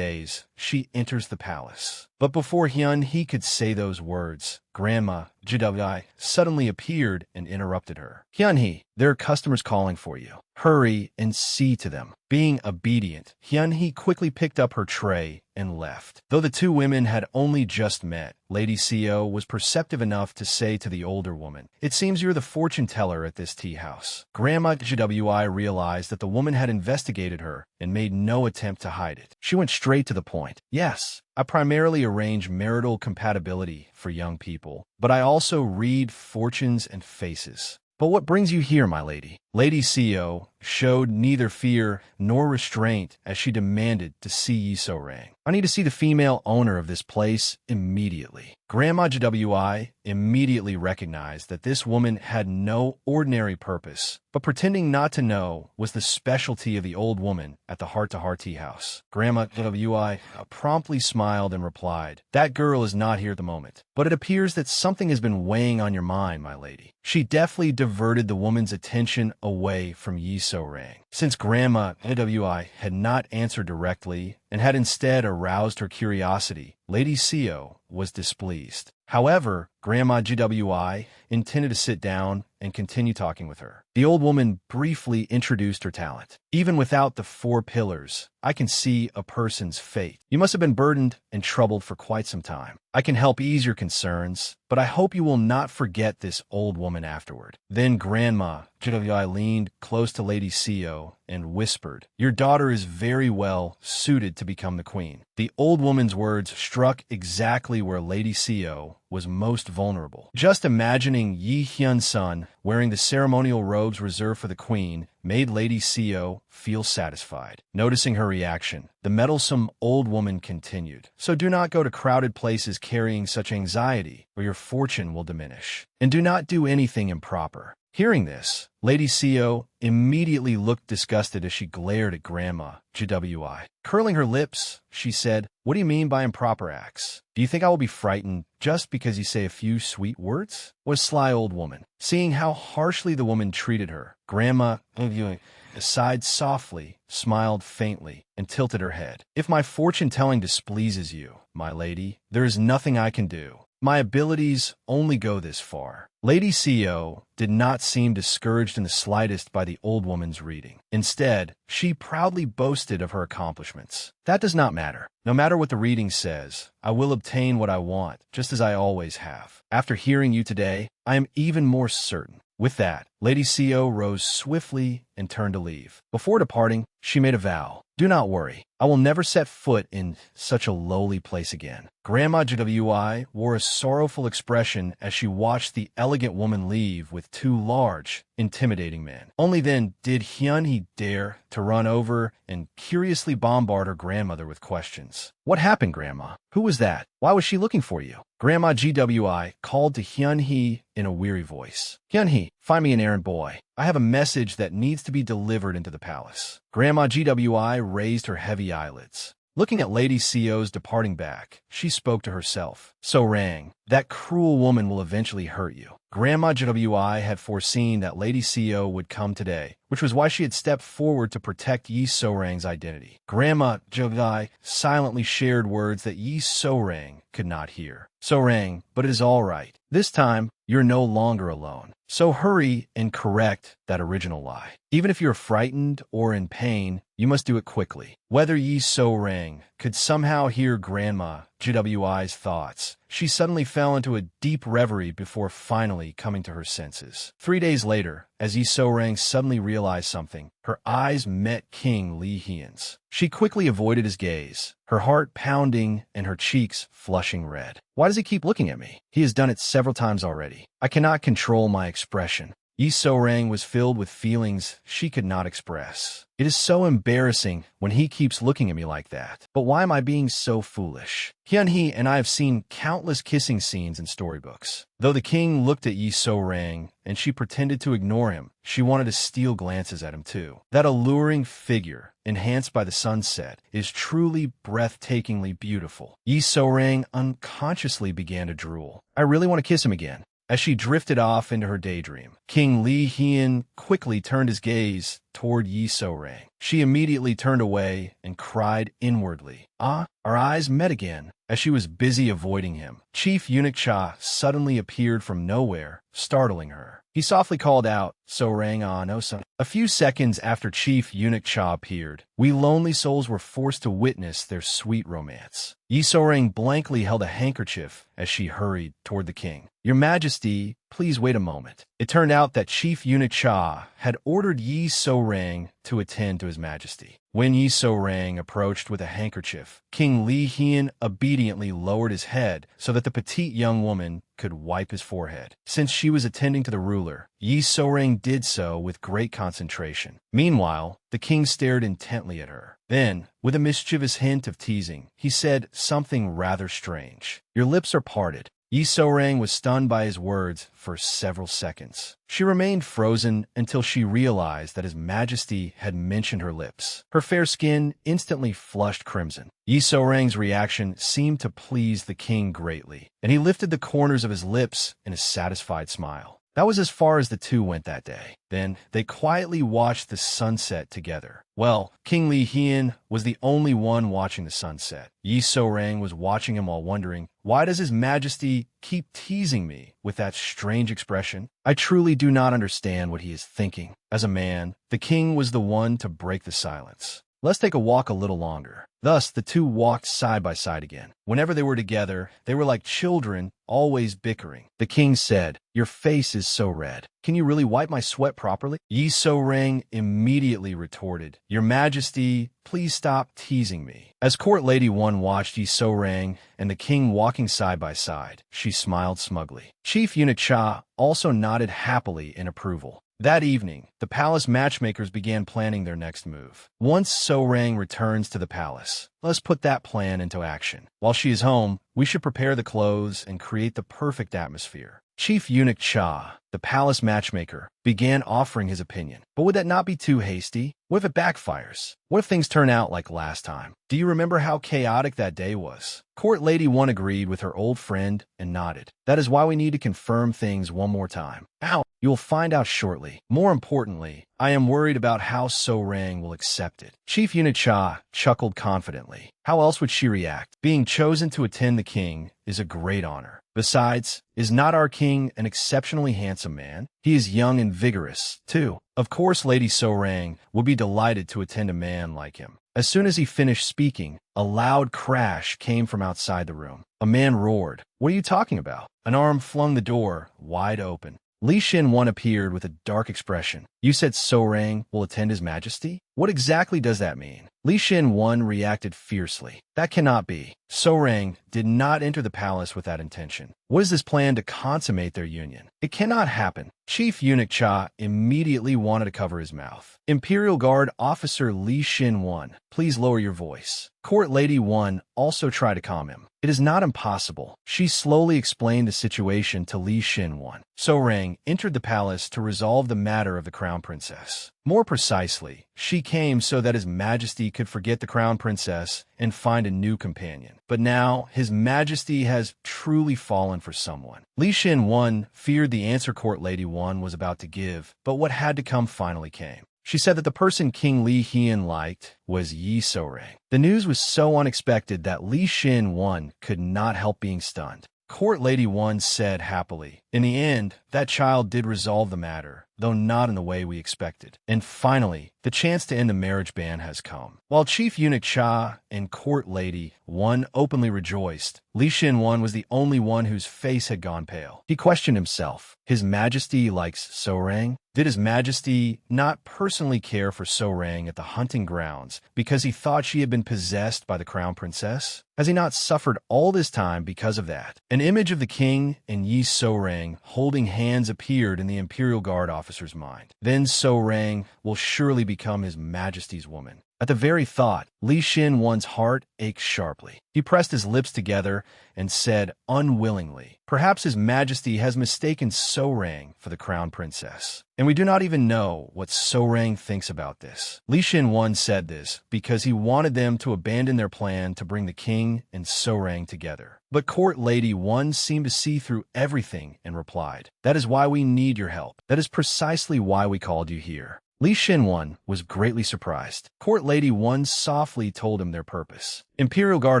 she enters the palace. But before Hyunhee could say those words, Grandma Jidai suddenly appeared and interrupted her. Hyunhee, there are customers calling for you. Hurry and see to them. Being obedient, Hyunhee quickly picked up her tray and left. Though the two women had only just met, Lady Seo was perceptive enough to say to the older woman, it seems you're the fortune teller at this tea house. Grandma Jwi realized that the woman had investigated her and made no attempt to hide it. She went straight to the point. Yes, I primarily arrange marital compatibility for young people, but I also read fortunes and faces. But what brings you here, my lady? Lady Seo showed neither fear nor restraint as she demanded to see Yi So-rang. I need to see the female owner of this place immediately. Grandma Jwi immediately recognized that this woman had no ordinary purpose, but pretending not to know was the specialty of the old woman at the heart-to-heart tea house. Grandma Jwi promptly smiled and replied, that girl is not here at the moment, but it appears that something has been weighing on your mind, my lady. She deftly diverted the woman's attention away from Yi So-rang. Since Grandma Jwi had not answered directly and had instead aroused her curiosity, Lady Seo was displeased. However, Grandma Jwi intended to sit down and continue talking with her. The old woman briefly introduced her talent. Even without the 4 pillars, I can see a person's fate. You must have been burdened and troubled for quite some time. I can help ease your concerns, but I hope you will not forget this old woman afterward. Then Grandma Jwi leaned close to Lady Seo and whispered, your daughter is very well suited to become the queen. The old woman's words struck exactly where Lady Seo was most vulnerable. Just imagining Yi Hyun-sun wearing the ceremonial robes reserved for the queen made Lady Seo feel satisfied. Noticing her reaction, the meddlesome old woman continued, so do not go to crowded places carrying such anxiety, or your fortune will diminish. And do not do anything improper. Hearing this, Lady Seo immediately looked disgusted as she glared at Grandma Jwi. Curling her lips, she said, what do you mean by improper acts? Do you think I will be frightened just because you say a few sweet words? What a sly old woman. Seeing how harshly the woman treated her, Grandma Jwi sighed softly, smiled faintly, and tilted her head. If my fortune-telling displeases you, my lady, there is nothing I can do. My abilities only go this far. Lady Seo did not seem discouraged in the slightest by the old woman's reading. Instead, she proudly boasted of her accomplishments. That does not matter. No matter what the reading says, I will obtain what I want, just as I always have. After hearing you today, I am even more certain. With that, Lady Seo rose swiftly and turned to leave. Before departing, she made a vow. Do not worry. I will never set foot in such a lowly place again. Grandma Jwi wore a sorrowful expression as she watched the elegant woman leave with two large, intimidating men. Only then did Hyun-hee dare to run over and curiously bombard her grandmother with questions. What happened, Grandma? Who was that? Why was she looking for you? Grandma Gwi called to Hyun-hee in a weary voice. Hyun-hee, find me an errand boy. I have a message that needs to be delivered into the palace. Grandma Gwi raised her heavy eyelids. Looking at Lady Seo's departing back, she spoke to herself. So Rang, that cruel woman will eventually hurt you. Grandma Jwi had foreseen that Lady Seo would come today, which was why she had stepped forward to protect Yi So-rang's identity. Grandma Jwi silently shared words that Yi So-rang could not hear. So-rang, but it is all right. This time, you're no longer alone. So hurry and correct that original lie. Even if you're frightened or in pain, you must do it quickly. Whether Yi So-rang could somehow hear Grandma Jwi's thoughts, she suddenly fell into a deep reverie before finally coming to her senses. 3 days later, as Yi So-rang suddenly realized something, her eyes met King Lee Hyun's. She quickly avoided his gaze, her heart pounding and her cheeks flushing red. Why does he keep looking at me? He has done it several times already. I cannot control my expression. Yi So-rang was filled with feelings she could not express. It is so embarrassing when he keeps looking at me like that. But why am I being so foolish? Hyun-hee and I have seen countless kissing scenes in storybooks. Though the king looked at Yi So-rang and she pretended to ignore him, she wanted to steal glances at him too. That alluring figure, enhanced by the sunset, is truly breathtakingly beautiful. Yi So-rang unconsciously began to drool. I really want to kiss him again. As she drifted off into her daydream, King Lee Hyun quickly turned his gaze toward Yi So-rang. She immediately turned away and cried inwardly. Our eyes met again. As she was busy avoiding him, Chief Eunuch Cha suddenly appeared from nowhere, startling her. He softly called out, So-rang no son. A few seconds after Chief Eunuch Cha appeared, we lonely souls were forced to witness their sweet romance. Yi So-rang blankly held a handkerchief as she hurried toward the king. Your Majesty, please wait a moment. It turned out that Chief Eunuch Cha had ordered Yi So-rang to attend to His Majesty. When Yi So-rang approached with a handkerchief, King Lee Hyun obediently lowered his head so that the petite young woman could wipe his forehead. Since she was attending to the ruler, Yi So-rang did so with great concentration. Meanwhile, the king stared intently at her. Then, with a mischievous hint of teasing, he said something rather strange. Your lips are parted. Yi So-rang was stunned by his words for several seconds. She remained frozen until she realized that His Majesty had mentioned her lips. Her fair skin instantly flushed crimson. Yi So-rang's reaction seemed to please the king greatly, and he lifted the corners of his lips in a satisfied smile. That was as far as the two went that day. Then they quietly watched the sunset together. Well, King Lee Hyun was the only one watching the sunset. Yi So-rang was watching him while wondering, why does His Majesty keep teasing me with that strange expression? I truly do not understand what he is thinking. As a man, the king was the one to break the silence. Let's take a walk a little longer. Thus, the two walked side by side again. Whenever they were together, they were like children, always bickering. The king said, your face is so red. Can you really wipe my sweat properly? Yi So-rang immediately retorted, Your Majesty, please stop teasing me. As Court Lady 1 watched Yi So-rang and the king walking side by side, she smiled smugly. Chief Eunuch Cha also nodded happily in approval. That evening, the palace matchmakers began planning their next move. Once So-rang returns to the palace, let's put that plan into action. While she is home, we should prepare the clothes and create the perfect atmosphere. Chief Eunuch Cha, the palace matchmaker, began offering his opinion. But would that not be too hasty? What if it backfires? What if things turn out like last time? Do you remember how chaotic that day was? Court Lady 1 agreed with her old friend and nodded. That is why we need to confirm things one more time. Ow! You will find out shortly. More importantly, I am worried about how So-rang will accept it. Chief Eunuch Cha chuckled confidently. How else would she react? Being chosen to attend the king is a great honor. Besides, is not our king an exceptionally handsome man? He is young and vigorous, too. Of course, Lady So-rang would be delighted to attend a man like him. As soon as he finished speaking, a loud crash came from outside the room. A man roared. What are you talking about? An arm flung the door wide open. Li Xin appeared with a dark expression. You said So-Rang will attend His Majesty? What exactly does that mean? Li Xin reacted fiercely. That cannot be. So-Rang did not enter the palace with that intention. What is this plan to consummate their union? It cannot happen. Chief Eunuch Cha immediately wanted to cover his mouth. Imperial Guard Officer Li Xin, please lower your voice. Court Lady 1 also tried to calm him. It is not impossible. She slowly explained the situation to Li Xin. So-Rang entered the palace to resolve the matter of the Crown Princess. More precisely, she came so that His Majesty could forget the Crown Princess and find a new companion. But now, His Majesty has truly fallen for someone. Li Xin feared the answer Court Lady 1 was about to give, but what had to come finally came. She said that the person King Li Hian liked was Yi So-Rang. The news was so unexpected that Li Xin could not help being stunned. Court Lady 1 said happily, in the end, that child did resolve the matter, though not in the way we expected. And finally, the chance to end the marriage ban has come. While Chief Eunuch Cha and Court Lady 1 openly rejoiced, Li Xin was the only one whose face had gone pale. He questioned himself. His Majesty likes So-Rang? Did His Majesty not personally care for So-Rang at the hunting grounds because he thought she had been possessed by the Crown Princess? Has he not suffered all this time because of that? An image of the king and Yi So-Rang holding hands appeared in the Imperial Guard officer's mind. Then So-Rang will surely become His Majesty's woman. At the very thought, Li Xin heart ached sharply. He pressed his lips together and said unwillingly, perhaps His Majesty has mistaken So-Rang for the Crown Princess. And we do not even know what So-Rang thinks about this. Li Xin said this because he wanted them to abandon their plan to bring the king and So-Rang together. But Court Lady 1 seemed to see through everything and replied, that is why we need your help. That is precisely why we called you here. Li Xin was greatly surprised. Court Lady 1 softly told him their purpose. Imperial Guard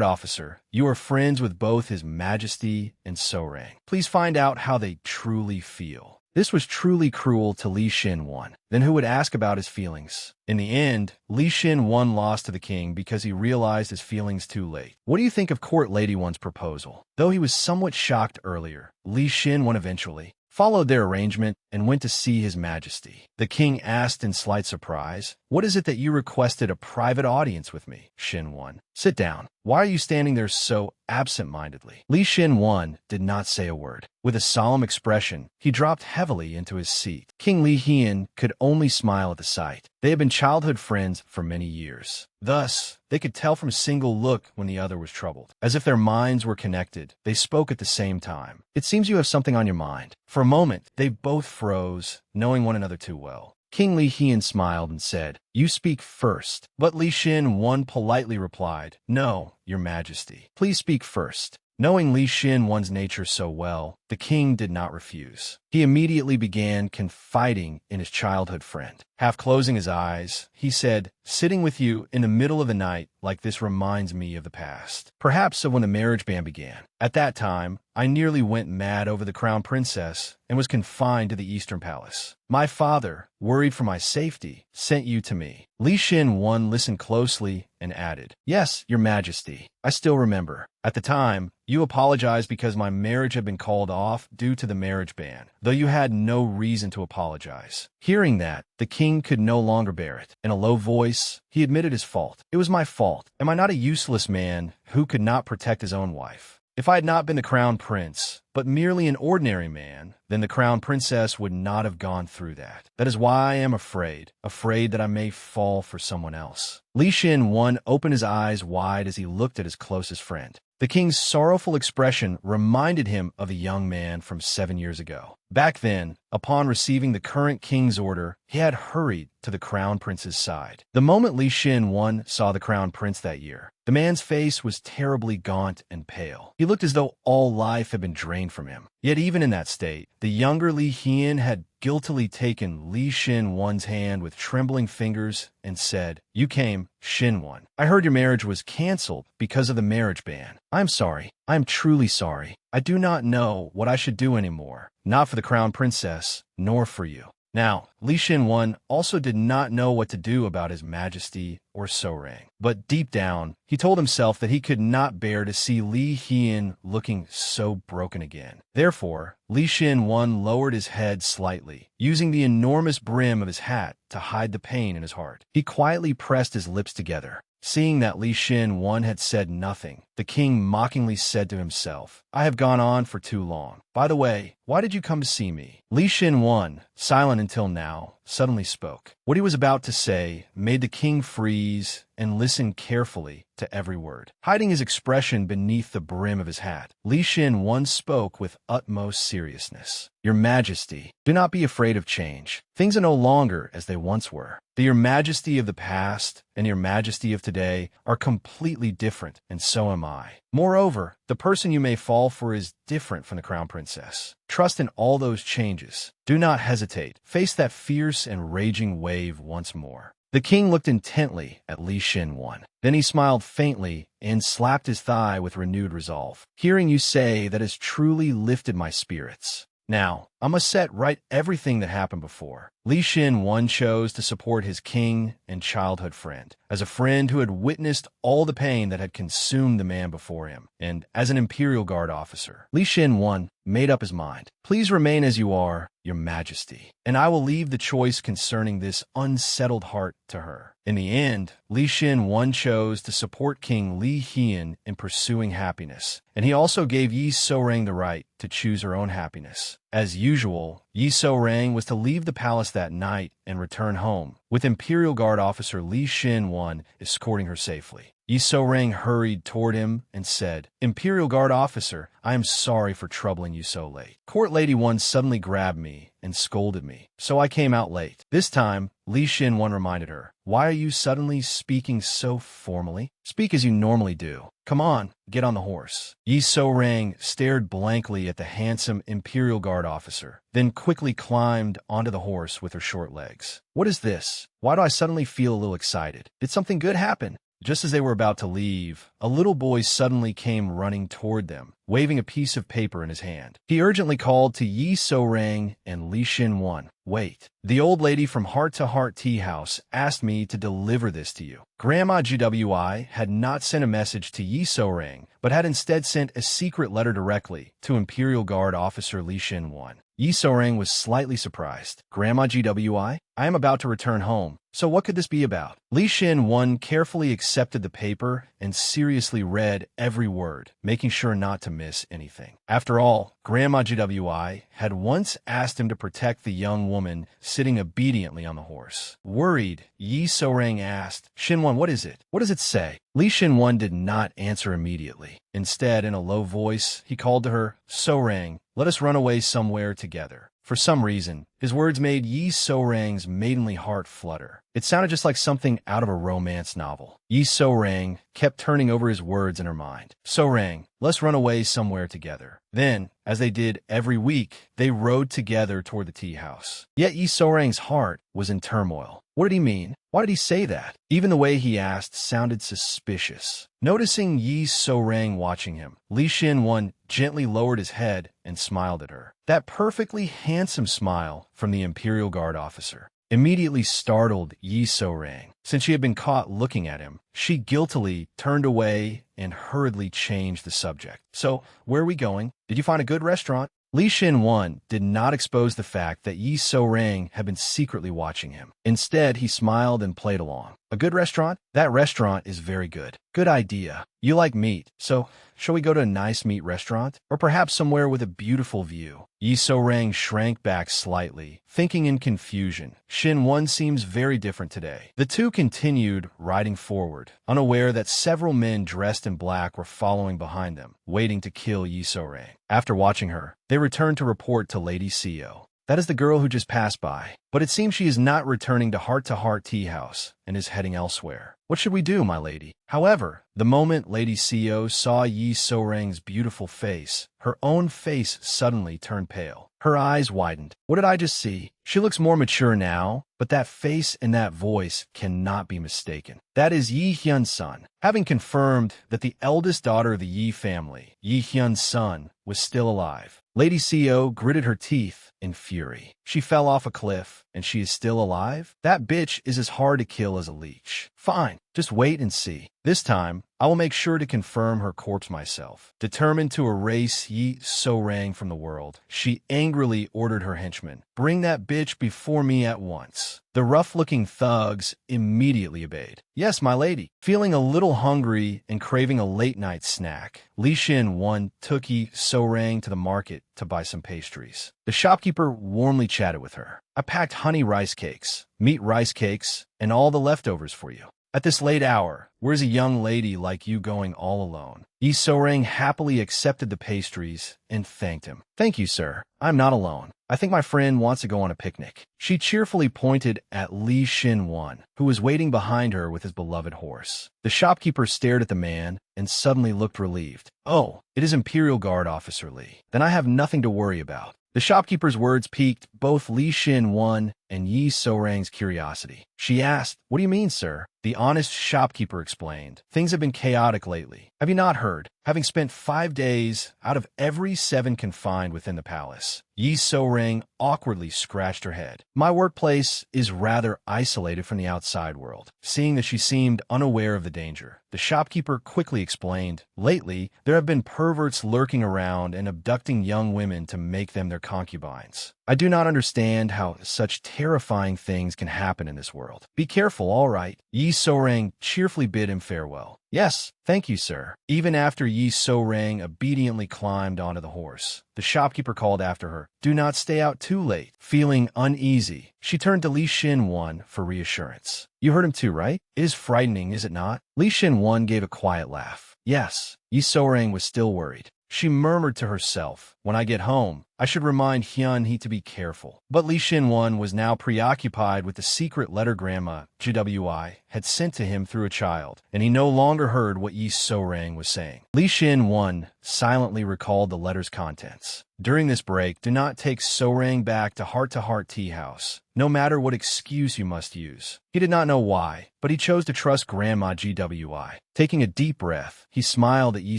Officer, you are friends with both His Majesty and So-Rang. Please find out how they truly feel. This was truly cruel to Li Xin. Then who would ask about his feelings? In the end, Li Xin lost to the king because he realized his feelings too late. What do you think of Court Lady 1's proposal? Though he was somewhat shocked earlier, Li Xin eventually followed their arrangement and went to see His Majesty. The king asked in slight surprise, what is it that you requested a private audience with me, Xin? Sit down. Why are you standing there so absent-mindedly? Li Xin did not say a word. With a solemn expression, he dropped heavily into his seat. King Li Hian could only smile at the sight. They had been childhood friends for many years. Thus, they could tell from a single look when the other was troubled. As if their minds were connected, they spoke at the same time. It seems you have something on your mind. For a moment, they both froze, knowing one another too well. King Li Hian smiled and said, you speak first. But Li Xin politely replied, no, Your Majesty. Please speak first. Knowing Li Xin nature so well, the king did not refuse. He immediately began confiding in his childhood friend. Half closing his eyes, he said, sitting with you in the middle of the night like this reminds me of the past. Perhaps of when the marriage ban began. At that time, I nearly went mad over the Crown Princess and was confined to the Eastern Palace. My father, worried for my safety, sent you to me. Li Xin listened closely and added, yes, Your Majesty. I still remember. At the time, you apologized because my marriage had been called off due to the marriage ban, though you had no reason to apologize. Hearing that, the king could no longer bear it. In a low voice, he admitted his fault. It was my fault. Am I not a useless man who could not protect his own wife? If I had not been the crown prince, but merely an ordinary man, then the crown princess would not have gone through that. That is why I am afraid that I may fall for someone else. Li Xin opened his eyes wide as he looked at his closest friend. The king's sorrowful expression reminded him of a young man from 7 years ago. Back then, upon receiving the current king's order, he had hurried to the crown prince's side. The moment Li Xin saw the crown prince that year, the man's face was terribly gaunt and pale. He looked as though all life had been drained from him. Yet even in that state, the younger Li Hian had guiltily taken Li Xin hand with trembling fingers and said, you came, Xin. I heard your marriage was canceled because of the marriage ban. I'm sorry. I'm truly sorry. I do not know what I should do anymore, not for the crown princess, nor for you. Now, Li Shinwan also did not know what to do about his majesty or Sorang. But deep down, he told himself that he could not bear to see Li Hian looking so broken again. Therefore, Li Shinwan lowered his head slightly, using the enormous brim of his hat to hide the pain in his heart. He quietly pressed his lips together. Seeing that Li Shinwan had said nothing, the king mockingly said to himself, "I have gone on for too long. By the way, why did you come to see me?" Li Shinwan, silent until now, suddenly spoke. What he was about to say made the king freeze and listen carefully to every word. Hiding his expression beneath the brim of his hat, Li Shinwan spoke with utmost seriousness. "Your Majesty, do not be afraid of change. Things are no longer as they once were. Your Majesty of the past and Your Majesty of today are completely different, and so am I. Moreover, the person you may fall for is different from the Crown Princess. Trust in all those changes. Do not hesitate. Face that fierce and raging wave once more." The king looked intently at Li Shinwan. Then he smiled faintly and slapped his thigh with renewed resolve. "Hearing you say that has truly lifted my spirits. Now, I must set right everything that happened before." Li Shinwan chose to support his king and childhood friend, as a friend who had witnessed all the pain that had consumed the man before him, and as an Imperial Guard officer. Li Shinwan made up his mind. "Please remain as you are, Your Majesty, and I will leave the choice concerning this unsettled heart to her." In the end, Li Shinwan chose to support King Li Hian in pursuing happiness, and he also gave Yi Sorang the right to choose her own happiness. As usual, Yi Sorang was to leave the palace that night and return home, with Imperial Guard officer Li Shinwan escorting her safely. Yi Sorang hurried toward him and said, "Imperial Guard officer, I am sorry for troubling you so late. Court Lady 1 suddenly grabbed me and scolded me, so I came out late." This time, Li Shinwan reminded her, "Why are you suddenly speaking so formally? Speak as you normally do. Come on, get on the horse." Yi Sorang stared blankly at the handsome Imperial Guard officer, then quickly climbed onto the horse with her short legs. "What is this? Why do I suddenly feel a little excited? Did something good happen?" Just as they were about to leave, a little boy suddenly came running toward them, waving a piece of paper in his hand. He urgently called to Yi Sorang and Li Shinwan, "Wait. The old lady from Heart to Heart Tea House asked me to deliver this to you." Grandma GWI had not sent a message to Yi Sorang, but had instead sent a secret letter directly to Imperial Guard officer Li Shinwan. Yi Sorang was slightly surprised. "Grandma GWI, I am about to return home, so what could this be about?" Li Shinwan carefully accepted the paper and seriously read every word, making sure not to miss anything. After all, Grandma GWI had once asked him to protect the young woman sitting obediently on the horse. Worried, Yi Sorang asked, "Shinwan, what is it? What does it say?" Li Shinwan did not answer immediately. Instead, in a low voice, he called to her, "Sorang, let us run away somewhere together." For some reason, his words made Yi Sorang's maidenly heart flutter. It sounded just like something out of a romance novel. Yi Sorang kept turning over his words in her mind. "Sorang, let's run away somewhere together." Then, as they did every week, they rode together toward the tea house. Yet Yi Sorang's heart was in turmoil. What did he mean? Why did he say that? Even the way he asked sounded suspicious. Noticing Yi Sorang watching him, Li Shinwan gently lowered his head and smiled at her. That perfectly handsome smile from the Imperial Guard officer immediately startled Yi Sorang. Since she had been caught looking at him, she guiltily turned away and hurriedly changed the subject. "So, where are we going? Did you find a good restaurant?" Li Shinwan did not expose the fact that Yi Sorang had been secretly watching him. Instead, he smiled and played along. "A good restaurant? That restaurant is very good. Good idea. You like meat, so shall we go to a nice meat restaurant? Or perhaps somewhere with a beautiful view?" Yi Sorang shrank back slightly, thinking in confusion. Shinwan seems very different today. The two continued riding forward, unaware that several men dressed in black were following behind them, waiting to kill Yi Sorang. After watching her, they returned to report to Lady Seo. "That is the girl who just passed by, but it seems she is not returning to Heart Tea House and is heading elsewhere. What should we do, my lady?" However, the moment Lady Seo saw Yi Sorang's beautiful face, her own face suddenly turned pale. Her eyes widened. "What did I just see? She looks more mature now, but that face and that voice cannot be mistaken. That is Yi Hyun-sun." Having confirmed that the eldest daughter of the Yi family, Yi Hyun-sun, was still alive, Lady Co gritted her teeth in fury. She fell off a cliff, and she is still alive? That bitch is as hard to kill as a leech. Fine, just wait and see. This time, I will make sure to confirm her corpse myself. Determined to erase Yi So-rang from the world, she angrily ordered her henchmen, "Bring that bitch before me at once." The rough-looking thugs immediately obeyed. "Yes, my lady." Feeling a little hungry and craving a late-night snack, Li Xin-wan took Yi So-rang to the market to buy some pastries. The shopkeeper warmly chatted with her. "I packed honey rice cakes, meat rice cakes, and all the leftovers for you. At this late hour, where's a young lady like you going all alone?" Yi So-rang happily accepted the pastries and thanked him. "Thank you, sir. I'm not alone. I think my friend wants to go on a picnic." She cheerfully pointed at Li Xin-wan, who was waiting behind her with his beloved horse. The shopkeeper stared at the man and suddenly looked relieved. "Oh, it is Imperial Guard Officer Li. Then I have nothing to worry about." The shopkeeper's words piqued both Li Xin-wan and Yi So-rang's curiosity. She asked, "What do you mean, sir?" The honest shopkeeper explained, "Things have been chaotic lately. Have you not heard? Having spent 5 days out of every 7 confined within the palace." Yi So-rang awkwardly scratched her head. "My workplace is rather isolated from the outside world." Seeing that she seemed unaware of the danger, the shopkeeper quickly explained, "Lately, there have been perverts lurking around and abducting young women to make them their concubines. I do not understand how such terrifying things can happen in this world. Be careful, all right." Yi So-rang cheerfully bid him farewell. "Yes, thank you, sir." Even after Yi So-rang obediently climbed onto the horse, the shopkeeper called after her, "Do not stay out too late." Feeling uneasy, she turned to Li Xin-wan for reassurance. "You heard him too, right? It is frightening, is it not?" Li Xin-wan gave a quiet laugh. "Yes." Yi So-rang was still worried. She murmured to herself, "When I get home, I should remind Hyun-hee to be careful." But Li Xin-wan was now preoccupied with the secret letter Grandma GWI had sent to him through a child, and he no longer heard what Yi So-rang was saying. Li Xin-wan silently recalled the letter's contents. "During this break, do not take So-rang back to Heart Tea House, no matter what excuse you must use." He did not know why, but he chose to trust Grandma GWI. Taking a deep breath, he smiled at Yi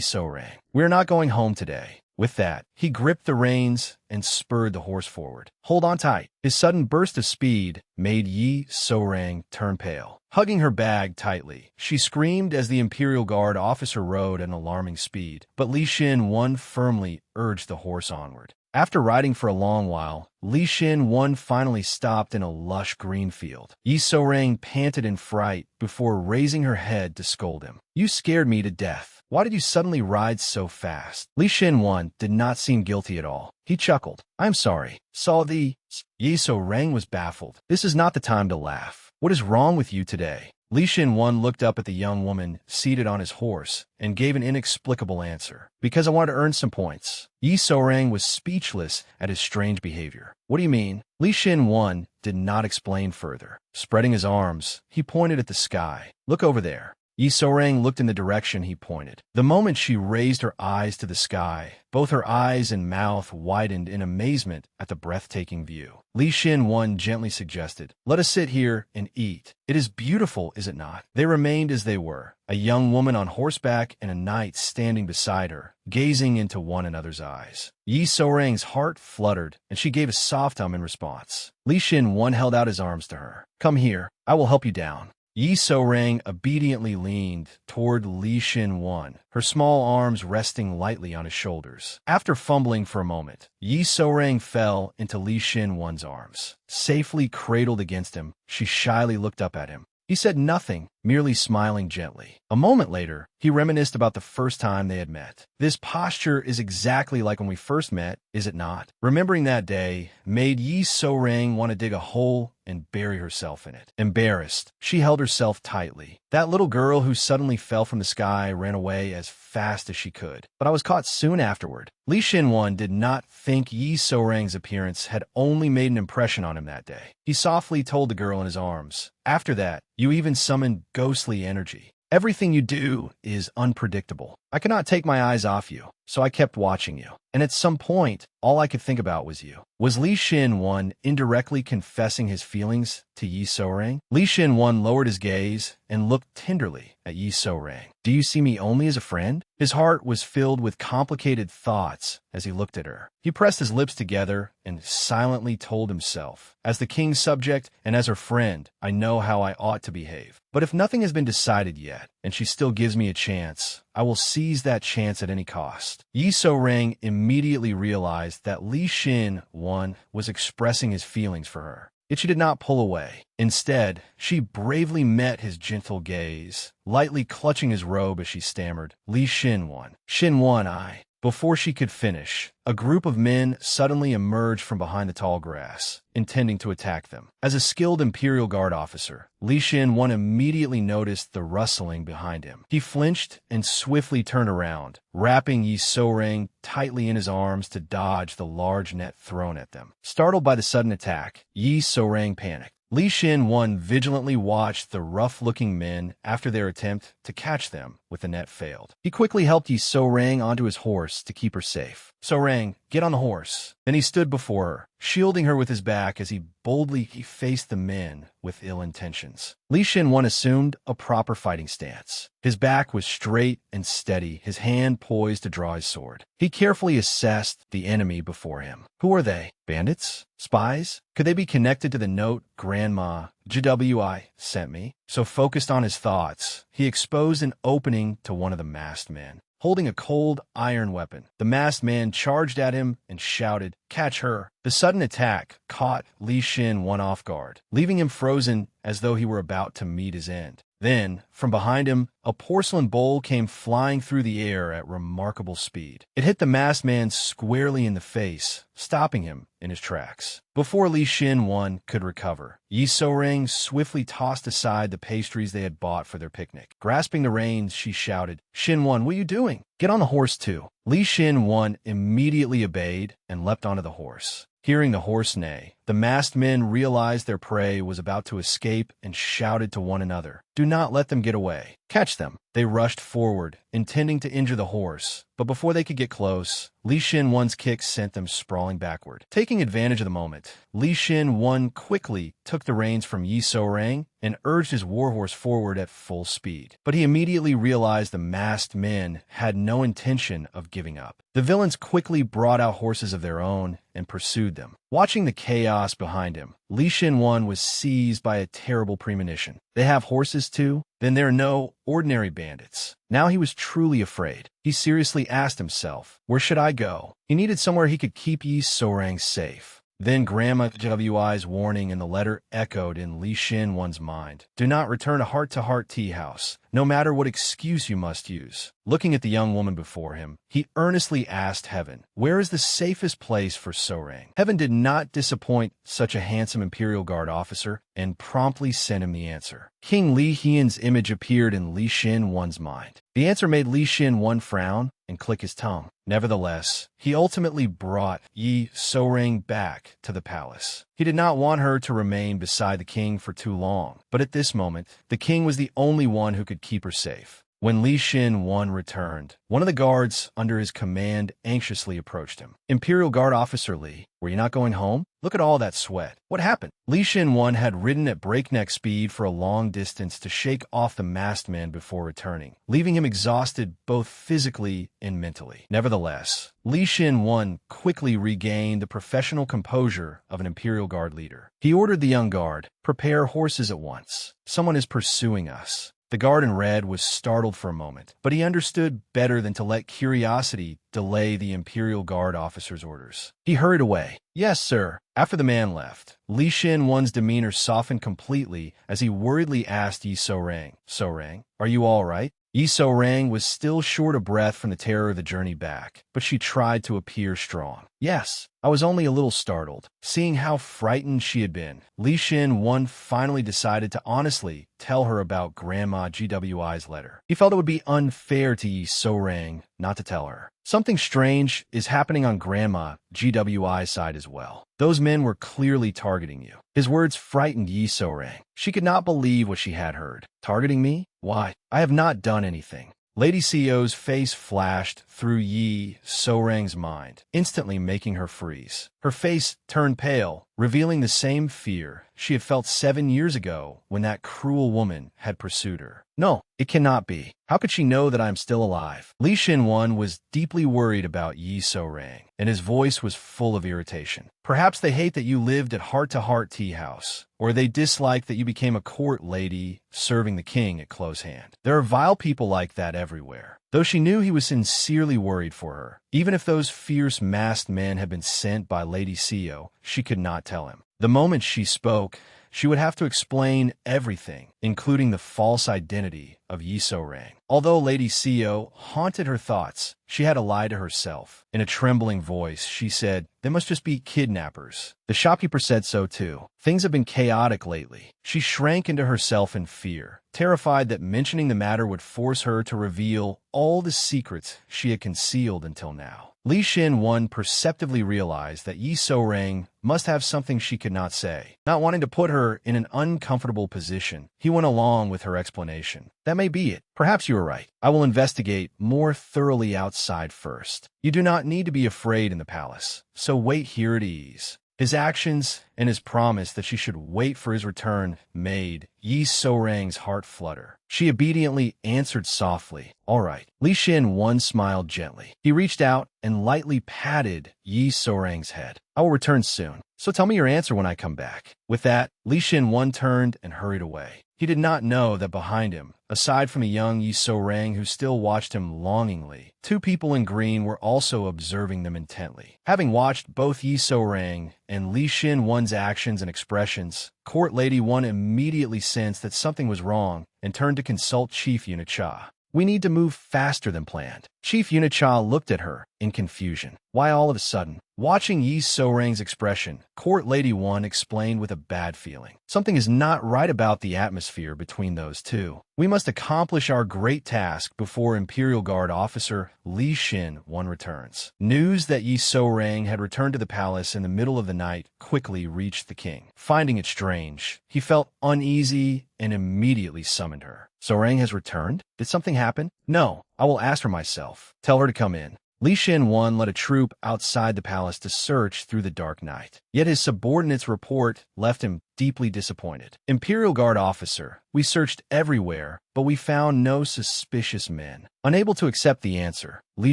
So-rang. "We are not going home today." With that, he gripped the reins and spurred the horse forward. "Hold on tight." His sudden burst of speed made Yi So-rang turn pale. Hugging her bag tightly, she screamed as the Imperial Guard officer rode at an alarming speed, but Li Xin-wan firmly urged the horse onward. After riding for a long while, Li Xin-wan finally stopped in a lush green field. Yi So-rang panted in fright before raising her head to scold him. "You scared me to death. Why did you suddenly ride so fast?" Li Xin-wan did not seem guilty at all. He chuckled. "I'm sorry. Saw the..." Yi So-rang was baffled. "This is not the time to laugh. What is wrong with you today?" Li Xin-wan looked up at the young woman seated on his horse and gave an inexplicable answer. "Because I wanted to earn some points." Yi So-rang was speechless at his strange behavior. "What do you mean?" Li Xin-wan did not explain further. Spreading his arms, he pointed at the sky. "Look over there." Yi So-rang looked in the direction he pointed. The moment she raised her eyes to the sky, both her eyes and mouth widened in amazement at the breathtaking view. Li Xin-wan gently suggested, "Let us sit here and eat. It is beautiful, is it not?" They remained as they were, a young woman on horseback and a knight standing beside her, gazing into one another's eyes. Yi So-rang's heart fluttered, and she gave a soft hum in response. Li Xin-wan held out his arms to her. "Come here, I will help you down." Yi So-rang obediently leaned toward Li Xin-wan, her small arms resting lightly on his shoulders. After fumbling for a moment, Yi So-rang fell into Li Xin-wan's arms. Safely cradled against him, she shyly looked up at him. He said nothing, merely smiling gently. A moment later, he reminisced about the first time they had met. "This posture is exactly like when we first met, is it not?" Remembering that day made Yi So-rang want to dig a hole and bury herself in it. Embarrassed, she held herself tightly. That little girl who suddenly fell from the sky ran away as fast as she could, but I was caught soon afterward. Li Xin-wan did not think Yi So-rang's appearance had only made an impression on him that day. He softly told the girl in his arms, "After that, you even summoned ghostly energy. Everything you do is unpredictable." I could not take my eyes off you, so I kept watching you. And at some point, all I could think about was you. Was Li Xin-wan indirectly confessing his feelings to Yi So-rang? Li Xin-wan lowered his gaze and looked tenderly at Yi So-rang. Do you see me only as a friend? His heart was filled with complicated thoughts as he looked at her. He pressed his lips together and silently told himself, as the king's subject and as her friend, I know how I ought to behave. But if nothing has been decided yet, and she still gives me a chance, I will seize that chance at any cost. Yi So-rang immediately realized that Li Xin-wan was expressing his feelings for her. Yet she did not pull away. Instead, she bravely met his gentle gaze, lightly clutching his robe as she stammered, Li Xin-wan. Xin-wan, I. Before she could finish, a group of men suddenly emerged from behind the tall grass, intending to attack them. As a skilled Imperial Guard officer, Li Xin-wan immediately noticed the rustling behind him. He flinched and swiftly turned around, wrapping Yi So-rang tightly in his arms to dodge the large net thrown at them. Startled by the sudden attack, Yi So-rang panicked. Li Xin-wan vigilantly watched the rough-looking men after their attempt to catch them with the net failed. He quickly helped Yi So-rang onto his horse to keep her safe. So-rang, get on the horse. Then he stood before her, shielding her with his back as he boldly faced the men with ill intentions. Li Xin-wan assumed a proper fighting stance. His back was straight and steady, his hand poised to draw his sword. He carefully assessed the enemy before him. Who are they? Bandits? Spies? Could they be connected to the note Grandma GWI sent me? So focused on his thoughts, he exposed an opening to one of the masked men. Holding a cold iron weapon, the masked man charged at him and shouted, "Catch her!" The sudden attack caught Li Xin-wan off guard, leaving him frozen as though he were about to meet his end. Then, from behind him, a porcelain bowl came flying through the air at remarkable speed. It hit the masked man squarely in the face, stopping him in his tracks. Before Li Xin-wan could recover, Yi So-rang swiftly tossed aside the pastries they had bought for their picnic. Grasping the reins, she shouted, "Xin-wan, what are you doing? Get on the horse too." Li Xin-wan immediately obeyed and leapt onto the horse. Hearing the horse neigh, the masked men realized their prey was about to escape and shouted to one another, "Do not let them get away. Catch them." They rushed forward, intending to injure the horse, but before they could get close, Li Xin-wan's kick sent them sprawling backward. Taking advantage of the moment, Li Xin-wan quickly took the reins from Yi So-rang and urged his warhorse forward at full speed. But he immediately realized the masked men had no intention of giving up. The villains quickly brought out horses of their own and pursued them. Watching the chaos behind him, Li Xin-wan was seized by a terrible premonition. They have horses too? Then they're no ordinary bandits. Now he was truly afraid. He seriously asked himself, where should I go? He needed somewhere he could keep Yi So-rang safe. Then Grandma GWI's warning in the letter echoed in Li Xin-wan's mind. Do not return a heart-to-heart tea house, no matter what excuse you must use. Looking at the young woman before him, he earnestly asked Heaven, where is the safest place for So-rang? Heaven did not disappoint such a handsome Imperial Guard officer and promptly sent him the answer. King Li Hian's image appeared in Li Xin-wan's mind. The answer made Li Xin-wan frown and click his tongue. Nevertheless, he ultimately brought Yi So-rang back to the palace. He did not want her to remain beside the king for too long, but at this moment, the king was the only one who could keep her safe. When Li Xin-wan returned, one of the guards under his command anxiously approached him. Imperial Guard Officer Li, were you not going home? Look at all that sweat. What happened? Li Xin-wan had ridden at breakneck speed for a long distance to shake off the masked men before returning, leaving him exhausted both physically and mentally. Nevertheless, Li Xin-wan quickly regained the professional composure of an Imperial Guard leader. He ordered the young guard, prepare horses at once. Someone is pursuing us. The guard in red was startled for a moment, but he understood better than to let curiosity delay the Imperial Guard officer's orders. He hurried away. Yes, sir. After the man left, Li Xin-wan's demeanor softened completely as he worriedly asked Yi So-rang, So-rang, are you all right? Yi So-rang was still short of breath from the terror of the journey back, but she tried to appear strong. Yes, I was only a little startled. Seeing how frightened she had been, Li Xin-wan finally decided to honestly tell her about Grandma GWI's letter. He felt it would be unfair to Yi So-rang not to tell her. Something strange is happening on Grandma GWI's side as well. Those men were clearly targeting you. His words frightened Yi So-rang. She could not believe what she had heard. Targeting me? Why? I have not done anything. Lady Sio's face flashed through Yi So-rang's mind, instantly making her freeze. Her face turned pale, revealing the same fear she had felt 7 years ago when that cruel woman had pursued her. No, it cannot be. How could she know that I am still alive? Li Shinwan was deeply worried about Yi So-rang, and his voice was full of irritation. Perhaps they hate that you lived at heart-to-heart tea house, or they dislike that you became a court lady serving the king at close hand. There are vile people like that everywhere. Though she knew he was sincerely worried for her, even if those fierce masked men had been sent by Lady Sio, she could not tell him. The moment she spoke, she would have to explain everything, including the false identity of Yi So-rang. Although Lady Sio haunted her thoughts, she had to lie to herself. In a trembling voice, she said, "They must just be kidnappers." The shopkeeper said so too. Things have been chaotic lately. She shrank into herself in fear, terrified that mentioning the matter would force her to reveal all the secrets she had concealed until now. Li Shin-won perceptively realized that Yi So-rang must have something she could not say. Not wanting to put her in an uncomfortable position, he went along with her explanation. "That may be it. Perhaps you are right. I will investigate more thoroughly outside first. You do not need to be afraid in the palace, so wait here at ease." His actions and his promise that she should wait for his return made Yi So-rang's heart flutter. She obediently answered softly, "All right." Li Shin-won smiled gently. He reached out and lightly patted Yi So-rang's head. "I will return soon, so tell me your answer when I come back." With that, Li Shin-won turned and hurried away. He did not know that behind him, aside from the young Yi So-rang who still watched him longingly, 2 people in green were also observing them intently. Having watched both Yi So-rang and Li Shin-won's actions and expressions, Court Lady 1 immediately sensed that something was wrong and turned to consult Chief Yuna-cha. "We need to move faster than planned." Chief Yuna-cha looked at her in confusion. Why all of a sudden? Watching Yi So-rang's expression, Court Lady 1 explained with a bad feeling. "Something is not right about the atmosphere between those two. We must accomplish our great task before Imperial Guard officer Li Shin-won returns." News that Yi So-rang had returned to the palace in the middle of the night quickly reached the king. Finding it strange, he felt uneasy and immediately summoned her. "So-rang has returned? Did something happen?" "No, I will ask her myself. Tell her to come in." Li Shin-won led a troop outside the palace to search through the dark night. Yet his subordinate's report left him deeply disappointed. "Imperial Guard officer, we searched everywhere, but we found no suspicious men." Unable to accept the answer, Li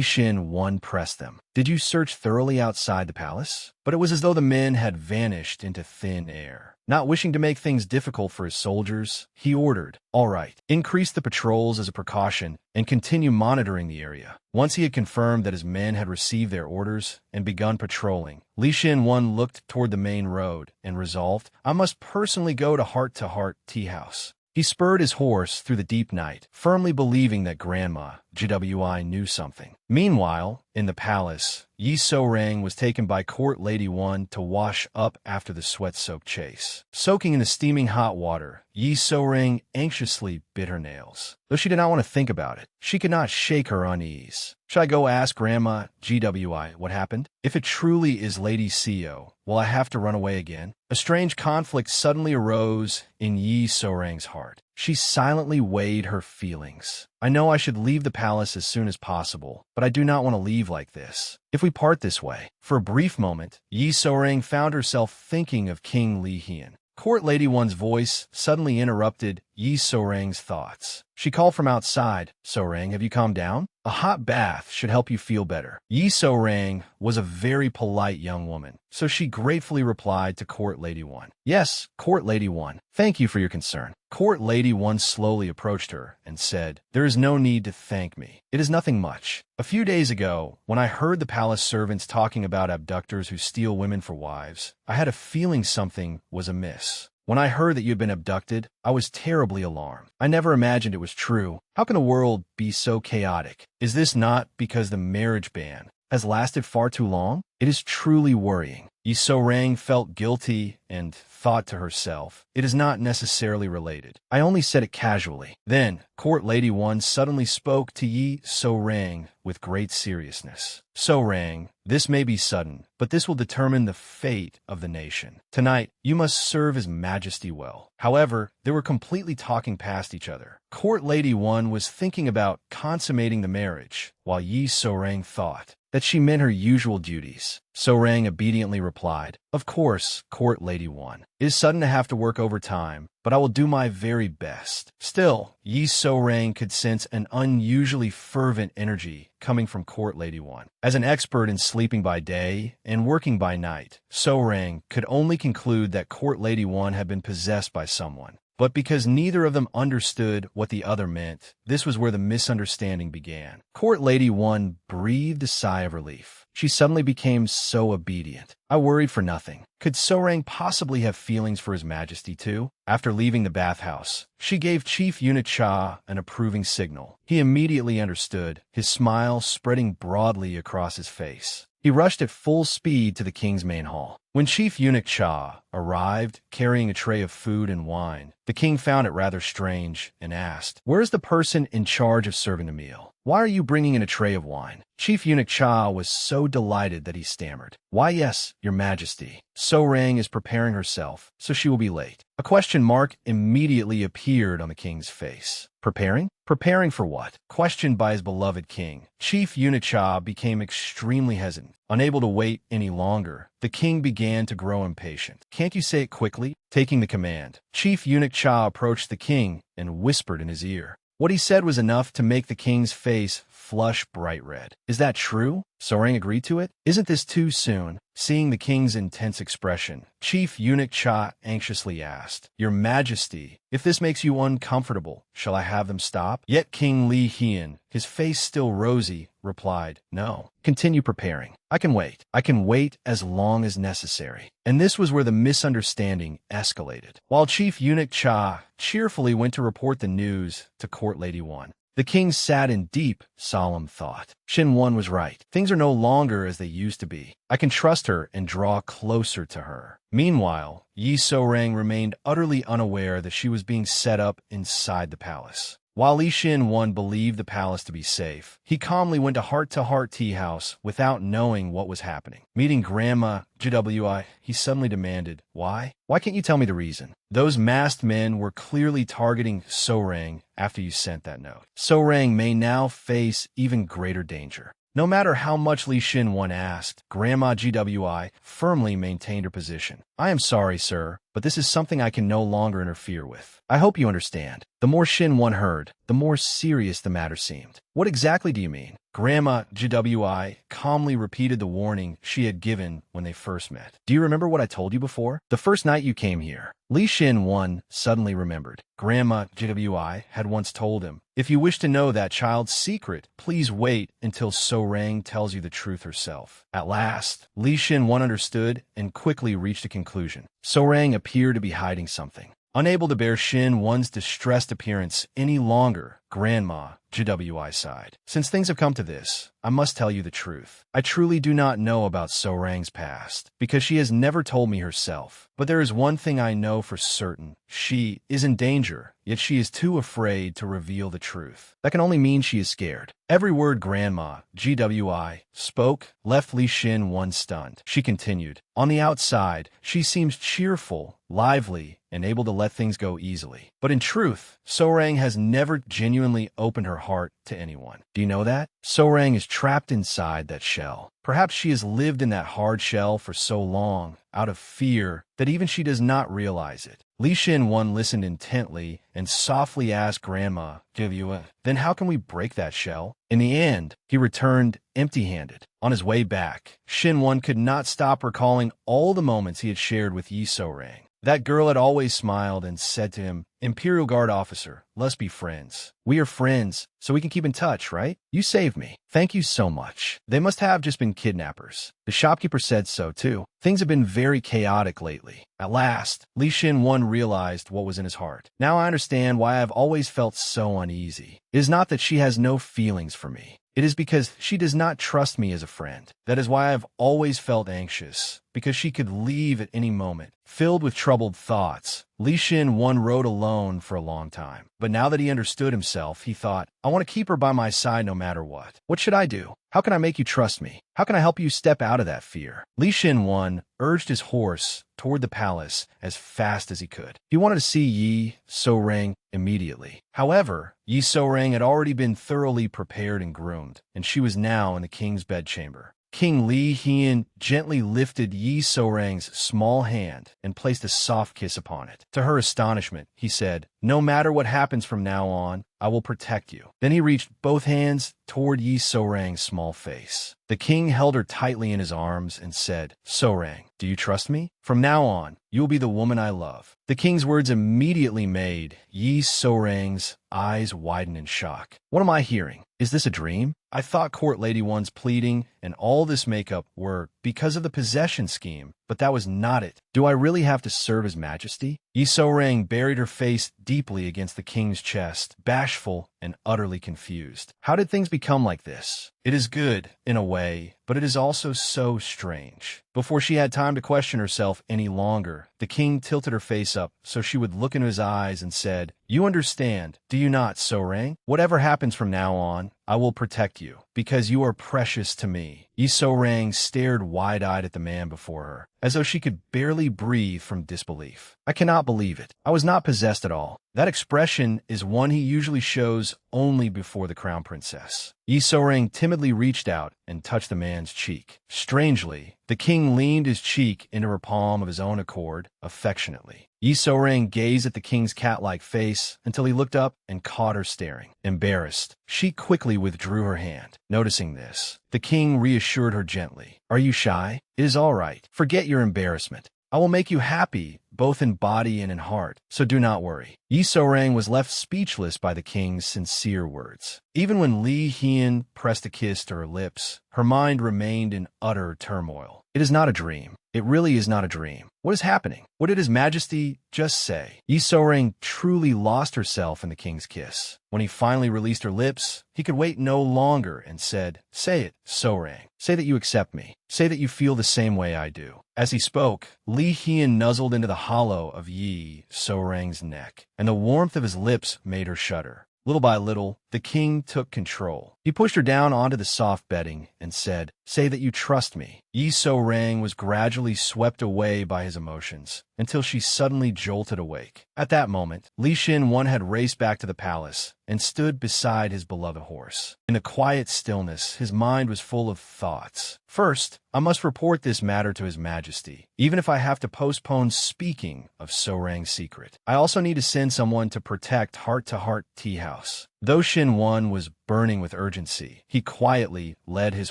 Shin-won pressed them. "Did you search thoroughly outside the palace?" But it was as though the men had vanished into thin air. Not wishing to make things difficult for his soldiers, he ordered, "All right, increase the patrols as a precaution and continue monitoring the area." Once he had confirmed that his men had received their orders and begun patrolling, Li Shin-won looked toward the main road and resolved, "I must personally go to Heart Tea House." He spurred his horse through the deep night, firmly believing that Grandma GWI knew something. Meanwhile, in the palace, Yi So-rang was taken by Court Lady 1 to wash up after the sweat-soaked chase. Soaking in the steaming hot water, Yi So-rang anxiously bit her nails. Though she did not want to think about it, she could not shake her unease. Should I go ask Grandma GWI what happened? If it truly is Lady Sio, will I have to run away again? A strange conflict suddenly arose in Yi So-rang's heart. She silently weighed her feelings. "I know I should leave the palace as soon as possible, but I do not want to leave like this. If we part this way." For a brief moment, Yi So-rang found herself thinking of King Li Hian. Court Lady 1's voice suddenly interrupted Yi So-rang's thoughts. She called from outside, "So-rang, have you calmed down? A hot bath should help you feel better." Yi So-rang was a very polite young woman, so she gratefully replied to Court Lady 1. "Yes, Court Lady 1, thank you for your concern." Court Lady 1 slowly approached her and said, "There is no need to thank me. It is nothing much. A few days ago, when I heard the palace servants talking about abductors who steal women for wives, I had a feeling something was amiss. When I heard that you had been abducted, I was terribly alarmed. I never imagined it was true. How can the world be so chaotic? Is this not because the marriage ban has lasted far too long? It is truly worrying. Yi So-rang felt guilty and thought to herself, it is not necessarily related. I only said it casually. Then, Court Lady 1 suddenly spoke to Yi So-rang with great seriousness. So-rang, this may be sudden, but this will determine the fate of the nation. Tonight, you must serve His Majesty well. However, they were completely talking past each other. Court Lady 1 was thinking about consummating the marriage, while Yi So-rang thought that she meant her usual duties. So-rang obediently replied, Of course, Court Lady 1. It is sudden to have to work overtime, but I will do my very best. Still, Yi So-rang could sense an unusually fervent energy coming from Court Lady 1. As an expert in sleeping by day and working by night, So-rang could only conclude that Court Lady 1 had been possessed by someone. But because neither of them understood what the other meant, this was where the misunderstanding began. Court Lady 1 breathed a sigh of relief. She suddenly became so obedient. I worried for nothing. Could So-rang possibly have feelings for His Majesty too? After leaving the bathhouse, she gave Chief Eunuch Cha an approving signal. He immediately understood, his smile spreading broadly across his face. He rushed at full speed to the king's main hall. When Chief Eunuch Cha arrived, carrying a tray of food and wine, the king found it rather strange and asked, Where is the person in charge of serving the meal? Why are you bringing in a tray of wine? Chief Eunuch Cha was so delighted that he stammered, Why yes, Your Majesty. So-rang is preparing herself, so she will be late. A question mark immediately appeared on the king's face. Preparing? Preparing for what? Questioned by his beloved king, Chief Eunuch Cha became extremely hesitant. Unable to wait any longer, the king began to grow impatient. Can't you say it quickly? Taking the command, Chief Eunuch Cha approached the king and whispered in his ear. What he said was enough to make the king's face flush bright red. Is that true? So-rang agreed to it? Isn't this too soon? Seeing the king's intense expression, Chief Eunuch Cha anxiously asked, Your Majesty, if this makes you uncomfortable, shall I have them stop? Yet King Li Hian, his face still rosy, replied, No. Continue preparing. I can wait. I can wait as long as necessary. And this was where the misunderstanding escalated. While Chief Eunuch Cha cheerfully went to report the news to Court Lady 1, the king sat in deep, solemn thought. Shin 1 was right. Things are no longer as they used to be. I can trust her and draw closer to her. Meanwhile, Yi So-rang remained utterly unaware that she was being set up inside the palace. While Li Shin-won believed the palace to be safe, he calmly went to heart-to-heart tea house without knowing what was happening. Meeting Grandma GWI, he suddenly demanded, Why? Why can't you tell me the reason? Those masked men were clearly targeting So-rang after you sent that note. So-rang may now face even greater danger. No matter how much Li Shin-won asked, Grandma GWI firmly maintained her position. I am sorry, sir, but this is something I can no longer interfere with. I hope you understand. The more Shin-won heard, the more serious the matter seemed. What exactly do you mean? Grandma GWI calmly repeated the warning she had given when they first met. Do you remember what I told you before? The first night you came here. Li Shin-won suddenly remembered. Grandma GWI had once told him, If you wish to know that child's secret, please wait until So-rang tells you the truth herself. At last, Li Shin-won understood and quickly reached a conclusion. So-rang appeared to be hiding something. Unable to bear Shin-won's distressed appearance any longer, Grandma GWI sighed. Since things have come to this, I must tell you the truth. I truly do not know about So-rang's past, because she has never told me herself. But there is one thing I know for certain. She is in danger, yet she is too afraid to reveal the truth. That can only mean she is scared. Every word Grandma GWI spoke left Li Shin-won stunned. She continued, On the outside, she seems cheerful, lively, and able to let things go easily. But in truth, So-rang has never genuinely opened her heart to anyone. Do you know that? So-rang is trapped inside that shell. Perhaps she has lived in that hard shell for so long, out of fear, that even she does not realize it. Li Shin-won listened intently and softly asked Grandma, Then how can we break that shell? In the end, he returned empty-handed. On his way back, Shin-won could not stop recalling all the moments he had shared with Yi So-rang. That girl had always smiled and said to him, Imperial Guard officer, let's be friends. We are friends, so we can keep in touch, right? You saved me. Thank you so much. They must have just been kidnappers. The shopkeeper said so, too. Things have been very chaotic lately. At last, Li Shin-won realized what was in his heart. Now I understand why I've always felt so uneasy. It is not that she has no feelings for me. It is because she does not trust me as a friend. That is why I have always felt anxious, because she could leave at any moment. Filled with troubled thoughts, Li Xin rode alone for a long time. But now that he understood himself, he thought, I want to keep her by my side no matter what. What should I do? How can I make you trust me? How can I help you step out of that fear? Li Xin urged his horse toward the palace as fast as he could. He wanted to see Yi So-rang immediately. However, Yi So-rang had already been thoroughly prepared and groomed, and she was now in the king's bedchamber. King Li Hian gently lifted Yi So-rang's small hand and placed a soft kiss upon it. To her astonishment, he said, no matter what happens from now on, I will protect you. Then he reached both hands toward Yi So-rang's small face. The king held her tightly in his arms and said, So-rang, do you trust me? From now on, you will be the woman I love. The king's words immediately made Yi So-rang's eyes widen in shock. What am I hearing? Is this a dream? I thought Court Lady One's pleading and all this makeup were because of the possession scheme, but that was not it. Do I really have to serve His Majesty? Yi So-rang buried her face deeply against the king's chest, bashful and utterly confused. How did things become like this? It is good, in a way, but it is also so strange. Before she had time to question herself any longer, the king tilted her face up so she would look into his eyes and said, You understand, do you not, So-rang? Whatever happens from now on, I will protect you, because you are precious to me. Yi So-rang stared wide-eyed at the man before her, as though she could barely breathe from disbelief. I cannot believe it. I was not possessed at all. That expression is one he usually shows only before the crown princess. Yi So-rang timidly reached out and touched the man's cheek. Strangely, the king leaned his cheek into her palm of his own accord, affectionately. Yi So-rang gazed at the king's cat-like face until he looked up and caught her staring. Embarrassed, she quickly withdrew her hand. Noticing this, the king reassured her gently. Are you shy? It is all right. Forget your embarrassment. I will make you happy, both in body and in heart, so do not worry. Yi So-rang was left speechless by the king's sincere words. Even when Li Hian pressed a kiss to her lips, her mind remained in utter turmoil. It is not a dream. It really is not a dream. What is happening? What did His Majesty just say? Yi So-rang truly lost herself in the king's kiss. When he finally released her lips, he could wait no longer and said, Say it, So-rang. Say that you accept me. Say that you feel the same way I do. As he spoke, Li Hian nuzzled into the hollow of Yi So-rang's neck, and the warmth of his lips made her shudder. Little by little, the king took control. He pushed her down onto the soft bedding and said, Say that you trust me. Yi So-rang was gradually swept away by his emotions until she suddenly jolted awake. At that moment, Li Xin had raced back to the palace and stood beside his beloved horse. In the quiet stillness, his mind was full of thoughts. First, I must report this matter to His Majesty, even if I have to postpone speaking of So-rang's secret. I also need to send someone to protect Heart-to-Heart Tea House. Though Xin was burning with urgency, he quietly led his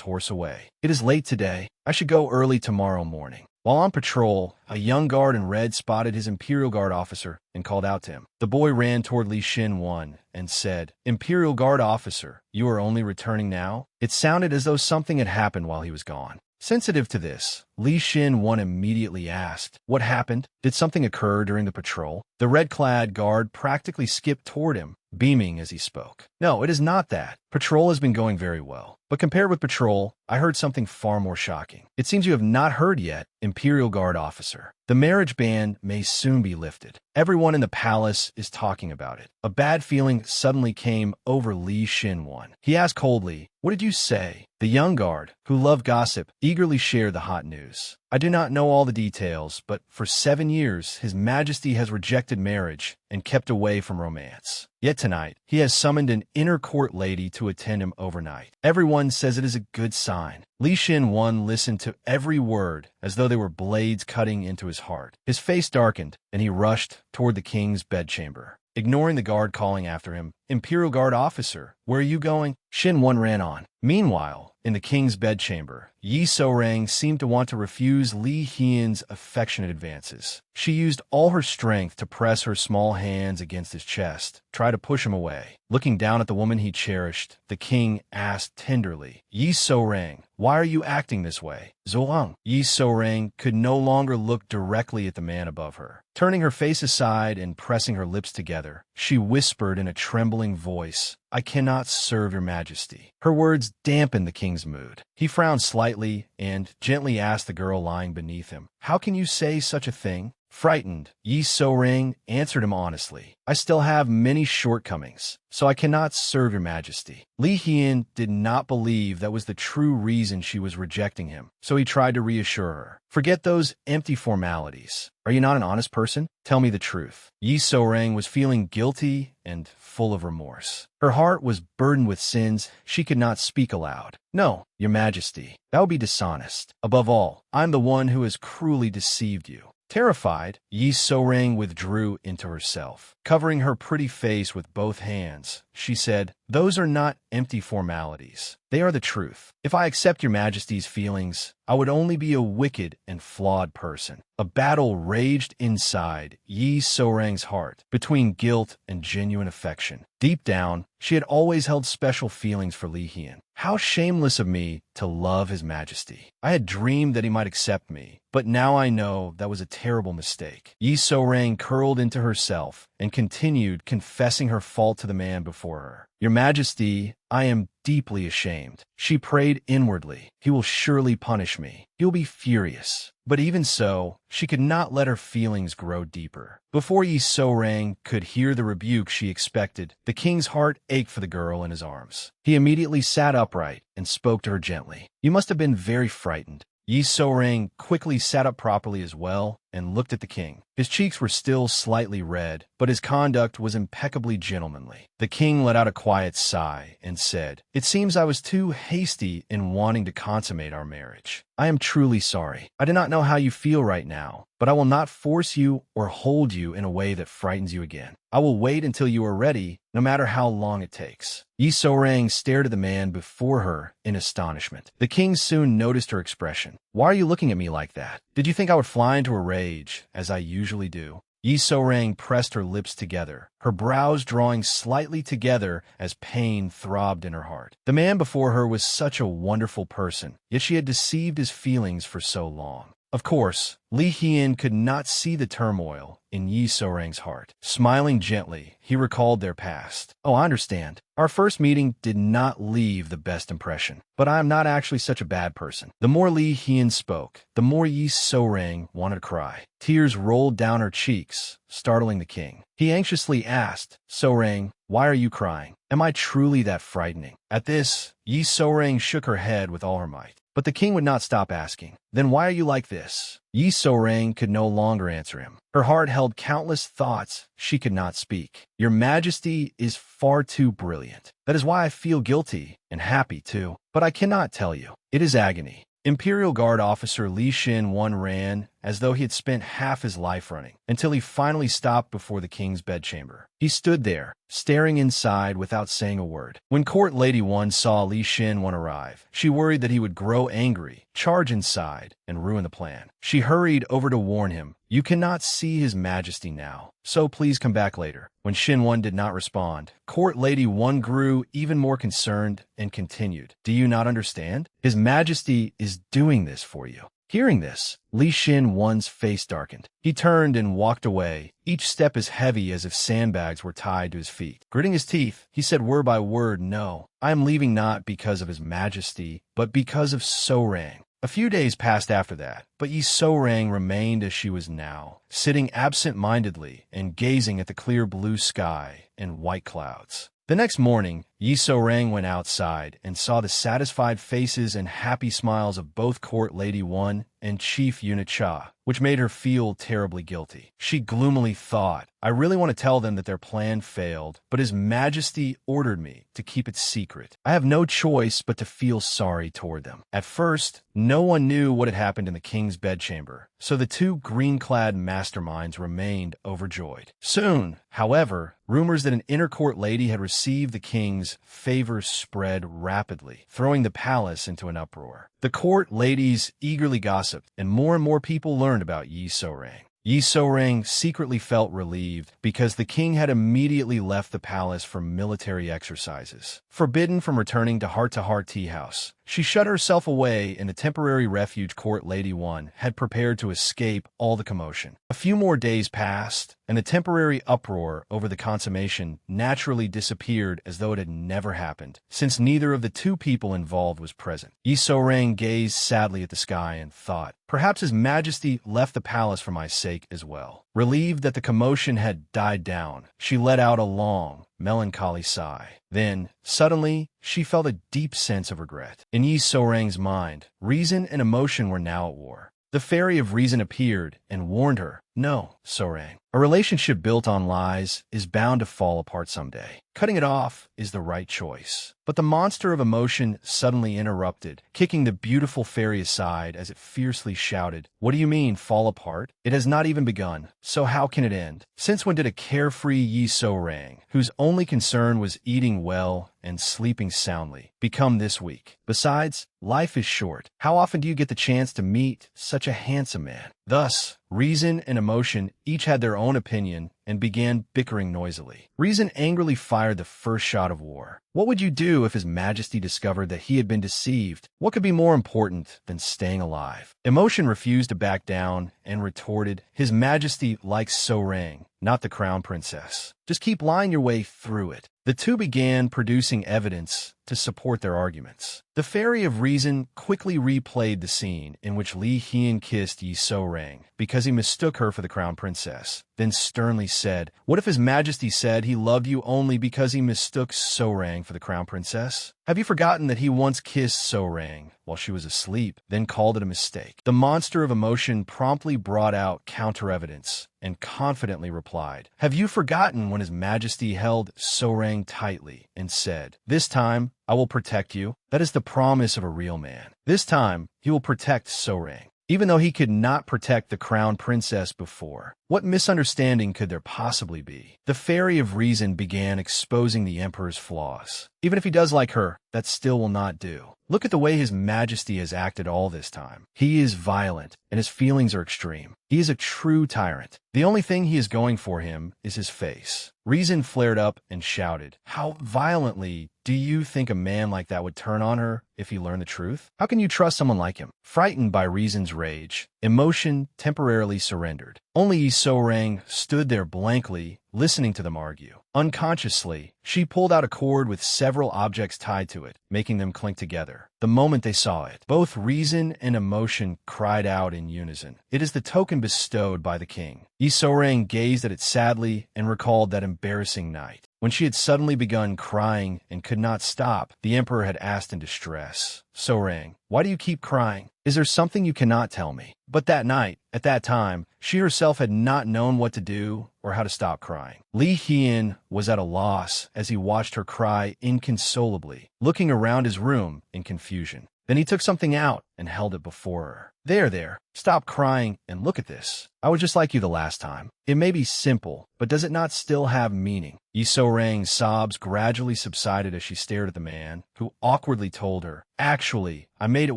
horse away. It is late today. I should go early tomorrow morning. While on patrol, a young guard in red spotted his Imperial Guard officer and called out to him. The boy ran toward Li Xin and said, Imperial Guard officer, you are only returning now? It sounded as though something had happened while he was gone. Sensitive to this, Li Xin immediately asked, What happened? Did something occur during the patrol? The red-clad guard practically skipped toward him, beaming as he spoke. No, it is not that. Patrol has been going very well. But compared with patrol, I heard something far more shocking. It seems you have not heard yet, Imperial Guard officer. The marriage ban may soon be lifted. Everyone in the palace is talking about it. A bad feeling suddenly came over Li Xin. He asked coldly, What did you say? The young guard, who loved gossip, eagerly shared the hot news. I do not know all the details, but for 7 years, His Majesty has rejected marriage and kept away from romance. Yet tonight, he has summoned an inner court lady to attend him overnight. Everyone says it is a good sign. Li Xin listened to every word as though they were blades cutting into his heart. His face darkened, and he rushed toward the king's bedchamber. Ignoring the guard calling after him, Imperial Guard officer, where are you going? Xin ran on. Meanwhile, in the king's bedchamber, Yi So-rang seemed to want to refuse Li Hian's affectionate advances. She used all her strength to press her small hands against his chest, try to push him away. Looking down at the woman he cherished, the king asked tenderly, Yi So-rang, why are you acting this way? Zhuang. Yi So-rang could no longer look directly at the man above her. Turning her face aside and pressing her lips together, she whispered in a trembling voice, I cannot serve your majesty. Her words dampened the king's mood. He frowned slightly and gently asked the girl lying beneath him, How can you say such a thing? Frightened, Yi So-rang answered him honestly, I still have many shortcomings, so I cannot serve your majesty. Li Hian did not believe that was the true reason she was rejecting him, so he tried to reassure her. Forget those empty formalities. Are you not an honest person? Tell me the truth. Yi So-rang was feeling guilty and full of remorse. Her heart was burdened with sins she could not speak aloud. No, your majesty, that would be dishonest. Above all, I'm the one who has cruelly deceived you. Terrified, Yi So-rang withdrew into herself. Covering her pretty face with both hands, she said, Those are not empty formalities. They are the truth. If I accept your majesty's feelings, I would only be a wicked and flawed person. A battle raged inside Yi So-rang's heart between guilt and genuine affection. Deep down, she had always held special feelings for Li Hian. How shameless of me to love his majesty. I had dreamed that he might accept me, but now I know that was a terrible mistake. Yi So-rang curled into herself and continued confessing her fault to the man before her. Your majesty, I am deeply ashamed. She prayed inwardly. He will surely punish me. He will be furious. But even so, she could not let her feelings grow deeper. Before Yi So-rang could hear the rebuke she expected, the king's heart ached for the girl in his arms. He immediately sat upright and spoke to her gently. You must have been very frightened. Yi So-rang quickly sat up properly as well and looked at the king. His cheeks were still slightly red, but his conduct was impeccably gentlemanly. The king let out a quiet sigh and said, It seems I was too hasty in wanting to consummate our marriage. I am truly sorry. I do not know how you feel right now, but I will not force you or hold you in a way that frightens you again. I will wait until you are ready, no matter how long it takes. Yi So-rang stared at the man before her in astonishment. The king soon noticed her expression. Why are you looking at me like that? Did you think I would fly into a rage, as I usually do? Yi So-rang pressed her lips together, her brows drawing slightly together as pain throbbed in her heart. The man before her was such a wonderful person, yet she had deceived his feelings for so long. Of course, Li Hian could not see the turmoil in Yi So-rang's heart. Smiling gently, he recalled their past. Oh, I understand. Our first meeting did not leave the best impression, but I am not actually such a bad person. The more Li Hian spoke, the more Yi So-rang wanted to cry. Tears rolled down her cheeks, startling the king. He anxiously asked, So-rang, why are you crying? Am I truly that frightening? At this, Yi So-rang shook her head with all her might. But the king would not stop asking, Then why are you like this? Yi So-rang could no longer answer him. Her heart held countless thoughts she could not speak. Your majesty is far too brilliant. That is why I feel guilty and happy too. But I cannot tell you. It is agony. Imperial Guard officer Li Xin-wan ran as though he had spent half his life running, until he finally stopped before the king's bedchamber. He stood there, staring inside without saying a word. When Court Lady 1 saw Li Xin-wan arrive, she worried that he would grow angry, charge inside, and ruin the plan. She hurried over to warn him, You cannot see His Majesty now, so please come back later. When Xin-wan did not respond, Court Lady 1 grew even more concerned and continued, Do you not understand? His Majesty is doing this for you. Hearing this, Li Xin-wan's face darkened. He turned and walked away, each step as heavy as if sandbags were tied to his feet. Gritting his teeth, he said word by word, No, I am leaving not because of His Majesty, but because of So-rang. A few days passed after that, but Yi So-rang remained as she was now, sitting absent-mindedly and gazing at the clear blue sky and white clouds. The next morning, Yi So-rang went outside and saw the satisfied faces and happy smiles of both Court Lady 1 and Chief Unit Cha, which made her feel terribly guilty. She gloomily thought, I really want to tell them that their plan failed, but His Majesty ordered me to keep it secret. I have no choice but to feel sorry toward them. At first, no one knew what had happened in the king's bedchamber, so the two green-clad masterminds remained overjoyed. Soon, however, rumors that an inner court lady had received the king's favor spread rapidly, throwing the palace into an uproar. The court ladies eagerly gossiped, and more people learned about Yi So-rang. Yi So-rang secretly felt relieved because the king had immediately left the palace for military exercises. Forbidden from returning to heart tea house, she shut herself away in a temporary refuge court. Lady One had prepared to escape all the commotion. A few more days passed, and the temporary uproar over the consummation naturally disappeared as though it had never happened, since neither of the two people involved was present. Yi So-rang gazed sadly at the sky and thought, perhaps His Majesty left the palace for my sake as well. Relieved that the commotion had died down, she let out a long, melancholy sigh. Then, suddenly, she felt a deep sense of regret. In Yi So-rang's mind, reason and emotion were now at war. The fairy of reason appeared and warned her, "No, So-rang. A relationship built on lies is bound to fall apart someday. Cutting it off is the right choice." But the monster of emotion suddenly interrupted, kicking the beautiful fairy aside as it fiercely shouted, "What do you mean, fall apart? It has not even begun, so how can it end? Since when did a carefree Yi So-rang, whose only concern was eating well and sleeping soundly, become this weak? Besides, life is short. How often do you get the chance to meet such a handsome man?" Thus, reason and emotion each had their own opinion and began bickering noisily. Reason angrily fired the first shot of war. What would you do if His Majesty discovered that he had been deceived? What could be more important than staying alive? Emotion refused to back down and retorted, "His Majesty likes So-rang, not the crown princess. Just keep lying your way through it." The two began producing evidence to support their arguments. The Fairy of Reason quickly replayed the scene in which Li Hian kissed Yi So-rang because he mistook her for the crown princess, then sternly said, "What if His Majesty said he loved you only because he mistook So-rang for the crown princess? Have you forgotten that he once kissed So-rang while she was asleep, then called it a mistake?" The monster of emotion promptly brought out counter-evidence and confidently replied, "Have you forgotten when His Majesty held So-rang tightly and said, 'This time, I will protect you'? That is the promise of a real man. This time, he will protect So-rang, even though he could not protect the crown princess before. What misunderstanding could there possibly be?" The Fairy of Reason began exposing the Emperor's flaws. "Even if he does like her, that still will not do. Look at the way His Majesty has acted all this time. He is violent, and his feelings are extreme. He is a true tyrant. The only thing he is going for him is his face." Reason flared up and shouted, "How violently do you think a man like that would turn on her if he learned the truth? How can you trust someone like him?" Frightened by Reason's rage, emotion temporarily surrendered. Only Yi So-rang stood there blankly, listening to them argue. Unconsciously, she pulled out a cord with several objects tied to it, making them clink together. The moment they saw it, both reason and emotion cried out in unison, "It is the token bestowed by the king." Yi So-rang gazed at it sadly and recalled that embarrassing night, when she had suddenly begun crying and could not stop. The emperor had asked in distress, "So-rang, why do you keep crying? Is there something you cannot tell me?" But that night, at that time, she herself had not known what to do or how to stop crying. Li Hian was at a loss as he watched her cry inconsolably, looking around his room in confusion. Then he took something out and held it before her. There, stop crying and look at this. I was just like you the last time. It may be simple, but does it not still have meaning?" Yi So-rang's sobs gradually subsided as she stared at the man, who awkwardly told her, "Actually, I made it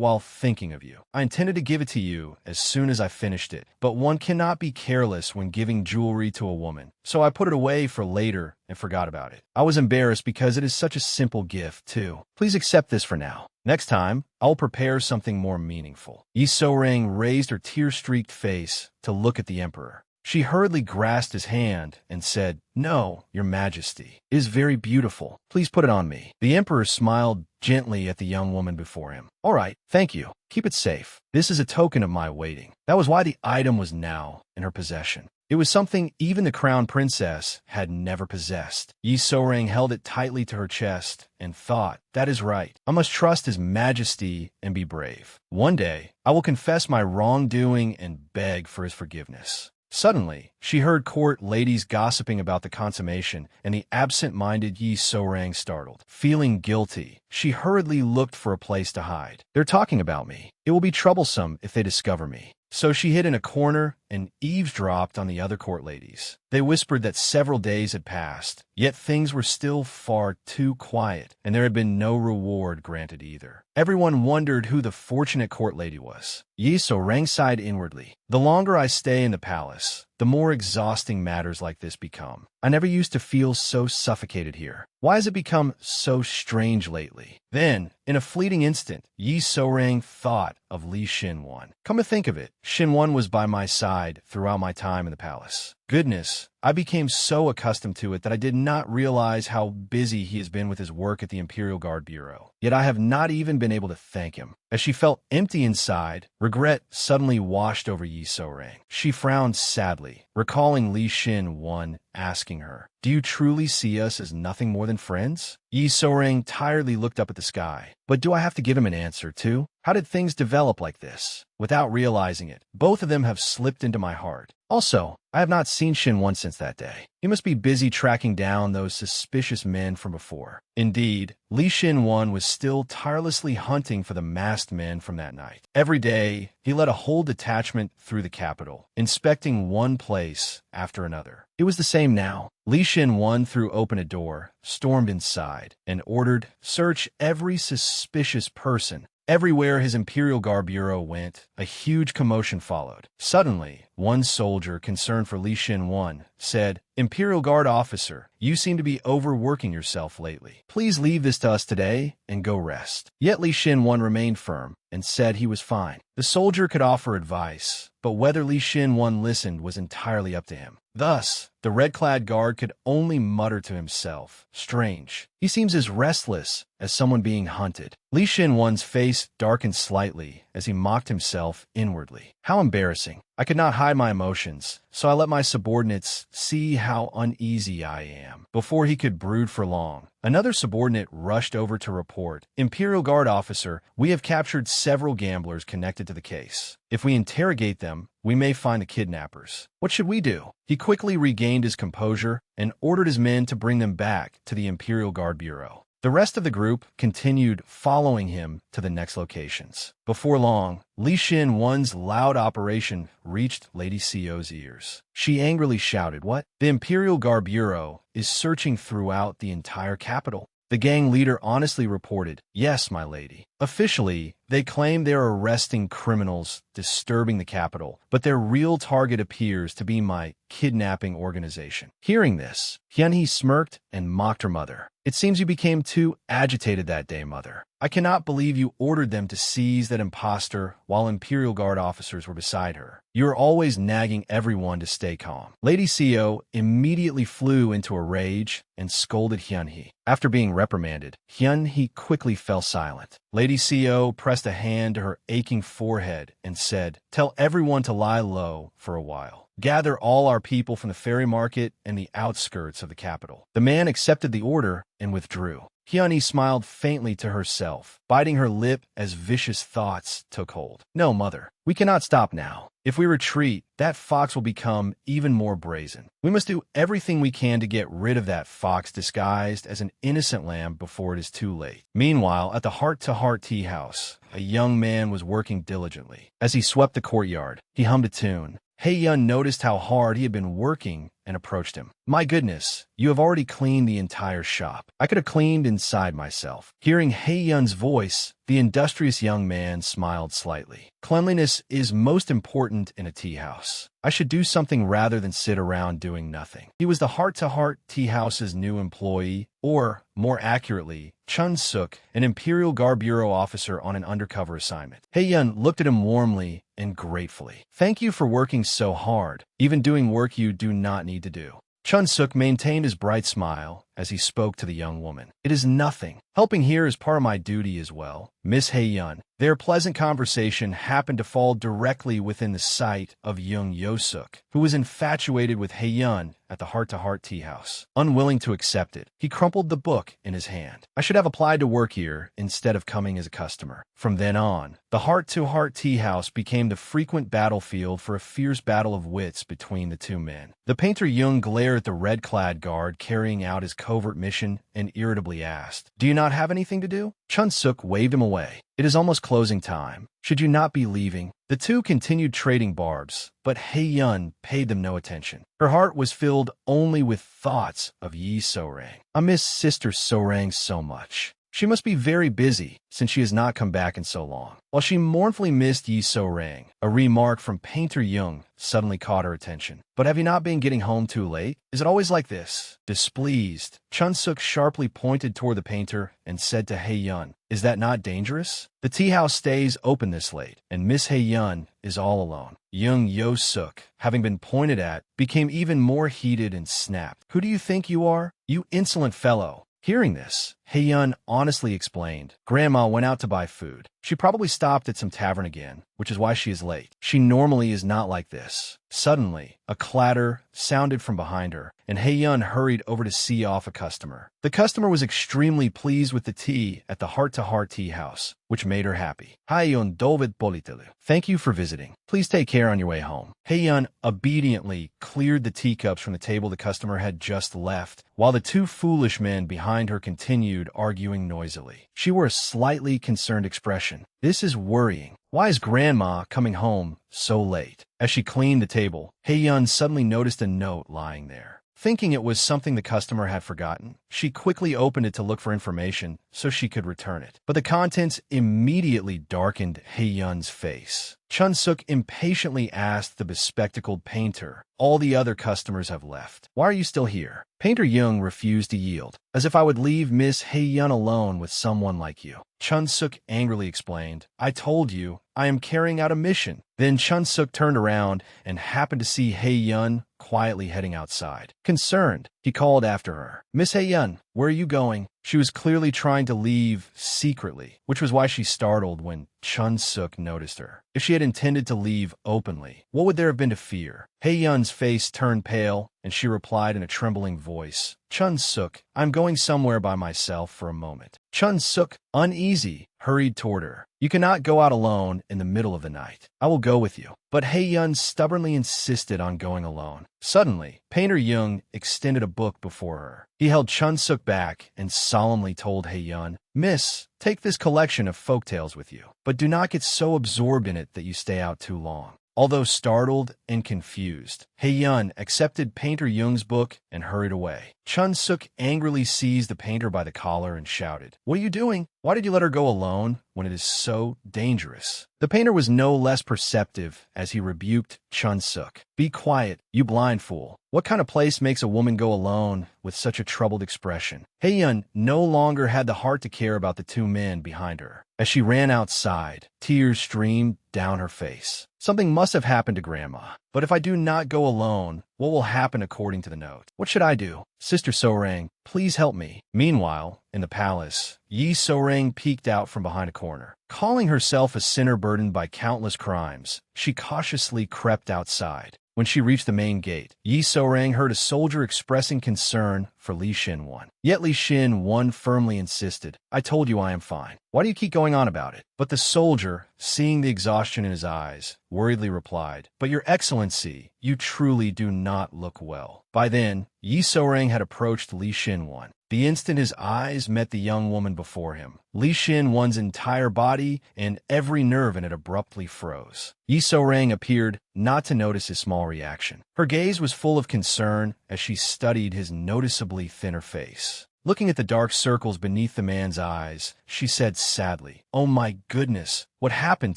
while thinking of you. I intended to give it to you as soon as I finished it, but one cannot be careless when giving jewelry to a woman, so I put it away for later and forgot about it. I was embarrassed because it is such a simple gift, too. Please accept this for now. Next time, I will prepare something more meaningful." Yi So-rang raised her tear-streaked face to look at the emperor. She hurriedly grasped his hand and said, "No, Your Majesty. It is very beautiful. Please put it on me." The emperor smiled gently at the young woman before him. "All right, thank you. Keep it safe. This is a token of my waiting." That was why the item was now in her possession. It was something even the crown princess had never possessed. Yi So-rang held it tightly to her chest and thought, "That is right. I must trust His Majesty and be brave. One day, I will confess my wrongdoing and beg for his forgiveness." Suddenly, she heard court ladies gossiping about the consummation, and the absent-minded Yi So-rang startled. Feeling guilty, she hurriedly looked for a place to hide. "They're talking about me. It will be troublesome if they discover me." So she hid in a corner and eavesdropped on the other court ladies. They whispered that several days had passed, yet things were still far too quiet, and there had been no reward granted either. Everyone wondered who the fortunate court lady was. Yi So-rang sighed inwardly. The longer I stay in the palace, the more exhausting matters like this become. I never used to feel so suffocated here. Why has it become so strange lately? Then, in a fleeting instant, Yi So-rang thought of Li Xinwan. Come to think of it, Xinwan was by my side throughout my time in the palace. Goodness, I became so accustomed to it that I did not realize how busy he has been with his work at the Imperial Guard Bureau. Yet I have not even been able to thank him. As she felt empty inside, regret suddenly washed over Yi So-rang. She frowned sadly, recalling Li Xinwan asking her, "Do you truly see us as nothing more than friends?" Yi So-rang tiredly looked up at the sky. But do I have to give him an answer, too? How did things develop like this? Without realizing it, both of them have slipped into my heart. Also, I have not seen Xinwan since that day. He must be busy tracking down those suspicious men from before. Indeed, Li Xinwan was still tirelessly hunting for the masked men from that night. Every day, he led a whole detachment through the capital, inspecting one place after another. It was the same now. Li Xinwan threw open a door, stormed inside, and ordered, "Search every suspicious person." Everywhere his Imperial Guard Bureau went, a huge commotion followed. Suddenly, one soldier concerned for Li Xinwan said, "Imperial Guard officer, you seem to be overworking yourself lately. Please leave this to us today and go rest." Yet Li Xinwan remained firm and said he was fine. The soldier could offer advice, but whether Li Xinwan listened was entirely up to him. Thus, the red-clad guard could only mutter to himself, "Strange. He seems as restless as someone being hunted." Li Xinwan's face darkened slightly as he mocked himself inwardly. How embarrassing. I could not hide my emotions, so I let my subordinates see how uneasy I am. Before he could brood for long, another subordinate rushed over to report, "Imperial Guard officer, we have captured several gamblers connected to the case. If we interrogate them, we may find the kidnappers. What should we do?" He quickly regained his composure and ordered his men to bring them back to the Imperial Guard Bureau. The rest of the group continued following him to the next locations. Before long, Li Xinwan's loud operation reached Lady Sio's ears. She angrily shouted, "What? The Imperial Guard Bureau is searching throughout the entire capital." The gang leader honestly reported, "Yes, my lady." Officially, they claim they are arresting criminals disturbing the capital, but their real target appears to be my kidnapping organization. Hearing this, Hyunhee smirked and mocked her mother. "It seems you became too agitated that day, mother. I cannot believe you ordered them to seize that impostor while Imperial Guard officers were beside her. You are always nagging everyone to stay calm." Lady Seo immediately flew into a rage and scolded Hyunhee. After being reprimanded, Hyunhee quickly fell silent. Lady Seo pressed a hand to her aching forehead and said, "Tell everyone to lie low for a while. Gather all our people from the ferry market and the outskirts of the capital." The man accepted the order and withdrew. Hyunhee smiled faintly to herself, biting her lip as vicious thoughts took hold. "No, mother, we cannot stop now. If we retreat, that fox will become even more brazen. We must do everything we can to get rid of that fox disguised as an innocent lamb before it is too late." Meanwhile, at the heart-to-heart tea house, a young man was working diligently. As he swept the courtyard, he hummed a tune. Hae-yun noticed how hard he had been working and approached him. "My goodness, you have already cleaned the entire shop. I could have cleaned inside myself." Hearing Hae-yun's voice, the industrious young man smiled slightly. "Cleanliness is most important in a tea house. I should do something rather than sit around doing nothing." He was the heart-to-heart tea house's new employee, or, more accurately, Chun-suk, an Imperial Guard Bureau officer on an undercover assignment. Hae-yun looked at him warmly and gratefully. "Thank you for working so hard, even doing work you do not need to do." Chun-suk maintained his bright smile as he spoke to the young woman. "It is nothing. Helping here is part of my duty as well, Miss Hae-yun." Their pleasant conversation happened to fall directly within the sight of young Yo-suk, who was infatuated with Hae-yun at the heart-to-heart tea house. Unwilling to accept it, he crumpled the book in his hand. "I should have applied to work here instead of coming as a customer." From then on, the heart-to-heart tea house became the frequent battlefield for a fierce battle of wits between the two men. The painter Jung glared at the red-clad guard carrying out his covert mission and irritably asked, "Do you not have anything to do?" Chun-suk waved him away. "It is almost closing time. Should you not be leaving?" The two continued trading barbs, but Yun paid them no attention. Her heart was filled only with thoughts of Yi So-rang. I miss Sister So-rang so much. She must be very busy, since she has not come back in so long. While she mournfully missed Yi So-rang, a remark from Painter Jung suddenly caught her attention. But have you not been getting home too late? Is it always like this? Displeased, Chun-suk sharply pointed toward the painter and said to Yun, "Is that not dangerous? The tea house stays open this late, and Miss Yun is all alone." Young Yo-suk, having been pointed at, became even more heated and snapped. "Who do you think you are? You insolent fellow!" Hearing this, Yun honestly explained, "Grandma went out to buy food. She probably stopped at some tavern again, which is why she is late. She normally is not like this." Suddenly, a clatter sounded from behind her, and Yun hurried over to see off a customer. The customer was extremely pleased with the tea at the Heart-to-Heart Tea House, which made her happy. "Hayon Dovid Politelu. Thank you for visiting. Please take care on your way home." Yun obediently cleared the teacups from the table the customer had just left, while the two foolish men behind her continued arguing noisily. She wore a slightly concerned expression. "This is worrying. Why is Grandma coming home so late?" As she cleaned the table, Yun suddenly noticed a note lying there. Thinking it was something the customer had forgotten, she quickly opened it to look for information so she could return it. But the contents immediately darkened Yun's face. Chun-suk impatiently asked the bespectacled painter, "All the other customers have left. Why are you still here?" Painter Jung refused to yield. "As if I would leave Miss Yun alone with someone like you." Chun-suk angrily explained, "I told you, I am carrying out a mission." Then Chun-suk turned around and happened to see Yun quietly heading outside. Concerned, he called after her, "Miss Yun, where are you going?" She was clearly trying to leave secretly, which was why she startled when Chun-suk noticed her. If she had intended to leave openly, what would there have been to fear? Yun's face turned pale, and she replied in a trembling voice, "Chun-suk, I'm going somewhere by myself for a moment." Chun-suk, uneasy, hurried toward her. "You cannot go out alone in the middle of the night. I will go with you." But Yun stubbornly insisted on going alone. Suddenly, Painter Jung extended a book before her. He held Chun-suk back and solemnly told Yun, "Miss, take this collection of folktales with you, but do not get so absorbed in it that you stay out too long." Although startled and confused, Yun accepted Painter Jung's book and hurried away. Chun-suk angrily seized the painter by the collar and shouted, "What are you doing? Why did you let her go alone when it is so dangerous?" The painter was no less perceptive as he rebuked Chun-suk. "Be quiet, you blind fool. What kind of place makes a woman go alone with such a troubled expression?" Yun no longer had the heart to care about the two men behind her. As she ran outside, tears streamed down her face. "Something must have happened to Grandma. But if I do not go alone, what will happen according to the note? What should I do? Sister So-rang, please help me." Meanwhile, in the palace, Yi So-rang peeked out from behind a corner. Calling herself a sinner burdened by countless crimes, she cautiously crept outside. When she reached the main gate, Yi So-rang heard a soldier expressing concern for Li Shin-won. Yet Li Shin-won firmly insisted, "I told you I am fine. Why do you keep going on about it?" But the soldier, seeing the exhaustion in his eyes, worriedly replied, "But your excellency, you truly do not look well." By then, Yi So-rang had approached Li Shin-won. The instant his eyes met the young woman before him, Li Shin-won's entire body and every nerve in it abruptly froze. Yi So-rang appeared not to notice his small reaction. Her gaze was full of concern as she studied his noticeably thinner face. Looking at the dark circles beneath the man's eyes, she said sadly, "Oh my goodness, what happened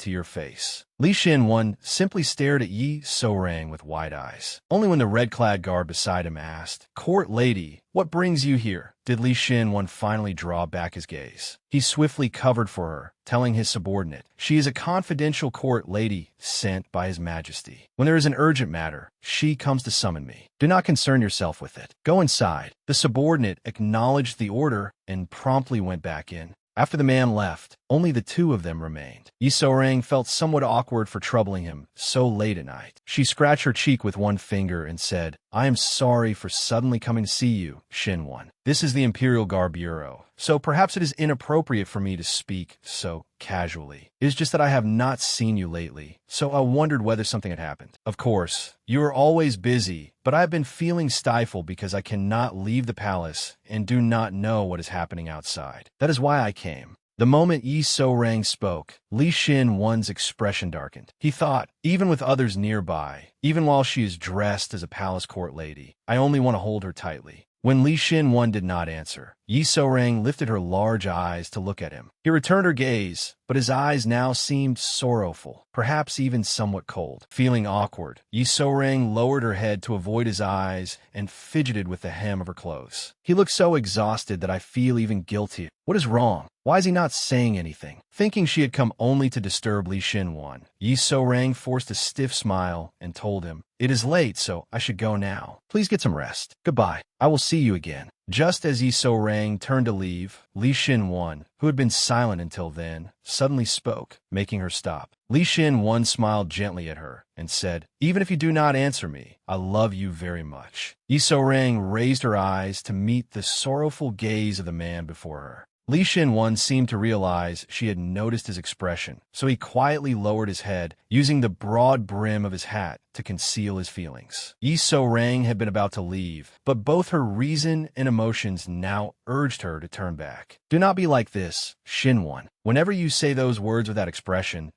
to your face?" Li Shin-won simply stared at Yi So-rang with wide eyes. Only when the red-clad guard beside him asked, "Court lady, what brings you here?" did Li Shin-won finally draw back his gaze. He swiftly covered for her, telling his subordinate, "She is a confidential court lady sent by His Majesty. When there is an urgent matter, she comes to summon me. Do not concern yourself with it. Go inside." The subordinate acknowledged the order and promptly went back in. After the man left, only the two of them remained. Yi So-rang felt somewhat awkward for troubling him so late at night. She scratched her cheek with one finger and said, "I am sorry for suddenly coming to see you, Shin-won. This is the Imperial Guard Bureau, so perhaps it is inappropriate for me to speak so casually. It is just that I have not seen you lately, so I wondered whether something had happened. Of course, you are always busy, but I have been feeling stifled because I cannot leave the palace and do not know what is happening outside. That is why I came." The moment Yi So-rang spoke, Li Xin-wan's expression darkened. He thought, even with others nearby, even while she is dressed as a palace court lady, I only want to hold her tightly. When Li Xin-wan did not answer, Yi So-rang lifted her large eyes to look at him. He returned her gaze, but his eyes now seemed sorrowful, perhaps even somewhat cold. Feeling awkward, Yi So-rang lowered her head to avoid his eyes and fidgeted with the hem of her clothes. He looked so exhausted that I feel even guilty. What is wrong? Why is he not saying anything? Thinking she had come only to disturb Li Xin-wan, Yi So-rang forced a stiff smile and told him, "It is late, so I should go now. Please get some rest. Goodbye. I will see you again." Just as Yi So-rang turned to leave, Li Xin-wan, who had been silent until then, suddenly spoke, making her stop. Li Xin-wan smiled gently at her and said, "Even if you do not answer me, I love you very much." Yi So-rang raised her eyes to meet the sorrowful gaze of the man before her. Li Xin-wan seemed to realize she had noticed his expression, so he quietly lowered his head, using the broad brim of his hat to conceal his feelings. Yi So-rang had been about to leave, but both her reason and emotions now urged her to turn back. "Do not be like this, Xin-wan. Whenever you say those words with that expression,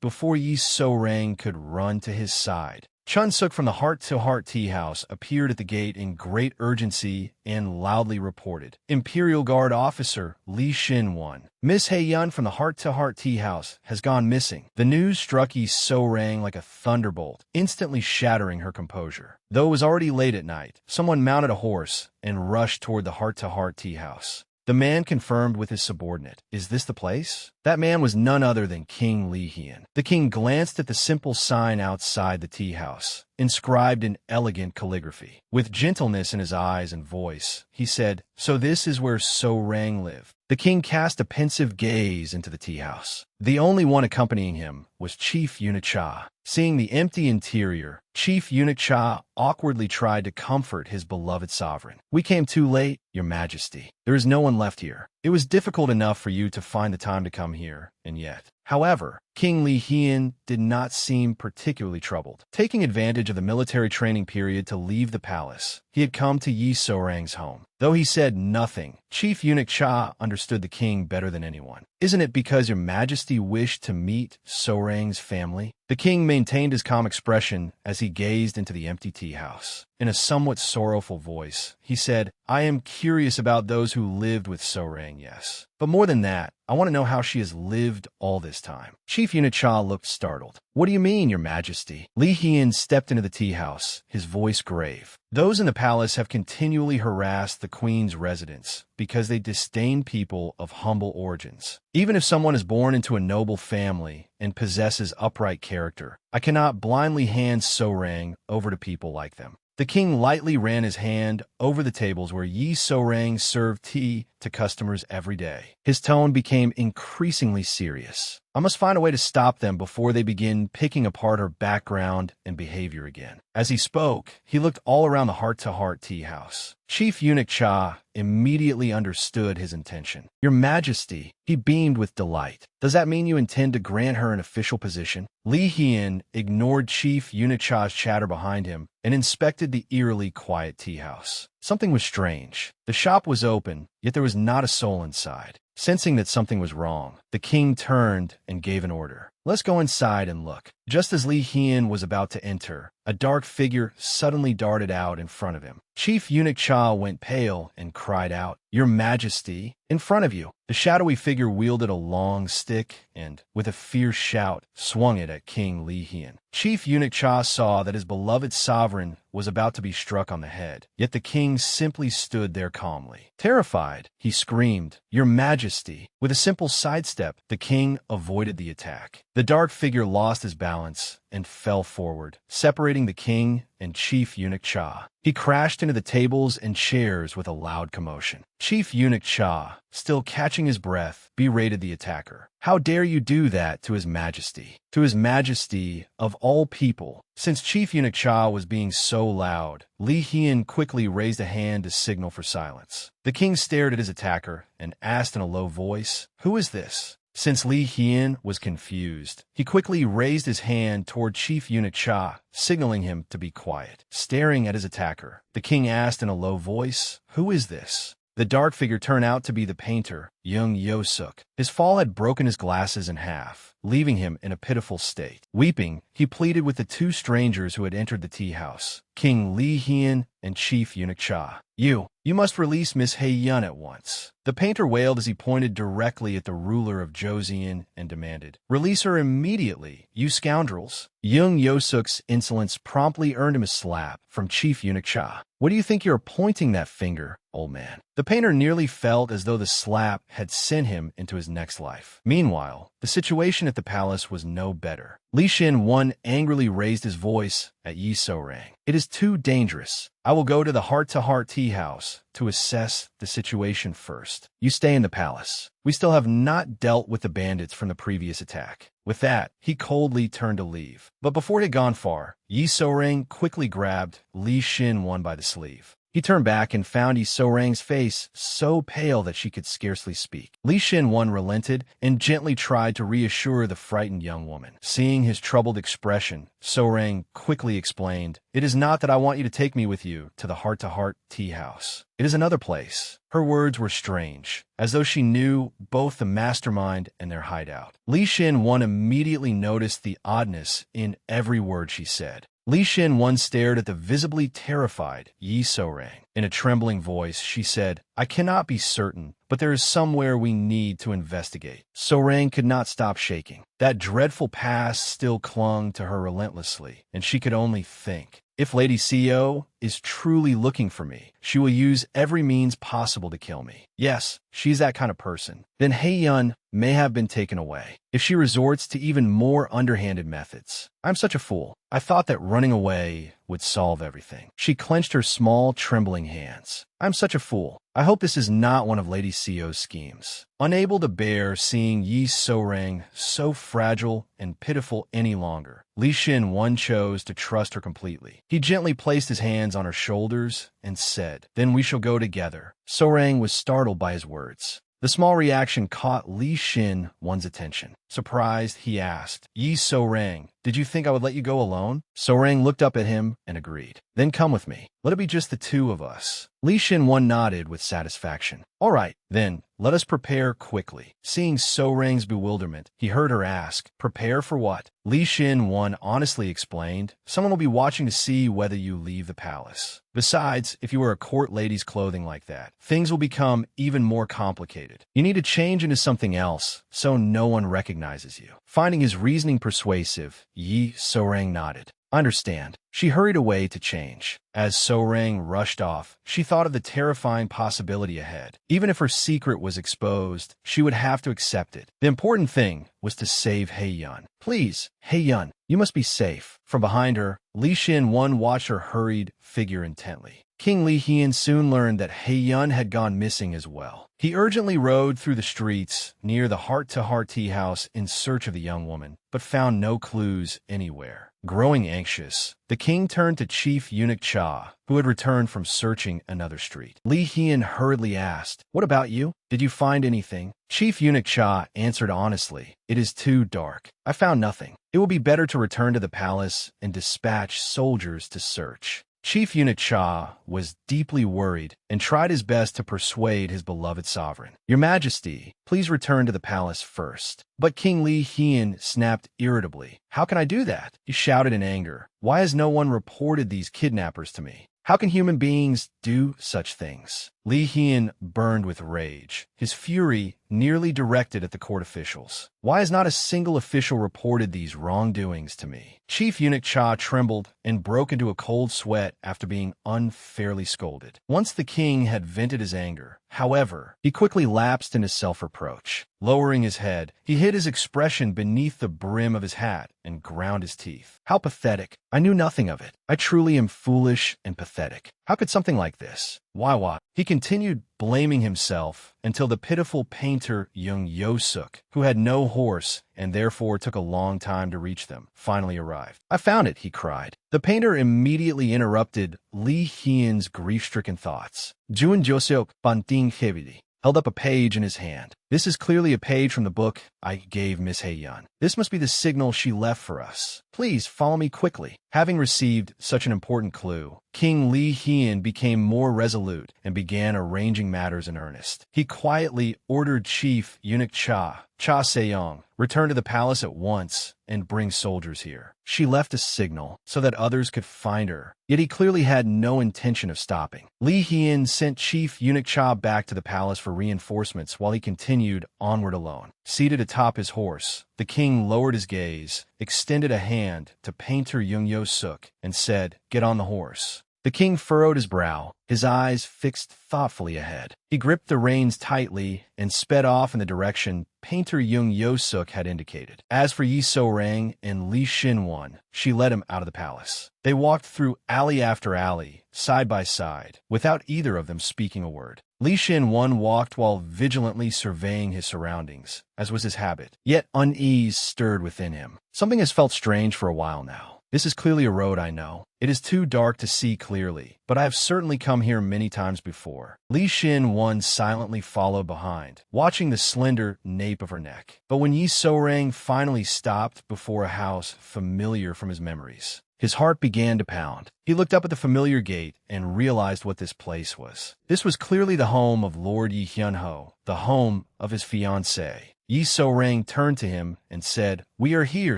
before Yi So-rang could run to his side, Chun-suk from the heart-to-heart tea house appeared at the gate in great urgency and loudly reported, "Imperial Guard officer Li Xin-wan. Miss Hae-yun from the heart-to-heart tea house has gone missing." The news struck Yi So-rang like a thunderbolt, instantly shattering her composure. Though it was already late at night, someone mounted a horse and rushed toward the heart-to-heart tea house. The man confirmed with his subordinate, "Is this the place?" That man was none other than King Li Hian. The king glanced at the simple sign outside the tea house, inscribed in elegant calligraphy. With gentleness in his eyes and voice, he said, "So this is where So-rang lived." The king cast a pensive gaze into the tea house. The only one accompanying him was Chief Eunuch Cha. Seeing the empty interior, Chief Eunuch Cha awkwardly tried to comfort his beloved sovereign. "We came too late, Your Majesty. There is no one left here. It was difficult enough for you to find the time to come here, and yet." However, King Li Hian did not seem particularly troubled. Taking advantage of the military training period to leave the palace, he had come to Yi So-rang's home. Though he said nothing, Chief Eunuch Cha understood the king better than anyone. "Isn't it because Your Majesty wished to meet So-rang's family?" The king maintained his calm expression as he gazed into the empty tea house. In a somewhat sorrowful voice, he said, "I am curious about those who lived with So-rang, yes. But more than that, I want to know how she has lived all this time." Chief Eunuch Cha looked startled. "What do you mean, Your Majesty?" Li Hian stepped into the tea house, his voice grave. "Those in the palace have continually harassed the queen's residents because they disdain people of humble origins. Even if someone is born into a noble family and possesses upright character, I cannot blindly hand So-rang over to people like them." The king lightly ran his hand over the tables where Yi So-rang served tea to customers every day. His tone became increasingly serious. "I must find a way to stop them before they begin picking apart her background and behavior again." As he spoke, he looked all around the heart-to-heart tea house. Chief Eunuch Cha immediately understood his intention. "Your Majesty," he beamed with delight. "Does that mean you intend to grant her an official position?" Li Hian ignored Chief Eunuch Cha's chatter behind him and inspected the eerily quiet tea house. Something was strange. The shop was open, yet there was not a soul inside. Sensing that something was wrong, the king turned and gave an order. "Let's go inside and look." Just as Li Hian was about to enter, a dark figure suddenly darted out in front of him. Chief Eunuch Cha went pale and cried out, "Your Majesty, in front of you." The shadowy figure wielded a long stick and, with a fierce shout, swung it at King Li Hian. Chief Eunuch Cha saw that his beloved sovereign was about to be struck on the head, yet the king simply stood there calmly. Terrified, he screamed, "Your Majesty!" With a simple sidestep, the king avoided the attack. The dark figure lost his balance and fell forward, separating the king and Chief Eunuch Cha. He crashed into the tables and chairs with a loud commotion. Chief Eunuch Cha, still catching his breath, berated the attacker. "How dare you do that to His Majesty? To His Majesty of all people." Since Chief Eunuch Cha was being so loud, Li Hian quickly raised a hand to signal for silence. The king stared at his attacker and asked in a low voice, "Who is this?" Since Li Hian was confused, he quickly raised his hand toward Chief Eunuch Cha, signaling him to be quiet. Staring at his attacker, the king asked in a low voice, "Who is this?" The dark figure turned out to be the painter, Young Yo-suk. His fall had broken his glasses in half, leaving him in a pitiful state. Weeping, he pleaded with the two strangers who had entered the tea house, King Lee Hyun and Chief Eunuch Cha. You must release Miss Hae-yun at once. The painter wailed as he pointed directly at the ruler of Joseon and demanded, "Release her immediately, you scoundrels." Young Yo-suk's insolence promptly earned him a slap from Chief Eunuch Cha. "What do you think you're pointing that finger, old man?" The painter nearly felt as though the slap had sent him into his next life. Meanwhile, the situation at the palace was no better. Lee Shin-won angrily raised his voice at Yi So-rang. "It is too dangerous. I will go to the heart-to-heart tea house to assess the situation first. You stay in the palace. We still have not dealt with the bandits from the previous attack." With that, he coldly turned to leave. But before he had gone far, Yi So-rang quickly grabbed Lee Shin-won by the sleeve. He turned back and found Yi So-rang's face so pale that she could scarcely speak. Lee Shin-won relented and gently tried to reassure the frightened young woman. Seeing his troubled expression, So-rang quickly explained, "It is not that I want you to take me with you to the heart-to-heart tea house. It is another place." Her words were strange, as though she knew both the mastermind and their hideout. Lee Shin-won immediately noticed the oddness in every word she said. Lee Shin-won stared at the visibly terrified Yi So-rang. In a trembling voice, she said, "I cannot be certain, but there is somewhere we need to investigate." So-rang could not stop shaking. That dreadful past still clung to her relentlessly, and she could only think, "If Lady Seo is truly looking for me, she will use every means possible to kill me. Yes, she's that kind of person. Then Hae-yun may have been taken away. If she resorts to even more underhanded methods, I'm such a fool. I thought that running away would solve everything." She clenched her small, trembling hands. "I'm such a fool. I hope this is not one of Lady Seo's schemes." Unable to bear seeing Yi So-rang so fragile and pitiful any longer, Lee Shin-won chose to trust her completely. He gently placed his hands on her shoulders and said, "Then we shall go together." So-rang was startled by his words. The small reaction caught Lee Shin-won's attention. Surprised, he asked, "Yi So-rang, did you think I would let you go alone?" So-rang looked up at him and agreed. "Then come with me. Let it be just the two of us." Lee Shin-won nodded with satisfaction. "All right, then, let us prepare quickly." Seeing So-rang's bewilderment, he heard her ask, "Prepare for what?" Lee Shin-won honestly explained, "Someone will be watching to see whether you leave the palace. Besides, if you wear a court lady's clothing like that, things will become even more complicated. You need to change into something else, so no one recognizes you." Finding his reasoning persuasive, Yi So-rang nodded. "I understand." She hurried away to change. As So-rang rushed off, she thought of the terrifying possibility ahead. Even if her secret was exposed, she would have to accept it. The important thing was to save Hae-yun. "Please, Hae-yun, you must be safe." From behind her, Lee Shin-won watched her hurried figure intently. King Lee Hyun soon learned that Hae-yun had gone missing as well. He urgently rode through the streets near the heart-to-heart tea house in search of the young woman, but found no clues anywhere. Growing anxious, the king turned to Chief Eunuch Cha, who had returned from searching another street. Lee Hyun hurriedly asked, "What about you? Did you find anything?" Chief Eunuch Cha answered honestly, "It is too dark. I found nothing. It will be better to return to the palace and dispatch soldiers to search." Chief Eunuch Cha was deeply worried and tried his best to persuade his beloved sovereign. "Your Majesty, please return to the palace first." But King Lee Hyun snapped irritably. "How can I do that?" He shouted in anger. "Why has no one reported these kidnappers to me? How can human beings do such things?" Lee Hyun burned with rage, his fury nearly directed at the court officials. "Why has not a single official reported these wrongdoings to me?" Chief Eunuch Cha trembled and broke into a cold sweat after being unfairly scolded. Once the king had vented his anger, however, he quickly lapsed into self-reproach. Lowering his head, he hid his expression beneath the brim of his hat and ground his teeth. "How pathetic. I knew nothing of it. I truly am foolish and pathetic. How could something like this? Why? He continued blaming himself until the pitiful painter Young Yo-suk, who had no horse and therefore took a long time to reach them, finally arrived. "I found it," he cried. The painter immediately interrupted Lee Hyun's grief-stricken thoughts. Jun Josuk Banting Hevidi held up a page in his hand. This is clearly a page from the book I gave Miss Haeyun. This must be the signal she left for us. Please follow me quickly. Having received such an important clue, King Li Hian became more resolute and began arranging matters in earnest. He quietly ordered Chief Eunuch Cha Seyong, return to the palace at once and bring soldiers here. She left a signal so that others could find her, yet he clearly had no intention of stopping. Li Hian sent Chief Eunuch Cha back to the palace for reinforcements while he continued onward alone. Seated atop his horse, the king lowered his gaze, extended a hand to painter Jung Yo Suk, and said, "Get on the horse." The king furrowed his brow, his eyes fixed thoughtfully ahead. He gripped the reins tightly and sped off in the direction painter Jung Yo Suk had indicated. As for Yi So-rang and Li Shin-won, she led him out of the palace. They walked through alley after alley, side by side, without either of them speaking a word. Li Shin-won walked while vigilantly surveying his surroundings, as was his habit. Yet unease stirred within him. Something has felt strange for a while now. This is clearly a road I know. It is too dark to see clearly, but I have certainly come here many times before. Li Shin-won silently followed behind, watching the slender nape of her neck. But when Yi So-rang finally stopped before a house familiar from his memories, his heart began to pound. He looked up at the familiar gate and realized what this place was. This was clearly the home of Lord Yi Hyun-ho, the home of his fiancée. Yi So-rang turned to him and said, "We are here,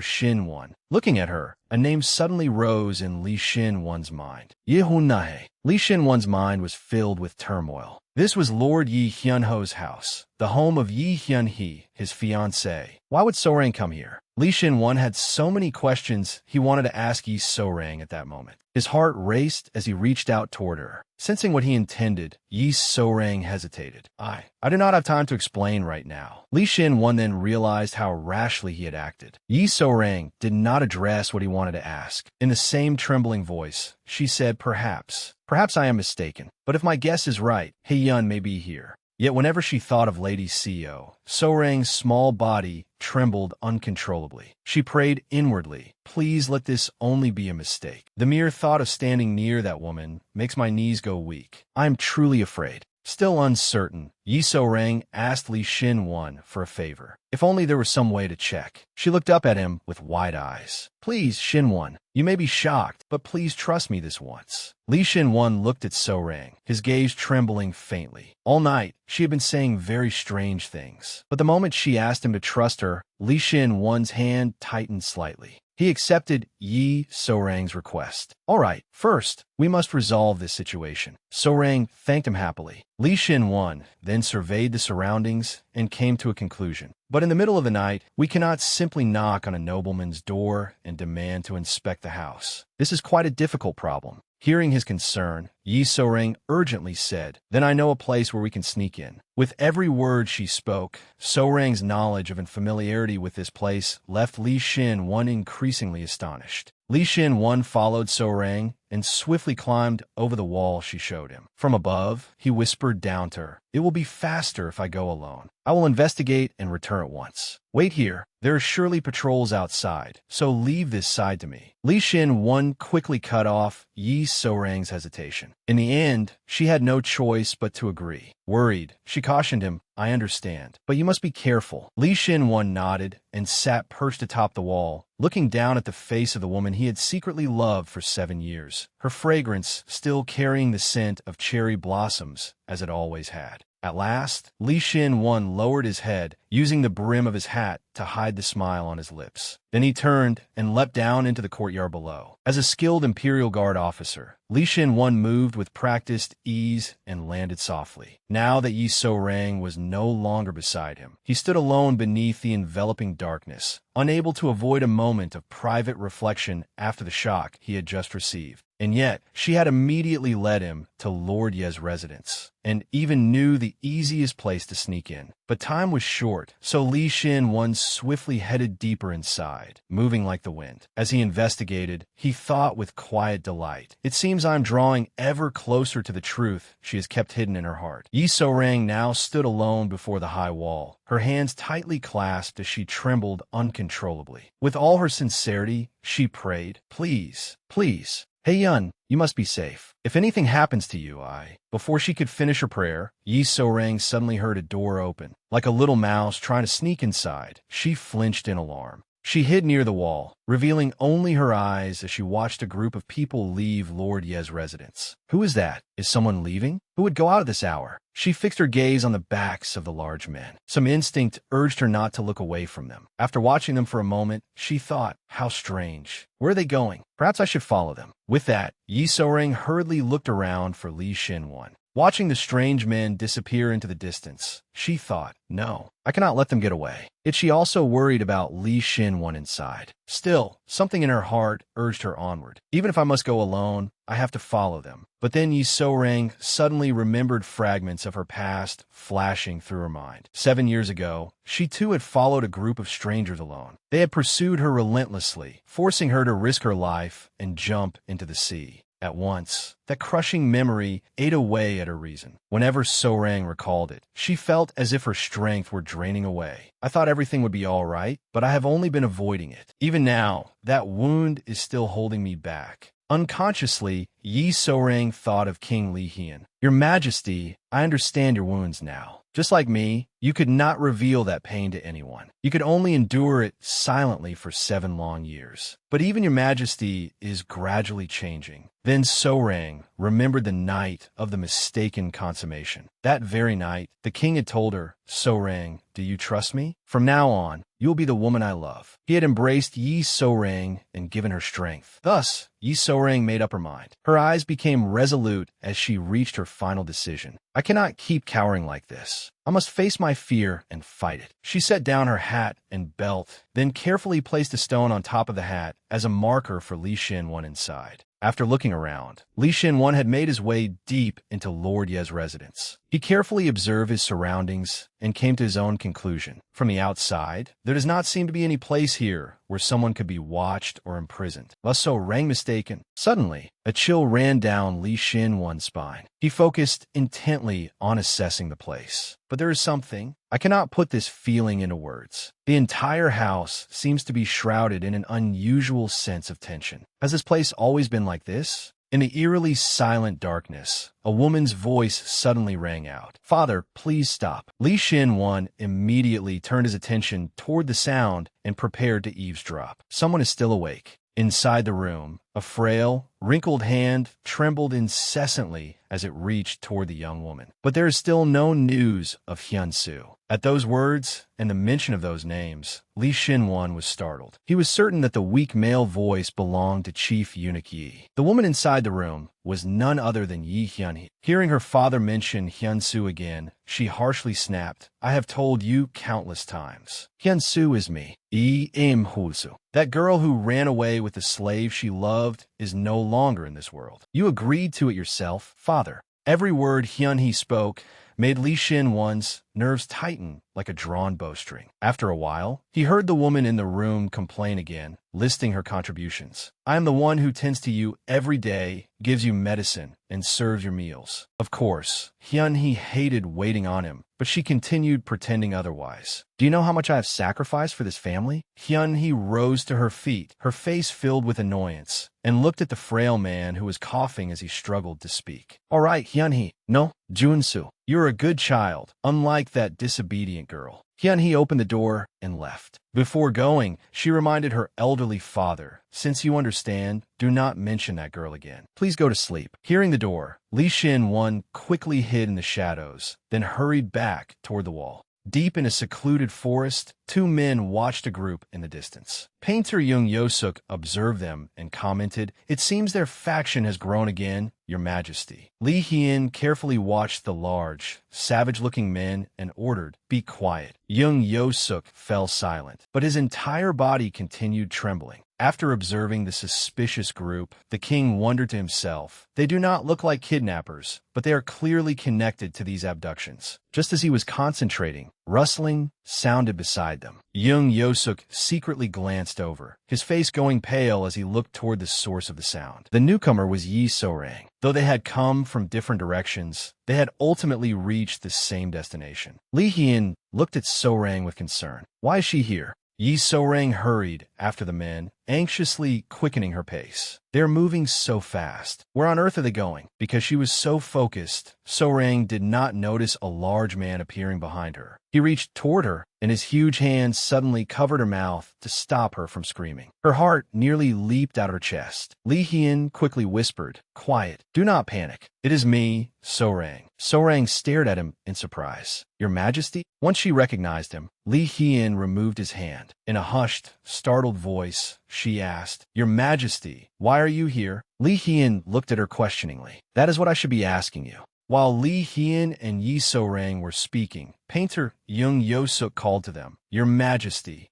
Shin-won." Looking at her, a name suddenly rose in Li Shin-won's mind. Yi Hun-nae. Li Shin-won's mind was filled with turmoil. This was Lord Yi Hyun-ho's house, the home of Yi Hyun-hee, his fiancée. Why would So-rang come here? Li Shin-won had so many questions he wanted to ask Yi So-rang at that moment. His heart raced as he reached out toward her. Sensing what he intended, Yi So-rang hesitated. I do not have time to explain right now. Li Shin-won then realized how rashly he had acted. Yi So-rang did not address what he wanted to ask. In the same trembling voice, she said, Perhaps I am mistaken. But if my guess is right, Haeyun may be here." Yet whenever she thought of Lady Seo, So-rang's small body trembled uncontrollably. She prayed inwardly, "Please let this only be a mistake. The mere thought of standing near that woman makes my knees go weak. I am truly afraid." Still uncertain, Yi So-rang asked Li Shin-won for a favor. If only there was some way to check. She looked up at him with wide eyes. "Please, Shin-won, you may be shocked, but please trust me this once." Li Shin-won looked at So-rang, his gaze trembling faintly. All night, she had been saying very strange things. But the moment she asked him to trust her, Li Shin-won's hand tightened slightly. He accepted Yi So-rang's request. "All right, first, we must resolve this situation." So-rang thanked him happily. Li Shin-won then surveyed the surroundings and came to a conclusion. "But in the middle of the night, we cannot simply knock on a nobleman's door and demand to inspect the house. This is quite a difficult problem." Hearing his concern, Yi So-rang urgently said, "Then I know a place where we can sneak in." With every word she spoke, So-rang's knowledge of and familiarity with this place left Li Shin-won increasingly astonished. Li Shin-won followed So-rang and swiftly climbed over the wall she showed him. From above, he whispered down to her, "It will be faster if I go alone. I will investigate and return at once. Wait here. There are surely patrols outside, so leave this side to me." Li Shin-won quickly cut off Yi So-rang's hesitation. In the end, she had no choice but to agree. Worried, she cautioned him, "I understand, but you must be careful." Li Shin-won nodded and sat perched atop the wall, looking down at the face of the woman he had secretly loved for 7 years, her fragrance still carrying the scent of cherry blossoms as it always had. At last, Li Shin-won lowered his head, using the brim of his hat to hide the smile on his lips. Then he turned and leapt down into the courtyard below. As a skilled Imperial Guard officer, Li Shin-won moved with practiced ease and landed softly. Now that Yi So-rang was no longer beside him, he stood alone beneath the enveloping darkness, unable to avoid a moment of private reflection after the shock he had just received. And yet, she had immediately led him to Lord Ye's residence, and even knew the easiest place to sneak in. But time was short, so Li Shin-won swiftly headed deeper inside, moving like the wind. As he investigated, he thought with quiet delight, "It seems I'm drawing ever closer to the truth she has kept hidden in her heart." Yi So-rang now stood alone before the high wall, her hands tightly clasped as she trembled uncontrollably. With all her sincerity, she prayed, "Please, please, "Hey Yun, you must be safe. If anything happens to you, I—" Before she could finish her prayer, Yi So-rang suddenly heard a door open. Like a little mouse trying to sneak inside, she flinched in alarm. She hid near the wall, revealing only her eyes as she watched a group of people leave Lord Ye's residence. Who is that? Is someone leaving? Who would go out at this hour? She fixed her gaze on the backs of the large men. Some instinct urged her not to look away from them. After watching them for a moment, she thought, how strange. Where are they going? Perhaps I should follow them. With that, Yi So-rang hurriedly looked around for Li Xin-won. Watching the strange men disappear into the distance, she thought, no, I cannot let them get away. Yet she also worried about Li Xin-won inside. Still, something in her heart urged her onward. Even if I must go alone, I have to follow them. But then Yi So-rang suddenly remembered fragments of her past flashing through her mind. 7 years ago, she too had followed a group of strangers alone. They had pursued her relentlessly, forcing her to risk her life and jump into the sea. At once, that crushing memory ate away at her reason. Whenever So-rang recalled it, she felt as if her strength were draining away. I thought everything would be all right, but I have only been avoiding it. Even now, that wound is still holding me back. Unconsciously, Yi So-rang thought of King Li Hian. Your Majesty, I understand your wounds now. Just like me, you could not reveal that pain to anyone. You could only endure it silently for 7 long years. But even your Majesty is gradually changing. Then So-rang remembered the night of the mistaken consummation. That very night, the king had told her, So-rang, do you trust me? From now on, you will be the woman I love. He had embraced Yi So-rang and given her strength. Thus, Yi So-rang made up her mind. Her eyes became resolute as she reached her final decision. I cannot keep cowering like this. I must face my fear and fight it. She set down her hat and belt, then carefully placed a stone on top of the hat as a marker for Li Xin-won inside. After looking around, Li Xin-won had made his way deep into Lord Ye's residence. He carefully observed his surroundings and came to his own conclusion. From the outside, there does not seem to be any place here where someone could be watched or imprisoned. Lest So-rang mistaken. Suddenly, a chill ran down Li Xin-won's spine. He focused intently on assessing the place. But there is something. I cannot put this feeling into words. The entire house seems to be shrouded in an unusual sense of tension. Has this place always been like this? In the eerily silent darkness, a woman's voice suddenly rang out. Father, please stop. Li Xin-won immediately turned his attention toward the sound and prepared to eavesdrop. Someone is still awake. Inside the room, a frail, wrinkled hand trembled incessantly as it reached toward the young woman. But there is still no news of Hyun-soo. At those words and the mention of those names, Li Xin-won was startled. He was certain that the weak male voice belonged to Chief Eunuch Yi. The woman inside the room was none other than Yi Hyun-hee. Hearing her father mention Hyun-soo again, she harshly snapped, I have told you countless times. Hyun-soo is me, Yi Im-hoo-soo. That girl who ran away with the slave she loved is no longer in this world. You agreed to it yourself, father. Every word Hyun-hee spoke made Li Xin-won's nerves tighten like a drawn bowstring. After a while, he heard the woman in the room complain again, listing her contributions. I am the one who tends to you every day, gives you medicine, and serves your meals. Of course, Hyun-hee hated waiting on him, but she continued pretending otherwise. Do you know how much I have sacrificed for this family? Hyun-hee rose to her feet, her face filled with annoyance, and looked at the frail man who was coughing as he struggled to speak. All right, Hyun-hee. No, Jun-soo. You're a good child, unlike that disobedient girl. Hyun-hee opened the door and left. Before going, she reminded her elderly father, since you understand, do not mention that girl again. Please go to sleep. Hearing the door, Li Xin-won quickly hid in the shadows, then hurried back toward the wall. Deep in a secluded forest, 2 men watched a group in the distance. Painter Young Yosuk observed them and commented, It seems their faction has grown again, Your Majesty. Li Hian carefully watched the large, savage-looking men and ordered, Be quiet. Young Yosuk fell silent, but his entire body continued trembling. After observing the suspicious group, the king wondered to himself, They do not look like kidnappers, but they are clearly connected to these abductions. Just as he was concentrating, rustling sounded beside them. Young Yosuk secretly glanced over, his face going pale as he looked toward the source of the sound. The newcomer was Yi So-rang. Though they had come from different directions, they had ultimately reached the same destination. Li Hian looked at So-rang with concern. Why is she here? Yi So-rang hurried after the men anxiously quickening her pace. They're moving so fast. Where on earth are they going? Because she was so focused, So-Rang did not notice a large man appearing behind her. He reached toward her, and his huge hands suddenly covered her mouth to stop her from screaming. Her heart nearly leaped out of her chest. Li Hien quickly whispered, "Quiet. Do not panic. It is me, So-Rang." So-Rang stared at him in surprise. "Your Majesty?" Once she recognized him, Li Hien removed his hand. In a hushed, startled voice, she asked, "Your Majesty, why are you here?" Li Hien looked at her questioningly. "That is what I should be asking you." While Li Hien and Yi So-Rang were speaking, painter Young Yosuk called to them, Your Majesty,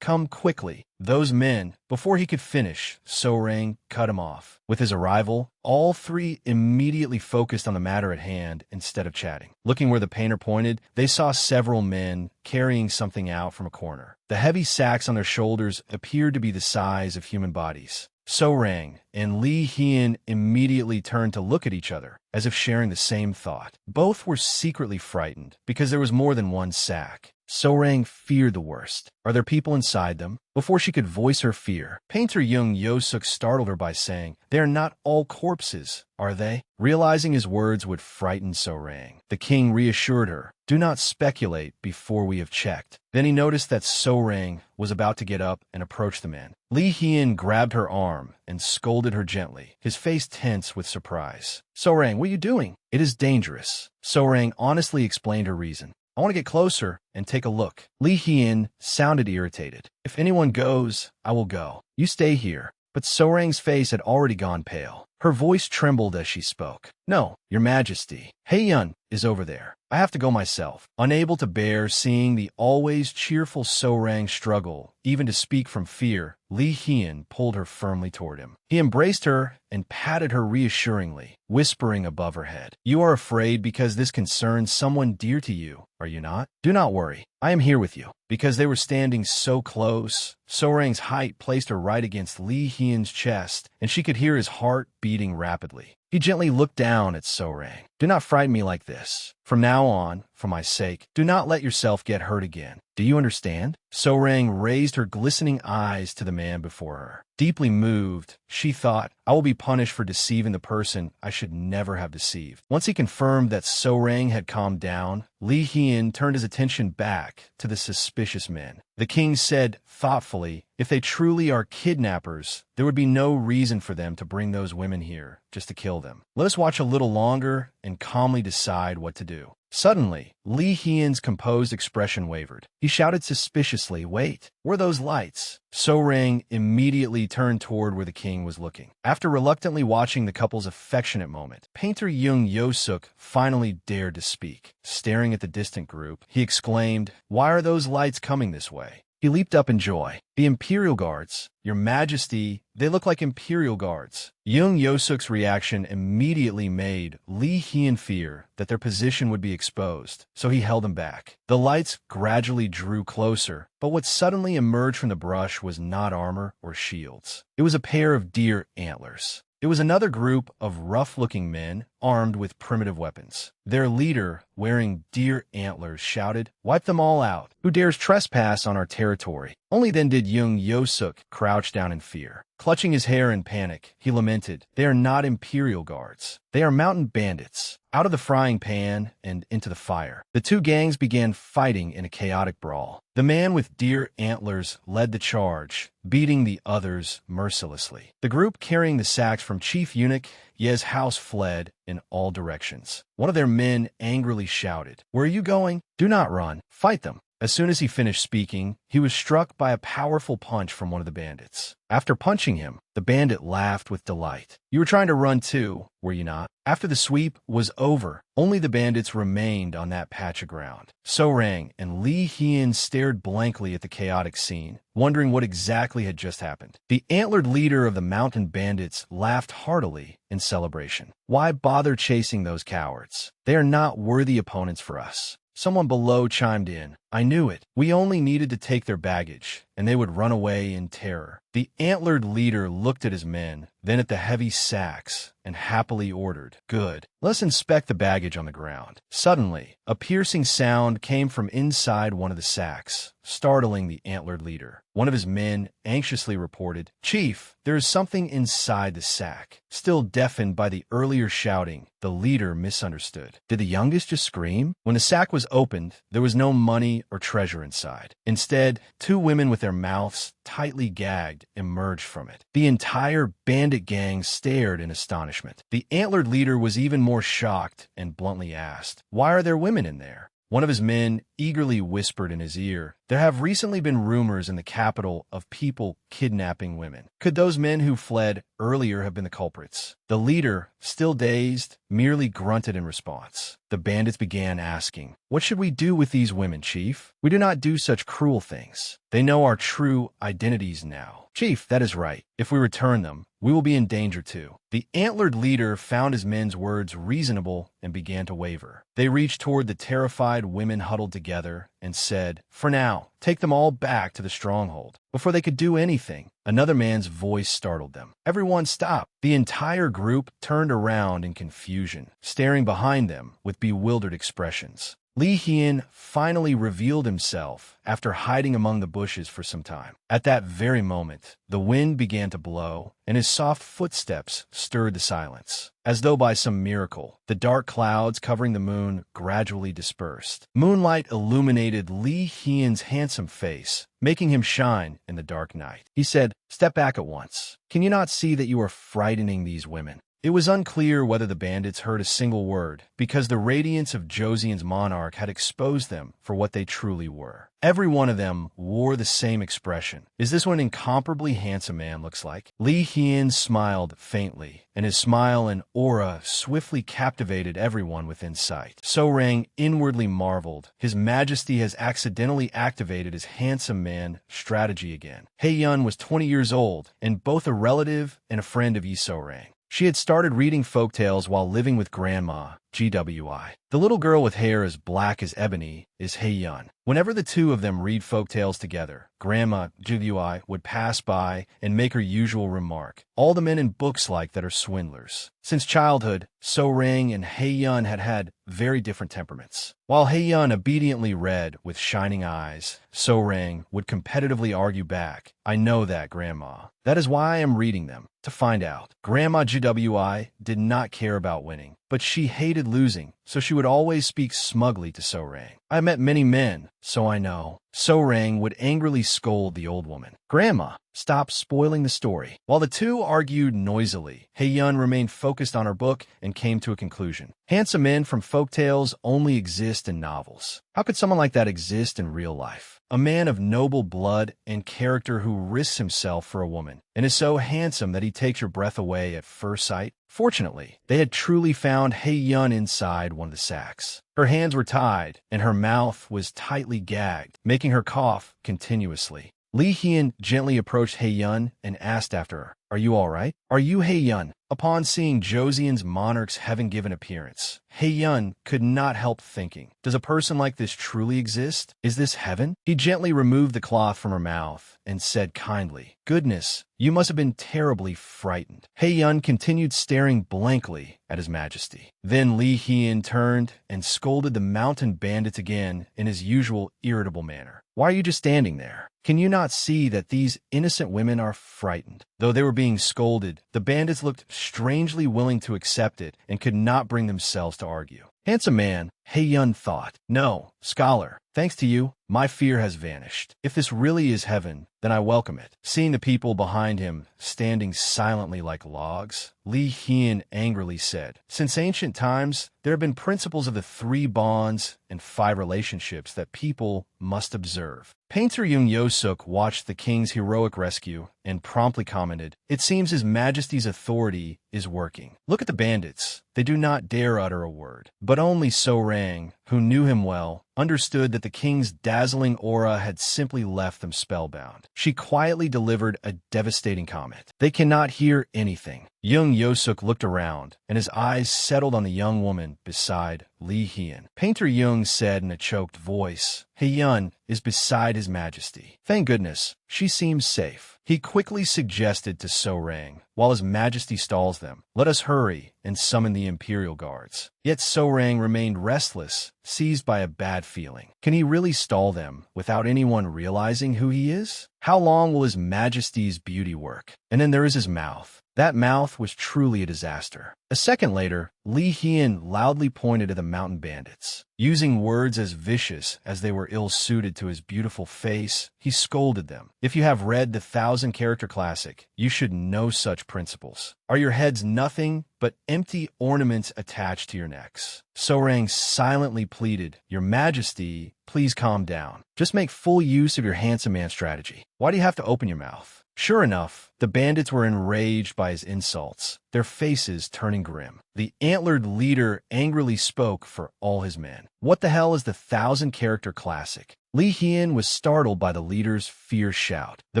come quickly." Those men, before he could finish, So-Rang cut him off. With his arrival, all three immediately focused on the matter at hand instead of chatting. Looking where the painter pointed, they saw several men carrying something out from a corner. The heavy sacks on their shoulders appeared to be the size of human bodies. So-Rang and Li Hien immediately turned to look at each other, as if sharing the same thought. Both were secretly frightened, because there was more than one sack. So-Rang feared the worst. Are there people inside them? Before she could voice her fear, painter Young Yosuk startled her by saying, "They are not all corpses, are they?" Realizing his words would frighten So-Rang, the king reassured her, "Do not speculate before we have checked." Then he noticed that So-Rang was about to get up and approach the man. Li Hien grabbed her arm and scolded her gently, his face tense with surprise. "So-Rang, what are you doing? It is dangerous." So-Rang honestly explained her reason. "I want to get closer and take a look." Li Hien sounded irritated. "If anyone goes, I will go. You stay here." But So-Rang's face had already gone pale. Her voice trembled as she spoke. "No, Your Majesty. Yun is over there. I have to go myself." Unable to bear seeing the always cheerful So-Rang struggle, even to speak from fear, Li Hien pulled her firmly toward him. He embraced her and patted her reassuringly, whispering above her head, "You are afraid because this concerns someone dear to you, are you not? Do not worry. I am here with you." Because they were standing so close, So-Rang's height placed her right against Li Hien's chest, and she could hear his heart beating rapidly. He gently looked down at So-Rang. "Do not frighten me like this. From now on, for my sake, do not let yourself get hurt again. Do you understand?" So-Rang raised her glistening eyes to the man before her. Deeply moved, she thought, "I will be punished for deceiving the person I should never have deceived." Once he confirmed that So-Rang had calmed down, Li Hien turned his attention back to the suspicious men. The king said thoughtfully, "If they truly are kidnappers, there would be no reason for them to bring those women here just to kill them. Let us watch a little longer and calmly decide what to do." Suddenly, Li Hien's composed expression wavered. He shouted suspiciously, "Wait, where are those lights?" So-Rang immediately turned toward where the king was looking. After reluctantly watching the couple's affectionate moment, painter Young Yosuk finally dared to speak. Staring at the distant group, he exclaimed, "Why are those lights coming this way?" He leaped up in joy. "The Imperial Guards, Your Majesty, they look like Imperial Guards." Young Yosuk's reaction immediately made Li Hien fear that their position would be exposed, so he held them back. The lights gradually drew closer, but what suddenly emerged from the brush was not armor or shields. It was a pair of deer antlers. It was another group of rough-looking men armed with primitive weapons. Their leader, wearing deer antlers, shouted, "Wipe them all out! Who dares trespass on our territory?" Only then did Young Yosuk crouch down in fear. Clutching his hair in panic, he lamented, "They are not Imperial Guards. They are mountain bandits." Out of the frying pan and into the fire, the two gangs began fighting in a chaotic brawl. The man with deer antlers led the charge, beating the others mercilessly. The group carrying the sacks from Chief Eunuch Ye's house fled in all directions. One of their men angrily shouted, "Where are you going? Do not run. Fight them." As soon as he finished speaking, he was struck by a powerful punch from one of the bandits. After punching him, the bandit laughed with delight. "You were trying to run too, were you not?" After the sweep was over, only the bandits remained on that patch of ground. So-Rang and Li Hien stared blankly at the chaotic scene, wondering what exactly had just happened. The antlered leader of the mountain bandits laughed heartily in celebration. "Why bother chasing those cowards? They are not worthy opponents for us." Someone below chimed in, I knew it. We only needed to take their baggage, and they would run away in terror. The antlered leader looked at his men, then at the heavy sacks, and happily ordered, "Good. Let's inspect the baggage on the ground." Suddenly, a piercing sound came from inside one of the sacks, startling the antlered leader. One of his men anxiously reported, "Chief, there is something inside the sack." Still deafened by the earlier shouting, the leader misunderstood. Did the youngest just scream? When the sack was opened, there was no money or treasure inside. Instead, two women with their mouths tightly gagged emerged from it. The entire bandit gang stared in astonishment. The antlered leader was even more shocked and bluntly asked, "Why are there women in there?" One of his men eagerly whispered in his ear, "There have recently been rumors in the capital of people kidnapping women. Could those men who fled earlier have been the culprits?" The leader, still dazed, merely grunted in response. The bandits began asking, "What should we do with these women, Chief? We do not do such cruel things. They know our true identities now." "Chief, that is right. If we return them, we will be in danger too." The antlered leader found his men's words reasonable and began to waver. They reached toward the terrified women huddled together and said, "For now, take them all back to the stronghold." Before they could do anything, another man's voice startled them. "Everyone stop!" The entire group turned around in confusion, staring behind them with bewildered expressions. Li Hien finally revealed himself after hiding among the bushes for some time. At that very moment, the wind began to blow, and his soft footsteps stirred the silence. As though by some miracle, the dark clouds covering the moon gradually dispersed. Moonlight illuminated Li Hien's handsome face, making him shine in the dark night. He said, "Step back at once. Can you not see that you are frightening these women?" It was unclear whether the bandits heard a single word, because the radiance of Josian's monarch had exposed them for what they truly were. Every one of them wore the same expression. "Is this what an incomparably handsome man looks like?" Li Hien smiled faintly, and his smile and aura swiftly captivated everyone within sight. So Rang inwardly marveled. His Majesty has accidentally activated his handsome man strategy again. Hei Yun was 20 years old, and both a relative and a friend of Yi So-rang. She had started reading folktales while living with Grandma, GWI. The little girl with hair as black as ebony is Hei Yun. Whenever the two of them read folktales together, Grandma, GWI, would pass by and make her usual remark, "All the men in books like that are swindlers." Since childhood, So Rang and Hei Yun had had very different temperaments. While Hei Yun obediently read with shining eyes, So Rang would competitively argue back, "I know that, Grandma. That is why I am reading them, to find out." Grandma GWI did not care about winning, but she hated losing, so she would always speak smugly to So Rang. "I met many men, so I know." So Rang would angrily scold the old woman. "Grandma, stop spoiling the story." While the two argued noisily, Hei Yun remained focused on her book and came to a conclusion. Handsome men from folktales only exist in novels. How could someone like that exist in real life? A man of noble blood and character who risks himself for a woman, and is so handsome that he takes your breath away at first sight? Fortunately, they had truly found Hei Yun inside one of the sacks. Her hands were tied, and her mouth was tightly gagged, making her cough continuously. Li Hien gently approached Hei Yun and asked after her, "Are you all right? Are you Hei Yun?" Upon seeing Josian's monarch's heaven-given appearance, Hei Yun could not help thinking, "Does a person like this truly exist? Is this heaven?" He gently removed the cloth from her mouth and said kindly, "Goodness, you must have been terribly frightened." Hei Yun continued staring blankly at his Majesty. Then Li Hien turned and scolded the mountain bandits again in his usual irritable manner. "Why are you just standing there? Can you not see that these innocent women are frightened?" Though they were being scolded, the bandits looked strangely willing to accept it and could not bring themselves to argue. Handsome man, Hei Yun thought. "No, scholar, thanks to you, my fear has vanished. If this really is heaven, then I welcome it." Seeing the people behind him standing silently like logs, Li Hien angrily said, "Since ancient times, there have been principles of the 3 bonds and 5 relationships that people must observe." Painter Yoon Yo-suk watched the king's heroic rescue and promptly commented, "It seems His Majesty's authority is working. Look at the bandits. They do not dare utter a word." But only So Rang, who knew him well, understood that the king's dazzling aura had simply left them spellbound. She quietly delivered a devastating comment. "They cannot hear anything. Young Yosuk looked around, and his eyes settled on the young woman beside Li Hian. Painter Jung said in a choked voice, Hyun is beside His Majesty. Thank goodness, she seems safe. He quickly suggested to So-Rang, while His Majesty stalls them, let us hurry and summon the Imperial Guards. Yet So-Rang remained restless, seized by a bad feeling. Can he really stall them without anyone realizing who he is? How long will His Majesty's beauty work? And then there is his mouth. That mouth was truly a disaster. A second later, Li Hian loudly pointed at the mountain bandits. Using words as vicious as they were ill-suited to his beautiful face, he scolded them. If you have read the 1,000-character classic, you should know such principles. Are your heads nothing but empty ornaments attached to your necks? So-Rang silently pleaded, Your Majesty, please calm down. Just make full use of your handsome man strategy. Why do you have to open your mouth? Sure enough, the bandits were enraged by his insults, their faces turning grim. The antlered leader angrily spoke for all his men. What the hell is the 1,000-character classic? Li Hian was startled by the leader's fierce shout. The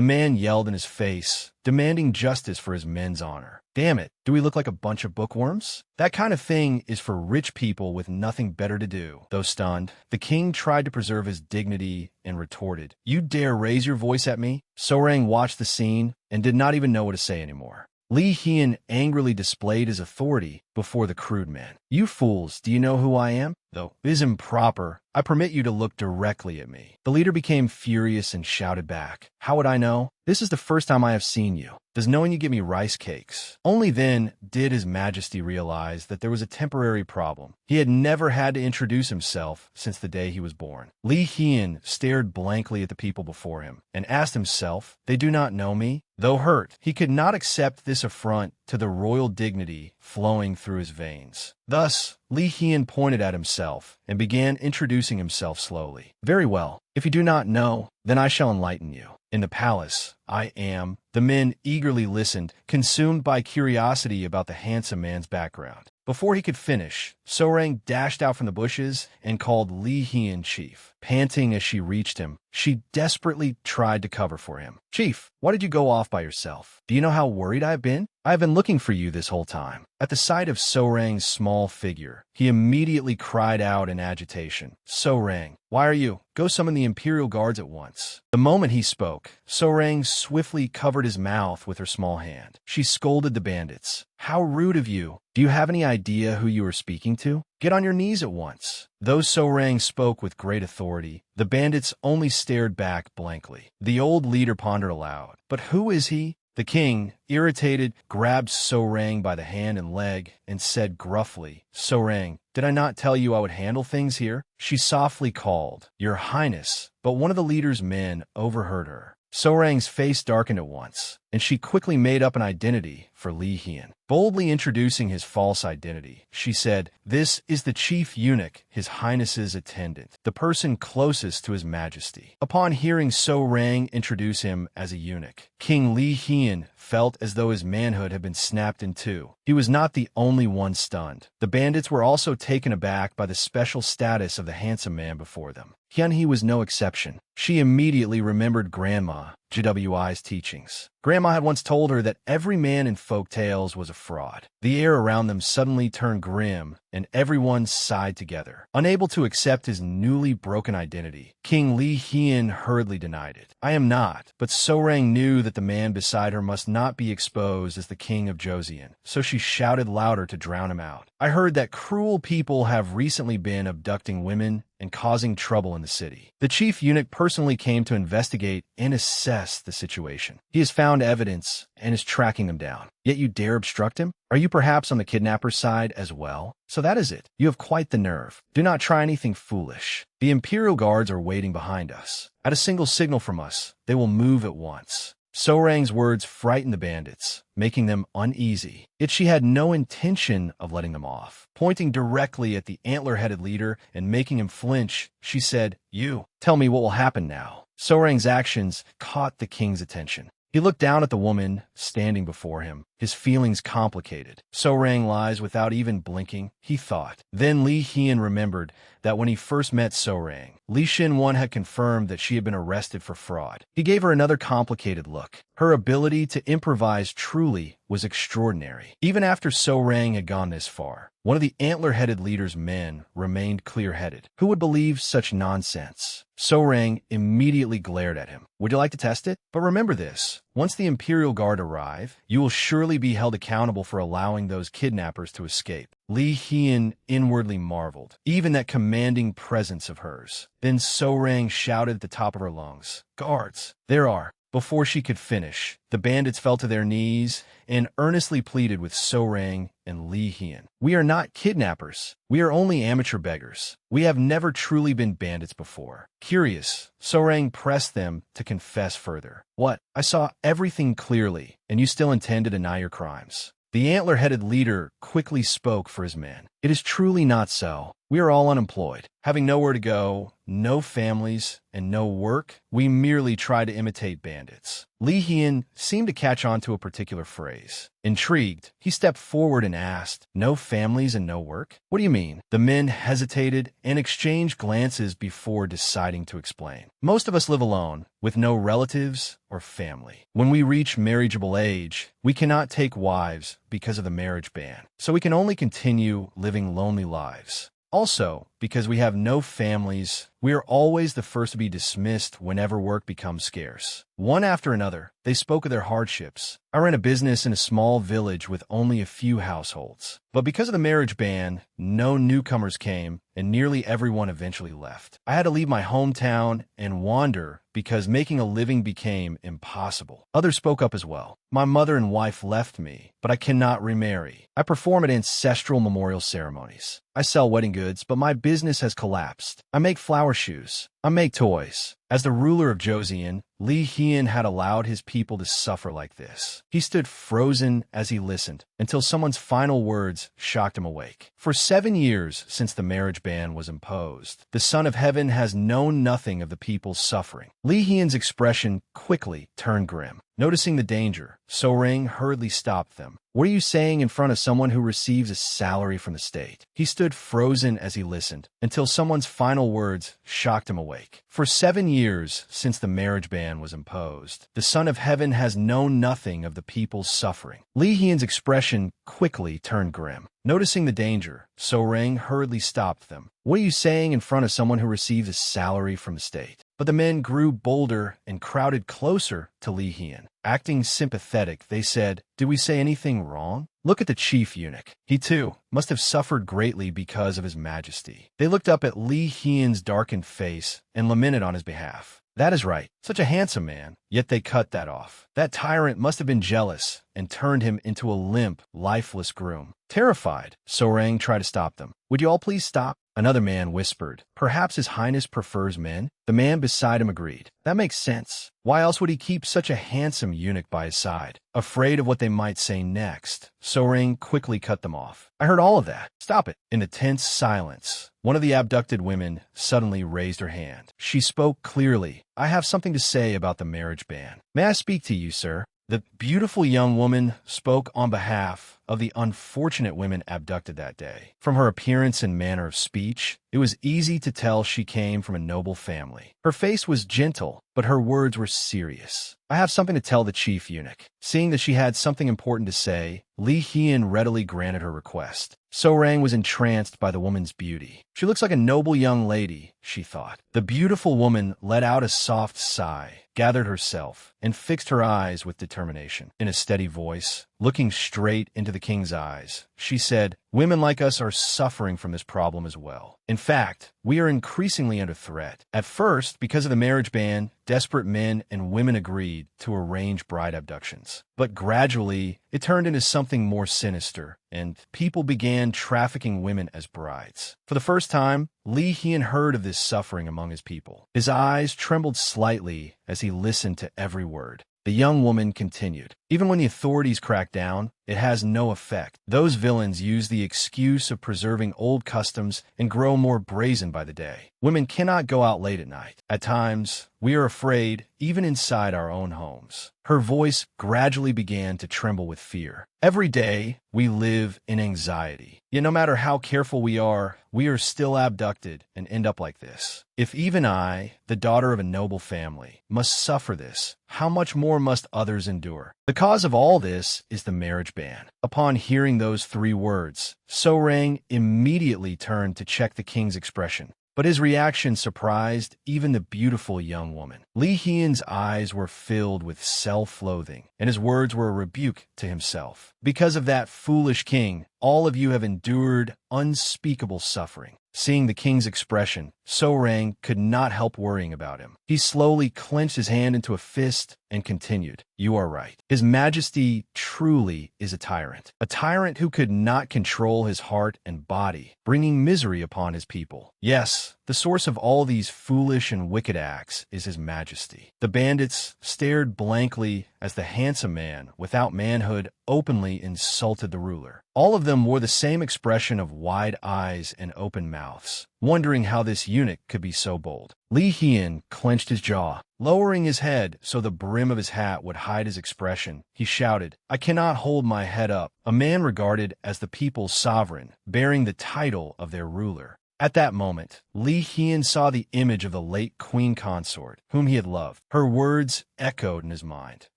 man yelled in his face, demanding justice for his men's honor. Damn it, do we look like a bunch of bookworms? That kind of thing is for rich people with nothing better to do. Though stunned, the king tried to preserve his dignity and retorted, You dare raise your voice at me? So-Rang watched the scene and did not even know what to say anymore. Li Hian angrily displayed his authority before the crude men. You fools, do you know who I am? Though it is improper, I permit you to look directly at me. The leader became furious and shouted back, How would I know? This is the first time I have seen you. Does knowing you give me rice cakes? Only then did His Majesty realize that there was a temporary problem. He had never had to introduce himself since the day he was born. Li Hian stared blankly at the people before him and asked himself, They do not know me? Though hurt, he could not accept this affront to the royal dignity flowing through his veins. Thus, Li Hian pointed at himself and began introducing himself slowly. Very well. If you do not know, then I shall enlighten you. In the palace, I am. The men eagerly listened, consumed by curiosity about the handsome man's background. Before he could finish, So-Rang dashed out from the bushes and called Li Hian chief. Panting as she reached him, she desperately tried to cover for him. Chief, why did you go off by yourself? Do you know how worried I've been? I've been looking for you this whole time. At the sight of So-Rang's small figure, he immediately cried out in agitation. So-Rang, why are you? Go summon the Imperial Guards at once. The moment he spoke, So-Rang swiftly covered his mouth with her small hand. She scolded the bandits. How rude of you. Do you have any idea who you are speaking to? Get on your knees at once. Though So-Rang spoke with great authority, the bandits only stared back blankly. The old leader pondered aloud. But who is he? The king, irritated, grabbed So-Rang by the hand and leg and said gruffly, So-Rang, did I not tell you I would handle things here? She softly called, Your Highness, but one of the leader's men overheard her. So-Rang's face darkened at once, and she quickly made up an identity for Li Hian. Boldly introducing his false identity, she said, This is the chief eunuch, His Highness's attendant, the person closest to His Majesty. Upon hearing So-Rang introduce him as a eunuch, King Li Hian felt as though his manhood had been snapped in two. He was not the only one stunned. The bandits were also taken aback by the special status of the handsome man before them. Hyun-hee was no exception. She immediately remembered Grandma GWI's teachings. Grandma had once told her that every man in folk tales was a fraud. The air around them suddenly turned grim, and everyone sighed together. Unable to accept his newly broken identity, King Li Hian hurriedly denied it. I am not, but So-Rang knew that the man beside her must not be exposed as the king of Joseon, so she shouted louder to drown him out. I heard that cruel people have recently been abducting women and causing trouble in the city. The chief eunuch personally came to investigate and assess the situation. He has found evidence and is tracking them down. Yet you dare obstruct him? Are you perhaps on the kidnapper's side as well? So that is it. You have quite the nerve. Do not try anything foolish. The Imperial Guards are waiting behind us. At a single signal from us, they will move at once. So-Rang's words frightened the bandits, making them uneasy. Yet she had no intention of letting them off. Pointing directly at the antler-headed leader and making him flinch, she said, You, tell me what will happen now. So-Rang's actions caught the king's attention. He looked down at the woman standing before him, his feelings complicated. So-Rang lies without even blinking, he thought. Then Li Hian remembered that when he first met So-Rang, Li Xin-Wan had confirmed that she had been arrested for fraud. He gave her another complicated look. Her ability to improvise truly was extraordinary. Even after So-Rang had gone this far, one of the antler-headed leader's men remained clear-headed. Who would believe such nonsense? So-Rang immediately glared at him. Would you like to test it? But remember this, once the Imperial Guard arrive, you will surely be held accountable for allowing those kidnappers to escape. Li Hian inwardly marveled, even that commanding presence of hers. Then So-Rang shouted at the top of her lungs, "Guards, there are!" Before she could finish, the bandits fell to their knees and earnestly pleaded with So-Rang and Li Hian. "We are not kidnappers. We are only amateur beggars. We have never truly been bandits before." Curious, So-Rang pressed them to confess further. "What? I saw everything clearly, and you still intend to deny your crimes?" The antler-headed leader quickly spoke for his men. "It is truly not so. We are all unemployed, having nowhere to go, no families, and no work. We merely try to imitate bandits." Li Hian seemed to catch on to a particular phrase. Intrigued, he stepped forward and asked, "No families and no work? What do you mean?" The men hesitated and exchanged glances before deciding to explain. "Most of us live alone, with no relatives or family. When we reach marriageable age, we cannot take wives because of the marriage ban, so we can only continue living lonely lives. Also, because we have no families, we are always the first to be dismissed whenever work becomes scarce." One after another, they spoke of their hardships. "I ran a business in a small village with only a few households. But because of the marriage ban, no newcomers came, and nearly everyone eventually left. I had to leave my hometown and wander because making a living became impossible." Others spoke up as well. "My mother and wife left me, but I cannot remarry. I perform at ancestral memorial ceremonies. I sell wedding goods, but my business has collapsed. I make flower shoes. I make toys." As the ruler of Joseon, Li Hian had allowed his people to suffer like this. He stood frozen as he listened, until someone's final words shocked him awake. "For 7 years since the marriage ban was imposed, the Son of Heaven has known nothing of the people's suffering." Li Hian's expression quickly turned grim. Noticing the danger, So-Rang hurriedly stopped them. "What are you saying in front of someone who receives a salary from the state?" He stood frozen as he listened, until someone's final words shocked him awake. "For 7 years since the marriage ban was imposed, the Son of Heaven has known nothing of the people's suffering." Li Hian's expression quickly turned grim. Noticing the danger, So-Rang hurriedly stopped them. "What are you saying in front of someone who receives a salary from the state?" But the men grew bolder and crowded closer to Li Hian. Acting sympathetic, they said, "Did we say anything wrong? Look at the chief eunuch. He, too, must have suffered greatly because of his majesty." They looked up at Li Hian's darkened face and lamented on his behalf. "That is right. Such a handsome man." Yet they cut that off. That tyrant must have been jealous and turned him into a limp, lifeless groom. Terrified, So-Rang tried to stop them. "Would you all please stop?" Another man whispered, "Perhaps His Highness prefers men?" The man beside him agreed. "That makes sense. Why else would he keep such a handsome eunuch by his side?" Afraid of what they might say next, So-Rang quickly cut them off. "I heard all of that. Stop it." In the tense silence, one of the abducted women suddenly raised her hand. She spoke clearly. "I have something to say about the marriage ban. May I speak to you, sir?" The beautiful young woman spoke on behalf of the unfortunate women abducted that day. From her appearance and manner of speech, it was easy to tell she came from a noble family. Her face was gentle, but her words were serious. "I have something to tell the chief eunuch." Seeing that she had something important to say, Li Hian readily granted her request. So-Rang was entranced by the woman's beauty. "She looks like a noble young lady," she thought. The beautiful woman let out a soft sigh, gathered herself, and fixed her eyes with determination. In a steady voice, looking straight into the king's eyes, she said, "Women like us are suffering from this problem as well. In fact, we are increasingly under threat. At first, because of the marriage ban, desperate men and women agreed to arrange bride abductions. But gradually, it turned into something more sinister, and people began trafficking women as brides." For the first time, Li Hian heard of this suffering among his people. His eyes trembled slightly as he listened to every word. The young woman continued, "Even when the authorities crack down, it has no effect. Those villains use the excuse of preserving old customs and grow more brazen by the day. Women cannot go out late at night. At times, we are afraid, even inside our own homes. Her voice gradually began to tremble with fear. Every day, we live in anxiety. Yet no matter how careful we are still abducted and end up like this. If even I, the daughter of a noble family, must suffer this, how much more must others endure? The cause of all this is the marriage ban. Upon hearing those 3 words, So-rang immediately turned to check the king's expression. But his reaction surprised even the beautiful young woman. Li Hian's eyes were filled with self-loathing, and his words were a rebuke to himself. Because of that foolish king, all of you have endured unspeakable suffering. Seeing the king's expression, So-rang could not help worrying about him. He slowly clenched his hand into a fist and continued, "You are right. His Majesty truly is a tyrant who could not control his heart and body, bringing misery upon his people. Yes, the source of all these foolish and wicked acts is his Majesty." The bandits stared blankly as the handsome man, without manhood, openly insulted the ruler. All of them wore the same expression of wide eyes and open mouths, wondering how this eunuch could be so bold. Li Hian clenched his jaw. Lowering his head so the brim of his hat would hide his expression, he shouted, "I cannot hold my head up." A man regarded as the people's sovereign, bearing the title of their ruler. At that moment, Li Hian saw the image of the late queen consort, whom he had loved. Her words echoed in his mind.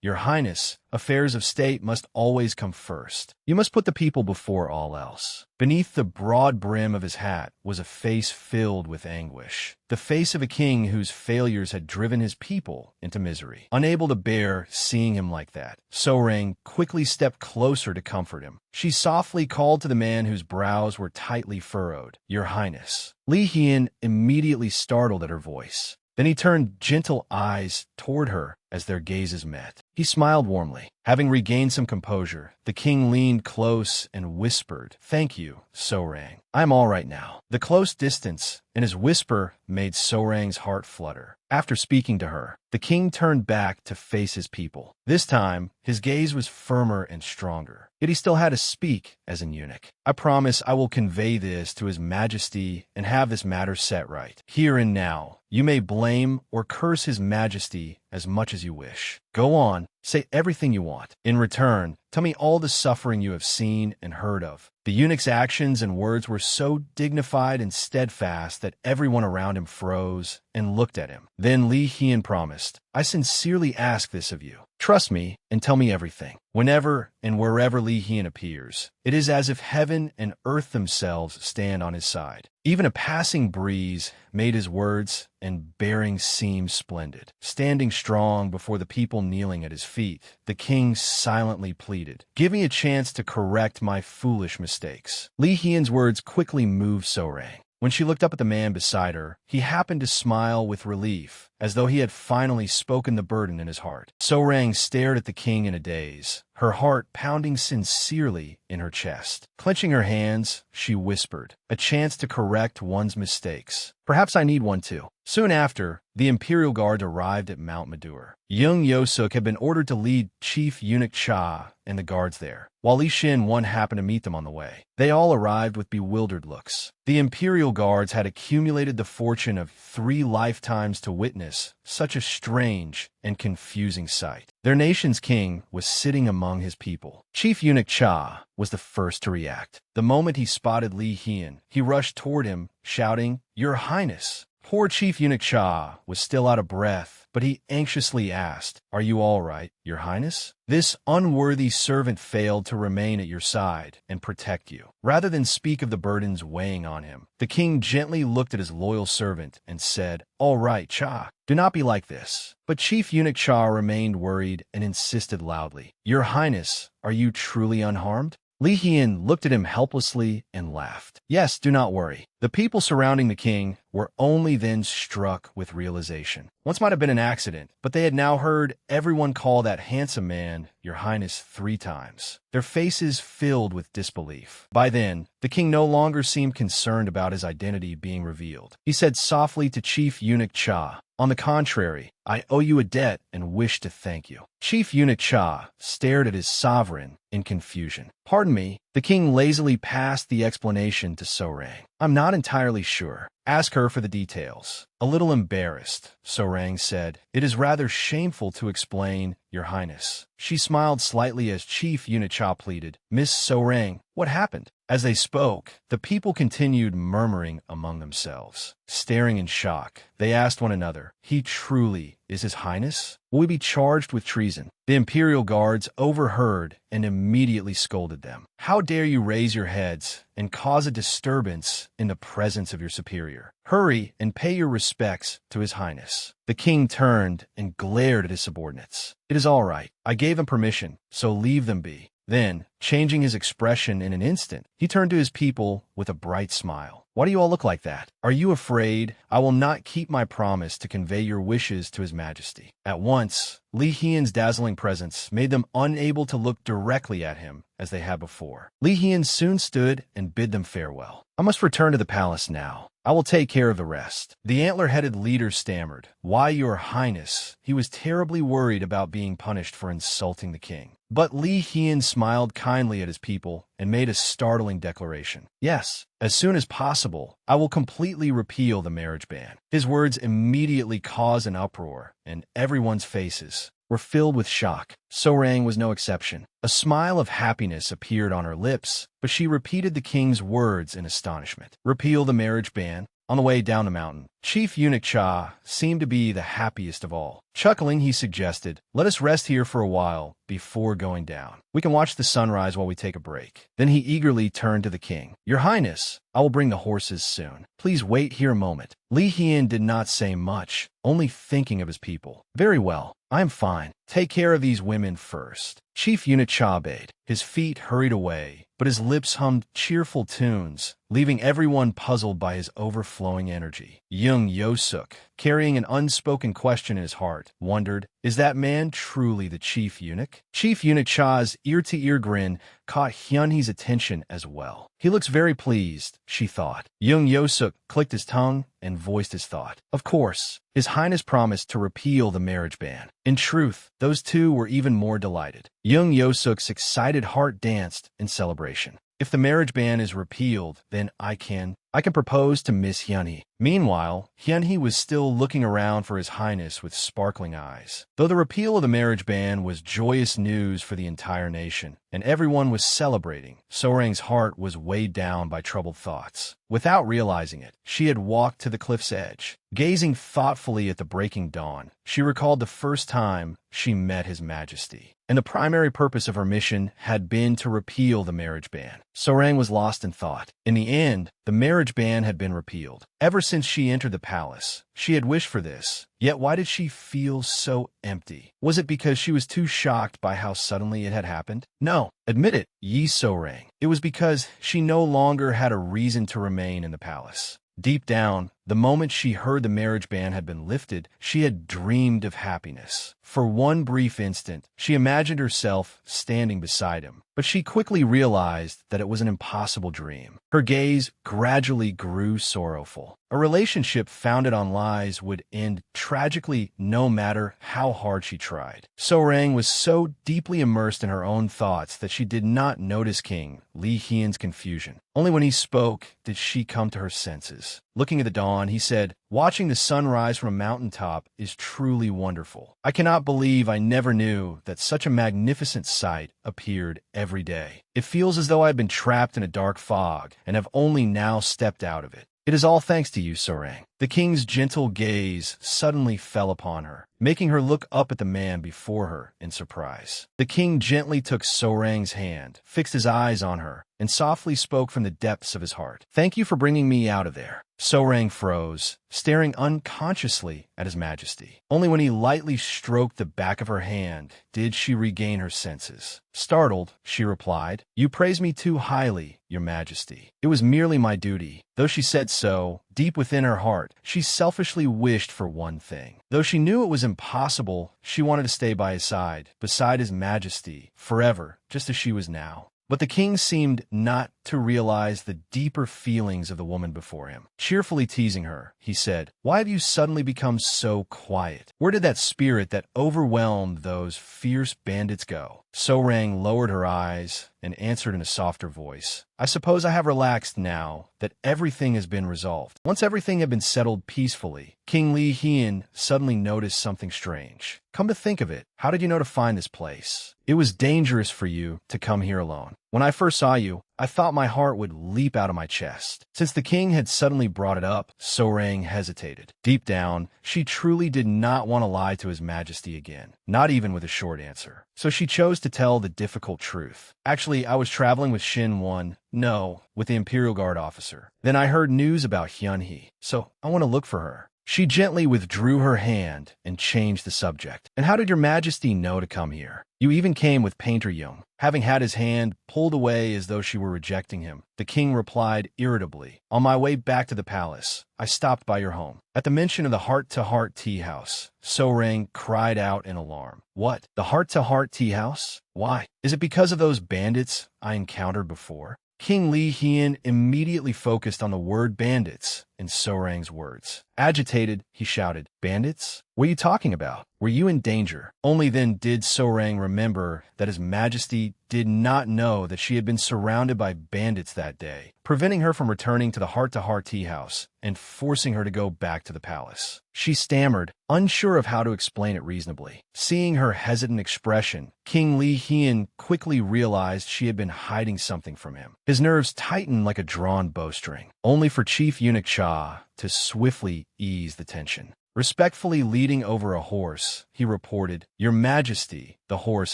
"Your Highness, affairs of state must always come first. You must put the people before all else." Beneath the broad brim of his hat was a face filled with anguish. The face of a king whose failures had driven his people into misery. Unable to bear seeing him like that, So-rang quickly stepped closer to comfort him. She softly called to the man whose brows were tightly furrowed, "Your Highness." Li Hian immediately startled at her voice. Then he turned gentle eyes toward her as their gazes met. He smiled warmly. Having regained some composure, the king leaned close and whispered, "Thank you, So-rang. I'm all right now." The close distance and his whisper made So-rang's heart flutter. After speaking to her, the king turned back to face his people. This time, his gaze was firmer and stronger. Yet he still had to speak as an eunuch. "I promise I will convey this to His Majesty and have this matter set right. Here and now, you may blame or curse His Majesty as much as you wish. Go on, say everything you want. In return, tell me all the suffering you have seen and heard of." The eunuch's actions and words were so dignified and steadfast that everyone around him froze and looked at him. Then Li Hian promised, "I sincerely ask this of you. Trust me and tell me everything." Whenever and wherever Li Hian appears, it is as if heaven and earth themselves stand on his side. Even a passing breeze made his words and bearing seem splendid. Standing strong before the people kneeling at his feet, the king silently pleaded, "Give me a chance to correct my foolish mistakes." Li Hian's words quickly moved So-rang. When she looked up at the man beside her, he happened to smile with relief, as though he had finally spoken the burden in his heart. So-rang stared at the king in a daze, her heart pounding sincerely in her chest. Clenching her hands, she whispered, "A chance to correct one's mistakes. Perhaps I need one too." Soon after, the Imperial Guard arrived at Mount Madur. Young Yosuk had been ordered to lead Chief Eunuch Cha and the guards there, while Li Shin One happened to meet them on the way. They all arrived with bewildered looks. The Imperial Guards had accumulated the fortune of 3 lifetimes to witness such a strange and confusing sight. Their nation's king was sitting among his people. Chief Eunuch Cha was the first to react. The moment he spotted Li Hian, he rushed toward him, shouting, "Your Highness!" Poor Chief Eunuch Cha was still out of breath, but he anxiously asked, "Are you all right, Your Highness? This unworthy servant failed to remain at your side and protect you." Rather than speak of the burdens weighing on him, the king gently looked at his loyal servant and said, "All right, Cha, do not be like this." But Chief Eunuch Cha remained worried and insisted loudly, "Your Highness, are you truly unharmed?" Li Hian looked at him helplessly and laughed. "Yes, do not worry. The people surrounding the king were only then struck with realization. Once might have been an accident, but they had now heard everyone call that handsome man Your Highness 3 times. Their faces filled with disbelief. By then, the king no longer seemed concerned about his identity being revealed. He said softly to Chief Eunuch Cha, "On the contrary, I owe you a debt and wish to thank you." Chief Eunuch Cha stared at his sovereign in confusion. "Pardon me." The king lazily passed the explanation to Sorang. "I'm not entirely sure. Ask her for the details." A little embarrassed, Sorang said, "It is rather shameful to explain, Your Highness." She smiled slightly as Chief Eunuch Cha pleaded, "Miss Sorang, what happened?" As they spoke, the people continued murmuring among themselves. Staring in shock, they asked one another, "He truly is His Highness? Will we be charged with treason?" The imperial guards overheard and immediately scolded them. "How dare you raise your heads and cause a disturbance in the presence of your superior? Hurry and pay your respects to His Highness." The king turned and glared at his subordinates. "It is all right. I gave him permission, so leave them be." Then, changing his expression in an instant, he turned to his people with a bright smile. "Why do you all look like that? Are you afraid? I will not keep my promise to convey your wishes to His Majesty." At once, Li Hian's dazzling presence made them unable to look directly at him as they had before. Li Hian soon stood and bid them farewell. "I must return to the palace now. I will take care of the rest." The antler-headed leader stammered, "Why, Your Highness?" He was terribly worried about being punished for insulting the king. But Li Hian smiled kindly at his people and made a startling declaration. "Yes, as soon as possible, I will completely repeal the marriage ban." His words immediately caused an uproar, and everyone's faces were filled with shock. Sorang was no exception. A smile of happiness appeared on her lips, but she repeated the king's words in astonishment. "Repeal the marriage ban?" On the way down the mountain, Chief Eunuch Cha seemed to be the happiest of all. Chuckling, he suggested, "Let us rest here for a while before going down. We can watch the sunrise while we take a break." Then he eagerly turned to the king. "Your Highness, I will bring the horses soon. Please wait here a moment." Li Hian did not say much, only thinking of his people. "Very well. I am fine. Take care of these women first." Chief Eunuch Cha obeyed. His feet hurried away, but his lips hummed cheerful tunes, leaving everyone puzzled by his overflowing energy. Young Yosuk, carrying an unspoken question in his heart, wondered, "Is that man truly the chief eunuch?" Chief Eunuch Cha's ear-to-ear grin caught Hyunhee's attention as well. "He looks very pleased," she thought. Young Yosuk clicked his tongue and voiced his thought. Of course, His Highness promised to repeal the marriage ban. In truth, those two were even more delighted. Young Yosuk's excited heart danced in celebration. "If the marriage ban is repealed, then I can propose to Miss Hyunhee." Meanwhile, Hyunhee was still looking around for His Highness with sparkling eyes. Though the repeal of the marriage ban was joyous news for the entire nation, and everyone was celebrating, Sorang's heart was weighed down by troubled thoughts. Without realizing it, she had walked to the cliff's edge. Gazing thoughtfully at the breaking dawn, she recalled the first time she met His Majesty. And the primary purpose of her mission had been to repeal the marriage ban. Sorang was lost in thought. In the end, the marriage ban had been repealed. Ever since she entered the palace, she had wished for this. Yet why did she feel so empty? Was it because she was too shocked by how suddenly it had happened? No, admit it, Yi Sorang. It was because she no longer had a reason to remain in the palace. Deep down, the moment she heard the marriage ban had been lifted, she had dreamed of happiness. For one brief instant, she imagined herself standing beside him, but she quickly realized that it was an impossible dream. Her gaze gradually grew sorrowful. A relationship founded on lies would end tragically no matter how hard she tried. Sorang was so deeply immersed in her own thoughts that she did not notice King Li Hian's confusion. Only when he spoke did she come to her senses. Looking at the dawn, he said, "Watching the sunrise from a mountaintop is truly wonderful. I cannot believe I never knew that such a magnificent sight appeared every day. It feels as though I have been trapped in a dark fog and have only now stepped out of it. It is all thanks to you, Sorang." The king's gentle gaze suddenly fell upon her, making her look up at the man before her in surprise. The king gently took Sorang's hand, fixed his eyes on her, and softly spoke from the depths of his heart. "Thank you for bringing me out of there. So-Rang froze, staring unconsciously at His Majesty. Only when he lightly stroked the back of her hand did she regain her senses. Startled, she replied, "You praise me too highly, Your Majesty. It was merely my duty." Though she said so, deep within her heart, she selfishly wished for one thing. Though she knew it was impossible, she wanted to stay by his side, beside His Majesty, forever, just as she was now. But the king seemed not to realize the deeper feelings of the woman before him. Cheerfully teasing her, he said, "Why have you suddenly become so quiet? Where did that spirit that overwhelmed those fierce bandits go?" So-Rang lowered her eyes and answered in a softer voice, "I suppose I have relaxed now that everything has been resolved." Once everything had been settled peacefully, King Li Hien suddenly noticed something strange. "Come to think of it, how did you know to find this place? It was dangerous for you to come here alone. When I first saw you, I thought my heart would leap out of my chest." Since the king had suddenly brought it up, So-Rang hesitated. Deep down, she truly did not want to lie to His Majesty again, not even with a short answer. So she chose to tell the difficult truth. "Actually, I was traveling with Shin Won. No, with the Imperial Guard officer. Then I heard news about Hyun-hee, so I want to look for her." She gently withdrew her hand and changed the subject. "And how did Your Majesty know to come here? You even came with Painter Young." Having had his hand pulled away as though she were rejecting him, the king replied irritably, "On my way back to the palace, I stopped by your home." At the mention of the Heart-to-Heart Tea House, So-Rang cried out in alarm. "What? The Heart-to-Heart Tea House? Why? Is it because of those bandits I encountered before?" King Li Hien immediately focused on the word bandits in So-Rang's words. Agitated, he shouted, "Bandits? What are you talking about? Were you in danger?" Only then did So-Rang remember that His Majesty did not know that she had been surrounded by bandits that day, preventing her from returning to the Heart-to-Heart Tea House and forcing her to go back to the palace. She stammered, unsure of how to explain it reasonably. Seeing her hesitant expression, King Li Hien quickly realized she had been hiding something from him. His nerves tightened like a drawn bowstring, only for Chief Eunuch Cha to swiftly ease the tension. Respectfully leading over a horse, he reported, "Your Majesty, the horse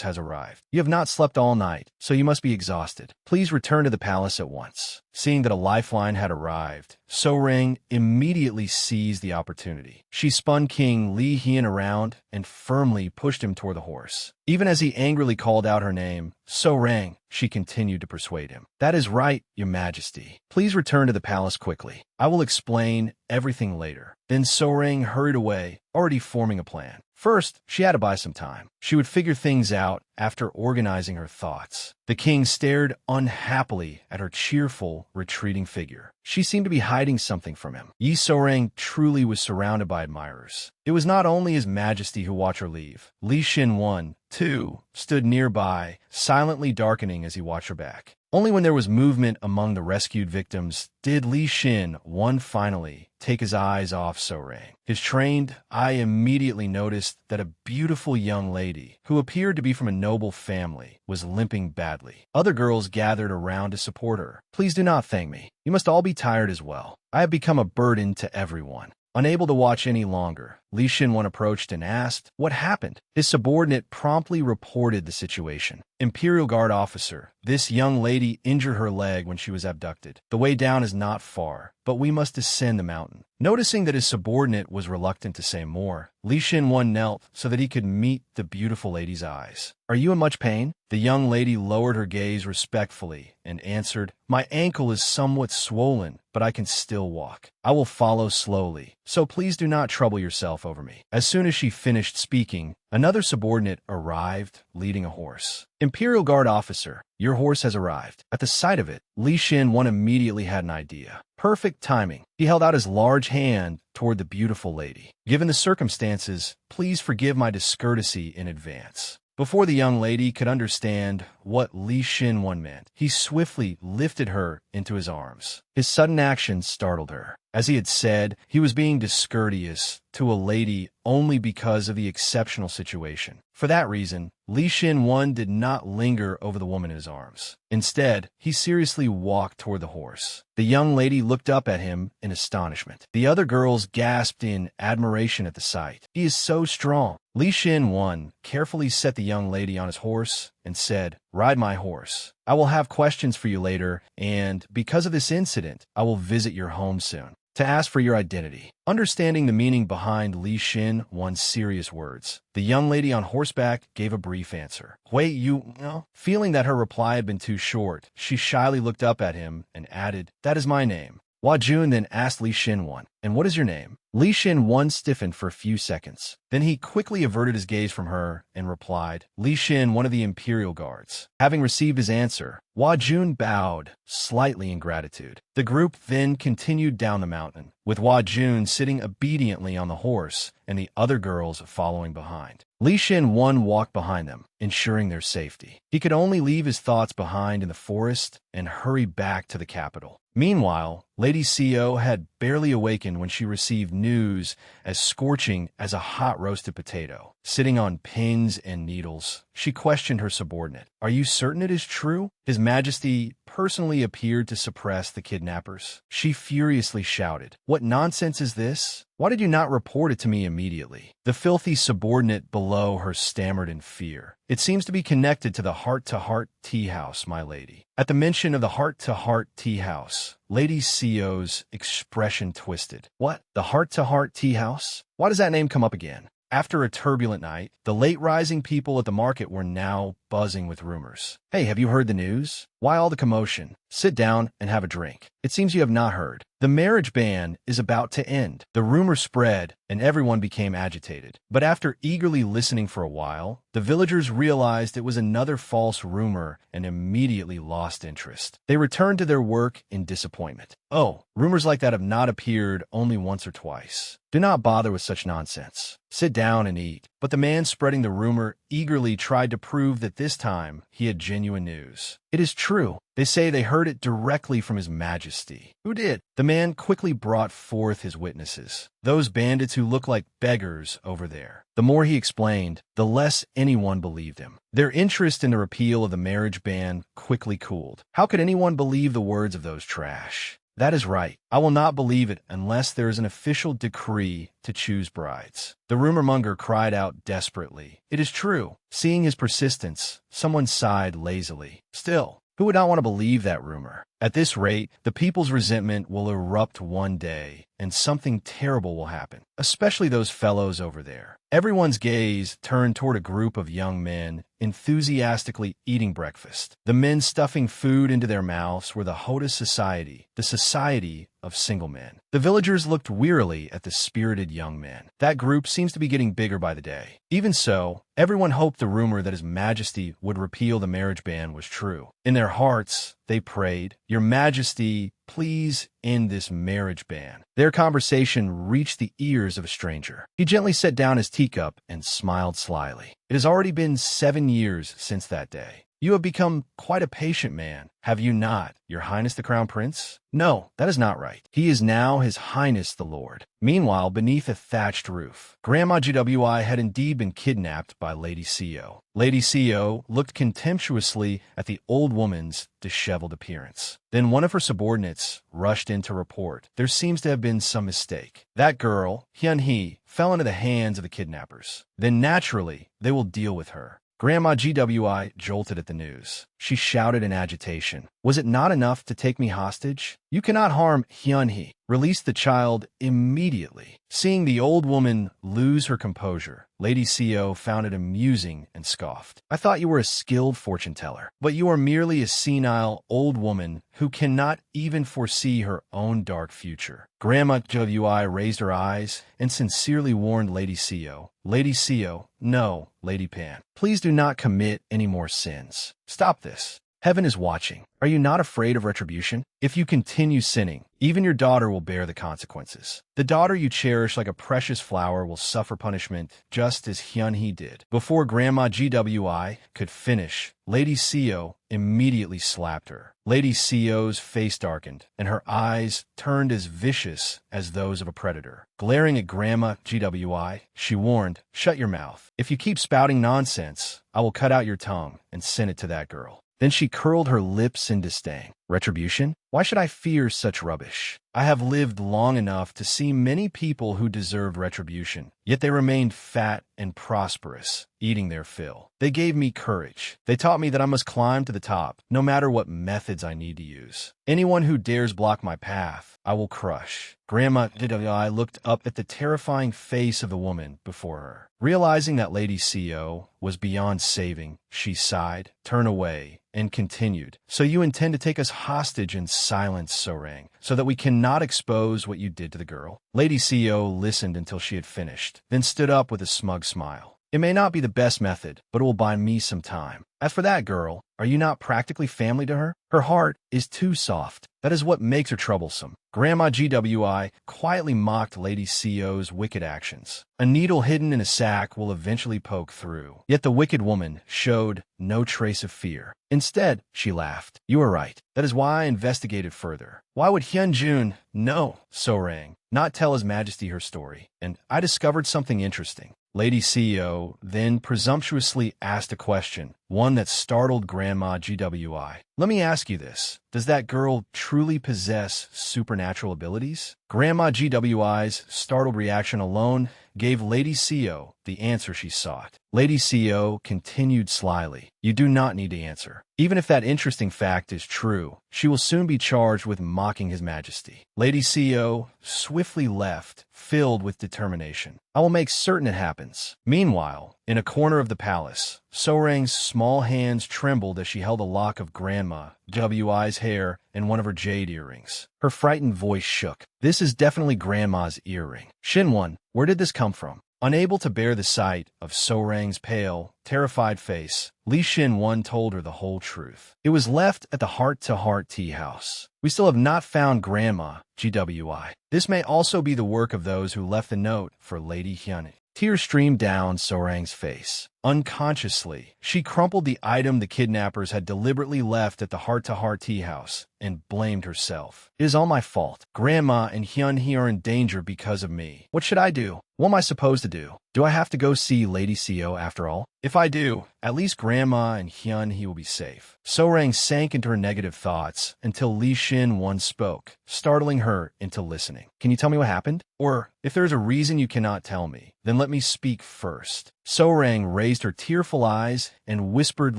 has arrived. You have not slept all night, so you must be exhausted. Please return to the palace at once." Seeing that a lifeline had arrived, So-Rang immediately seized the opportunity. She spun King Li Hien around and firmly pushed him toward the horse. Even as he angrily called out her name, "So-Rang," she continued to persuade him. "That is right, Your Majesty. Please return to the palace quickly. I will explain everything later." Then So-Rang hurried away, already forming a plan. First, she had to buy some time. She would figure things out after organizing her thoughts. The king stared unhappily at her cheerful, retreating figure. She seemed to be hiding something from him. Yi So-Rang truly was surrounded by admirers. It was not only His Majesty who watched her leave. Li Shin Won, too, stood nearby, silently darkening as he watched her back. Only when there was movement among the rescued victims did Li Shin Won finally take his eyes off So-Rang. His trained eye immediately noticed that a beautiful young lady, who appeared to be from a noble family, was limping badly. Other girls gathered around to support her. "Please do not thank me. You must all be tired as well. I have become a burden to everyone." Unable to watch any longer, Li Shin-Won approached and asked what happened. His subordinate promptly reported the situation. "Imperial Guard officer, this young lady injured her leg when she was abducted. The way down is not far, but we must descend the mountain." Noticing that his subordinate was reluctant to say more, Li Shin-Won knelt so that he could meet the beautiful lady's eyes. "Are you in much pain?" The young lady lowered her gaze respectfully and answered, "My ankle is somewhat swollen, but I can still walk. I will follow slowly, so please do not trouble yourself over me." As soon as she finished speaking, another subordinate arrived, leading a horse. "Imperial Guard officer, your horse has arrived." At the sight of it, Li Shin-Won immediately had an idea. Perfect timing. He held out his large hand toward the beautiful lady. "Given the circumstances, please forgive my discourtesy in advance." Before the young lady could understand what Li Shin-Won meant, he swiftly lifted her into his arms. His sudden action startled her. As he had said, he was being discourteous to a lady only because of the exceptional situation. For that reason, Li Shin-Won did not linger over the woman in his arms. Instead, he seriously walked toward the horse. The young lady looked up at him in astonishment. The other girls gasped in admiration at the sight. "He is so strong." Li Shin-Won carefully set the young lady on his horse and said, "Ride my horse. I will have questions for you later, and because of this incident, I will visit your home soon." to ask for your identity. Understanding the meaning behind Li Xin one's serious words, the young lady on horseback gave a brief answer. Wait, you know? Feeling that her reply had been too short, she shyly looked up at him and added, that is my name. Hua Jun then asked Li Xin Wan, and what is your name? Li Xin Wan stiffened for a few seconds. Then he quickly averted his gaze from her and replied, Li Xin, one of the Imperial Guards. Having received his answer, Hua Jun bowed, slightly in gratitude. The group then continued down the mountain, with Hua Jun sitting obediently on the horse and the other girls following behind. Li Xin Wan walked behind them, ensuring their safety. He could only leave his thoughts behind in the forest and hurry back to the capital. Meanwhile, Lady Seo had barely awakened when she received news as scorching as a hot roasted potato. Sitting on pins and needles, she questioned her subordinate. Are you certain it is true? His Majesty personally appeared to suppress the kidnappers. She furiously shouted, what nonsense is this? Why did you not report it to me immediately? The filthy subordinate below her stammered in fear. It seems to be connected to the heart-to-heart tea house, my lady. At the mention of the heart-to-heart tea house, Lady Seo's expression twisted. What? The heart-to-heart tea house? Why does that name come up again? After a turbulent night, the late-rising people at the market were now buzzing with rumors. Hey, have you heard the news? Why all the commotion? Sit down and have a drink. It seems you have not heard. The marriage ban is about to end. The rumor spread, and everyone became agitated. But after eagerly listening for a while, the villagers realized it was another false rumor and immediately lost interest. They returned to their work in disappointment. Oh, rumors like that have not appeared only once or twice. Do not bother with such nonsense. Sit down and eat. But the man spreading the rumor eagerly tried to prove that this time he had genuine news. It is true. They say they heard it directly from His Majesty. Who did? The man quickly brought forth his witnesses. Those bandits who look like beggars over there. The more he explained, the less anyone believed him. Their interest in the repeal of the marriage ban quickly cooled. How could anyone believe the words of those trash? That is right. I will not believe it unless there is an official decree to choose brides. The rumor-monger cried out desperately. It is true. Seeing his persistence, someone sighed lazily. Still, who would not want to believe that rumor? At this rate, the people's resentment will erupt one day, and something terrible will happen, especially those fellows over there. Everyone's gaze turned toward a group of young men enthusiastically eating breakfast. The men stuffing food into their mouths were the Hoda Society, the society of single men. The villagers looked wearily at the spirited young men. That group seems to be getting bigger by the day. Even so, everyone hoped the rumor that His Majesty would repeal the marriage ban was true. In their hearts, they prayed, Your Majesty, please end this marriage ban. Their conversation reached the ears of a stranger. He gently set down his teacup and smiled slyly. It has already been 7 years since that day. You have become quite a patient man, have you not, Your Highness the Crown Prince? No, that is not right. He is now His Highness the Lord. Meanwhile, beneath a thatched roof, Grandma GWI had indeed been kidnapped by Lady Seo. Lady Seo looked contemptuously at the old woman's disheveled appearance. Then one of her subordinates rushed in to report. There seems to have been some mistake. That girl, Hyun Hee, fell into the hands of the kidnappers. Then naturally, they will deal with her. Grandma GWI jolted at the news. She shouted in agitation. Was it not enough to take me hostage? You cannot harm Hyun-hee. Release the child immediately. Seeing the old woman lose her composure, Lady Seo found it amusing and scoffed. I thought you were a skilled fortune teller, but you are merely a senile old woman who cannot even foresee her own dark future. Grandma GWI raised her eyes and sincerely warned Lady Seo. Lady Seo, no, Lady Pan. Please do not commit any more sins. Stop this. Heaven is watching. Are you not afraid of retribution? If you continue sinning, even your daughter will bear the consequences. The daughter you cherish like a precious flower will suffer punishment just as Hyun-hee did. Before Grandma GWI could finish, Lady Seo immediately slapped her. Lady Seo's face darkened, and her eyes turned as vicious as those of a predator. Glaring at Grandma GWI, she warned, "Shut your mouth. If you keep spouting nonsense, I will cut out your tongue and send it to that girl." Then she curled her lips in disdain. Retribution? Why should I fear such rubbish? I have lived long enough to see many people who deserved retribution, yet they remained fat and prosperous, eating their fill. They gave me courage. They taught me that I must climb to the top, no matter what methods I need to use. Anyone who dares block my path, I will crush. Grandma I looked up at the terrifying face of the woman before her. Realizing that Lady Co was beyond saving, she sighed, turned away, and continued. So you intend to take us hostage and silence Sorang, so that we cannot expose what you did to the girl? Lady Co listened until she had finished, then stood up with a smug smile. It may not be the best method, but it will buy me some time. As for that girl, are you not practically family to her? Her heart is too soft. That is what makes her troublesome. Grandma GWI quietly mocked Lady Co's wicked actions. A needle hidden in a sack will eventually poke through. Yet the wicked woman showed no trace of fear. Instead, she laughed. You are right. That is why I investigated further. Why would Hyunjun, no, Sorang, not tell His Majesty her story? And I discovered something interesting. Lady Co then presumptuously asked a question, one that startled Grandma GWI. Let me ask you this. Does that girl truly possess supernatural abilities? Grandma GWI's startled reaction alone gave Lady Co the answer she sought. Lady Co continued slyly. You do not need to answer. Even if that interesting fact is true, she will soon be charged with mocking His Majesty. Lady Co swiftly left, filled with determination. I will make certain it happens. Meanwhile, in a corner of the palace, Sorang's small hands trembled as she held a lock of Grandma WI's hair in one of her jade earrings. Her frightened voice shook. This is definitely Grandma's earring. Shinwon, where did this come from? Unable to bear the sight of Sorang's pale, terrified face, Li Shinwon told her the whole truth. It was left at the heart-to-heart tea house. We still have not found Grandma GWI. This may also be the work of those who left the note for Lady Hyun. Tears streamed down Sorang's face. Unconsciously, she crumpled the item the kidnappers had deliberately left at the heart-to-heart tea house and blamed herself. It is all my fault. Grandma and Hyun-hee are in danger because of me. What should I do? What am I supposed to do? Do I have to go see Lady Co after all? If I do, at least Grandma and Hyun-hee will be safe. Sorang sank into her negative thoughts until Li Shin-won spoke, startling her into listening. Can you tell me what happened? Or, if there is a reason you cannot tell me, then let me speak first. Sorang raised her tearful eyes and whispered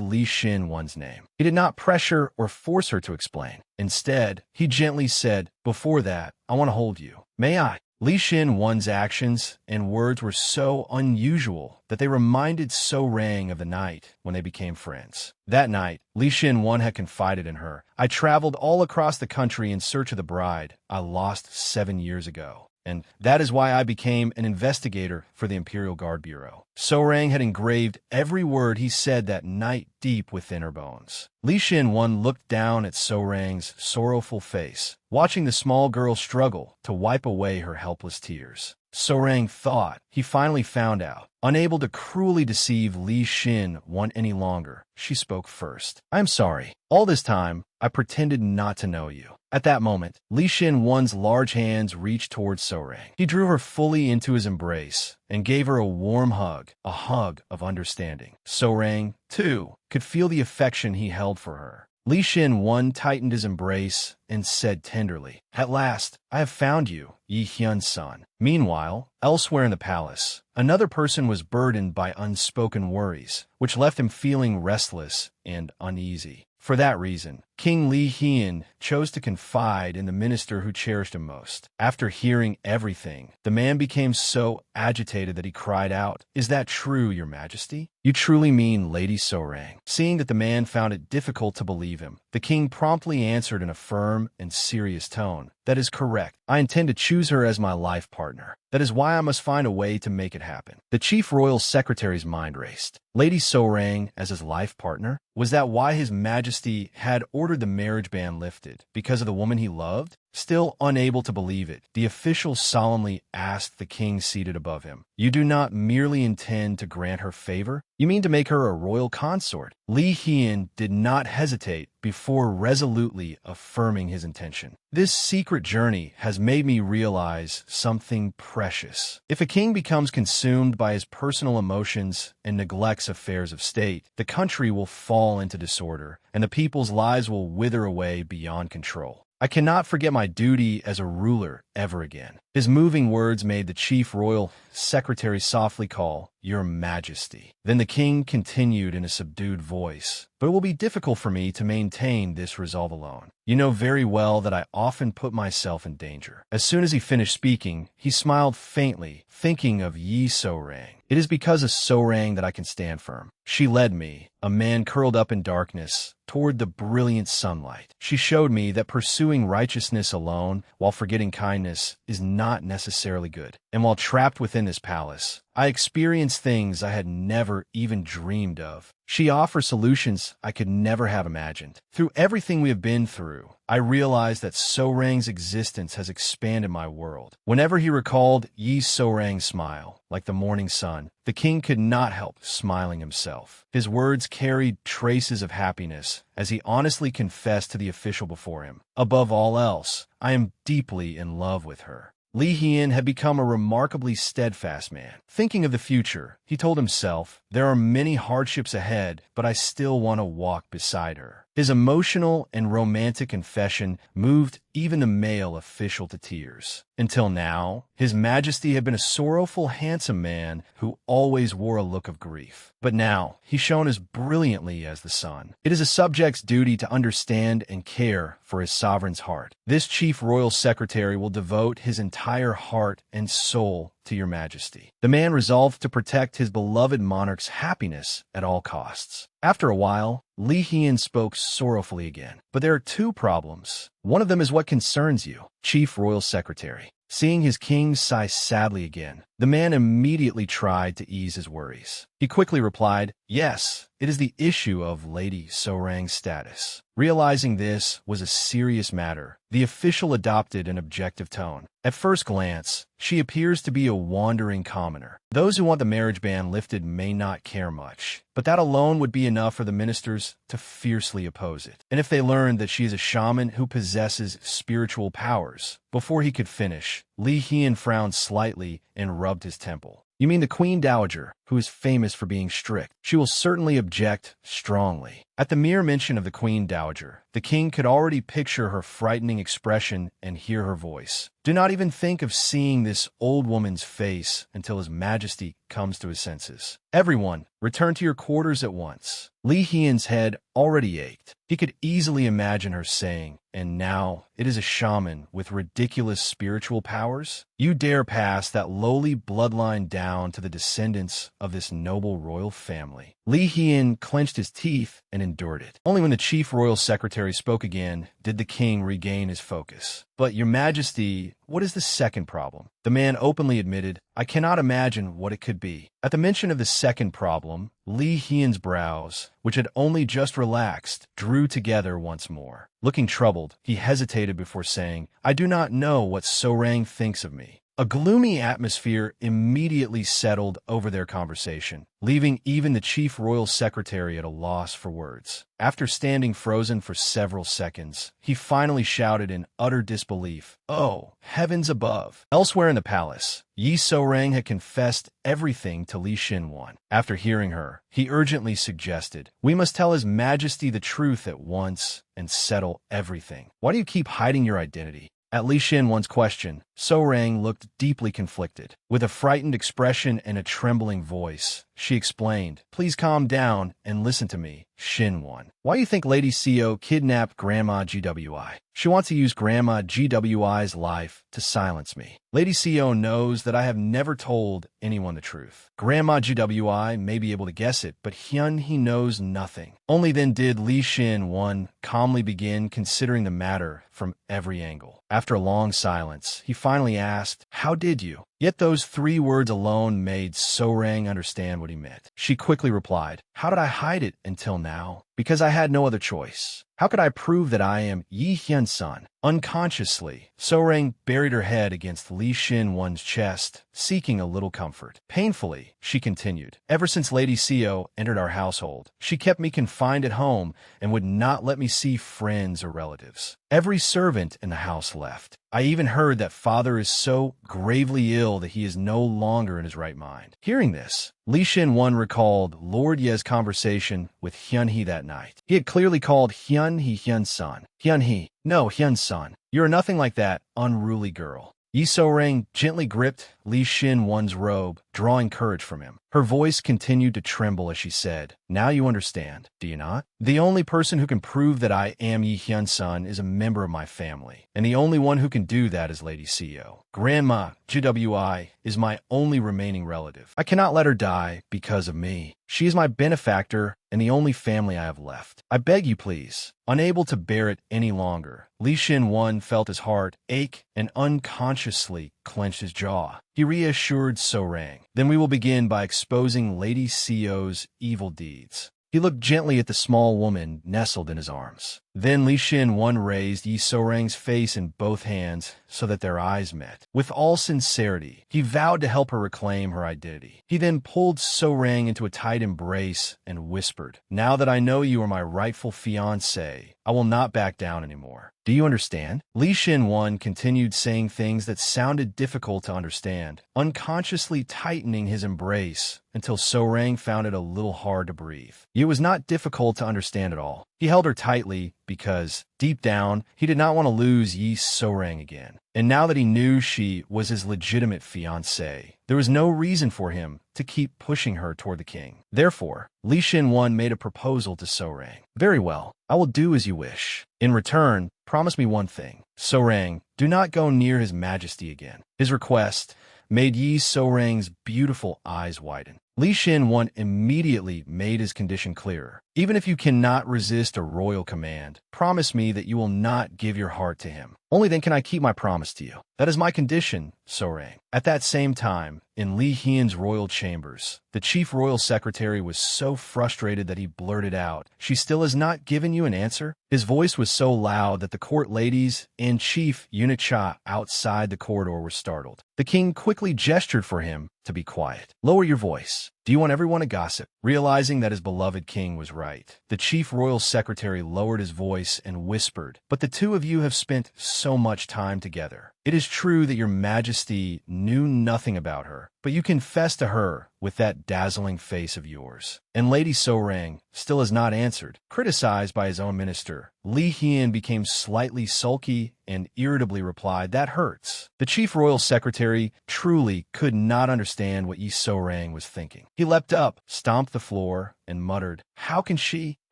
Li Shin-won's name. He did not pressure or force her to explain. Instead, he gently said, before that, I want to hold you. May I? Li Shin-won's actions and words were so unusual that they reminded Sorang of the night when they became friends. That night, Li Shin-won had confided in her. I traveled all across the country in search of the bride I lost 7 years ago. And that is why I became an investigator for the Imperial Guard Bureau. Sorang had engraved every word he said that night deep within her bones. Li Shin-won looked down at Sorang's sorrowful face, watching the small girl struggle to wipe away her helpless tears. Sorang thought he finally found out. Unable to cruelly deceive Li Shin-won any longer, she spoke first. I am sorry. All this time, I pretended not to know you. At that moment, Li Shin-won's large hands reached towards Sorang. He drew her fully into his embrace and gave her a warm hug, a hug of understanding. Sorang, too, could feel the affection he held for her. Li Shin-won tightened his embrace and said tenderly, At last, I have found you, Yi Hyun-san. Meanwhile, elsewhere in the palace, another person was burdened by unspoken worries, which left him feeling restless and uneasy. For that reason, King Li Hyun chose to confide in the minister who cherished him most. After hearing everything, the man became so agitated that he cried out, Is that true, Your Majesty? You truly mean Lady Sorang? Seeing that the man found it difficult to believe him, the king promptly answered in a firm and serious tone, That is correct. I intend to choose her as my life partner. That is why I must find a way to make it happen. The chief royal secretary's mind raced. Lady Sorang as his life partner? Was that why His Majesty had ordered the marriage ban lifted? Because of the woman he loved? Still unable to believe it, the official solemnly asked the king seated above him, You do not merely intend to grant her favor? You mean to make her a royal consort? Li Hyun did not hesitate before resolutely affirming his intention. This secret journey has made me realize something precious. If a king becomes consumed by his personal emotions and neglects affairs of state, the country will fall into disorder, and the people's lives will wither away beyond control. I cannot forget my duty as a ruler ever again." His moving words made the chief royal secretary softly call, "Your Majesty." Then the king continued in a subdued voice, "But it will be difficult for me to maintain this resolve alone. You know very well that I often put myself in danger." As soon as he finished speaking, he smiled faintly, thinking of Yi So-rang. "It is because of So-rang that I can stand firm. She led me, a man curled up in darkness, toward the brilliant sunlight. She showed me that pursuing righteousness alone, while forgetting kindness, is not necessarily good. And while trapped within this palace, I experienced things I had never even dreamed of. She offers solutions I could never have imagined. Through everything we have been through, I realized that So-rang's existence has expanded my world." Whenever he recalled Yi So-rang's smile, like the morning sun, the king could not help smiling himself. His words carried traces of happiness as he honestly confessed to the official before him, "Above all else, I am deeply in love with her." Li Hien had become a remarkably steadfast man. Thinking of the future, he told himself, "There are many hardships ahead, but I still want to walk beside her." His emotional and romantic confession moved even the male official to tears. Until now, His Majesty had been a sorrowful, handsome man who always wore a look of grief. But now, he shone as brilliantly as the sun. It is a subject's duty to understand and care for his sovereign's heart. This chief royal secretary will devote his entire heart and soul to your Majesty. The man resolved to protect his beloved monarch's happiness at all costs. After a while, Li Hien spoke sorrowfully again. "But there are two problems. One of them is what concerns you, Chief Royal Secretary." Seeing his king sigh sadly again, the man immediately tried to ease his worries. He quickly replied, "Yes, it is the issue of Lady So-rang's status." Realizing this was a serious matter, the official adopted an objective tone. "At first glance, she appears to be a wandering commoner. Those who want the marriage ban lifted may not care much, but that alone would be enough for the ministers to fiercely oppose it. And if they learned that she is a shaman who possesses spiritual powers..." Before he could finish, Li Hien frowned slightly and rubbed his temple. "You mean the Queen Dowager, who is famous for being strict? She will certainly object strongly." At the mere mention of the Queen Dowager, the king could already picture her frightening expression and hear her voice. "Do not even think of seeing this old woman's face until His Majesty comes to his senses. Everyone, return to your quarters at once." Li Hien's head already ached. He could easily imagine her saying, "And now it is a shaman with ridiculous spiritual powers? You dare pass that lowly bloodline down to the descendants of this noble royal family." Li Hien clenched his teeth and endured it. Only when the chief royal secretary spoke again did the king regain his focus. "But, Your Majesty, what is the second problem?" The man openly admitted, "I cannot imagine what it could be." At the mention of the second problem, Li Hien's brows, which had only just relaxed, drew together once more. Looking troubled, he hesitated before saying, "I do not know what So-rang thinks of me." A gloomy atmosphere immediately settled over their conversation, leaving even the chief royal secretary at a loss for words. After standing frozen for several seconds, he finally shouted in utter disbelief, "Oh, heavens above!" Elsewhere in the palace, Yi So-rang had confessed everything to Li Xin-wan. After hearing her, he urgently suggested, "We must tell His Majesty the truth at once and settle everything. Why do you keep hiding your identity?" At Li Xin-wan's question, So-rang looked deeply conflicted. With a frightened expression and a trembling voice, she explained, "Please calm down and listen to me, Xin-wan. Why do you think Lady Co kidnapped Grandma GWI? She wants to use Grandma GWI's life to silence me. Lady Co knows that I have never told anyone the truth. Grandma GWI may be able to guess it, but Hyun he knows nothing." Only then did Li Xin-wan calmly begin considering the matter from every angle. After a long silence, he finally asked, "How did you?" Yet those 3 words alone made So-rang understand what he meant. She quickly replied, "How did I hide it until now? Because I had no other choice. How could I prove that I am Yi Hyun's son?" Unconsciously, So-rang buried her head against Li Xin-wan's chest, seeking a little comfort. Painfully, she continued, "Ever since Lady Co entered our household, she kept me confined at home and would not let me see friends or relatives. Every servant in the house left. I even heard that father is so gravely ill will that he is no longer in his right mind. Hearing this, Li Shin-won recalled Lord Ye's conversation with Hyun-hee that night. He had clearly called Hyun-hee Hyun-sun. Hyun-hee, no, Hyun-sun. You are nothing like that unruly girl. Yi So-rang gently gripped Li Shin-won's robe, drawing courage from him. Her voice continued to tremble as she said, "Now you understand, do you not? The only person who can prove that I am Yi Hyun-sun is a member of my family, and the only one who can do that is Lady Seo. Grandma GWI is my only remaining relative. I cannot let her die because of me. She is my benefactor and the only family I have left. I beg you, please." Unable to bear it any longer, Li Shin-won felt his heart ache and unconsciously clenched his jaw. He reassured So-rang, "Then we will begin by exposing Lady Seo's evil deeds." He looked gently at the small woman nestled in his arms. Then Li Shin-won raised Yi So-rang's face in both hands so that their eyes met. With all sincerity, he vowed to help her reclaim her identity. He then pulled So-rang into a tight embrace and whispered, "Now that I know you are my rightful fiancé, I will not back down anymore. Do you understand?" Li Shin-won continued saying things that sounded difficult to understand, unconsciously tightening his embrace until So-rang found it a little hard to breathe. It was not difficult to understand at all. He held her tightly because, deep down, he did not want to lose Yi So-rang again. And now that he knew she was his legitimate fiancée, there was no reason for him to keep pushing her toward the king. Therefore, Li Shin-won made a proposal to So-rang. "Very well, I will do as you wish. In return, promise me one thing. So-rang, do not go near His Majesty again." His request made Yi So-rang's beautiful eyes widen. Li Shin-won immediately made his condition clearer. "Even if you cannot resist a royal command, promise me that you will not give your heart to him. Only then can I keep my promise to you." "That is my condition, So-rang." At that same time, in Li Hyun's royal chambers, the chief royal secretary was so frustrated that he blurted out, "She still has not given you an answer?" His voice was so loud that the court ladies and Chief Unicha outside the corridor were startled. The king quickly gestured for him to be quiet. "Lower your voice. Do you want everyone to gossip?" Realizing that his beloved king was right, the chief royal secretary lowered his voice and whispered, "But the two of you have spent so much time together. It is true that your majesty knew nothing about her, but you confess to her with that dazzling face of yours." And Lady So-rang still has not answered. Criticized by his own minister, Li Hyun became slightly sulky and irritably replied, "That hurts." The chief royal secretary truly could not understand what Yi So-rang was thinking. He leapt up, stomped the floor, and muttered, How can she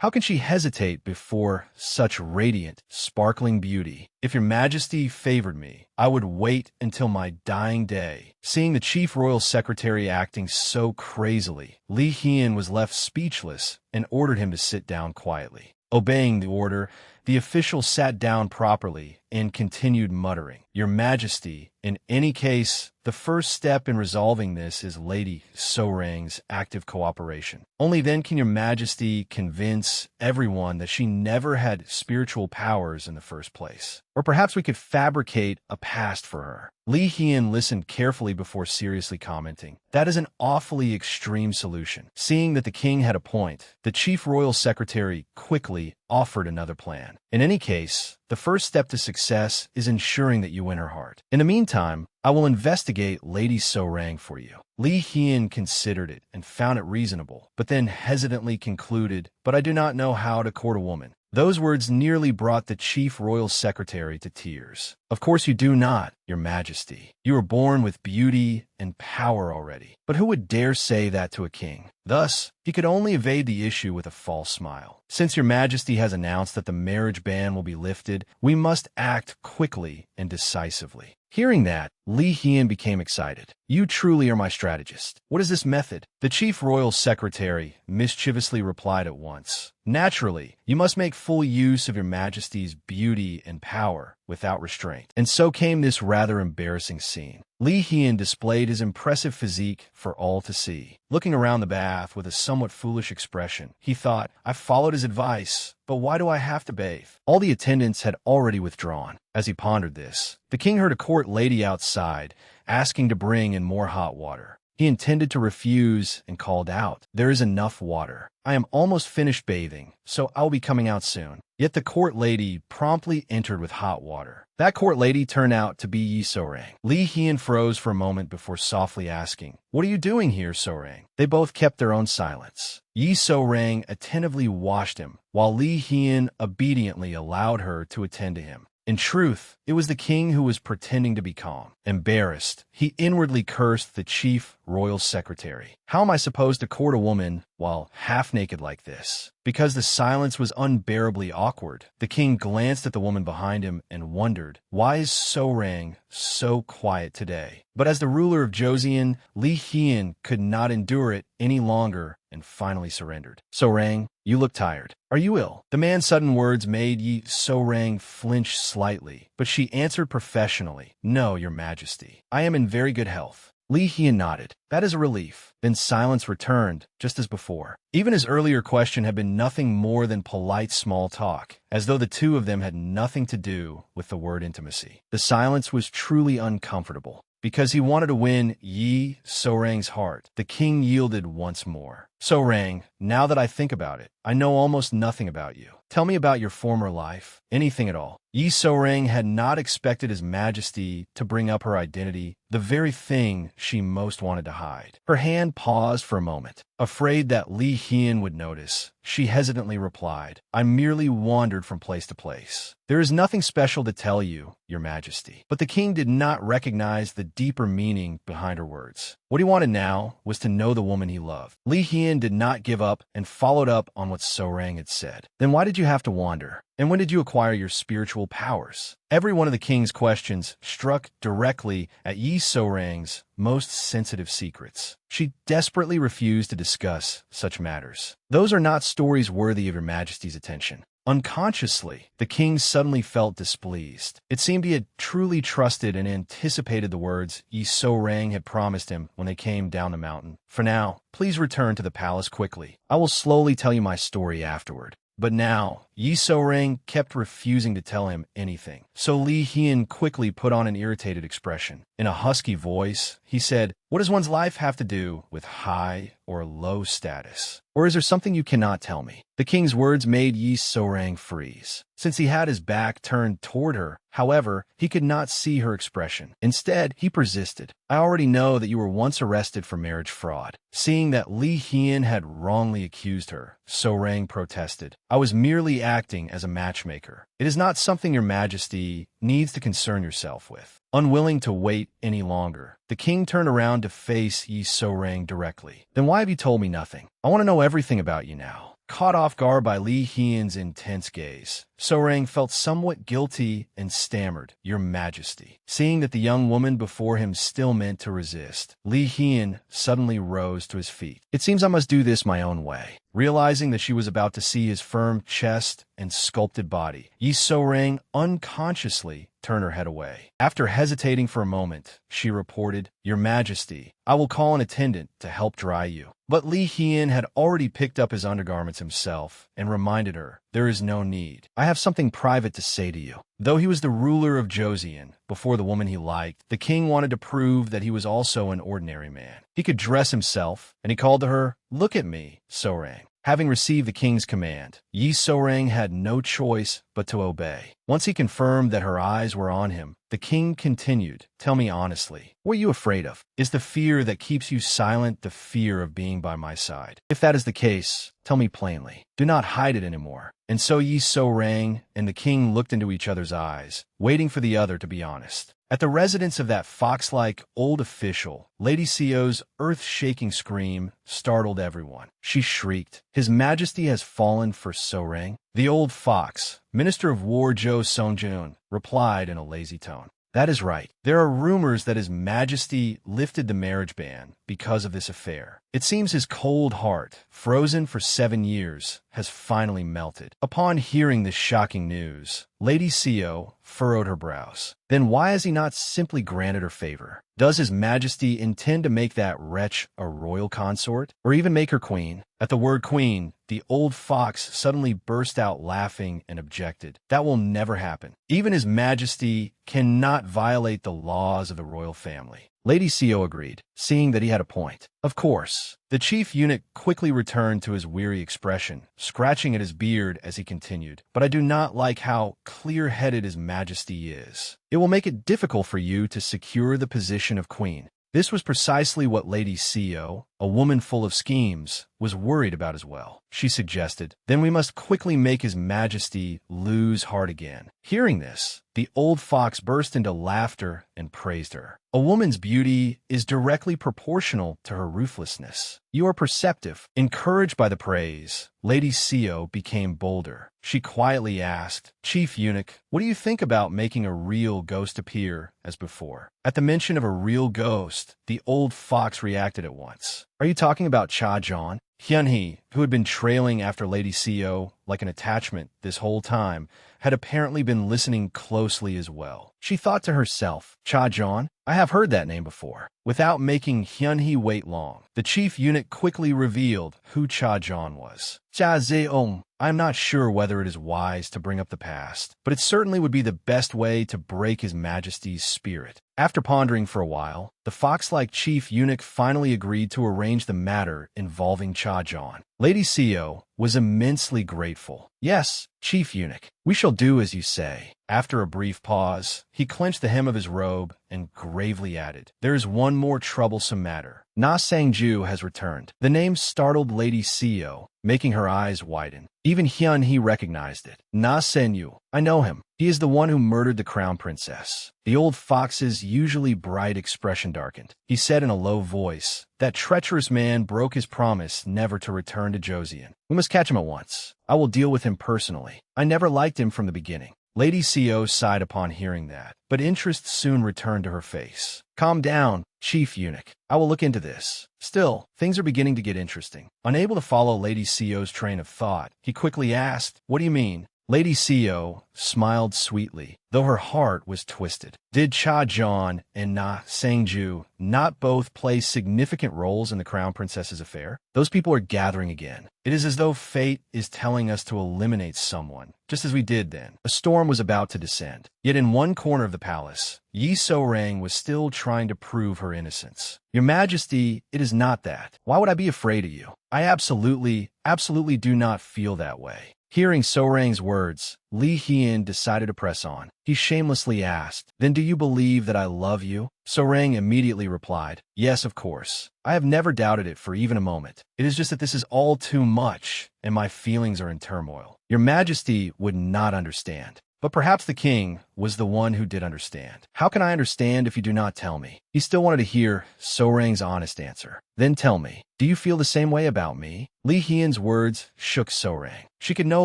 hesitate before such radiant, sparkling beauty? If your majesty favored me, I would wait until my dying day." Seeing the chief royal secretary acting so crazily, Li Hyun was left speechless and ordered him to sit down quietly. Obeying the order, the official sat down properly and continued muttering, "Your Majesty, in any case, the first step in resolving this is Lady So-rang's active cooperation. Only then can your Majesty convince everyone that she never had spiritual powers in the first place. Or perhaps we could fabricate a past for her." Li Hyun listened carefully before seriously commenting, "That is an awfully extreme solution." Seeing that the king had a point, the chief royal secretary quickly offered another plan. "In any case, the first step to success is ensuring that you win her heart. In the meantime, I will investigate Lady So-rang for you." Li Hyun considered it and found it reasonable, but then hesitantly concluded, "But I do not know how to court a woman." Those words nearly brought the chief royal secretary to tears. "Of course you do not, your majesty. You were born with beauty and power already. But who would dare say that to a king?" Thus, he could only evade the issue with a false smile. "Since your majesty has announced that the marriage ban will be lifted, we must act quickly and decisively." Hearing that, Li Hyun became excited. "You truly are my strategist. What is this method?" The chief royal secretary mischievously replied at once, "Naturally, you must make full use of your majesty's beauty and power without restraint." And so came this rather embarrassing scene. Li Hyun displayed his impressive physique for all to see. Looking around the bath with a somewhat foolish expression, he thought, "I followed his advice, but why do I have to bathe?" All the attendants had already withdrawn. As he pondered this, the king heard a court lady outside asking to bring in more hot water. He intended to refuse and called out, "There is enough water. I am almost finished bathing, so I'll be coming out soon." Yet the court lady promptly entered with hot water. That court lady turned out to be Yi So-rang. Li Hien froze for a moment before softly asking, "What are you doing here, So-rang?" They both kept their own silence. Yi So-rang attentively watched him, while Li Hien obediently allowed her to attend to him. In truth, it was the king who was pretending to be calm. Embarrassed, he inwardly cursed the chief royal secretary. How am I supposed to court a woman while half-naked like this? Because the silence was unbearably awkward, the king glanced at the woman behind him and wondered, why is So-rang so quiet today? But as the ruler of Joseon, Li Hien could not endure it any longer and finally surrendered. "So-rang, you look tired. Are you ill?" The man's sudden words made Yi So-rang flinch slightly, but she answered professionally, "No, your majesty. I am in very good health." Li Hien nodded. "That is a relief." Then silence returned, just as before. Even his earlier question had been nothing more than polite small talk, as though the two of them had nothing to do with the word intimacy. The silence was truly uncomfortable. Because he wanted to win Yi So-rang's heart, the king yielded once more. "So-rang, now that I think about it, I know almost nothing about you. Tell me about your former life, anything at all." Yi So-rang had not expected His Majesty to bring up her identity, the very thing she most wanted to hide. Her hand paused for a moment. Afraid that Li Hien would notice, she hesitantly replied, "I merely wandered from place to place. There is nothing special to tell you, your majesty." But the king did not recognize the deeper meaning behind her words. What he wanted now was to know the woman he loved. Li Hien did not give up and followed up on what So-rang had said. "Then why did you have to wander? And when did you acquire your spiritual powers?" Every one of the king's questions struck directly at Yi So-rang's most sensitive secrets. She desperately refused to discuss such matters. "Those are not stories worthy of your majesty's attention." Unconsciously, the king suddenly felt displeased. It seemed he had truly trusted and anticipated the words Yi So-rang had promised him when they came down the mountain. "For now, please return to the palace quickly. I will slowly tell you my story afterward." But now, Yi So-rang kept refusing to tell him anything. So Li Hien quickly put on an irritated expression. In a husky voice, he said, "What does one's life have to do with high or low status? Or is there something you cannot tell me?" The king's words made Yi So-rang freeze. Since he had his back turned toward her, however, he could not see her expression. Instead, he persisted. "I already know that you were once arrested for marriage fraud." Seeing that Li Hien had wrongly accused her, So-rang protested. "I was merely acting as a matchmaker. It is not something your majesty needs to concern yourself with." Unwilling to wait any longer, the king turned around to face Yi So-rang directly. "Then why have you told me nothing? I want to know everything about you now." Caught off guard by Li Hien's intense gaze, So-rang felt somewhat guilty and stammered, "Your Majesty." Seeing that the young woman before him still meant to resist, Li Hien suddenly rose to his feet. "It seems I must do this my own way." Realizing that she was about to see his firm chest and sculpted body, Yi So-rang unconsciously turned her head away. After hesitating for a moment, she reported, "Your Majesty, I will call an attendant to help dry you." But Li Hien had already picked up his undergarments himself and reminded her, "There is no need. I have something private to say to you." Though he was the ruler of Joseon, before the woman he liked, the king wanted to prove that he was also an ordinary man. He could dress himself, and he called to her, "Look at me, So-rang." Having received the king's command, Yi So-rang had no choice but to obey. Once he confirmed that her eyes were on him, the king continued, "Tell me honestly, what are you afraid of? Is the fear that keeps you silent the fear of being by my side? If that is the case, tell me plainly. Do not hide it anymore." And so Yi So-rang and the king looked into each other's eyes, waiting for the other to be honest. At the residence of that fox-like old official, Lady Seo's earth-shaking scream startled everyone. She shrieked, "His Majesty has fallen for So-rang?" The old fox, Minister of War Jo Song-joon, replied in a lazy tone, "That is right. There are rumors that His Majesty lifted the marriage ban because of this affair. It seems his cold heart, frozen for 7 years, has finally melted." Upon hearing this shocking news, Lady Seo furrowed her brows. Then why has he not simply granted her favor? Does His Majesty intend to make that wretch a royal consort, or even make her queen? At the word queen, the old fox suddenly burst out laughing and objected. "That will never happen. Even His Majesty cannot violate the laws of the royal family." Lady Seo agreed, seeing that he had a point. Of course. The chief eunuch quickly returned to his weary expression, scratching at his beard as he continued. But I do not like how clear-headed His Majesty is. It will make it difficult for you to secure the position of queen. This was precisely what Lady Seo, a woman full of schemes, was worried about as well. She suggested, then we must quickly make His Majesty lose heart again. Hearing this, the old fox burst into laughter and praised her. A woman's beauty is directly proportional to her ruthlessness. You are perceptive. Encouraged by the praise, Lady Seo became bolder. She quietly asked, Chief Eunuch, what do you think about making a real ghost appear as before? At the mention of a real ghost, the old fox reacted at once. Are you talking about Cha John? Hyun-hee, who had been trailing after Lady Seo like an attachment this whole time, had apparently been listening closely as well. She thought to herself, Cha John? I have heard that name before. Without making Hyun-hee wait long, the chief eunuch quickly revealed who Cha John was. Cha Zeong. I am not sure whether it is wise to bring up the past, but it certainly would be the best way to break His Majesty's spirit. After pondering for a while, the fox-like chief eunuch finally agreed to arrange the matter involving Cha John. Lady Seo was immensely grateful. Yes, chief eunuch, we shall do as you say. After a brief pause, he clenched the hem of his robe and gravely added, there is one more troublesome matter. Na Sangju has returned. The name startled Lady Seo, making her eyes widen. Even Hyun-hee recognized it. Na Senyu. I know him. He is the one who murdered the crown princess. The old fox's usually bright expression darkened. He said in a low voice, that treacherous man broke his promise never to return to Joseon. We must catch him at once. I will deal with him personally. I never liked him from the beginning. Lady Seo sighed upon hearing that, but interest soon returned to her face. Calm down, chief eunuch. I will look into this. Still, things are beginning to get interesting. Unable to follow Lady Seo's train of thought, he quickly asked, what do you mean? Lady Seo smiled sweetly, though her heart was twisted. Did Cha John and Na Sangju not both play significant roles in the crown princess's affair? Those people are gathering again. It is as though fate is telling us to eliminate someone, just as we did then. A storm was about to descend. Yet in one corner of the palace, Yi So-rang was still trying to prove her innocence. Your Majesty, it is not that. Why would I be afraid of you? I absolutely do not feel that way. Hearing So-rang's words, Li Hien decided to press on. He shamelessly asked, then do you believe that I love you? So-rang immediately replied, yes, of course. I have never doubted it for even a moment. It is just that this is all too much, and my feelings are in turmoil. Your Majesty would not understand. But perhaps the king was the one who did understand. How can I understand if you do not tell me? He still wanted to hear So-rang's honest answer. Then tell me, do you feel the same way about me? Li Hien's words shook So-rang. She could no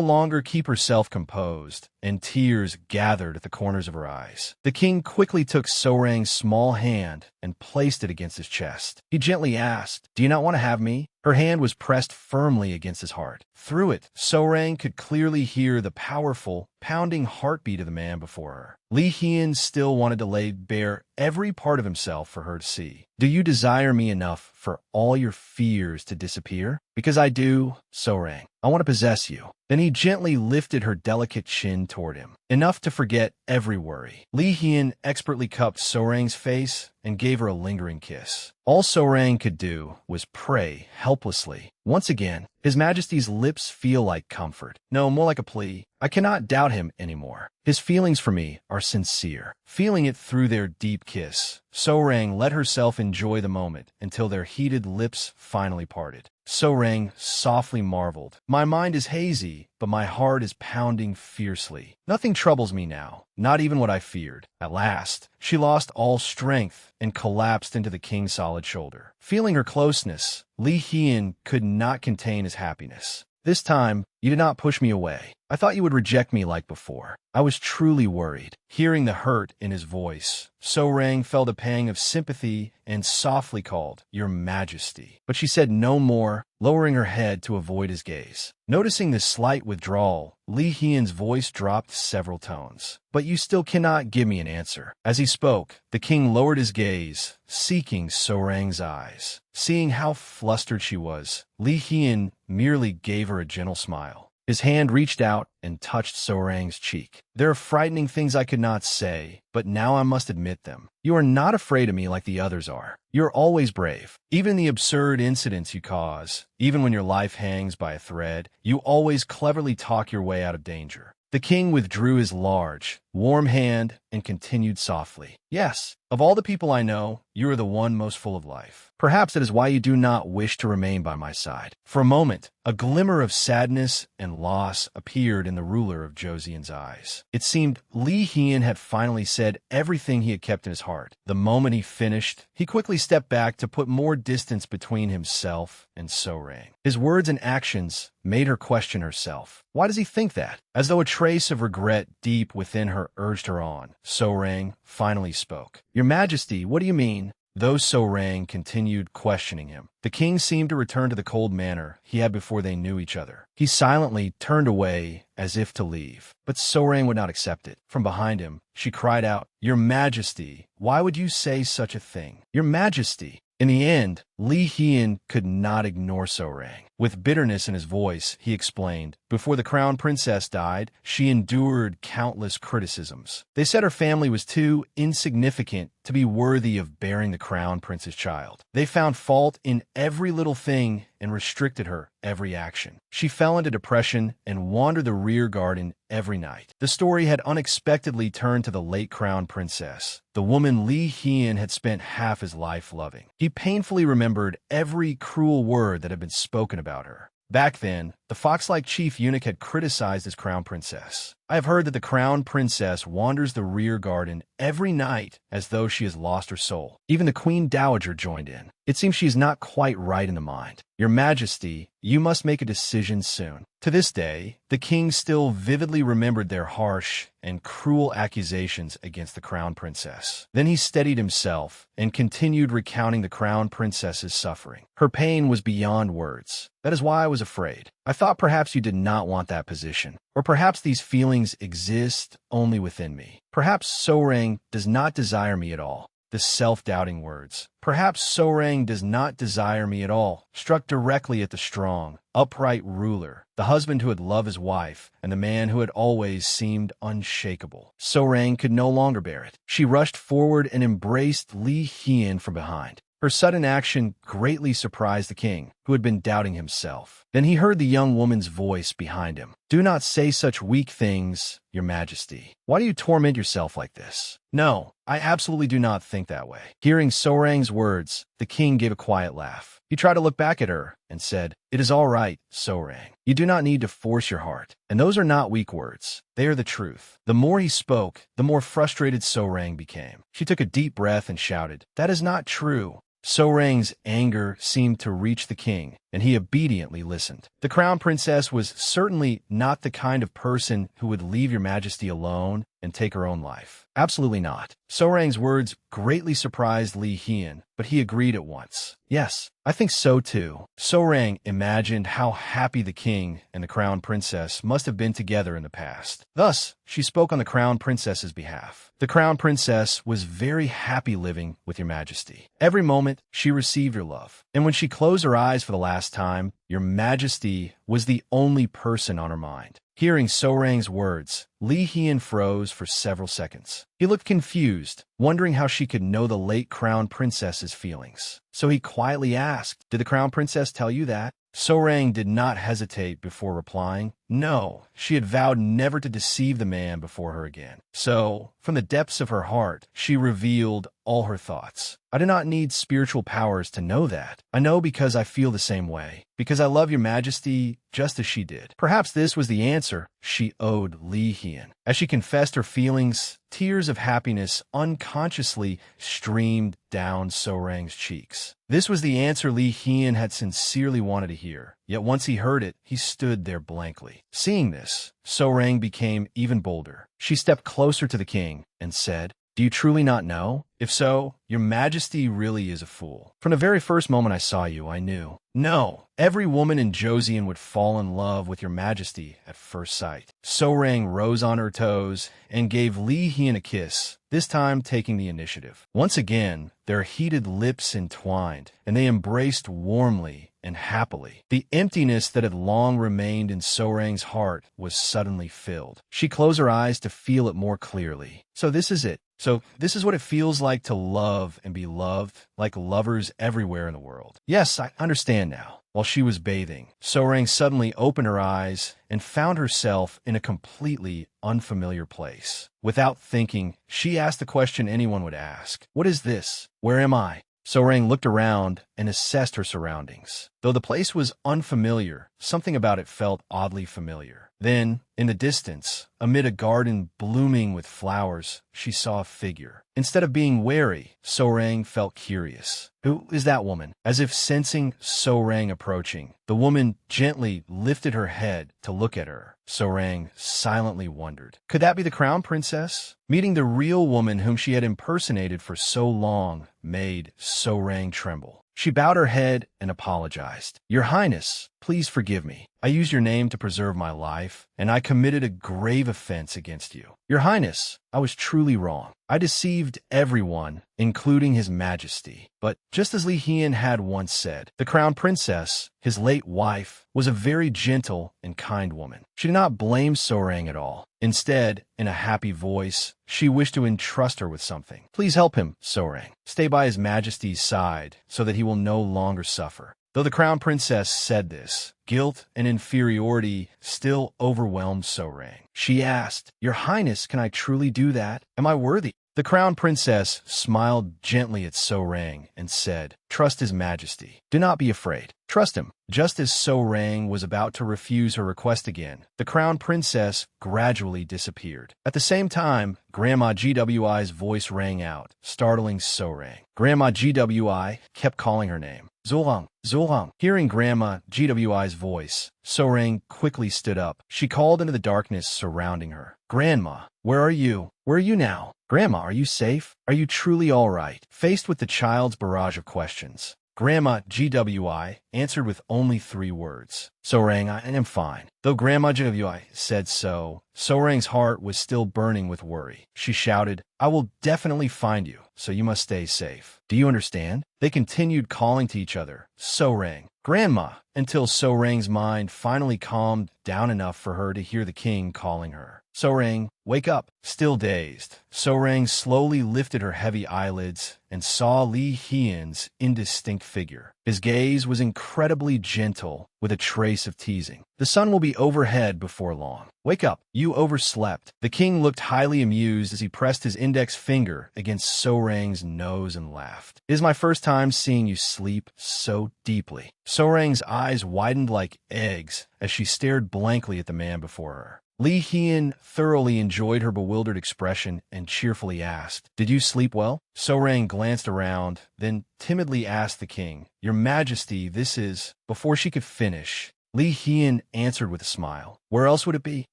longer keep herself composed, and tears gathered at the corners of her eyes. The king quickly took So-rang's small hand and placed it against his chest. He gently asked, do you not want to have me? Her hand was pressed firmly against his heart. Through it, So-rang could clearly hear the powerful, pounding heartbeat of the man before her. Li Hien still wanted to lay bare every part of himself for her to see. Do you desire me enough for all your fears to disappear? Because I do, So-rang. I want to possess you. Then he gently lifted her delicate chin toward him, enough to forget every worry. Li Hien expertly cupped So-rang's face and gave her a lingering kiss. All So-rang could do was pray helplessly. Once again, His Majesty's lips feel like comfort. No, more like a plea. I cannot doubt him anymore. His feelings for me are sincere. Feeling it through their deep kiss, So-rang let herself enjoy the moment until their heated lips finally parted. So-rang softly marveled. My mind is hazy, but my heart is pounding fiercely. Nothing troubles me now, not even what I feared. At last, she lost all strength and collapsed into the king's solid shoulder. Feeling her closeness, Li Hien could not contain his happiness. This time, you did not push me away. I thought you would reject me like before. I was truly worried. Hearing the hurt in his voice, So-rang felt a pang of sympathy and softly called, Your Majesty. But she said no more, lowering her head to avoid his gaze. Noticing this slight withdrawal, Li Hien's voice dropped several tones. But you still cannot give me an answer. As he spoke, the king lowered his gaze, seeking So-rang's eyes. Seeing how flustered she was, Li Hien merely gave her a gentle smile. His hand reached out and touched So-Rang's cheek. "There are frightening things I could not say, but now I must admit them. You are not afraid of me like the others are. You're always brave. Even the absurd incidents you cause, even when your life hangs by a thread, you always cleverly talk your way out of danger." The king withdrew his large, warm hand and continued softly, "Yes, of all the people I know, you are the one most full of life. Perhaps that is why you do not wish to remain by my side." For a moment, a glimmer of sadness and loss appeared in the ruler of Joseon's eyes. It seemed Lee Hyun had finally said everything he had kept in his heart. The moment he finished, he quickly stepped back to put more distance between himself and So-Rang. His words and actions made her question herself. Why does he think that? As though a trace of regret deep within her urged her on, So-Rang finally spoke. "Your Majesty, what do you mean?" Though So-Rang continued questioning him, the king seemed to return to the cold manner he had before they knew each other. He silently turned away as if to leave, but So-Rang would not accept it. From behind him, she cried out, "Your Majesty, why would you say such a thing? Your Majesty!" In the end, Lee Hyun could not ignore So-Rang. With bitterness in his voice, he explained, "Before the crown princess died, she endured countless criticisms. They said her family was too insignificant to be worthy of bearing the crown prince's child. They found fault in every little thing and restricted her every action. She fell into depression and wandered the rear garden every night." The story had unexpectedly turned to the late crown princess, the woman Lee Hyun had spent half his life loving. He painfully remembered every cruel word that had been spoken about her. Back then, the fox-like chief eunuch had criticized his crown princess. "I have heard that the crown princess wanders the rear garden every night as though she has lost her soul." Even the queen dowager joined in. "It seems she is not quite right in the mind. Your Majesty, you must make a decision soon." To this day, the king still vividly remembered their harsh and cruel accusations against the crown princess. Then he steadied himself and continued recounting the crown princess's suffering. "Her pain was beyond words. That is why I was afraid. I thought perhaps you did not want that position. Or perhaps these feelings exist only within me. Perhaps So-Rang does not desire me at all." The self-doubting words, "Perhaps So-Rang does not desire me at all," struck directly at the strong, upright ruler, the husband who had loved his wife, and the man who had always seemed unshakable. So-Rang could no longer bear it. She rushed forward and embraced Lee Hyun from behind. Her sudden action greatly surprised the king, who had been doubting himself. Then he heard the young woman's voice behind him. "Do not say such weak things, Your Majesty. Why do you torment yourself like this?" "No, I absolutely do not think that way." Hearing So-Rang's words, the king gave a quiet laugh. He tried to look back at her and said, "It is all right, So-Rang. You do not need to force your heart. And those are not weak words. They are the truth." The more he spoke, the more frustrated So-Rang became. She took a deep breath and shouted, "That is not true." So-Rang's anger seemed to reach the king, and he obediently listened. "The crown princess was certainly not the kind of person who would leave your Majesty alone and take her own life. Absolutely not." So-Rang's words greatly surprised Lee Hyun, but he agreed at once. "Yes, I think so too." So-Rang imagined how happy the king and the crown princess must have been together in the past. Thus, she spoke on the crown princess's behalf. "The crown princess was very happy living with your Majesty. Every moment, she received your love. And when she closed her eyes for the last time, your Majesty was the only person on her mind." Hearing So-Rang's words, Lee Hyun froze for several seconds. He looked confused, wondering how she could know the late crown princess's feelings. So he quietly asked, "Did the crown princess tell you that?" So-Rang did not hesitate before replying, "No, she had vowed never to deceive the man before her again." So, from the depths of her heart, she revealed all her thoughts. "I do not need spiritual powers to know that. I know because I feel the same way, because I love your Majesty just as she did." Perhaps this was the answer she owed Lee Hyun. As she confessed her feelings, tears of happiness unconsciously streamed down So-Rang's cheeks. This was the answer Lee Hyun had sincerely wanted to hear. Yet once he heard it, he stood there blankly. Seeing this, So-Rang became even bolder. She stepped closer to the king and said, Do you truly not know? If so, your majesty really is a fool. From the very first moment I saw you, I knew. No, every woman in Joseon would fall in love with your majesty at first sight. So-Rang rose on her toes and gave Li Hian a kiss, this time taking the initiative. Once again, their heated lips entwined, and they embraced warmly and happily. The emptiness that had long remained in So-Rang's heart was suddenly filled. She closed her eyes to feel it more clearly. So this is it. So this is what it feels like to love and be loved, like lovers everywhere in the world. Yes, I understand now. While she was bathing, So-Rang suddenly opened her eyes and found herself in a completely unfamiliar place. Without thinking, she asked the question anyone would ask. What is this? Where am I? So-Rang looked around and assessed her surroundings. Though the place was unfamiliar, something about it felt oddly familiar. Then, in the distance, amid a garden blooming with flowers, she saw a figure. Instead of being wary, So-Rang felt curious. Who is that woman? As if sensing So-Rang approaching, the woman gently lifted her head to look at her. So-Rang silently wondered. Could that be the crown princess? Meeting the real woman whom she had impersonated for so long made So-Rang tremble. She bowed her head and apologized. Your Highness, please forgive me. I used your name to preserve my life, and I committed a grave offense against you. Your Highness, I was truly wrong. I deceived everyone, including His Majesty. But just as Li Hian had once said, the crown princess, his late wife, was a very gentle and kind woman. She did not blame So-Rang at all. Instead, in a happy voice, she wished to entrust her with something. Please help him, So-Rang. Stay by His Majesty's side so that he will no longer suffer. Though the crown princess said this, guilt and inferiority still overwhelmed So-Rang. She asked, Your Highness, can I truly do that? Am I worthy? The crown princess smiled gently at So-Rang and said, Trust His Majesty. Do not be afraid. Trust him. Just as So-Rang was about to refuse her request again, the crown princess gradually disappeared. At the same time, Grandma GWI's voice rang out, startling So-Rang. Grandma GWI kept calling her name. Zolong, Zolong. Hearing Grandma GWI's voice, So-Rang quickly stood up. She called into the darkness surrounding her. Grandma, where are you? Where are you now? Grandma, are you safe? Are you truly all right? Faced with the child's barrage of questions, Grandma GWI answered with only 3 words. So-Rang, I am fine. Though Grandma GWI said so, So-Rang's heart was still burning with worry. She shouted, I will definitely find you, so you must stay safe. Do you understand? They continued calling to each other, So-Rang, Grandma, until So-Rang's mind finally calmed down enough for her to hear the king calling her. So-Rang, wake up. Still dazed, So-Rang slowly lifted her heavy eyelids and saw Li Hian's indistinct figure. His gaze was incredibly gentle, with a trace of teasing. The sun will be overhead before long. Wake up, you overslept. The king looked highly amused as he pressed his index finger against So-Rang's nose and laughed. It is my first time seeing you sleep so deeply. So-Rang's eyes widened like eggs as she stared blankly at the man before her. Li Hian thoroughly enjoyed her bewildered expression and cheerfully asked, Did you sleep well? So-Rang glanced around, then timidly asked the king, Your Majesty, this is... Before she could finish, Li Hian answered with a smile. Where else would it be?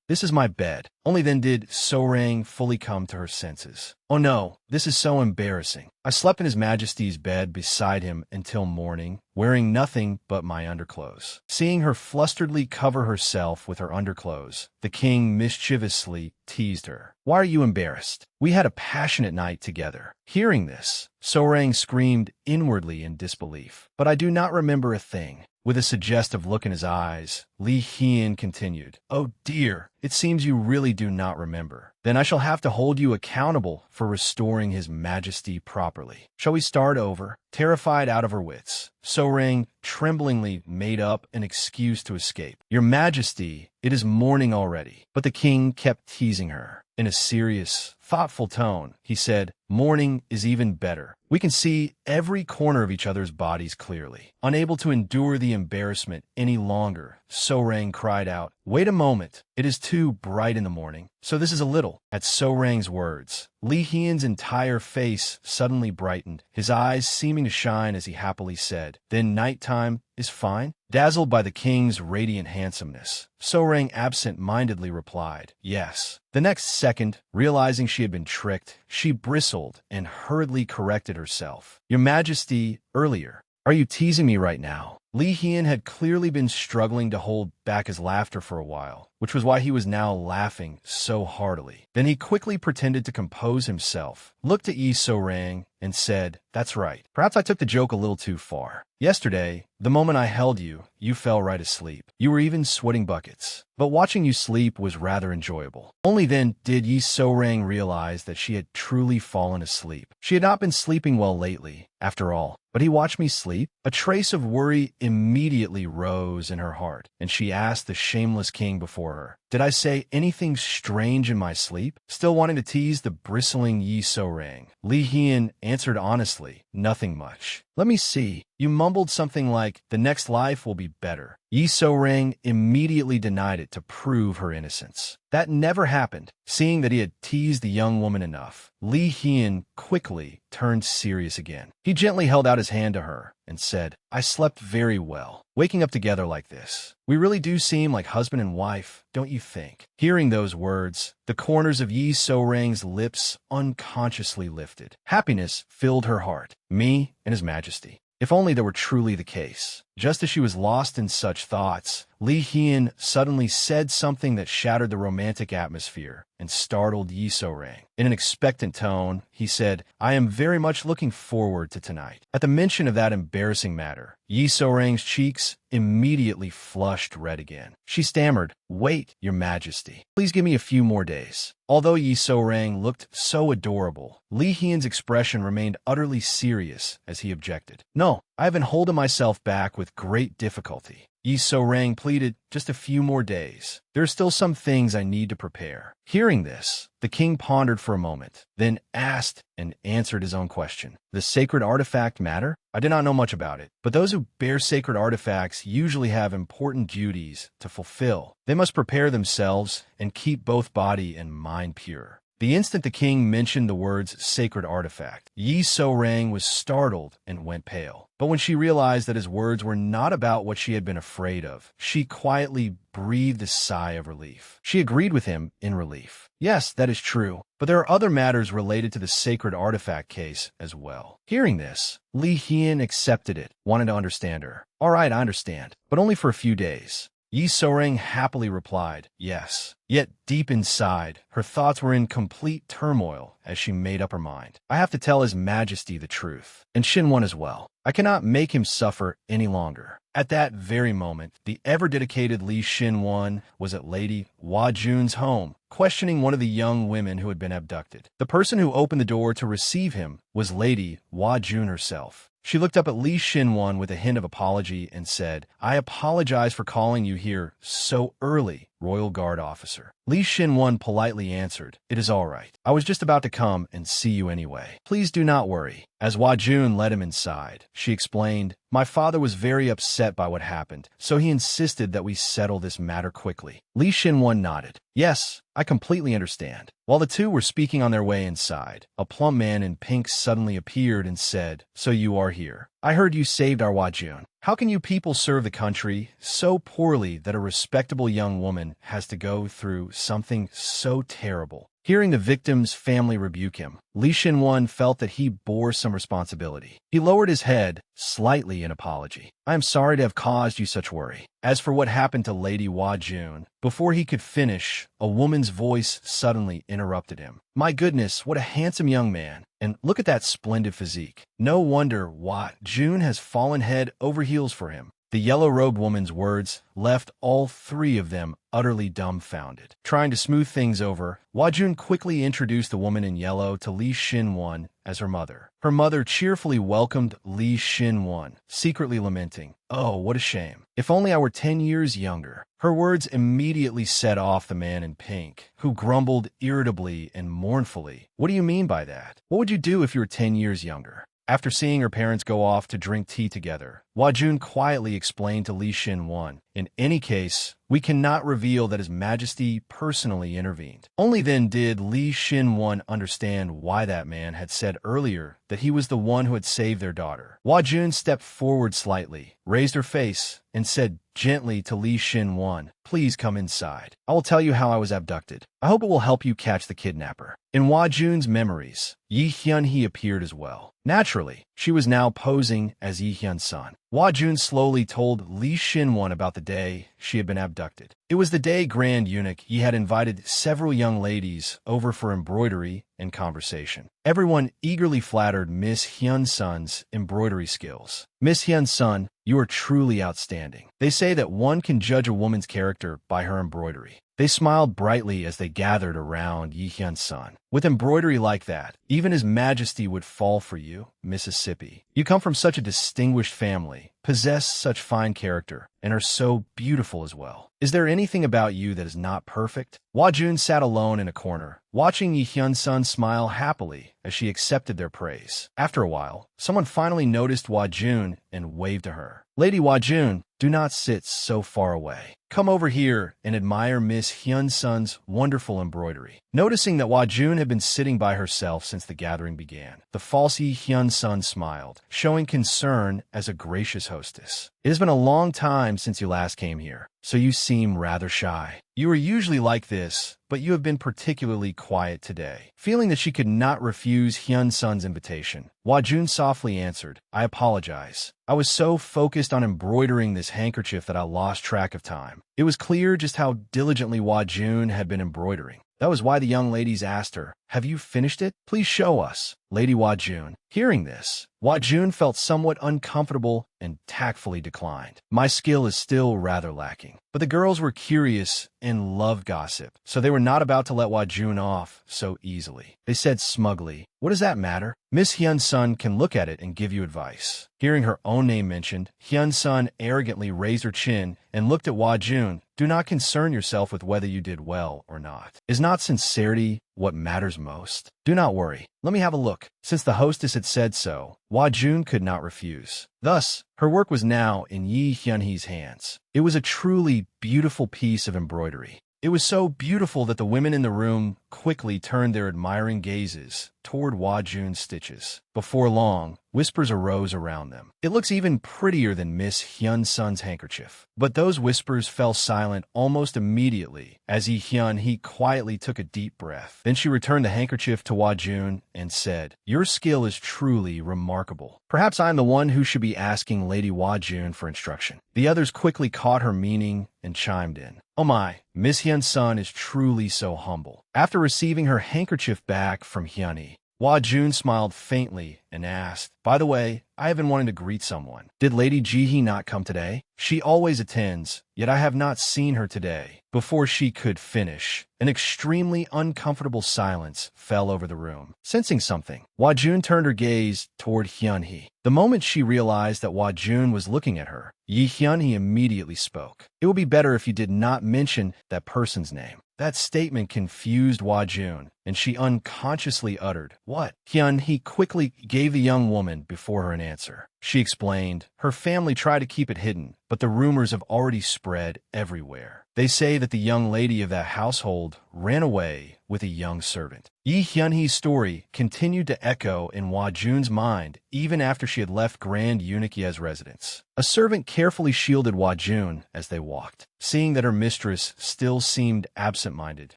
This is my bed. Only then did So-Rang fully come to her senses. Oh no, this is so embarrassing. I slept in His Majesty's bed beside him until morning, wearing nothing but my underclothes. Seeing her flusteredly cover herself with her underclothes, the king mischievously teased her. Why are you embarrassed? We had a passionate night together. Hearing this, So-Rang screamed inwardly in disbelief. But I do not remember a thing. With a suggestive look in his eyes, Li Hian continued, Oh dear, it seems you really do not remember. Then I shall have to hold you accountable for restoring His Majesty properly. Shall we start over? Terrified out of her wits, So-Rang tremblingly made up an excuse to escape. Your Majesty, it is morning already. But the king kept teasing her. In a serious, thoughtful tone, he said, Morning is even better. We can see every corner of each other's bodies clearly. Unable to endure the embarrassment any longer, So-Rang cried out, Wait a moment. It is too bright in the morning. So this is a little. At So-Rang's words, Li Hian's entire face suddenly brightened, his eyes seeming to shine as he happily said, Then nighttime is fine? Dazzled by the king's radiant handsomeness, So-Rang absent-mindedly replied, Yes. The next second, realizing she she had been tricked, she bristled and hurriedly corrected herself. Your Majesty, earlier. Are you teasing me right now? Li Hian had clearly been struggling to hold back his laughter for a while, which was why he was now laughing so heartily. Then he quickly pretended to compose himself, looked at Yi So-rang, and said, "That's right. Perhaps I took the joke a little too far. Yesterday, the moment I held you, you fell right asleep. You were even sweating buckets. But watching you sleep was rather enjoyable." Only then did Yi So-rang realize that she had truly fallen asleep. She had not been sleeping well lately, after all. But he watched me sleep? A trace of worry immediately rose in her heart, and she asked the shameless king before her, "Did I say anything strange in my sleep?" Still wanting to tease the bristling Yi So-rang, Li Hian answered honestly, "Nothing much." "Let me see. You mumbled something like, 'The next life will be better.'" Yi So-rang immediately denied it to prove her innocence. That never happened. Seeing that he had teased the young woman enough, Li Hian quickly turned serious again. He gently held out his hand to her and said, "I slept very well. Waking up together like this. We really do seem like husband and wife, don't you think?" Hearing those words, the corners of Yi So-rang's lips unconsciously lifted. Happiness filled her heart. Me and His Majesty. If only that were truly the case. Just as she was lost in such thoughts, Li Hian suddenly said something that shattered the romantic atmosphere and startled Yi So-rang. In an expectant tone, he said, "I am very much looking forward to tonight." At the mention of that embarrassing matter, Yi So-rang's cheeks immediately flushed red again. She stammered, "Wait, Your Majesty. Please give me a few more days." Although Yi So-rang looked so adorable, Li Hian's expression remained utterly serious as he objected. "No, I have been holding myself back with great difficulty." Yi So-rang pleaded, "Just a few more days. There are still some things I need to prepare." Hearing this, the king pondered for a moment, then asked and answered his own question. "The sacred artifact matter? I did not know much about it, but those who bear sacred artifacts usually have important duties to fulfill. They must prepare themselves and keep both body and mind pure." The instant the king mentioned the words sacred artifact, Yi So-rang was startled and went pale. But when she realized that his words were not about what she had been afraid of, she quietly breathed a sigh of relief. She agreed with him in relief. "Yes, that is true, but there are other matters related to the sacred artifact case as well." Hearing this, Li Hian accepted it, wanting to understand her. "All right, I understand, but only for a few days." Yi So-rang happily replied, "Yes." Yet deep inside, her thoughts were in complete turmoil as she made up her mind. "I have to tell His Majesty the truth, and Shin-won as well. I cannot make him suffer any longer." At that very moment, the ever-dedicated Li Shin-won was at Lady Hwa-jun's home, questioning one of the young women who had been abducted. The person who opened the door to receive him was Lady Hwa-jun herself. She looked up at Li Shin-won with a hint of apology and said, "I apologize for calling you here so early, Royal Guard officer." Li Shin-won politely answered, "It is all right. I was just about to come and see you anyway. Please do not worry." As Hwa-jun led him inside, she explained, "My father was very upset by what happened, so he insisted that we settle this matter quickly." Li Shin-won nodded. "Yes, I completely understand." While the two were speaking on their way inside, a plump man in pink suddenly appeared and said, "So you are here. I heard you saved our Hwa-jun. How can you people serve the country so poorly that a respectable young woman has to go through something so terrible?" Hearing the victim's family rebuke him, Li Shin-won felt that he bore some responsibility. He lowered his head slightly in apology. "I am sorry to have caused you such worry." As for what happened to Lady Hwa-jun, before he could finish, a woman's voice suddenly interrupted him. "My goodness, what a handsome young man. And look at that splendid physique. No wonder Hwa-jun has fallen head over heels for him." The yellow-robed woman's words left all three of them utterly dumbfounded. Trying to smooth things over, Hwa-jun quickly introduced the woman in yellow to Li Shin-won as her mother. Her mother cheerfully welcomed Li Shin-won, secretly lamenting, "Oh, what a shame. If only I were 10 years younger." Her words immediately set off the man in pink, who grumbled irritably and mournfully, "What do you mean by that? What would you do if you were 10 years younger?" After seeing her parents go off to drink tea together, Hwa-jun quietly explained to Li Shin-won, "In any case, we cannot reveal that His Majesty personally intervened." Only then did Li Shin-won understand why that man had said earlier that he was the one who had saved their daughter. Hwa-jun stepped forward slightly, raised her face, and said gently to Li Shin-won, please come inside. I will tell you how I was abducted. I hope it will help you catch the kidnapper. In Hwa-jun's memories, Yi Hyun-hee appeared as well. Naturally, she was now posing as Yi Hyun's son. Hwa-jun slowly told Lee Shin-won about the day she had been abducted. It was the day Grand Eunuch Yi had invited several young ladies over for embroidery and conversation. Everyone eagerly flattered Miss Hyun-sun's embroidery skills. Miss Hyun-sun, you are truly outstanding. They say that one can judge a woman's character by her embroidery. They smiled brightly as they gathered around Yi Hyun-sun. With embroidery like that, even His Majesty would fall for you, Mississippi. You come from such a distinguished family, possess such fine character, and are so beautiful as well. Is there anything about you that is not perfect? Hwa-jun sat alone in a corner, watching Yi Hyun-sun smile happily as she accepted their praise. After a while, someone finally noticed Hwa-jun and waved to her. Lady Hwa-jun, do not sit so far away. Come over here and admire Miss Hyun-sun's wonderful embroidery. Noticing that Hwa-jun had been sitting by herself since the gathering began, the false Yi Hyun-sun smiled, showing concern as a gracious hostess. It has been a long time since you last came here, so you seem rather shy. You are usually like this, but you have been particularly quiet today. Feeling that she could not refuse Hyun-sun's invitation, Hwa-jun softly answered, I apologize. I was so focused on embroidering this handkerchief that I lost track of time. It was clear just how diligently Hwa-jun had been embroidering. That was why the young ladies asked her, have you finished it? Please show us. Lady Hwa-jun. Hearing this, Hwa-jun felt somewhat uncomfortable and tactfully declined. My skill is still rather lacking. But the girls were curious and loved gossip, so they were not about to let Hwa-jun off so easily. They said smugly, what does that matter? Miss Hyun-sun can look at it and give you advice. Hearing her own name mentioned, Hyun-sun arrogantly raised her chin and looked at Hwa-jun. Do not concern yourself with whether you did well or not. Is not sincerity what matters most? Do not worry. Let me have a look. Since the hostess had said so, Hwa-jun could not refuse. Thus, her work was now in Yi Hyun-hee's hands. It was a truly beautiful piece of embroidery. It was so beautiful that the women in the room quickly turned their admiring gazes toward Hwa-jun's stitches. Before long, whispers arose around them. It looks even prettier than Miss Hyun-sun's handkerchief. But those whispers fell silent almost immediately as Yi Hyun-hee quietly took a deep breath. Then she returned the handkerchief to Hwa-jun and said, your skill is truly remarkable. Perhaps I am the one who should be asking Lady Hwa-jun for instruction. The others quickly caught her meaning and chimed in. Oh my, Miss Hyun-sun is truly so humble. After receiving her handkerchief back from Hyun-hee, Hwa-jun smiled faintly and asked, by the way, I have been wanting to greet someone. Did Lady Ji-hee not come today? She always attends, yet I have not seen her today. Before she could finish, an extremely uncomfortable silence fell over the room. Sensing something, Hwa-jun turned her gaze toward Hyun-hee. The moment she realized that Hwa-jun was looking at her, Yi Hyun-hee immediately spoke. It would be better if you did not mention that person's name. That statement confused Hwa-jun, and she unconsciously uttered, what? Hyun-hee quickly gave the young woman before her an answer. She explained, her family tried to keep it hidden, but the rumors have already spread everywhere. They say that the young lady of that household ran away with a young servant. Yi Hyun-hee's story continued to echo in Hwa-jun's mind even after she had left Grand Eunuch Ye's residence. A servant carefully shielded Hwa-jun as they walked. Seeing that her mistress still seemed absent-minded,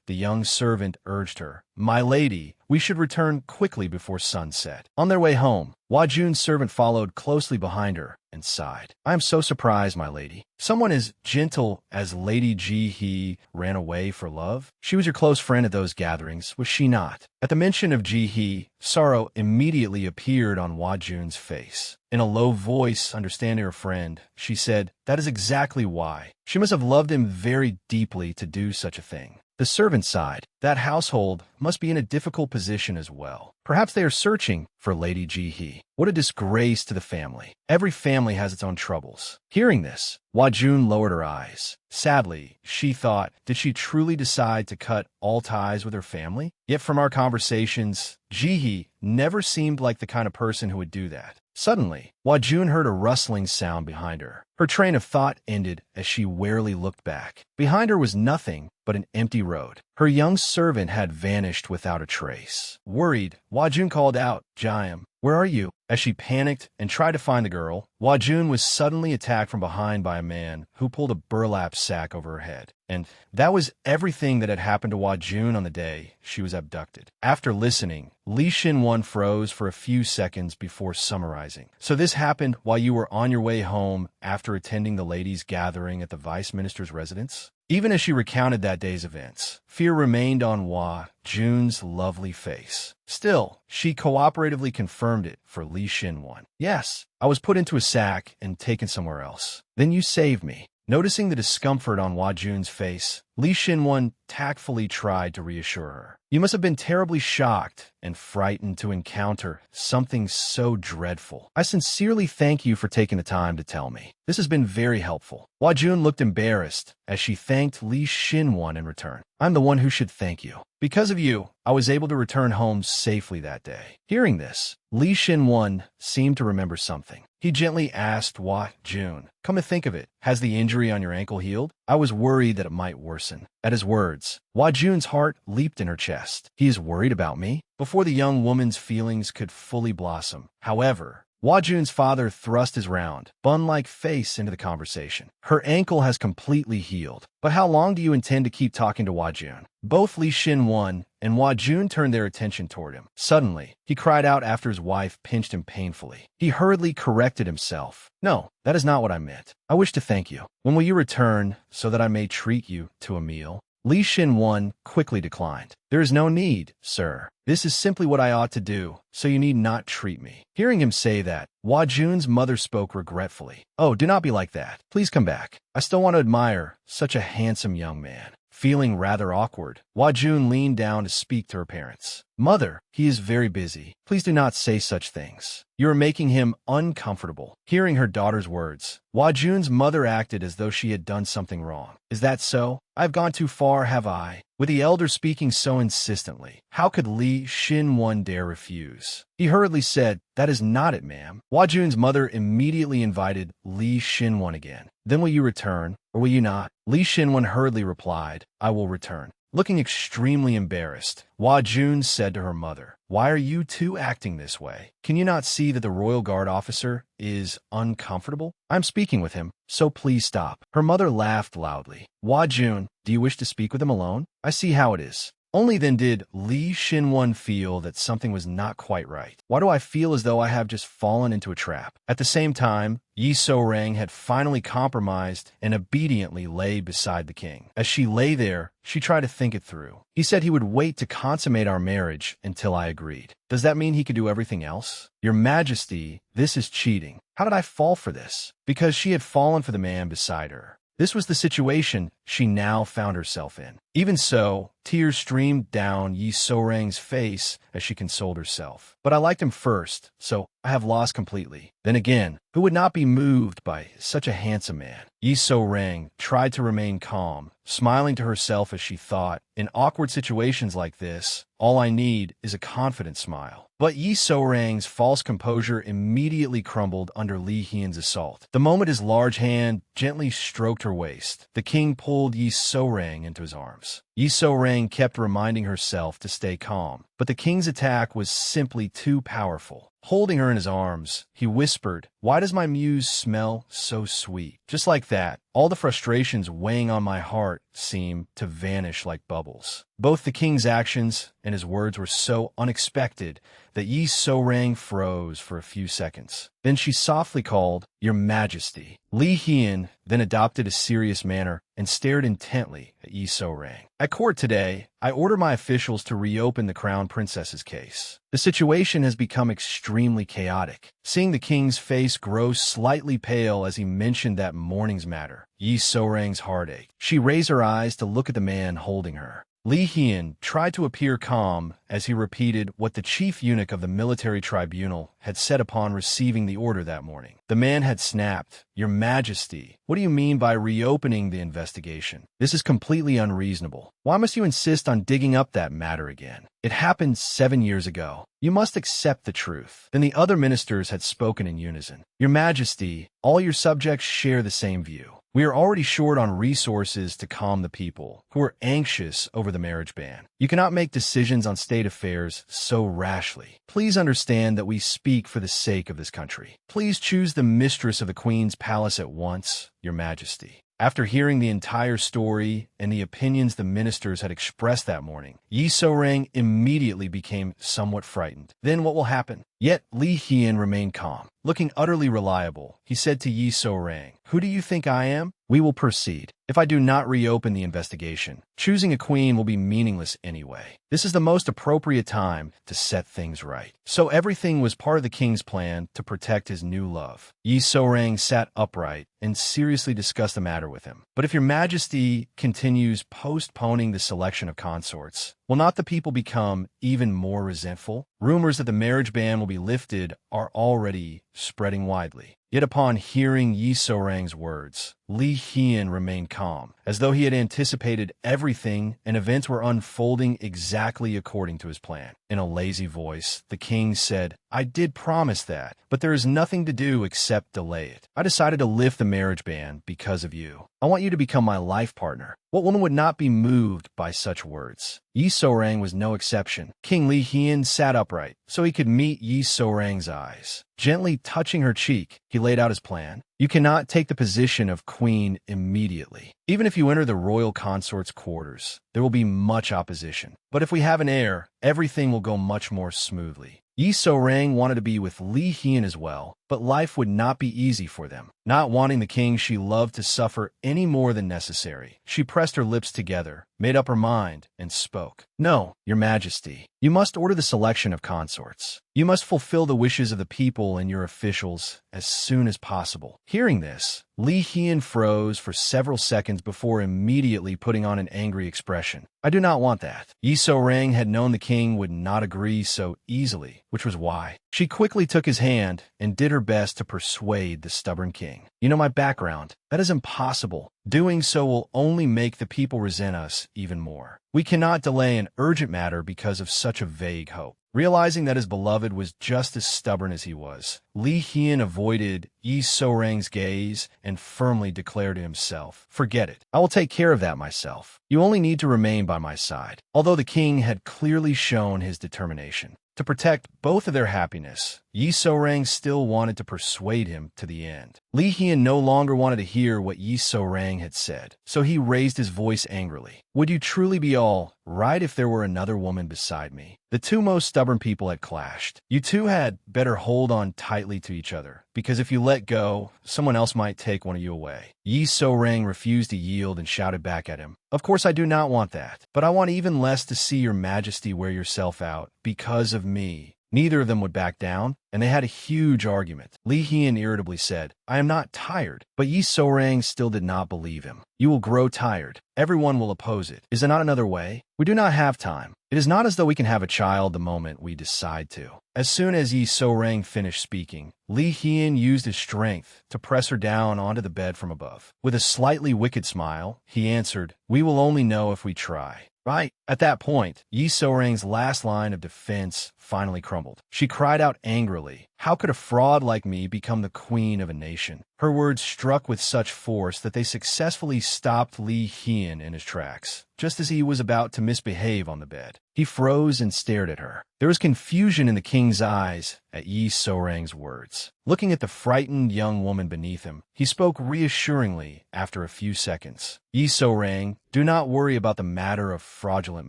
the young servant urged her, my lady, we should return quickly before sunset. On their way home, Hwa-jun's servant followed closely behind her and sighed. I am so surprised, my lady. Someone as gentle as Lady Ji-hee ran away for love? She was your close friend at those gatherings, was she not? At the mention of Ji-hee, sorrow immediately appeared on Hwa-jun's face. In a low voice, understanding her friend, she said, that is exactly why. She must have loved him very deeply to do such a thing. The servant sighed. That household must be in a difficult position as well. Perhaps they are searching for Lady Ji-hee. What a disgrace to the family. Every family has its own troubles. Hearing this, Hwa-jun lowered her eyes. Sadly, she thought, did she truly decide to cut all ties with her family? Yet from our conversations, Ji-hee never seemed like the kind of person who would do that. Suddenly, Hwa-jun heard a rustling sound behind her. Her train of thought ended as she warily looked back. Behind her was nothing but an empty road. Her young servant had vanished without a trace. Worried, Hwa-jun called out, Jiam, where are you?" As she panicked and tried to find the girl, Hua Jun was suddenly attacked from behind by a man who pulled a burlap sack over her head. And that was everything that had happened to Hua Jun on the day she was abducted. After listening, Li Xinwan froze for a few seconds before summarizing. "So this happened while you were on your way home after attending the ladies' gathering at the vice minister's residence?" Even as she recounted that day's events, fear remained on Hua Jun's lovely face. Still, she cooperatively confirmed it for Li Xinwan. "Yes, I was put into a sack and taken somewhere else. Then you saved me." Noticing the discomfort on Hua Jun's face, Li Xinwan tactfully tried to reassure her. "You must have been terribly shocked and frightened to encounter something so dreadful. I sincerely thank you for taking the time to tell me. This has been very helpful." Hua Jun looked embarrassed as she thanked Li Xinwan in return. "I'm the one who should thank you. Because of you, I was able to return home safely that day." Hearing this, Li Xinwan seemed to remember something. He gently asked Hua Jun, "Come to think of it, has the injury on your ankle healed? I was worried that it might worsen." At his words, Hua Jun's heart leaped in her chest. He is worried about me? Before the young woman's feelings could fully blossom, however, Hua Jun's father thrust his round, bun-like face into the conversation. "Her ankle has completely healed. But how long do you intend to keep talking to Hua Jun?" Both Li Xinwan and Hua Jun turned their attention toward him. Suddenly, he cried out after his wife pinched him painfully. He hurriedly corrected himself. "No, that is not what I meant. I wish to thank you. When will you return so that I may treat you to a meal?" Li Xinwan quickly declined. "There is no need, sir. This is simply what I ought to do, so you need not treat me." Hearing him say that, Hua Jun's mother spoke regretfully. "Oh, do not be like that. Please come back. I still want to admire such a handsome young man." Feeling rather awkward, Hua Jun leaned down to speak to her parents. "Mother, he is very busy. Please do not say such things. You are making him uncomfortable." Hearing her daughter's words, Hua Jun's mother acted as though she had done something wrong. "Is that so? I've gone too far, have I?" With the elder speaking so insistently, how could Li Xinwan dare refuse? He hurriedly said, "That is not it, ma'am." Hua Jun's mother immediately invited Li Xinwan again. "Then will you return, or will you not?" Li Xinwan hurriedly replied, "I will return." Looking extremely embarrassed, Hua Jun said to her mother, "Why are you two acting this way? Can you not see that the royal guard officer is uncomfortable? I'm speaking with him, so please stop." Her mother laughed loudly. "Hua Jun, do you wish to speak with him alone? I see how it is." Only then did Li Xinwan feel that something was not quite right. "Why do I feel as though I have just fallen into a trap?" At the same time, Yi So-rang had finally compromised and obediently lay beside the king. As she lay there, she tried to think it through. "He said he would wait to consummate our marriage until I agreed. Does that mean he could do everything else? Your Majesty, this is cheating. How did I fall for this?" Because she had fallen for the man beside her. This was the situation she now found herself in. Even so, tears streamed down Yi So-rang's face as she consoled herself. "But I liked him first, so I have lost completely." Then again, who would not be moved by such a handsome man? Yi So-rang tried to remain calm, smiling to herself as she thought, in awkward situations like this, all I need is a confident smile. But Yi So-rang's false composure immediately crumbled under Li Hian's assault. The moment his large hand gently stroked her waist, the king pulled Yi So-rang into his arms. Yi So-rang kept reminding herself to stay calm, but the king's attack was simply too powerful. Holding her in his arms, he whispered, "Why does my muse smell so sweet?" Just like that, all the frustrations weighing on my heart seemed to vanish like bubbles. Both the king's actions and his words were so unexpected that Yi So-rang froze for a few seconds. Then she softly called, "Your Majesty." Li Hian then adopted a serious manner and stared intently at Yi So-rang. "At court today, I order my officials to reopen the crown princess's case. The situation has become extremely chaotic." Seeing the king's face grow slightly pale as he mentioned that morning's matter, Yi So-rang's heart ached. She raised her eyes to look at the man holding her. Li Hian tried to appear calm as he repeated what the chief eunuch of the military tribunal had said upon receiving the order that morning. The man had snapped, "Your Majesty, what do you mean by reopening the investigation? This is completely unreasonable. Why must you insist on digging up that matter again? It happened 7 years ago. You must accept the truth." Then the other ministers had spoken in unison. "Your Majesty, all your subjects share the same view. We are already short on resources to calm the people, who are anxious over the marriage ban. You cannot make decisions on state affairs so rashly. Please understand that we speak for the sake of this country. Please choose the mistress of the Queen's palace at once, Your Majesty." After hearing the entire story and the opinions the ministers had expressed that morning, Yi So-rang immediately became somewhat frightened. Then what will happen? Yet Li Hian remained calm. Looking utterly reliable, he said to Yi So-rang, "Who do you think I am? We will proceed. If I do not reopen the investigation, choosing a queen will be meaningless anyway. This is the most appropriate time to set things right." So everything was part of the king's plan to protect his new love. Yi So-rang sat upright and seriously discussed the matter with him. "But if Your Majesty continues postponing the selection of consorts, will not the people become even more resentful? Rumors that the marriage ban will be lifted are already spreading widely." Yet upon hearing Yi So-rang's words, Li Hian remained calm, as though he had anticipated everything and events were unfolding exactly according to his plan. In a lazy voice, the king said, "I did promise that, but there is nothing to do except delay it. I decided to lift the marriage ban because of you. I want you to become my life partner." What woman would not be moved by such words? Yi So-rang was no exception. King Li Hian sat upright so he could meet Yi So-rang's eyes. Gently touching her cheek, he laid out his plan. "You cannot take the position of queen immediately. Even if you enter the royal consort's quarters, there will be much opposition. But if we have an heir, everything will go much more smoothly." Yi So-rang wanted to be with Li Hian as well, but life would not be easy for them. Not wanting the king she loved to suffer any more than necessary, she pressed her lips together, made up her mind, and spoke. "No, Your Majesty. You must order the selection of consorts. You must fulfill the wishes of the people and your officials as soon as possible." Hearing this, Li Hian froze for several seconds before immediately putting on an angry expression. "I do not want that." Yi So-rang had known the king would not agree so easily, which was why she quickly took his hand and did her best to persuade the stubborn king. "You know my background. That is impossible. Doing so will only make the people resent us even more. We cannot delay an urgent matter because of such a vague hope." Realizing that his beloved was just as stubborn as he was, Li Hian avoided Yi So-rang's gaze and firmly declared to himself, "Forget it. I will take care of that myself. You only need to remain by my side." Although the king had clearly shown his determination to protect both of their happiness, Yi So-rang still wanted to persuade him to the end. Li Hian no longer wanted to hear what Yi So-rang had said, so he raised his voice angrily. "Would you truly be all right if there were another woman beside me?" The two most stubborn people had clashed. "You two had better hold on tightly to each other, because if you let go, someone else might take one of you away." Yi So-rang refused to yield and shouted back at him, "Of course I do not want that, but I want even less to see Your Majesty wear yourself out because of me." Neither of them would back down, and they had a huge argument. Li Hian irritably said, "I am not tired," but Yi So-rang still did not believe him. "You will grow tired. Everyone will oppose it. Is there not another way? We do not have time. It is not as though we can have a child the moment we decide to." As soon as Yi So-rang finished speaking, Li Hian used his strength to press her down onto the bed from above. With a slightly wicked smile, he answered, "We will only know if we try." Right at that point, Yi So-rang's last line of defense finally crumbled. She cried out angrily, "How could a fraud like me become the queen of a nation?" Her words struck with such force that they successfully stopped Li Hian in his tracks, just as he was about to misbehave on the bed. He froze and stared at her. There was confusion in the king's eyes at Yi So-rang's words. Looking at the frightened young woman beneath him, he spoke reassuringly after a few seconds. "Yi So-rang, do not worry about the matter of fraudulent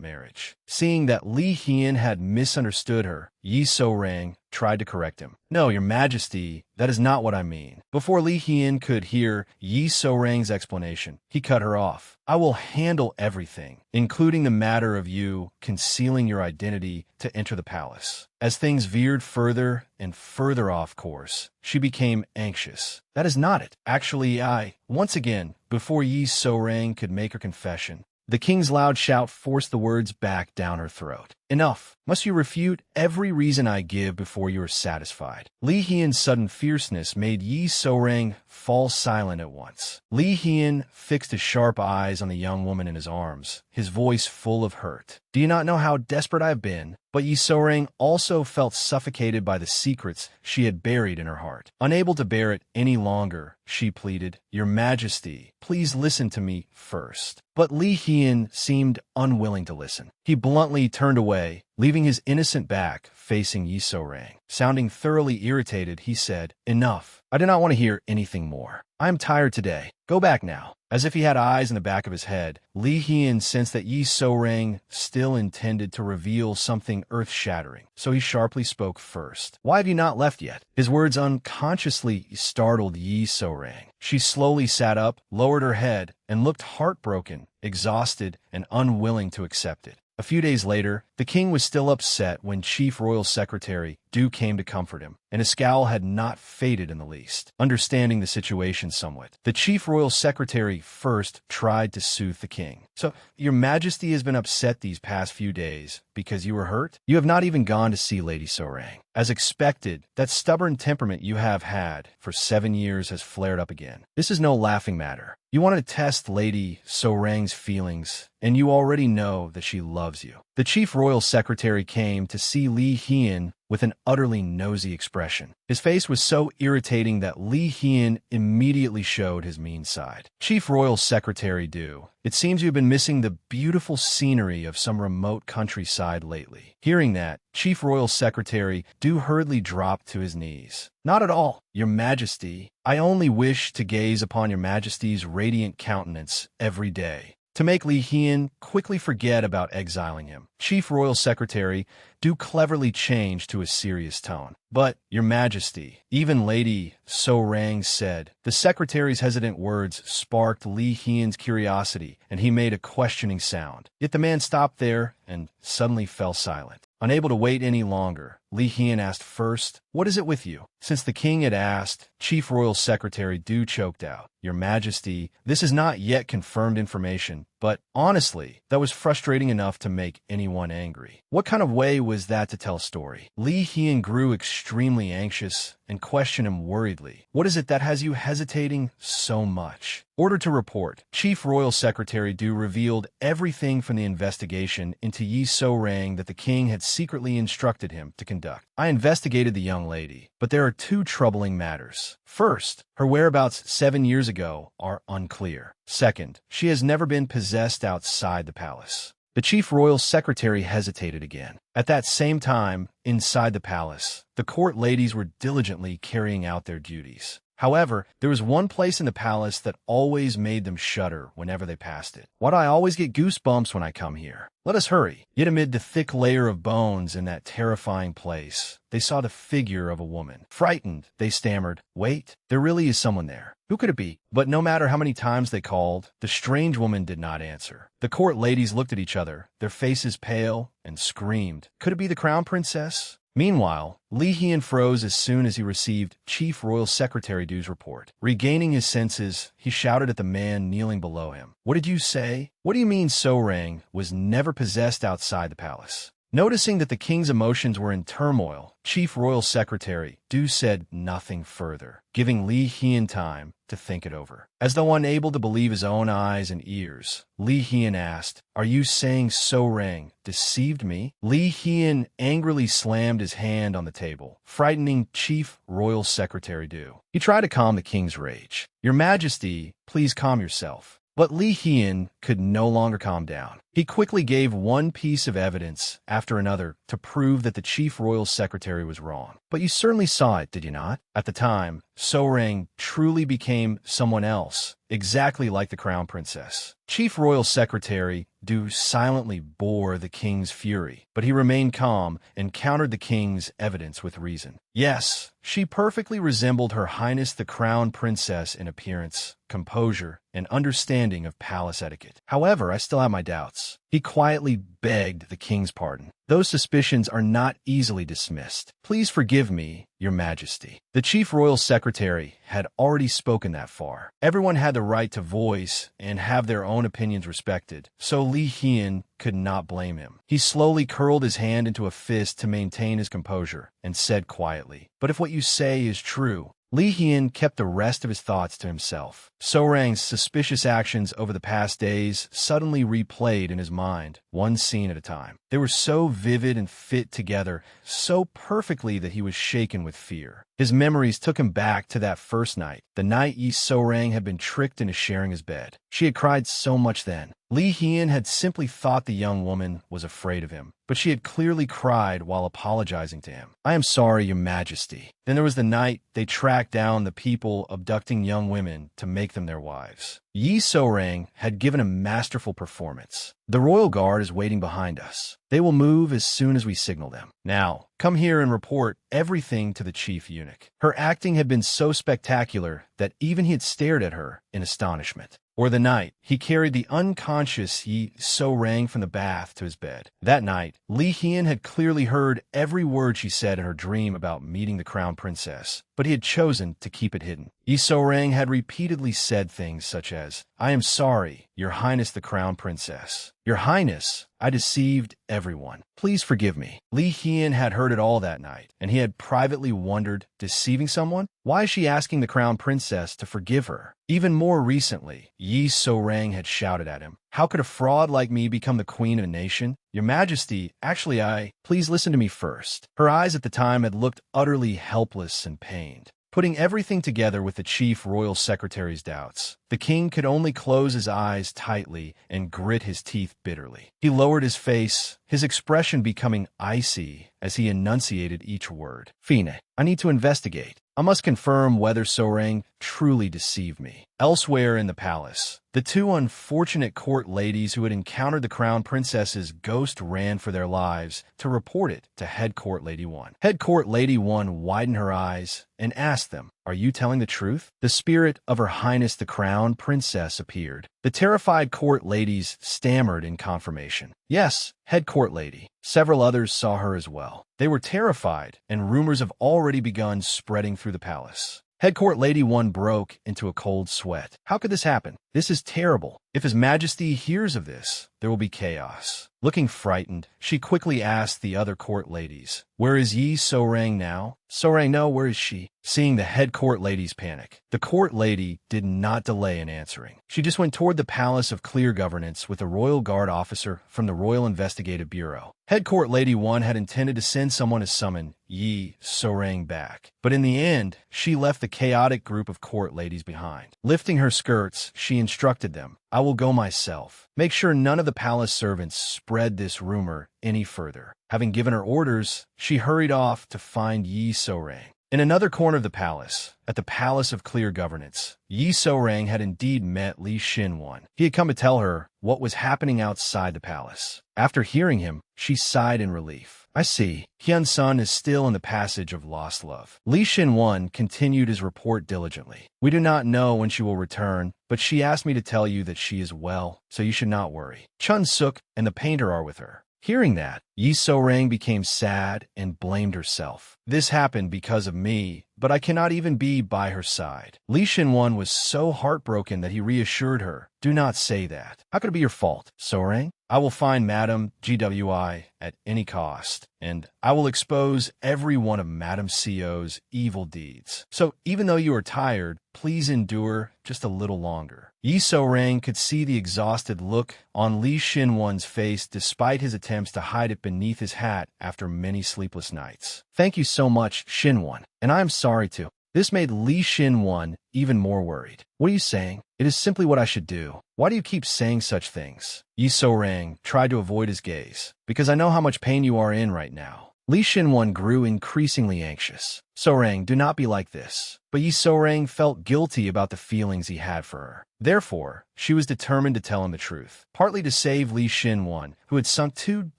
marriage." Seeing that Li Hian had misunderstood her, Yi So-rang tried to correct him. "No, Your Majesty, that is not what I mean." Before Li Hian could hear Yi So-rang's explanation, he cut her off. "I will handle everything, including the matter of you concealing your identity to enter the palace." As things veered further and further off course, she became anxious. "That is not it. Actually, Once again, before Yi So-rang could make her confession, the king's loud shout forced the words back down her throat. "Enough! Must you refute every reason I give before you are satisfied?" Li Hian's sudden fierceness made Yi So-rang fall silent at once. Li Hian fixed his sharp eyes on the young woman in his arms, his voice full of hurt. "Do you not know how desperate I have been? But Yi So-rang also felt suffocated by the secrets she had buried in her heart. Unable to bear it any longer, she pleaded, "Your Majesty, please listen to me first." But Li Hian seemed unwilling to listen. He bluntly turned away, leaving his innocent back facing Yi So-rang. Sounding thoroughly irritated, he said, "Enough. I do not want to hear anything more. I am tired today. Go back now." As if he had eyes in the back of his head, Li Hian sensed that Yi So-rang still intended to reveal something earth-shattering, so he sharply spoke first. "Why have you not left yet?" His words unconsciously startled Yi So-rang. She slowly sat up, lowered her head, and looked heartbroken, exhausted, and unwilling to accept it. A few days later, the king was still upset when Chief Royal Secretary Du came to comfort him, and his scowl had not faded in the least. Understanding the situation somewhat, the Chief Royal Secretary first tried to soothe the king. "So, your Majesty has been upset these past few days because you were hurt? You have not even gone to see Lady So-rang. As expected, that stubborn temperament you have had for 7 years has flared up again. This is no laughing matter. You want to test Lady So-rang's feelings, and you already know that she loves you." The Chief Royal Secretary came to see Li Hian with an utterly nosy expression. His face was so irritating that Li Hian immediately showed his mean side. "Chief Royal Secretary Du, it seems you've been missing the beautiful scenery of some remote countryside lately." Hearing that, Chief Royal Secretary Du hurriedly dropped to his knees. "Not at all, Your Majesty. I only wish to gaze upon Your Majesty's radiant countenance every day." To make Li Hian quickly forget about exiling him, Chief Royal Secretary Du cleverly changed to a serious tone. "But, Your Majesty," even Lady So-rang said. The secretary's hesitant words sparked Li Hian's curiosity, and he made a questioning sound. Yet the man stopped there and suddenly fell silent. Unable to wait any longer, Li Hian asked first, "What is it with you?" Since the king had asked, Chief Royal Secretary Du choked out, "Your Majesty, this is not yet confirmed information, but honestly, that was frustrating enough to make anyone angry." What kind of way was that to tell a story? Li Hian grew extremely anxious and questioned him worriedly. "What is it that has you hesitating so much?" Order to report. Chief Royal Secretary Du revealed everything from the investigation into Yi So-rang that the king had secretly instructed him to conduct. "I investigated the young lady, but there are 2 troubling matters. First, her whereabouts 7 years ago are unclear. Second, she has never been possessed outside the palace." The Chief Royal Secretary hesitated again. At that same time, inside the palace, the court ladies were diligently carrying out their duties. However, there was one place in the palace that always made them shudder whenever they passed it. "Why do I always get goosebumps when I come here? Let us hurry." Yet amid the thick layer of bones in that terrifying place, they saw the figure of a woman. Frightened, they stammered, "Wait, there really is someone there. Who could it be?" But no matter how many times they called, the strange woman did not answer. The court ladies looked at each other, their faces pale, and screamed, "Could it be the crown princess?" Meanwhile, Li Hian froze as soon as he received Chief Royal Secretary Du's report. Regaining his senses, he shouted at the man kneeling below him. "What did you say? What do you mean So-rang was never possessed outside the palace?" Noticing that the king's emotions were in turmoil, Chief Royal Secretary Du said nothing further, giving Li Hian time to think it over. As though unable to believe his own eyes and ears, Li Hian asked, "Are you saying So-rang deceived me?" Li Hian angrily slammed his hand on the table, frightening Chief Royal Secretary Du. He tried to calm the king's rage. "Your Majesty, please calm yourself." But Li Hian could no longer calm down. He quickly gave one piece of evidence after another to prove that the Chief Royal Secretary was wrong. "But you certainly saw it, did you not? At the time, So-rang truly became someone else, exactly like the Crown Princess." Chief Royal Secretary Du silently bore the king's fury, but he remained calm and countered the king's evidence with reason. "Yes, she perfectly resembled Her Highness the Crown Princess in appearance, composure, and understanding of palace etiquette. However, I still have my doubts." He quietly begged the king's pardon. "Those suspicions are not easily dismissed. Please forgive me, Your Majesty." The Chief Royal Secretary had already spoken that far. Everyone had the right to voice and have their own opinions respected, so Li Hian could not blame him. He slowly curled his hand into a fist to maintain his composure and said quietly, "But if what you say is true..." Li Hian kept the rest of his thoughts to himself. So-rang's suspicious actions over the past days suddenly replayed in his mind, one scene at a time. They were so vivid and fit together, so perfectly that he was shaken with fear. His memories took him back to that first night, the night Yi So-rang had been tricked into sharing his bed. She had cried so much then. Li Hien had simply thought the young woman was afraid of him, but she had clearly cried while apologizing to him. "I am sorry, Your Majesty." Then there was the night they tracked down the people abducting young women to make them their wives. Yi So-rang had given a masterful performance. "The royal guard is waiting behind us. They will move as soon as we signal them. Now, come here and report everything to the chief eunuch." Her acting had been so spectacular that even he had stared at her in astonishment. Or the night he carried the unconscious Yi So-rang from the bath to his bed. That night, Li Hien had clearly heard every word she said in her dream about meeting the crown princess, but he had chosen to keep it hidden. Yi So-rang had repeatedly said things such as, "I am sorry, Your Highness the Crown Princess. Your Highness, I deceived everyone. Please forgive me." Li Hien had heard it all that night, and he had privately wondered, deceiving someone? Why is she asking the Crown Princess to forgive her? Even more recently, Yi So-rang had shouted at him, "How could a fraud like me become the queen of a nation? Your Majesty, actually please listen to me first." Her eyes at the time had looked utterly helpless and pained. Putting everything together with the chief royal secretary's doubts, the king could only close his eyes tightly and grit his teeth bitterly. He lowered his face, his expression becoming icy as he enunciated each word. "Fine, I need to investigate. I must confirm whether So-rang truly deceived me." Elsewhere in the palace, the two unfortunate court ladies who had encountered the crown princess's ghost ran for their lives to report it to Head Court Lady 1. Head Court Lady 1 widened her eyes and asked them, "Are you telling the truth?" The spirit of Her Highness the Crown Princess appeared. The terrified court ladies stammered in confirmation. "Yes, Head Court Lady." Several others saw her as well. They were terrified, and rumors have already begun spreading through the palace. Head Court Lady 1 broke into a cold sweat. How could this happen? This is terrible. If His Majesty hears of this, there will be chaos. Looking frightened, she quickly asked the other court ladies, "Where is Yi So-rang now?" "So-rang, no, where is she?" Seeing the head court ladies panic, the court lady did not delay in answering. She just went toward the Palace of Clear Governance with a royal guard officer from the Royal Investigative Bureau. Head Court Lady 1 had intended to send someone to summon Yi So-rang back, but in the end, she left the chaotic group of court ladies behind. Lifting her skirts, she instructed them, "I will go myself. Make sure none of the palace servants spread this rumor any further." Having given her orders, she hurried off to find Yi So-rang. In another corner of the palace, at the Palace of Clear Governance, Yi So-rang had indeed met Li Xin-wan. He had come to tell her what was happening outside the palace. After hearing him, she sighed in relief. "I see. Hyun-sun is still in the passage of lost love." Li Xin-wan continued his report diligently. "We do not know when she will return, but she asked me to tell you that she is well, so you should not worry. Chun-suk and the painter are with her." Hearing that, Yi So-rang became sad and blamed herself. "This happened because of me, but I cannot even be by her side." Li Xin-wan was so heartbroken that he reassured her, "Do not say that. How could it be your fault, So-rang? I will find Madame GWI at any cost, and I will expose every one of Madame CO's evil deeds. So even though you are tired, please endure just a little longer." Yi So-rang could see the exhausted look on Li Xin-wan's face despite his attempts to hide it beneath his hat after many sleepless nights. "Thank you so much, Xin-wan, and I am sorry too." This made Li Xin-wan even more worried. "What are you saying? It is simply what I should do. Why do you keep saying such things?" Yi So-rang tried to avoid his gaze. "Because I know how much pain you are in right now." Li Xin-wan grew increasingly anxious. "So-rang, do not be like this." But Yi So-rang felt guilty about the feelings he had for her. Therefore, she was determined to tell him the truth, partly to save Li Xin-wan, who had sunk too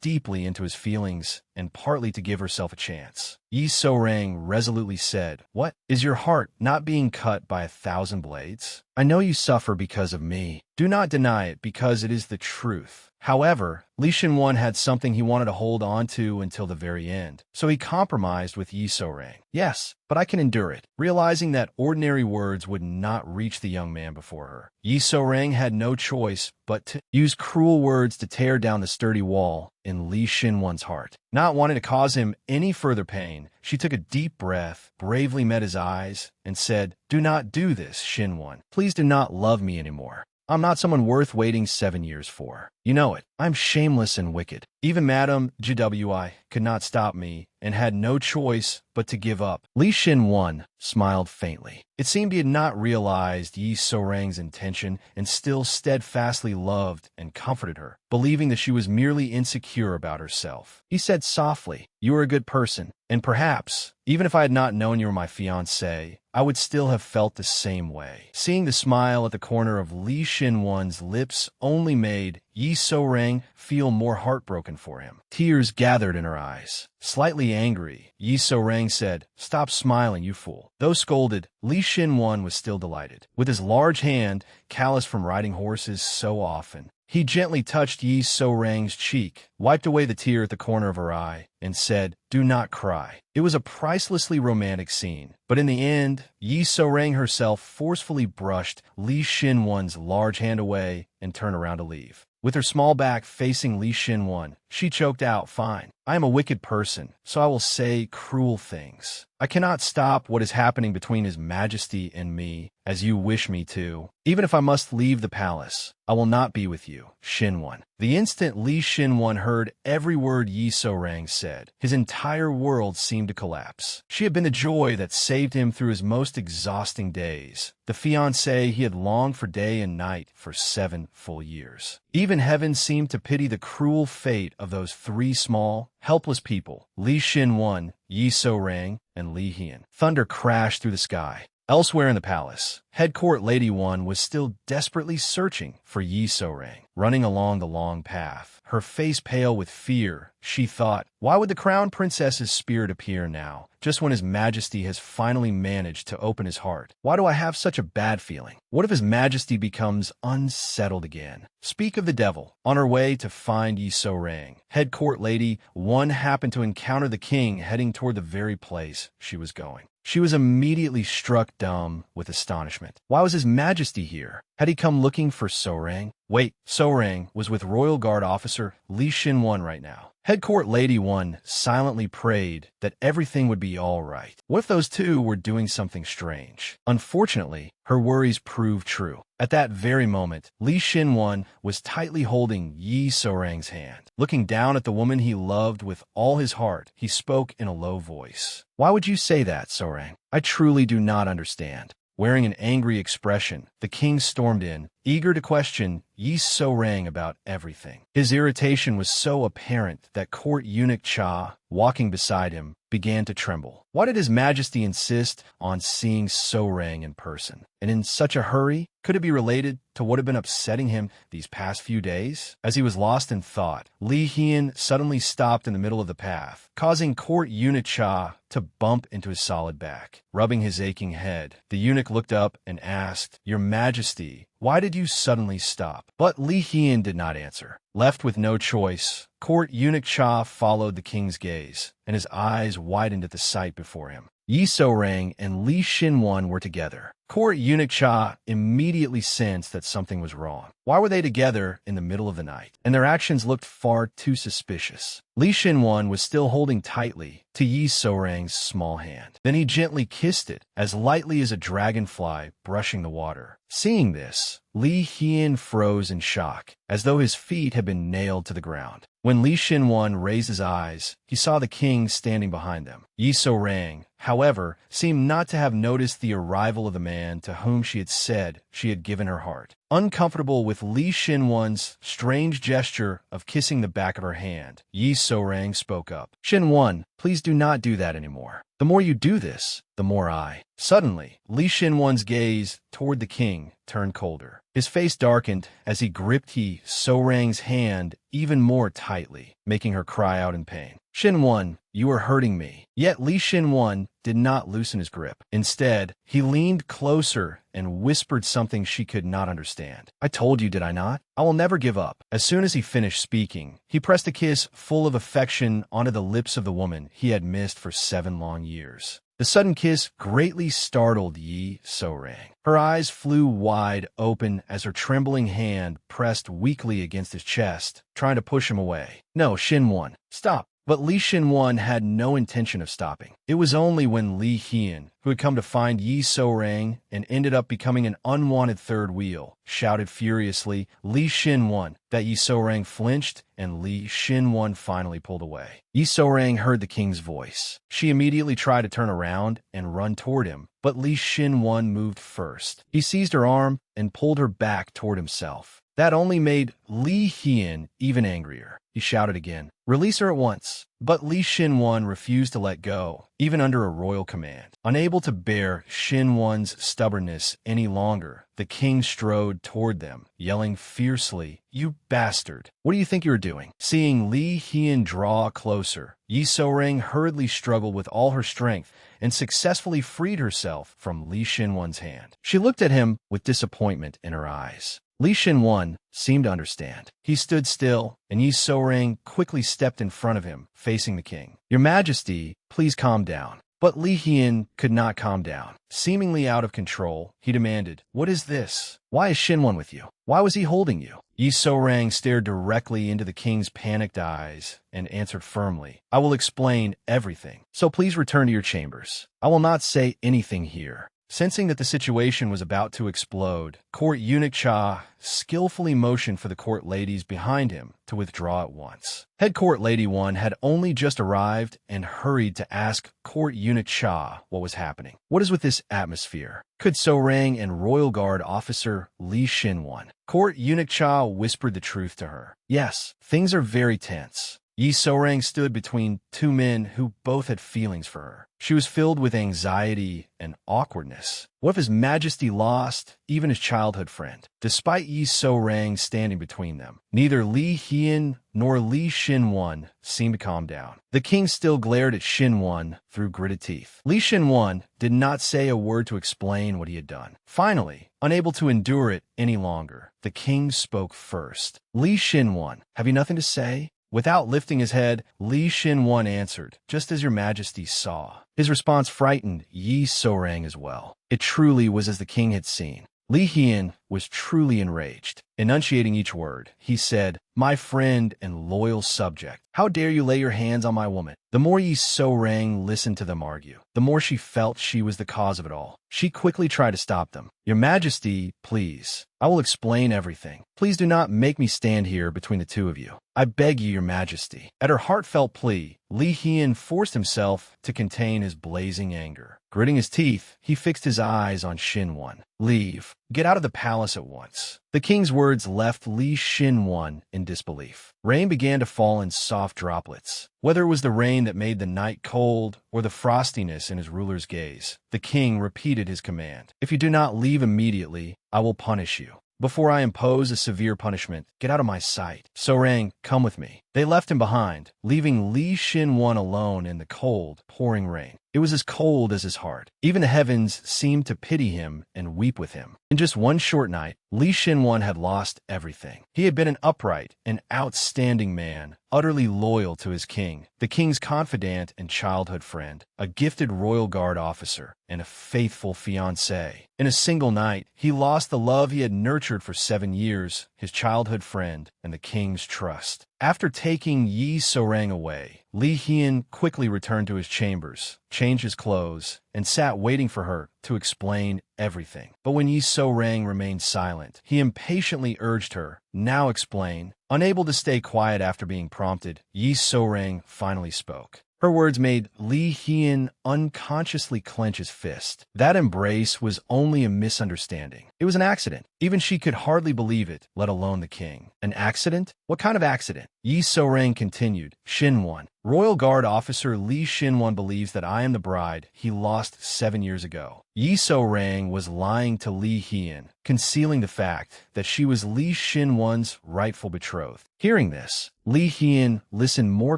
deeply into his feelings, and partly to give herself a chance. Yi So-rang resolutely said, "What? Is your heart not being cut by 1,000 blades? I know you suffer because of me. Do not deny it, because it is the truth." However, Li Xin-wan had something he wanted to hold on to until the very end, so he compromised with Yi So-rang. "Yes, Yes, but I can endure it. Realizing that ordinary words would not reach the young man before her, Yi So-rang had no choice but to use cruel words to tear down the sturdy wall in Li Xinwan's heart. Not wanting to cause him any further pain, she took a deep breath, bravely met his eyes, and said, "Do not do this, Xinwan. Please do not love me anymore. I'm not someone worth waiting 7 years for. You know it. I'm shameless and wicked. Even Madame GWI could not stop me and had no choice but to give up." Li Xinwan smiled faintly. It seemed he had not realized Yi So-rang's intention and still steadfastly loved and comforted her, believing that she was merely insecure about herself. He said softly, "You are a good person, and perhaps, even if I had not known you were my fiancé, I would still have felt the same way." Seeing the smile at the corner of Li Xinwan's lips only made Yi So-rang feel more heartbroken for him. Tears gathered in her eyes. Slightly angry, Yi So-rang said, "Stop smiling, you fool." Though scolded, Li Xinwan was still delighted. With his large hand, calloused from riding horses so often, he gently touched Yi So-rang's cheek, wiped away the tear at the corner of her eye, and said, "Do not cry." It was a pricelessly romantic scene, but in the end, Yi So-rang herself forcefully brushed Li Xinwan's large hand away and turned around to leave. With her small back facing Li Xinwan, she choked out, "Fine. I am a wicked person, so I will say cruel things. I cannot stop what is happening between His Majesty and me, as you wish me to. Even if I must leave the palace, I will not be with you, Xinwan." The instant Li Xinwan heard every word Yi So-rang said, his entire world seemed to collapse. She had been the joy that saved him through his most exhausting days, the fiancé he had longed for day and night for 7 full years. Even heaven seemed to pity the cruel fate of those 3 small, helpless people, Li Xinwan, Yi So-rang, and Li Hian. Thunder crashed through the sky. Elsewhere in the palace, Head Court Lady 1 was still desperately searching for Yi So-rang. Running along the long path, her face pale with fear, she thought, why would the Crown Princess's spirit appear now, just when His Majesty has finally managed to open his heart? Why do I have such a bad feeling? What if His Majesty becomes unsettled again? Speak of the devil. On her way to find Yi So-rang, Head Court Lady 1 happened to encounter the king heading toward the very place she was going. She was immediately struck dumb with astonishment. Why was His Majesty here? Had he come looking for So-rang? Wait, So-rang was with Royal Guard officer Li Xinwan right now. Head Court Lady 1 silently prayed that everything would be all right. What if those two were doing something strange? Unfortunately, her worries proved true. At that very moment, Li Xinwan was tightly holding Yi So-rang's hand. Looking down at the woman he loved with all his heart, he spoke in a low voice. "Why would you say that, So-rang? I truly do not understand." Wearing an angry expression, the king stormed in, eager to question Yi So-rang about everything. His irritation was so apparent that court eunuch Cha, walking beside him, began to tremble. Why did His Majesty insist on seeing So-rang in person? And in such a hurry? Could it be related to what had been upsetting him these past few days? As he was lost in thought, Li Hian suddenly stopped in the middle of the path, causing court eunuch Cha to bump into his solid back. Rubbing his aching head, the eunuch looked up and asked, "Your Majesty, why did you suddenly stop?" But Li Hian did not answer. Left with no choice, court eunuch Cha followed the king's gaze, and his eyes widened at the sight before him. Yi So-rang and Li Xinwan were together. Court eunuch Cha immediately sensed that something was wrong. Why were they together in the middle of the night? And their actions looked far too suspicious. Li Xinwan was still holding tightly to Yi So-rang's small hand. Then he gently kissed it, as lightly as a dragonfly brushing the water. Seeing this, Li Hian froze in shock, as though his feet had been nailed to the ground. When Li Xinwan raised his eyes, he saw the king standing behind them. Yi So-rang, however, seemed not to have noticed the arrival of the man to whom she had said she had given her heart. Uncomfortable with Li Xinwan's strange gesture of kissing the back of her hand, Yi So-rang spoke up. "Xinwan, please do not do that anymore. The more you do this, the more I." Suddenly, Li Xinwan's gaze toward the king turned colder. His face darkened as he gripped Yi So-rang's hand even more tightly, making her cry out in pain. "Xinwan, you are hurting me." Yet Li Xinwan did not loosen his grip. Instead, he leaned closer and whispered something she could not understand. "I told you, did I not? I will never give up." As soon as he finished speaking, he pressed a kiss full of affection onto the lips of the woman he had missed for 7 long years. The sudden kiss greatly startled Yi So-rang. Her eyes flew wide open as her trembling hand pressed weakly against his chest, trying to push him away. No, Shinwon, stop. But Li Shinwon had no intention of stopping. It was only when Li Hian, who had come to find Yi So-rang and ended up becoming an unwanted third wheel, shouted furiously, Li Shinwon, that Yi So-rang flinched and Li Shinwon finally pulled away. Yi So-rang heard the king's voice. She immediately tried to turn around and run toward him, but Li Shinwon moved first. He seized her arm and pulled her back toward himself. That only made Li Hian even angrier. He shouted again, release her at once. But Li Shinwon refused to let go, even under a royal command. Unable to bear Shinwon's stubbornness any longer, the king strode toward them, yelling fiercely, you bastard! What do you think you're doing? Seeing Li Hian draw closer, Yi So-rang hurriedly struggled with all her strength and successfully freed herself from Li Shinwon's hand. She looked at him with disappointment in her eyes. Li Shinwon seemed to understand. He stood still, and Yi So-rang quickly stepped in front of him, facing the king. Your Majesty, please calm down. But Li Hian could not calm down. Seemingly out of control, he demanded, what is this? Why is Shinwon with you? Why was he holding you? Yi So-rang stared directly into the king's panicked eyes and answered firmly, I will explain everything, so please return to your chambers. I will not say anything here. Sensing that the situation was about to explode, Court Eunuch Cha skillfully motioned for the court ladies behind him to withdraw at once. Head Court Lady 1 had only just arrived and hurried to ask Court Eunuch Cha what was happening. What is with this atmosphere? Could So-rang and Royal Guard officer Li Shinwon? Court Eunuch Cha whispered the truth to her. Yes, things are very tense. Yi So-rang stood between two men who both had feelings for her. She was filled with anxiety and awkwardness. What if His Majesty lost even his childhood friend? Despite Yi So-rang standing between them, neither Li Hian nor Li Shinwon seemed to calm down. The king still glared at Shinwon through gritted teeth. Li Shinwon did not say a word to explain what he had done. Finally, unable to endure it any longer, the king spoke first. Li Shinwon, have you nothing to say? Without lifting his head, Li Shinwon answered, just as your Majesty saw. His response frightened Yi So-rang as well. It truly was as the king had seen. Li Hian was truly enraged. Enunciating each word, he said, my friend and loyal subject, how dare you lay your hands on my woman? The more Yi So-rang listened to them argue, the more she felt she was the cause of it all. She quickly tried to stop them. Your Majesty, please. I will explain everything. Please do not make me stand here between the two of you. I beg you, Your Majesty. At her heartfelt plea, Li Hian forced himself to contain his blazing anger. Gritting his teeth, he fixed his eyes on Shinwon. Leave. Get out of the palace at once. The king's words left Li Shinwon in disbelief. Rain began to fall in soft droplets. Whether it was the rain that made the night cold or the frostiness in his ruler's gaze, the king repeated his command. If you do not leave immediately, I will punish you. Before I impose a severe punishment, get out of my sight. So-rang, come with me. They left him behind, leaving Li Shinwon alone in the cold, pouring rain. It was as cold as his heart. Even the heavens seemed to pity him and weep with him. In just one short night, Li Shinwon had lost everything. He had been an upright and outstanding man, utterly loyal to his king, the king's confidant and childhood friend, a gifted royal guard officer, and a faithful fiancé. In a single night, he lost the love he had nurtured for 7 years, his childhood friend, and the king's trust. After taking Yi So-rang away, Li Hian quickly returned to his chambers, changed his clothes, and sat waiting for her to explain everything. But when Yi So-rang remained silent, he impatiently urged her, now explain. Unable to stay quiet after being prompted, Yi So-rang finally spoke. Her words made Li Hian unconsciously clench his fist. That embrace was only a misunderstanding. It was an accident. Even she could hardly believe it, let alone the king. An accident? What kind of accident? Yi So-rang continued. Shinwon. Royal Guard officer Li Shinwon believes that I am the bride he lost 7 years ago. Yi So-rang was lying to Li Hian, concealing the fact that she was Li Shinwon's rightful betrothed. Hearing this, Li Hian listened more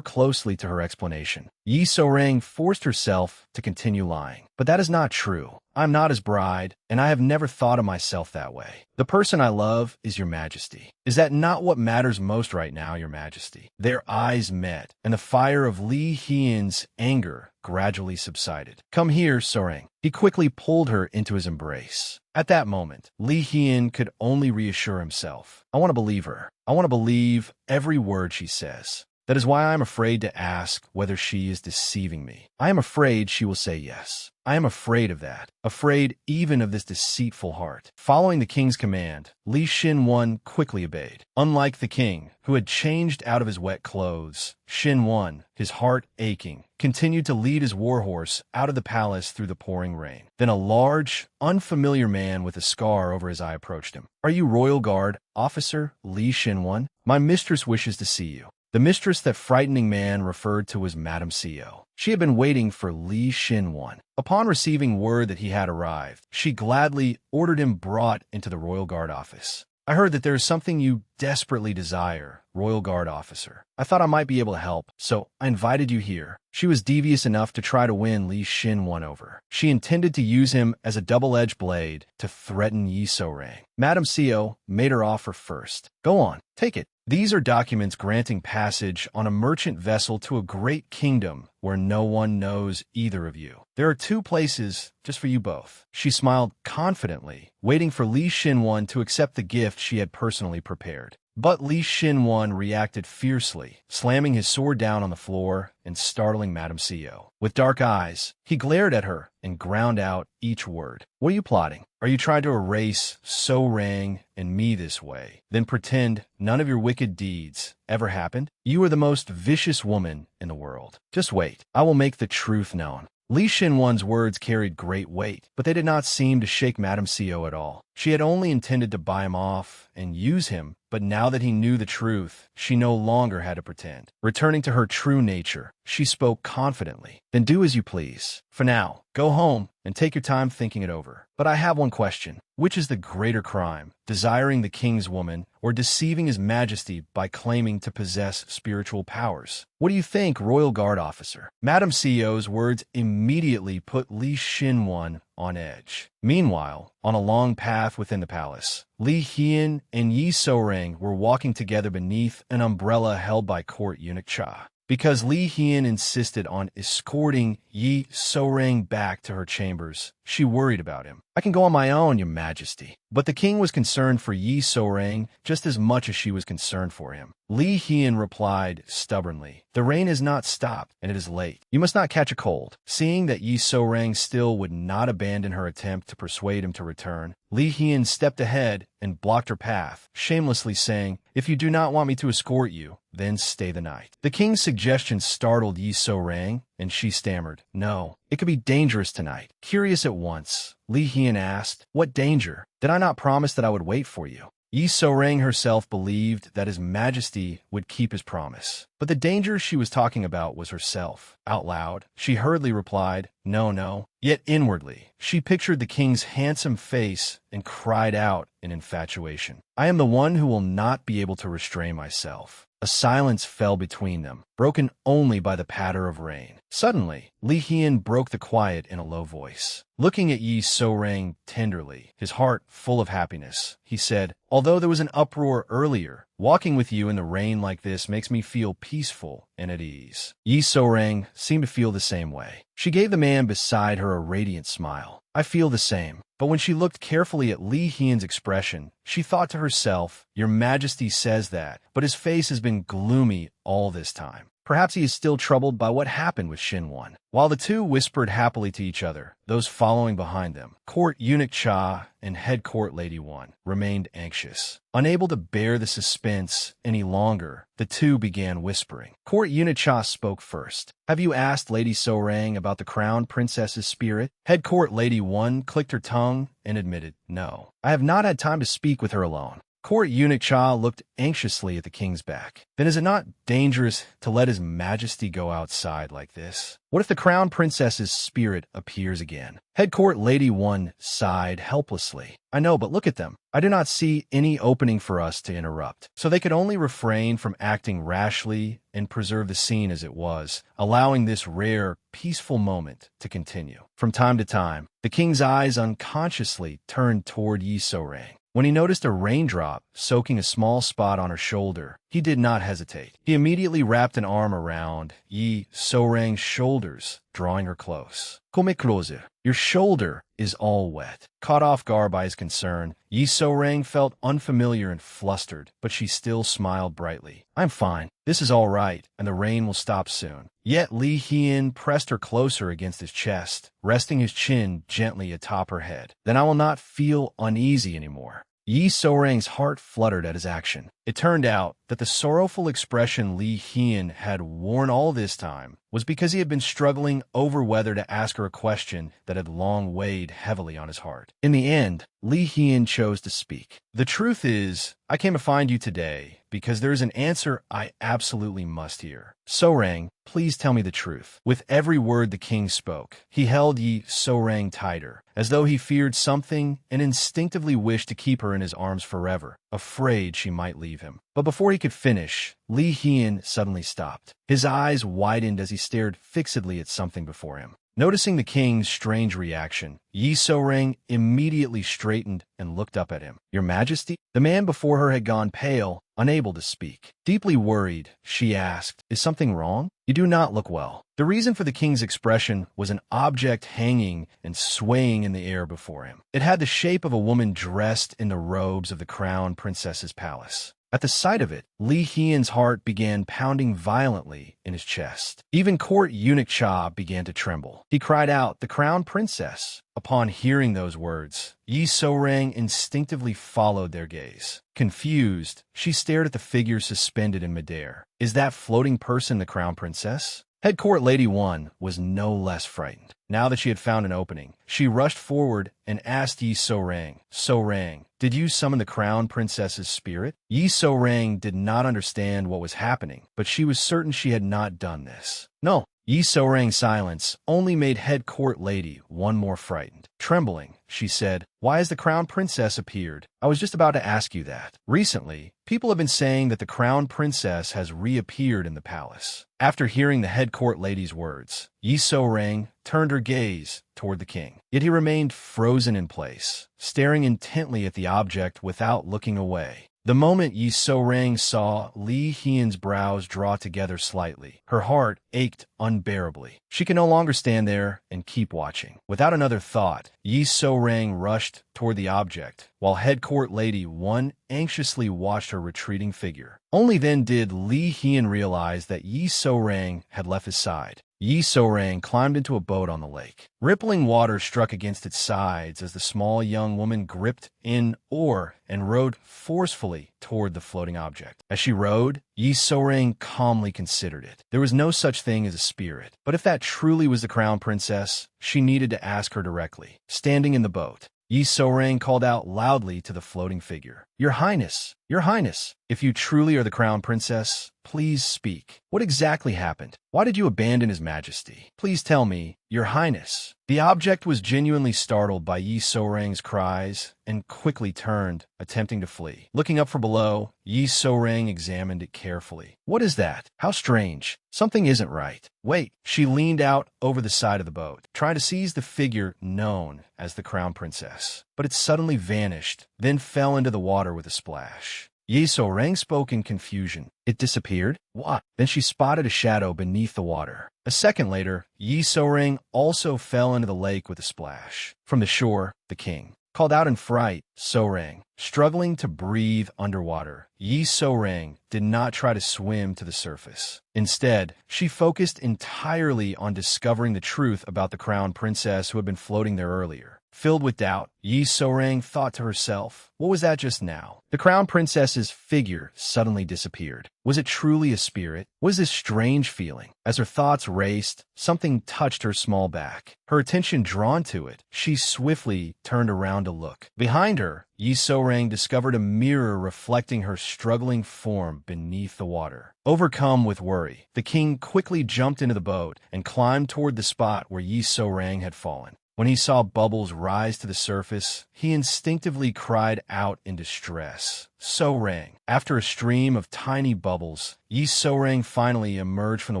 closely to her explanation. Yi So-rang forced herself to continue lying. But that is not true. I'm not his bride, and I have never thought of myself that way. The person I love is your majesty. Is that not what matters most right now, your majesty? Their eyes met, and the fire of Li Hian's anger gradually subsided. Come here, Soreng. He quickly pulled her into his embrace. At that moment, Li Hian could only reassure himself. I want to believe her. I want to believe every word she says. That is why I am afraid to ask whether she is deceiving me. I am afraid she will say yes. I am afraid of that, afraid even of this deceitful heart. Following the king's command, Li Xinwan quickly obeyed. Unlike the king, who had changed out of his wet clothes, Xinwan, his heart aching, continued to lead his warhorse out of the palace through the pouring rain. Then a large, unfamiliar man with a scar over his eye approached him. Are you royal guard officer Li Xinwan? My mistress wishes to see you. The mistress that frightening man referred to was Madame Seo. She had been waiting for Li Xinwan. Upon receiving word that he had arrived, she gladly ordered him brought into the Royal Guard office. I heard that there is something you desperately desire, Royal Guard officer. I thought I might be able to help, so I invited you here. She was devious enough to try to win Li Xinwan over. She intended to use him as a double-edged blade to threaten Yi Soreng. Madame Seo made her offer first. Go on, take it. These are documents granting passage on a merchant vessel to a great kingdom where no one knows either of you. There are 2 places just for you both. She smiled confidently, waiting for Li Xinwan to accept the gift she had personally prepared. But Li Xinwan reacted fiercely, slamming his sword down on the floor and startling Madame Seo. With dark eyes, he glared at her and ground out each word. What are you plotting? Are you trying to erase Soreng and me this way, then pretend none of your wicked deeds ever happened? You are the most vicious woman in the world. Just wait. I will make the truth known. Li Xinwan's words carried great weight, but they did not seem to shake Madame Seo at all. She had only intended to buy him off and use him, but now that he knew the truth, she no longer had to pretend. Returning to her true nature, she spoke confidently. Then do as you please. For now, go home and take your time thinking it over. But I have one question. Which is the greater crime, desiring the king's woman or deceiving his majesty by claiming to possess spiritual powers? What do you think, Royal Guard officer? Madame Seo's words immediately put Li Xinwan on edge. Meanwhile, on a long path within the palace, Li Hian and Yi Soreng were walking together beneath an umbrella held by court eunuch Cha. Because Li Hian insisted on escorting Yi Soreng back to her chambers, she worried about him. I can go on my own, your majesty. But the king was concerned for Yi Soreng just as much as she was concerned for him. Li Hian replied stubbornly, the rain has not stopped, and it is late. You must not catch a cold. Seeing that Yi Soreng still would not abandon her attempt to persuade him to return, Li Hian stepped ahead and blocked her path, shamelessly saying, if you do not want me to escort you, then stay the night. The king's suggestion startled Yi Soreng, and she stammered, no, it could be dangerous tonight. Curious at once, Li Hian asked, what danger? Did I not promise that I would wait for you? Yi Soreng herself believed that his majesty would keep his promise. But the danger she was talking about was herself. Out loud, she hurriedly replied, no, no. Yet inwardly, she pictured the king's handsome face and cried out in infatuation. I am the one who will not be able to restrain myself. A silence fell between them, broken only by the patter of rain. Suddenly, Li Hian broke the quiet in a low voice. Looking at Yi Soreng tenderly, his heart full of happiness, he said, although there was an uproar earlier, walking with you in the rain like this makes me feel peaceful and at ease. Yi Soreng seemed to feel the same way. She gave the man beside her a radiant smile. I feel the same. But when she looked carefully at Li Hian's expression, she thought to herself, your majesty says that, but his face has been gloomy all this time. Perhaps he is still troubled by what happened with Xinwan. While the two whispered happily to each other, those following behind them, Court Eunuch Cha and Head Court Lady One, remained anxious. Unable to bear the suspense any longer, the two began whispering. Court Eunuch Cha spoke first. Have you asked Lady Soreng about the Crown Princess's spirit? Head Court Lady One clicked her tongue and admitted, no. I have not had time to speak with her alone. Court eunuch Cha looked anxiously at the king's back. Then is it not dangerous to let his majesty go outside like this? What if the crown princess's spirit appears again? Head court lady 1 sighed helplessly. I know, but look at them. I do not see any opening for us to interrupt. So they could only refrain from acting rashly and preserve the scene as it was, allowing this rare, peaceful moment to continue. From time to time, the king's eyes unconsciously turned toward Yi So-rang. When he noticed a raindrop soaking a small spot on her shoulder, he did not hesitate. He immediately wrapped an arm around Yi So-rang's shoulders, drawing her close. Come closer. Your shoulder is all wet. Caught off guard by his concern, Yi So-rang felt unfamiliar and flustered, but she still smiled brightly. I'm fine. This is all right, and the rain will stop soon. Yet Li Hien pressed her closer against his chest, resting his chin gently atop her head. Then I will not feel uneasy anymore. Yi So-rang's heart fluttered at his action. It turned out that the sorrowful expression Li Hien had worn all this time was because he had been struggling over whether to ask her a question that had long weighed heavily on his heart. In the end, Li Hien chose to speak. The truth is, I came to find you today because there is an answer I absolutely must hear. So-rang, please tell me the truth. With every word the king spoke, he held Yi So-rang tighter, as though he feared something and instinctively wished to keep her in his arms forever, afraid she might leave him. But before he could finish, Li Hien suddenly stopped. His eyes widened as he stared fixedly at something before him. Noticing the king's strange reaction, Yi So-rang immediately straightened and looked up at him. Your Majesty? The man before her had gone pale, unable to speak. Deeply worried, she asked, Is something wrong? You do not look well. The reason for the king's expression was an object hanging and swaying in the air before him. It had the shape of a woman dressed in the robes of the crown princess's palace. At the sight of it, Li Hien's heart began pounding violently in his chest. Even court eunuch Cha began to tremble. He cried out, The crown princess! Upon hearing those words, Yi So-rang instinctively followed their gaze. Confused, she stared at the figure suspended in midair. Is that floating person the crown princess? Head court lady 1 was no less frightened. Now that she had found an opening, she rushed forward and asked Yi So-rang, So-rang, did you summon the crown princess's spirit? Yi So-rang did not understand what was happening, but she was certain she had not done this. No. Yi So-rang's silence only made head court lady 1 more frightened. Trembling, she said, Why has the crown princess appeared? I was just about to ask you that. Recently, people have been saying that the crown princess has reappeared in the palace. After hearing the head court lady's words, Yi So-rang turned her gaze toward the king. Yet he remained frozen in place, staring intently at the object without looking away. The moment Yi So-rang saw Li Hien's brows draw together slightly, her heart ached unbearably. She could no longer stand there and keep watching. Without another thought, Yi So-rang rushed toward the object, while head court lady 1 anxiously watched her retreating figure. Only then did Li Hien realize that Yi So-rang had left his side. Yi So-rang climbed into a boat on the lake. Rippling water struck against its sides as the small young woman gripped an oar and rowed forcefully toward the floating object. As she rowed, Yi So-rang calmly considered it. There was no such thing as a spirit, but if that truly was the crown princess, she needed to ask her directly. Standing in the boat, Yi So-rang called out loudly to the floating figure, Your Highness! Your Highness! If you truly are the crown princess, please speak. What exactly happened? Why did you abandon His Majesty? Please tell me, Your Highness. The object was genuinely startled by Yi So-rang's cries and quickly turned, attempting to flee. Looking up from below, Yi So-rang examined it carefully. What is that? How strange. Something isn't right. Wait. She leaned out over the side of the boat, trying to seize the figure known as the crown princess. But it suddenly vanished, then fell into the water with a splash. Yi So-rang spoke in confusion. It disappeared? What? Then she spotted a shadow beneath the water. A second later, Yi So-rang also fell into the lake with a splash. From the shore, the king called out in fright, So-rang. Struggling to breathe underwater, Yi So-rang did not try to swim to the surface. Instead, she focused entirely on discovering the truth about the crown princess who had been floating there earlier. Filled with doubt, Yi So-rang thought to herself, what was that just now? The crown princess's figure suddenly disappeared. Was it truly a spirit? What was this strange feeling? As her thoughts raced, something touched her small back. Her attention drawn to it, she swiftly turned around to look. Behind her, Yi So-rang discovered a mirror reflecting her struggling form beneath the water. Overcome with worry, the king quickly jumped into the boat and climbed toward the spot where Yi So-rang had fallen. When he saw bubbles rise to the surface, he instinctively cried out in distress. So-rang. After a stream of tiny bubbles, Yi So-rang finally emerged from the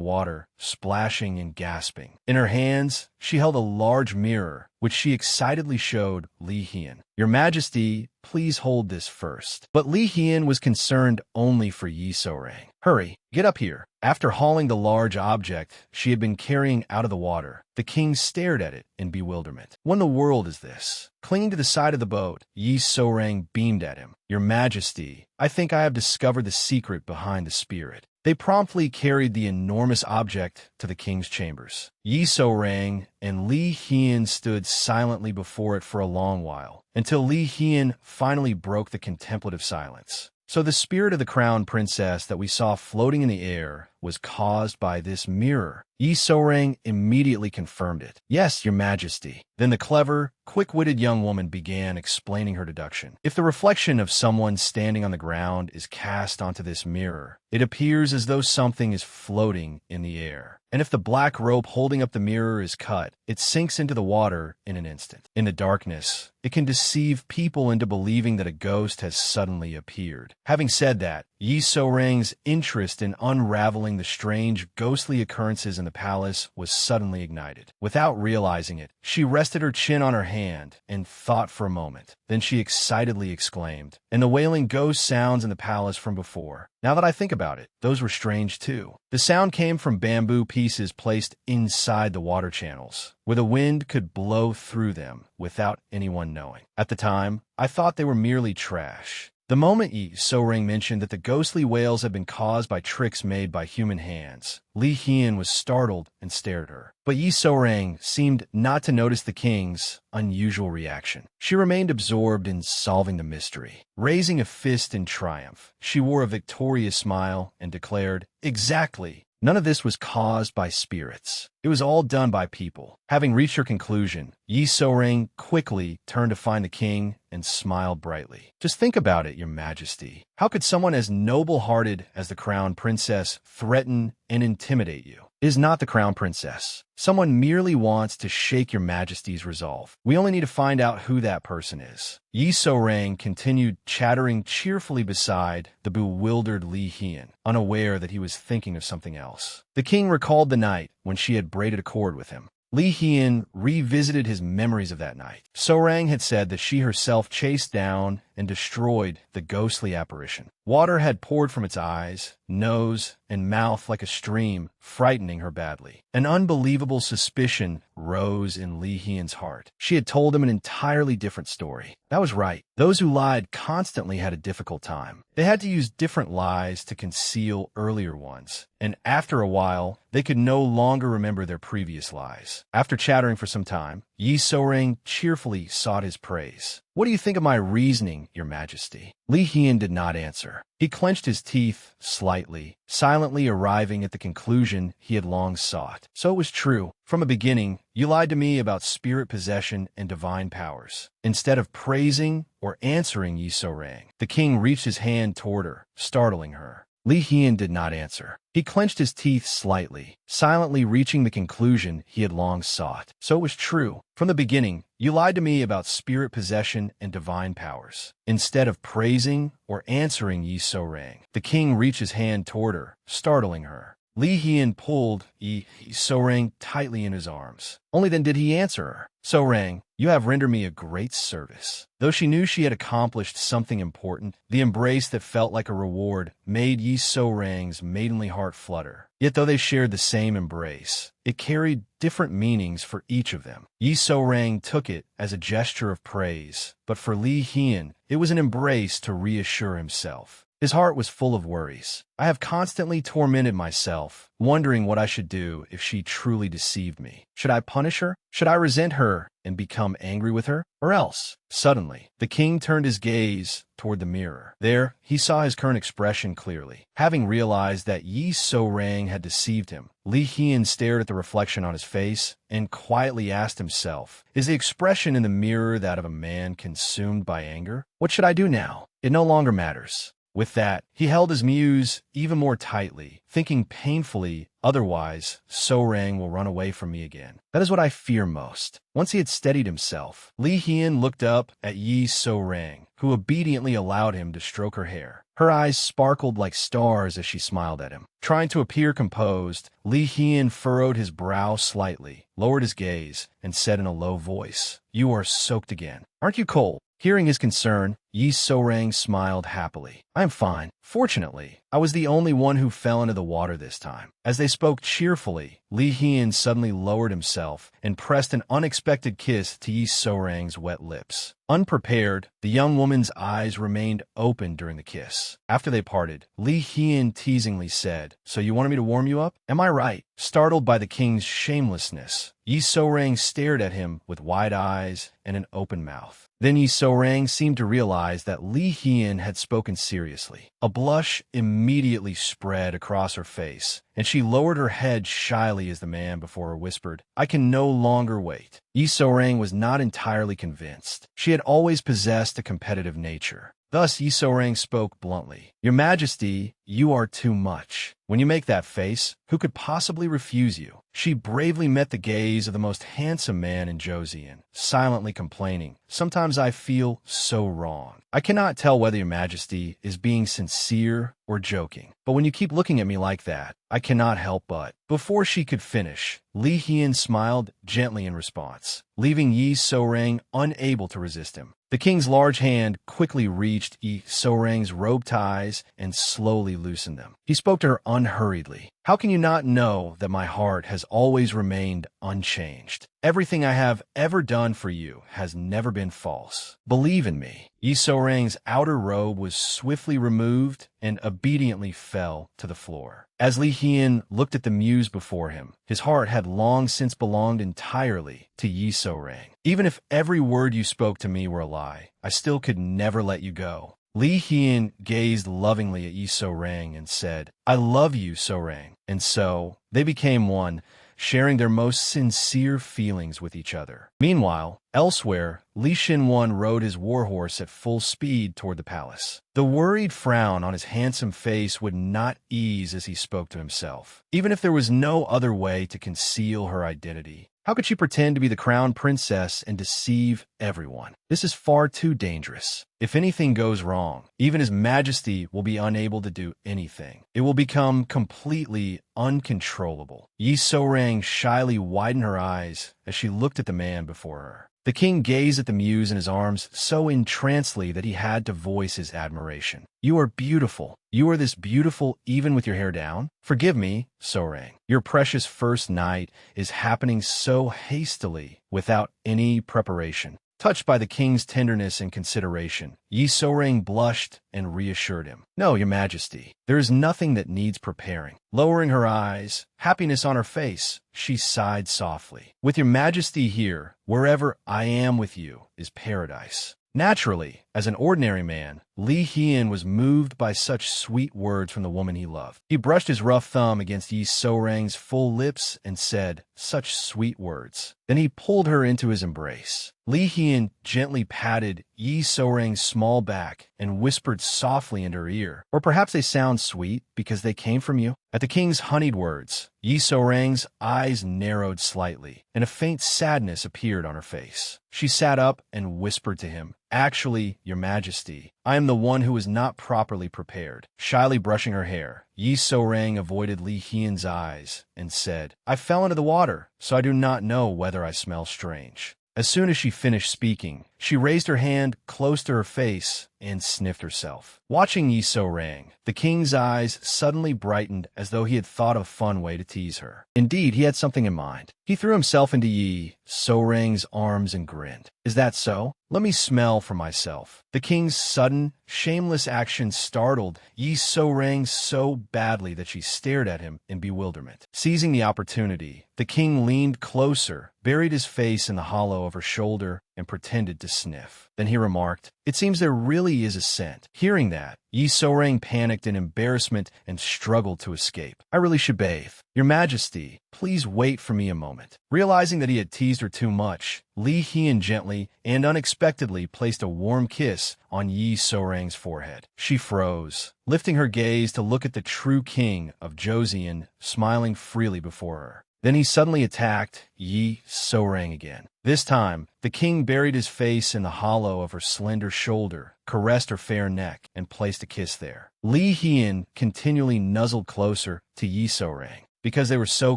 water, splashing and gasping. In her hands, she held a large mirror, which she excitedly showed Li Hian. Your Majesty, please hold this first. But Li Hian was concerned only for Yi So-rang. Hurry, get up here. After hauling the large object she had been carrying out of the water, the king stared at it in bewilderment. What in the world is this? Clinging to the side of the boat, Yi So-rang beamed at him. Your Majesty, I think I have discovered the secret behind the spirit. They promptly carried the enormous object to the king's chambers. Yi So-rang and Li Hian stood silently before it for a long while, until Li Hian finally broke the contemplative silence. So the spirit of the crown princess that we saw floating in the air was caused by this mirror. Yi So-rang immediately confirmed it. Yes, Your Majesty. Then the clever, quick-witted young woman began explaining her deduction. If the reflection of someone standing on the ground is cast onto this mirror, it appears as though something is floating in the air. And if the black rope holding up the mirror is cut, it sinks into the water in an instant. In the darkness, it can deceive people into believing that a ghost has suddenly appeared. Having said that, Yi So-rang's interest in unraveling the strange, ghostly occurrences in the palace was suddenly ignited. Without realizing it, she rested her chin on her hand and thought for a moment. Then she excitedly exclaimed, and the wailing ghost sounds in the palace from before. Now that I think about it, those were strange too. The sound came from bamboo pieces placed inside the water channels, where the wind could blow through them without anyone knowing. At the time, I thought they were merely trash. The moment Yi So-rang mentioned that the ghostly wails had been caused by tricks made by human hands, Li Hian was startled and stared at her. But Yi So-rang seemed not to notice the king's unusual reaction. She remained absorbed in solving the mystery. Raising a fist in triumph, she wore a victorious smile and declared, "Exactly. None of this was caused by spirits. It was all done by people." Having reached her conclusion, Yi So-rang quickly turned to find the king and smiled brightly. Just think about it, Your Majesty. How could someone as noble-hearted as the crown princess threaten and intimidate you? It is not the crown princess. Someone merely wants to shake Your Majesty's resolve. We only need to find out who that person is. Yi So-rang continued chattering cheerfully beside the bewildered Li Hian, unaware that he was thinking of something else. The king recalled the night when she had braided a cord with him. Li Hian revisited his memories of that night. So-rang had said that she herself chased down and destroyed the ghostly apparition. Water had poured from its eyes, nose, and mouth like a stream, frightening her badly. An unbelievable suspicion rose in Li Hian's heart. She had told him an entirely different story. That was right. Those who lied constantly had a difficult time. They had to use different lies to conceal earlier ones, and after a while, they could no longer remember their previous lies. After chattering for some time, Yi So-rang cheerfully sought his praise. What do you think of my reasoning, Your Majesty? Li Hian did not answer. He clenched his teeth slightly, silently arriving at the conclusion he had long sought. So it was true. From the beginning, you lied to me about spirit possession and divine powers. Instead of praising or answering Yi So-rang, the king reached his hand toward her, startling her. Li Hian did not answer. He clenched his teeth slightly, silently reaching the conclusion he had long sought. So it was true. From the beginning, you lied to me about spirit possession and divine powers. Instead of praising or answering Yi So-rang, the king reached his hand toward her, startling her. Li Hian pulled Yi So-rang tightly in his arms. Only then did he answer her. So-rang, you have rendered me a great service. Though she knew she had accomplished something important, the embrace that felt like a reward made Yi So-rang's maidenly heart flutter. Yet though they shared the same embrace, it carried different meanings for each of them. Yi So-rang took it as a gesture of praise, but for Li Hian, it was an embrace to reassure himself. His heart was full of worries. I have constantly tormented myself, wondering what I should do if she truly deceived me. Should I punish her? Should I resent her and become angry with her? Or else? Suddenly, the king turned his gaze toward the mirror. There, he saw his current expression clearly. Having realized that Yi So-rang had deceived him, Li Hian stared at the reflection on his face and quietly asked himself, is the expression in the mirror that of a man consumed by anger? What should I do now? It no longer matters. With that, he held his muse even more tightly, thinking painfully, otherwise, So-rang will run away from me again. That is what I fear most. Once he had steadied himself, Li Hian looked up at Yi So-rang, who obediently allowed him to stroke her hair. Her eyes sparkled like stars as she smiled at him. Trying to appear composed, Li Hian furrowed his brow slightly, lowered his gaze, and said in a low voice, "You are soaked again. Aren't you cold?" Hearing his concern, Yi So-rang smiled happily. "I am fine. Fortunately, I was the only one who fell into the water this time." As they spoke cheerfully, Li Hian suddenly lowered himself and pressed an unexpected kiss to Yi So-rang's wet lips. Unprepared, the young woman's eyes remained open during the kiss. After they parted, Li Hian teasingly said, "So you wanted me to warm you up? Am I right?" Startled by the king's shamelessness, Yi So-rang stared at him with wide eyes and an open mouth. Then Yi So-rang seemed to realize that Li Hian had spoken seriously. A blush immediately spread across her face, and she lowered her head shyly as the man before her whispered, "I can no longer wait." Yi So-rang was not entirely convinced. She had always possessed a competitive nature. Thus, Yi So-rang spoke bluntly, "Your Majesty, you are too much. When you make that face, who could possibly refuse you?" She bravely met the gaze of the most handsome man in Joseon, silently complaining, "Sometimes I feel so wrong. I cannot tell whether your Majesty is being sincere or joking. But when you keep looking at me like that, I cannot help but." Before she could finish, Li Hian smiled gently in response, leaving Yi So-rang unable to resist him. The king's large hand quickly reached Yi So-rang's robe ties and slowly loosened them. He spoke to her unhurriedly. "How can you not know that my heart has always remained unchanged? Everything I have ever done for you has never been false. Believe in me." Yi So-rang's outer robe was swiftly removed and obediently fell to the floor. As Li Hian looked at the muse before him, his heart had long since belonged entirely to Yi So-rang. "Even if every word you spoke to me were a lie, I still could never let you go." Li Hian gazed lovingly at Yi So-rang and said, "I love you, So-rang." And so, they became one, sharing their most sincere feelings with each other. Meanwhile, elsewhere, Li Shinwan rode his warhorse at full speed toward the palace. The worried frown on his handsome face would not ease as he spoke to himself. Even if there was no other way to conceal her identity, how could she pretend to be the crown princess and deceive everyone? This is far too dangerous. If anything goes wrong, even His Majesty will be unable to do anything. It will become completely uncontrollable. Yi So-rang shyly widened her eyes as she looked at the man before her. The king gazed at the muse in his arms so entrancedly that he had to voice his admiration. "You are beautiful. You are this beautiful even with your hair down? Forgive me, So-rang. Your precious first night is happening so hastily, without any preparation." Touched by the king's tenderness and consideration, Yi So-rang blushed and reassured him. "No, your Majesty, there is nothing that needs preparing." Lowering her eyes, happiness on her face, she sighed softly. "With your Majesty here, wherever I am with you is paradise." Naturally, as an ordinary man, Li Hian was moved by such sweet words from the woman he loved. He brushed his rough thumb against Yi So-rang's full lips and said, "Such sweet words." Then he pulled her into his embrace. Li Hian gently patted Yi So-rang's small back and whispered softly into her ear, "Or perhaps they sound sweet because they came from you." At the king's honeyed words, Yi So-rang's eyes narrowed slightly, and a faint sadness appeared on her face. She sat up and whispered to him, "Actually, your Majesty, I am the one who was not properly prepared." Shyly brushing her hair, Yi So-rang avoided Li Hian's eyes and said, "I fell into the water, so I do not know whether I smell strange." As soon as she finished speaking, She raised her hand close to her face and sniffed herself. Watching Yi So-rang, the king's eyes suddenly brightened as though he had thought of a fun way to tease her. Indeed, he had something in mind. He threw himself into Yi So-rang's arms and grinned. "Is that so? Let me smell for myself." The king's sudden, shameless action startled Yi So-rang so badly that she stared at him in bewilderment. Seizing the opportunity, the king leaned closer, buried his face in the hollow of her shoulder, and pretended to sniff. Then he remarked, "It seems there really is a scent." Hearing that, Yi So-rang panicked in embarrassment and struggled to escape. "I really should bathe. Your Majesty, please wait for me a moment." Realizing that he had teased her too much, Li Hian gently and unexpectedly placed a warm kiss on Yi So-rang's forehead. She froze, lifting her gaze to look at the true king of Joseon smiling freely before her. Then he suddenly attacked Yi So-rang again. This time, the king buried his face in the hollow of her slender shoulder, caressed her fair neck, and placed a kiss there. Li Hian continually nuzzled closer to Yi So-rang. Because they were so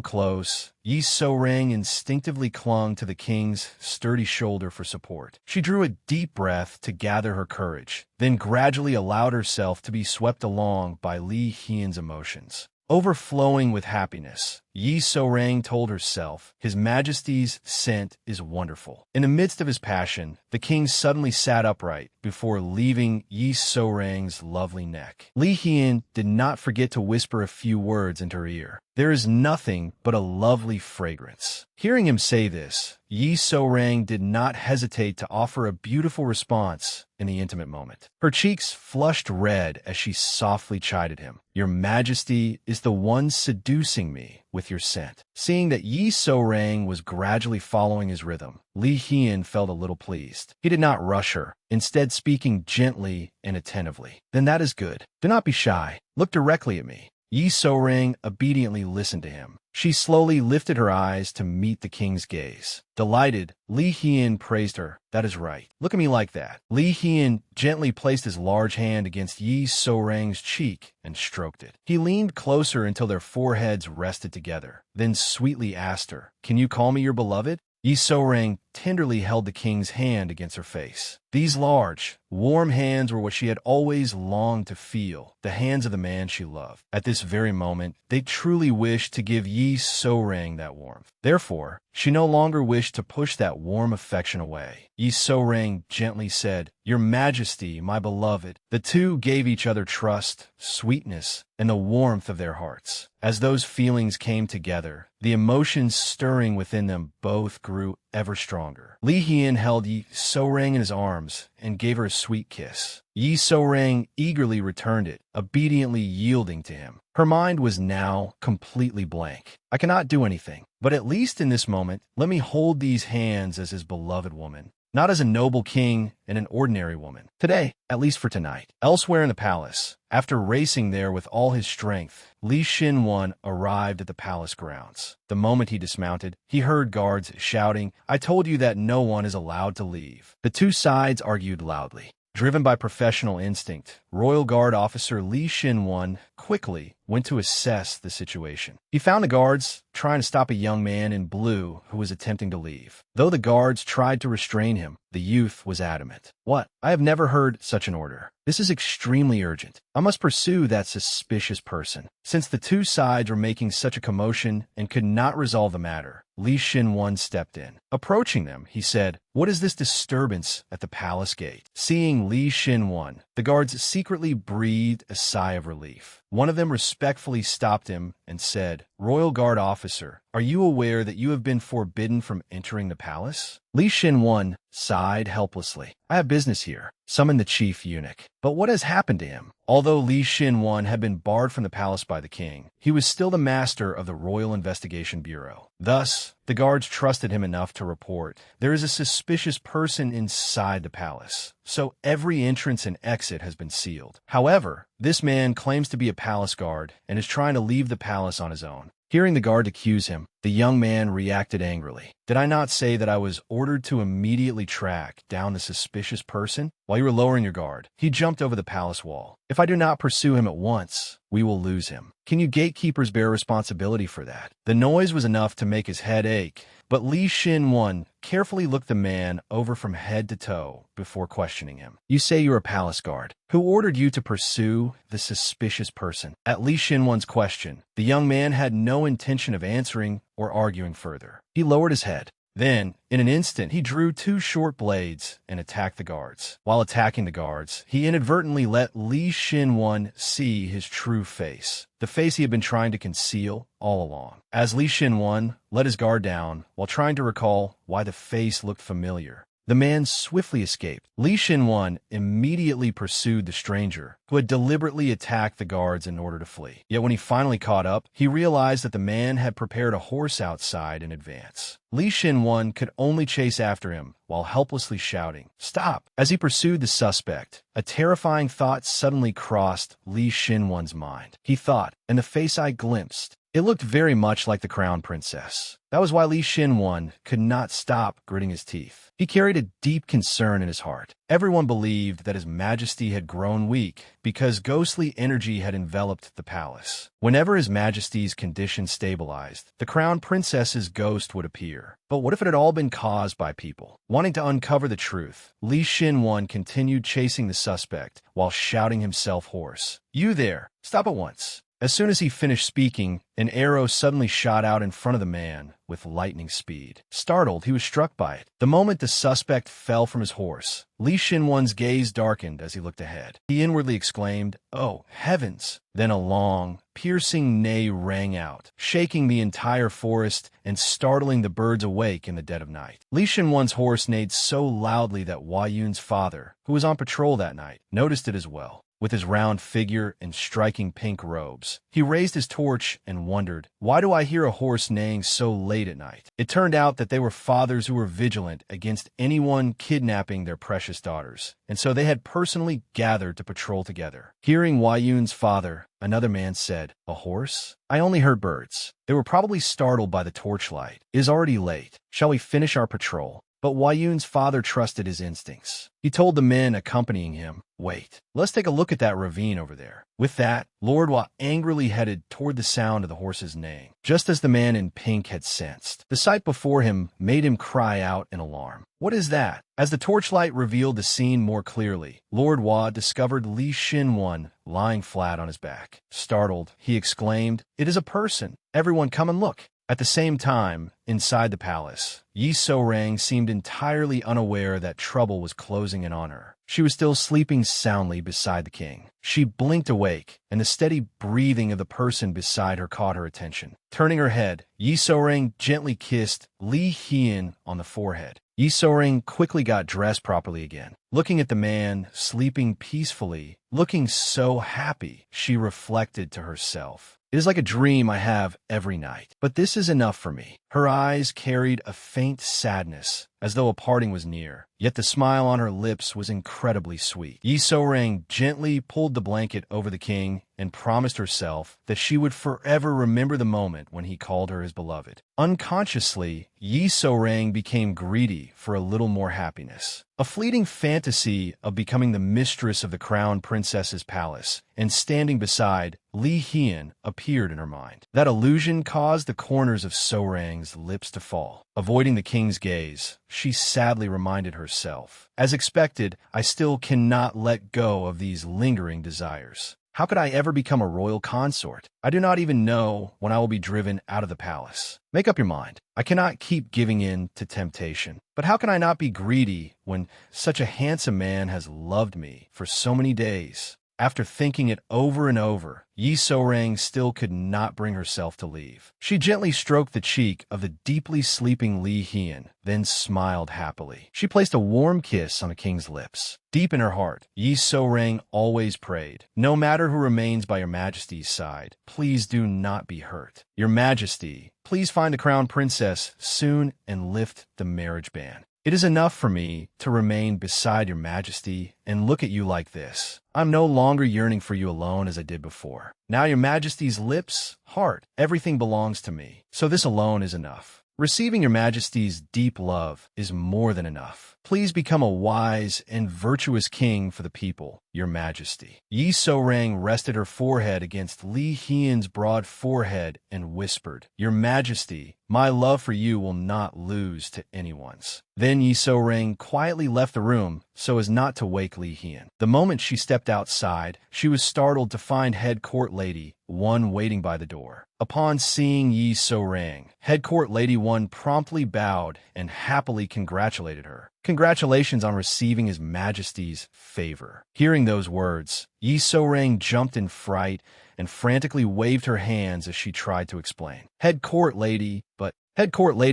close, Yi So-rang instinctively clung to the king's sturdy shoulder for support. She drew a deep breath to gather her courage, then gradually allowed herself to be swept along by Li Hian's emotions. Overflowing with happiness, Yi So-rang told herself, "His Majesty's scent is wonderful." In the midst of his passion, the king suddenly sat upright before leaving Yi So-rang's lovely neck. Li Hian did not forget to whisper a few words into her ear. "There is nothing but a lovely fragrance." Hearing him say this, Yi So-rang did not hesitate to offer a beautiful response in the intimate moment. Her cheeks flushed red as she softly chided him. "Your Majesty is the one seducing me with your scent." Seeing that Yi So-rang was gradually following his rhythm, Li Hian felt a little pleased. He did not rush her, instead speaking gently and attentively. "Then that is good. Do not be shy. Look directly at me." Yi So-rang obediently listened to him. She slowly lifted her eyes to meet the king's gaze. Delighted, Li Hian praised her. "That is right. Look at me like that." Li Hian gently placed his large hand against Yi So-rang's cheek and stroked it. He leaned closer until their foreheads rested together, then sweetly asked her, "Can you call me your beloved?" Yi So-rang tenderly held the king's hand against her face. These large, warm hands were what she had always longed to feel, the hands of the man she loved. At this very moment, they truly wished to give Yi So-rang that warmth. Therefore, she no longer wished to push that warm affection away. Yi So-rang gently said, "Your Majesty, my beloved." The two gave each other trust, sweetness, and the warmth of their hearts. As those feelings came together, the emotions stirring within them both grew ever stronger. Li Hian held Yi So-rang in his arms and gave her a sweet kiss. Yi So-rang eagerly returned it, obediently yielding to him. Her mind was now completely blank. "I cannot do anything, but at least in this moment, let me hold these hands as his beloved woman, not as a noble king and an ordinary woman. Today, at least for tonight." Elsewhere in the palace, after racing there with all his strength, Li Shin-won arrived at the palace grounds. The moment he dismounted, he heard guards shouting, "I told you that no one is allowed to leave." The two sides argued loudly. Driven by professional instinct, Royal Guard officer Li Shin-won quickly went to assess the situation. He found the guards trying to stop a young man in blue who was attempting to leave. Though the guards tried to restrain him, the youth was adamant. "What? I have never heard such an order. This is extremely urgent. I must pursue that suspicious person." Since the two sides were making such a commotion and could not resolve the matter, Li Shin-won stepped in. Approaching them, he said, "What is this disturbance at the palace gate?" Seeing Li Shin-won, the guards secretly breathed a sigh of relief. One of them respectfully stopped him and said, "Royal Guard officer, are you aware that you have been forbidden from entering the palace?" Li Shin-won sighed helplessly. "I have business here. Summon the chief eunuch." But what has happened to him? Although Li Shin-won had been barred from the palace by the king, he was still the master of the Royal Investigation Bureau. Thus, the guards trusted him enough to report, "There is a suspicious person inside the palace, so every entrance and exit has been sealed. However, this man claims to be a palace guard and is trying to leave the palace on his own." Hearing the guard accuse him, The young man reacted angrily. Did I not say that I was ordered to immediately track down the suspicious person? While you were lowering your guard, he jumped over the palace wall. If I do not pursue him at once, we will lose him. Can you gatekeepers bear responsibility for that? The noise was enough to make his head ache, but Li Xin-wan carefully looked the man over from head to toe before questioning him. You say you're a palace guard. Who ordered you to pursue the suspicious person? At Li Xin-wan's question, the young man had no intention of answering or arguing further. He lowered his head. Then, in an instant, he drew two short blades and attacked the guards. While attacking the guards, he inadvertently let Li Xin-wan see his true face, the face he had been trying to conceal all along. As Li Xin-wan let his guard down while trying to recall why the face looked familiar, the man swiftly escaped. Li Xin-wan immediately pursued the stranger, who had deliberately attacked the guards in order to flee. Yet when he finally caught up, he realized that the man had prepared a horse outside in advance. Li Xin-wan could only chase after him while helplessly shouting, "Stop!" As he pursued the suspect, a terrifying thought suddenly crossed Li Xin-wan's mind. He thought, and the face I glimpsed, it looked very much like the crown princess. That was why Li Xin-wan could not stop gritting his teeth. He carried a deep concern in his heart. Everyone believed that His Majesty had grown weak because ghostly energy had enveloped the palace. Whenever His Majesty's condition stabilized, the crown princess's ghost would appear. But what if it had all been caused by people? Wanting to uncover the truth, Li Xin-wan continued chasing the suspect while shouting himself hoarse. "You there! Stop at once!" As soon as he finished speaking, an arrow suddenly shot out in front of the man with lightning speed. Startled, he was struck by it. The moment the suspect fell from his horse, Li Xin-wan's gaze darkened as he looked ahead. He inwardly exclaimed, "Oh, heavens!" Then a long, piercing neigh rang out, shaking the entire forest and startling the birds awake in the dead of night. Li Xin-wan's horse neighed so loudly that Hua Yun's father, who was on patrol that night, noticed it as well. With his round figure and striking pink robes, he raised his torch and wondered, why do I hear a horse neighing so late at night? It turned out that they were fathers who were vigilant against anyone kidnapping their precious daughters, and so they had personally gathered to patrol together. Hearing Hua Yun's father, another man said, "A horse? I only heard birds. They were probably startled by the torchlight. It is already late. Shall we finish our patrol?" But Hua Yun's father trusted his instincts. He told the men accompanying him, "Wait, let's take a look at that ravine over there." With that, Lord Hua angrily headed toward the sound of the horse's neighing, just as the man in pink had sensed. The sight before him made him cry out in alarm. "What is that?" As the torchlight revealed the scene more clearly, Lord Hua discovered Li Xin-wan lying flat on his back. Startled, he exclaimed, "It is a person! Everyone come and look!" At the same time, inside the palace, Yi So-rang seemed entirely unaware that trouble was closing in on her. She was still sleeping soundly beside the king. She blinked awake, and the steady breathing of the person beside her caught her attention. Turning her head, Yi So-rang gently kissed Li Hian on the forehead. Yi So-rang quickly got dressed properly again. Looking at the man, sleeping peacefully, looking so happy, she reflected to herself, "It is like a dream I have every night. But this is enough for me." Her eyes carried a faint sadness, as though a parting was near. Yet the smile on her lips was incredibly sweet. Yi So-rang gently pulled the blanket over the king and promised herself that she would forever remember the moment when he called her his beloved. Unconsciously, Yi So-rang became greedy for a little more happiness. A fleeting fantasy of becoming the mistress of the crown princess's palace and standing beside Li Hian appeared in her mind. That illusion caused the corners of So-rang's lips to fall. Avoiding the king's gaze, she sadly reminded herself, "As expected, I still cannot let go of these lingering desires. How could I ever become a royal consort? I do not even know when I will be driven out of the palace. Make up your mind. I cannot keep giving in to temptation. But how can I not be greedy when such a handsome man has loved me for so many days?" After thinking it over and over, Yi So-rang still could not bring herself to leave. She gently stroked the cheek of the deeply sleeping Li Hian, then smiled happily. She placed a warm kiss on the king's lips. Deep in her heart, Yi So-rang always prayed, "No matter who remains by your majesty's side, please do not be hurt. Your majesty, please find the crown princess soon and lift the marriage ban." It is enough for me to remain beside your majesty and look at you like this. I'm no longer yearning for you alone as I did before. Now your majesty's lips, heart, everything belongs to me. So this alone is enough. Receiving your majesty's deep love is more than enough. Please become a wise and virtuous king for the people, your majesty. Yi So-rang rested her forehead against Li Hian's broad forehead and whispered, Your majesty, my love for you will not lose to anyone's. Then Yi So-rang quietly left the room so as not to wake Li Hian. The moment she stepped outside, she was startled to find head court lady One waiting by the door. Upon seeing Yi So-rang, head court lady One promptly bowed and happily congratulated her. Congratulations on receiving His Majesty's favor. Hearing those words, Yi So-rang jumped in fright and frantically waved her hands as she tried to explain. Head Court Lady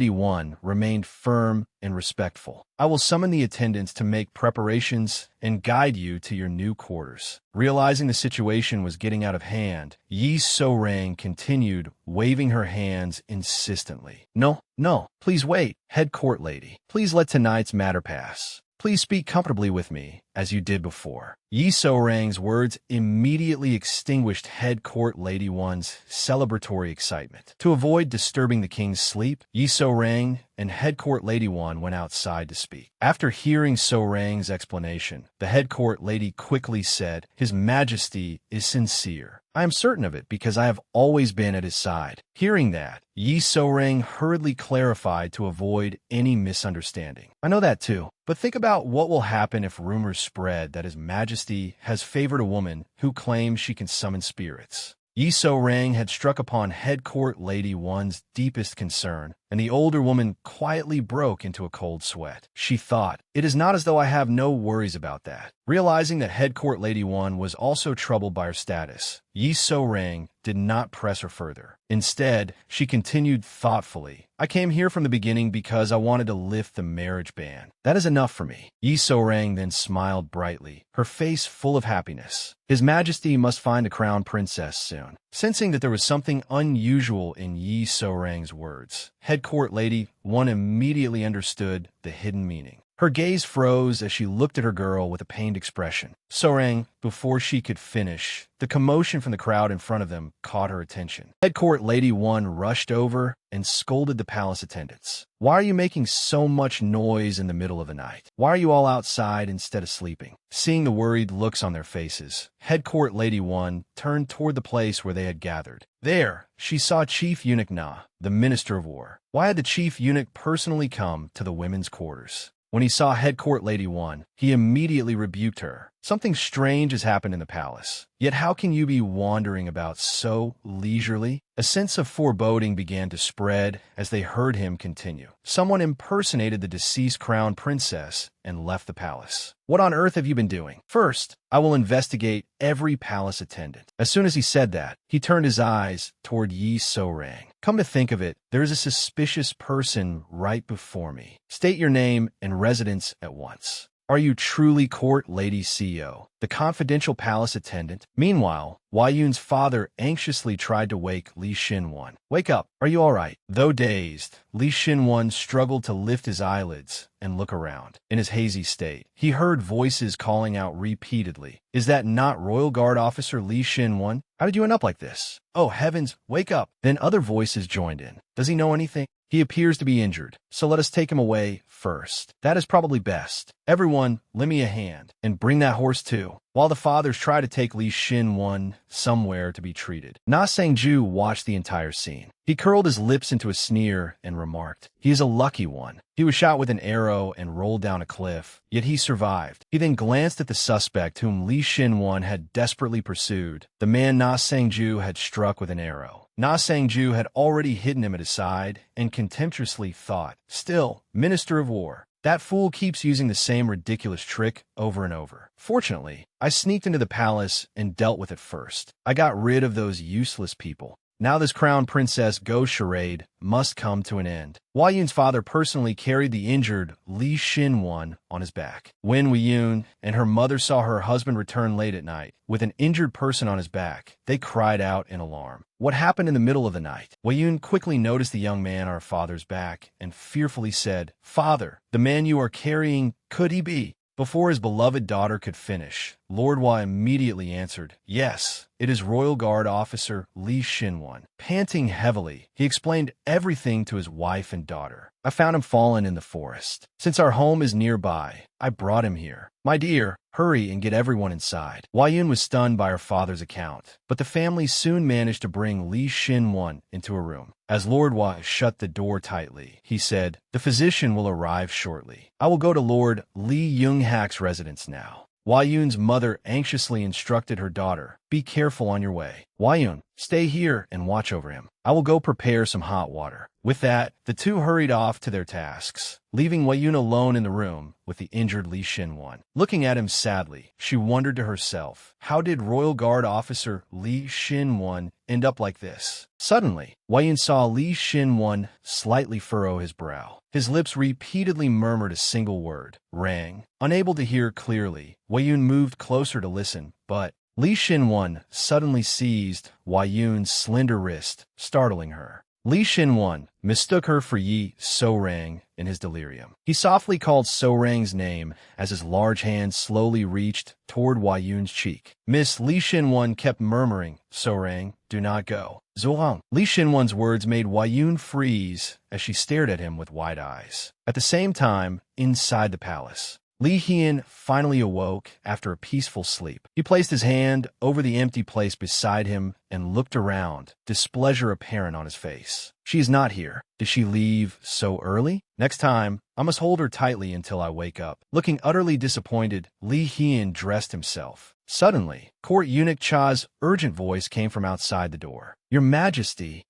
One remained firm and respectful. I will summon the attendants to make preparations and guide you to your new quarters. Realizing the situation was getting out of hand, Yi So-rang continued, waving her hands insistently. No, please wait, head court lady. Please let tonight's matter pass. Please speak comfortably with me, as you did before. Yi So-rang's words immediately extinguished head court lady One's celebratory excitement. To avoid disturbing the king's sleep, Yi So-rang and head court lady One went outside to speak. After hearing So-rang's explanation, the head court lady quickly said, His Majesty is sincere. I am certain of it because I have always been at his side. Hearing that, Yi So-rang hurriedly clarified to avoid any misunderstanding. I know that too, but think about what will happen if rumors spread that His Majesty has favored a woman who claims she can summon spirits. Yi So-rang had struck upon head court lady One's deepest concern, and the older woman quietly broke into a cold sweat. She thought, It is not as though I have no worries about that. Realizing that head court lady One was also troubled by her status, Yi So-rang did not press her further. Instead, she continued thoughtfully, I came here from the beginning because I wanted to lift the marriage ban. That is enough for me. Yi So-rang then smiled brightly, her face full of happiness. His Majesty must find a crown princess soon. Sensing that there was something unusual in Yi So-rang's words, head court lady One immediately understood the hidden meaning. Her gaze froze as she looked at her girl with a pained expression. So-rang, before she could finish, the commotion from the crowd in front of them caught her attention. Head court lady One rushed over and scolded the palace attendants. Why are you making so much noise in the middle of the night? Why are you all outside instead of sleeping? Seeing the worried looks on their faces, head court lady One turned toward the place where they had gathered. There, she saw Chief Eunuch Na, the Minister of War. Why had the Chief Eunuch personally come to the women's quarters? When he saw head court lady One, he immediately rebuked her. Something strange has happened in the palace. Yet how can you be wandering about so leisurely? A sense of foreboding began to spread as they heard him continue. Someone impersonated the deceased crown princess and left the palace. What on earth have you been doing? First, I will investigate every palace attendant. As soon as he said that, he turned his eyes toward Yi So-rang. Come to think of it, there is a suspicious person right before me. State your name and residence at once. Are you truly court lady CEO, the confidential palace attendant? Meanwhile, Wai Yun's father anxiously tried to wake Li Xin-wan. Wake up, are you all right? Though dazed, Li Xin-wan struggled to lift his eyelids and look around. In his hazy state, he heard voices calling out repeatedly. Is that not Royal Guard officer Li Xin-wan? How did you end up like this? Oh heavens, wake up! Then other voices joined in. Does he know anything? He appears to be injured, so let us take him away first. That is probably best. Everyone, lend me a hand, and bring that horse too. While the fathers try to take Li Xin-wan somewhere to be treated, Na Sang-ju watched the entire scene. He curled his lips into a sneer and remarked, He is a lucky one. He was shot with an arrow and rolled down a cliff, yet he survived. He then glanced at the suspect whom Li Xin-wan had desperately pursued, the man Na Sang-ju had struck with an arrow. Na Sang-ju had already hidden him at his side and contemptuously thought, Still, Minister of War. That fool keeps using the same ridiculous trick over and over. Fortunately, I sneaked into the palace and dealt with it first. I got rid of those useless people. Now this crown princess ghost charade must come to an end. Hua Yun's father personally carried the injured Li Xinwan on his back. When Hua Yun and her mother saw her husband return late at night with an injured person on his back, they cried out in alarm. What happened in the middle of the night? Hua Yun quickly noticed the young man on her father's back and fearfully said, "Father, the man you are carrying, could he be?" Before his beloved daughter could finish, Lord Hua immediately answered, "Yes, it is Royal Guard officer Li Xinwan." Panting heavily, he explained everything to his wife and daughter. "I found him fallen in the forest. Since our home is nearby, I brought him here. My dear, hurry and get everyone inside." Hua Yun was stunned by her father's account, but the family soon managed to bring Li Xinwan into a room. As Lord Hua shut the door tightly, he said, "The physician will arrive shortly. I will go to Lord Li Yunghak's residence now." Hua Yun's mother anxiously instructed her daughter, "Be careful on your way. Hua Yun, stay here and watch over him. I will go prepare some hot water." With that, the two hurried off to their tasks, leaving Hua Yun alone in the room with the injured Li Xinwan. Looking at him sadly, she wondered to herself, how did Royal Guard officer Li Xinwan end up like this? Suddenly, Hua Yun saw Li Xinwan slightly furrow his brow. His lips repeatedly murmured a single word, "Rang." Unable to hear clearly, Hua Yun moved closer to listen, but Li Xinwan suddenly seized Hua Yun's slender wrist, startling her. Li Xinwan mistook her for Yi So-rang in his delirium. He softly called So-rang's name as his large hand slowly reached toward Hua Yun's cheek. Miss Li Xinwan kept murmuring, "So-rang, do not go." "Zhuang." Li Xinwan's words made Hua Yun freeze as she stared at him with wide eyes. At the same time, inside the palace, Li Hian finally awoke after a peaceful sleep. He placed his hand over the empty place beside him and looked around, displeasure apparent on his face. "She is not here. Did she leave so early? Next time, I must hold her tightly until I wake up." Looking utterly disappointed, Li Hian dressed himself. Suddenly, Court Eunuch Cha's urgent voice came from outside the door. Your Majesty,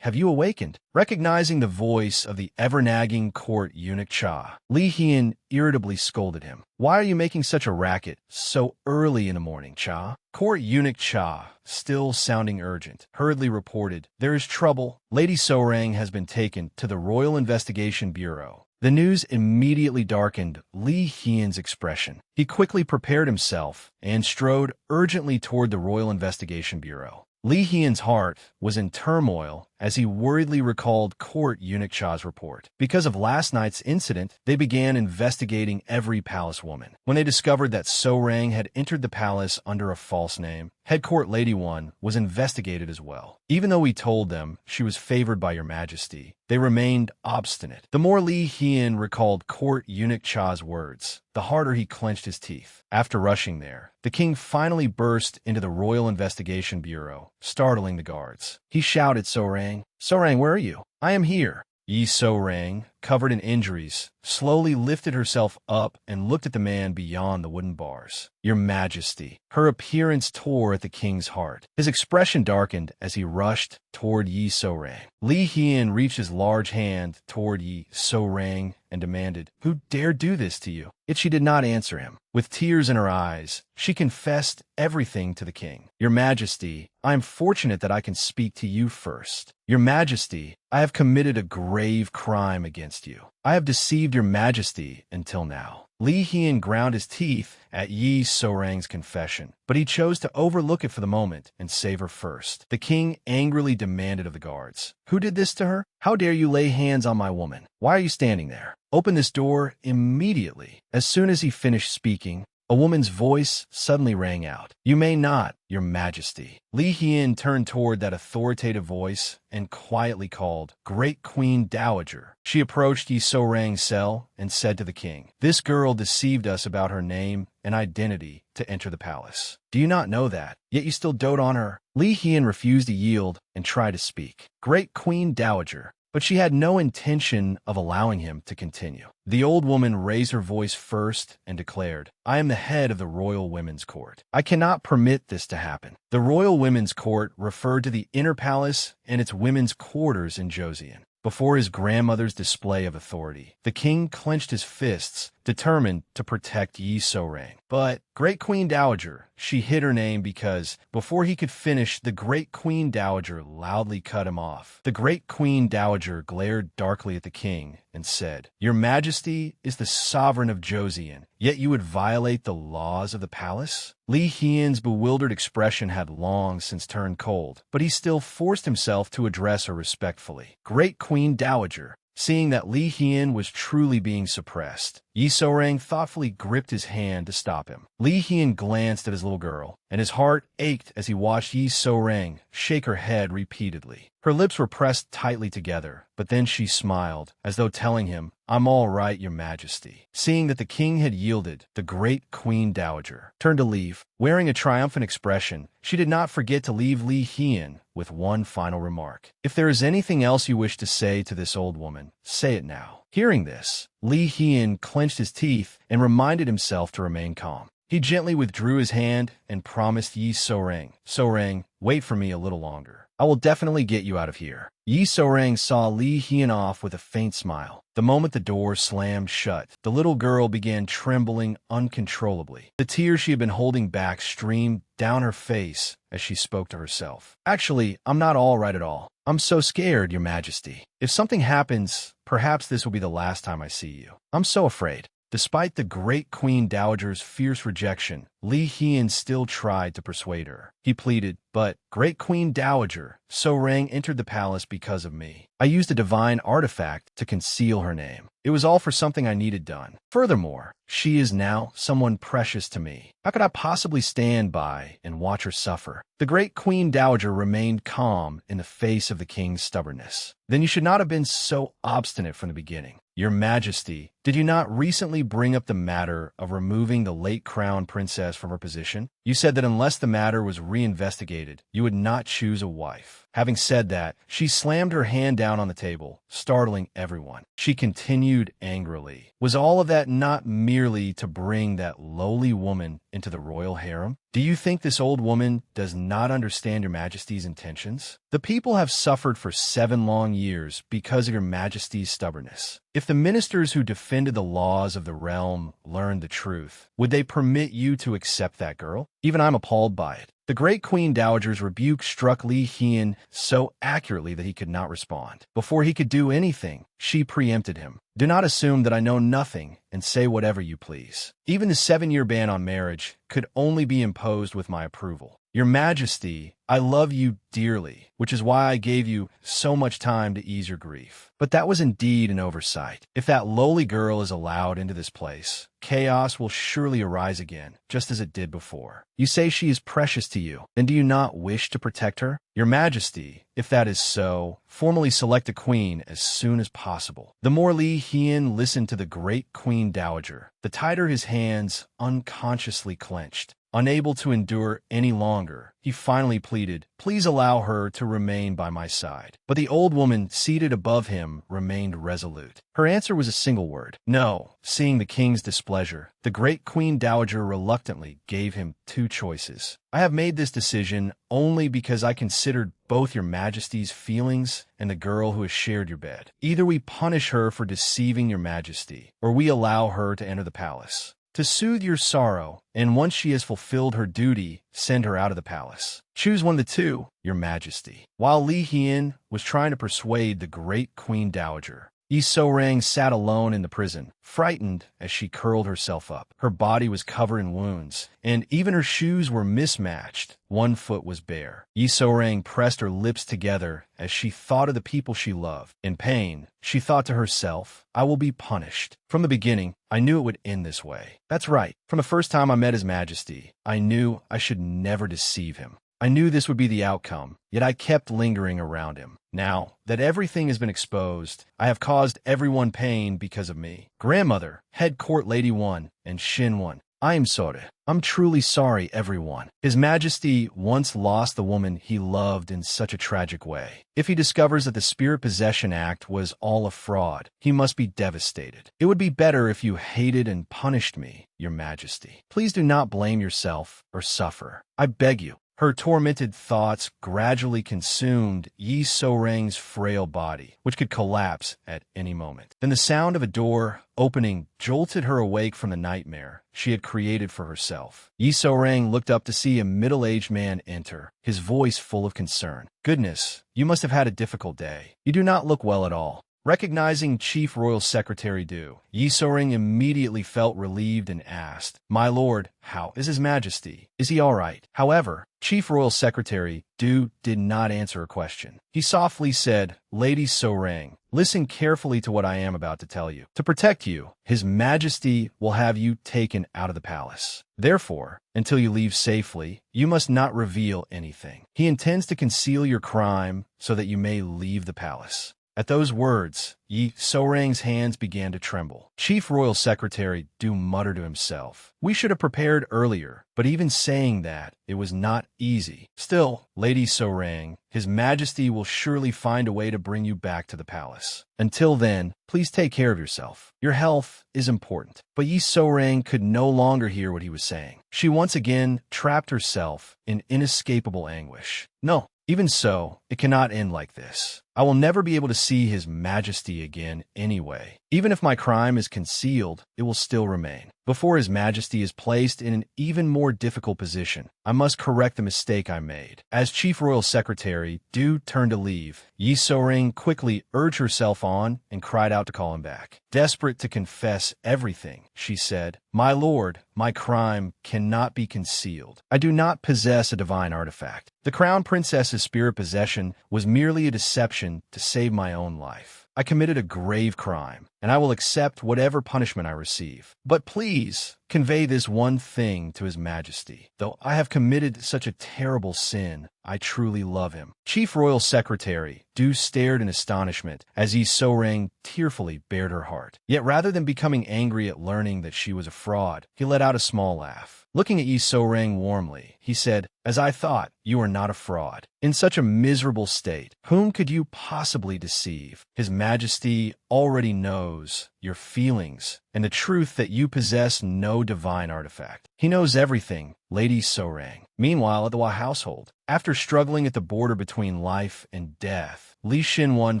have you awakened?" Recognizing the voice of the ever-nagging Court Eunuch Cha, Li Hian irritably scolded him. "Why are you making such a racket so early in the morning, Cha?" Court Eunuch Cha, still sounding urgent, hurriedly reported, "There is trouble. Lady So-rang has been taken to the Royal Investigation Bureau." The news immediately darkened Li Hian's expression. He quickly prepared himself and strode urgently toward the Royal Investigation Bureau. Li Hian's heart was in turmoil as he worriedly recalled Court Eunuch Cha's report. Because of last night's incident, they began investigating every palace woman. When they discovered that So-rang had entered the palace under a false name, Head Court Lady One was investigated as well. Even though we told them she was favored by your Majesty, they remained obstinate. The more Li Hian recalled Court Eunuch Cha's words, the harder he clenched his teeth. After rushing there, the king finally burst into the Royal Investigation Bureau, startling the guards. He shouted, "So-rang, So-rang, where are you?" "I am here." Yi So-rang, covered in injuries, slowly lifted herself up and looked at the man beyond the wooden bars. "Your Majesty." Her appearance tore at the king's heart. His expression darkened as he rushed toward Yi So-rang. Li Hian reached his large hand toward Yi So-rang and demanded, "Who dared do this to you?" Yet she did not answer him. With tears in her eyes, she confessed everything to the king. "Your Majesty, I am fortunate that I can speak to you first. Your Majesty, I have committed a grave crime against you. I have deceived your Majesty until now." Li Hian ground his teeth at Yi So-rang's confession, but he chose to overlook it for the moment and save her first. The king angrily demanded of the guards, "Who did this to her? How dare you lay hands on my woman? Why are you standing there? Open this door immediately." As soon as he finished speaking, a woman's voice suddenly rang out, "You may not, your Majesty." Li Hian turned toward that authoritative voice and quietly called, "Great Queen Dowager." She approached Yi So-rang's cell and said to the king, "This girl deceived us about her name and identity to enter the palace. Do you not know that? Yet you still dote on her." Li Hian refused to yield and tried to speak. "Great Queen Dowager." But she had no intention of allowing him to continue. The old woman raised her voice first and declared, "I am the head of the Royal Women's Court. I cannot permit this to happen." The Royal Women's Court referred to the inner palace and its women's quarters in Joseon. Before his grandmother's display of authority, the king clenched his fists determined to protect Yi So-rang. But Great Queen Dowager, she hid her name because, before he could finish, the Great Queen Dowager loudly cut him off. The Great Queen Dowager glared darkly at the king and said, "Your Majesty is the sovereign of Joseon, yet you would violate the laws of the palace?" Li Hian's bewildered expression had long since turned cold, but he still forced himself to address her respectfully. "Great Queen Dowager." Seeing that Li Hian was truly being suppressed, Yi So-rang thoughtfully gripped his hand to stop him. Li Hian glanced at his little girl, and his heart ached as he watched Yi So-rang shake her head repeatedly. Her lips were pressed tightly together, but then she smiled, as though telling him, "I'm all right, Your Majesty." Seeing that the king had yielded, the Great Queen Dowager turned to leave. Wearing a triumphant expression, she did not forget to leave Li Hian with one final remark. "If there is anything else you wish to say to this old woman, say it now." Hearing this, Li Hian clenched his teeth and reminded himself to remain calm. He gently withdrew his hand and promised Yi So-rang, "So-rang, wait for me a little longer. I will definitely get you out of here." Yi So-rang saw Li Hian off with a faint smile. The moment the door slammed shut, the little girl began trembling uncontrollably. The tears she had been holding back streamed down her face as she spoke to herself. "Actually, I'm not all right at all. I'm so scared, Your Majesty. If something happens, perhaps this will be the last time I see you. I'm so afraid." Despite the Great Queen Dowager's fierce rejection, Li Hian still tried to persuade her. He pleaded, "But, Great Queen Dowager, So-rang entered the palace because of me. I used a divine artifact to conceal her name. It was all for something I needed done. Furthermore, she is now someone precious to me. How could I possibly stand by and watch her suffer?" The Great Queen Dowager remained calm in the face of the king's stubbornness. "Then you should not have been so obstinate from the beginning. Your Majesty, did you not recently bring up the matter of removing the late crown princess from her position? You said that unless the matter was reinvestigated, you would not choose a wife." Having said that, she slammed her hand down on the table, startling everyone. She continued angrily, "Was all of that not merely to bring that lowly woman into the royal harem? Do you think this old woman does not understand Your Majesty's intentions? The people have suffered for 7 long years because of Your Majesty's stubbornness. If the ministers who defended the laws of the realm learned the truth, would they permit you to accept that girl? Even I'm appalled by it." The Great Queen Dowager's rebuke struck Li Hian so accurately that he could not respond. Before he could do anything, she preempted him. "Do not assume that I know nothing and say whatever you please. Even the 7-year ban on marriage could only be imposed with my approval. Your Majesty, I love you dearly, which is why I gave you so much time to ease your grief. But that was indeed an oversight. If that lowly girl is allowed into this place, chaos will surely arise again, just as it did before. You say she is precious to you, then do you not wish to protect her? Your Majesty, if that is so, formally select a queen as soon as possible." The more Li Hian listened to the Great Queen Dowager, the tighter his hands unconsciously clenched. Unable to endure any longer, he finally pleaded, "Please allow her to remain by my side." But the old woman seated above him remained resolute. Her answer was a single word, "No." Seeing the king's displeasure, the Great Queen Dowager reluctantly gave him 2 choices. "I have made this decision only because I considered both Your Majesty's feelings and the girl who has shared your bed. Either we punish her for deceiving Your Majesty, or we allow her to enter the palace. To soothe your sorrow, and once she has fulfilled her duty, send her out of the palace. Choose one of the 2, Your Majesty." While Li Hian was trying to persuade the Great Queen Dowager, Yi So-rang sat alone in the prison, frightened as she curled herself up. Her body was covered in wounds, and even her shoes were mismatched. One foot was bare. Yi So-rang pressed her lips together as she thought of the people she loved. In pain, she thought to herself, "I will be punished. From the beginning, I knew it would end this way. That's right. From the first time I met His Majesty, I knew I should never deceive him. I knew this would be the outcome, yet I kept lingering around him. Now that everything has been exposed, I have caused everyone pain because of me. Grandmother, Head Court Lady 1, and Shin 1. I am sorry. I'm truly sorry, everyone. His Majesty once lost the woman he loved in such a tragic way. If he discovers that the Spirit Possession Act was all a fraud, he must be devastated. It would be better if you hated and punished me, Your Majesty. Please do not blame yourself or suffer. I beg you. Her tormented thoughts gradually consumed Yi So-rang's frail body, which could collapse at any moment. Then the sound of a door opening jolted her awake from the nightmare she had created for herself. Yi So-rang looked up to see a middle-aged man enter, his voice full of concern. "Goodness, you must have had a difficult day. You do not look well at all." Recognizing Chief Royal Secretary Du, Yi So-rang immediately felt relieved and asked, "My lord, how is His Majesty? Is he all right?" However, Chief Royal Secretary Du did not answer her question. He softly said, "Lady So-rang, listen carefully to what I am about to tell you. To protect you, His Majesty will have you taken out of the palace. Therefore, until you leave safely, you must not reveal anything. He intends to conceal your crime so that you may leave the palace." At those words, Yi So-rang's hands began to tremble. Chief Royal Secretary Du muttered to himself, "We should have prepared earlier," but even saying that, it was not easy. "Still, Lady So-rang, His Majesty will surely find a way to bring you back to the palace. Until then, please take care of yourself. Your health is important." But Yi So-rang could no longer hear what he was saying. She once again trapped herself in inescapable anguish. "No. Even so, it cannot end like this. I will never be able to see His Majesty again anyway. Even if my crime is concealed, it will still remain. Before His Majesty is placed in an even more difficult position, I must correct the mistake I made." As Chief Royal Secretary Du turned to leave, Yi So-rang quickly urged herself on and cried out to call him back. Desperate to confess everything, she said, "My lord, my crime cannot be concealed. I do not possess a divine artifact. The Crown Princess's spirit possession was merely a deception to save my own life. I committed a grave crime, and I will accept whatever punishment I receive. But please, convey this one thing to His Majesty. Though I have committed such a terrible sin, I truly love him." Chief Royal Secretary Du stared in astonishment as Yi So-rang tearfully bared her heart. Yet rather than becoming angry at learning that she was a fraud, he let out a small laugh. Looking at Yi So-rang warmly, he said, "As I thought, you are not a fraud. In such a miserable state, whom could you possibly deceive? His Majesty already knows your feelings and the truth that you possess no divine artifact. He knows everything, Lady So-rang." Meanwhile, at the Hua household, after struggling at the border between life and death, Li Xinwan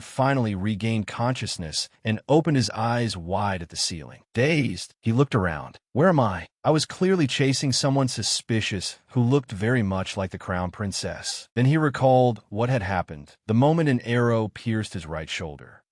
finally regained consciousness and opened his eyes wide at the ceiling. Dazed, he looked around. "Where am I? I was clearly chasing someone suspicious who looked very much like the Crown Princess." Then he recalled what had happened, the moment an arrow pierced his right shoulder.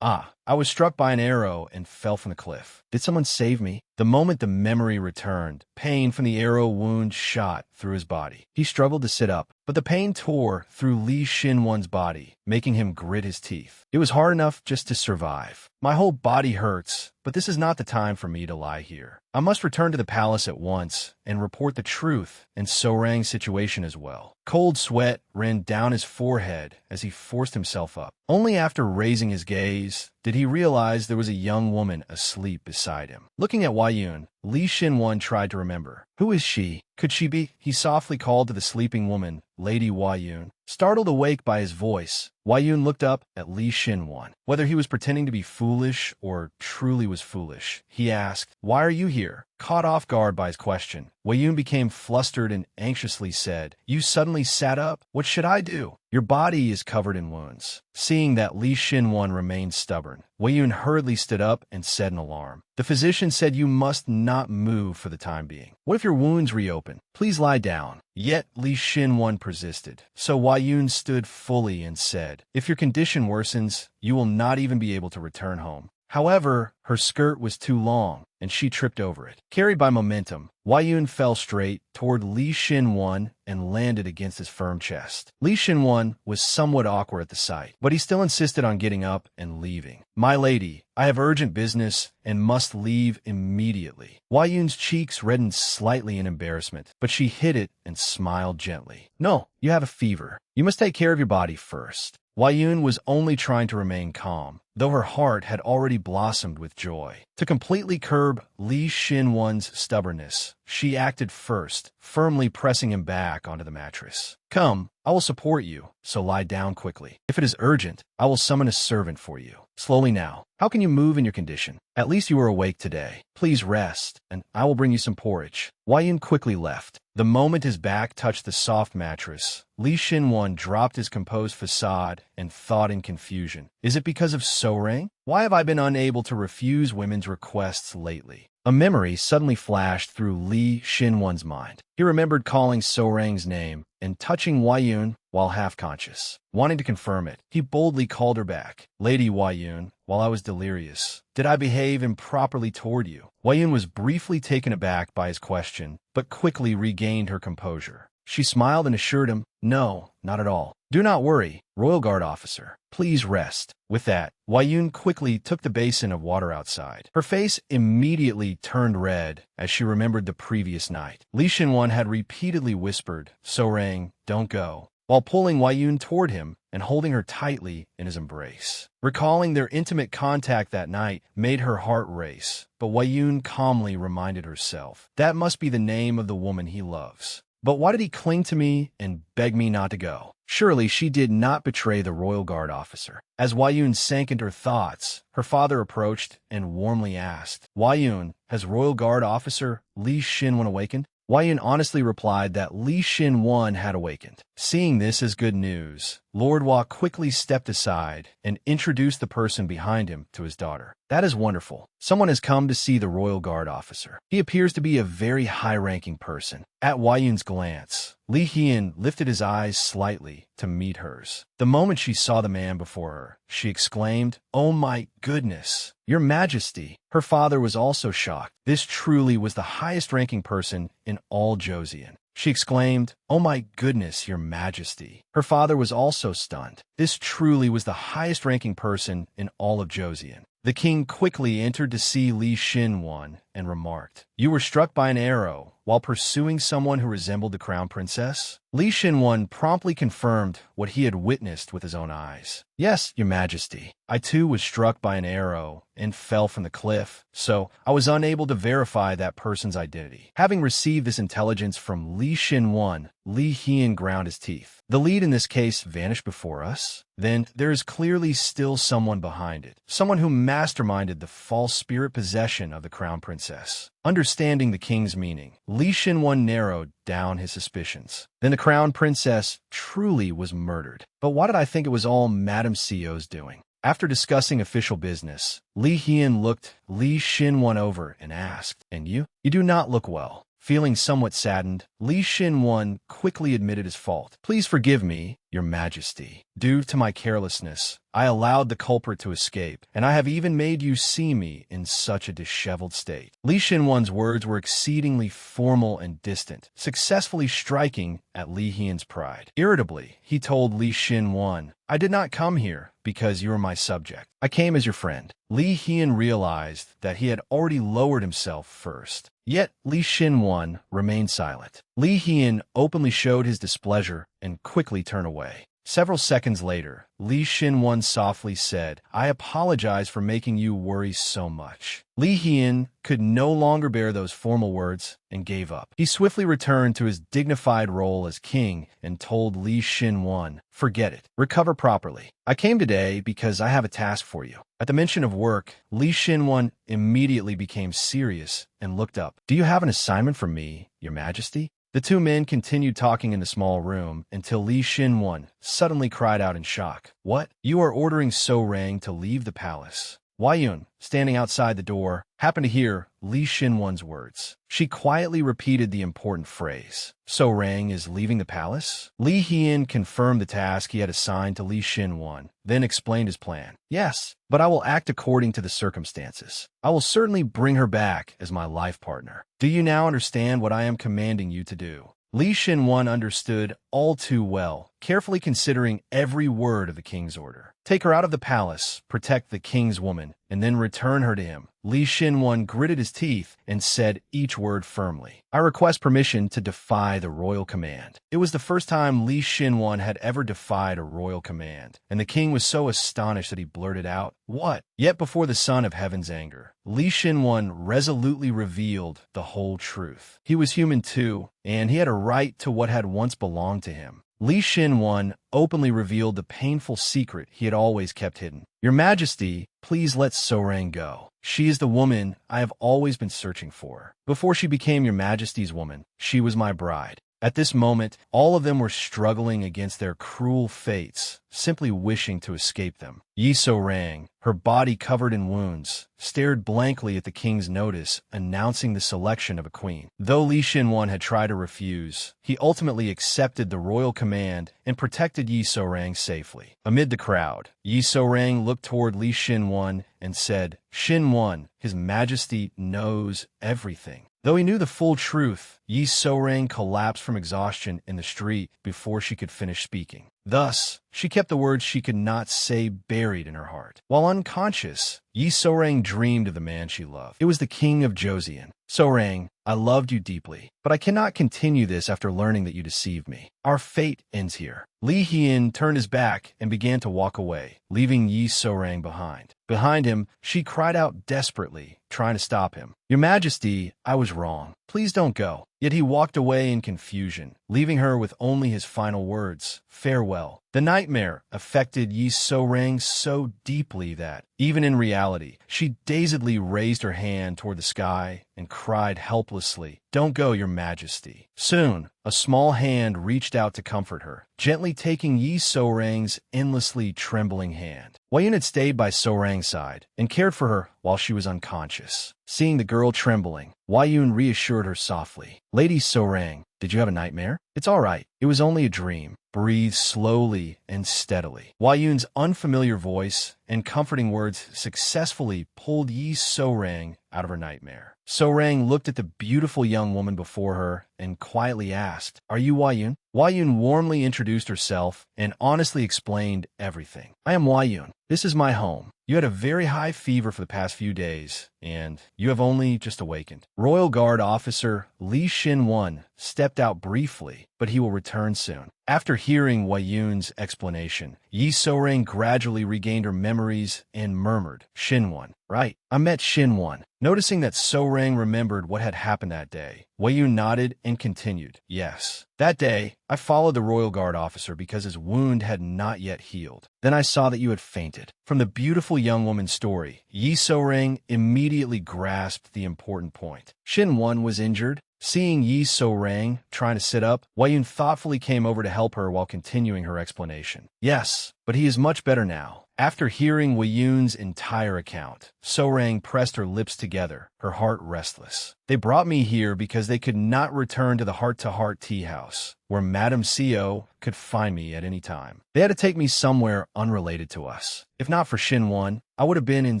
I was struck by an arrow and fell from the cliff. Did someone save me? The moment the memory returned, pain from the arrow wound shot through his body. He struggled to sit up, but the pain tore through Li Xinwan's body, making him grit his teeth. It was hard enough just to survive. "My whole body hurts, but this is not the time for me to lie here. I must return to the palace at once and report the truth and So-rang's situation as well." Cold sweat ran down his forehead as he forced himself up. Only after raising his gaze did he realize there was a young woman asleep beside him. Looking at Hua Yun, Li Xinwan tried to remember. Who is she? Could she be? He softly called to the sleeping woman, Lady Hua Yun. Startled awake by his voice, Hua Yun looked up at Li Xinwan. Whether he was pretending to be foolish or truly was foolish, he asked, "Why are you here?" Caught off guard by his question, Hua Yun became flustered and anxiously said, "You suddenly sat up? What should I do? Your body is covered in wounds." Seeing that Li Xinwan remained stubborn, Hua Yun hurriedly stood up and said in alarm, "The physician said you must not move for the time being. What if your wounds reopen? Please lie down." Yet Li Xinwan persisted. So Hua Yun stood fully and said, "If your condition worsens, you will not even be able to return home." However, her skirt was too long, and she tripped over it. Carried by momentum, Hua Yun fell straight toward Li Xinwan and landed against his firm chest. Li Xinwan was somewhat awkward at the sight, but he still insisted on getting up and leaving. "My lady, I have urgent business and must leave immediately." Hua Yun's cheeks reddened slightly in embarrassment, but she hid it and smiled gently. "No, you have a fever. You must take care of your body first." Hua Yun was only trying to remain calm, though her heart had already blossomed with joy. To completely curb Li Xinwan's stubbornness, she acted first, firmly pressing him back onto the mattress. Come, I will support you, so lie down quickly. If it is urgent, I will summon a servant for you. Slowly now. How can you move in your condition? At least you are awake today. Please rest, and I will bring you some porridge. Huayun quickly left. The moment his back touched the soft mattress, Li Xinwan dropped his composed facade and thought in confusion. Is it because of So-Rang? Why have I been unable to refuse women's requests lately? A memory suddenly flashed through Li Xinwan's mind. He remembered calling So-Rang's name and touching Huayun while half-conscious. Wanting to confirm it, he boldly called her back. Lady Huayun, while I was delirious, did I behave improperly toward you? Huayun was briefly taken aback by his question, but quickly regained her composure. She smiled and assured him, no, not at all. Do not worry, Royal Guard officer. Please rest. With that, Huayun quickly took the basin of water outside. Her face immediately turned red as she remembered the previous night. Li Xinwan had repeatedly whispered, So-Rang, don't go, while pulling Huayun toward him and holding her tightly in his embrace. Recalling their intimate contact that night made her heart race, but Huayun calmly reminded herself, that must be the name of the woman he loves. But why did he cling to me and beg me not to go? Surely she did not betray the Royal Guard officer. As Huayun sank into her thoughts, her father approached and warmly asked, Huayun, has Royal Guard officer Li Xinwan awakened? Huayun honestly replied that Li Xinwan had awakened. Seeing this as good news, Lord Hua quickly stepped aside and introduced the person behind him to his daughter. That is wonderful. Someone has come to see the Royal Guard officer. He appears to be a very high-ranking person. At Huayun's glance, Li Hian lifted his eyes slightly to meet hers. The moment she saw the man before her, she exclaimed, Oh my goodness, Your Majesty! Her father was also shocked. This truly was the highest-ranking person in all Joseon. She exclaimed, Oh my goodness, Your Majesty. Her father was also stunned. This truly was the highest-ranking person in all of Joseon. The king quickly entered to see Li Xinwan and remarked, You were struck by an arrow while pursuing someone who resembled the crown princess? Li Xinwan promptly confirmed what he had witnessed with his own eyes. Yes, Your Majesty. I too was struck by an arrow and fell from the cliff, so I was unable to verify that person's identity. Having received this intelligence from Li Xinwan, Li Hian ground his teeth. The lead in this case vanished before us? Then there is clearly still someone behind it. Someone who masterminded the false spirit possession of the crown princess. Understanding the king's meaning, Li Xinwan narrowed down his suspicions. Then the crown princess truly was murdered. But why did I think it was all Madame Sio's doing? After discussing official business, Li Hian looked Li Xinwan over and asked, And you? You do not look well. Feeling somewhat saddened, Li Xinwan quickly admitted his fault. Please forgive me, Your Majesty. Due to my carelessness, I allowed the culprit to escape, and I have even made you see me in such a disheveled state. Li Xinwan's words were exceedingly formal and distant, successfully striking at Li Hian's pride. Irritably, he told Li Xinwan, I did not come here because you are my subject. I came as your friend. Li Hian realized that he had already lowered himself first. Yet Li Xinwan remained silent. Li Hian openly showed his displeasure and quickly turned away. Several seconds later, Li Xinwan softly said, I apologize for making you worry so much. Li Hian could no longer bear those formal words and gave up. He swiftly returned to his dignified role as king and told Li Xinwan, Forget it. Recover properly. I came today because I have a task for you. At the mention of work, Li Xinwan immediately became serious and looked up. Do you have an assignment for me, Your Majesty? The two men continued talking in the small room until Li Xinwan suddenly cried out in shock. What? You are ordering So-Rang to leave the palace. Huayun, standing outside the door, happened to hear Li Xinwan's words. She quietly repeated the important phrase. So-Rang is leaving the palace? Li Hian confirmed the task he had assigned to Li Xinwan, then explained his plan. Yes, but I will act according to the circumstances. I will certainly bring her back as my life partner. Do you now understand what I am commanding you to do? Li Xinwan understood all too well, carefully considering every word of the king's order. Take her out of the palace, protect the king's woman, and then return her to him. Li Shinwan gritted his teeth and said each word firmly. I request permission to defy the royal command. It was the first time Li Shinwan had ever defied a royal command, and the king was so astonished that he blurted out, "What?" Yet before the son of heaven's anger, Li Shinwan resolutely revealed the whole truth. He was human too, and he had a right to what had once belonged to him. Li Shinwan openly revealed the painful secret he had always kept hidden. Your Majesty, please let So-Rang go. She is the woman I have always been searching for. Before she became your Majesty's woman, she was my bride. At this moment, all of them were struggling against their cruel fates, simply wishing to escape them. Yi So-Rang, her body covered in wounds, stared blankly at the king's notice announcing the selection of a queen. Though Li Shinwan had tried to refuse, he ultimately accepted the royal command and protected Yi So-Rang safely. Amid the crowd, Yi So-Rang looked toward Li Shinwan and said, "Shinwan, His Majesty knows everything." Though he knew the full truth, Yi So-Rang collapsed from exhaustion in the street before she could finish speaking. Thus, she kept the words she could not say buried in her heart. While unconscious, Yi So-Rang dreamed of the man she loved. It was the king of Joseon. So-Rang, I loved you deeply, but I cannot continue this after learning that you deceived me. Our fate ends here. Li Hien turned his back and began to walk away, leaving Yi So-Rang behind. Behind him, she cried out desperately, trying to stop him. Your Majesty, I was wrong. Please don't go. Yet he walked away in confusion, leaving her with only his final words, farewell. The nightmare affected Yi So-Rang so deeply that, even in reality, she dazedly raised her hand toward the sky and cried helplessly, Don't go, Your Majesty. Soon, a small hand reached out to comfort her, gently taking Yi So-Rang's endlessly trembling hand. Wei-Yun had stayed by So-Rang's side and cared for her while she was unconscious. Seeing the girl trembling, Wei-Yun reassured her softly. Lady So-Rang, did you have a nightmare? It's all right. It was only a dream. Breathe slowly and steadily. Wei-Yun's unfamiliar voice and comforting words successfully pulled Yi So-Rang out of her nightmare. So-Rang looked at the beautiful young woman before her and quietly asked, Are you Wei-Yun? Wei-Yun warmly introduced herself and honestly explained everything. I am Wei-Yun. This is my home. You had a very high fever for the past few days, and you have only just awakened. Royal Guard officer Li Shinwan stepped out briefly, but he will return soon. After hearing Wei-Yun's explanation, Yi So-Rang gradually regained her memories and murmured, Shinwan. Right, I met Shinwan. Noticing that So-Rang remembered what had happened that day, Wei-Yun nodded and continued, Yes. That day, I followed the Royal Guard officer because his wound had not yet healed. Then I saw that you had fainted. From the beautiful young woman's story, Yi So-Rang immediately grasped the important point. Shinwan was injured. Seeing Yi So-Rang trying to sit up, Wei-Yun thoughtfully came over to help her while continuing her explanation. Yes, but he is much better now. After hearing Wei-Yun's entire account, So-Rang pressed her lips together, her heart restless. They brought me here because they could not return to the heart-to-heart tea house, where Madame Seo could find me at any time. They had to take me somewhere unrelated to us. If not for Shinwan, I would have been in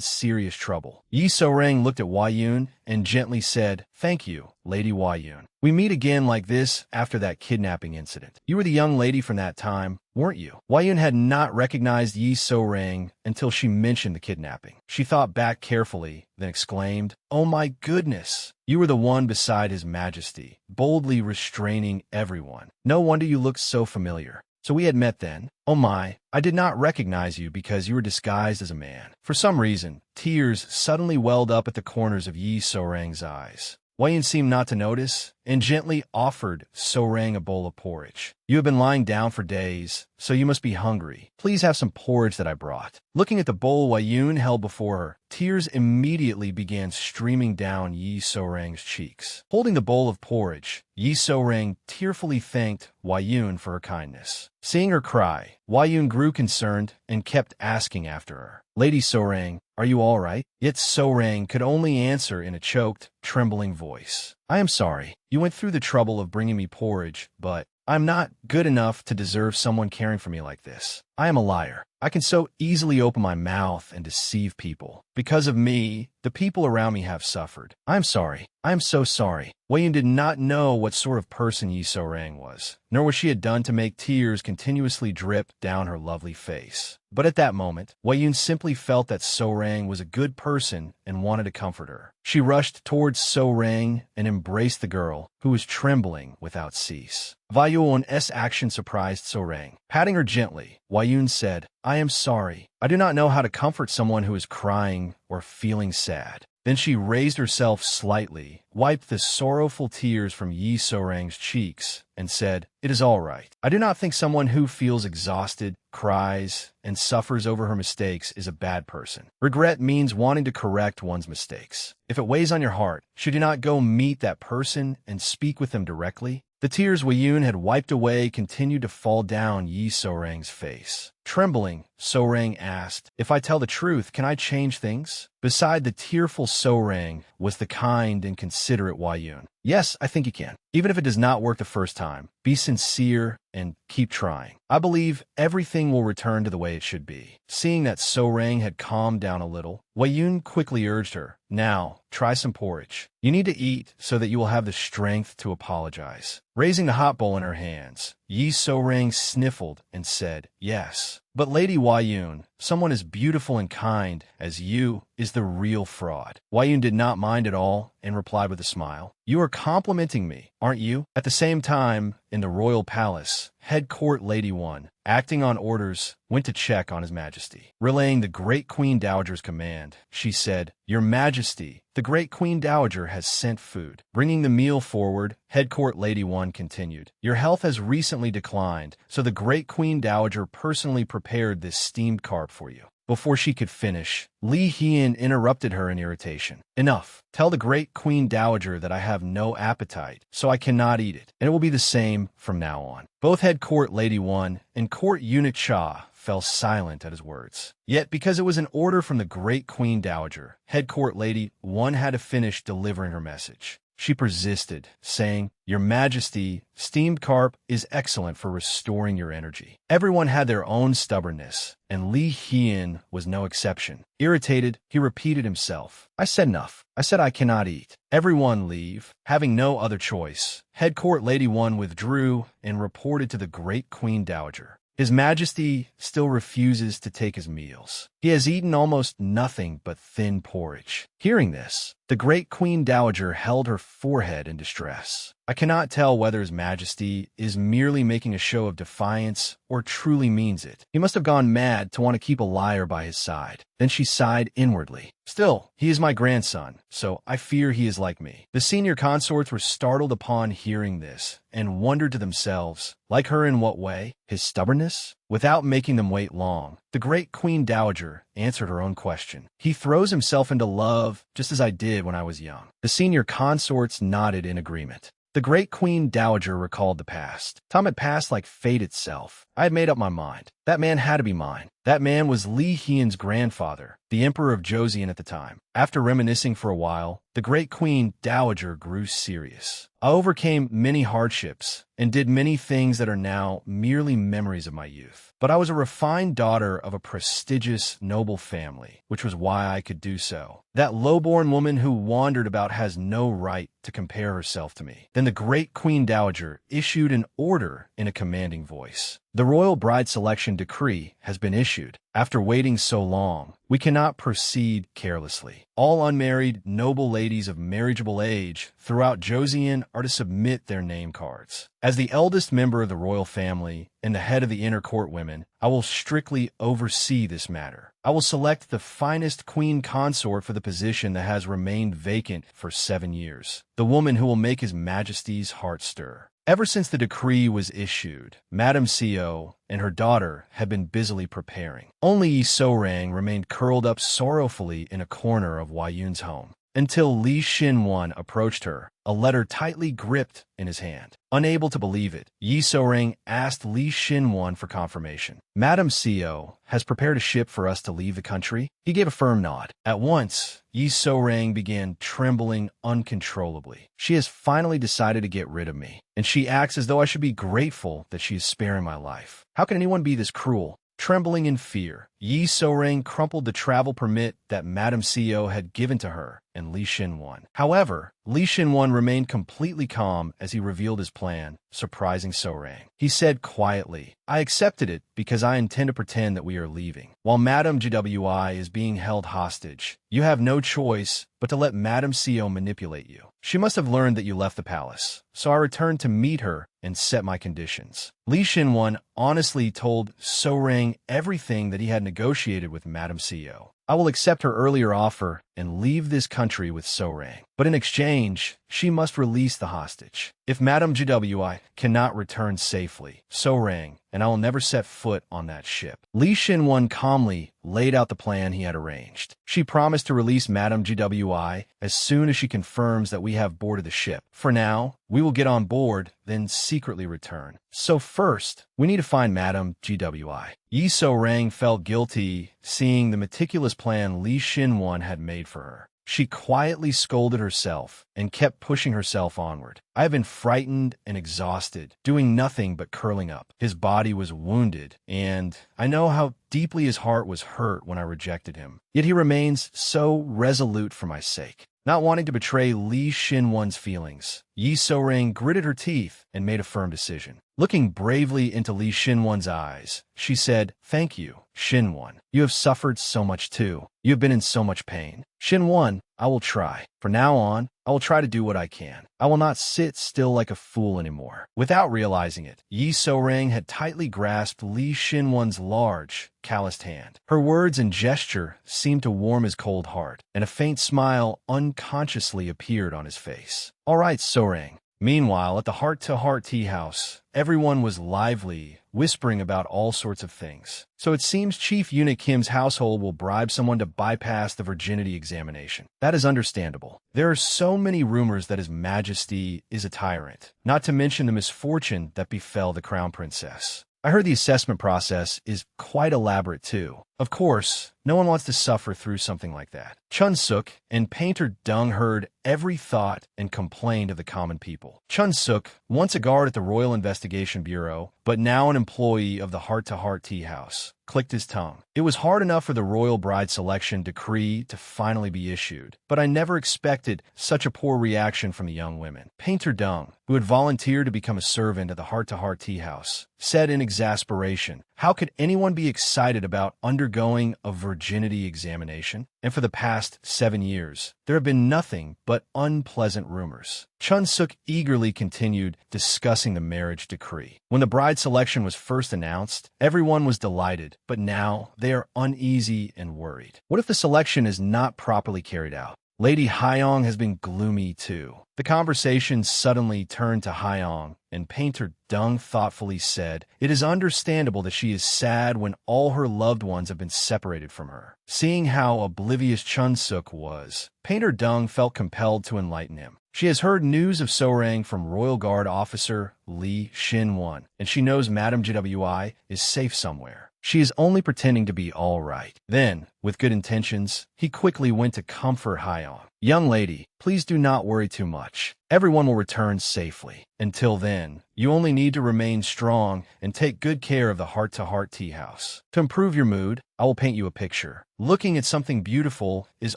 serious trouble. Yi So-Rang looked at Wei-Yun and gently said, Thank you, Lady Wei-Yun. We meet again like this after that kidnapping incident. You were the young lady from that time, weren't you? Wei-Yun had not recognized Yi So-Rang until she mentioned the kidnapping. She thought back carefully, then exclaimed, Oh my goodness! You were the one beside His Majesty, boldly restraining everyone. No wonder you looked so familiar. So we had met then. Oh my, I did not recognize you because you were disguised as a man. For some reason, tears suddenly welled up at the corners of Yi So-Rang's eyes. Wei-Yun seemed not to notice and gently offered So-Rang a bowl of porridge. You have been lying down for days, so you must be hungry. Please have some porridge that I brought. Looking at the bowl Wei-Yun held before her, tears immediately began streaming down Yi So-Rang's cheeks. Holding the bowl of porridge, Yi So-Rang tearfully thanked Wei-Yun for her kindness. Seeing her cry, Wei-Yun grew concerned and kept asking after her. Lady So-Rang, are you all right? Yet So-Rang could only answer in a choked, trembling voice. I am sorry. You went through the trouble of bringing me porridge, but I'm not good enough to deserve someone caring for me like this. I am a liar. I can so easily open my mouth and deceive people. Because of me, The people around me have suffered. I am sorry. I am so sorry. Wei Yun did not know what sort of person Yi So-rang was, nor what she had done to make tears continuously drip down her lovely face. But at that moment, Wei Yun simply felt that So-rang was a good person and wanted to comfort her. She rushed towards So-rang and embraced the girl, who was trembling without cease. Wei Yun's action surprised So-rang. Patting her gently, Wei Yun said, "I am sorry. I do not know how to comfort someone who is crying or feeling sad." Then she raised herself slightly, wiped the sorrowful tears from Yi So-rang's cheeks, and said, "It is all right. I do not think someone who feels exhausted, cries, and suffers over her mistakes is a bad person. Regret means wanting to correct one's mistakes. If it weighs on your heart, should you not go meet that person and speak with them directly?" The tears Wei Yun had wiped away continued to fall down Yi So-rang's face. Trembling, So-rang asked, "If I tell the truth, can I change things?" Beside the tearful So-rang was the kind and considerate Wei Yun. "Yes, I think you can. Even if it does not work the first time, be sincere and keep trying. I believe everything will return to the way it should be." Seeing that So-rang had calmed down a little, Wei Yun quickly urged her, "Now, try some porridge. You need to eat so that you will have the strength to apologize." Raising the hot bowl in her hands, Yi So-rang sniffled and said, "Yes. But Lady Wei Yun, someone as beautiful and kind as you is the real fraud." Wei Yun did not mind at all and replied with a smile, "You are complimenting me, aren't you?" At the same time, in the royal palace, head court Lady One, acting on orders, went to check on His Majesty. Relaying the Great Queen Dowager's command, she said, "Your Majesty, the Great Queen Dowager has sent food." Bringing the meal forward, head court Lady One continued, "Your health has recently declined, so the Great Queen Dowager personally prepared this steamed carp for you." Before she could finish, Li Hian interrupted her in irritation. "Enough. Tell the Great Queen Dowager that I have no appetite, so I cannot eat it, and it will be the same from now on." Both head court Lady One and court eunuch Cha fell silent at his words. Yet because it was an order from the Great Queen Dowager, head court Lady One had to finish delivering her message. She persisted, saying, "Your Majesty, steamed carp is excellent for restoring your energy." Everyone had their own stubbornness, and Li Hian was no exception. Irritated, he repeated himself, "I said enough. I said I cannot eat." Everyone leave. Having no other choice, head court Lady One withdrew and reported to the Great Queen Dowager. His Majesty still refuses to take his meals. He has eaten almost nothing but thin porridge. Hearing this, the Great Queen Dowager held her forehead in distress. I cannot tell whether His Majesty is merely making a show of defiance or truly means it. He must have gone mad to want to keep a liar by his side. Then she sighed inwardly. "Still, he is my grandson, so I fear he is like me." The senior consorts were startled upon hearing this and wondered to themselves, like her in what way? His stubbornness? Without making them wait long, the Great Queen Dowager answered her own question. "He throws himself into love just as I did when I was young." The senior consorts nodded in agreement. The Great Queen Dowager recalled the past. Time had passed like fate itself. I had made up my mind. That man had to be mine. That man was Li Hian's grandfather, the Emperor of Joseon at the time. After reminiscing for a while, the Great Queen Dowager grew serious. "I overcame many hardships and did many things that are now merely memories of my youth. But I was a refined daughter of a prestigious, noble family, which was why I could do so. That low-born woman who wandered about has no right to compare herself to me." Then the Great Queen Dowager issued an order in a commanding voice. "The royal bride selection decree has been issued. After waiting so long, we cannot proceed carelessly. All unmarried, noble ladies of marriageable age throughout Joseon are to submit their name cards. As the eldest member of the royal family and the head of the inner court women, I will strictly oversee this matter. I will select the finest queen consort for the position that has remained vacant for 7 years, the woman who will make His Majesty's heart stir." Ever since the decree was issued, Madame Seo and her daughter had been busily preparing. Only Yi So-rang remained curled up sorrowfully in a corner of Wei Yun's home, until Li Xin-wan approached her, a letter tightly gripped in his hand. Unable to believe it, Yi So-rang asked Li Xin-wan for confirmation. "Madame Seo has prepared a ship for us to leave the country?" He gave a firm nod. At once, Yi So-rang began trembling uncontrollably. "She has finally decided to get rid of me, and she acts as though I should be grateful that she is sparing my life. How can anyone be this cruel?" Trembling in fear, Yi So-ring crumpled the travel permit that Madame Seo had given to her and Li Xin-wan. However, Li Xin-wan remained completely calm as he revealed his plan, surprising So-rang. He said quietly, "I accepted it because I intend to pretend that we are leaving. While Madame GWI is being held hostage, you have no choice but to let Madame Seo manipulate you. She must have learned that you left the palace, so I returned to meet her and set my conditions." Li Xin-wan honestly told So-rang everything that he had negotiated with Madame Seo. "I will accept her earlier offer and leave this country with So-rang. But in exchange, she must release the hostage. If Madame GWI cannot return safely, So-rang, and I will never set foot on that ship." Li Xin-wan calmly laid out the plan he had arranged. "She promised to release Madame GWI as soon as she confirms that we have boarded the ship. For now, we will get on board, then secretly return. So first, we need to find Madame GWI." Yi So-rang felt guilty seeing the meticulous plan Li Xin-wan had made for her. She quietly scolded herself and kept pushing herself onward. "I have been frightened and exhausted, doing nothing but curling up." His body was wounded, and I know how deeply his heart was hurt when I rejected him. Yet he remains so resolute for my sake. Not wanting to betray Li Xin-wan's feelings, Yi So-rang gritted her teeth and made a firm decision. Looking bravely into Li Xin-wan's eyes, she said, "Thank you, Xin-wan. You have suffered so much too. You have been in so much pain. Xin-wan, I will try. From now on, I will try to do what I can. I will not sit still like a fool anymore." Without realizing it, Yi So-rang had tightly grasped Li Xin-wan's large, calloused hand. Her words and gesture seemed to warm his cold heart, and a faint smile unconsciously appeared on his face. "All right, So-rang." Meanwhile, at the heart-to-heart tea house, everyone was lively, whispering about all sorts of things. "So it seems Chief Eunuch Kim's household will bribe someone to bypass the virginity examination. That is understandable. There are so many rumors that His Majesty is a tyrant, not to mention the misfortune that befell the Crown Princess. I heard the assessment process is quite elaborate too. Of course, no one wants to suffer through something like that." Chun-suk and Painter Dung heard every thought and complained of the common people. Chun-suk, once a guard at the Royal Investigation Bureau, but now an employee of the Heart-to-Heart Tea House, clicked his tongue. "It was hard enough for the royal bride selection decree to finally be issued, but I never expected such a poor reaction from the young women." Painter Dung, who had volunteered to become a servant at the Heart-to-Heart Tea House, said in exasperation, "How could anyone be excited about undergoing a virginity examination? And for the past 7 years, there have been nothing but unpleasant rumors." Chun-suk eagerly continued discussing the marriage decree. "When the bride selection was first announced, everyone was delighted, but now they are uneasy and worried. What if the selection is not properly carried out? Lady Haiyong has been gloomy too." The conversation suddenly turned to Haiyong, and Painter Dung thoughtfully said, "It is understandable that she is sad when all her loved ones have been separated from her." Seeing how oblivious Chun-suk was, Painter Dung felt compelled to enlighten him. "She has heard news of So-rang from Royal Guard officer Li Xin-wan, and she knows Madame GWI is safe somewhere. She is only pretending to be all right." Then, with good intentions, he quickly went to comfort Haiyong. "Young lady, please do not worry too much. Everyone will return safely. Until then, you only need to remain strong and take good care of the Heart-to-Heart Tea House. To improve your mood, I will paint you a picture. Looking at something beautiful is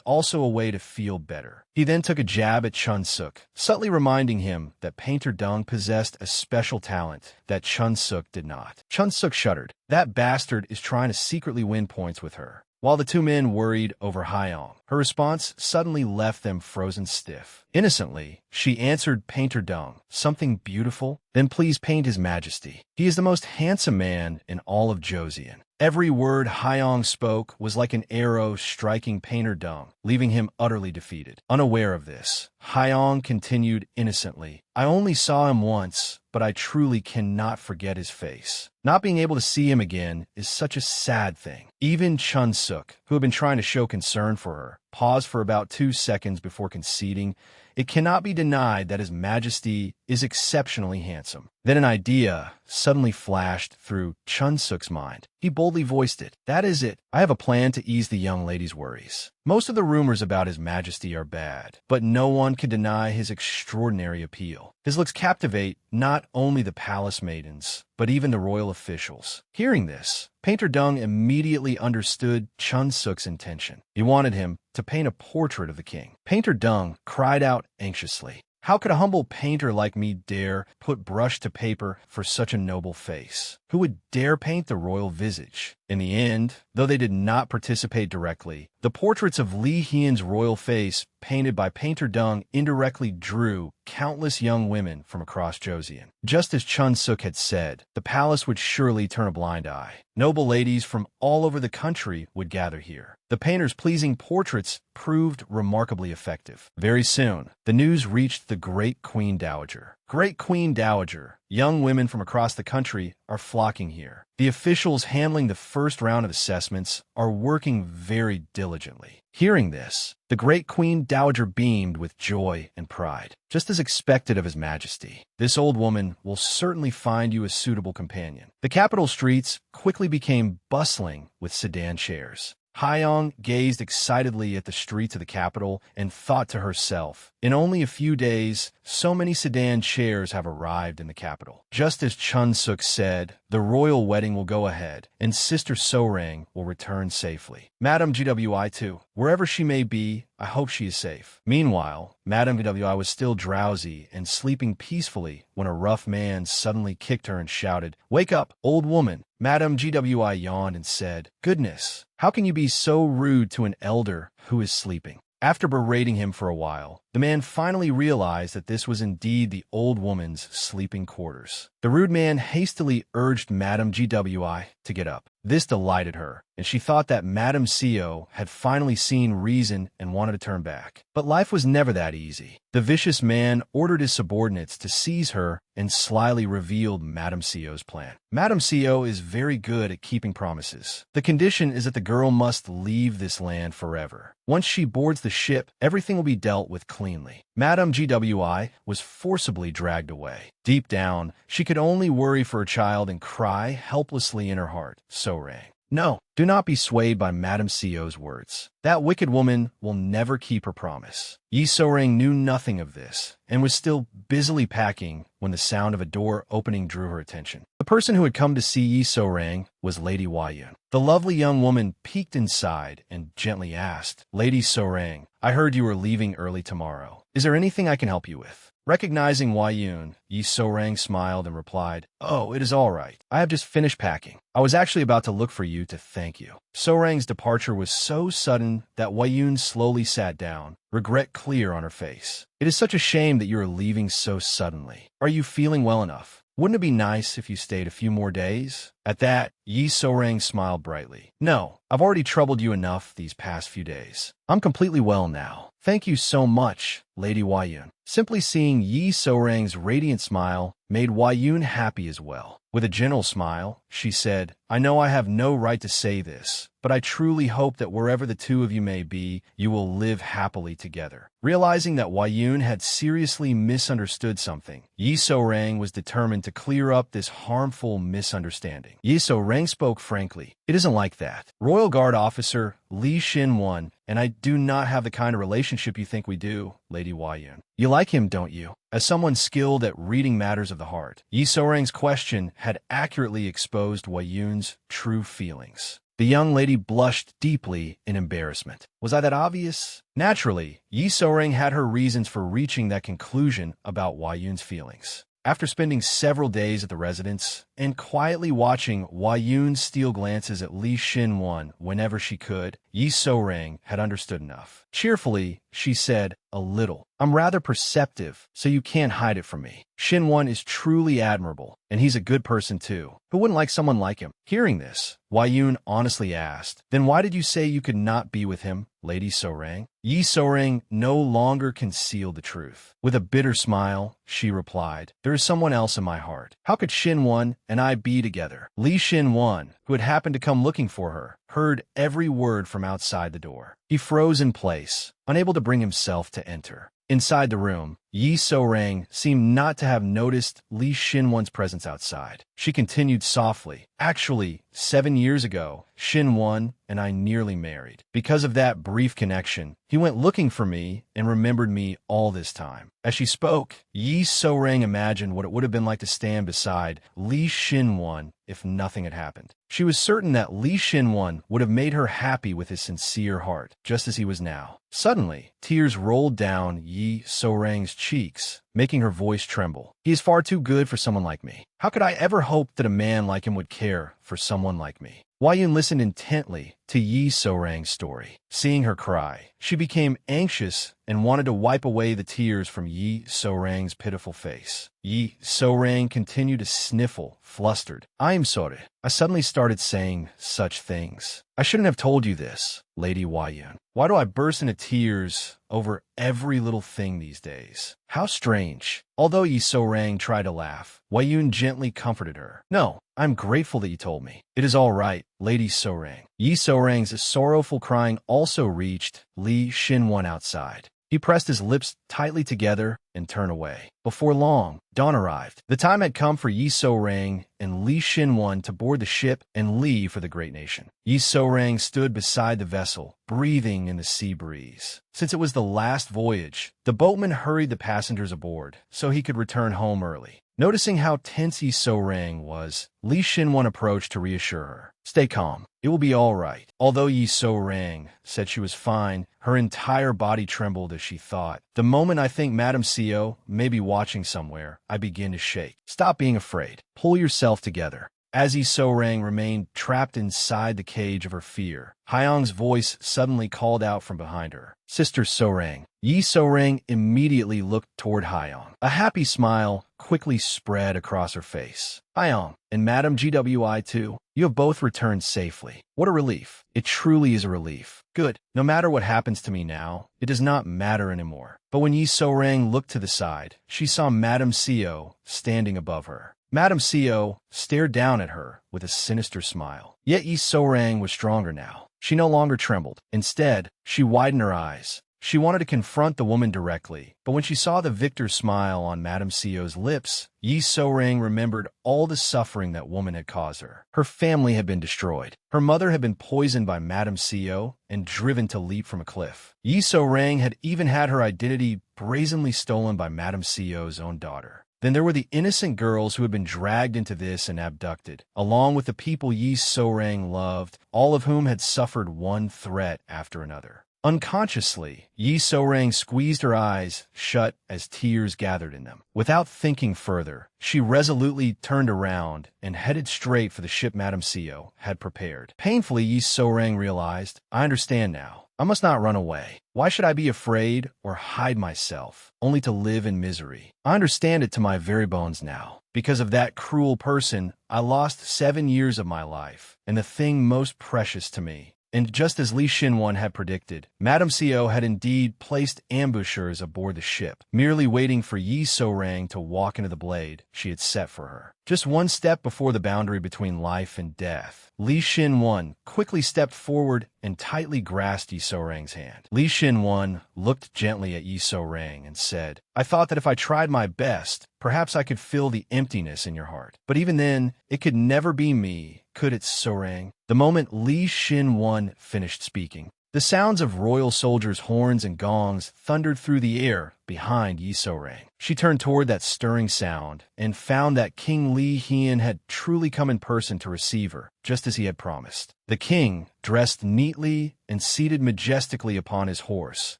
also a way to feel better." He then took a jab at Chun-suk, subtly reminding him that Painter Dung possessed a special talent that Chun-suk did not. Chun-suk shuddered. That bastard is trying to secretly win points with her. While the two men worried over Haiyong, her response suddenly left them frozen stiff. Innocently, she answered Painter Dung, "Something beautiful? Then please paint His Majesty. He is the most handsome man in all of Joseon." Every word Haiyong spoke was like an arrow striking Painter Dung, leaving him utterly defeated. Unaware of this, Haiyong continued innocently, "I only saw him once, but I truly cannot forget his face. Not being able to see him again is such a sad thing." Even Chun-suk, who had been trying to show concern for her, paused for about 2 seconds before conceding, "It cannot be denied that His Majesty is exceptionally handsome." Then an idea suddenly flashed through Chun-suk's mind. He boldly voiced it. "That is it. I have a plan to ease the young lady's worries. Most of the rumors about His Majesty are bad, but no one can deny his extraordinary appeal. His looks captivate not only the palace maidens, but even the royal officials. Hearing this, Painter Dung immediately understood Chun Suk's intention. He wanted him to paint a portrait of the king. Painter Dung cried out anxiously, "How could a humble painter like me dare put brush to paper for such a noble face? Who would dare paint the royal visage?" In the end, though they did not participate directly, the portraits of Li Hian's royal face painted by Painter Dung indirectly drew countless young women from across Joseon. Just as Chun Suk had said, the palace would surely turn a blind eye. Noble ladies from all over the country would gather here. The painter's pleasing portraits proved remarkably effective. Very soon, the news reached the Great Queen Dowager. "Great Queen Dowager, young women from across the country are flocking here. The officials handling the first round of assessments are working very diligently." Hearing this, the Great Queen Dowager beamed with joy and pride. Just as expected of His Majesty, this old woman will certainly find you a suitable companion. The capital streets quickly became bustling with sedan chairs. Hyong gazed excitedly at the streets of the capital and thought to herself, in only a few days, so many sedan chairs have arrived in the capital. Just as Chun Suk said, the royal wedding will go ahead, and Sister So-Rang will return safely. Madam GWI too, wherever she may be, I hope she is safe. Meanwhile, Madam GWI was still drowsy and sleeping peacefully when a rough man suddenly kicked her and shouted, "Wake up, old woman!" Madam GWI yawned and said, "Goodness, how can you be so rude to an elder who is sleeping?" After berating him for a while, the man finally realized that this was indeed the old woman's sleeping quarters. The rude man hastily urged Madam GWI to get up. This delighted her, and she thought that Madam CO had finally seen reason and wanted to turn back. But life was never that easy. The vicious man ordered his subordinates to seize her and slyly revealed Madam CO's plan. Madam CO is very good at keeping promises. The condition is that the girl must leave this land forever. Once she boards the ship, everything will be dealt with cleanly. Madam GWI was forcibly dragged away. Deep down, she could only worry for her child and cry helplessly in her heart. So-Rang. No, do not be swayed by Madam CO's words. That wicked woman will never keep her promise. Yi So-Rang knew nothing of this and was still busily packing when the sound of a door opening drew her attention. The person who had come to see Yi So-Rang was Lady Hua-Yun. The lovely young woman peeked inside and gently asked, "Lady So-Rang, I heard you were leaving early tomorrow. Is there anything I can help you with?" Recognizing Hua-Yun, Yi So-Rang smiled and replied, "Oh, it is all right. I have just finished packing. I was actually about to look for you to thank you." So-Rang's departure was so sudden that Hua-Yun slowly sat down, regret clear on her face. "It is such a shame that you are leaving so suddenly. Are you feeling well enough? Wouldn't it be nice if you stayed a few more days?" At that, Yi So-Rang smiled brightly. "No, I've already troubled you enough these past few days. I'm completely well now. Thank you so much, Lady Hua-Yun." Simply seeing Yi So-Rang's radiant smile made Hua-Yun happy as well. With a gentle smile, she said, "I know I have no right to say this, but I truly hope that wherever the two of you may be, you will live happily together." Realizing that Hua-Yun had seriously misunderstood something, Yi So-Rang was determined to clear up this harmful misunderstanding. Yi So-Rang spoke frankly. "It isn't like that. Royal Guard officer Li Xin-won and I do not have the kind of relationship you think we do, Lady Hua-Yun. You like him, don't you?" As someone skilled at reading matters of the heart, Yi So-Rang's question had accurately exposed Hua-Yun's true feelings. The young lady blushed deeply in embarrassment. Was I that obvious? Naturally, Yi So-Rang had her reasons for reaching that conclusion about Hua-Yun's feelings. After spending several days at the residence and quietly watching Hua-Yun steal glances at Li Xin-won whenever she could, Yi So-Rang had understood enough. Cheerfully, she said, "A little. I'm rather perceptive, so you can't hide it from me. Xin-won is truly admirable, and he's a good person too. Who wouldn't like someone like him?" Hearing this, Hua-Yun honestly asked, "Then why did you say you could not be with him, Lady So-Rang?" Yi So-Rang no longer concealed the truth. With a bitter smile, she replied, "There is someone else in my heart. How could Xin-won and I be together?" Li Xin-won, who had happened to come looking for her, heard every word from outside the door. He froze in place, unable to bring himself to enter. Inside the room, Yi So-rang seemed not to have noticed Li Xinwan's presence outside. She continued softly, "Actually, 7 years ago, Xinwan and I nearly married. Because of that brief connection, he went looking for me and remembered me all this time." As she spoke, Yi So-rang imagined what it would have been like to stand beside Li Xinwan if nothing had happened. She was certain that Li Xinwan would have made her happy with his sincere heart, just as he was now. Suddenly, tears rolled down Yi So-rang's cheeks, making her voice tremble. "He is far too good for someone like me. How could I ever hope that a man like him would care for someone like me?" Wai Yun listened intently to Yi So-rang's story. Seeing her cry, she became anxious and wanted to wipe away the tears from Yi So-rang's pitiful face. Yi So-rang continued to sniffle, flustered. "I am sorry. I suddenly started saying such things. I shouldn't have told you this, Lady Wai Yun. Why do I burst into tears over every little thing these days? How strange." Although Yi So-rang tried to laugh, Wai Yun gently comforted her. "No, I'm grateful that you told me. It is all right, Lady So-rang." Yi So-rang's sorrowful crying also reached Li Xinwan outside. He pressed his lips tightly together and turned away. Before long, dawn arrived. The time had come for Yi So-rang and Li Xinwan to board the ship and leave for the great nation. Yi So-rang stood beside the vessel, breathing in the sea breeze. Since it was the last voyage, the boatman hurried the passengers aboard so he could return home early. Noticing how tense Yi So-rang was, Li Xinwan approached to reassure her. "Stay calm. It will be all right." Although Yi So-rang said she was fine, her entire body trembled as she thought, "The moment I think Madame Seo may be watching somewhere, I begin to shake. Stop being afraid. Pull yourself together." As Yi So-rang remained trapped inside the cage of her fear, Hyung's voice suddenly called out from behind her. "Sister So-rang." Yi So-rang immediately looked toward Hyung. A happy smile quickly spread across her face. "Hyung, and Madam GWI too. You have both returned safely. What a relief. It truly is a relief. Good. No matter what happens to me now, it does not matter anymore." But when Yi So-rang looked to the side, she saw Madame Seo standing above her. Madame Seo stared down at her with a sinister smile. Yet Yi So-rang was stronger now. She no longer trembled. Instead, she widened her eyes. She wanted to confront the woman directly, but when she saw the victor's smile on Madame Seo's lips, Yi So-rang remembered all the suffering that woman had caused her. Her family had been destroyed. Her mother had been poisoned by Madame Seo and driven to leap from a cliff. Yi So-rang had even had her identity brazenly stolen by Madame Seo's own daughter. Then there were the innocent girls who had been dragged into this and abducted, along with the people Yi So-rang loved, all of whom had suffered one threat after another. Unconsciously, Yi So-rang squeezed her eyes shut as tears gathered in them. Without thinking further, she resolutely turned around and headed straight for the ship Madame Seo had prepared. Painfully, Yi So-rang realized, "I understand now. I must not run away. Why should I be afraid or hide myself, only to live in misery? I understand it to my very bones now. Because of that cruel person, I lost 7 years of my life, and the thing most precious to me." And just as Li Xinwan had predicted, Madame Seo had indeed placed ambushers aboard the ship, merely waiting for Yi So-rang to walk into the blade she had set for her. Just one step before the boundary between life and death, Li Xinwan quickly stepped forward and tightly grasped Yi So-rang's hand. Li Xinwan looked gently at Yi So-rang and said, "I thought that if I tried my best, perhaps I could fill the emptiness in your heart. But even then, it could never be me, could it, So-rang?" The moment Li Xinwan finished speaking, the sounds of royal soldiers' horns and gongs thundered through the air behind Yi So-rang. She turned toward that stirring sound and found that King Li Hian had truly come in person to receive her, just as he had promised. The king, dressed neatly and seated majestically upon his horse,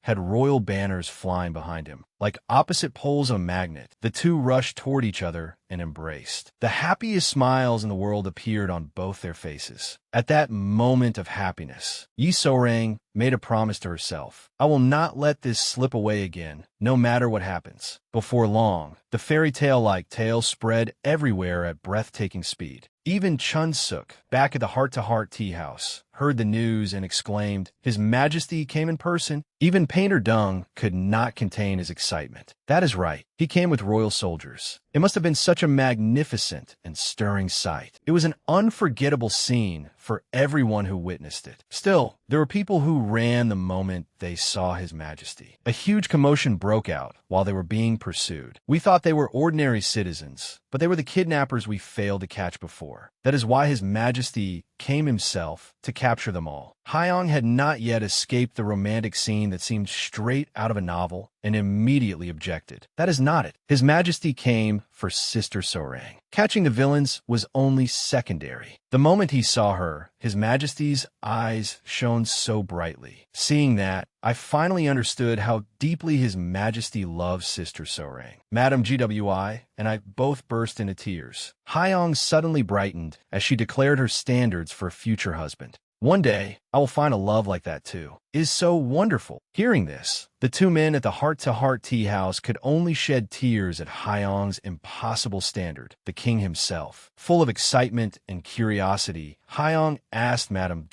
had royal banners flying behind him. Like opposite poles of a magnet, the two rushed toward each other and embraced. The happiest smiles in the world appeared on both their faces. At that moment of happiness, Yi So-rang made a promise to herself. "I will not let this slip away again, no matter what happens." Before long, the fairy tale-like tale spread everywhere at breathtaking speed. Even Chun-suk, back at the heart-to-heart tea house, heard the news and exclaimed, "His Majesty came in person." Even Painter Dung could not contain his excitement. That is right, he came with royal soldiers. It must have been such a magnificent and stirring sight. It was an unforgettable scene for everyone who witnessed it. Still, there were people who ran the moment they saw His Majesty. A huge commotion broke out while they were being pursued. We thought they were ordinary citizens, but they were the kidnappers we failed to catch before. That is why His Majesty came himself to capture them all. Hyong had not yet escaped the romantic scene that seemed straight out of a novel and immediately objected. That is not it. His Majesty came for Sister Sorang. Catching the villains was only secondary. The moment he saw her, His Majesty's eyes shone so brightly. Seeing that, I finally understood how deeply His Majesty loves Sister Sorang. Madam GWI and I both burst into tears. Hyong suddenly brightened as she declared her standards for a future husband. One day, I will find a love like that too. It is so wonderful. Hearing this, the two men at the heart-to-heart tea house could only shed tears at Hyong's impossible standard, the king himself. Full of excitement and curiosity, Hyong asked Madame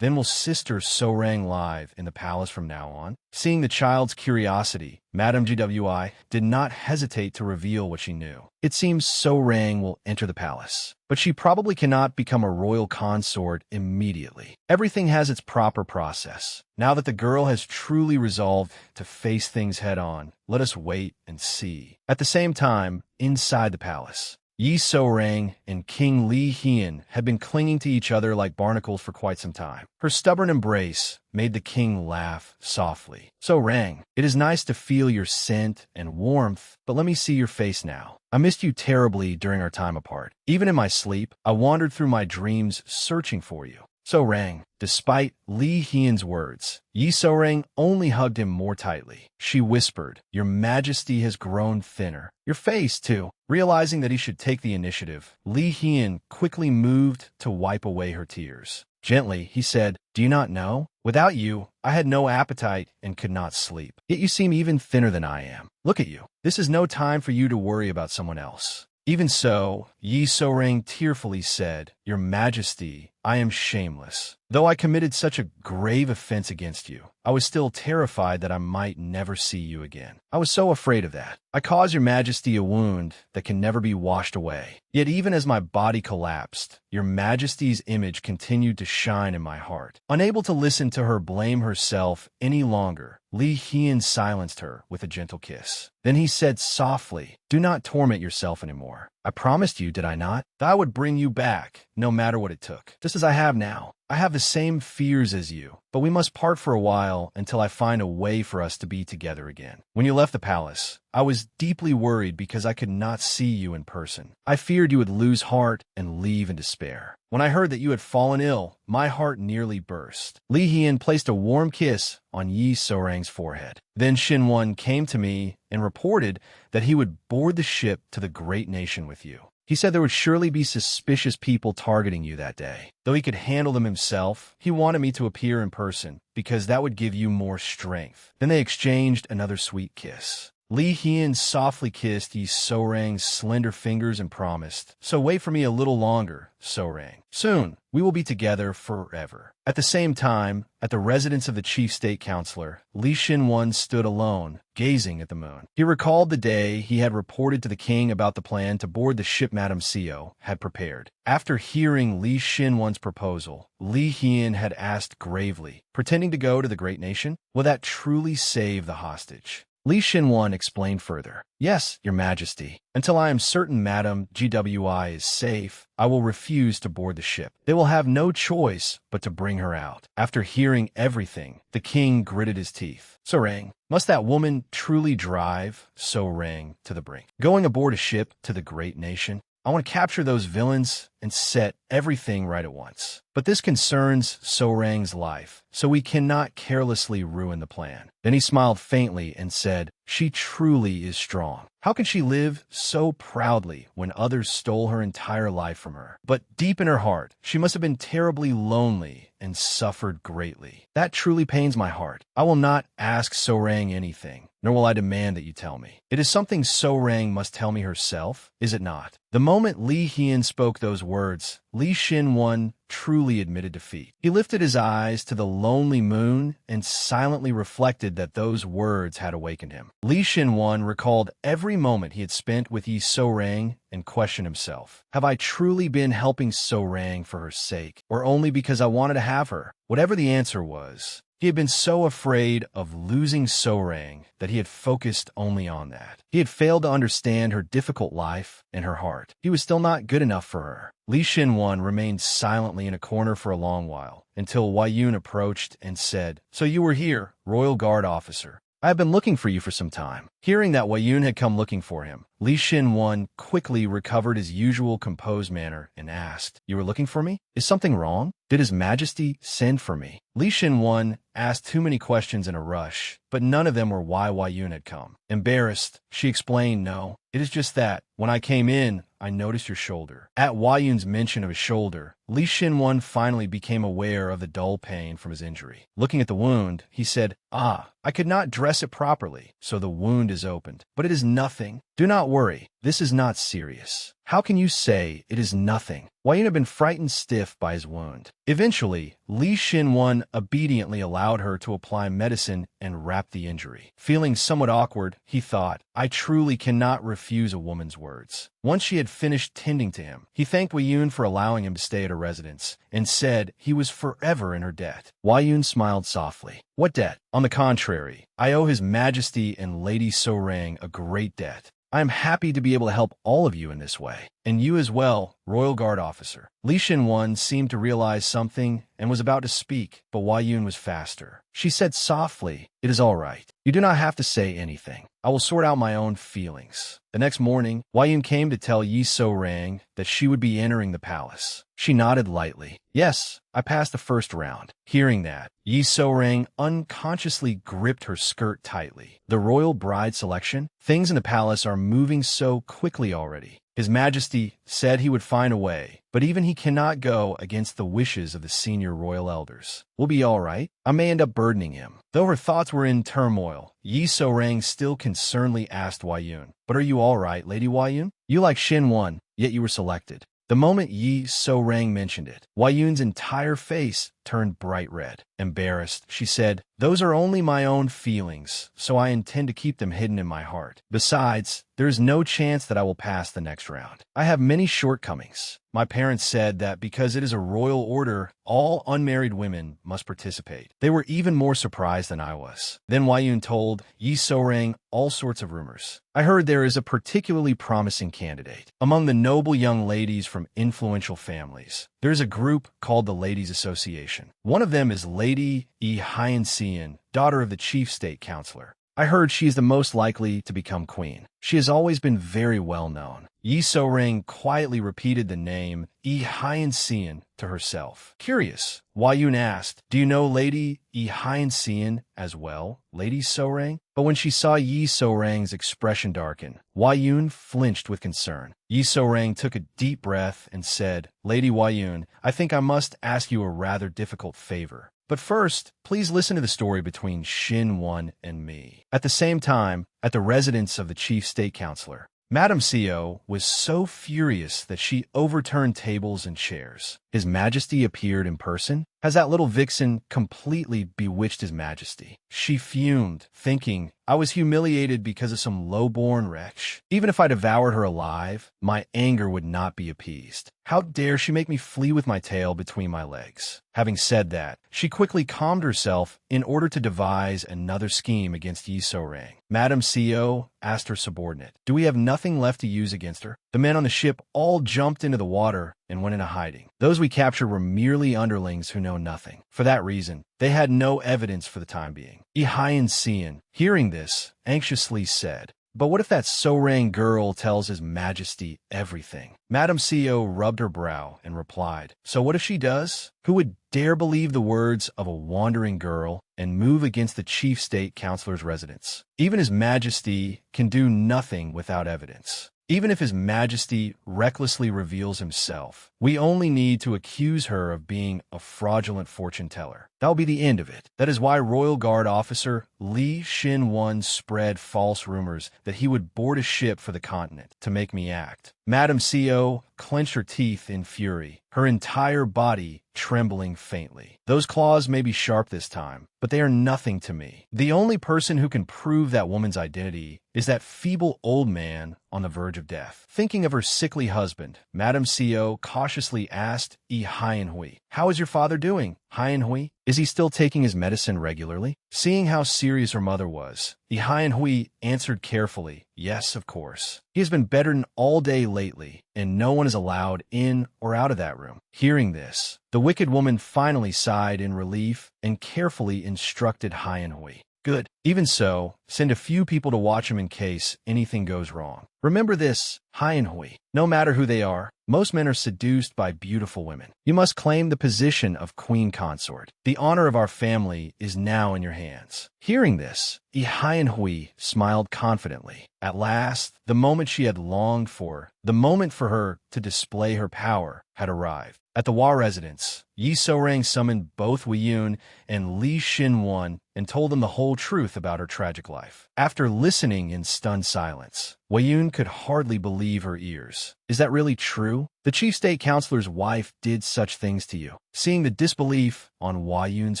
"Then will Sister Sorang live in the palace from now on?" Seeing the child's curiosity, Madame GWI did not hesitate to reveal what she knew. It seems Sorang will enter the palace, but she probably cannot become a royal consort immediately. Everything has its proper process. Now that the girl has truly resolved to face things head-on, let us wait and see. At the same time, inside the palace, Yi Sorang and King Li Hian had been clinging to each other like barnacles for quite some time. Her stubborn embrace made the king laugh softly. "Sorang, it is nice to feel your scent and warmth, but let me see your face now. I missed you terribly during our time apart. Even in my sleep, I wandered through my dreams searching for you." Sorang, despite Li Hian's words, Yi Sorang only hugged him more tightly. She whispered, "Your Majesty has grown thinner. Your face, too." Realizing that he should take the initiative, Li Hian quickly moved to wipe away her tears. Gently, he said, "Do you not know? Without you, I had no appetite and could not sleep. Yet you seem even thinner than I am. Look at you. This is no time for you to worry about someone else." Even so, Yi Sorang tearfully said, "Your Majesty, I am shameless. Though I committed such a grave offense against you, I was still terrified that I might never see you again. I was so afraid of that. I caused your Majesty a wound that can never be washed away. Yet even as my body collapsed, your Majesty's image continued to shine in my heart." Unable to listen to her blame herself any longer, Li Hian silenced her with a gentle kiss. Then he said softly, "Do not torment yourself anymore. I promised you, did I not, that I would bring you back, no matter what it took, just as I have now. I have the same fears as you, but we must part for a while until I find a way for us to be together again. When you left the palace, I was deeply worried because I could not see you in person. I feared you would lose heart and leave in despair. When I heard that you had fallen ill, my heart nearly burst." Li Hian placed a warm kiss on Yi Sorang's forehead. Then Xinwen came to me and reported that he would board the ship to the great nation with you. He said there would surely be suspicious people targeting you that day. Though he could handle them himself, he wanted me to appear in person because that would give you more strength. Then they exchanged another sweet kiss. Li Hian softly kissed Yi Sorang's slender fingers and promised, "So wait for me a little longer, Sorang. Soon, we will be together forever." At the same time, at the residence of the chief state counselor, Li Xinwen stood alone, gazing at the moon. He recalled the day he had reported to the king about the plan to board the ship Madame Seo had prepared. After hearing Li Xinwen's proposal, Li Hian had asked gravely, "Pretending to go to the great nation? Will that truly save the hostage?" Li Xinwen explained further, "Yes, your Majesty. Until I am certain Madame GWI is safe, I will refuse to board the ship. They will have no choice but to bring her out." After hearing everything, the king gritted his teeth. "Sorang, must that woman truly drive Sorang to the brink? Going aboard a ship to the great nation? I want to capture those villains and set everything right at once. But this concerns Sorang's life, so we cannot carelessly ruin the plan." Then he smiled faintly and said, "She truly is strong. How can she live so proudly when others stole her entire life from her? But deep in her heart, she must have been terribly lonely and suffered greatly. That truly pains my heart. I will not ask Sorang anything, nor will I demand that you tell me. It is something Sorang must tell me herself, is it not?" The moment Li Hian spoke those words, Li Xinwen truly admitted defeat. He lifted his eyes to the lonely moon and silently reflected that those words had awakened him. Li Shinwan recalled every moment he had spent with Yi So-rang and questioned himself. Have I truly been helping So-rang for her sake, or only because I wanted to have her? Whatever the answer was, he had been so afraid of losing So-rang that he had focused only on that. He had failed to understand her difficult life and her heart. He was still not good enough for her. Li Shinwan remained silently in a corner for a long while, until Wei Yun approached and said, "So you were here, Royal Guard officer. I have been looking for you for some time." Hearing that Wei Yun had come looking for him, Li Shinwan quickly recovered his usual composed manner and asked, "You were looking for me? Is something wrong? Did His Majesty send for me?" Li Shinwan asked too many questions in a rush, but none of them were why Wei Yun had come. Embarrassed, she explained, "No, it is just that, when I came in, I noticed your shoulder." At Wei Yun's mention of his shoulder, Li Shinwan finally became aware of the dull pain from his injury. Looking at the wound, he said, I could not dress it properly, so the wound is opened. But it is nothing. Do not worry. This is not serious." "How can you say it is nothing?" Wei Yun had been frightened stiff by his wound. Eventually, Li Shinwan obediently allowed her to apply medicine and wrap the injury. Feeling somewhat awkward, he thought, "I truly cannot refuse a woman's words." Once she had finished tending to him, he thanked Wei Yun for allowing him to stay at her residence and said he was forever in her debt. Wei Yun smiled softly. "What debt?" "On the contrary, I owe His Majesty and Lady So-rang a great debt. I am happy to be able to help all of you in this way. And you as well, Royal Guard officer." Li Shinwan seemed to realize something and was about to speak, but Wei Yun was faster. She said softly, "It is all right. You do not have to say anything. I will sort out my own feelings." The next morning, Wei Yun came to tell Yi So-rang that she would be entering the palace. She nodded lightly. "Yes, I passed the first round." Hearing that, Yi So-rang unconsciously gripped her skirt tightly. The royal bride selection? Things in the palace are moving so quickly already. His Majesty said he would find a way, but even he cannot go against the wishes of the senior royal elders. "We'll be all right. I may end up burdening him." Though her thoughts were in turmoil, Yi So-rang still concernedly asked Wei Yun, "But are you all right, Lady Wei Yun? You like Shinwan, yet you were selected." The moment Yi So-rang mentioned it, Wei Yun's entire face turned bright red. Embarrassed, she said, "Those are only my own feelings, so I intend to keep them hidden in my heart. Besides, there is no chance that I will pass the next round. I have many shortcomings. My parents said that because it is a royal order, all unmarried women must participate." They were even more surprised than I was. Then Wei Yun told Yi So-rang all sorts of rumors. "I heard there is a particularly promising candidate among the noble young ladies from influential families. There is a group called the Ladies' Association. One of them is Lady Yi Hyan-sian, daughter of the chief state counselor. I heard she is the most likely to become queen. She has always been very well known." Yi So-rang quietly repeated the name Yi Hyan-sian to herself. Curious, Wei Yun asked, "Do you know Lady Yi Hyan-sian as well, Lady So-rang?" But when she saw Yi So-rang's expression darken, Wei Yun flinched with concern. Yi So-rang took a deep breath and said, "Lady Wei Yun, I think I must ask you a rather difficult favor. But first, please listen to the story between Shinwan and me." At the same time, at the residence of the chief state counselor, Madame Co was so furious that she overturned tables and chairs. His Majesty appeared in person? Has that little vixen completely bewitched His Majesty? She fumed, thinking, "I was humiliated because of some low-born wretch. Even if I devoured her alive, my anger would not be appeased. How dare she make me flee with my tail between my legs?" Having said that, she quickly calmed herself in order to devise another scheme against Yi So-rang. Madame Co asked her subordinate, "Do we have nothing left to use against her?" The men on the ship all jumped into the water and went into hiding. Those we captured were merely underlings who know nothing. For that reason, they had no evidence for the time being. Yi Hyan-sian, hearing this, anxiously said, "But what if that So-rang girl tells His Majesty everything?" Madame Co rubbed her brow and replied, "So what if she does? Who would dare believe the words of a wandering girl and move against the chief state counselor's residence? Even His Majesty can do nothing without evidence. Even if His Majesty recklessly reveals himself, we only need to accuse her of being a fraudulent fortune teller. That'll be the end of it. That is why Royal Guard officer Li Xin-wan spread false rumors that he would board a ship for the continent to make me act. Madam CO clenched her teeth in fury, her entire body trembling faintly. Those claws may be sharp this time, but they are nothing to me. The only person who can prove that woman's identity is that feeble old man on the verge of death. Thinking of her sickly husband, Madam CO cautiously asked Yi Haiyanhui, "How is your father doing, Haiyanhui? Is he still taking his medicine regularly?" Seeing how serious her mother was, Yi Haiyanhui answered carefully, "Yes, of course. He has been bedridden all day lately, and no one is allowed in or out of that room." Hearing this, the wicked woman finally sighed in relief and carefully instructed Haiyanhui, "Good. Even so, send a few people to watch him in case anything goes wrong. Remember this, Haiyanhui, no matter who they are, most men are seduced by beautiful women. You must claim the position of queen consort. The honor of our family is now in your hands." Hearing this, Yi Haiyanhui smiled confidently. At last, the moment she had longed for, the moment for her to display her power, had arrived. At the Hua residence, Yi So-rang summoned both Wei Yun and Li Xin-wan and told them the whole truth about her tragic life. After listening in stunned silence, Wei Yun could hardly believe her ears. "Is that really true? The chief state counselor's wife did such things to you?" Seeing the disbelief on Wei Yun's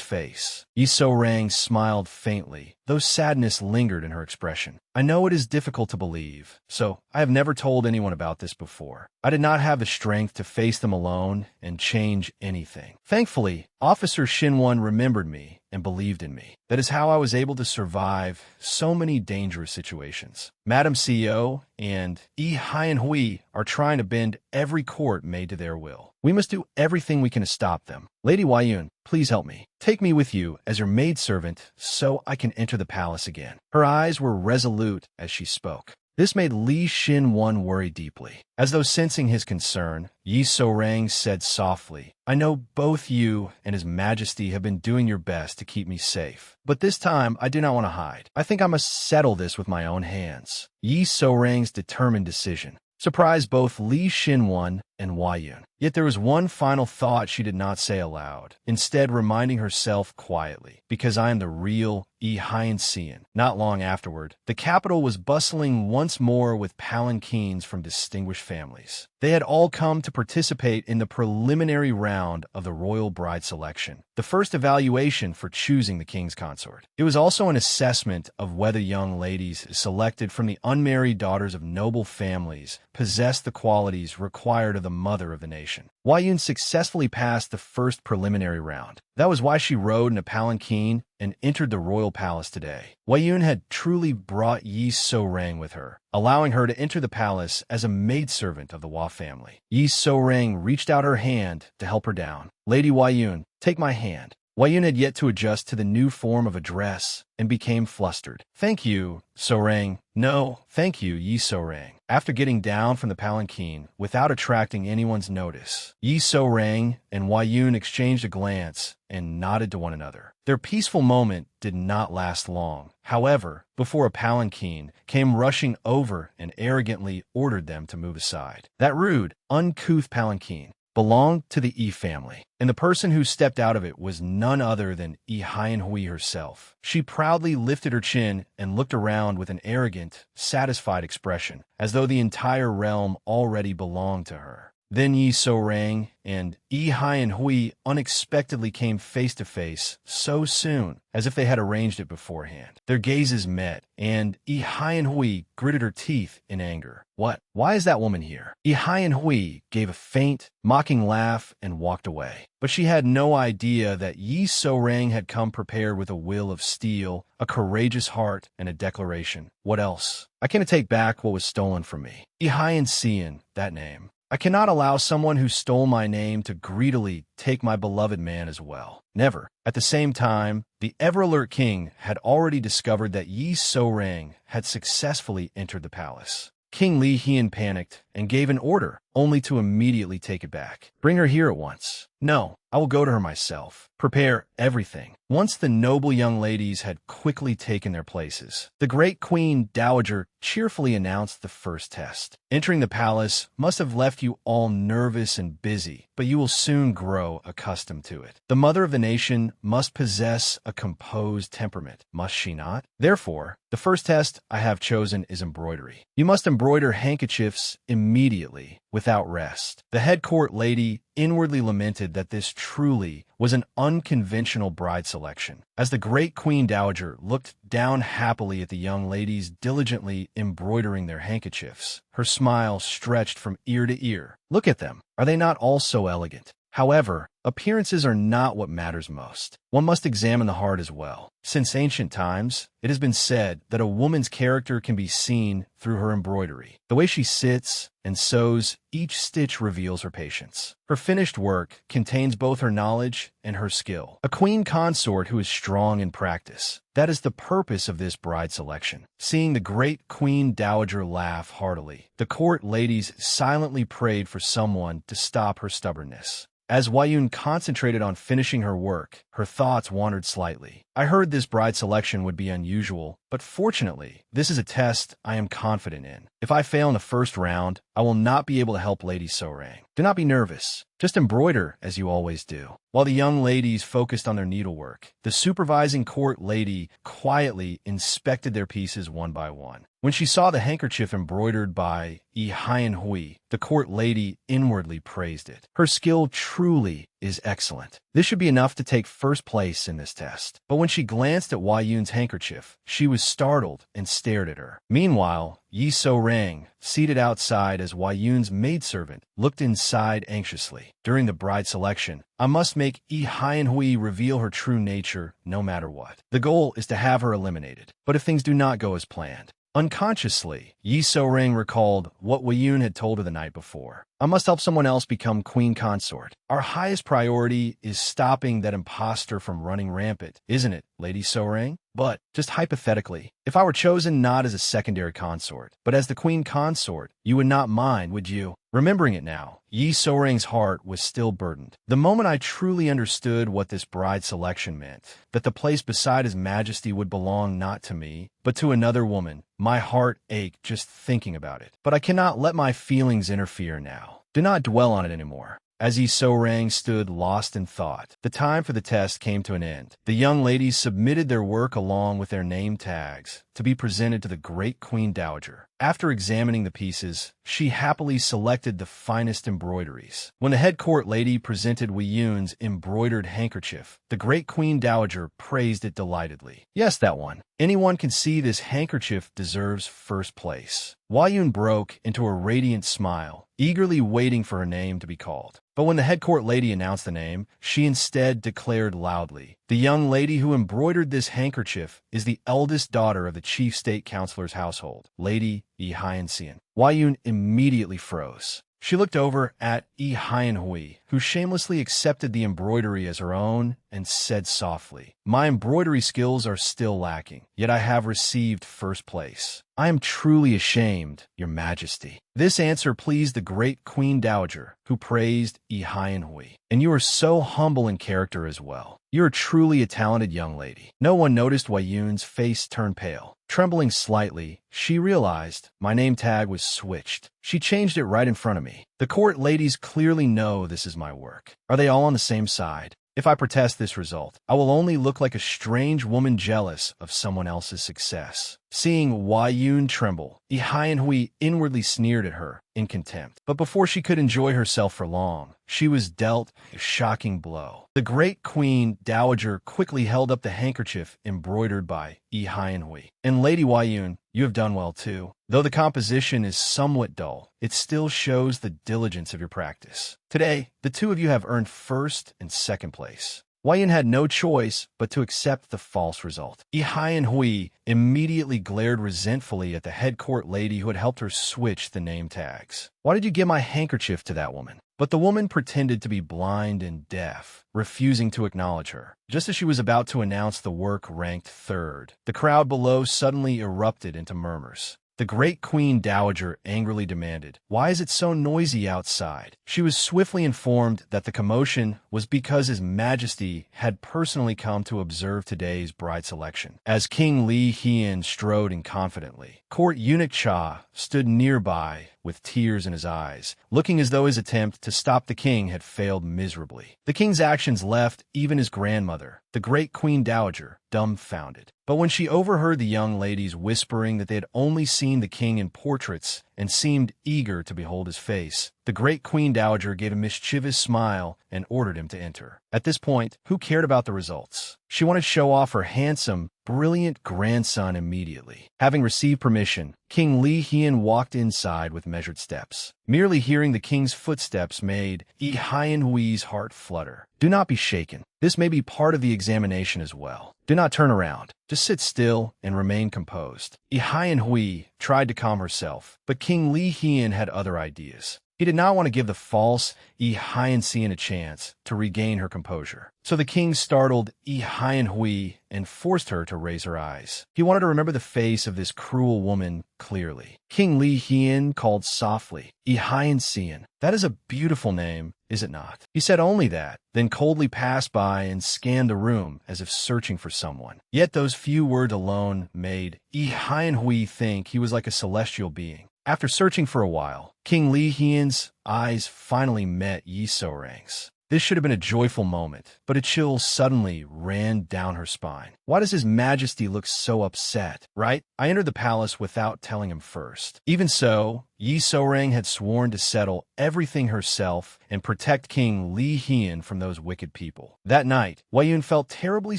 face, Yi So-rang smiled faintly, though sadness lingered in her expression. "I know it is difficult to believe, so I have never told anyone about this before. I did not have the strength to face them alone and change anything. Thankfully, Officer Shinwon remembered me and believed in me. That is how I was able to survive so many dangerous situations. Madam CEO and Yi Haiyanhui are trying to bend every court made to their will. We must do everything we can to stop them. Lady Wei Yun, please help me. Take me with you as your maidservant so I can enter the palace again." Her eyes were resolute as she spoke. This made Li Xin-wan worry deeply. As though sensing his concern, Yi So-rang said softly, "I know both you and His Majesty have been doing your best to keep me safe. But this time, I do not want to hide. I think I must settle this with my own hands." Yi So-rang's determined decision surprised both Li Xin-wan and Wei Yun. Yet there was one final thought she did not say aloud, instead reminding herself quietly, "Because I am the real Yi Haiyan." Not long afterward, the capital was bustling once more with palanquins from distinguished families. They had all come to participate in the preliminary round of the royal bride selection, the first evaluation for choosing the king's consort. It was also an assessment of whether young ladies selected from the unmarried daughters of noble families possessed the qualities required of the mother of the nation. Wei Yun successfully passed the first preliminary round. That was why she rode in a palanquin and entered the royal palace today. Wei Yun had truly brought Yi So-rang with her, allowing her to enter the palace as a maidservant of the Hua family. Yi So-rang reached out her hand to help her down. "Lady Wei Yun, take my hand." Wei Yun had yet to adjust to the new form of address and became flustered. "Thank you, So-rang." "No, thank you, Yi So-rang." After getting down from the palanquin without attracting anyone's notice, Yi So-rang and Wei Yun exchanged a glance and nodded to one another. Their peaceful moment did not last long, however, before a palanquin came rushing over and arrogantly ordered them to move aside. That rude, uncouth palanquin belonged to the Yi family, and the person who stepped out of it was none other than Yi Haiyanhui herself. She proudly lifted her chin and looked around with an arrogant, satisfied expression, as though the entire realm already belonged to her. Then Yi So-rang and Yi Haiyanhui unexpectedly came face to face so soon, as if they had arranged it beforehand. Their gazes met, and Yi Haiyanhui gritted her teeth in anger. "What? Why is that woman here?" Yi Haiyanhui gave a faint, mocking laugh and walked away. But she had no idea that Yi So-rang had come prepared with a will of steel, a courageous heart, and a declaration. "What else? I cannot take back what was stolen from me. Yi Haiyan, that name. I cannot allow someone who stole my name to greedily take my beloved man as well. Never." At the same time, the ever-alert king had already discovered that Yi So-rang had successfully entered the palace. King Li Hian panicked and gave an order, only to immediately take it back. "Bring her here at once." "No, I will go to her myself." Prepare everything. Once the noble young ladies had quickly taken their places, the great queen dowager cheerfully announced the first test. Entering the palace must have left you all nervous and busy, but you will soon grow accustomed to it. The mother of the nation must possess a composed temperament, must she not? Therefore, the first test I have chosen is embroidery. You must embroider handkerchiefs immediately, without rest. The head court lady inwardly lamented that this truly was an unconventional bride selection. As the great queen dowager looked down happily at the young ladies diligently embroidering their handkerchiefs, her smile stretched from ear to ear. Look at them. Are they not all so elegant? However, appearances are not what matters most. One must examine the heart as well. Since ancient times, it has been said that a woman's character can be seen through her embroidery. The way she sits and sews, each stitch reveals her patience. Her finished work contains both her knowledge and her skill. A queen consort who is strong in practice. That is the purpose of this bride selection. Seeing the great queen dowager laugh heartily, the court ladies silently prayed for someone to stop her stubbornness. As Wayun concentrated on finishing her work, her thoughts wandered slightly. I heard this bride selection would be unusual, but fortunately, this is a test I am confident in. If I fail in the first round, I will not be able to help Lady Sorang. Do not be nervous. Just embroider as you always do. While the young ladies focused on their needlework, the supervising court lady quietly inspected their pieces one by one. When she saw the handkerchief embroidered by Yi Hien Hui, the court lady inwardly praised it. Her skill truly is excellent. This should be enough to take first place in this test. But when she glanced at Wai Yun's handkerchief, she was startled and stared at her. Meanwhile, Yi So-rang, seated outside as Wai Yun's maidservant, looked inside anxiously. During the bride selection, I must make Yi Hien Hui reveal her true nature no matter what. The goal is to have her eliminated. But if things do not go as planned, unconsciously, Yi So-rang recalled what Wei Yun had told her the night before. I must help someone else become queen consort. Our highest priority is stopping that imposter from running rampant, isn't it, Lady So-rang? But, just hypothetically, if I were chosen not as a secondary consort, but as the queen consort, you would not mind, would you? Remembering it now, Yi So-rang's heart was still burdened. The moment I truly understood what this bride selection meant, that the place beside His Majesty would belong not to me, but to another woman, my heart ached just thinking about it. But I cannot let my feelings interfere now. Do not dwell on it anymore. As Yi So-rang stood lost in thought, the time for the test came to an end. The young ladies submitted their work along with their name tags to be presented to the great queen dowager. After examining the pieces, she happily selected the finest embroideries. When the head court lady presented Wei Yun's embroidered handkerchief, the great queen dowager praised it delightedly. Yes, that one. Anyone can see this handkerchief deserves first place. Wei Yun broke into a radiant smile, eagerly waiting for her name to be called. But when the head court lady announced the name, she instead declared loudly, "The young lady who embroidered this handkerchief is the eldest daughter of the chief state counselor's household, Lady Yi Hien Xian." Wei Yun immediately froze. She looked over at Yi Hien Hui, who shamelessly accepted the embroidery as her own, and said softly, "My embroidery skills are still lacking, yet I have received first place. I am truly ashamed, Your Majesty." This answer pleased the great queen dowager, who praised Yi Hien Hui. "And you are so humble in character as well. You are truly a talented young lady." No one noticed Wei Yun's face turn pale. Trembling slightly, she realized my name tag was switched. She changed it right in front of me. The court ladies clearly know this is my work. Are they all on the same side? If I protest this result, I will only look like a strange woman jealous of someone else's success. Seeing Wei Yun tremble, Yi Hien Hui inwardly sneered at her in contempt. But before she could enjoy herself for long, she was dealt a shocking blow. The great queen dowager quickly held up the handkerchief embroidered by Yi Hien Hui. "And Lady Wei Yun, you have done well too. Though the composition is somewhat dull, it still shows the diligence of your practice. Today, the two of you have earned first and second place." Wei Yun had no choice but to accept the false result. Yi Hien Hui immediately glared resentfully at the head court lady who had helped her switch the name tags. "Why did you give my handkerchief to that woman?" But the woman pretended to be blind and deaf, refusing to acknowledge her. Just as she was about to announce the work ranked third, the crowd below suddenly erupted into murmurs. The great queen dowager angrily demanded, "Why is it so noisy outside?" She was swiftly informed that the commotion was because His Majesty had personally come to observe today's bride selection. As King Li Hien strode in confidently, court eunuch Cha stood nearby with tears in his eyes, looking as though his attempt to stop the king had failed miserably. The king's actions left even his grandmother, the great queen dowager, dumbfounded. But when she overheard the young ladies whispering that they had only seen the king in portraits and seemed eager to behold his face, the great queen dowager gave a mischievous smile and ordered him to enter. At this point, who cared about the results? She wanted to show off her handsome, brilliant grandson immediately. Having received permission, King Li Hien walked inside with measured steps. Merely hearing the king's footsteps made Yi Hui's heart flutter. Do not be shaken. This may be part of the examination as well. Do not turn around. Just sit still and remain composed. Yi Hui tried to calm herself, but King Li Hien had other ideas. He did not want to give the false Yi Xian a chance to regain her composure. So the king startled Yi Hui and forced her to raise her eyes. He wanted to remember the face of this cruel woman clearly. King Li Hien called softly, "Yi Xian, that is a beautiful name, is it not?" He said only that, then coldly passed by and scanned the room as if searching for someone. Yet those few words alone made Yi Hui think he was like a celestial being. After searching for a while, King Li Hien's eyes finally met Yi Sourang's. This should have been a joyful moment, but a chill suddenly ran down her spine. Why does His Majesty look so upset, right? I entered the palace without telling him first. Even so, Yi Sourang had sworn to settle everything herself and protect King Li Hien from those wicked people. That night, Wei Yun felt terribly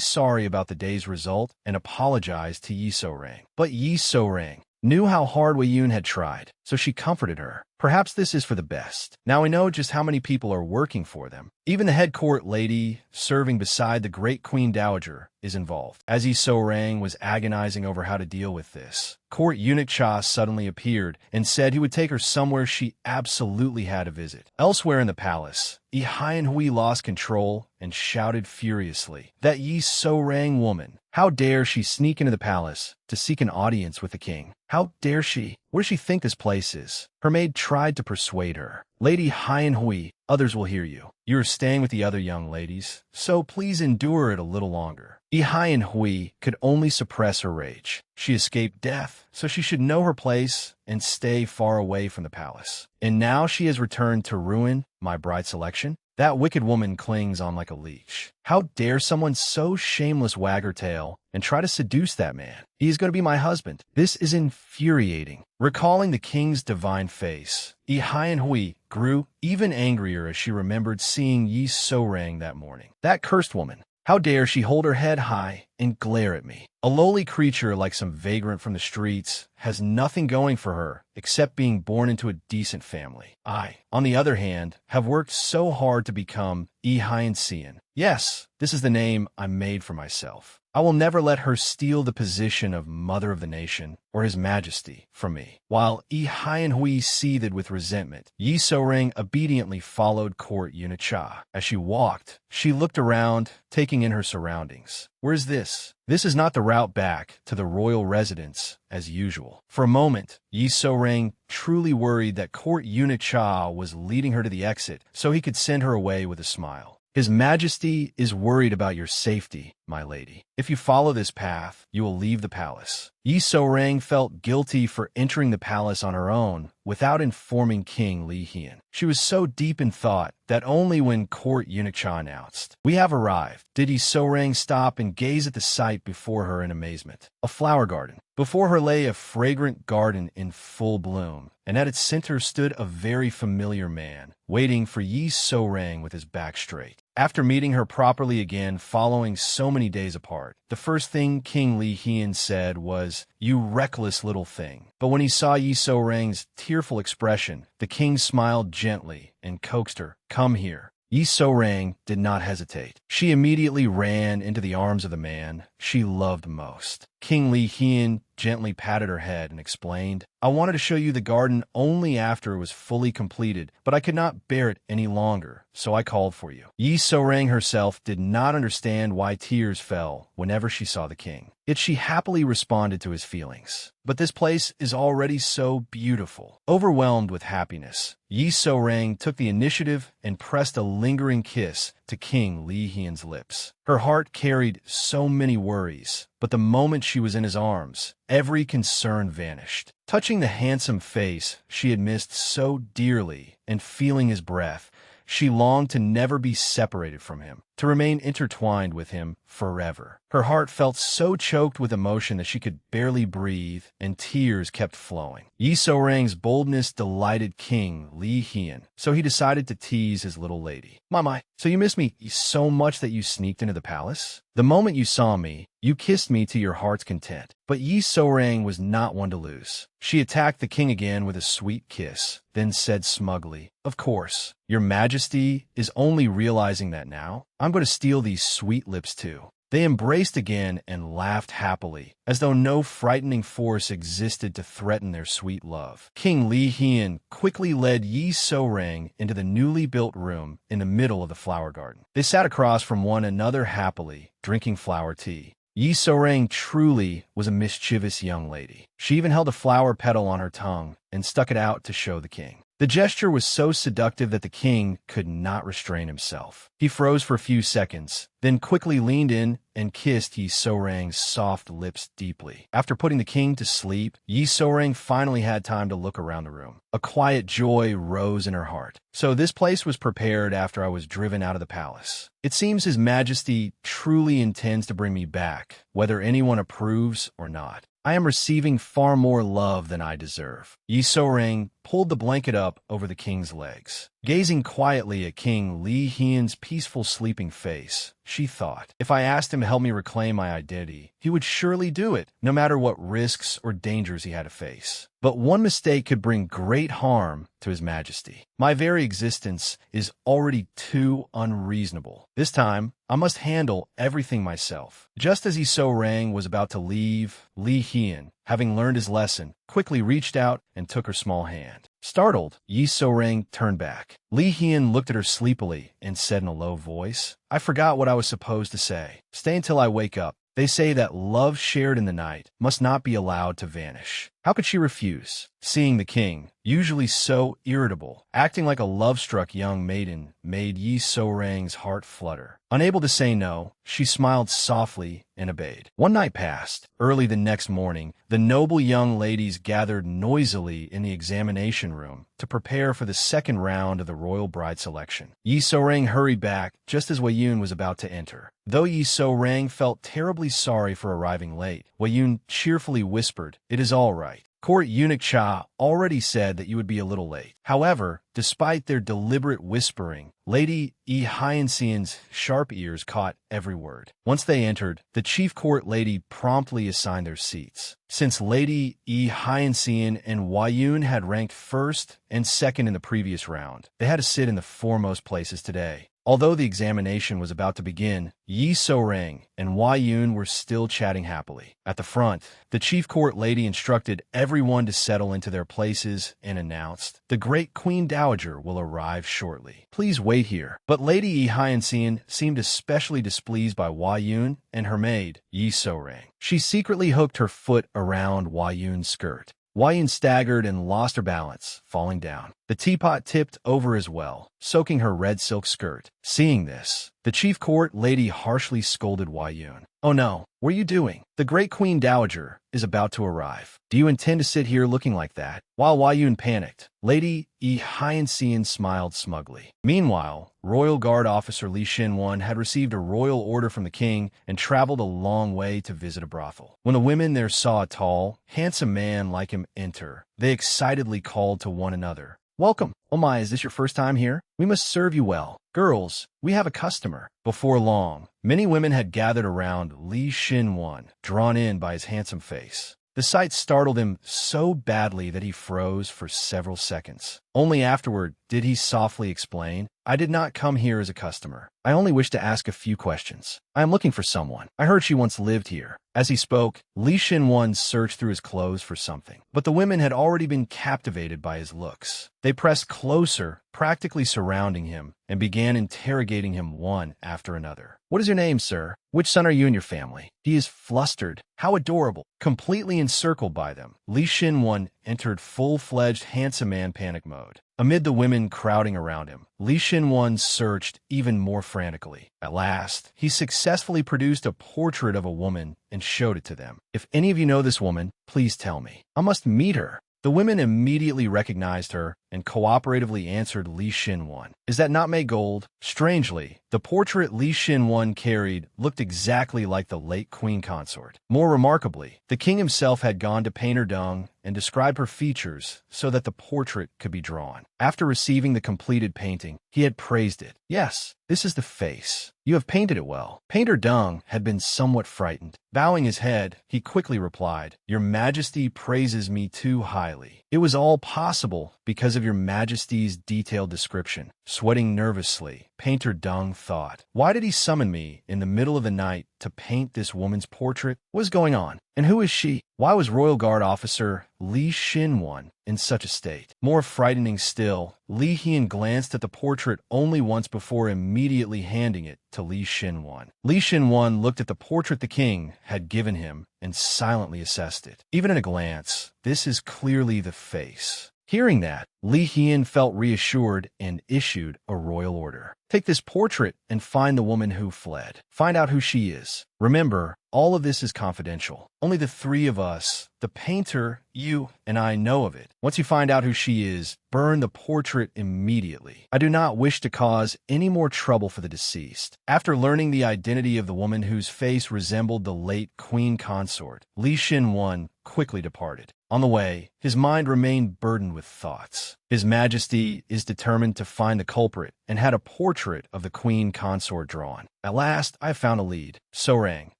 sorry about the day's result and apologized to Yi Sourang. But Yi Sourang knew how hard Wei Yun had tried, so she comforted her. Perhaps this is for the best. Now we know just how many people are working for them. Even the head court lady serving beside the great queen dowager is involved. As Yi Sourang was agonizing over how to deal with this, court eunuch Cha suddenly appeared and said he would take her somewhere she absolutely had to visit. Elsewhere in the palace, Yi Hui lost control and shouted furiously, "That Yi Sourang woman! How dare she sneak into the palace to seek an audience with the king? How dare she? What does she think this place is?" Her maid tried to persuade her. "Lady Hui, others will hear you. You are staying with the other young ladies, so please endure it a little longer." Yi Hui could only suppress her rage. She escaped death, so she should know her place and stay far away from the palace. And now she has returned to ruin my bride selection? That wicked woman clings on like a leash. How dare someone so shameless wag her tail and try to seduce that man? He is going to be my husband. This is infuriating. Recalling the king's divine face, Yi Hui grew even angrier as she remembered seeing Yi Sourang that morning. That cursed woman. How dare she hold her head high and glare at me? A lowly creature like some vagrant from the streets has nothing going for her except being born into a decent family. I, on the other hand, have worked so hard to become Yi Xian. Yes, this is the name I made for myself. I will never let her steal the position of Mother of the Nation or His Majesty from me. While Yi Hui seethed with resentment, Yi Sourang obediently followed court eunuch Cha. As she walked, she looked around, taking in her surroundings. Where is this? This is not the route back to the royal residence as usual. For a moment, Yi Sourang truly worried that court eunuch Cha was leading her to the exit so he could send her away with a smile. His Majesty is worried about your safety, my lady. If you follow this path, you will leave the palace. Yi Sourang felt guilty for entering the palace on her own without informing King Li Hien. She was so deep in thought that only when court eunuch Cha announced, "We have arrived," did Yi Sourang stop and gaze at the sight before her in amazement. A flower garden. Before her lay a fragrant garden in full bloom, and at its center stood a very familiar man, waiting for Yi Sourang with his back straight. After meeting her properly again following so many days apart, the first thing King Li Hien said was, "You reckless little thing." But when he saw Yi Sourang's tearful expression, the king smiled gently and coaxed her, "Come here." Yi Sourang did not hesitate. She immediately ran into the arms of the man she loved most. King Li Hian gently patted her head and explained, I wanted to show you the garden only after it was fully completed, but I could not bear it any longer, so I called for you. Yi Sourang herself did not understand why tears fell whenever she saw the king. Yet she happily responded to his feelings. But this place is already so beautiful. Overwhelmed with happiness, Yi Sourang took the initiative and pressed a lingering kiss to King Li Hian's lips. Her heart carried so many worries, but the moment she was in his arms, every concern vanished. Touching the handsome face she had missed so dearly and feeling his breath, she longed to never be separated from him, to remain intertwined with him forever. Her heart felt so choked with emotion that she could barely breathe, and tears kept flowing. Yi Sourang's boldness delighted King Li Hian, so he decided to tease his little lady. My, so you miss me so much that you sneaked into the palace? The moment you saw me, you kissed me to your heart's content. But Yi Sourang was not one to lose. She attacked the king again with a sweet kiss, then said smugly, Of course, your majesty is only realizing that now. I'm going to steal these sweet lips too. They embraced again and laughed happily, as though no frightening force existed to threaten their sweet love. King Li Hian quickly led Yi Sourang into the newly built room in the middle of the flower garden. They sat across from one another happily, drinking flower tea. Yi Sourang truly was a mischievous young lady. She even held a flower petal on her tongue and stuck it out to show the king. The gesture was so seductive that the king could not restrain himself. He froze for a few seconds, then quickly leaned in and kissed Yi Sourang's soft lips deeply. After putting the king to sleep, Yi Sourang finally had time to look around the room. A quiet joy rose in her heart. So this place was prepared after I was driven out of the palace. It seems His Majesty truly intends to bring me back, whether anyone approves or not. I am receiving far more love than I deserve. Yi Sourang pulled the blanket up over the king's legs. Gazing quietly at King Li Hian's peaceful sleeping face, she thought, if I asked him to help me reclaim my identity, he would surely do it, no matter what risks or dangers he had to face. But one mistake could bring great harm to His Majesty. My very existence is already too unreasonable. This time, I must handle everything myself. Just as Yi Sourang was about to leave, Li Hian, having learned his lesson, quickly reached out and took her small hand. Startled, Yi Sourang turned back. Li Hian looked at her sleepily and said in a low voice, I forgot what I was supposed to say. Stay until I wake up. They say that love shared in the night must not be allowed to vanish. How could she refuse? Seeing the king, usually so irritable, acting like a love-struck young maiden, made Yi Sourang's heart flutter. Unable to say no, she smiled softly and obeyed. One night passed. Early the next morning, the noble young ladies gathered noisily in the examination room to prepare for the second round of the royal bride selection. Yi Sourang hurried back just as Wei Yun was about to enter. Though Yi Sourang felt terribly sorry for arriving late, Wei Yun cheerfully whispered, It is all right. Court eunuch Cha already said that you would be a little late. However, despite their deliberate whispering, Lady Yi Hyacin's sharp ears caught every word. Once they entered, the chief court lady promptly assigned their seats. Since Lady Yi Hyacin and Wei Yun had ranked first and second in the previous round, they had to sit in the foremost places today. Although the examination was about to begin, Yi Sourang and Wei Yun were still chatting happily. At the front, the chief court lady instructed everyone to settle into their places and announced, The great Queen Dowager will arrive shortly. Please wait here. But Lady Yi Hyacin seemed especially displeased by Wei Yun and her maid, Yi Sourang. She secretly hooked her foot around Wei Yun's skirt. Wei Yun staggered and lost her balance, falling down. The teapot tipped over as well, soaking her red silk skirt. Seeing this, the chief court lady harshly scolded Wei Yun. Oh no, what are you doing? The great Queen Dowager is about to arrive. Do you intend to sit here looking like that? While Wei Yun panicked, Lady Yi Hyacin smiled smugly. Meanwhile, Royal Guard officer Li Xinwan had received a royal order from the king and traveled a long way to visit a brothel. When the women there saw a tall, handsome man like him enter, they excitedly called to one another, Welcome. Oh my, is this your first time here? We must serve you well. Girls, we have a customer. Before long, many women had gathered around Li Xinwan, drawn in by his handsome face. The sight startled him so badly that he froze for several seconds. Only afterward did he softly explain, I did not come here as a customer. I only wish to ask a few questions. I am looking for someone. I heard she once lived here. As he spoke, Li Shinwan searched through his clothes for something, but the women had already been captivated by his looks. They pressed closer, practically surrounding him, and began interrogating him one after another. What is your name, sir? Which son are you and your family? He is flustered. How adorable. Completely encircled by them, Li Shinwan entered full-fledged handsome man panic mode. Amid the women crowding around him, Li Shinwan searched even more frantically. At last, he successfully produced a portrait of a woman and showed it to them. If any of you know this woman, please tell me. I must meet her. The women immediately recognized her and cooperatively answered Li Shinwan. Is that not May Gold? Strangely, the portrait Li Shinwan carried looked exactly like the late queen consort. More remarkably, the king himself had gone to painter Deng and described her features so that the portrait could be drawn. After receiving the completed painting, he had praised it. Yes, this is the face. You have painted it well. Painter Deng had been somewhat frightened. Bowing his head, he quickly replied, Your Majesty praises me too highly. It was all possible because of Your Majesty's detailed description. Sweating nervously, Painter Deng thought, why did he summon me in the middle of the night to paint this woman's portrait? What is going on? And who is she? Why was Royal Guard officer Li Shinwan in such a state? More frightening still, Li Hian glanced at the portrait only once before immediately handing it to Li Shinwan. Li Shinwan looked at the portrait the king had given him and silently assessed it. Even at a glance, this is clearly the face. Hearing that, Li Hian felt reassured and issued a royal order. Take this portrait and find the woman who fled. Find out who she is. Remember, all of this is confidential. Only the three of us, the painter, you, and I know of it. Once you find out who she is, burn the portrait immediately. I do not wish to cause any more trouble for the deceased. After learning the identity of the woman whose face resembled the late queen consort, Li Shinwan quickly departed. On the way, his mind remained burdened with thoughts. His Majesty is determined to find the culprit and had a portrait of the queen consort drawn. At last, I found a lead. Sorang.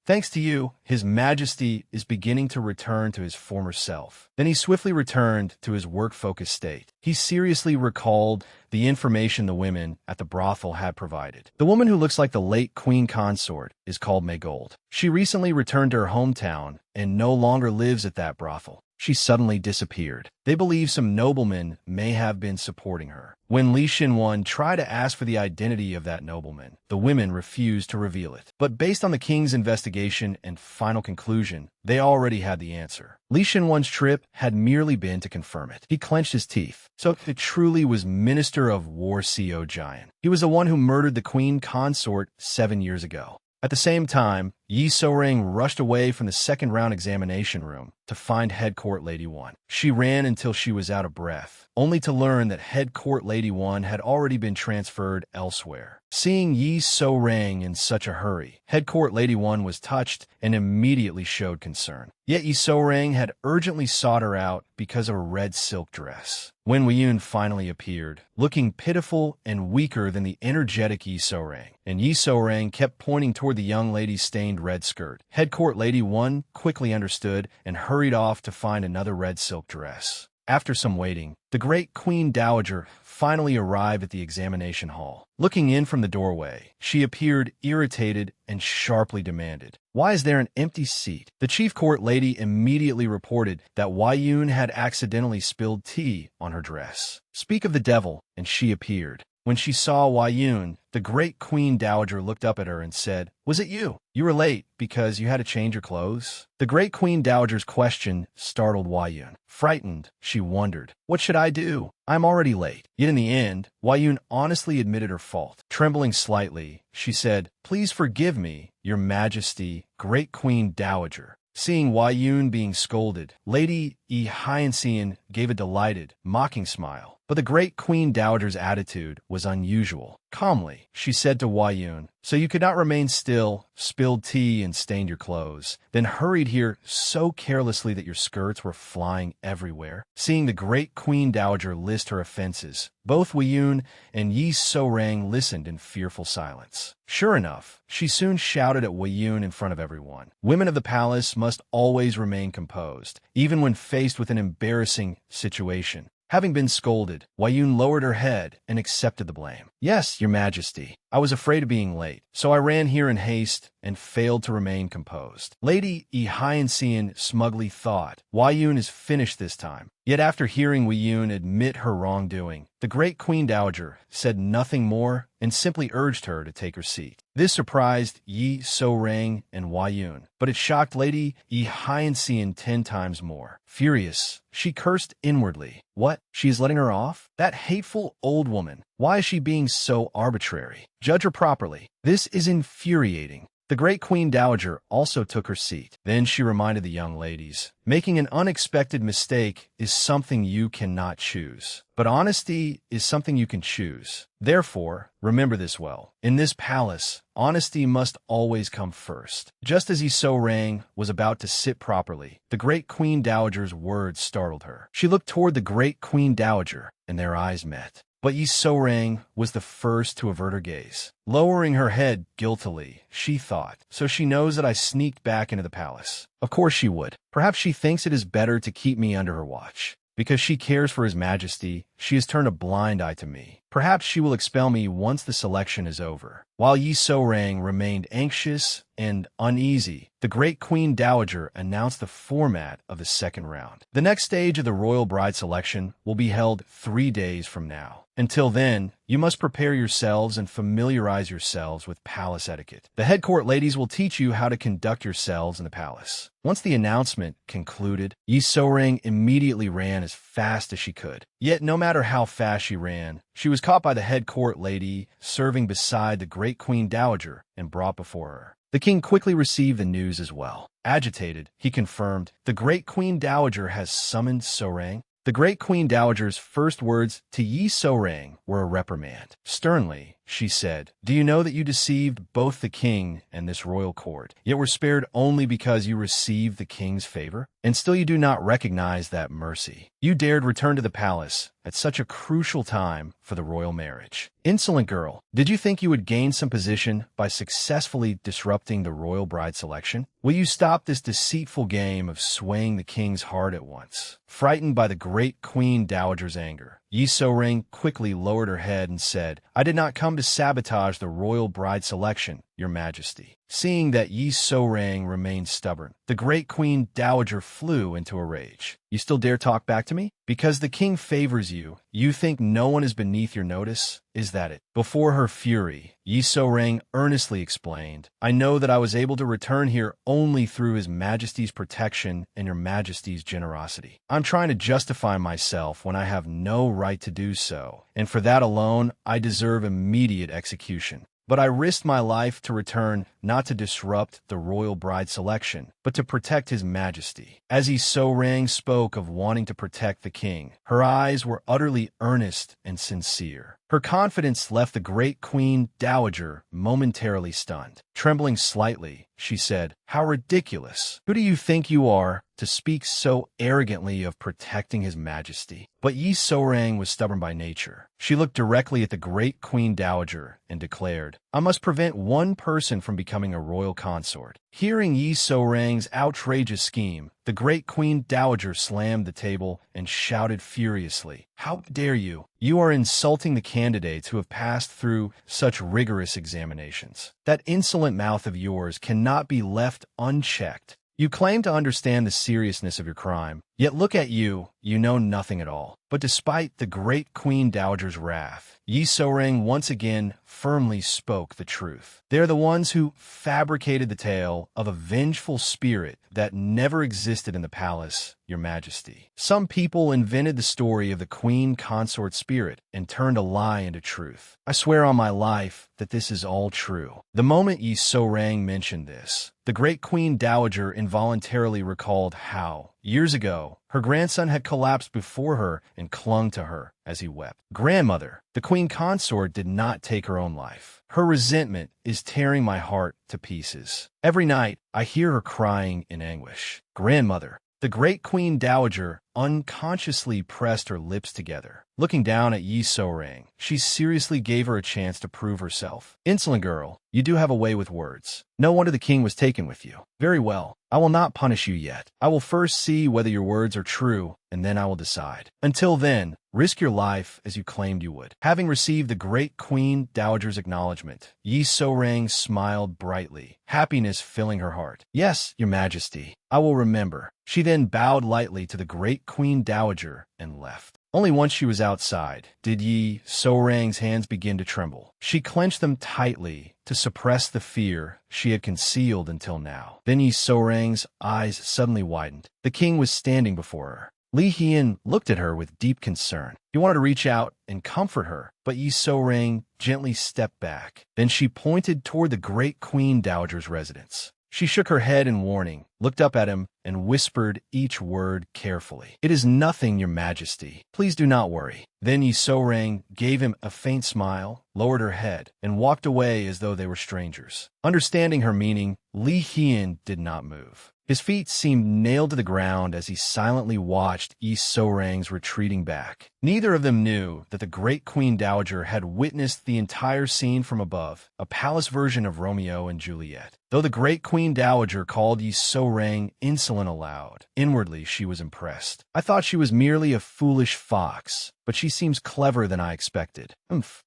Thanks to you, His Majesty is beginning to return to his former self. Then he swiftly returned to his work-focused state. He seriously recalled the information the women at the brothel had provided. The woman who looks like the late queen consort is called May Gold. She recently returned to her hometown and no longer lives at that brothel. She suddenly disappeared. They believe some nobleman may have been supporting her. When Li Shinwan tried to ask for the identity of that nobleman, the women refused to reveal it. But based on the king's investigation and final conclusion, they already had the answer. Li Shinwan's trip had merely been to confirm it. He clenched his teeth. So it truly was Minister of War Co Jian. He was the one who murdered the queen consort 7 years ago. At the same time, Yi Sorang rushed away from the second-round examination room to find Head Court Lady 1. She ran until she was out of breath, only to learn that Head Court Lady 1 had already been transferred elsewhere. Seeing Yi Sorang in such a hurry, Head Court Lady 1 was touched and immediately showed concern. Yet Yi Sorang had urgently sought her out because of a red silk dress. When Weiyun finally appeared, looking pitiful and weaker than the energetic Yi Sorang, and Yi Sorang kept pointing toward the young lady's stained red skirt, Head Court Lady 1 quickly understood and hurried off to find another red silk dress. After some waiting, the great Queen Dowager finally arrived at the examination hall. Looking in from the doorway, she appeared irritated and sharply demanded, "Why is there an empty seat?" The chief court lady immediately reported that Weiyun had accidentally spilled tea on her dress. Speak of the devil, and she appeared. When she saw Weiyun, the great Queen Dowager looked up at her and said, "Was it you? You were late because you had to change your clothes?" The great Queen Dowager's question startled Weiyun. Frightened, she wondered, "What should I do? I'm already late." Yet in the end, Weiyun honestly admitted her fault. Trembling slightly, she said, "Please forgive me, Your Majesty, Great Queen Dowager." Seeing Weiyun being scolded, Lady Yi Hyanxian gave a delighted, mocking smile. But the great Queen Dowager's attitude was unusual. Calmly, she said to Weiyun, "So you could not remain still, spilled tea and stained your clothes, then hurried here so carelessly that your skirts were flying everywhere?" Seeing the great Queen Dowager list her offenses, both Weiyun and Yi Sorang listened in fearful silence. Sure enough, she soon shouted at Weiyun in front of everyone. Women of the palace must always remain composed, even when faced with an embarrassing situation. Having been scolded, Huayun lowered her head and accepted the blame. Yes, your majesty. I was afraid of being late, so I ran here in haste and failed to remain composed. Lady Yi Hyancian smugly thought, Huayun is finished this time. Yet after hearing Huayun admit her wrongdoing, the great Queen Dowager said nothing more and simply urged her to take her seat. This surprised Yi So-rang and Huayun, but it shocked Lady Yi Hyancian 10 times more. Furious, she cursed inwardly. What? She is letting her off? That hateful old woman. Why is she being so arbitrary? Judge her properly. This is infuriating. The great Queen Dowager also took her seat. Then she reminded the young ladies, making an unexpected mistake is something you cannot choose. But honesty is something you can choose. Therefore, remember this well. In this palace, honesty must always come first. Just as Yi So-rang was about to sit properly, the great Queen Dowager's words startled her. She looked toward the great Queen Dowager, and their eyes met. But Yi So-rang was the first to avert her gaze. Lowering her head guiltily, she thought, so she knows that I sneaked back into the palace. Of course she would. Perhaps she thinks it is better to keep me under her watch. Because she cares for His Majesty, she has turned a blind eye to me. Perhaps she will expel me once the selection is over. While Yi So-rang remained anxious and uneasy, the great Queen Dowager announced the format of the second round. The next stage of the royal bride selection will be held 3 days from now. Until then, you must prepare yourselves and familiarize yourselves with palace etiquette. The head court ladies will teach you how to conduct yourselves in the palace. Once the announcement concluded, Yi So-rang immediately ran as fast as she could. Yet no matter how fast she ran, she was caught by the head court lady serving beside the great Queen Dowager and brought before her. The king quickly received the news as well. Agitated, he confirmed, the great Queen Dowager has summoned So-rang. The great Queen Dowager's first words to Yi So-rang were a reprimand. Sternly, she said, do you know that you deceived both the king and this royal court, yet were spared only because you received the king's favor? And still you do not recognize that mercy. You dared return to the palace at such a crucial time for the royal marriage. Insolent girl, did you think you would gain some position by successfully disrupting the royal bride selection? Will you stop this deceitful game of swaying the king's heart at once? Frightened by the great Queen Dowager's anger, Yi So-rang quickly lowered her head and said, I did not come to sabotage the royal bride selection, Your Majesty. Seeing that Yi So-rang remained stubborn, the great Queen Dowager flew into a rage. You still dare talk back to me? Because the king favors you, you think no one is beneath your notice? Is that it? Before her fury, Yi So-rang earnestly explained, I know that I was able to return here only through His Majesty's protection and Your Majesty's generosity. I'm trying to justify myself when I have no right to do so, and for that alone, I deserve immediate execution. But I risked my life to return not to disrupt the royal bride selection, but to protect His Majesty. As Yi So-rang spoke of wanting to protect the king, her eyes were utterly earnest and sincere. Her confidence left the great Queen Dowager momentarily stunned. Trembling slightly, she said, How ridiculous! Who do you think you are to speak so arrogantly of protecting His Majesty? But Yi So-rang was stubborn by nature. She looked directly at the great Queen Dowager and declared, I must prevent one person from becoming a royal consort. Hearing Yi So-rang's outrageous scheme, the great Queen Dowager slammed the table and shouted furiously, How dare you! You are insulting the candidates who have passed through such rigorous examinations. That insolent mouth of yours cannot be left unchecked. You claim to understand the seriousness of your crime, yet look at you, you know nothing at all. But despite the great Queen Dowager's wrath, Yi So-rang once again firmly spoke the truth. They are the ones who fabricated the tale of a vengeful spirit that never existed in the palace, Your Majesty. Some people invented the story of the queen consort spirit and turned a lie into truth. I swear on my life that this is all true. The moment Yi So-rang mentioned this, the great Queen Dowager involuntarily recalled how, years ago, her grandson had collapsed before her and clung to her as he wept. Grandmother, the queen consort did not take her own life. Her resentment is tearing my heart to pieces. Every night, I hear her crying in anguish. Grandmother, the great Queen Dowager unconsciously pressed her lips together. looking down at Yi So-rang. She seriously gave her a chance to prove herself. Insolent girl, you do have a way with words. No wonder the king was taken with you. Very well. I will not punish you yet. I will first see whether your words are true, and then I will decide. Until then, risk your life as you claimed you would. Having received the great Queen Dowager's acknowledgement, Yi So-rang smiled brightly, happiness filling her heart. Yes, your majesty, I will remember. She then bowed lightly to the great Queen Dowager and left. Only once she was outside did Yi So-rang's hands begin to tremble. She clenched them tightly to suppress the fear she had concealed until now. Then Yi So-rang's eyes suddenly widened. The king was standing before her. Li Hien looked at her with deep concern. He wanted to reach out and comfort her, but Yi So-rang gently stepped back. Then she pointed toward the great Queen Dowager's residence. She shook her head in warning, looked up at him, and whispered each word carefully. It is nothing, your majesty. Please do not worry. Then Yi So-rang gave him a faint smile, lowered her head, and walked away as though they were strangers. Understanding her meaning, Li Hien did not move. His feet seemed nailed to the ground as he silently watched Yi So-rang's retreating back. Neither of them knew that the great Queen Dowager had witnessed the entire scene from above, a palace version of Romeo and Juliet. Though the great Queen Dowager called Yi So-rang insolent aloud, inwardly she was impressed. I thought she was merely a foolish fox, but she seems cleverer than I expected.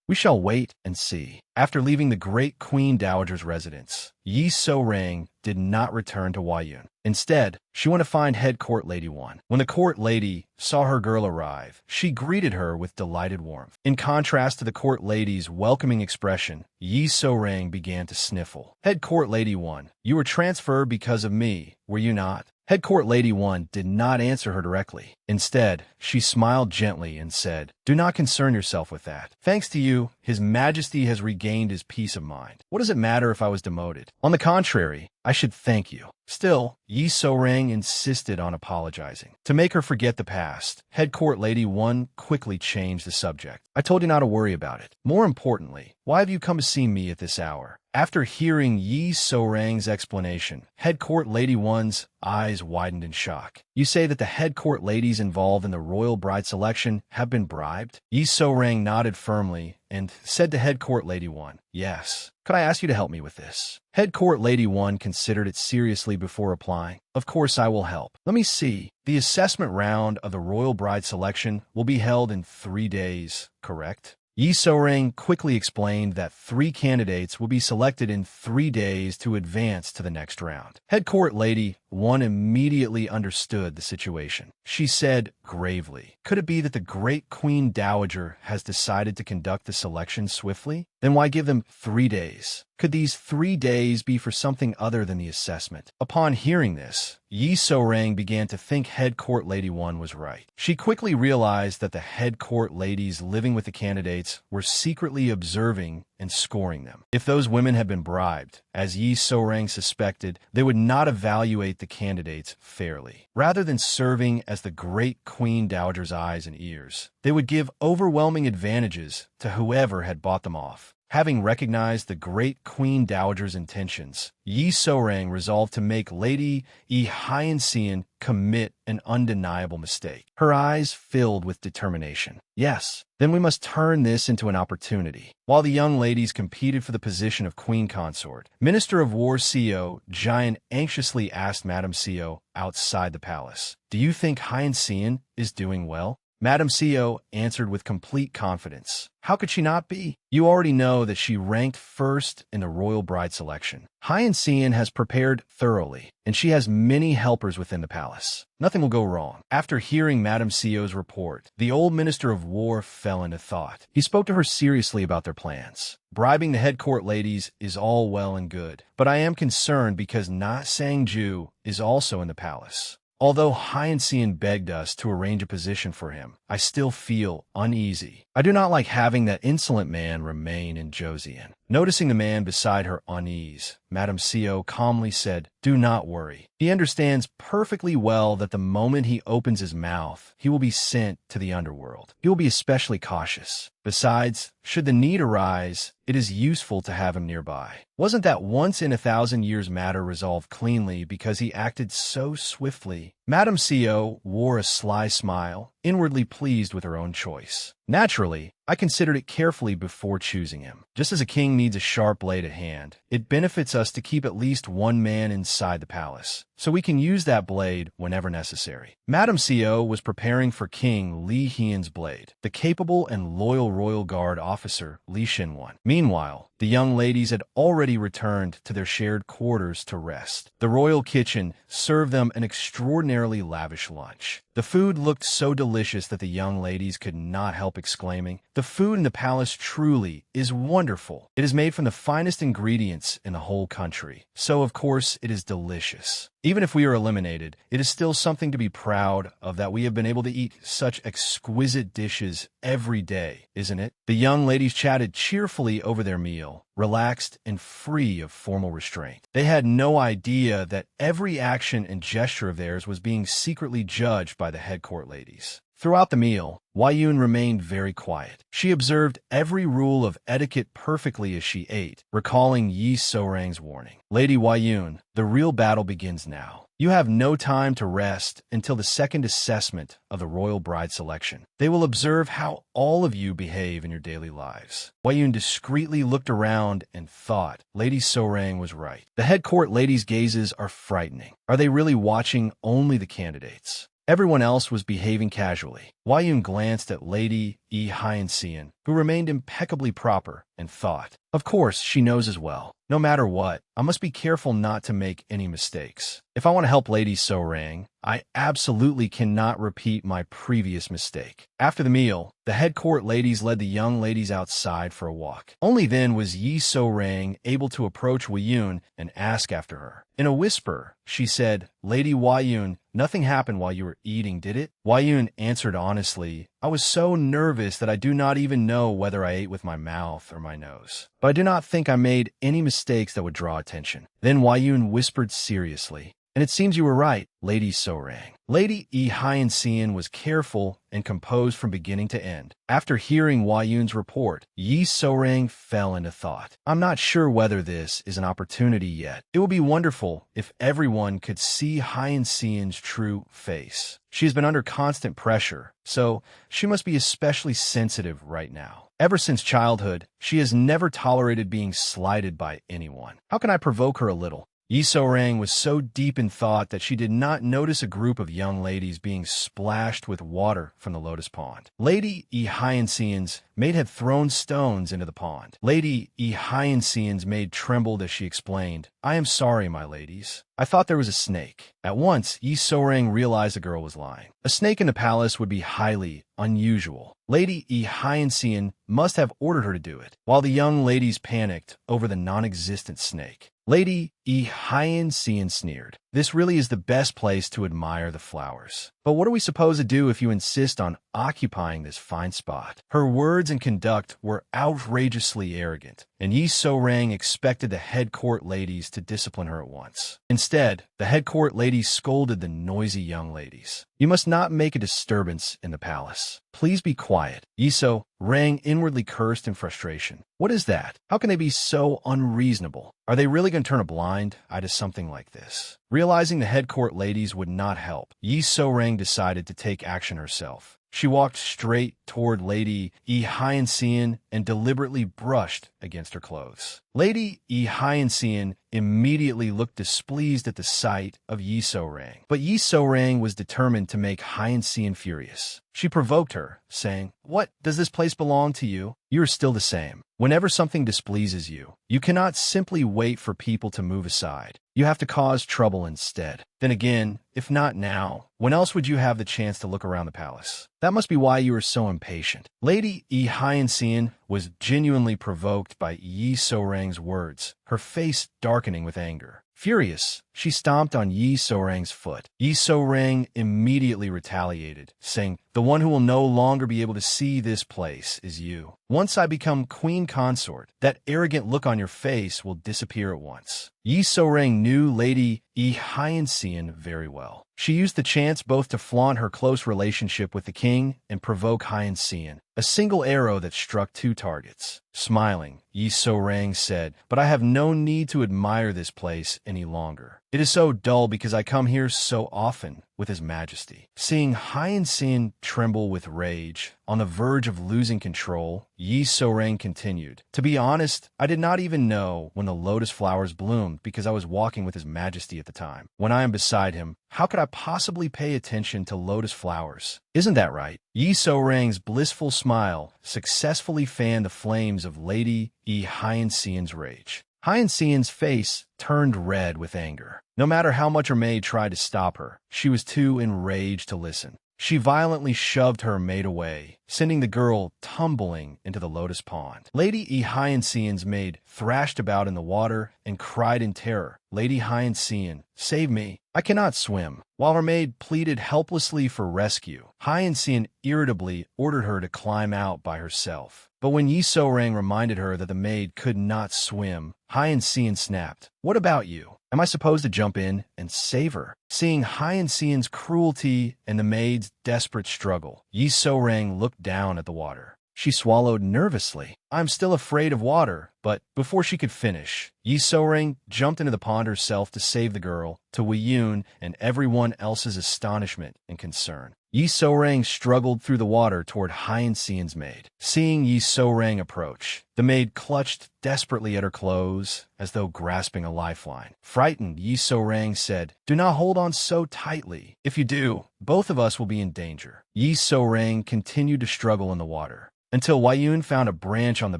We shall wait and see. After leaving the great Queen Dowager's residence, Yi So-rang did not return to Huayun. Instead, she went to find head court lady 1. When the court lady saw her girl arrive, she greeted her with delighted warmth. In contrast to the court lady's welcoming expression, Yi So-rang began to sniffle. Head court lady 1, you were transferred because of me, were you not? Head court lady 1 did not answer her directly. Instead, she smiled gently and said, do not concern yourself with that. Thanks to you, His Majesty has regained his peace of mind. What does it matter if I was demoted? On the contrary, I should thank you. Still, Yi So-rang insisted on apologizing. To make her forget the past, head court lady 1 quickly changed the subject. I told you not to worry about it. More importantly, why have you come to see me at this hour? After hearing Yi So-rang's explanation, head court lady 1's eyes widened in shock. You say that the head court ladies involved in the royal bride selection have been bribed? Yi So-rang nodded firmly and said to head court lady 1, yes. Could I ask you to help me with this? Head court lady 1 considered it seriously before replying. Of course I will help. Let me see. The assessment round of the royal bride selection will be held in 3 days, correct? Yi So-rang quickly explained that 3 candidates will be selected in 3 days to advance to the next round. Head court lady 1 immediately understood the situation. She said gravely, could it be that the great Queen Dowager has decided to conduct the selection swiftly? Then why give them 3 days? Could these 3 days be for something other than the assessment? Upon hearing this, Yi So-rang began to think head court lady 1 was right. She quickly realized that the head court ladies living with the candidates were secretly observing and scoring them. If those women had been bribed, as Yi So-rang suspected, they would not evaluate the candidates fairly. Rather than serving as the great Queen Dowager's eyes and ears, they would give overwhelming advantages to whoever had bought them off. Having recognized the great Queen Dowager's intentions, Yi So-rang resolved to make Lady Yi Hyen-seon commit an undeniable mistake. Her eyes filled with determination. Yes, then we must turn this into an opportunity. While the young ladies competed for the position of Queen Consort, Minister of War Seo Jian anxiously asked Madame Seo outside the palace, do you think Hyen-seon is doing well? Madame Seo answered with complete confidence. How could she not be? You already know that she ranked first in the royal bride selection. Hyen-seon has prepared thoroughly, and she has many helpers within the palace. Nothing will go wrong. After hearing Madame Seo's report, the old Minister of War fell into thought. He spoke to her seriously about their plans. Bribing the head court ladies is all well and good, but I am concerned because Na Sang-ju is also in the palace. Although Hyen-seon begged us to arrange a position for him, I still feel uneasy. I do not like having that insolent man remain in Joseon. Noticing the man beside her unease, Madame Seo calmly said, do not worry. He understands perfectly well that the moment he opens his mouth, he will be sent to the underworld. He will be especially cautious. Besides, should the need arise, it is useful to have him nearby. Wasn't that once-in-a-thousand-years matter resolved cleanly because he acted so swiftly Madame Co wore a sly smile, inwardly pleased with her own choice. Naturally, I considered it carefully before choosing him. Just as a king needs a sharp blade at hand, it benefits us to keep at least one man inside the palace, so we can use that blade whenever necessary. Madame Co was preparing for King Li Hian's blade, the capable and loyal royal guard officer Li Shinwan. Meanwhile, the young ladies had already returned to their shared quarters to rest. The royal kitchen served them an extraordinarily lavish lunch. The food looked so delicious that the young ladies could not help exclaiming, "The food in the palace truly is wonderful. It is made from the finest ingredients in the whole country, so of course it is delicious." Even if we are eliminated, it is still something to be proud of that we have been able to eat such exquisite dishes every day, isn't it? The young ladies chatted cheerfully over their meal, relaxed and free of formal restraint. They had no idea that every action and gesture of theirs was being secretly judged by the head court ladies. Throughout the meal, Yun remained very quiet. She observed every rule of etiquette perfectly as she ate, recalling Yi So-rang's warning. "Lady Yun, the real battle begins now. You have no time to rest until the second assessment of the royal bride selection. They will observe how all of you behave in your daily lives." Yun discreetly looked around and thought, Lady So-rang was right. The head court ladies' gazes are frightening. Are they really watching only the candidates? Everyone else was behaving casually. Yun glanced at Lady Hyeon-seon, who remained impeccably proper, and thought, of course, she knows as well. No matter what, I must be careful not to make any mistakes. If I want to help Lady So-rang, I absolutely cannot repeat my previous mistake. After the meal, the head court ladies led the young ladies outside for a walk. Only then was Yi So-rang able to approach Yun and ask after her. In a whisper, she said, "Lady Yun, nothing happened while you were eating, did it?" Yun answered honestly, "I was so nervous that I do not even know whether I ate with my mouth or my nose. But I do not think I made any mistakes that would draw attention." Then Yun whispered seriously, "And it seems you were right, Lady So-rang." Lady Hyeon-seon was careful and composed from beginning to end. After hearing Yun's report, Yi So-rang fell into thought. "I'm not sure whether this is an opportunity yet. It would be wonderful if everyone could see Hyeon-seon's true face. She has been under constant pressure, so she must be especially sensitive right now. Ever since childhood, she has never tolerated being slighted by anyone. How can I provoke her a little?" Yi So-rang was so deep in thought that she did not notice a group of young ladies being splashed with water from the lotus pond. Lady Hyeon-seon's maid had thrown stones into the pond. Lady Hyeon-seon's maid trembled as she explained, "I am sorry, my ladies. I thought there was a snake." At once, Yi So-rang realized the girl was lying. A snake in the palace would be highly unusual. Lady Hyeon-seon must have ordered her to do it, while the young ladies panicked over the non-existent snake. Lady Hyeon-seon sneered, "This really is the best place to admire the flowers. But what are we supposed to do if you insist on occupying this fine spot?" Her words and conduct were outrageously arrogant, and Yi So-rang expected the head court ladies to discipline her at once. Instead, the head court ladies scolded the noisy young ladies. "You must not make a disturbance in the palace. Please be quiet." Yi So-rang inwardly cursed in frustration. What is that? How can they be so unreasonable? Are they really going to turn a blind eye to something like this? Realizing the head court ladies would not help, Yi So-rang decided to take action herself. She walked straight toward Lady Hyeon-seon and deliberately brushed against her clothes. Lady Hyeon-seon immediately looked displeased at the sight of Yi So-rang. But Yi So-rang was determined to make Hyeon-seon furious. She provoked her, saying, "What? Does this place belong to you? You are still the same. Whenever something displeases you, you cannot simply wait for people to move aside. You have to cause trouble instead. Then again, if not now, when else would you have the chance to look around the palace? That must be why you are so impatient." Lady Hyeon-seon was genuinely provoked by Yi So-rang's words, her face darkening with anger. Furious, she stomped on Yi So-rang's foot. Yi So-rang immediately retaliated, saying, "The one who will no longer be able to see this place is you. Once I become queen consort, that arrogant look on your face will disappear at once." Yi So-rang knew Lady Hyeon-seon very well. She used the chance both to flaunt her close relationship with the king and provoke Hyeon-seon, a single arrow that struck two targets. Smiling, Yi So-rang said, "But I have no need to admire this place any longer. It is so dull because I come here so often with His Majesty. Seeing Hyan Xin tremble with rage, on the verge of losing control, Yi So-rang continued. To be honest, I did not even know when the lotus flowers bloomed because I was walking with His Majesty at the time. When I am beside him, how could I possibly pay attention to lotus flowers? Isn't that right? Yi So-rang's blissful smile successfully fanned the flames of Lady Yi Hyan Xian's rage. Hyan Xian's face turned red with anger. No matter how much her maid tried to stop her, she was too enraged to listen. She violently shoved her maid away, sending the girl tumbling into the lotus pond. Lady Yi Hyan Xian's maid thrashed about in the water and cried in terror, "Lady Hyan Xian, save me! I cannot swim." While her maid pleaded helplessly for rescue, Hyan Xian irritably ordered her to climb out by herself. But when Yi So-rang reminded her that the maid could not swim, Hyan Xian snapped, "What about you? Am I supposed to jump in and save her?" Seeing Hyan Xian's cruelty and the maid's desperate struggle, Yi So-rang looked down at the water. She swallowed nervously. "I'm still afraid of water," but before she could finish, Yi So-rang jumped into the pond herself to save the girl, to Wei Yun and everyone else's astonishment and concern. Yi So-rang struggled through the water toward Hyan Xian's maid. Seeing Yi So-rang approach, the maid clutched desperately at her clothes as though grasping a lifeline. Frightened, Yi So-rang said, "Do not hold on so tightly. If you do, both of us will be in danger." Yi So-rang continued to struggle in the water until Wei Yun found a branch on the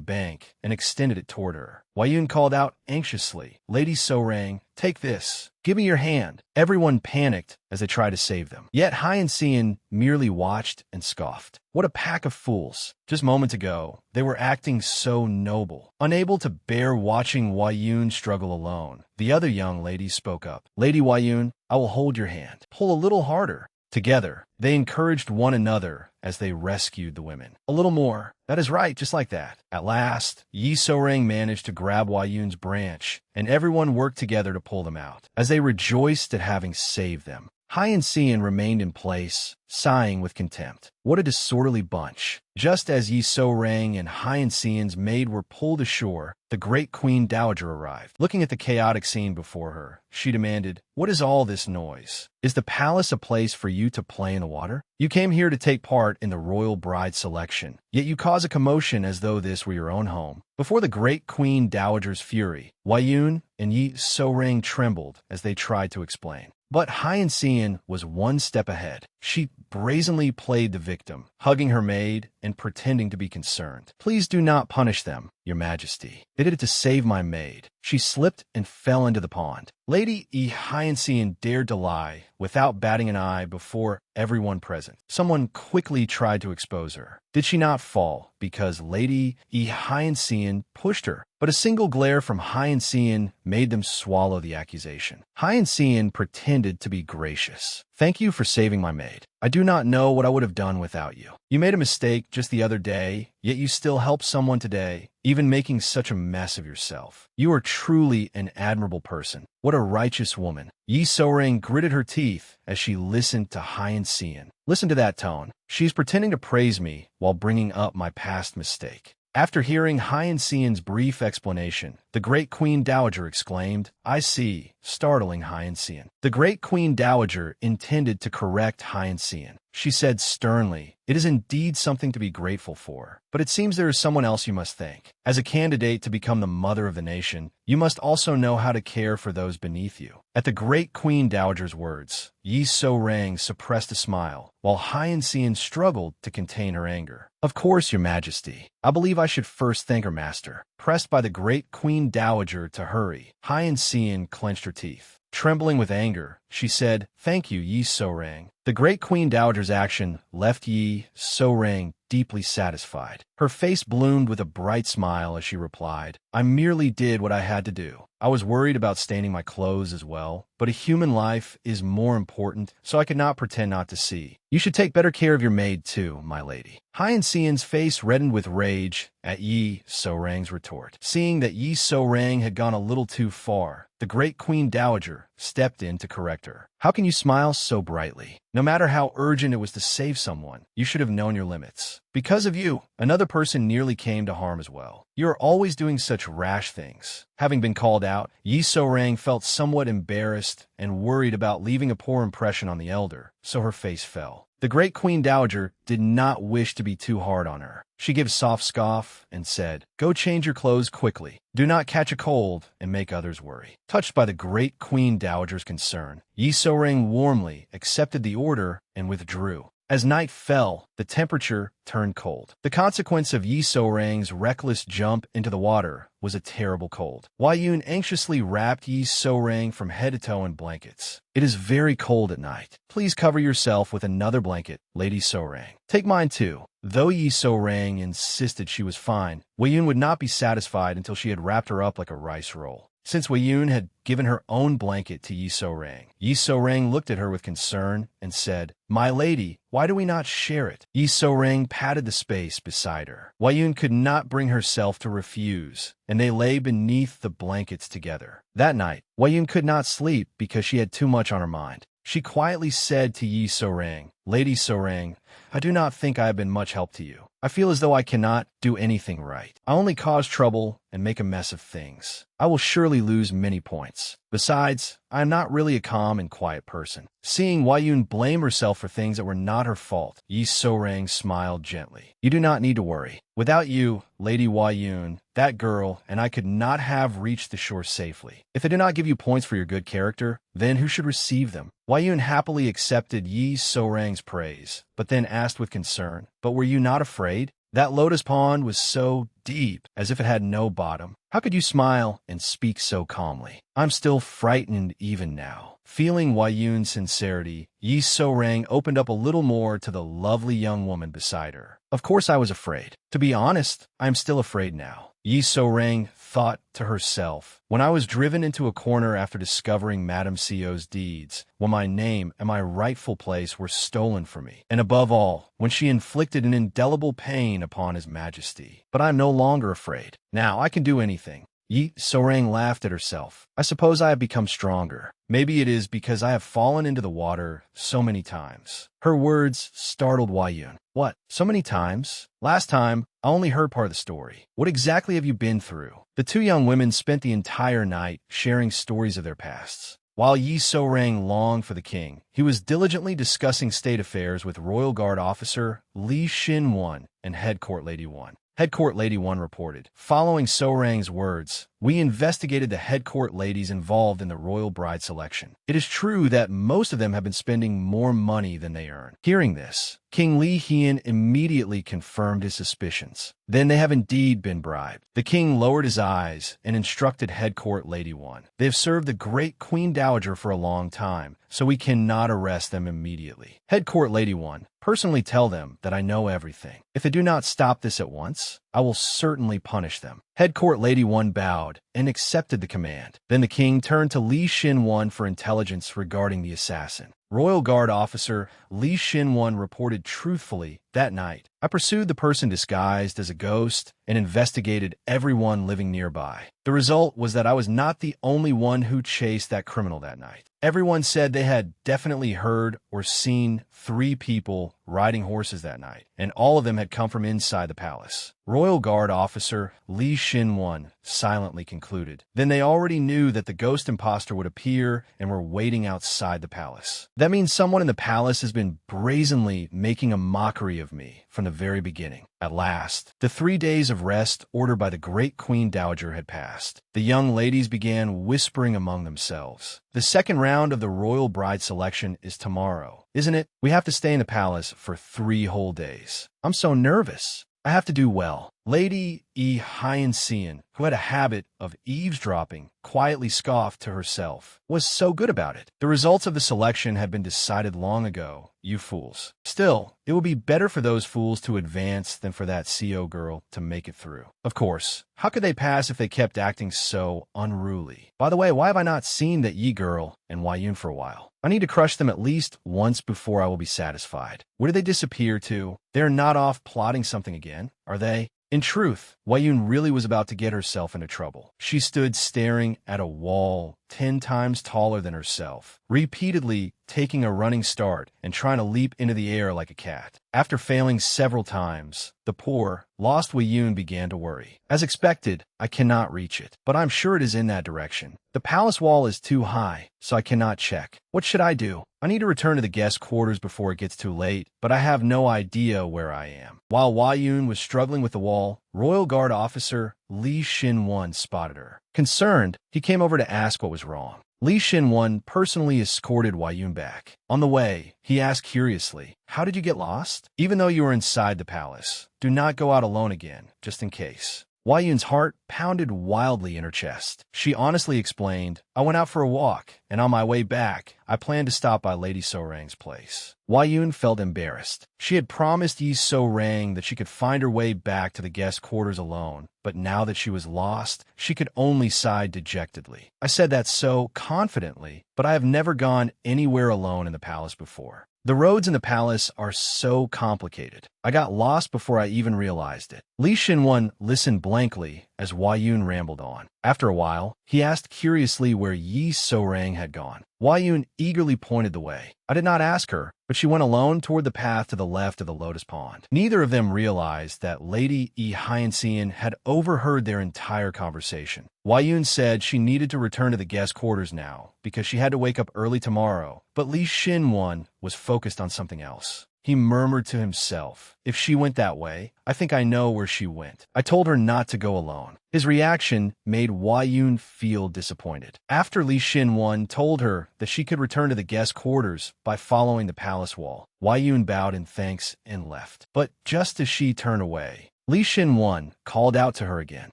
bank and extended it toward her. Wei Yun called out anxiously, "Lady So-rang, take this. Give me your hand." Everyone panicked as they tried to save them. Yet Hyan Xian merely watched and scoffed. What a pack of fools. Just moments ago, they were acting so noble. Unable to bear watching Wei Yun struggle alone, the other young lady spoke up. "Lady Wei Yun, I will hold your hand. Pull a little harder." Together, they encouraged one another as they rescued the women. "A little more. That is right, just like that." At last, Yi So-rang managed to grab Wei Yun's branch, and everyone worked together to pull them out. As they rejoiced at having saved them, Hyan Xian remained in place, sighing with contempt. What a disorderly bunch. Just as Yi So-rang and Hyan Xian's maid were pulled ashore, the great Queen Dowager arrived. Looking at the chaotic scene before her, she demanded, "What is all this noise? Is the palace a place for you to play in the water? You came here to take part in the royal bride selection, yet you cause a commotion as though this were your own home." Before the great Queen Dowager's fury, Wei Yun and Yi So-rang trembled as they tried to explain. But Hyan Xian was one step ahead. She brazenly played the victim, hugging her maid and pretending to be concerned. "Please do not punish them, Your Majesty. They did it to save my maid." She slipped and fell into the pond. Lady Yi Hyan Xian dared to lie without batting an eye before everyone present. Someone quickly tried to expose her. Did she not fall because Lady Yi Hyan Xian pushed her? But a single glare from Hyan Xian made them swallow the accusation. Hyan Xian pretended to be gracious. "Thank you for saving my maid. I do not know what I would have done without you. You made a mistake just the other day, yet you still helped someone today, even making such a mess of yourself. You are truly an admirable person. What a righteous woman." Yi So-rang gritted her teeth as she listened to Hyan Xian. "Listen to that tone. She's pretending to praise me while bringing up my past mistake." After hearing Hyan Xian's brief explanation, the great Queen Dowager exclaimed, "I see," startling Hyan Xian. The great Queen Dowager intended to correct Hyan Xian. She said sternly, "It is indeed something to be grateful for, but it seems there is someone else you must thank. As a candidate to become the mother of the nation, you must also know how to care for those beneath you." At the great Queen Dowager's words, Yi So-rang suppressed a smile, while Hyan Xian struggled to contain her anger. "Of course, Your Majesty. I believe I should first thank her master." Pressed by the great Queen Dowager to hurry, Hyan Xian clenched her teeth. Trembling with anger, she said, "Thank you, Yi So-rang." The great Queen Dowager's action left Yi So-rang deeply satisfied. Her face bloomed with a bright smile as she replied, "I merely did what I had to do. I was worried about staining my clothes as well, but a human life is more important, so I could not pretend not to see. You should take better care of your maid too, my lady." Hyan Xian's face reddened with rage at Yi So-rang's retort. Seeing that Yi So-rang had gone a little too far, the the great Queen Dowager stepped in to correct her. How can you smile so brightly? No matter how urgent it was to save someone, you should have known your limits. Because of you, another person nearly came to harm as well. You are always doing such rash things. Having been called out, Yi So-rang felt somewhat embarrassed and worried about leaving a poor impression on the elder, so her face fell. The great Queen Dowager did not wish to be too hard on her. She gave a soft scoff and said, "Go change your clothes quickly. Do not catch a cold and make others worry." Touched by the great Queen Dowager's concern, Yi So-rang warmly accepted the order and withdrew. As night fell, the temperature turned cold. The consequence of Yi So-rang's reckless jump into the water was a terrible cold. Wai-yun anxiously wrapped Yi So-rang from head to toe in blankets. "It is very cold at night. Please cover yourself with another blanket, Lady So-rang. Take mine too." Though Yi So-rang insisted she was fine, Wai-yun would not be satisfied until she had wrapped her up like a rice roll. Since Wai-yun had given her own blanket to Yi So-rang looked at her with concern and said, "My lady, why do we not share it?" Yi So-rang patted the space beside her. Wai-yun could not bring herself to refuse, and they lay beneath the blankets together. That night, Wai-yun could not sleep because she had too much on her mind. She quietly said to Yi So-rang, "Lady So-rang, I do not think I have been much help to you. I feel as though I cannot do anything right. I only cause trouble and make a mess of things. I will surely lose many points. Besides, I am not really a calm and quiet person." Seeing Wai-yun blame herself for things that were not her fault, Yi So-rang smiled gently. "You do not need to worry. Without you, Lady Wai-yun, that girl and I could not have reached the shore safely. If they do not give you points for your good character, then who should receive them?" Wai-yun happily accepted Yi So-rang's praise, but then asked with concern, "But were you not afraid? That lotus pond was so deep, as if it had no bottom. How could you smile and speak so calmly?" "I'm still frightened even now." Feeling Wai-yun's sincerity, Yi So-rang opened up a little more to the lovely young woman beside her. "Of course I was afraid. To be honest, I am still afraid now." Yi So-rang thought to herself, "When I was driven into a corner after discovering Madame Sio's deeds, when my name and my rightful place were stolen from me, and above all, when she inflicted an indelible pain upon His Majesty. But I am no longer afraid. Now I can do anything." Yi So-rang laughed at herself. "I suppose I have become stronger. Maybe it is because I have fallen into the water so many times." Her words startled Wai-yun. "What? So many times? Last time, I only heard part of the story. What exactly have you been through?" The two young women spent the entire night sharing stories of their pasts. While Yi So-rang longed for the king, he was diligently discussing state affairs with Royal Guard officer Li Xin-won and Head Court Lady 1. Head Court Lady 1 reported, "Following So-rang's words, we investigated the head court ladies involved in the royal bride selection. It is true that most of them have been spending more money than they earn." Hearing this, King Li Hien immediately confirmed his suspicions. "Then they have indeed been bribed." The king lowered his eyes and instructed Head Court Lady 1. "They have served the great Queen Dowager for a long time, so we cannot arrest them immediately. Head Court Lady 1, personally tell them that I know everything. If they do not stop this at once, I will certainly punish them." Head Court Lady 1 bowed and accepted the command. Then the king turned to Li Xin-won for intelligence regarding the assassin. Royal Guard officer Li Xin-won reported truthfully, "That night, I pursued the person disguised as a ghost and investigated everyone living nearby. The result was that I was not the only one who chased that criminal that night. Everyone said they had definitely heard or seen 3 people riding horses that night, and all of them had come from inside the palace." Royal Guard officer Li Xin-won silently concluded, "Then they already knew that the ghost imposter would appear and were waiting outside the palace. That means someone in the palace has been brazenly making a mockery of me from the very beginning." At last, the 3 days of rest ordered by the great Queen Dowager had passed. The young ladies began whispering among themselves, "The second round of the royal bride selection is tomorrow, isn't it? We have to stay in the palace for 3 whole days. I'm so nervous. I have to do well." Lady Hyen-seon, who had a habit of eavesdropping, quietly scoffed to herself. "Was so good about it. The results of the selection had been decided long ago, you fools. Still, it would be better for those fools to advance than for that CO girl to make it through. Of course, how could they pass if they kept acting so unruly? By the way, why have I not seen that Yi girl and Wai-yun for a while? I need to crush them at least once before I will be satisfied. Where did they disappear to? They're not off plotting something again, are they?" In truth, Wai-yun really was about to get herself into trouble. She stood staring at a wall, 10 times taller than herself, repeatedly taking a running start and trying to leap into the air like a cat. After failing several times, the poor, lost Weiyun began to worry. As expected, I cannot reach it, but I'm sure it is in that direction. The palace wall is too high, so I cannot check. What should I do? I need to return to the guest quarters before it gets too late, but I have no idea where I am. While Weiyun was struggling with the wall, Royal Guard officer Li Xinwen spotted her. Concerned, he came over to ask what was wrong. Li Xinwen personally escorted Weiyun back. On the way, he asked curiously, "How did you get lost? Even though you were inside the palace, do not go out alone again, just in case." Weiyun's heart pounded wildly in her chest. She honestly explained, "I went out for a walk, and on my way back, I planned to stop by Lady So-Rang's place." Weiyun felt embarrassed. She had promised Yi So-Rang that she could find her way back to the guest quarters alone, but now that she was lost, she could only sigh dejectedly. "I said that so confidently, but I have never gone anywhere alone in the palace before. The roads in the palace are so complicated. I got lost before I even realized it." Li Xinwen listened blankly as Weiyun rambled on. After a while, he asked curiously where Yi So-Rang had gone. Weiyun eagerly pointed the way. "I did not ask her, but she went alone toward the path to the left of the lotus pond." Neither of them realized that Lady Yi Hyanxian had overheard their entire conversation. Weiyun said she needed to return to the guest quarters now because she had to wake up early tomorrow, but Li Xinwen was focused on something else. He murmured to himself, "If she went that way, I think I know where she went. I told her not to go alone." His reaction made Weiyun feel disappointed. After Li Xinwen told her that she could return to the guest quarters by following the palace wall, Weiyun bowed in thanks and left. But just as she turned away, Li Xinwen called out to her again.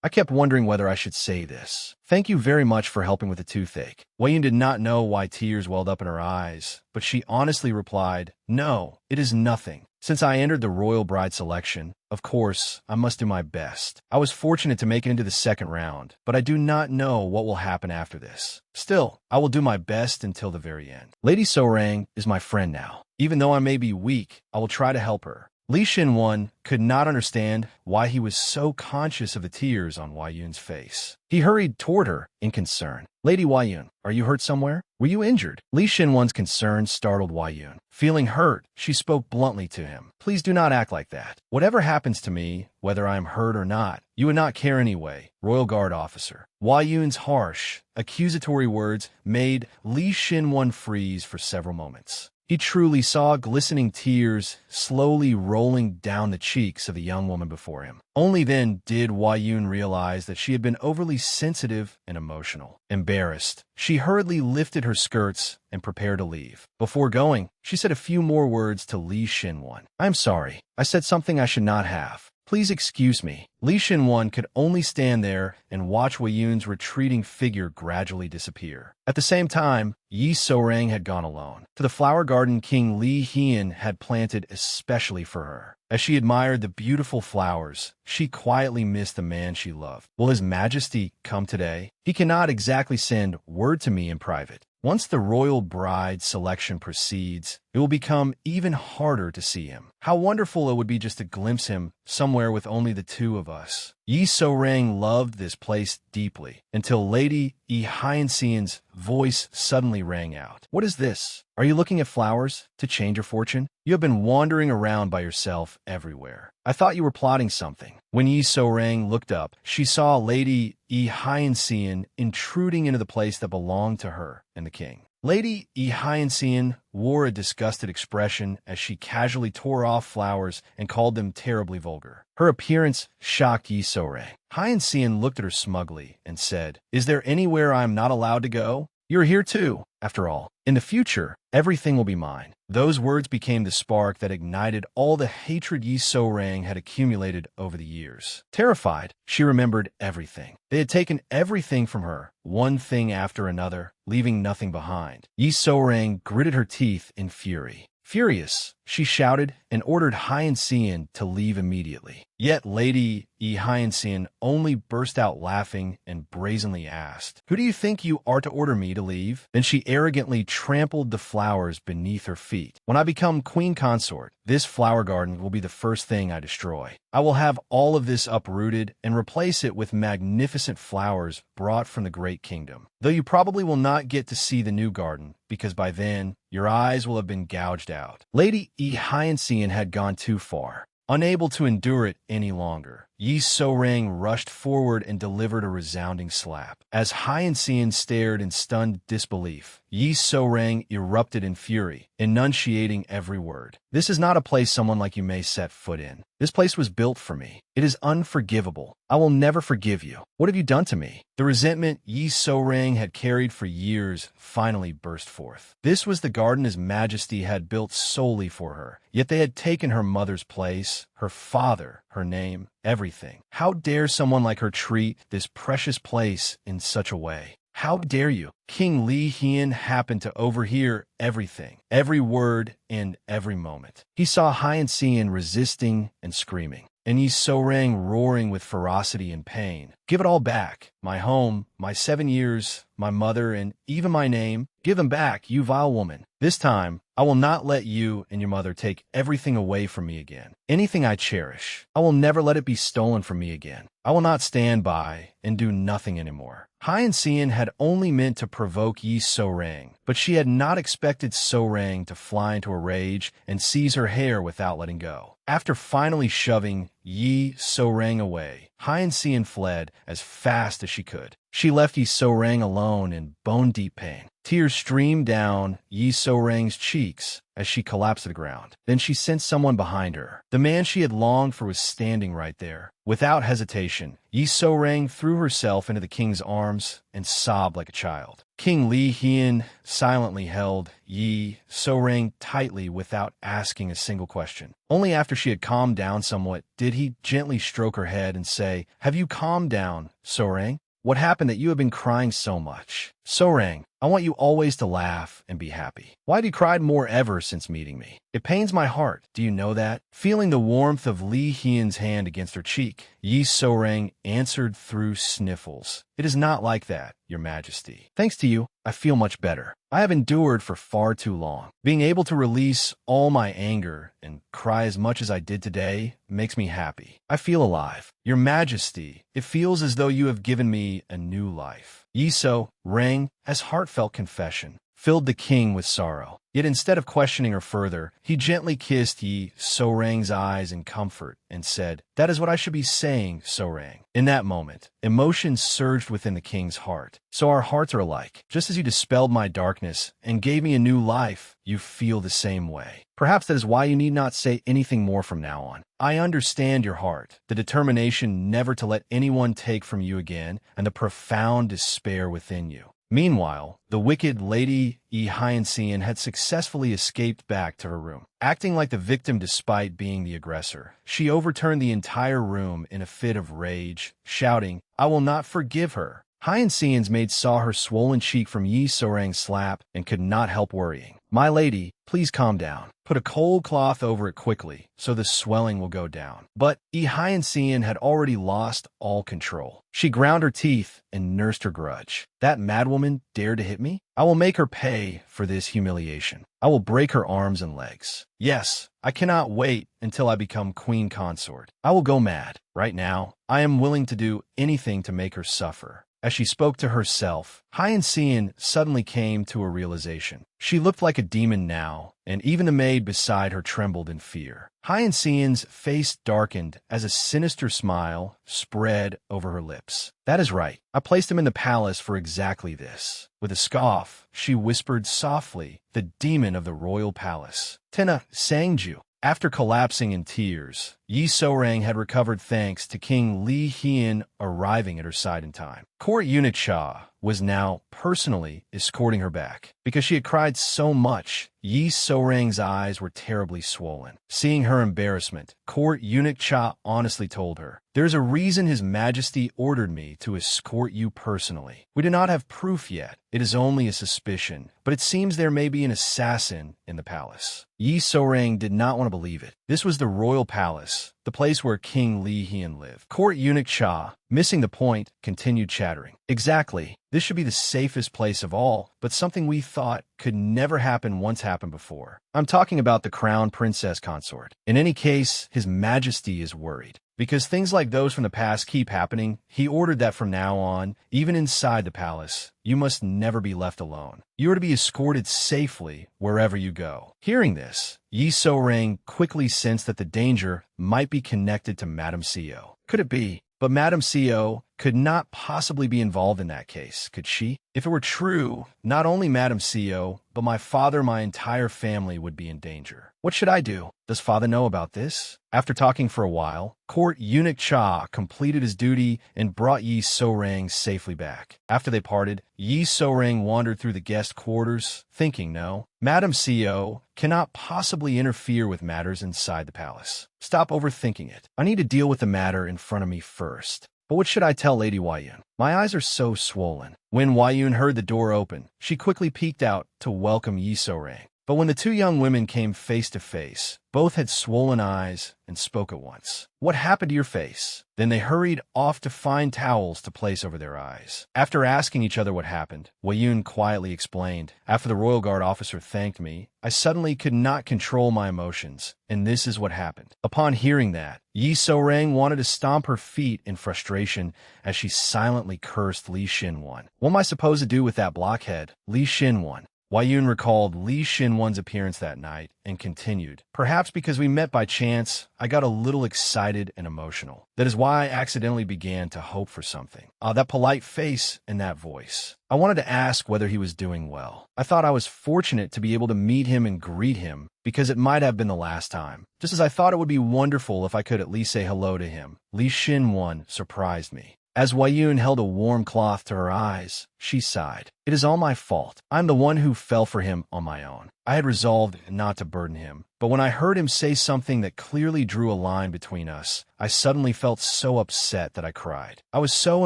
"I kept wondering whether I should say this. Thank you very much for helping with the toothache." Weiyun did not know why tears welled up in her eyes, but she honestly replied, "No, it is nothing. Since I entered the royal bride selection, of course, I must do my best. I was fortunate to make it into the second round, but I do not know what will happen after this. Still, I will do my best until the very end. Lady So-Rang is my friend now. Even though I may be weak, I will try to help her." Li Xinwen could not understand why he was so conscious of the tears on Weiyun's face. He hurried toward her in concern. "Lady Weiyun, are you hurt somewhere? Were you injured?" Li Xinwen's concern startled Weiyun. Feeling hurt, she spoke bluntly to him. "Please do not act like that. Whatever happens to me, whether I am hurt or not, you would not care anyway, Royal Guard officer." Weiyun's harsh, accusatory words made Li Xinwen freeze for several moments. He truly saw glistening tears slowly rolling down the cheeks of the young woman before him. Only then did Weiyun realize that she had been overly sensitive and emotional. Embarrassed, she hurriedly lifted her skirts and prepared to leave. Before going, she said a few more words to Li Xinwen. "I'm sorry. I said something I should not have. Please excuse me." Li Xinwen could only stand there and watch Weiyun's retreating figure gradually disappear. At the same time, Yi So-Rang had gone alone to the flower garden King Li Hian had planted especially for her. As she admired the beautiful flowers, she quietly missed the man she loved. "Will His Majesty come today? He cannot exactly send word to me in private. Once the royal bride selection proceeds, it will become even harder to see him. How wonderful it would be just to glimpse him somewhere with only the two of us." Yi So-Rang loved this place deeply, until Lady Yi Hyanxian's voice suddenly rang out. "What is this? Are you looking at flowers to change your fortune? You have been wandering around by yourself everywhere. I thought you were plotting something." When Yi So-Rang looked up, she saw Lady Yi Hyanxian intruding into the place that belonged to her and the king. Lady Yi Hyanxian wore a disgusted expression as she casually tore off flowers and called them terribly vulgar. Her appearance shocked Yi So-Rang. Hyanxian looked at her smugly and said, "Is there anywhere I am not allowed to go? You're here too, after all. In the future, everything will be mine." Those words became the spark that ignited all the hatred Yi So-Rang had accumulated over the years. Terrified, she remembered everything. They had taken everything from her, one thing after another, leaving nothing behind. Yi So-Rang gritted her teeth in fury. Furious, she shouted and ordered Hyanxian to leave immediately. Yet Lady Hyacinth only burst out laughing and brazenly asked, "Who do you think you are to order me to leave?" Then she arrogantly trampled the flowers beneath her feet. "When I become queen consort, this flower garden will be the first thing I destroy. I will have all of this uprooted and replace it with magnificent flowers brought from the great kingdom. Though you probably will not get to see the new garden, because by then your eyes will have been gouged out." Lady Hyacinth had gone too far. Unable to endure it any longer, Yi So-rang rushed forward and delivered a resounding slap. As Hyacinth stared in stunned disbelief, Yi So-rang erupted in fury, enunciating every word. "This is not a place someone like you may set foot in. This place was built for me. It is unforgivable. I will never forgive you. What have you done to me?" The resentment Yi So-rang had carried for years finally burst forth. This was the garden His Majesty had built solely for her, yet they had taken her mother's place, her father, her name, everything. How dare someone like her treat this precious place in such a way? How dare you? King Li Hian happened to overhear everything, every word, and every moment. He saw Hyacinth resisting and screaming, and Yi So-rang roaring with ferocity and pain. "Give it all back. My home, my 7 years, my mother, and even my name. Give them back, you vile woman. This time, I will not let you and your mother take everything away from me again. Anything I cherish, I will never let it be stolen from me again. I will not stand by and do nothing anymore." Hyacinth had only meant to provoke Yi So-rang, but she had not expected So-rang to fly into a rage and seize her hair without letting go. After finally shoving Yi So-rang away, Hyacinth fled as fast as she could. She left Yi So-rang alone in bone-deep pain. Tears streamed down Yi So-rang's cheeks as she collapsed to the ground. Then she sensed someone behind her. The man she had longed for was standing right there. Without hesitation, Yi So-rang threw herself into the king's arms and sobbed like a child. King Li Hian silently held Yi So-rang tightly without asking a single question. Only after she had calmed down somewhat did he gently stroke her head and say, "Have you calmed down, So-rang? What happened that you have been crying so much? So-rang, I want you always to laugh and be happy. Why have you cried more ever since meeting me? It pains my heart. Do you know that?" Feeling the warmth of Li Hian's hand against her cheek, Yi So-rang answered through sniffles, "It is not like that, Your Majesty. Thanks to you, I feel much better. I have endured for far too long. Being able to release all my anger and cry as much as I did today makes me happy. I feel alive. Your Majesty, it feels as though you have given me a new life." Yi So-rang, as heartfelt confession, filled the king with sorrow. Yet instead of questioning her further, he gently kissed Yi So-rang's eyes in comfort and said, "That is what I should be saying, So-rang." In that moment, emotion surged within the king's heart. "So our hearts are alike. Just as you dispelled my darkness and gave me a new life, you feel the same way. Perhaps that is why you need not say anything more from now on. I understand your heart, the determination never to let anyone take from you again, and the profound despair within you." Meanwhile, the wicked Lady Hyacinth had successfully escaped back to her room. Acting like the victim despite being the aggressor, she overturned the entire room in a fit of rage, shouting, "I will not forgive her." Hyacinth's maid saw her swollen cheek from Yi So-rang's slap and could not help worrying. "My lady, please calm down. Put a cold cloth over it quickly, so the swelling will go down." But Hyacinth had already lost all control. She ground her teeth and nursed her grudge. "That madwoman dared to hit me? I will make her pay for this humiliation. I will break her arms and legs. Yes, I cannot wait until I become queen consort. I will go mad. Right now, I am willing to do anything to make her suffer." As she spoke to herself, Hyacinth suddenly came to a realization. She looked like a demon now, and even the maid beside her trembled in fear. Hyacinth's face darkened as a sinister smile spread over her lips. "That is right. I placed him in the palace for exactly this." With a scoff, she whispered softly, "The demon of the royal palace. Tena Sangju." After collapsing in tears, Yi So-rang had recovered thanks to King Li Hian arriving at her side in time. Court eunuch Cha was now personally escorting her back. Because she had cried so much, Yi So-rang's eyes were terribly swollen. Seeing her embarrassment, Court eunuch Cha honestly told her, "There's a reason His Majesty ordered me to escort you personally. We do not have proof yet. It is only a suspicion, but it seems there may be an assassin in the palace." Yi So-rang did not want to believe it. This was the royal palace, palace, the place where King Li Hian lived. Court eunuch Cha, missing the point, continued chattering. Exactly. This should be the safest place of all, but something we thought could never happen once happened before. I'm talking about the crown princess consort. In any case, His Majesty is worried. Because things like those from the past keep happening, he ordered that from now on, even inside the palace, you must never be left alone. You are to be escorted safely wherever you go. Hearing this, Yi So-rang quickly sensed that the danger might be connected to Madame Seo. Could it be? But Madame Seo could not possibly be involved in that case, could she? If it were true, not only Madame Seo, but my father, my entire family would be in danger. What should I do? Does father know about this? After talking for a while, Court eunuch Cha completed his duty and brought Yi So-rang safely back. After they parted, Yi So-rang wandered through the guest quarters, thinking, no, Madame Seo cannot possibly interfere with matters inside the palace. Stop overthinking it. I need to deal with the matter in front of me first. But what should I tell Lady Huayun? My eyes are so swollen. When Huayun heard the door open, she quickly peeked out to welcome Yi So-rang. But when the two young women came face to face, both had swollen eyes and spoke at once. What happened to your face? Then they hurried off to find towels to place over their eyes. After asking each other what happened, Huayun quietly explained, after the royal guard officer thanked me, I suddenly could not control my emotions, and this is what happened. Upon hearing that, Yi So-rang wanted to stomp her feet in frustration as she silently cursed Li Xin-wan. What am I supposed to do with that blockhead, Li Xin-wan? Huayun recalled Li Xin-wan's appearance that night and continued, perhaps because we met by chance, I got a little excited and emotional. That is why I accidentally began to hope for something. That polite face and that voice. I wanted to ask whether he was doing well. I thought I was fortunate to be able to meet him and greet him because it might have been the last time. Just as I thought it would be wonderful if I could at least say hello to him. Li Xin-wan surprised me. As Huayun held a warm cloth to her eyes, she sighed. It is all my fault. I'm the one who fell for him on my own. I had resolved not to burden him, but when I heard him say something that clearly drew a line between us, I suddenly felt so upset that I cried. I was so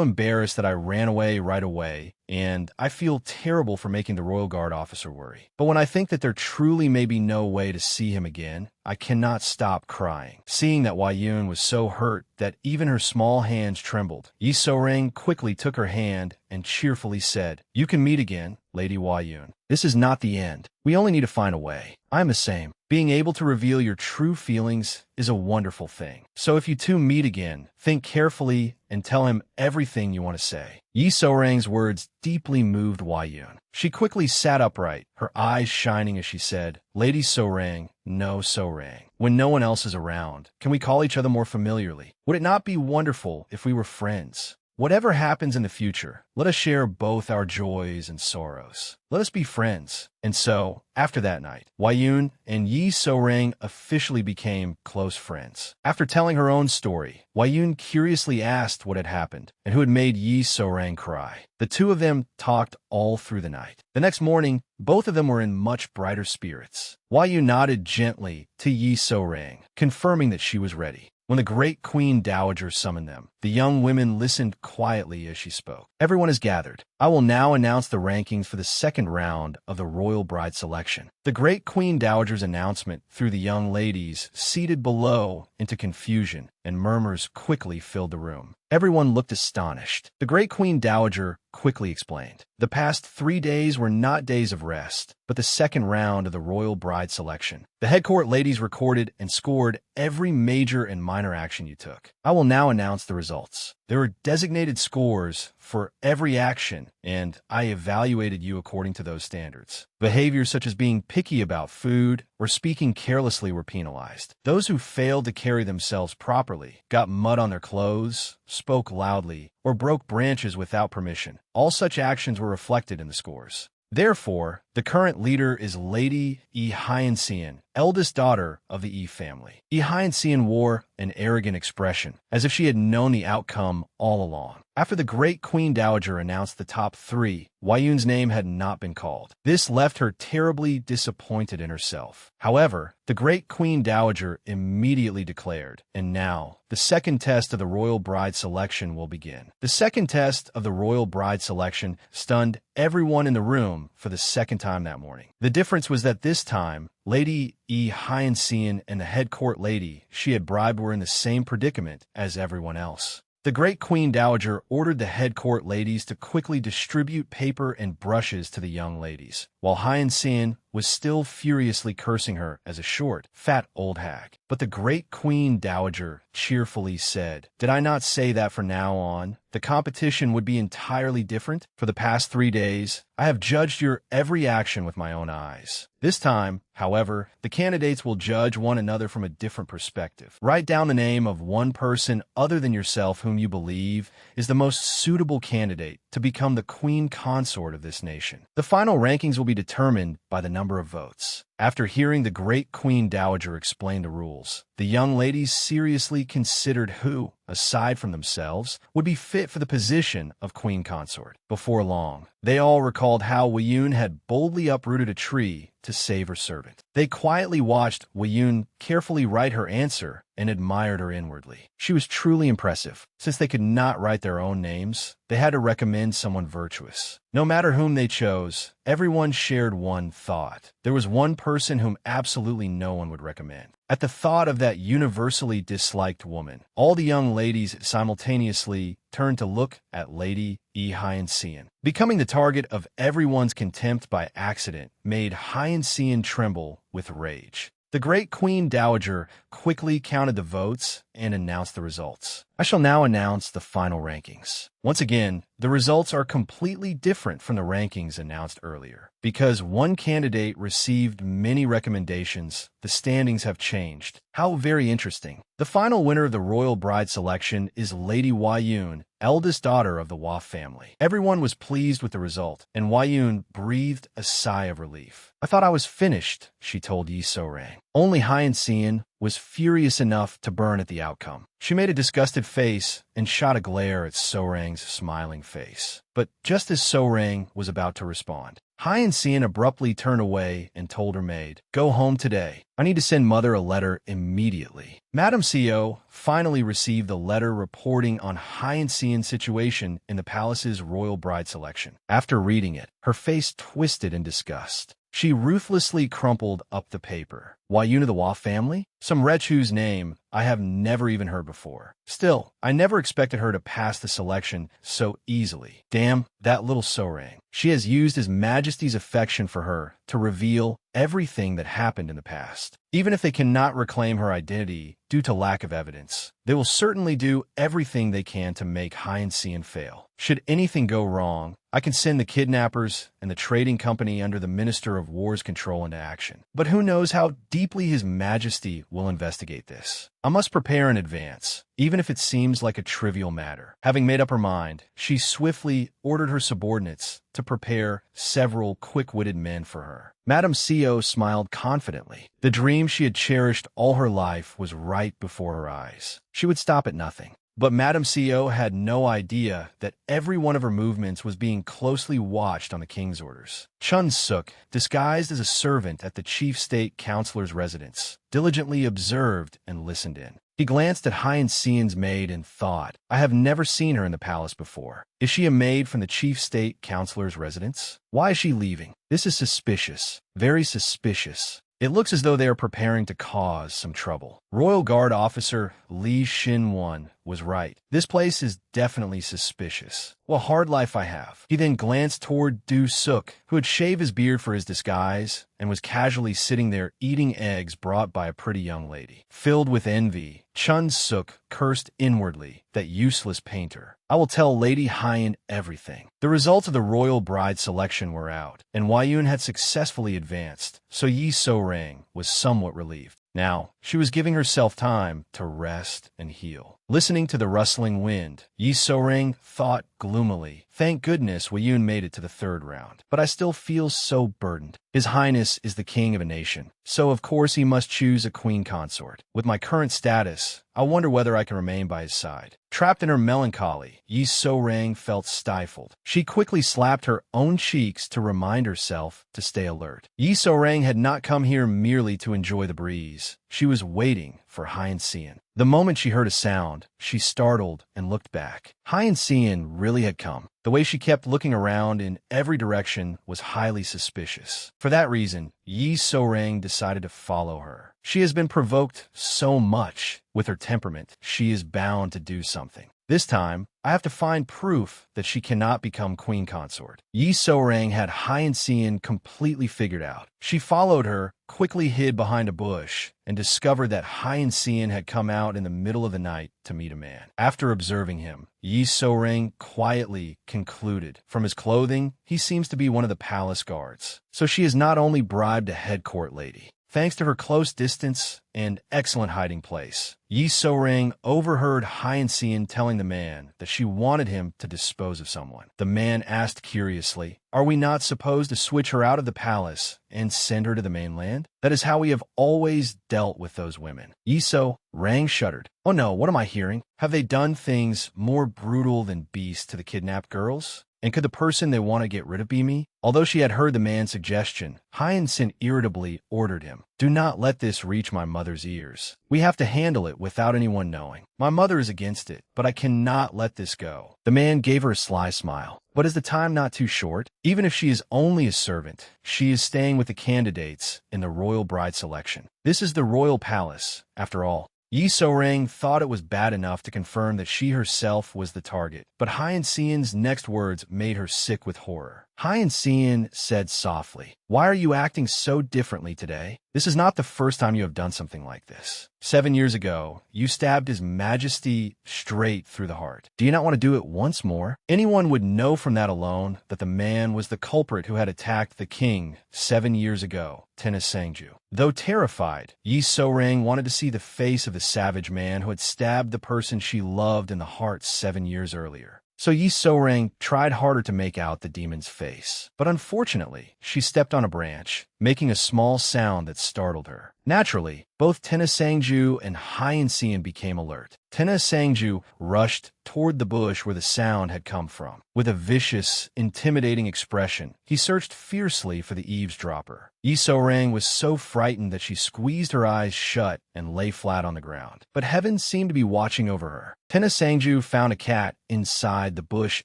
embarrassed that I ran away right away, and I feel terrible for making the royal guard officer worry. But when I think that there truly may be no way to see him again, I cannot stop crying. Seeing that Huayun was so hurt that even her small hands trembled, Yi So-rang quickly took her hand and cheerfully said, You can meet again, Lady Huayun. This is not the end. We only need to find a way. I'm the same. Being able to reveal your true feelings is a wonderful thing. So if you two meet again, think carefully and tell him everything you want to say. Yi So-rang's words deeply moved Huayun. She quickly sat upright, her eyes shining as she said, Lady So-rang, no So-rang. When no one else is around, can we call each other more familiarly? Would it not be wonderful if we were friends? Whatever happens in the future, let us share both our joys and sorrows. Let us be friends. And so, after that night, Huayun and Yi So-rang officially became close friends. After telling her own story, Huayun curiously asked what had happened and who had made Yi So-rang cry. The two of them talked all through the night. The next morning, both of them were in much brighter spirits. Huayun nodded gently to Yi So-rang, confirming that she was ready. When the great Queen Dowager summoned them, the young women listened quietly as she spoke. Everyone is gathered. I will now announce the rankings for the second round of the Royal Bride Selection. The great Queen Dowager's announcement threw the young ladies seated below into confusion, and murmurs quickly filled the room. Everyone looked astonished. The great Queen Dowager quickly explained. The past 3 days were not days of rest, but the second round of the Royal Bride Selection. The head court ladies recorded and scored every major and minor action you took. I will now announce the results. There were designated scores for every action, and I evaluated you according to those standards. Behaviors such as being picky about food or speaking carelessly were penalized. Those who failed to carry themselves properly, got mud on their clothes, spoke loudly, or broke branches without permission. All such actions were reflected in the scores. Therefore, the current leader is Lady Yi Hyeon-seon, eldest daughter of the Yi family. Yi Hyeon-seon wore an arrogant expression, as if she had known the outcome all along. After the great Queen Dowager announced the top 3, Huayun's name had not been called. This left her terribly disappointed in herself. However, the great Queen Dowager immediately declared, and now, the second test of the Royal Bride Selection will begin. The second test of the Royal Bride Selection stunned everyone in the room for the second time that morning. The difference was that this time, Lady Hyacinth and the head court lady she had bribed were in the same predicament as everyone else. The great Queen Dowager ordered the head court ladies to quickly distribute paper and brushes to the young ladies, while Hyacinth was still furiously cursing her as a short, fat old hag. But the great Queen Dowager cheerfully said, "Did I not say that from now on, the competition would be entirely different? For the past 3 days, I have judged your every action with my own eyes. This time, however, the candidates will judge one another from a different perspective. Write down the name of one person other than yourself whom you believe is the most suitable candidate to become the queen consort of this nation. The final rankings will be determined by the number of votes." After hearing the great Queen Dowager explain the rules, the young ladies seriously considered who, aside from themselves, would be fit for the position of queen consort. Before long, they all recalled how Weiyun had boldly uprooted a tree to save her servant. They quietly watched Weiyun carefully write her answer and admired her inwardly. She was truly impressive. Since they could not write their own names, they had to recommend someone virtuous. No matter whom they chose, everyone shared one thought. There was one person whom absolutely no one would recommend. At the thought of that universally disliked woman, all the young ladies simultaneously turned to look at Lady Hyacinth. Becoming the target of everyone's contempt by accident made Hyacinth tremble with rage. The great Queen Dowager quickly counted the votes and announced the results. I shall now announce the final rankings. Once again, the results are completely different from the rankings announced earlier. Because one candidate received many recommendations, the standings have changed. How very interesting. The final winner of the royal bride selection is Lady Weiyun, eldest daughter of the Hua family. Everyone was pleased with the result, and Weiyun breathed a sigh of relief. "I thought I was finished," she told Yi So-rang. Only Hyacinth was furious enough to burn at the outcome. She made a disgusted face and shot a glare at So-rang's smiling face. But just as So-rang was about to respond, Hyacinth abruptly turned away and told her maid, "Go home today. I need to send Mother a letter immediately." Madame Co finally received the letter reporting on Hyacinth's situation in the palace's royal bride selection. After reading it, her face twisted in disgust. She ruthlessly crumpled up the paper. Weiyun of the Hua family? Some wretch whose name I have never even heard before. Still, I never expected her to pass the selection so easily. Damn, that little So-rang. She has used His Majesty's affection for her to reveal everything that happened in the past. Even if they cannot reclaim her identity due to lack of evidence, they will certainly do everything they can to make Hyacinth fail. Should anything go wrong, I can send the kidnappers and the trading company under the Minister of War's control into action. But who knows how deeply His Majesty will investigate this. I must prepare in advance, even if it seems like a trivial matter. Having made up her mind, she swiftly ordered her subordinates to prepare several quick-witted men for her. Madame Co smiled confidently. The dream she had cherished all her life was right before her eyes. She would stop at nothing. But Madame Co had no idea that every one of her movements was being closely watched on the king's orders. Chun Suk, disguised as a servant at the chief state counselor's residence, diligently observed and listened in. He glanced at Hyacinth's maid and thought, "I have never seen her in the palace before. Is she a maid from the chief state counselor's residence? Why is she leaving? This is suspicious, very suspicious. It looks as though they are preparing to cause some trouble." Royal Guard officer Li Xin-won was right. This place is definitely suspicious. What hard life I have. He then glanced toward Du Suk, who had shaved his beard for his disguise and was casually sitting there eating eggs brought by a pretty young lady. Filled with envy, Chun Suk cursed inwardly, that useless painter. I will tell Lady Hyan everything. The results of the royal bride selection were out, and Weiyun had successfully advanced, so Yi So-rang was somewhat relieved. Now, she was giving herself time to rest and heal. Listening to the rustling wind, Yi So-rang thought gloomily, "Thank goodness Weiyun made it to the third round. But I still feel so burdened. His Highness is the king of a nation, so of course he must choose a queen consort. With my current status, I wonder whether I can remain by his side." Trapped in her melancholy, Yi So-rang felt stifled. She quickly slapped her own cheeks to remind herself to stay alert. Yi So-rang had not come here merely to enjoy the breeze. She was waiting for Hyacinth. The moment she heard a sound, she startled and looked back. Hyan Xian really had come. The way she kept looking around in every direction was highly suspicious. For that reason, Yi So-rang decided to follow her. She has been provoked so much. With her temperament, she is bound to do something. This time, I have to find proof that she cannot become queen consort. Yi So-rang had Hyan Xian completely figured out. She followed her, quickly hid behind a bush, and discovered that Hyan Xian had come out in the middle of the night to meet a man. After observing him, Yi So-rang quietly concluded. From his clothing, he seems to be one of the palace guards. So she has not only bribed a head court lady. Thanks to her close distance and excellent hiding place, Yi So-rang overheard Hyan Xian telling the man that she wanted him to dispose of someone. The man asked curiously, "Are we not supposed to switch her out of the palace and send her to the mainland? That is how we have always dealt with those women." Yi So-rang shuddered. "Oh no, what am I hearing? Have they done things more brutal than beasts to the kidnapped girls? And could the person they want to get rid of be me?" Although she had heard the man's suggestion, Hyan Xian irritably ordered him, "Do not let this reach my mother's ears. We have to handle it without anyone knowing. My mother is against it, but I cannot let this go." The man gave her a sly smile. "But is the time not too short? Even if she is only a servant, she is staying with the candidates in the royal bride selection. This is the royal palace, after all." Yi So-rang thought it was bad enough to confirm that she herself was the target, but Hyan Xian's next words made her sick with horror. Hyan Xian said softly, "Why are you acting so differently today? This is not the first time you have done something like this. 7 years ago, you stabbed His Majesty straight through the heart. Do you not want to do it once more?" Anyone would know from that alone that the man was the culprit who had attacked the king 7 years ago, Tennis Sangju. Though terrified, Yi So-rang wanted to see the face of the savage man who had stabbed the person she loved in the heart 7 years earlier. So Yi So-rang tried harder to make out the demon's face. But unfortunately, she stepped on a branch, making a small sound that startled her. Naturally, both Tennis Sangju and Hyan Xian became alert. Tennis Sangju rushed toward the bush where the sound had come from. With a vicious, intimidating expression, he searched fiercely for the eavesdropper. Yi So-rang was so frightened that she squeezed her eyes shut and lay flat on the ground. But heaven seemed to be watching over her. Tennis Sangju found a cat inside the bush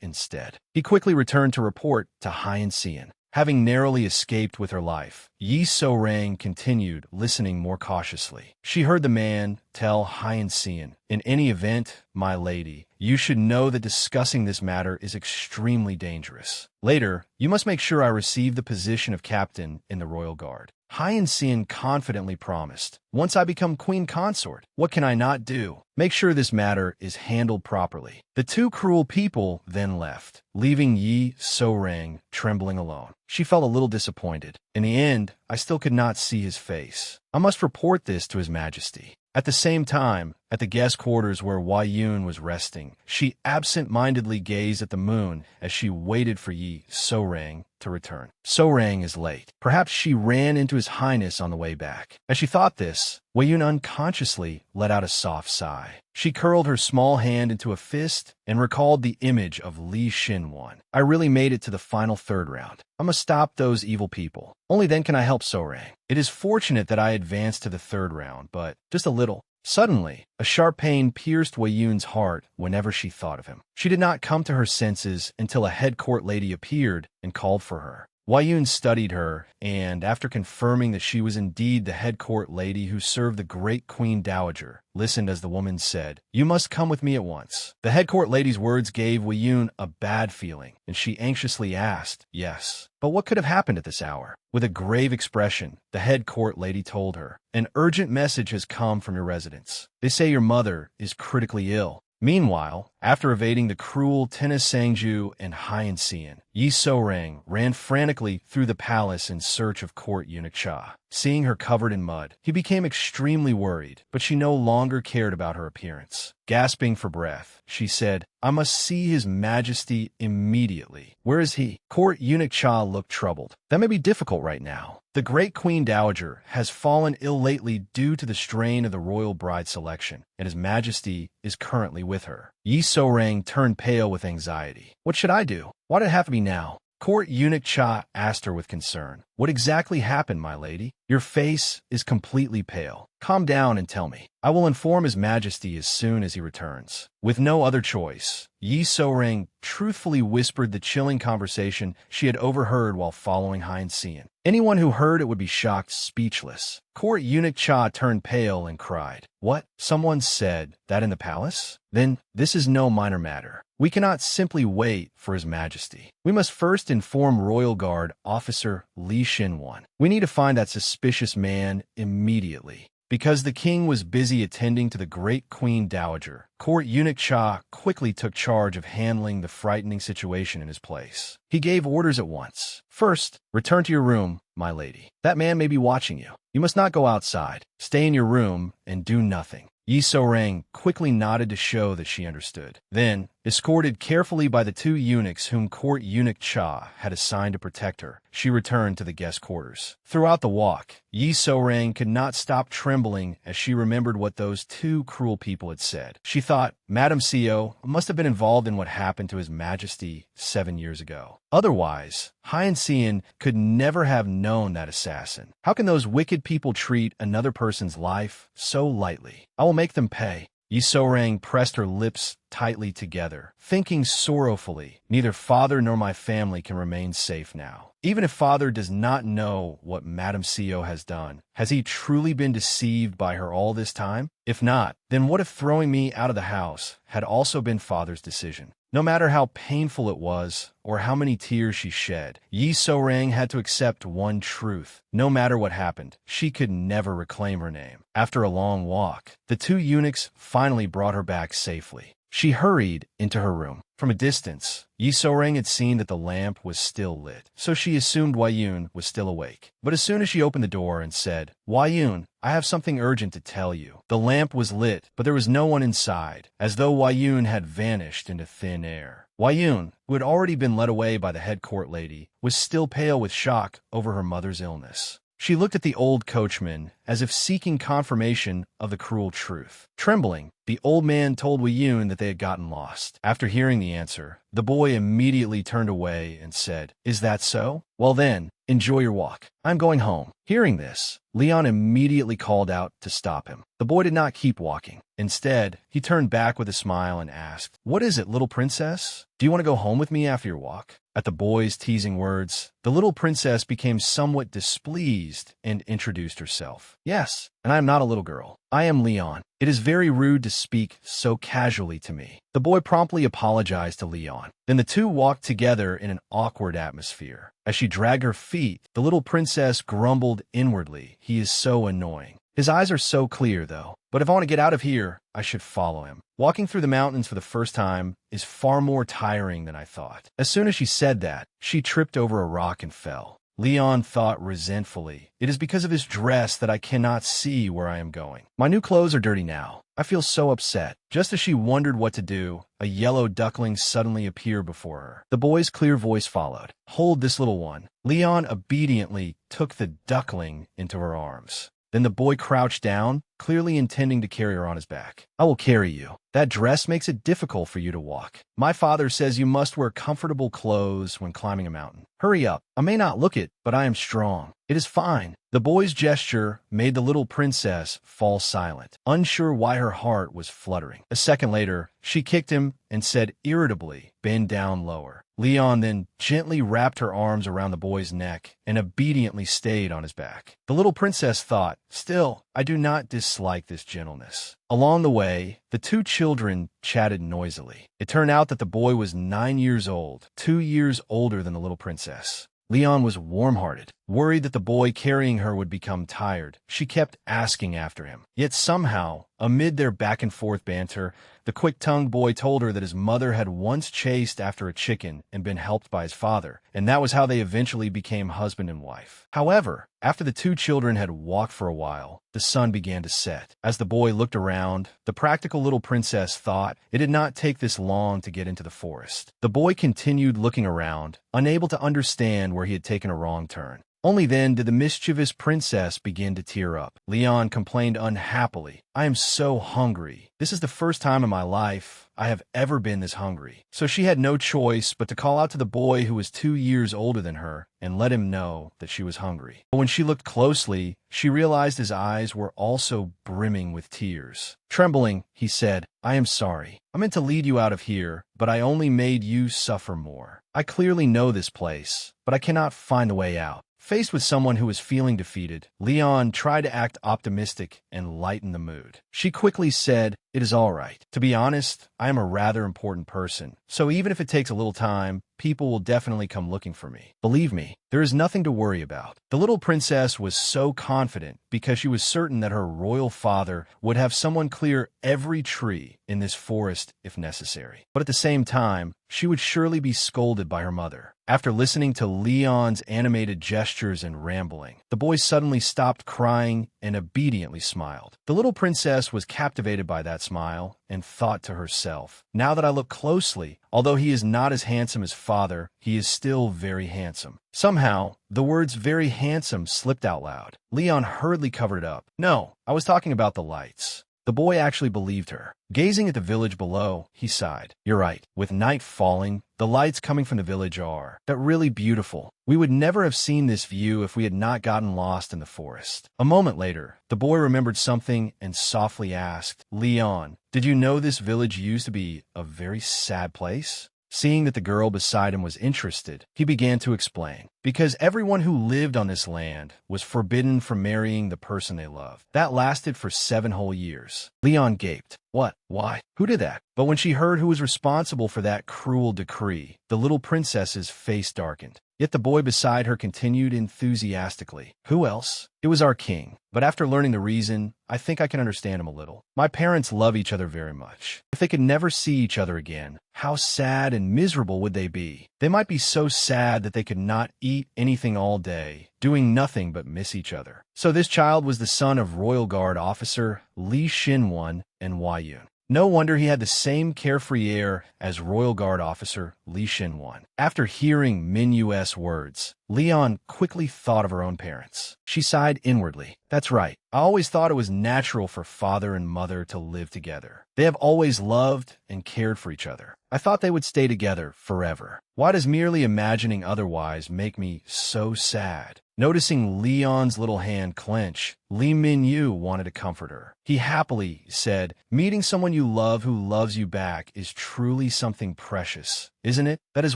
instead. He quickly returned to report to Hyan Xian. Having narrowly escaped with her life, Yi So-rang continued, listening more cautiously. She heard the man tell Hyan Xian, "In any event, my lady, you should know that discussing this matter is extremely dangerous. Later, you must make sure I receive the position of captain in the royal guard." Hyan Xian confidently promised, "Once I become queen consort, what can I not do? Make sure this matter is handled properly." The two cruel people then left, leaving Yi So-rang trembling alone. She felt a little disappointed. In the end, I still could not see his face. I must report this to His Majesty. At the same time, at the guest quarters where Wei Yun was resting, she absent-mindedly gazed at the moon as she waited for Yi So-rang to return. So-rang is late. Perhaps she ran into His Highness on the way back. As she thought this, Wei Yun unconsciously let out a soft sigh. She curled her small hand into a fist and recalled the image of Li Xinwan. "I really made it to the final third round. I must stop those evil people. Only then can I help So-rang. It is fortunate that I advanced to the third round, but just a little." Suddenly, a sharp pain pierced Wei Yun's heart whenever she thought of him. She did not come to her senses until a head court lady appeared and called for her. Wei Yun studied her, and after confirming that she was indeed the head court lady who served the great queen dowager, listened as the woman said, "You must come with me at once." The head court lady's words gave Wei Yun a bad feeling, and she anxiously asked, "Yes, but what could have happened at this hour?" With a grave expression, the head court lady told her, "An urgent message has come from your residence. They say your mother is critically ill." Meanwhile, after evading the cruel Tennis Sangju and Hyan Xian, Yi So-rang ran frantically through the palace in search of court eunuch Cha. Seeing her covered in mud, he became extremely worried, but she no longer cared about her appearance. Gasping for breath, she said, "I must see His Majesty immediately. Where is he?" Court eunuch Cha looked troubled. "That may be difficult right now. The great queen dowager has fallen ill lately due to the strain of the royal bride selection, and His Majesty is currently with her." Yi So-rang turned pale with anxiety. "What should I do? Why did it have to be now?" Court eunuch Cha asked her with concern, "What exactly happened, my lady? Your face is completely pale." Calm down and tell me. I will inform His Majesty as soon as he returns. With no other choice, Yi So-ring truthfully whispered the chilling conversation she had overheard while following Hein Xian. Anyone who heard it would be shocked speechless. Court eunuch Cha turned pale and cried. What? Someone said that in the palace? Then this is no minor matter. We cannot simply wait for His Majesty. We must first inform Royal Guard Officer Li Xinwan. We need to find that suspicious man immediately. Because the king was busy attending to the great Queen Dowager, Court eunuch Cha quickly took charge of handling the frightening situation in his place. He gave orders at once. First, return to your room, my lady. That man may be watching you. You must not go outside. Stay in your room and do nothing. Yi So-ring quickly nodded to show that she understood. Then, escorted carefully by the two eunuchs whom Court eunuch Cha had assigned to protect her, she returned to the guest quarters. Throughout the walk, Yi So-ring could not stop trembling as she remembered what those two cruel people had said. She thought, Madame Seo must have been involved in what happened to His Majesty 7 years ago. Otherwise, Hein Xian could never have known that assassin. How can those wicked people treat another person's life so lightly? I will make them pay. Yi So-ring pressed her lips tightly together, thinking sorrowfully, neither father nor my family can remain safe now. Even if father does not know what Madame Seo has done, has he truly been deceived by her all this time? If not, then what if throwing me out of the house had also been father's decision? No matter how painful it was, or how many tears she shed, Yi So-ring had to accept one truth. No matter what happened, she could never reclaim her name. After a long walk, the two eunuchs finally brought her back safely. She hurried into her room. From a distance, Yi So-ring had seen that the lamp was still lit, so she assumed Wai-yun was still awake. But as soon as she opened the door and said, Wai-yun, I have something urgent to tell you. The lamp was lit, but there was no one inside, as though Wai-yun had vanished into thin air. Wai-yun, who had already been led away by the head court lady, was still pale with shock over her mother's illness. She looked at the old coachman as if seeking confirmation of the cruel truth. Trembling, the old man told Wai-yun that they had gotten lost. After hearing the answer, the boy immediately turned away and said, Is that so? Well then, enjoy your walk. I'm going home. Hearing this, Leon immediately called out to stop him. The boy did not keep walking. Instead, he turned back with a smile and asked, What is it, little princess? Do you want to go home with me after your walk? At the boy's teasing words, the little princess became somewhat displeased and introduced herself. Yes, and I am not a little girl. I am Leon. It is very rude to speak so casually to me. The boy promptly apologized to Leon. Then the two walked together in an awkward atmosphere. As she dragged her feet, the little princess grumbled inwardly, He is so annoying. His eyes are so clear, though. But if I want to get out of here, I should follow him. Walking through the mountains for the first time is far more tiring than I thought. As soon as she said that, she tripped over a rock and fell. Leon thought resentfully, It is because of his dress that I cannot see where I am going. My new clothes are dirty now. I feel so upset. Just as she wondered what to do, a yellow duckling suddenly appeared before her. The boy's clear voice followed. Hold this little one. Leon obediently took the duckling into her arms. Then the boy crouched down, clearly intending to carry her on his back. I will carry you. That dress makes it difficult for you to walk. My father says you must wear comfortable clothes when climbing a mountain. Hurry up. I may not look it, but I am strong. It is fine. The boy's gesture made the little princess fall silent, unsure why her heart was fluttering. A second later, she kicked him and said irritably, Bend down lower. Leon then gently wrapped her arms around the boy's neck and obediently stayed on his back. The little princess thought, Still, I do not dislike this gentleness. Along the way, the two children chatted noisily. It turned out that the boy was 9 years old, 2 years older than the little princess. Leon was warm-hearted. Worried that the boy carrying her would become tired, she kept asking after him. Yet somehow, amid their back-and-forth banter, the quick-tongued boy told her that his mother had once chased after a chicken and been helped by his father, and that was how they eventually became husband and wife. However, after the two children had walked for a while, the sun began to set. As the boy looked around, the practical little princess thought it did not take this long to get into the forest. The boy continued looking around, unable to understand where he had taken a wrong turn. Only then did the mischievous princess begin to tear up. Leon complained unhappily, "I am so hungry. This is the first time in my life I have ever been this hungry." So she had no choice but to call out to the boy who was 2 years older than her and let him know that she was hungry. But when she looked closely, she realized his eyes were also brimming with tears. Trembling, he said, "I am sorry. I meant to lead you out of here, but I only made you suffer more. I clearly know this place, but I cannot find the way out." Faced with someone who was feeling defeated, Leon tried to act optimistic and lighten the mood. She quickly said, "It is all right. To be honest, I am a rather important person, so even if it takes a little time, people will definitely come looking for me. Believe me, there is nothing to worry about." The little princess was so confident because she was certain that her royal father would have someone clear every tree in this forest if necessary. But at the same time, she would surely be scolded by her mother. After listening to Leon's animated gestures and rambling, the boy suddenly stopped crying and obediently smiled. The little princess was captivated by that smile and thought to herself, "Now that I look closely, although he is not as handsome as father, he is still very handsome." Somehow, the words "very handsome" slipped out loud. Leon hurriedly covered it up. "No, I was talking about the lights." The boy actually believed her. Gazing at the village below, he sighed. "You're right. With night falling, the lights coming from the village are that really beautiful. We would never have seen this view if we had not gotten lost in the forest." A moment later, the boy remembered something and softly asked, "Leon, did you know this village used to be a very sad place?" Seeing that the girl beside him was interested, he began to explain. "Because everyone who lived on this land was forbidden from marrying the person they loved. That lasted for 7 whole years." Leon gaped. "What? Why? Who did that?" But when she heard who was responsible for that cruel decree, the little princess's face darkened. Yet the boy beside her continued enthusiastically, "Who else? It was our king. But after learning the reason, I think I can understand him a little. My parents love each other very much. If they could never see each other again, how sad and miserable would they be? They might be so sad that they could not eat anything all day, doing nothing but miss each other." So this child was the son of Royal Guard officer Li Shinwon and Hua Yun. No wonder he had the same carefree air as Royal Guard officer Li Shinwon. After hearing Manhwa's words, Leon quickly thought of her own parents. She sighed inwardly. "That's right. I always thought it was natural for father and mother to live together. They have always loved and cared for each other. I thought they would stay together forever. Why does merely imagining otherwise make me so sad?" Noticing Leon's little hand clench, Li Minyu wanted to comfort her. He happily said, "Meeting someone you love who loves you back is truly something precious, isn't it? That is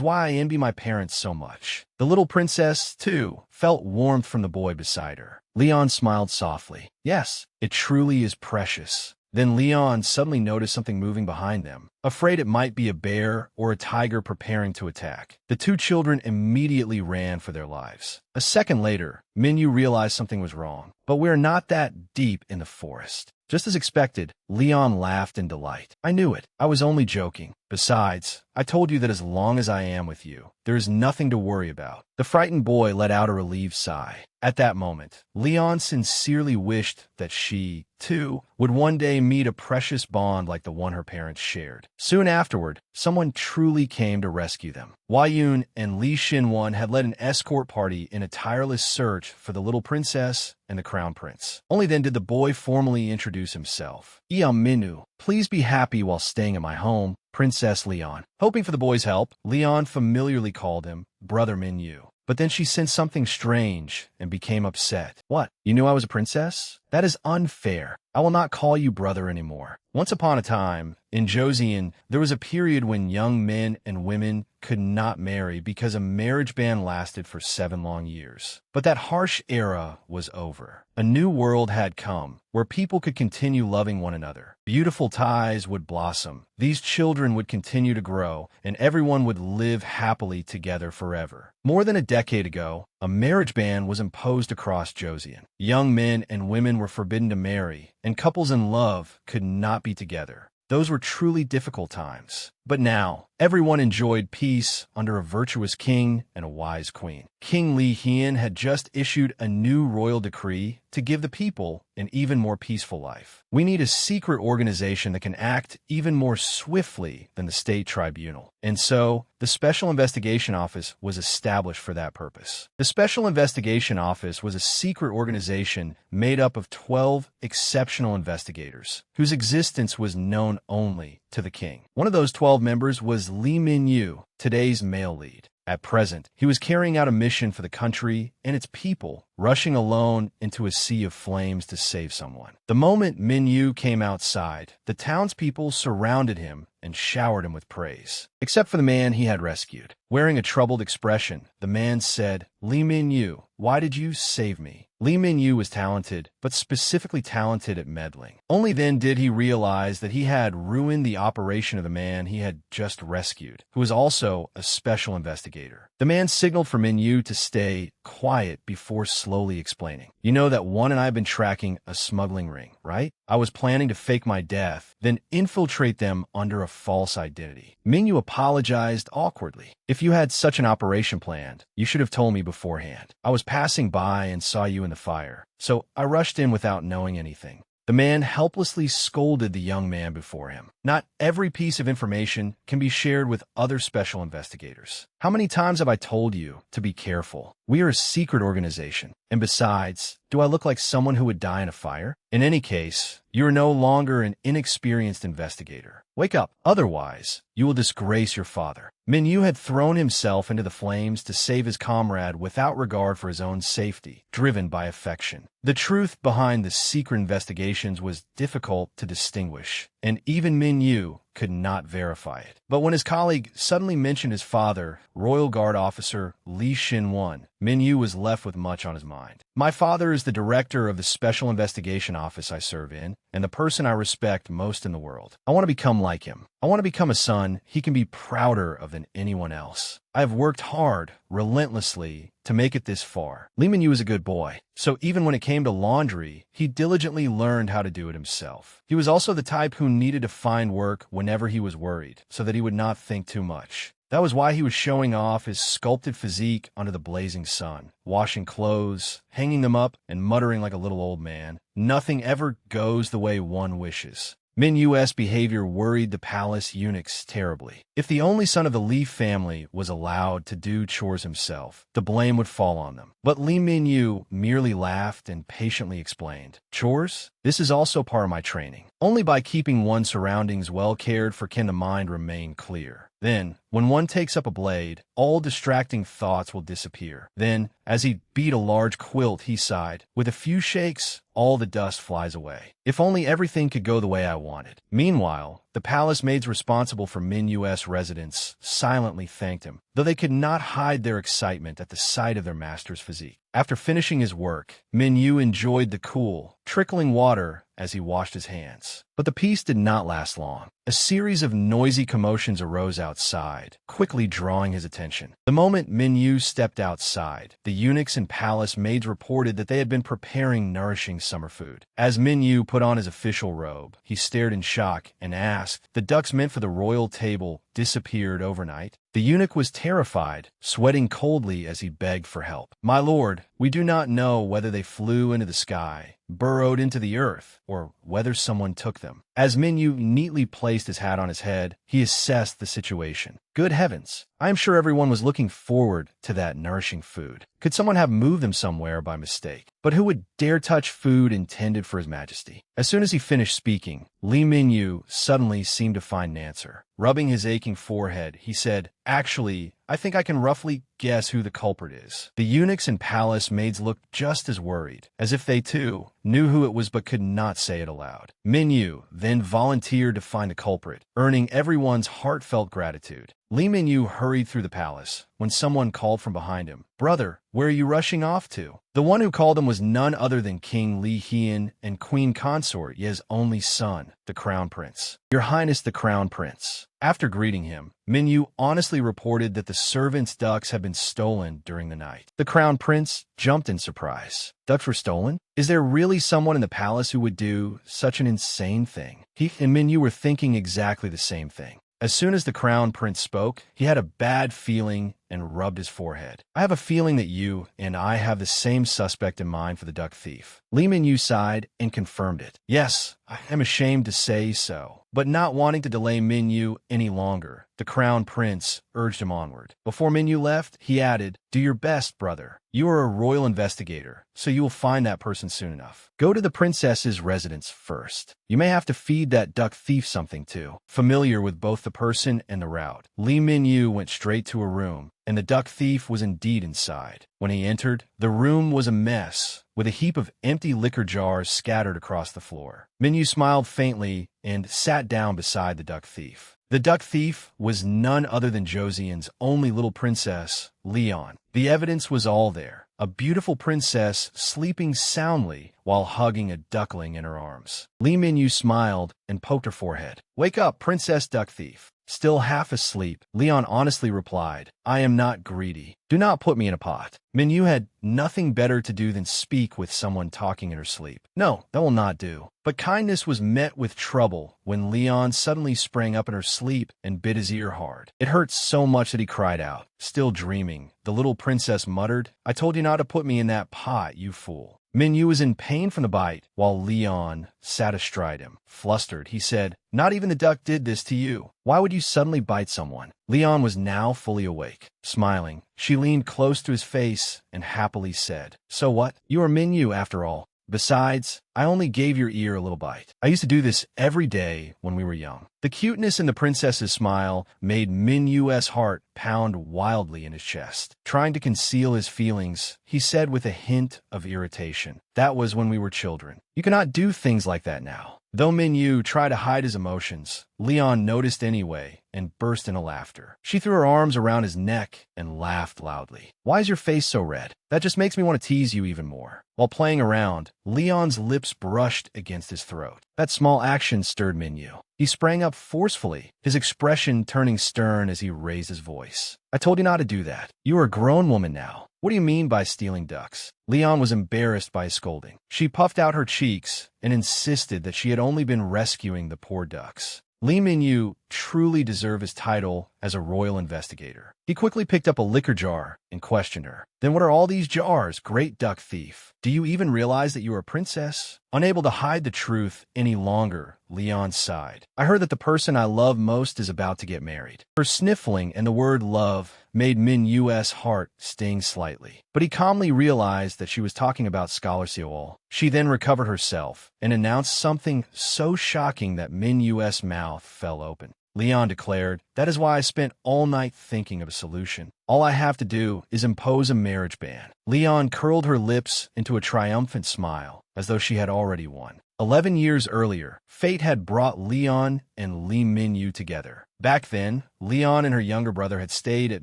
why I envy my parents so much." The little princess, too, felt warmth from the boy beside her. Leon smiled softly. "Yes, it truly is precious." Then Leon suddenly noticed something moving behind them, afraid it might be a bear or a tiger preparing to attack. The two children immediately ran for their lives. A second later, Minyu realized something was wrong. "But we're not that deep in the forest." Just as expected, Leon laughed in delight. "I knew it. I was only joking. Besides, I told you that as long as I am with you, there is nothing to worry about." The frightened boy let out a relieved sigh. At that moment, Leon sincerely wished that she, too, would one day meet a precious bond like the one her parents shared. Soon afterward, someone truly came to rescue them. Hua Yun and Li Shinwon had led an escort party in a tireless search for the little princess and the crown prince. Only then did the boy formally introduce himself. "Minu, please be happy while staying at my home, Princess Leon." Hoping for the boy's help, Leon familiarly called him Brother Minyu. But then she sensed something strange and became upset. "What? You knew I was a princess? That is unfair. I will not call you brother anymore." Once upon a time, in Joseon, there was a period when young men and women could not marry because a marriage ban lasted for 7 long years. But that harsh era was over. A new world had come, where people could continue loving one another. Beautiful ties would blossom. These children would continue to grow, and everyone would live happily together forever. More than a decade ago, a marriage ban was imposed across Joseon. Young men and women were forbidden to marry, and couples in love could not be together. Those were truly difficult times. But now, Everyone enjoyed peace under a virtuous king and a wise queen. King Li Hian had just issued a new royal decree to give the people an even more peaceful life. We need a secret organization that can act even more swiftly than the state tribunal. And so, the Special Investigation Office was established for that purpose. The Special Investigation Office was a secret organization made up of 12 exceptional investigators, whose existence was known only to the king. One of those 12 members was Lee Min-yu, today's male lead. At present, he was carrying out a mission for the country and its people, rushing alone into a sea of flames to save someone. The moment Min-yu came outside, the townspeople surrounded him and showered him with praise. Except for the man he had rescued. Wearing a troubled expression, the man said, "Lee Min-yu, why did you save me?" Lee Min-yu was talented, but specifically talented at meddling. Only then did he realize that he had ruined the operation of the man he had just rescued, who was also a special investigator. The man signaled for Min-yu to stay quiet before slowly explaining. "You know that One and I have been tracking a smuggling ring, right? I was planning to fake my death, then infiltrate them under a false identity." Min-yu apologized awkwardly. "If you had such an operation planned, you should have told me beforehand. I was passing by and saw you in the fire, so I rushed in without knowing anything." The man helplessly scolded the young man before him. Not every piece of information can be shared with other special investigators. How many times have I told you to be careful? We are a secret organization. And besides, do I look like someone who would die in a fire? In any case, you are no longer an inexperienced investigator. Wake up, otherwise you will disgrace your father. Min-yu had thrown himself into the flames to save his comrade without regard for his own safety, driven by affection. The truth behind the secret investigations was difficult to distinguish, and even Min-yu could not verify it. But when his colleague suddenly mentioned his father, Royal Guard officer Li Shin-won, Min-yu was left with much on his mind. "My father is the director of the Special Investigation Office I serve in, and the person I respect most in the world. I want to become like him. I want to become a son he can be prouder of than anyone else. I have worked hard, relentlessly, to make it this far." Lee Min-yu was a good boy, so even when it came to laundry, he diligently learned how to do it himself. He was also the type who needed to find work whenever he was worried, so that he would not think too much. That was why he was showing off his sculpted physique under the blazing sun, washing clothes, hanging them up, and muttering like a little old man. Nothing ever goes the way one wishes. Min-yu's behavior worried the palace eunuchs terribly. If the only son of the Li family was allowed to do chores himself, the blame would fall on them. But Lee Min-yu merely laughed and patiently explained, "Chores? This is also part of my training. Only by keeping one's surroundings well cared for can the mind remain clear. Then, when one takes up a blade, all distracting thoughts will disappear." Then, as he beat a large quilt, he sighed, "With a few shakes, all the dust flies away. If only everything could go the way I wanted." Meanwhile, the palace maids responsible for Min-yu's residence silently thanked him, though they could not hide their excitement at the sight of their master's physique. After finishing his work, Min-yu enjoyed the cool, trickling water as he washed his hands. But the peace did not last long. A series of noisy commotions arose outside, quickly drawing his attention. The moment Min-yu stepped outside, the eunuchs and palace maids reported that they had been preparing nourishing summer food. As Min-yu put on his official robe, he stared in shock and asked, "The ducks meant for the royal table disappeared overnight?" The eunuch was terrified, sweating coldly as he begged for help. "My lord, we do not know whether they flew into the sky, burrowed into the earth, or whether someone took them." As Min-yu neatly placed his hat on his head, he assessed the situation. Good heavens, I am sure everyone was looking forward to that nourishing food. Could someone have moved them somewhere by mistake? But who would dare touch food intended for His Majesty? As soon as he finished speaking, Lee Min-yu suddenly seemed to find an answer. Rubbing his aching forehead, he said, "Actually, I think I can roughly guess who the culprit is." The eunuchs and palace maids looked just as worried, as if they too knew who it was but could not say it aloud. Min-yu then volunteered to find the culprit, earning everyone's heartfelt gratitude. Lee Min-yu hurried through the palace when someone called from behind him, "Brother, where are you rushing off to?" The one who called him was none other than King Li Hian and Queen Consort Ye's only son, the Crown Prince. "Your Highness the Crown Prince." After greeting him, Min-yu honestly reported that the servants' ducks had been stolen during the night. The Crown Prince jumped in surprise. Ducks were stolen? Is there really someone in the palace who would do such an insane thing? He and Min-yu were thinking exactly the same thing. As soon as the crown prince spoke, he had a bad feeling and rubbed his forehead. I have a feeling that you and I have the same suspect in mind for the duck thief. Li Minyu sighed and confirmed it. Yes, I am ashamed to say so. But not wanting to delay Minyu any longer, the crown prince urged him onward. Before Minyu left, he added, "Do your best, brother. You are a royal investigator, so you will find that person soon enough. Go to the princess's residence first. You may have to feed that duck thief something too." Familiar with both the person and the route, Li Minyu went straight to a room, and the duck thief was indeed inside. When he entered, the room was a mess, with a heap of empty liquor jars scattered across the floor. Minyu smiled faintly and sat down beside the duck thief. The duck thief was none other than Josian's only little princess, Leon. The evidence was all there. A beautiful princess sleeping soundly while hugging a duckling in her arms. Li Minyu smiled and poked her forehead. "Wake up, Princess Duck Thief." Still half asleep, Leon honestly replied, "I am not greedy. Do not put me in a pot." Minyu had nothing better to do than speak with someone talking in her sleep. No, that will not do. But kindness was met with trouble when Leon suddenly sprang up in her sleep and bit his ear hard. It hurt so much that he cried out. Still dreaming, the little princess muttered, "I told you not to put me in that pot, you fool." Minyu was in pain from the bite, while Leon sat astride him. Flustered, he said, "Not even the duck did this to you. Why would you suddenly bite someone?" Leon was now fully awake. Smiling, she leaned close to his face and happily said, "So what? You are Minyu after all. Besides, I only gave your ear a little bite. I used to do this every day when we were young." The cuteness in the princess's smile made Minyu's heart pound wildly in his chest. Trying to conceal his feelings, he said with a hint of irritation, "That was when we were children. You cannot do things like that now." Though Minyu tried to hide his emotions, Leon noticed anyway and burst into laughter. She threw her arms around his neck and laughed loudly. "Why is your face so red? That just makes me want to tease you even more." While playing around, Leon's lips brushed against his throat. That small action stirred Minyu. He sprang up forcefully, his expression turning stern as he raised his voice. "I told you not to do that. You are a grown woman now. What do you mean by stealing ducks?" Leon was embarrassed by his scolding. She puffed out her cheeks and insisted that she had only been rescuing the poor ducks. Li Minyu truly deserved his title as a royal investigator. He quickly picked up a liquor jar and questioned her. "Then what are all these jars, great duck thief? Do you even realize that you are a princess?" Unable to hide the truth any longer, Leon sighed. "I heard that the person I love most is about to get married." Her sniffling and the word love made Minyu's heart sting slightly. But he calmly realized that she was talking about Scholar Seol. She then recovered herself and announced something so shocking that Minyu's mouth fell open. Leon declared, "That is why I spent all night thinking of a solution. All I have to do is impose a marriage ban." Leon curled her lips into a triumphant smile, as though she had already won. 11 years earlier, fate had brought Leon and Li Minyu together. Back then, Leon and her younger brother had stayed at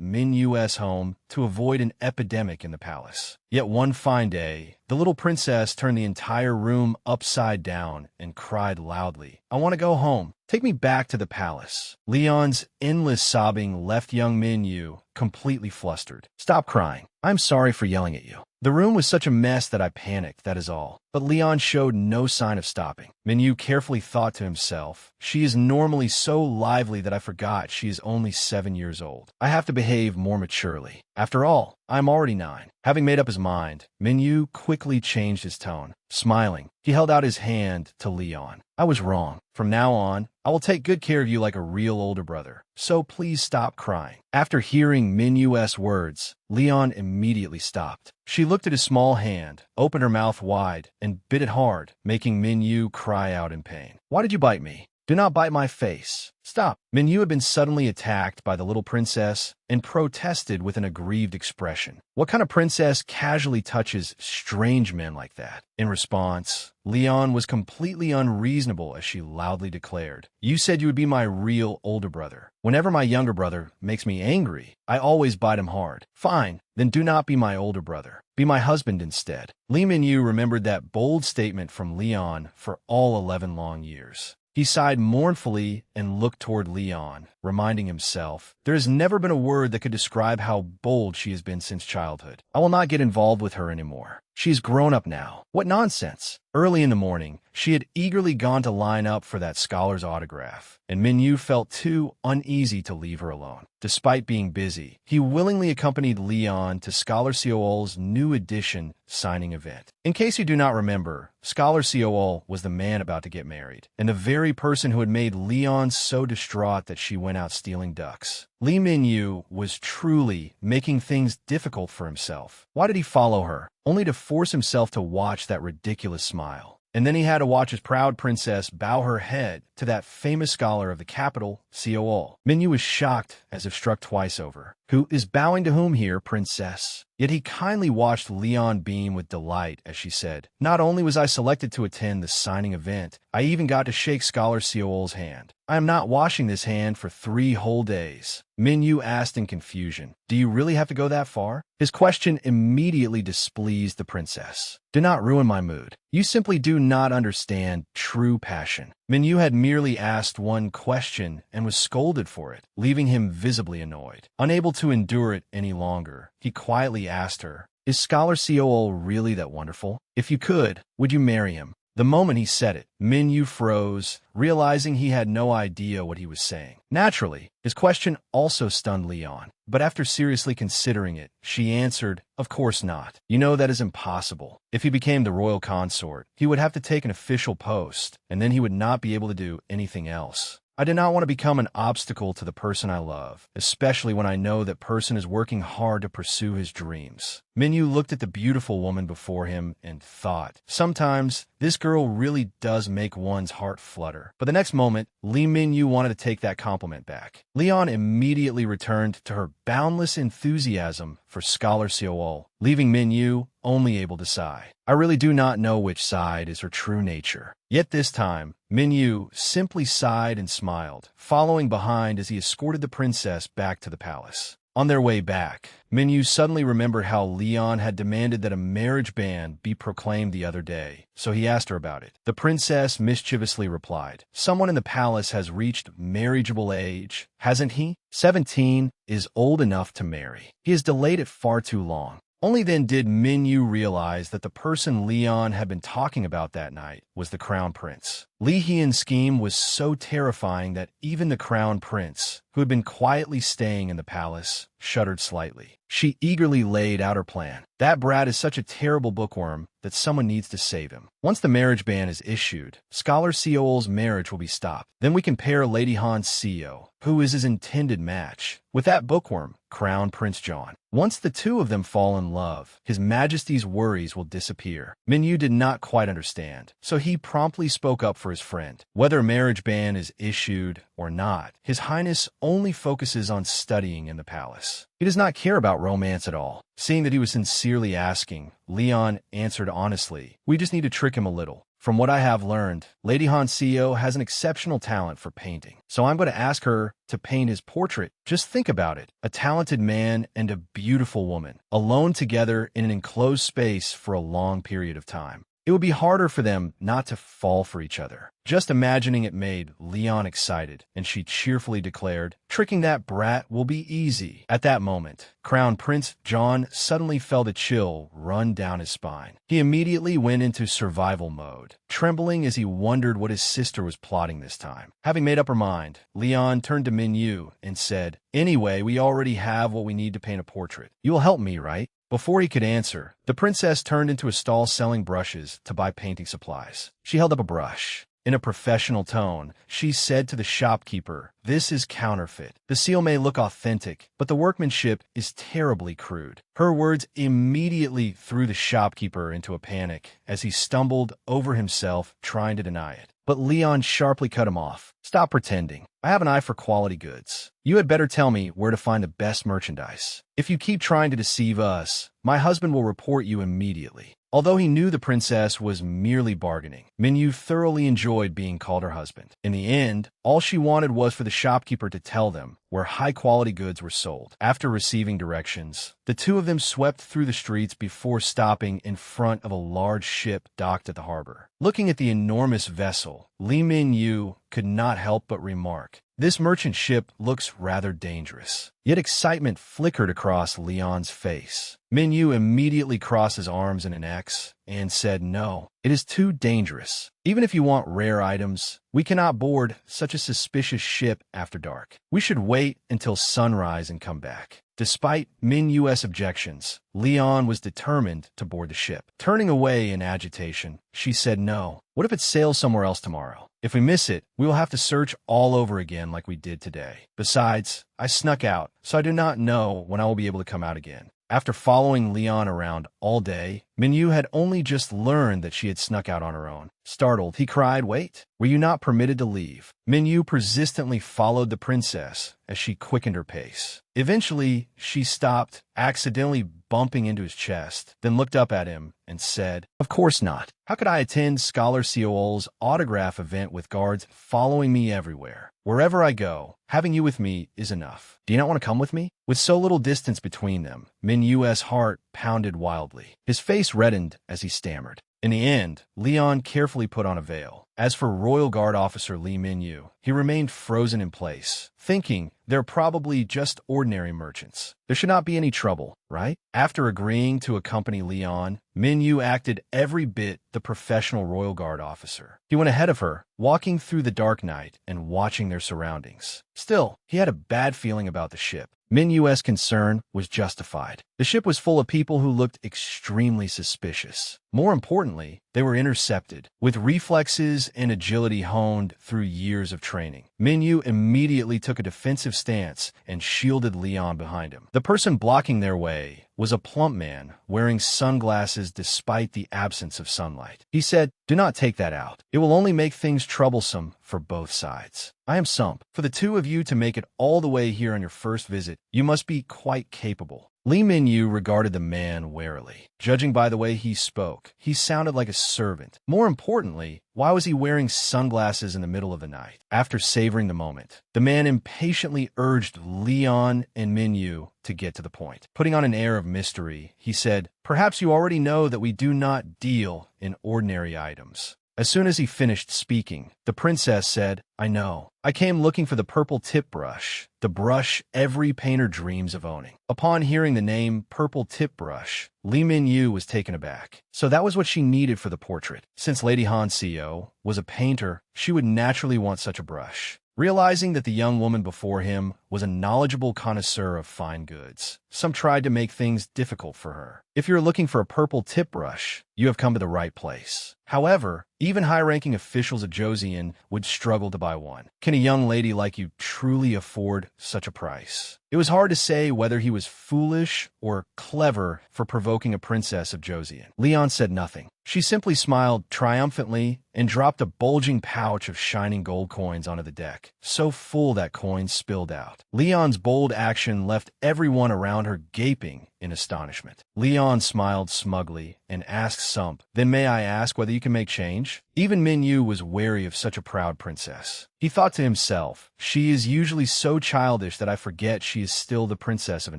Minyu's home to avoid an epidemic in the palace. Yet one fine day, the little princess turned the entire room upside down and cried loudly, "I want to go home. Take me back to the palace." Leon's endless sobbing left young Minyu completely flustered. "Stop crying. I'm sorry for yelling at you. The room was such a mess that I panicked, that is all." But Leon showed no sign of stopping. Minyu carefully thought to himself, "She is normally so lively that I forgot she is only 7 years old. I have to behave more maturely. After all, I'm already 9. Having made up his mind, Minyu quickly changed his tone. Smiling, he held out his hand to Leon. "I was wrong. From now on, I will take good care of you like a real older brother. So please stop crying." After hearing Minyu's words, Leon immediately stopped. She looked at his small hand, opened her mouth wide, and bit it hard, making Minyu cry out in pain. "Why did you bite me? Do not bite my face. Stop." Minyu had been suddenly attacked by the little princess and protested with an aggrieved expression. What kind of princess casually touches strange men like that? In response, Leon was completely unreasonable as she loudly declared, "You said you would be my real older brother. Whenever my younger brother makes me angry, I always bite him hard. Fine, then do not be my older brother. Be my husband instead." Li Minyu remembered that bold statement from Leon for all 11 long years. He sighed mournfully and looked toward Leon, reminding himself, "There has never been a word that could describe how bold she has been since childhood. I will not get involved with her anymore." She's grown up now. What nonsense. Early in the morning, she had eagerly gone to line up for that scholar's autograph, and Minyu felt too uneasy to leave her alone. Despite being busy, he willingly accompanied Leon to Scholar Seol's new edition signing event. In case you do not remember, Scholar Seol was the man about to get married, and the very person who had made Leon so distraught that she went out stealing ducks. Lee Minyu was truly making things difficult for himself. Why did he follow her? Only to force himself to watch that ridiculous smile. And then he had to watch his proud princess bow her head to that famous scholar of the capital, Seoul. Minyu was shocked, as if struck twice over. Who is bowing to whom here, princess? Yet he kindly watched Leon beam with delight as she said, "Not only was I selected to attend the signing event, I even got to shake Scholar Seoul's hand. I am not washing this hand for 3 whole days." Minyu asked in confusion, "Do you really have to go that far?" His question immediately displeased the princess. "Do not ruin my mood. You simply do not understand true passion." Minyu had merely asked one question and was scolded for it, leaving him visibly annoyed. Unable to endure it any longer, he quietly asked her, "Is Scholar Seol really that wonderful? If you could, would you marry him?" The moment he said it, Minyu froze, realizing he had no idea what he was saying. Naturally, his question also stunned Leon, but after seriously considering it, she answered, "Of course not. You know that is impossible. If he became the royal consort, he would have to take an official post, and then he would not be able to do anything else. I do not want to become an obstacle to the person I love, especially when I know that person is working hard to pursue his dreams." Minyu looked at the beautiful woman before him and thought, sometimes this girl really does make one's heart flutter. But the next moment, Lee Minyu wanted to take that compliment back. Leon immediately returned to her boundless enthusiasm for Scholar Seol, leaving Minyu only able to sigh. I really do not know which side is her true nature. Yet this time, Minyu simply sighed and smiled, following behind as he escorted the princess back to the palace. On their way back, Minyu suddenly remembered how Leon had demanded that a marriage ban be proclaimed the other day, so he asked her about it. The princess mischievously replied, "Someone in the palace has reached marriageable age, hasn't he? 17 is old enough to marry. He has delayed it far too long." Only then did Minyu realize that the person Leon had been talking about that night was the crown prince. Lee Hyun's scheme was so terrifying that even the crown prince, who had been quietly staying in the palace, shuddered slightly. She eagerly laid out her plan. That brat is such a terrible bookworm that someone needs to save him. Once the marriage ban is issued, Scholar Seol's marriage will be stopped. Then we can pair Lady Han Seo, who is his intended match, with that bookworm, Crown Prince John. Once the two of them fall in love, His Majesty's worries will disappear. Minyu did not quite understand, so he promptly spoke up for his friend. Whether a marriage ban is issued or not, His Highness only focuses on studying in the palace. He does not care about romance at all. Seeing that he was sincerely asking, Leon answered honestly, "We just need to trick him a little. From what I have learned, Lady Han Seo has an exceptional talent for painting, so I'm going to ask her to paint his portrait. Just think about it. A talented man and a beautiful woman, alone together in an enclosed space for a long period of time. It would be harder for them not to fall for each other." Just imagining it made Leon excited, and she cheerfully declared, "Tricking that brat will be easy." At that moment, Crown Prince John suddenly felt a chill run down his spine. He immediately went into survival mode, trembling as he wondered what his sister was plotting this time. Having made up her mind, Leon turned to Minyu and said, "Anyway, we already have what we need to paint a portrait. You will help me, right?" Before he could answer, the princess turned into a stall selling brushes to buy painting supplies. She held up a brush. In a professional tone, she said to the shopkeeper, "This is counterfeit. The seal may look authentic, but the workmanship is terribly crude." Her words immediately threw the shopkeeper into a panic as he stumbled over himself trying to deny it. But Leon sharply cut him off. "Stop pretending. I have an eye for quality goods. You had better tell me where to find the best merchandise. If you keep trying to deceive us, my husband will report you immediately." Although he knew the princess was merely bargaining, Minyu thoroughly enjoyed being called her husband. In the end, all she wanted was for the shopkeeper to tell them where high-quality goods were sold. After receiving directions, the two of them swept through the streets before stopping in front of a large ship docked at the harbor. Looking at the enormous vessel, Lee Min-yu could not help but remark, "This merchant ship looks rather dangerous." Yet excitement flickered across Leon's face. Min-yu immediately crossed his arms in an X and said, "No, it is too dangerous. Even if you want rare items, we cannot board such a suspicious ship after dark. We should wait until sunrise and come back." Despite Min-Yu's objections, Leon was determined to board the ship. Turning away in agitation, she said, "No. What if it sails somewhere else tomorrow? If we miss it, we will have to search all over again like we did today. Besides, I snuck out, so I do not know when I will be able to come out again." After following Leon around all day, Min-yu had only just learned that she had snuck out on her own. Startled, he cried, "Wait, were you not permitted to leave?" Min-yu persistently followed the princess as she quickened her pace. Eventually, she stopped, accidentally bumping into his chest, then looked up at him and said, "Of course not. How could I attend Scholar Seol's autograph event with guards following me everywhere? Wherever I go, having you with me is enough. Do you not want to come with me?" With so little distance between them, Min-Yu's heart pounded wildly. His face reddened as he stammered. In the end, Leon carefully put on a veil. As for Royal Guard officer Lee Min-yu, he remained frozen in place, thinking they're probably just ordinary merchants. There should not be any trouble, right? After agreeing to accompany Leon, Min-yu acted every bit the professional Royal Guard officer. He went ahead of her, walking through the dark night and watching their surroundings. Still, he had a bad feeling about the ship. Min-Yu's concern was justified. The ship was full of people who looked extremely suspicious. More importantly, they were intercepted, with reflexes and agility honed through years of training. Min-yu immediately took a defensive stance and shielded Leon behind him. The person blocking their way was a plump man wearing sunglasses despite the absence of sunlight. He said, "Do not take that out. It will only make things troublesome for both sides. I am Sump. For the two of you to make it all the way here on your first visit, you must be quite capable." Lee Min-yu regarded the man warily. Judging by the way he spoke, he sounded like a servant. More importantly, why was he wearing sunglasses in the middle of the night? After savoring the moment, the man impatiently urged Leon and Min-yu to get to the point. Putting on an air of mystery, he said, "Perhaps you already know that we do not deal in ordinary items." As soon as he finished speaking, the princess said, "I know. I came looking for the purple tip brush, the brush every painter dreams of owning." Upon hearing the name Purple Tip Brush, Lee Min-yu was taken aback. So that was what she needed for the portrait. Since Lady Han Seo was a painter, she would naturally want such a brush. Realizing that the young woman before him was a knowledgeable connoisseur of fine goods, some tried to make things difficult for her. If you're looking for a purple tip brush, you have come to the right place. However, even high-ranking officials of Joseon would struggle to buy one. Can a young lady like you truly afford such a price? It was hard to say whether he was foolish or clever for provoking a princess of Joseon. Leon said nothing. She simply smiled triumphantly and dropped a bulging pouch of shining gold coins onto the deck, so full that coins spilled out. Leon's bold action left everyone around her gaping in astonishment. Leon smiled smugly and asked Sump, "Then may I ask whether you can make change?" Even Min-yu was wary of such a proud princess. He thought to himself, "She is usually so childish that I forget she is still the princess of a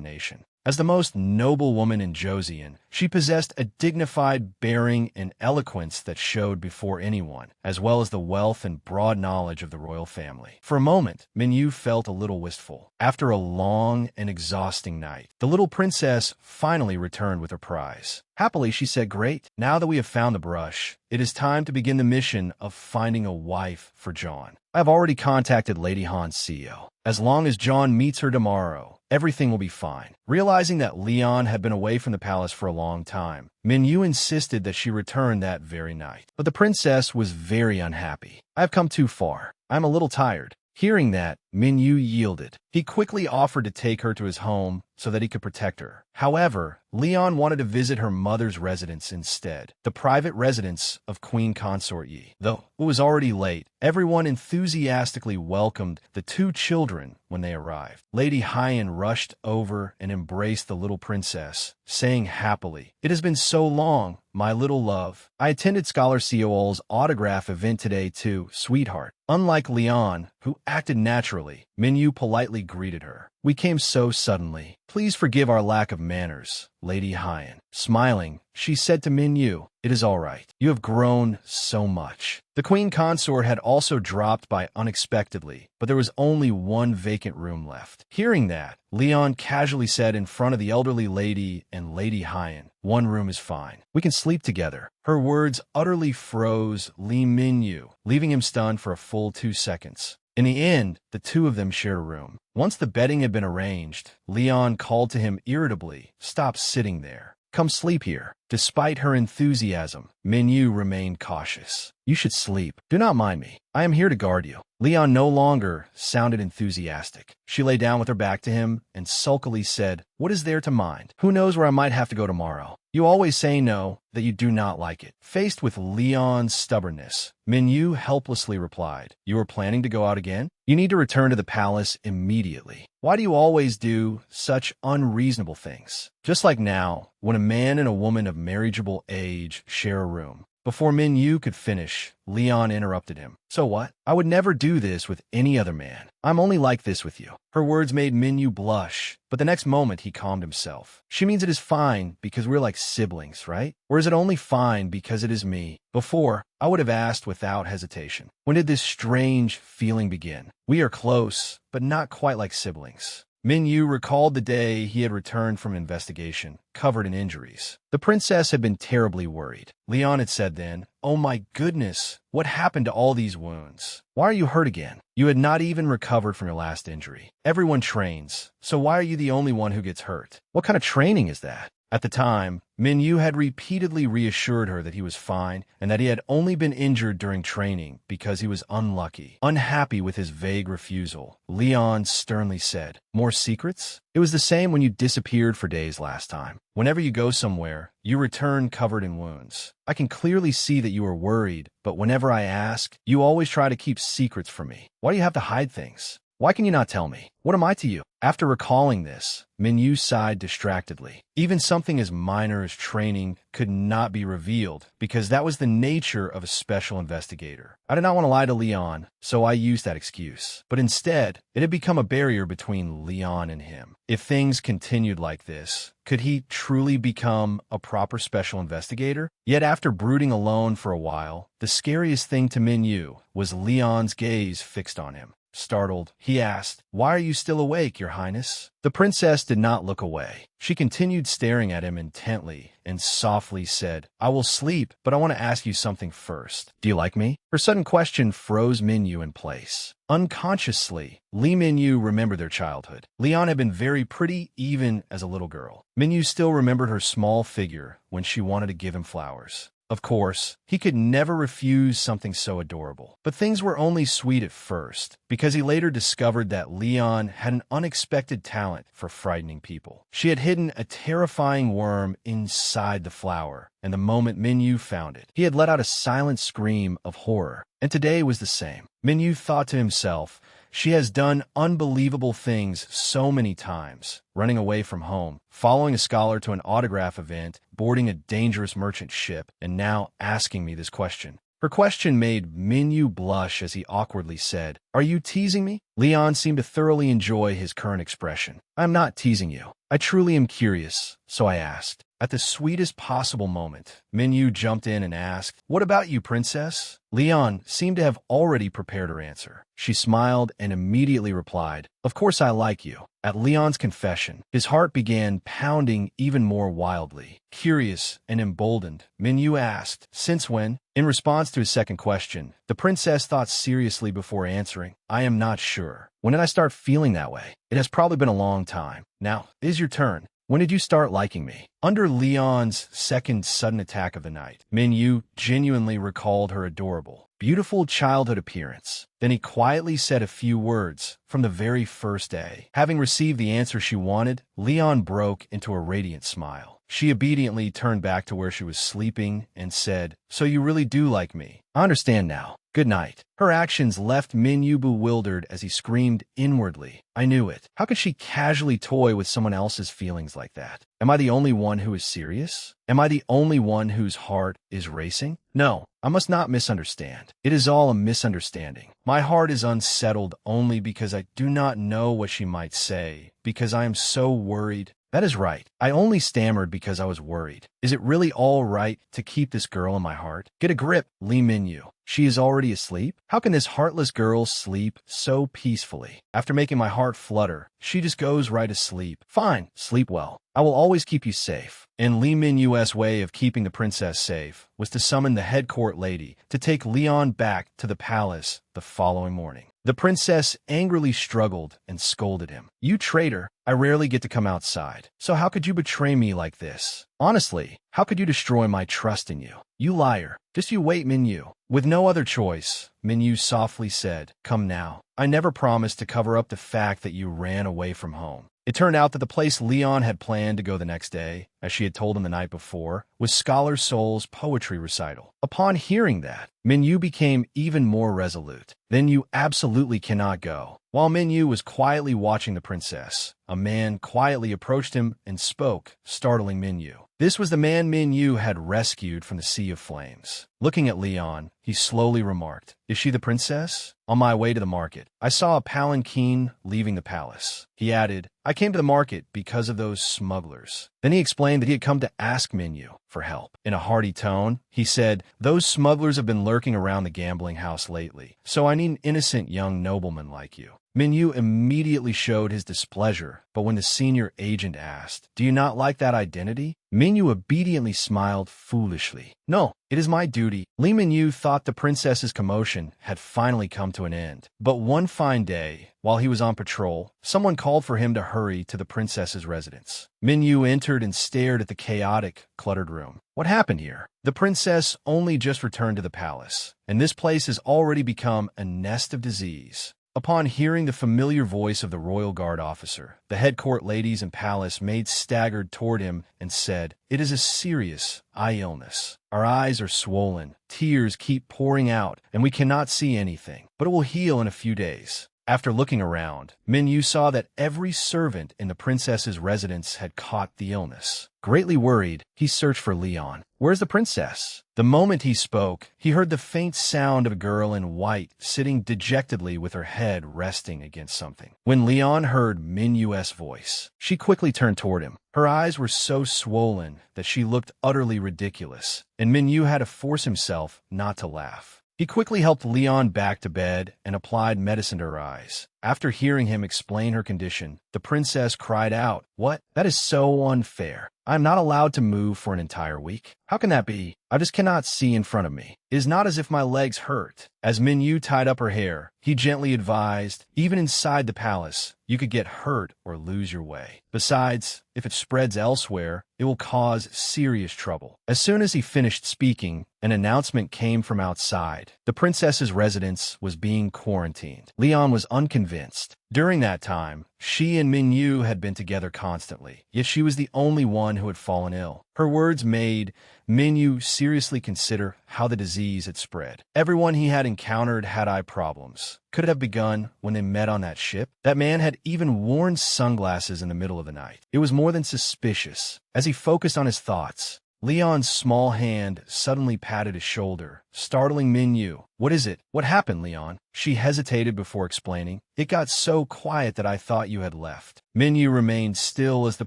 nation." As the most noble woman in Joseon, she possessed a dignified bearing and eloquence that showed before anyone, as well as the wealth and broad knowledge of the royal family. For a moment, Min-yu felt a little wistful. After a long and exhausting night, the little princess finally returned with her prize. Happily, she said, "Great. Now that we have found the brush, it is time to begin the mission of finding a wife for John. I have already contacted Lady Han Seo. As long as John meets her tomorrow, everything will be fine." Realizing that Leon had been away from the palace for a long time, Min-yu insisted that she return that very night. But the princess was very unhappy. "I have come too far. I am a little tired." Hearing that, Min-yu yielded. He quickly offered to take her to his home so that he could protect her. However, Leon wanted to visit her mother's residence instead, the private residence of Queen Consort Yi. Though it was already late, everyone enthusiastically welcomed the two children when they arrived. Lady Hyen rushed over and embraced the little princess, saying happily, "It has been so long, my little love. I attended Scholar Seol's autograph event today too, sweetheart." Unlike Leon, who acted naturally, naturally, Minyu politely greeted her. We came so suddenly. Please forgive our lack of manners, Lady Hyan. Smiling, she said to Minyu, it is all right. You have grown so much. The queen consort had also dropped by unexpectedly, but there was only one vacant room left. Hearing that, Leon casually said in front of the elderly lady and Lady Hyan, one room is fine. We can sleep together. Her words utterly froze Li Minyu, leaving him stunned for a full 2 seconds. In the end, the two of them shared a room. Once the bedding had been arranged, Leon called to him irritably, stop sitting there. Come sleep here. Despite her enthusiasm, Minyu remained cautious. You should sleep. Do not mind me. I am here to guard you. Leon no longer sounded enthusiastic. She lay down with her back to him and sulkily said, what is there to mind? Who knows where I might have to go tomorrow? You always say no, that you do not like it. Faced with Leon's stubbornness, Minyu helplessly replied, you are planning to go out again? You need to return to the palace immediately. Why do you always do such unreasonable things? Just like now, when a man and a woman of marriageable age share a room. Before Minyu could finish, Leon interrupted him. So what? I would never do this with any other man. I'm only like this with you. Her words made Minyu blush, but the next moment he calmed himself. She means it is fine because we're like siblings, right? Or is it only fine because it is me? Before, I would have asked without hesitation. When did this strange feeling begin? We are close, but not quite like siblings. Minyu recalled the day he had returned from an investigation, covered in injuries. The princess had been terribly worried. Leon had said then, oh my goodness, what happened to all these wounds? Why are you hurt again? You had not even recovered from your last injury. Everyone trains, so why are you the only one who gets hurt? What kind of training is that? At the time, Minyu had repeatedly reassured her that he was fine and that he had only been injured during training because he was unlucky. Unhappy with his vague refusal, Leon sternly said, more secrets? It was the same when you disappeared for days last time. Whenever you go somewhere, you return covered in wounds. I can clearly see that you are worried, but whenever I ask, you always try to keep secrets from me. Why do you have to hide things? Why can you not tell me? What am I to you? After recalling this, Minyu sighed distractedly. Even something as minor as training could not be revealed because that was the nature of a special investigator. I did not want to lie to Leon, so I used that excuse. But instead, it had become a barrier between Leon and him. If things continued like this, could he truly become a proper special investigator? Yet after brooding alone for a while, the scariest thing to Minyu was Leon's gaze fixed on him. Startled, he asked, why are you still awake, Your Highness? The princess did not look away. She continued staring at him intently and softly said, I will sleep, but I want to ask you something first. Do you like me? Her sudden question froze Minyu in place. Unconsciously, Li Minyu remembered their childhood. Leon had been very pretty even as a little girl. Minyu still remembered her small figure when she wanted to give him flowers. Of course, he could never refuse something so adorable. But things were only sweet at first, because he later discovered that Leon had an unexpected talent for frightening people. She had hidden a terrifying worm inside the flower, and the moment Minyu found it, he had let out a silent scream of horror. And today was the same. Minyu thought to himself, she has done unbelievable things so many times, running away from home, following a scholar to an autograph event, boarding a dangerous merchant ship, and now asking me this question. Her question made Minyu blush as he awkwardly said, are you teasing me? Leon seemed to thoroughly enjoy his current expression. I'm not teasing you. I truly am curious, so I asked. At the sweetest possible moment, Minyu jumped in and asked, what about you, princess? Leon seemed to have already prepared her answer. She smiled and immediately replied, of course I like you. At Leon's confession, his heart began pounding even more wildly. Curious and emboldened, Minyu asked, since when? In response to his second question, the princess thought seriously before answering, I am not sure. When did I start feeling that way? It has probably been a long time. Now, it is your turn. When did you start liking me? Under Leon's second sudden attack of the night, Minyu genuinely recalled her adorable, beautiful childhood appearance. Then he quietly said a few words from the very first day. Having received the answer she wanted, Leon broke into a radiant smile. She obediently turned back to where she was sleeping and said, "So you really do like me? I understand now. Good night." Her actions left Minyu bewildered as he screamed inwardly. I knew it. How could she casually toy with someone else's feelings like that? Am I the only one who is serious? Am I the only one whose heart is racing? No, I must not misunderstand. It is all a misunderstanding. My heart is unsettled only because I do not know what she might say, because I am so worried. That is right. I only stammered because I was worried. Is it really all right to keep this girl in my heart? Get a grip, Lee Minyu. She is already asleep? How can this heartless girl sleep so peacefully? After making my heart flutter, she just goes right to sleep. Fine, sleep well. I will always keep you safe. And Lee Minyu's way of keeping the princess safe was to summon the head court lady to take Leon back to the palace the following morning. The princess angrily struggled and scolded him. "You traitor, I rarely get to come outside. So how could you betray me like this? Honestly, how could you destroy my trust in you? You liar. Just you wait, Minyu." With no other choice, Minyu softly said, "Come now. I never promised to cover up the fact that you ran away from home." It turned out that the place Leon had planned to go the next day, as she had told him the night before, was Scholar Soul's poetry recital. Upon hearing that, Minyu became even more resolute. "Then you absolutely cannot go." While Minyu was quietly watching the princess, a man quietly approached him and spoke, startling Minyu. This was the man Minyu had rescued from the Sea of Flames. Looking at Leon, he slowly remarked, "Is she the princess? On my way to the market, I saw a palanquin leaving the palace." He added, "I came to the market because of those smugglers." Then he explained that he had come to ask Minyu for help. In a hearty tone, he said, "Those smugglers have been lurking around the gambling house lately, so I need an innocent young nobleman like you." Minyu immediately showed his displeasure, but when the senior agent asked, "Do you not like that identity?" Minyu obediently smiled foolishly. "No, it is my duty." Lee Minyu thought the princess's commotion had finally come to an end. But one fine day, while he was on patrol, someone called for him to hurry to the princess's residence. Minyu entered and stared at the chaotic, cluttered room. What happened here? The princess only just returned to the palace, and this place has already become a nest of disease. Upon hearing the familiar voice of the royal guard officer, the head court ladies and palace maids staggered toward him and said, "It is a serious eye illness. Our eyes are swollen, tears keep pouring out, and we cannot see anything, but it will heal in a few days." After looking around, Minyu saw that every servant in the princess's residence had caught the illness. Greatly worried, he searched for Leon. "Where's the princess?" The moment he spoke, he heard the faint sound of a girl in white sitting dejectedly with her head resting against something. When Leon heard Minyu's voice, she quickly turned toward him. Her eyes were so swollen that she looked utterly ridiculous, and Minyu had to force himself not to laugh. He quickly helped Leon back to bed and applied medicine to her eyes. After hearing him explain her condition, the princess cried out, "What? That is so unfair. I am not allowed to move for an entire week. How can that be? I just cannot see in front of me. It is not as if my legs hurt." As Minyu tied up her hair, he gently advised, "Even inside the palace, you could get hurt or lose your way. Besides, if it spreads elsewhere, it will cause serious trouble." As soon as he finished speaking, an announcement came from outside. The princess's residence was being quarantined. Leon was unconvinced. During that time, she and Minyu had been together constantly, yet she was the only one who had fallen ill. Her words made Minyu seriously consider how the disease had spread. Everyone he had encountered had eye problems. Could it have begun when they met on that ship? That man had even worn sunglasses in the middle of the night. It was more than suspicious. As he focused on his thoughts, Leon's small hand suddenly patted his shoulder, startling Minyu. "What is it? What happened, Leon?" She hesitated before explaining. "It got so quiet that I thought you had left." Minyu remained still as the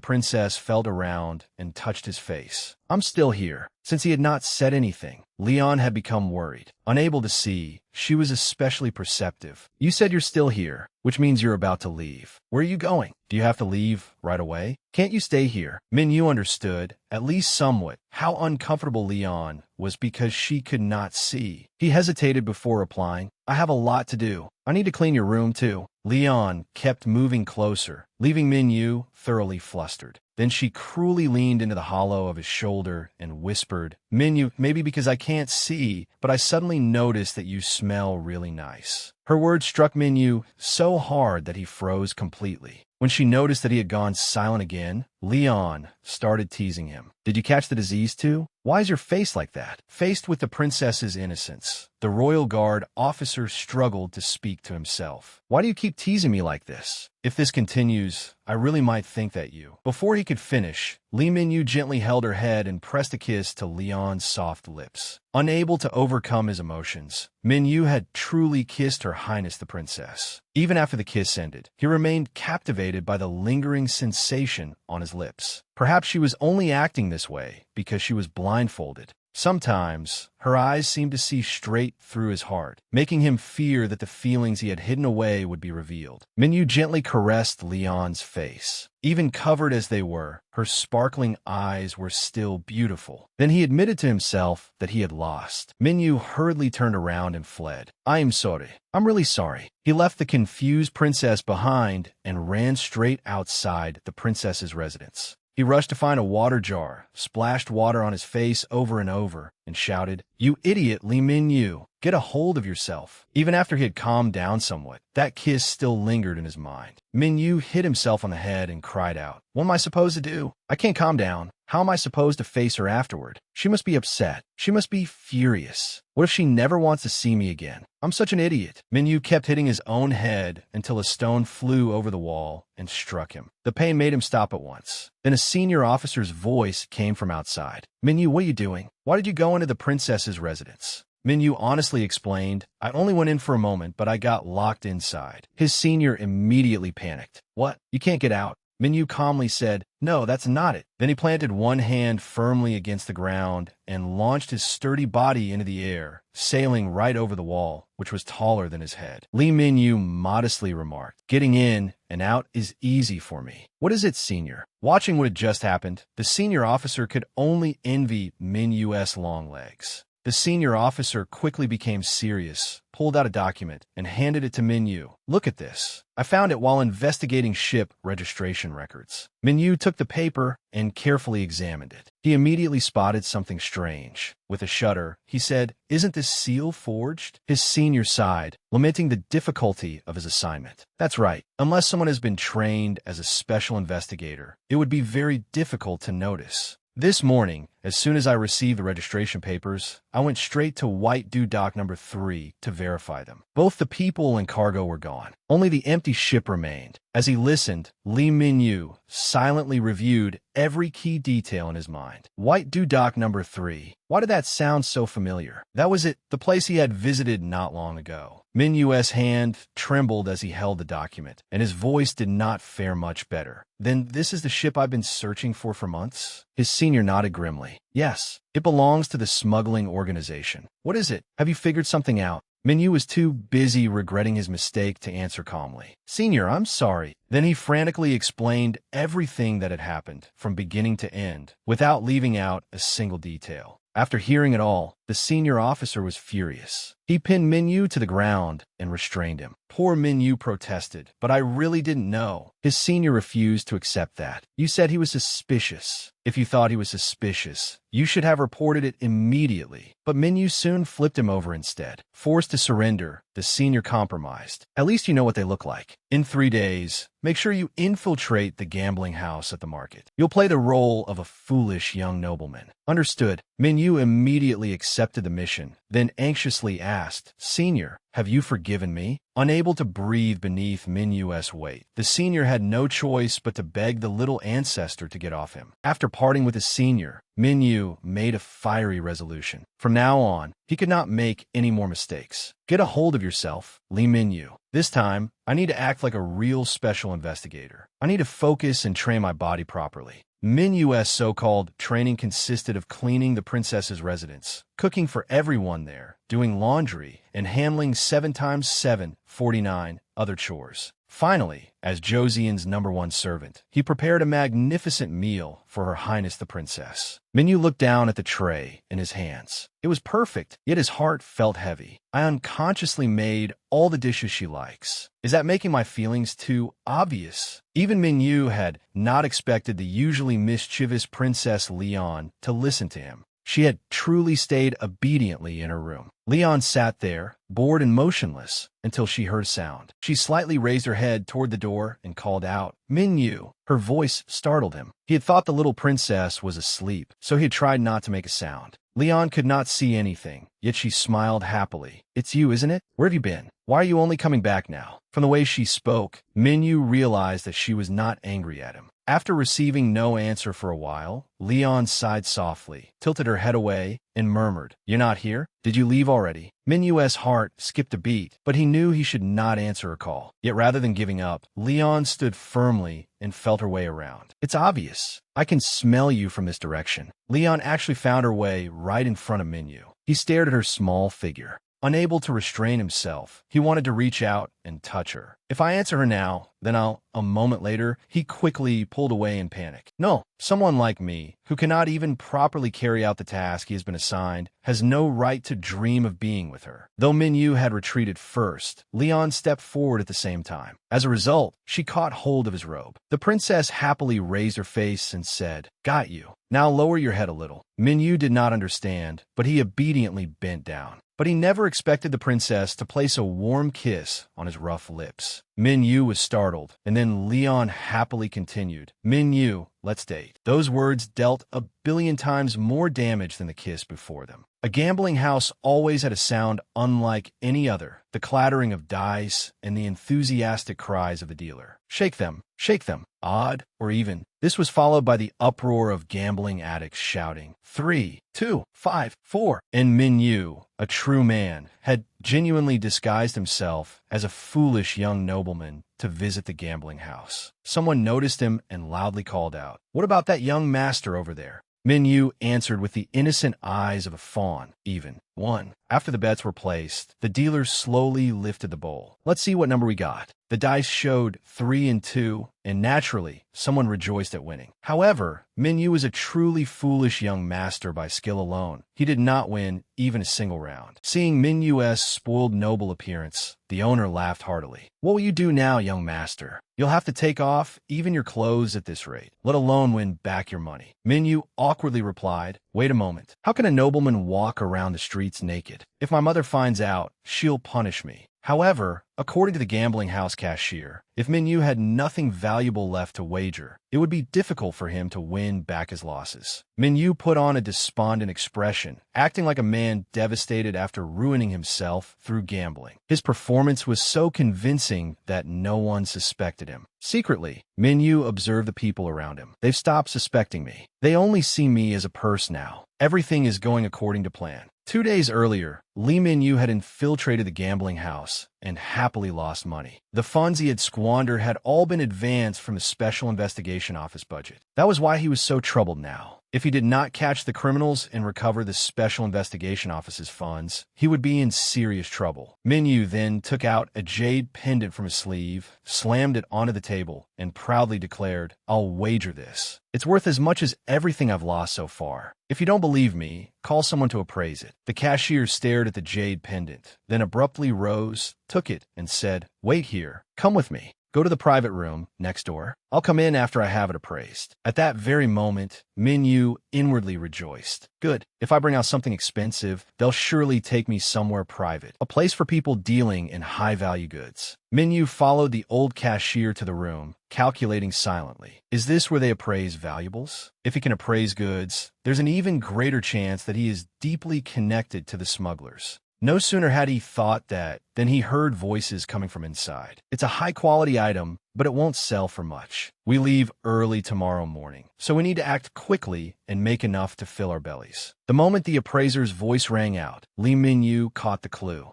princess felt around and touched his face. "I'm still here." Since he had not said anything, Leon had become worried. Unable to see, she was especially perceptive. "You said you're still here, which means you're about to leave. Where are you going? Do you have to leave right away? Can't you stay here?" Minyu understood, at least somewhat, how uncomfortable Leon was because she could not see. He hesitated before replying, "I have a lot to do. I need to clean your room too." Leon kept moving closer, leaving Minyu thoroughly flustered. Then she cruelly leaned into the hollow of his shoulder and whispered, "Minyu, maybe because I can't see, but I suddenly noticed that you smell really nice." Her words struck Minyu so hard that he froze completely. When she noticed that he had gone silent again, Leon started teasing him. Did you catch the disease too? Why is your face like that? Faced with the princess's innocence, the royal guard officer struggled to speak to himself. Why do you keep teasing me like this? If this continues, I really might think that you. Before he could finish, Lee Minyu gently held her head and pressed a kiss to Leon's soft lips. Unable to overcome his emotions, Minyu had truly kissed Her Highness the Princess. Even after the kiss ended, he remained captivated by the lingering sensation on his lips. Perhaps she was only acting this way because she was blindfolded. Sometimes, her eyes seemed to see straight through his heart, making him fear that the feelings he had hidden away would be revealed. Minyu gently caressed Leon's face. Even covered as they were, her sparkling eyes were still beautiful. Then he admitted to himself that he had lost. Minyu hurriedly turned around and fled. "I am sorry. I'm really sorry." He left the confused princess behind and ran straight outside the princess's residence. He rushed to find a water jar, splashed water on his face over and over, and shouted, "You idiot, Lee Minyu! Get a hold of yourself." Even after he had calmed down somewhat, that kiss still lingered in his mind. Minyu hit himself on the head and cried out, "What am I supposed to do? I can't calm down. How am I supposed to face her afterward? She must be upset. She must be furious. What if she never wants to see me again? I'm such an idiot." Minyu kept hitting his own head until a stone flew over the wall and struck him. The pain made him stop at once. Then a senior officer's voice came from outside. "Minyu, what are you doing? Why did you go into the princess's residence?" Minyu honestly explained, "I only went in for a moment, but I got locked inside." His senior immediately panicked. "What? You can't get out?" Minyu calmly said, "No, that's not it." Then he planted one hand firmly against the ground and launched his sturdy body into the air, sailing right over the wall, which was taller than his head. Lee Minyu modestly remarked, "Getting in and out is easy for me." "What is it, senior?" Watching what had just happened, the senior officer could only envy Minyu's long legs. The senior officer quickly became serious, pulled out a document, and handed it to Minyu. "Look at this. I found it while investigating ship registration records." Minyu took the paper and carefully examined it. He immediately spotted something strange. With a shudder, he said, "Isn't this seal forged?" His senior sighed, lamenting the difficulty of his assignment. "That's right. Unless someone has been trained as a special investigator, it would be very difficult to notice." This morning, as soon as I received the registration papers, I went straight to White Dew Dock number 3 to verify them. Both the people and cargo were gone. Only the empty ship remained. As he listened, Lee Minyu silently reviewed every key detail in his mind. White Dew Dock number 3. Why did that sound so familiar? That was it, the place he had visited not long ago. Minyu's hand trembled as he held the document, and his voice did not fare much better. "Then this is the ship I've been searching for months?" His senior nodded grimly. "Yes, it belongs to the smuggling organization." "What is it? Have you figured something out?" Minyu was too busy regretting his mistake to answer calmly. "Senior, I'm sorry." Then he frantically explained everything that had happened, from beginning to end, without leaving out a single detail. After hearing it all, the senior officer was furious. He pinned Minyu to the ground and restrained him. Poor Minyu protested, "But I really didn't know." His senior refused to accept that. "You said he was suspicious. If you thought he was suspicious, you should have reported it immediately." But Minyu soon flipped him over instead. Forced to surrender, the senior compromised. "At least you know what they look like. In 3 days, make sure you infiltrate the gambling house at the market. You'll play the role of a foolish young nobleman." "Understood." Minyu immediately accepted the mission, then anxiously asked, "Senior, have you forgiven me?" Unable to breathe beneath Minyu's weight, the senior had no choice but to beg the little ancestor to get off him. After parting with his senior, Minyu made a fiery resolution. From now on, he could not make any more mistakes. "Get a hold of yourself, Lee Minyu. This time, I need to act like a real special investigator. I need to focus and train my body properly." Minyu's so-called training consisted of cleaning the princess's residence, cooking for everyone there, doing laundry, and handling 7x7, 49 other chores. Finally, as Josian's #1 servant, he prepared a magnificent meal for Her Highness the Princess. Minyu looked down at the tray in his hands. It was perfect, yet his heart felt heavy. "I unconsciously made all the dishes she likes. Is that making my feelings too obvious?" Even Minyu had not expected the usually mischievous Princess Leon to listen to him. She had truly stayed obediently in her room. Leon sat there, bored and motionless, until she heard a sound. She slightly raised her head toward the door and called out, "Minyu." Her voice startled him. He had thought the little princess was asleep, so he had tried not to make a sound. Leon could not see anything, yet she smiled happily. "It's you, isn't it? Where have you been? Why are you only coming back now?" From the way she spoke, Minyu realized that she was not angry at him. After receiving no answer for a while, Leon sighed softly, tilted her head away, and murmured, "You're not here? Did you leave already?" Minyu's heart skipped a beat, but he knew he should not answer her call. Yet rather than giving up, Leon stood firmly and felt her way around. "It's obvious. I can smell you from this direction." Leon actually found her way right in front of Minyu. He stared at her small figure. Unable to restrain himself, he wanted to reach out and touch her. "If I answer her now, then I'll..." A moment later, he quickly pulled away in panic. "No, someone like me, who cannot even properly carry out the task he has been assigned, has no right to dream of being with her." Though Minyu had retreated first, Leon stepped forward at the same time. As a result, she caught hold of his robe. The princess happily raised her face and said, "Got you. Now lower your head a little." Minyu did not understand, but he obediently bent down. But he never expected the princess to place a warm kiss on his rough lips. Minyu was startled, and then Leon happily continued, "Minyu, let's date." Those words dealt 1,000,000,000 times more damage than the kiss before them. A gambling house always had a sound unlike any other, the clattering of dice and the enthusiastic cries of the dealer. "Shake them, shake them, odd or even." This was followed by the uproar of gambling addicts shouting, 3, 2, 5, 4. And Minyu, a true man, had genuinely disguised himself as a foolish young nobleman to visit the gambling house. Someone noticed him and loudly called out, "What about that young master over there?" Minyu answered with the innocent eyes of a fawn, "Even." 1. After the bets were placed, the dealer slowly lifted the bowl. "Let's see what number we got." The dice showed 3 and 2, and naturally, someone rejoiced at winning. However, Minyu was a truly foolish young master by skill alone. He did not win even a single round. Seeing Minyu's spoiled noble appearance, the owner laughed heartily. "What will you do now, young master? You'll have to take off even your clothes at this rate, let alone win back your money." Minyu awkwardly replied, "Wait a moment. How can a nobleman walk around the streets naked? If my mother finds out, she'll punish me." However, according to the gambling house cashier, if Minyu had nothing valuable left to wager, it would be difficult for him to win back his losses. Minyu put on a despondent expression, acting like a man devastated after ruining himself through gambling. His performance was so convincing that no one suspected him. Secretly, Minyu observed the people around him. "They've stopped suspecting me. They only see me as a purse now. Everything is going according to plan." 2 days earlier, Lee Minyu had infiltrated the gambling house and happily lost money. The funds he had squandered had all been advanced from the Special Investigation Office budget. That was why he was so troubled now. If he did not catch the criminals and recover the Special Investigation Office's funds, he would be in serious trouble. Minyu then took out a jade pendant from his sleeve, slammed it onto the table, and proudly declared, "I'll wager this. It's worth as much as everything I've lost so far. If you don't believe me, call someone to appraise it." The cashier stared at the jade pendant, then abruptly rose, took it, and said, "Wait here. Come with me. Go to the private room next door. I'll come in after I have it appraised." At that very moment, Minyu inwardly rejoiced. "Good. If I bring out something expensive, they'll surely take me somewhere private, a place for people dealing in high-value goods." Minyu followed the old cashier to the room, calculating silently. Is this where they appraise valuables? If he can appraise goods, there's an even greater chance that he is deeply connected to the smugglers. No sooner had he thought that than he heard voices coming from inside. "It's a high-quality item, but it won't sell for much. We leave early tomorrow morning, so we need to act quickly and make enough to fill our bellies." The moment the appraiser's voice rang out, Lee Minyu caught the clue.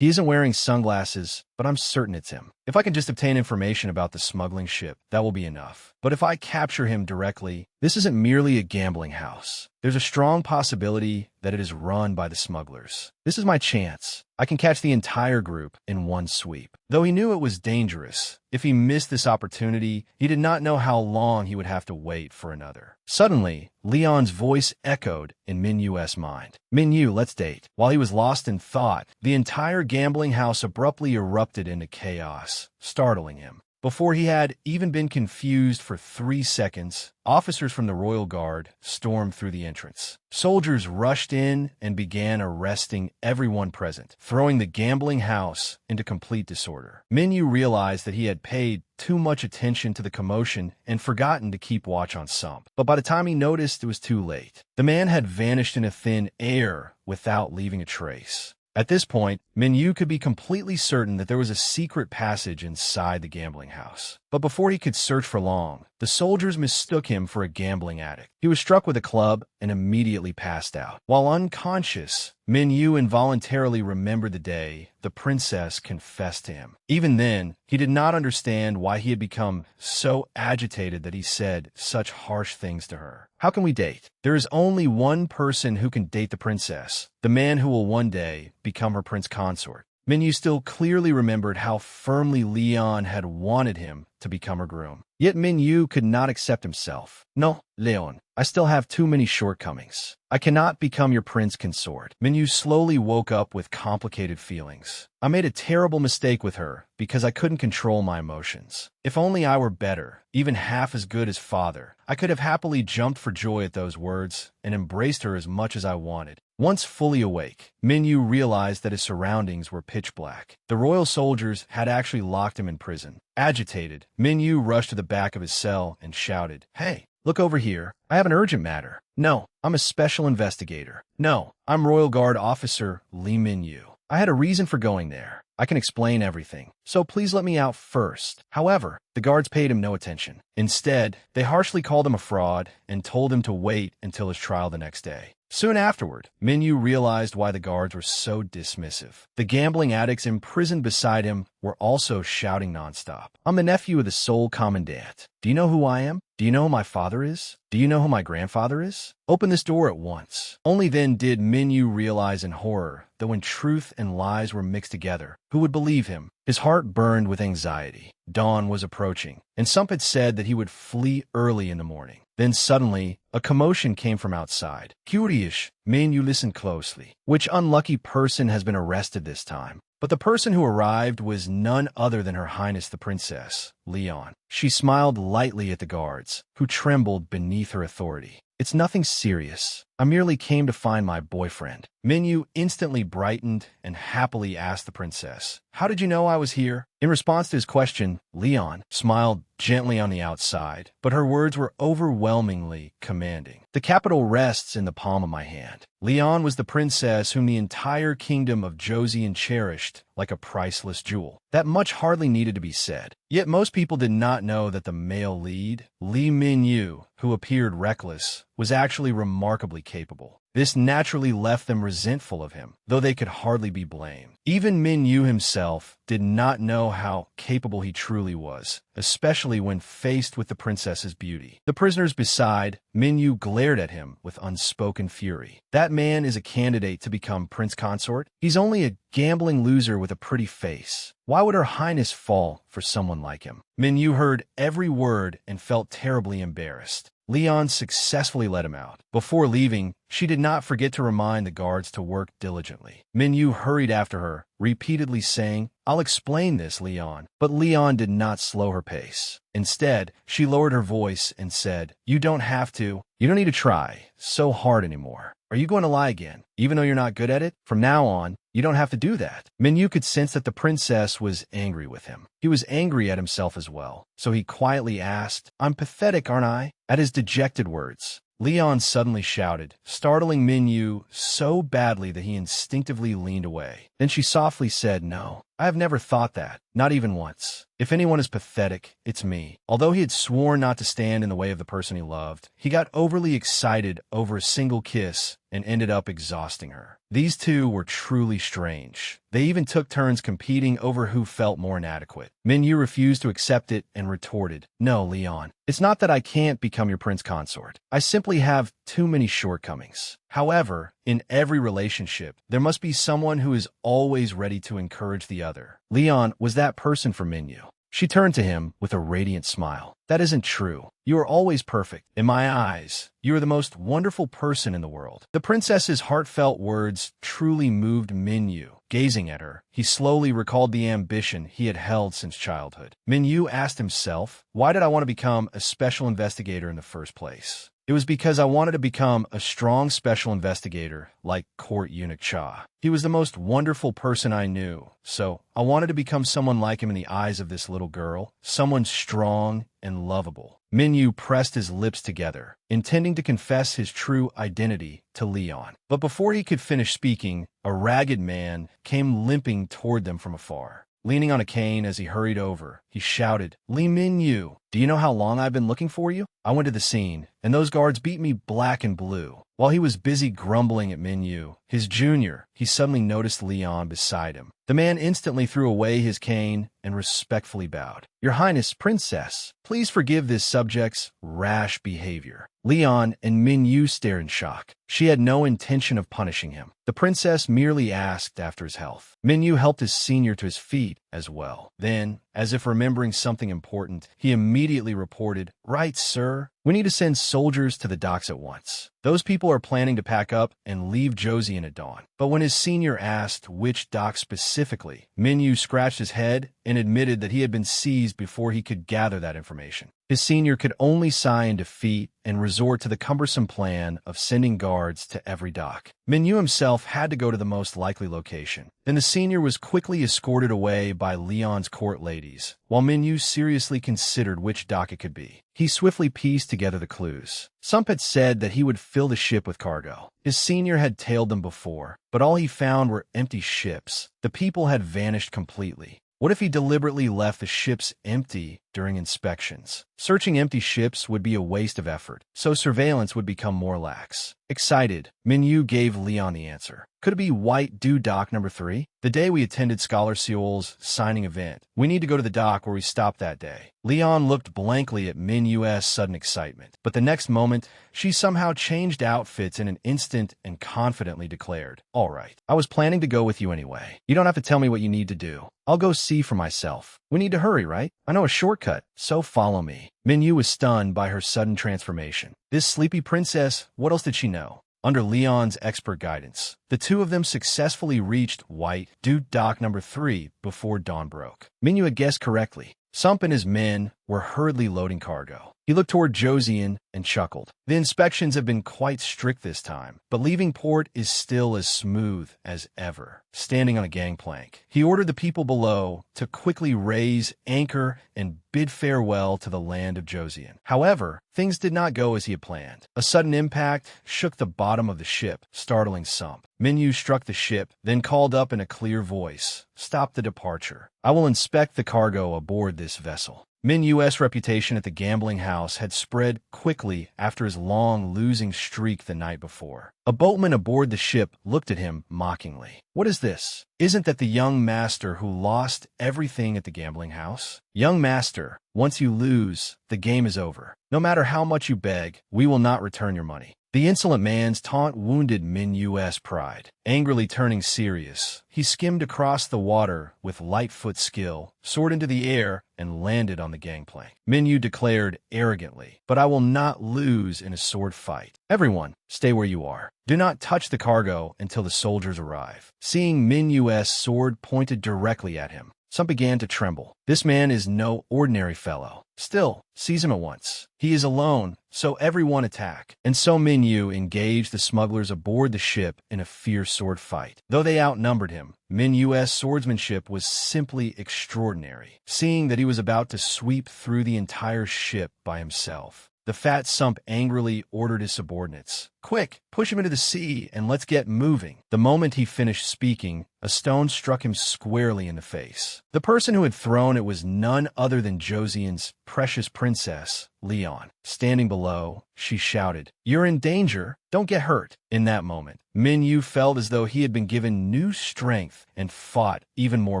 He isn't wearing sunglasses, but I'm certain it's him. If I can just obtain information about the smuggling ship, that will be enough. But if I capture him directly, this isn't merely a gambling house. There's a strong possibility that it is run by the smugglers. This is my chance. I can catch the entire group in one sweep. Though he knew it was dangerous, if he missed this opportunity, he did not know how long he would have to wait for another. Suddenly, Leon's voice echoed in Minyu's mind. "Minyu, let's date." While he was lost in thought, the entire gambling house abruptly erupted into chaos, startling him. Before he had even been confused for 3 seconds, officers from the royal guard stormed through the entrance. Soldiers rushed in and began arresting everyone present, throwing the gambling house into complete disorder. Minyu realized that he had paid too much attention to the commotion and forgotten to keep watch on Sump. But by the time he noticed, it was too late. The man had vanished in a thin air without leaving a trace. At this point, Minyu could be completely certain that there was a secret passage inside the gambling house. But before he could search for long, the soldiers mistook him for a gambling addict. He was struck with a club and immediately passed out. While unconscious, Minyu involuntarily remembered the day the princess confessed to him. Even then, he did not understand why he had become so agitated that he said such harsh things to her. How can we date? There is only one person who can date the princess, the man who will one day become her prince consort. Minyu still clearly remembered how firmly Leon had wanted him to become her groom. Yet Minyu could not accept himself. No, Leon, I still have too many shortcomings. I cannot become your prince consort. Minyu slowly woke up with complicated feelings. I made a terrible mistake with her because I couldn't control my emotions. If only I were better, even half as good as father, I could have happily jumped for joy at those words and embraced her as much as I wanted. Once fully awake, Minyu realized that his surroundings were pitch black. The royal soldiers had actually locked him in prison. Agitated, Minyu rushed to the back of his cell and shouted, "Hey, look over here. I have an urgent matter. No, I'm a special investigator. No, I'm Royal Guard Officer Lee Minyu. I had a reason for going there. I can explain everything, so please let me out first." However, the guards paid him no attention. Instead, they harshly called him a fraud and told him to wait until his trial the next day. Soon afterward, Minyu realized why the guards were so dismissive. The gambling addicts imprisoned beside him were also shouting nonstop. "I'm the nephew of the sole commandant. Do you know who I am? Do you know who my father is? Do you know who my grandfather is? Open this door at once." Only then did Minyu realize in horror that when truth and lies were mixed together, who would believe him? His heart burned with anxiety. Dawn was approaching, and Sump had said that he would flee early in the morning. Then suddenly, a commotion came from outside. "Curious, Minyu, listen closely. Which unlucky person has been arrested this time?" But the person who arrived was none other than Her Highness the Princess, Leon. She smiled lightly at the guards, who trembled beneath her authority. "It's nothing serious. I merely came to find my boyfriend." Minyu instantly brightened and happily asked the princess, "How did you know I was here?" In response to his question, Leon smiled gently on the outside, but her words were overwhelmingly commanding. "The capital rests in the palm of my hand." Leon was the princess whom the entire kingdom of Joseon cherished like a priceless jewel. That much hardly needed to be said. Yet most people did not know that the male lead, Lee Minyu, who appeared reckless, was actually remarkably capable. This naturally left them resentful of him, though they could hardly be blamed. Even Minyu himself did not know how capable he truly was, especially when faced with the princess's beauty. The prisoners beside, Minyu glared at him with unspoken fury. That man is a candidate to become prince consort. He's only a gambling loser with a pretty face. Why would Her Highness fall for someone like him? Minyu heard every word and felt terribly embarrassed. Leon successfully let him out. Before leaving, she did not forget to remind the guards to work diligently. Minyu hurried after her, repeatedly saying, "I'll explain this, Leon." But Leon did not slow her pace. Instead, she lowered her voice and said, "You don't have to. You don't need to try so hard anymore. Are you going to lie again, even though you're not good at it? From now on, you don't have to do that." Minyu could sense that the princess was angry with him. He was angry at himself as well, so he quietly asked, "I'm pathetic, aren't I?" At his dejected words, Leon suddenly shouted, startling Minyu so badly that he instinctively leaned away. Then she softly said, "No, I have never thought that, not even once. If anyone is pathetic, it's me." Although he had sworn not to stand in the way of the person he loved, he got overly excited over a single kiss and ended up exhausting her. These two were truly strange. They even took turns competing over who felt more inadequate. Minyu refused to accept it and retorted, "No, Leon, it's not that I can't become your prince consort. I simply have too many shortcomings." However, in every relationship, there must be someone who is always ready to encourage the other. Leon was that person for Minyu. She turned to him with a radiant smile. That isn't true. You are always perfect. In my eyes, you are the most wonderful person in the world. The princess's heartfelt words truly moved Minyu. Gazing at her, he slowly recalled the ambition he had held since childhood. Minyu asked himself, why did I want to become a special investigator in the first place? It was because I wanted to become a strong special investigator like Court Eunuch Cha. He was the most wonderful person I knew, so I wanted to become someone like him in the eyes of this little girl, someone strong and lovable. Minyu pressed his lips together, intending to confess his true identity to Leon. But before he could finish speaking, a ragged man came limping toward them from afar. Leaning on a cane as he hurried over, he shouted, Li Minyu, do you know how long I've been looking for you? I went to the scene, and those guards beat me black and blue. While he was busy grumbling at Minyu, his junior, he suddenly noticed Leon beside him. The man instantly threw away his cane and respectfully bowed. Your Highness, Princess, please forgive this subject's rash behavior. Leon and Minyu stared in shock. She had no intention of punishing him. The princess merely asked after his health. Minyu helped his senior to his feet as well. Then, as if remembering something important, he immediately reported, Right, sir. We need to send soldiers to the docks at once. Those people are planning to pack up and leave Josian at dawn. But when his senior asked which dock specifically, Minyu scratched his head and admitted that he had been seized before he could gather that information. His senior could only sigh in defeat and resort to the cumbersome plan of sending guards to every dock. Minyu himself had to go to the most likely location. Then the senior was quickly escorted away by Leon's court ladies, while Minyu seriously considered which dock it could be. He swiftly pieced together the clues. Sump had said that he would fill the ship with cargo. His senior had tailed them before, but all he found were empty ships. The people had vanished completely. What if he deliberately left the ships empty during inspections? Searching empty ships would be a waste of effort, so surveillance would become more lax. Excited, Minyu gave Leon the answer. Could it be White Dew Dock number 3? The day we attended Scholar Seul's signing event. We need to go to the dock where we stopped that day. Leon looked blankly at Minyu's sudden excitement, but the next moment, she somehow changed outfits in an instant and confidently declared, All right, I was planning to go with you anyway. You don't have to tell me what you need to do. I'll go see for myself. We need to hurry, right? I know a shortcut, so follow me. Minyu was stunned by her sudden transformation. This sleepy princess, what else did she know? Under Leon's expert guidance, the two of them successfully reached White Dew Dock number 3 before dawn broke. Minyu had guessed correctly. Sump and his men were hurriedly loading cargo. He looked toward Josian and chuckled. The inspections have been quite strict this time, but leaving port is still as smooth as ever. Standing on a gangplank, he ordered the people below to quickly raise anchor and bid farewell to the land of Josian. However, things did not go as he had planned. A sudden impact shook the bottom of the ship, startling Sump. Minyu struck the ship, then called up in a clear voice, Stop the departure. I will inspect the cargo aboard this vessel. Minyu's reputation at the gambling house had spread quickly after his long losing streak the night before. A boatman aboard the ship looked at him mockingly. What is this? Isn't that the young master who lost everything at the gambling house? Young master, once you lose, the game is over. No matter how much you beg, we will not return your money. The insolent man's taunt wounded Minyu's pride. Angrily turning serious, he skimmed across the water with light-foot skill, soared into the air, and landed on the gangplank. Minyu declared arrogantly, But I will not lose in a sword fight. Everyone, stay where you are. Do not touch the cargo until the soldiers arrive. Seeing Minyu's sword pointed directly at him, Sump began to tremble. This man is no ordinary fellow. Still, seize him at once. He is alone, so everyone attack. And so Minyu engaged the smugglers aboard the ship in a fierce sword fight. Though they outnumbered him, Minyu's swordsmanship was simply extraordinary. Seeing that he was about to sweep through the entire ship by himself, the fat Sump angrily ordered his subordinates, Quick, push him into the sea and let's get moving. The moment he finished speaking, a stone struck him squarely in the face. The person who had thrown it was none other than Josian's precious princess, Leon. Standing below, she shouted, You're in danger. Don't get hurt. In that moment, Minyu felt as though he had been given new strength and fought even more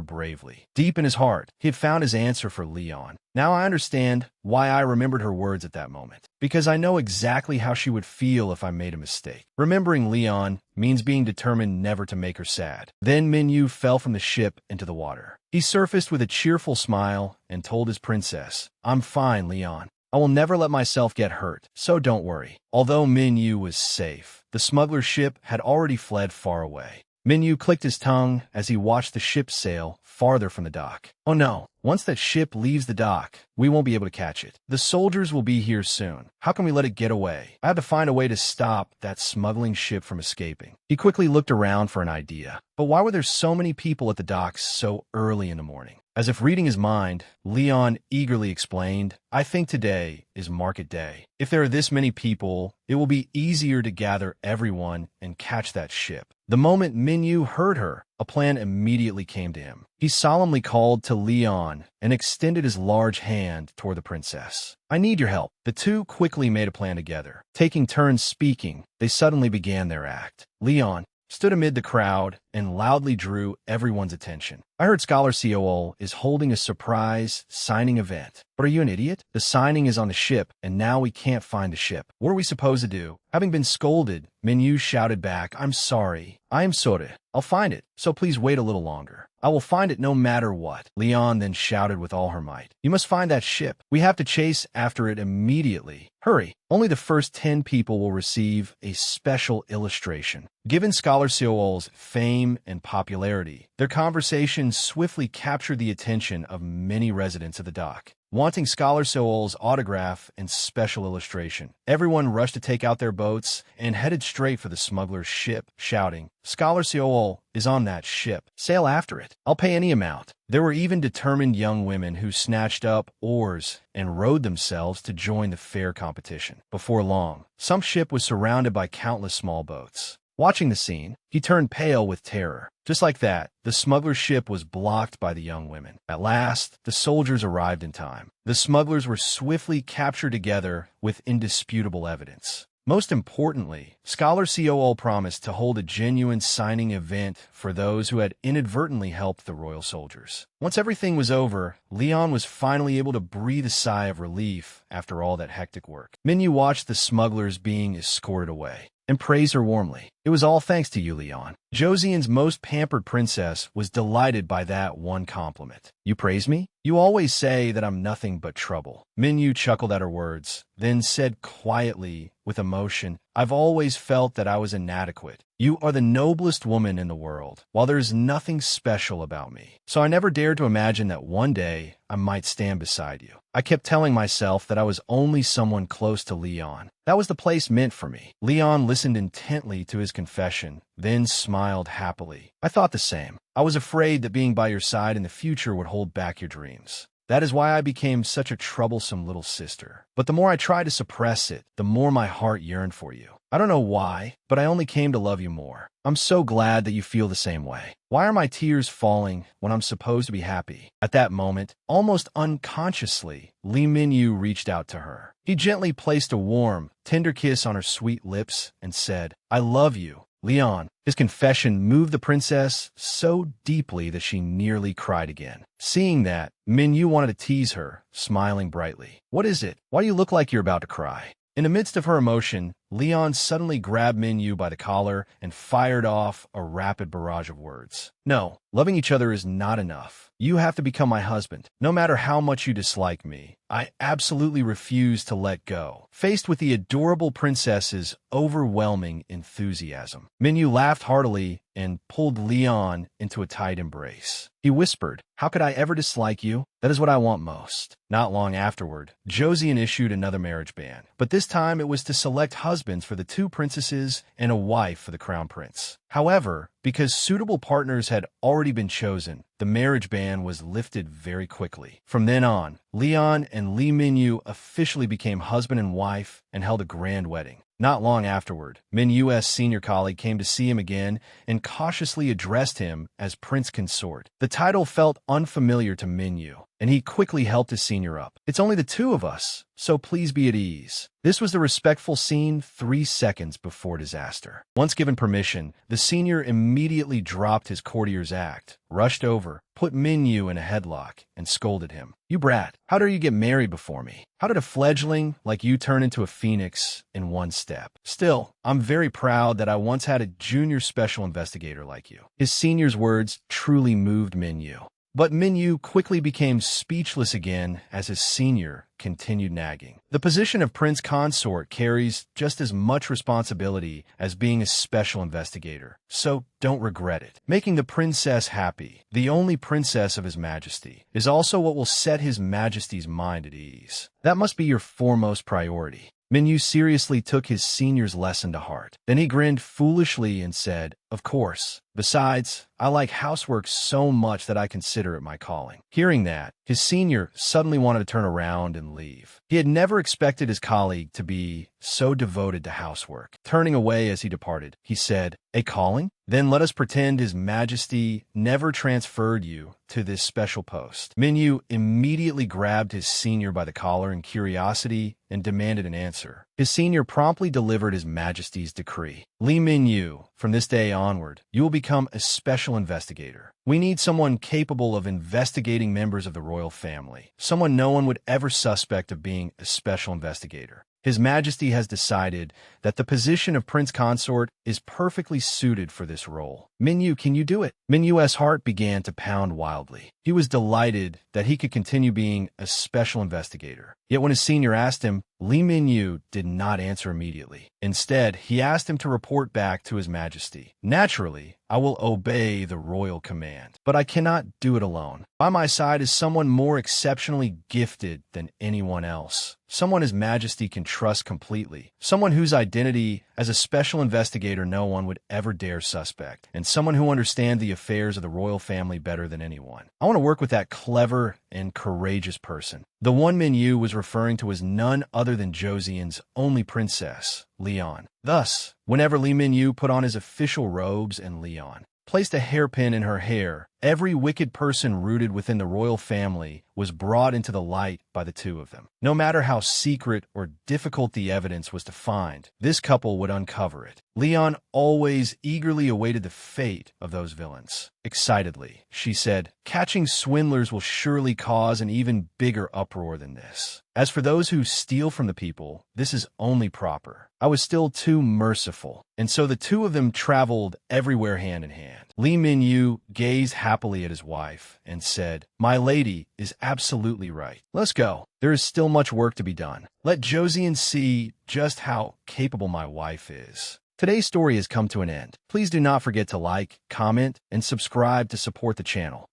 bravely. Deep in his heart, he had found his answer for Leon. Now I understand why I remembered her words at that moment. because I know exactly how she would feel if I made a mistake. Remembering Leon means being determined never to make her sad. Then Minyu fell from the ship into the water. He surfaced with a cheerful smile and told his princess, "I'm fine, Leon. I will never let myself get hurt, so don't worry." Although Minyu was safe, the smuggler's ship had already fled far away. Minyu clicked his tongue as he watched the ship sail farther from the dock. Oh no, once that ship leaves the dock, we won't be able to catch it. The soldiers will be here soon. How can we let it get away? I have to find a way to stop that smuggling ship from escaping. He quickly looked around for an idea. But why were there so many people at the docks so early in the morning? As if reading his mind, Leon eagerly explained, "I think today is market day. If there are this many people, it will be easier to gather everyone and catch that ship." The moment Minyu heard her, a plan immediately came to him. He solemnly called to Leon and extended his large hand toward the princess. "I need your help." The two quickly made a plan together. Taking turns speaking, they suddenly began their act. Leon stood amid the crowd and loudly drew everyone's attention. "I heard Scholar Seol is holding a surprise signing event. But are you an idiot? The signing is on the ship, and now we can't find the ship. What are we supposed to do?" Having been scolded, Minyu shouted back, "I'm sorry. I am sorry. I'll find it, so please wait a little longer. I will find it no matter what." Leon then shouted with all her might, "You must find that ship. We have to chase after it immediately. Hurry. Only the first 10 people will receive a special illustration." Given Scholar Seol's fame and popularity, their conversation swiftly captured the attention of many residents of the dock. Wanting Scholar Seol's autograph and special illustration, everyone rushed to take out their boats and headed straight for the smuggler's ship, shouting, "Scholar Seol is on that ship. Sail after it. I'll pay any amount." There were even determined young women who snatched up oars and rowed themselves to join the fair competition. Before long, some ship was surrounded by countless small boats. Watching the scene, he turned pale with terror. Just like that, the smuggler's ship was blocked by the young women. At last, the soldiers arrived in time. The smugglers were swiftly captured together with indisputable evidence. Most importantly, Scholar Seol promised to hold a genuine signing event for those who had inadvertently helped the royal soldiers. Once everything was over, Leon was finally able to breathe a sigh of relief after all that hectic work. Minyu watched the smugglers being escorted away and praised her warmly. "It was all thanks to you, Leon." Josian's most pampered princess was delighted by that one compliment. "You praise me? You always say that I'm nothing but trouble." Minyu chuckled at her words, then said quietly, with emotion, "I've always felt that I was inadequate. You are the noblest woman in the world, while there is nothing special about me. So I never dared to imagine that one day I might stand beside you. I kept telling myself that I was only someone close to Leon. That was the place meant for me." Leon listened intently to his confession, then smiled happily. "I thought the same. I was afraid that being by your side in the future would hold back your dreams. That is why I became such a troublesome little sister. But the more I tried to suppress it, the more my heart yearned for you. I don't know why, but I only came to love you more. I'm so glad that you feel the same way. Why are my tears falling when I'm supposed to be happy?" At that moment, almost unconsciously, Lee Minyu reached out to her. He gently placed a warm, tender kiss on her sweet lips and said, "I love you, Leon." His confession moved the princess so deeply that she nearly cried again. Seeing that, Minyu wanted to tease her, smiling brightly. "What is it? Why do you look like you're about to cry?" In the midst of her emotion, Leon suddenly grabbed Minyu by the collar and fired off a rapid barrage of words. "No, loving each other is not enough. You have to become my husband. No matter how much you dislike me, I absolutely refuse to let go." Faced with the adorable princess's overwhelming enthusiasm, Minyu laughed heartily and pulled Leon into a tight embrace. He whispered, "How could I ever dislike you? That is what I want most." Not long afterward, Josian issued another marriage ban, but this time it was to select husbands for the two princesses and a wife for the crown prince. However, because suitable partners had already been chosen, the marriage ban was lifted very quickly. From then on, Leon and Lee Minyu officially became husband and wife and held a grand wedding. Not long afterward, Minyu's senior colleague came to see him again and cautiously addressed him as prince consort. The title felt unfamiliar to Minyu, and he quickly helped his senior up. "It's only the two of us, so please be at ease." This was the respectful scene 3 seconds before disaster. Once given permission, the senior immediately dropped his courtier's act, rushed over, put Minyu in a headlock, and scolded him. "You brat, how dare you get married before me? How did a fledgling like you turn into a phoenix in 1 step? Still, I'm very proud that I once had a junior special investigator like you." His senior's words truly moved Minyu. But Minyu quickly became speechless again as his senior continued nagging. The position of prince consort carries just as much responsibility as being a special investigator, so don't regret it. Making the princess happy, the only princess of His Majesty, is also what will set His Majesty's mind at ease. That must be your foremost priority. Minyu seriously took his senior's lesson to heart. Then he grinned foolishly and said, "Of course. Besides, I like housework so much that I consider it my calling." Hearing that, his senior suddenly wanted to turn around and leave. He had never expected his colleague to be so devoted to housework. Turning away as he departed, he said, "A calling? Then let us pretend His Majesty never transferred you to this special post." Minyu immediately grabbed his senior by the collar in curiosity and demanded an answer. His senior promptly delivered His Majesty's decree. "Li Minyu, from this day onward, you will become a special investigator. We need someone capable of investigating members of the royal family, someone no one would ever suspect of being a special investigator. His Majesty has decided that the position of Prince Consort is perfectly suited for this role. Minyu, can you do it?" Minyu's heart began to pound wildly. He was delighted that he could continue being a special investigator. Yet when his senior asked him, Li Minyu did not answer immediately. Instead, he asked him to report back to His Majesty. "Naturally, I will obey the royal command, but I cannot do it alone. By my side is someone more exceptionally gifted than anyone else. Someone His Majesty can trust completely. Someone whose identity as a special investigator no one would ever dare suspect. And someone who understands the affairs of the royal family better than anyone. I want to work with that clever and courageous person." The one Minyu was referring to was none other than Joseon's only princess, Leon. Thus, whenever Li Minyu put on his official robes and Leon placed a hairpin in her hair, every wicked person rooted within the royal family was brought into the light by the two of them. No matter how secret or difficult the evidence was to find, this couple would uncover it. Leon always eagerly awaited the fate of those villains. Excitedly, she said, "Catching swindlers will surely cause an even bigger uproar than this. As for those who steal from the people, this is only proper. I was still too merciful." And so the two of them traveled everywhere hand in hand. Li Minyu gazed happily at his wife and said, "My lady is absolutely right. Let's go. There is still much work to be done. Let Joseon see just how capable my wife is." Today's story has come to an end. Please do not forget to like, comment, and subscribe to support the channel.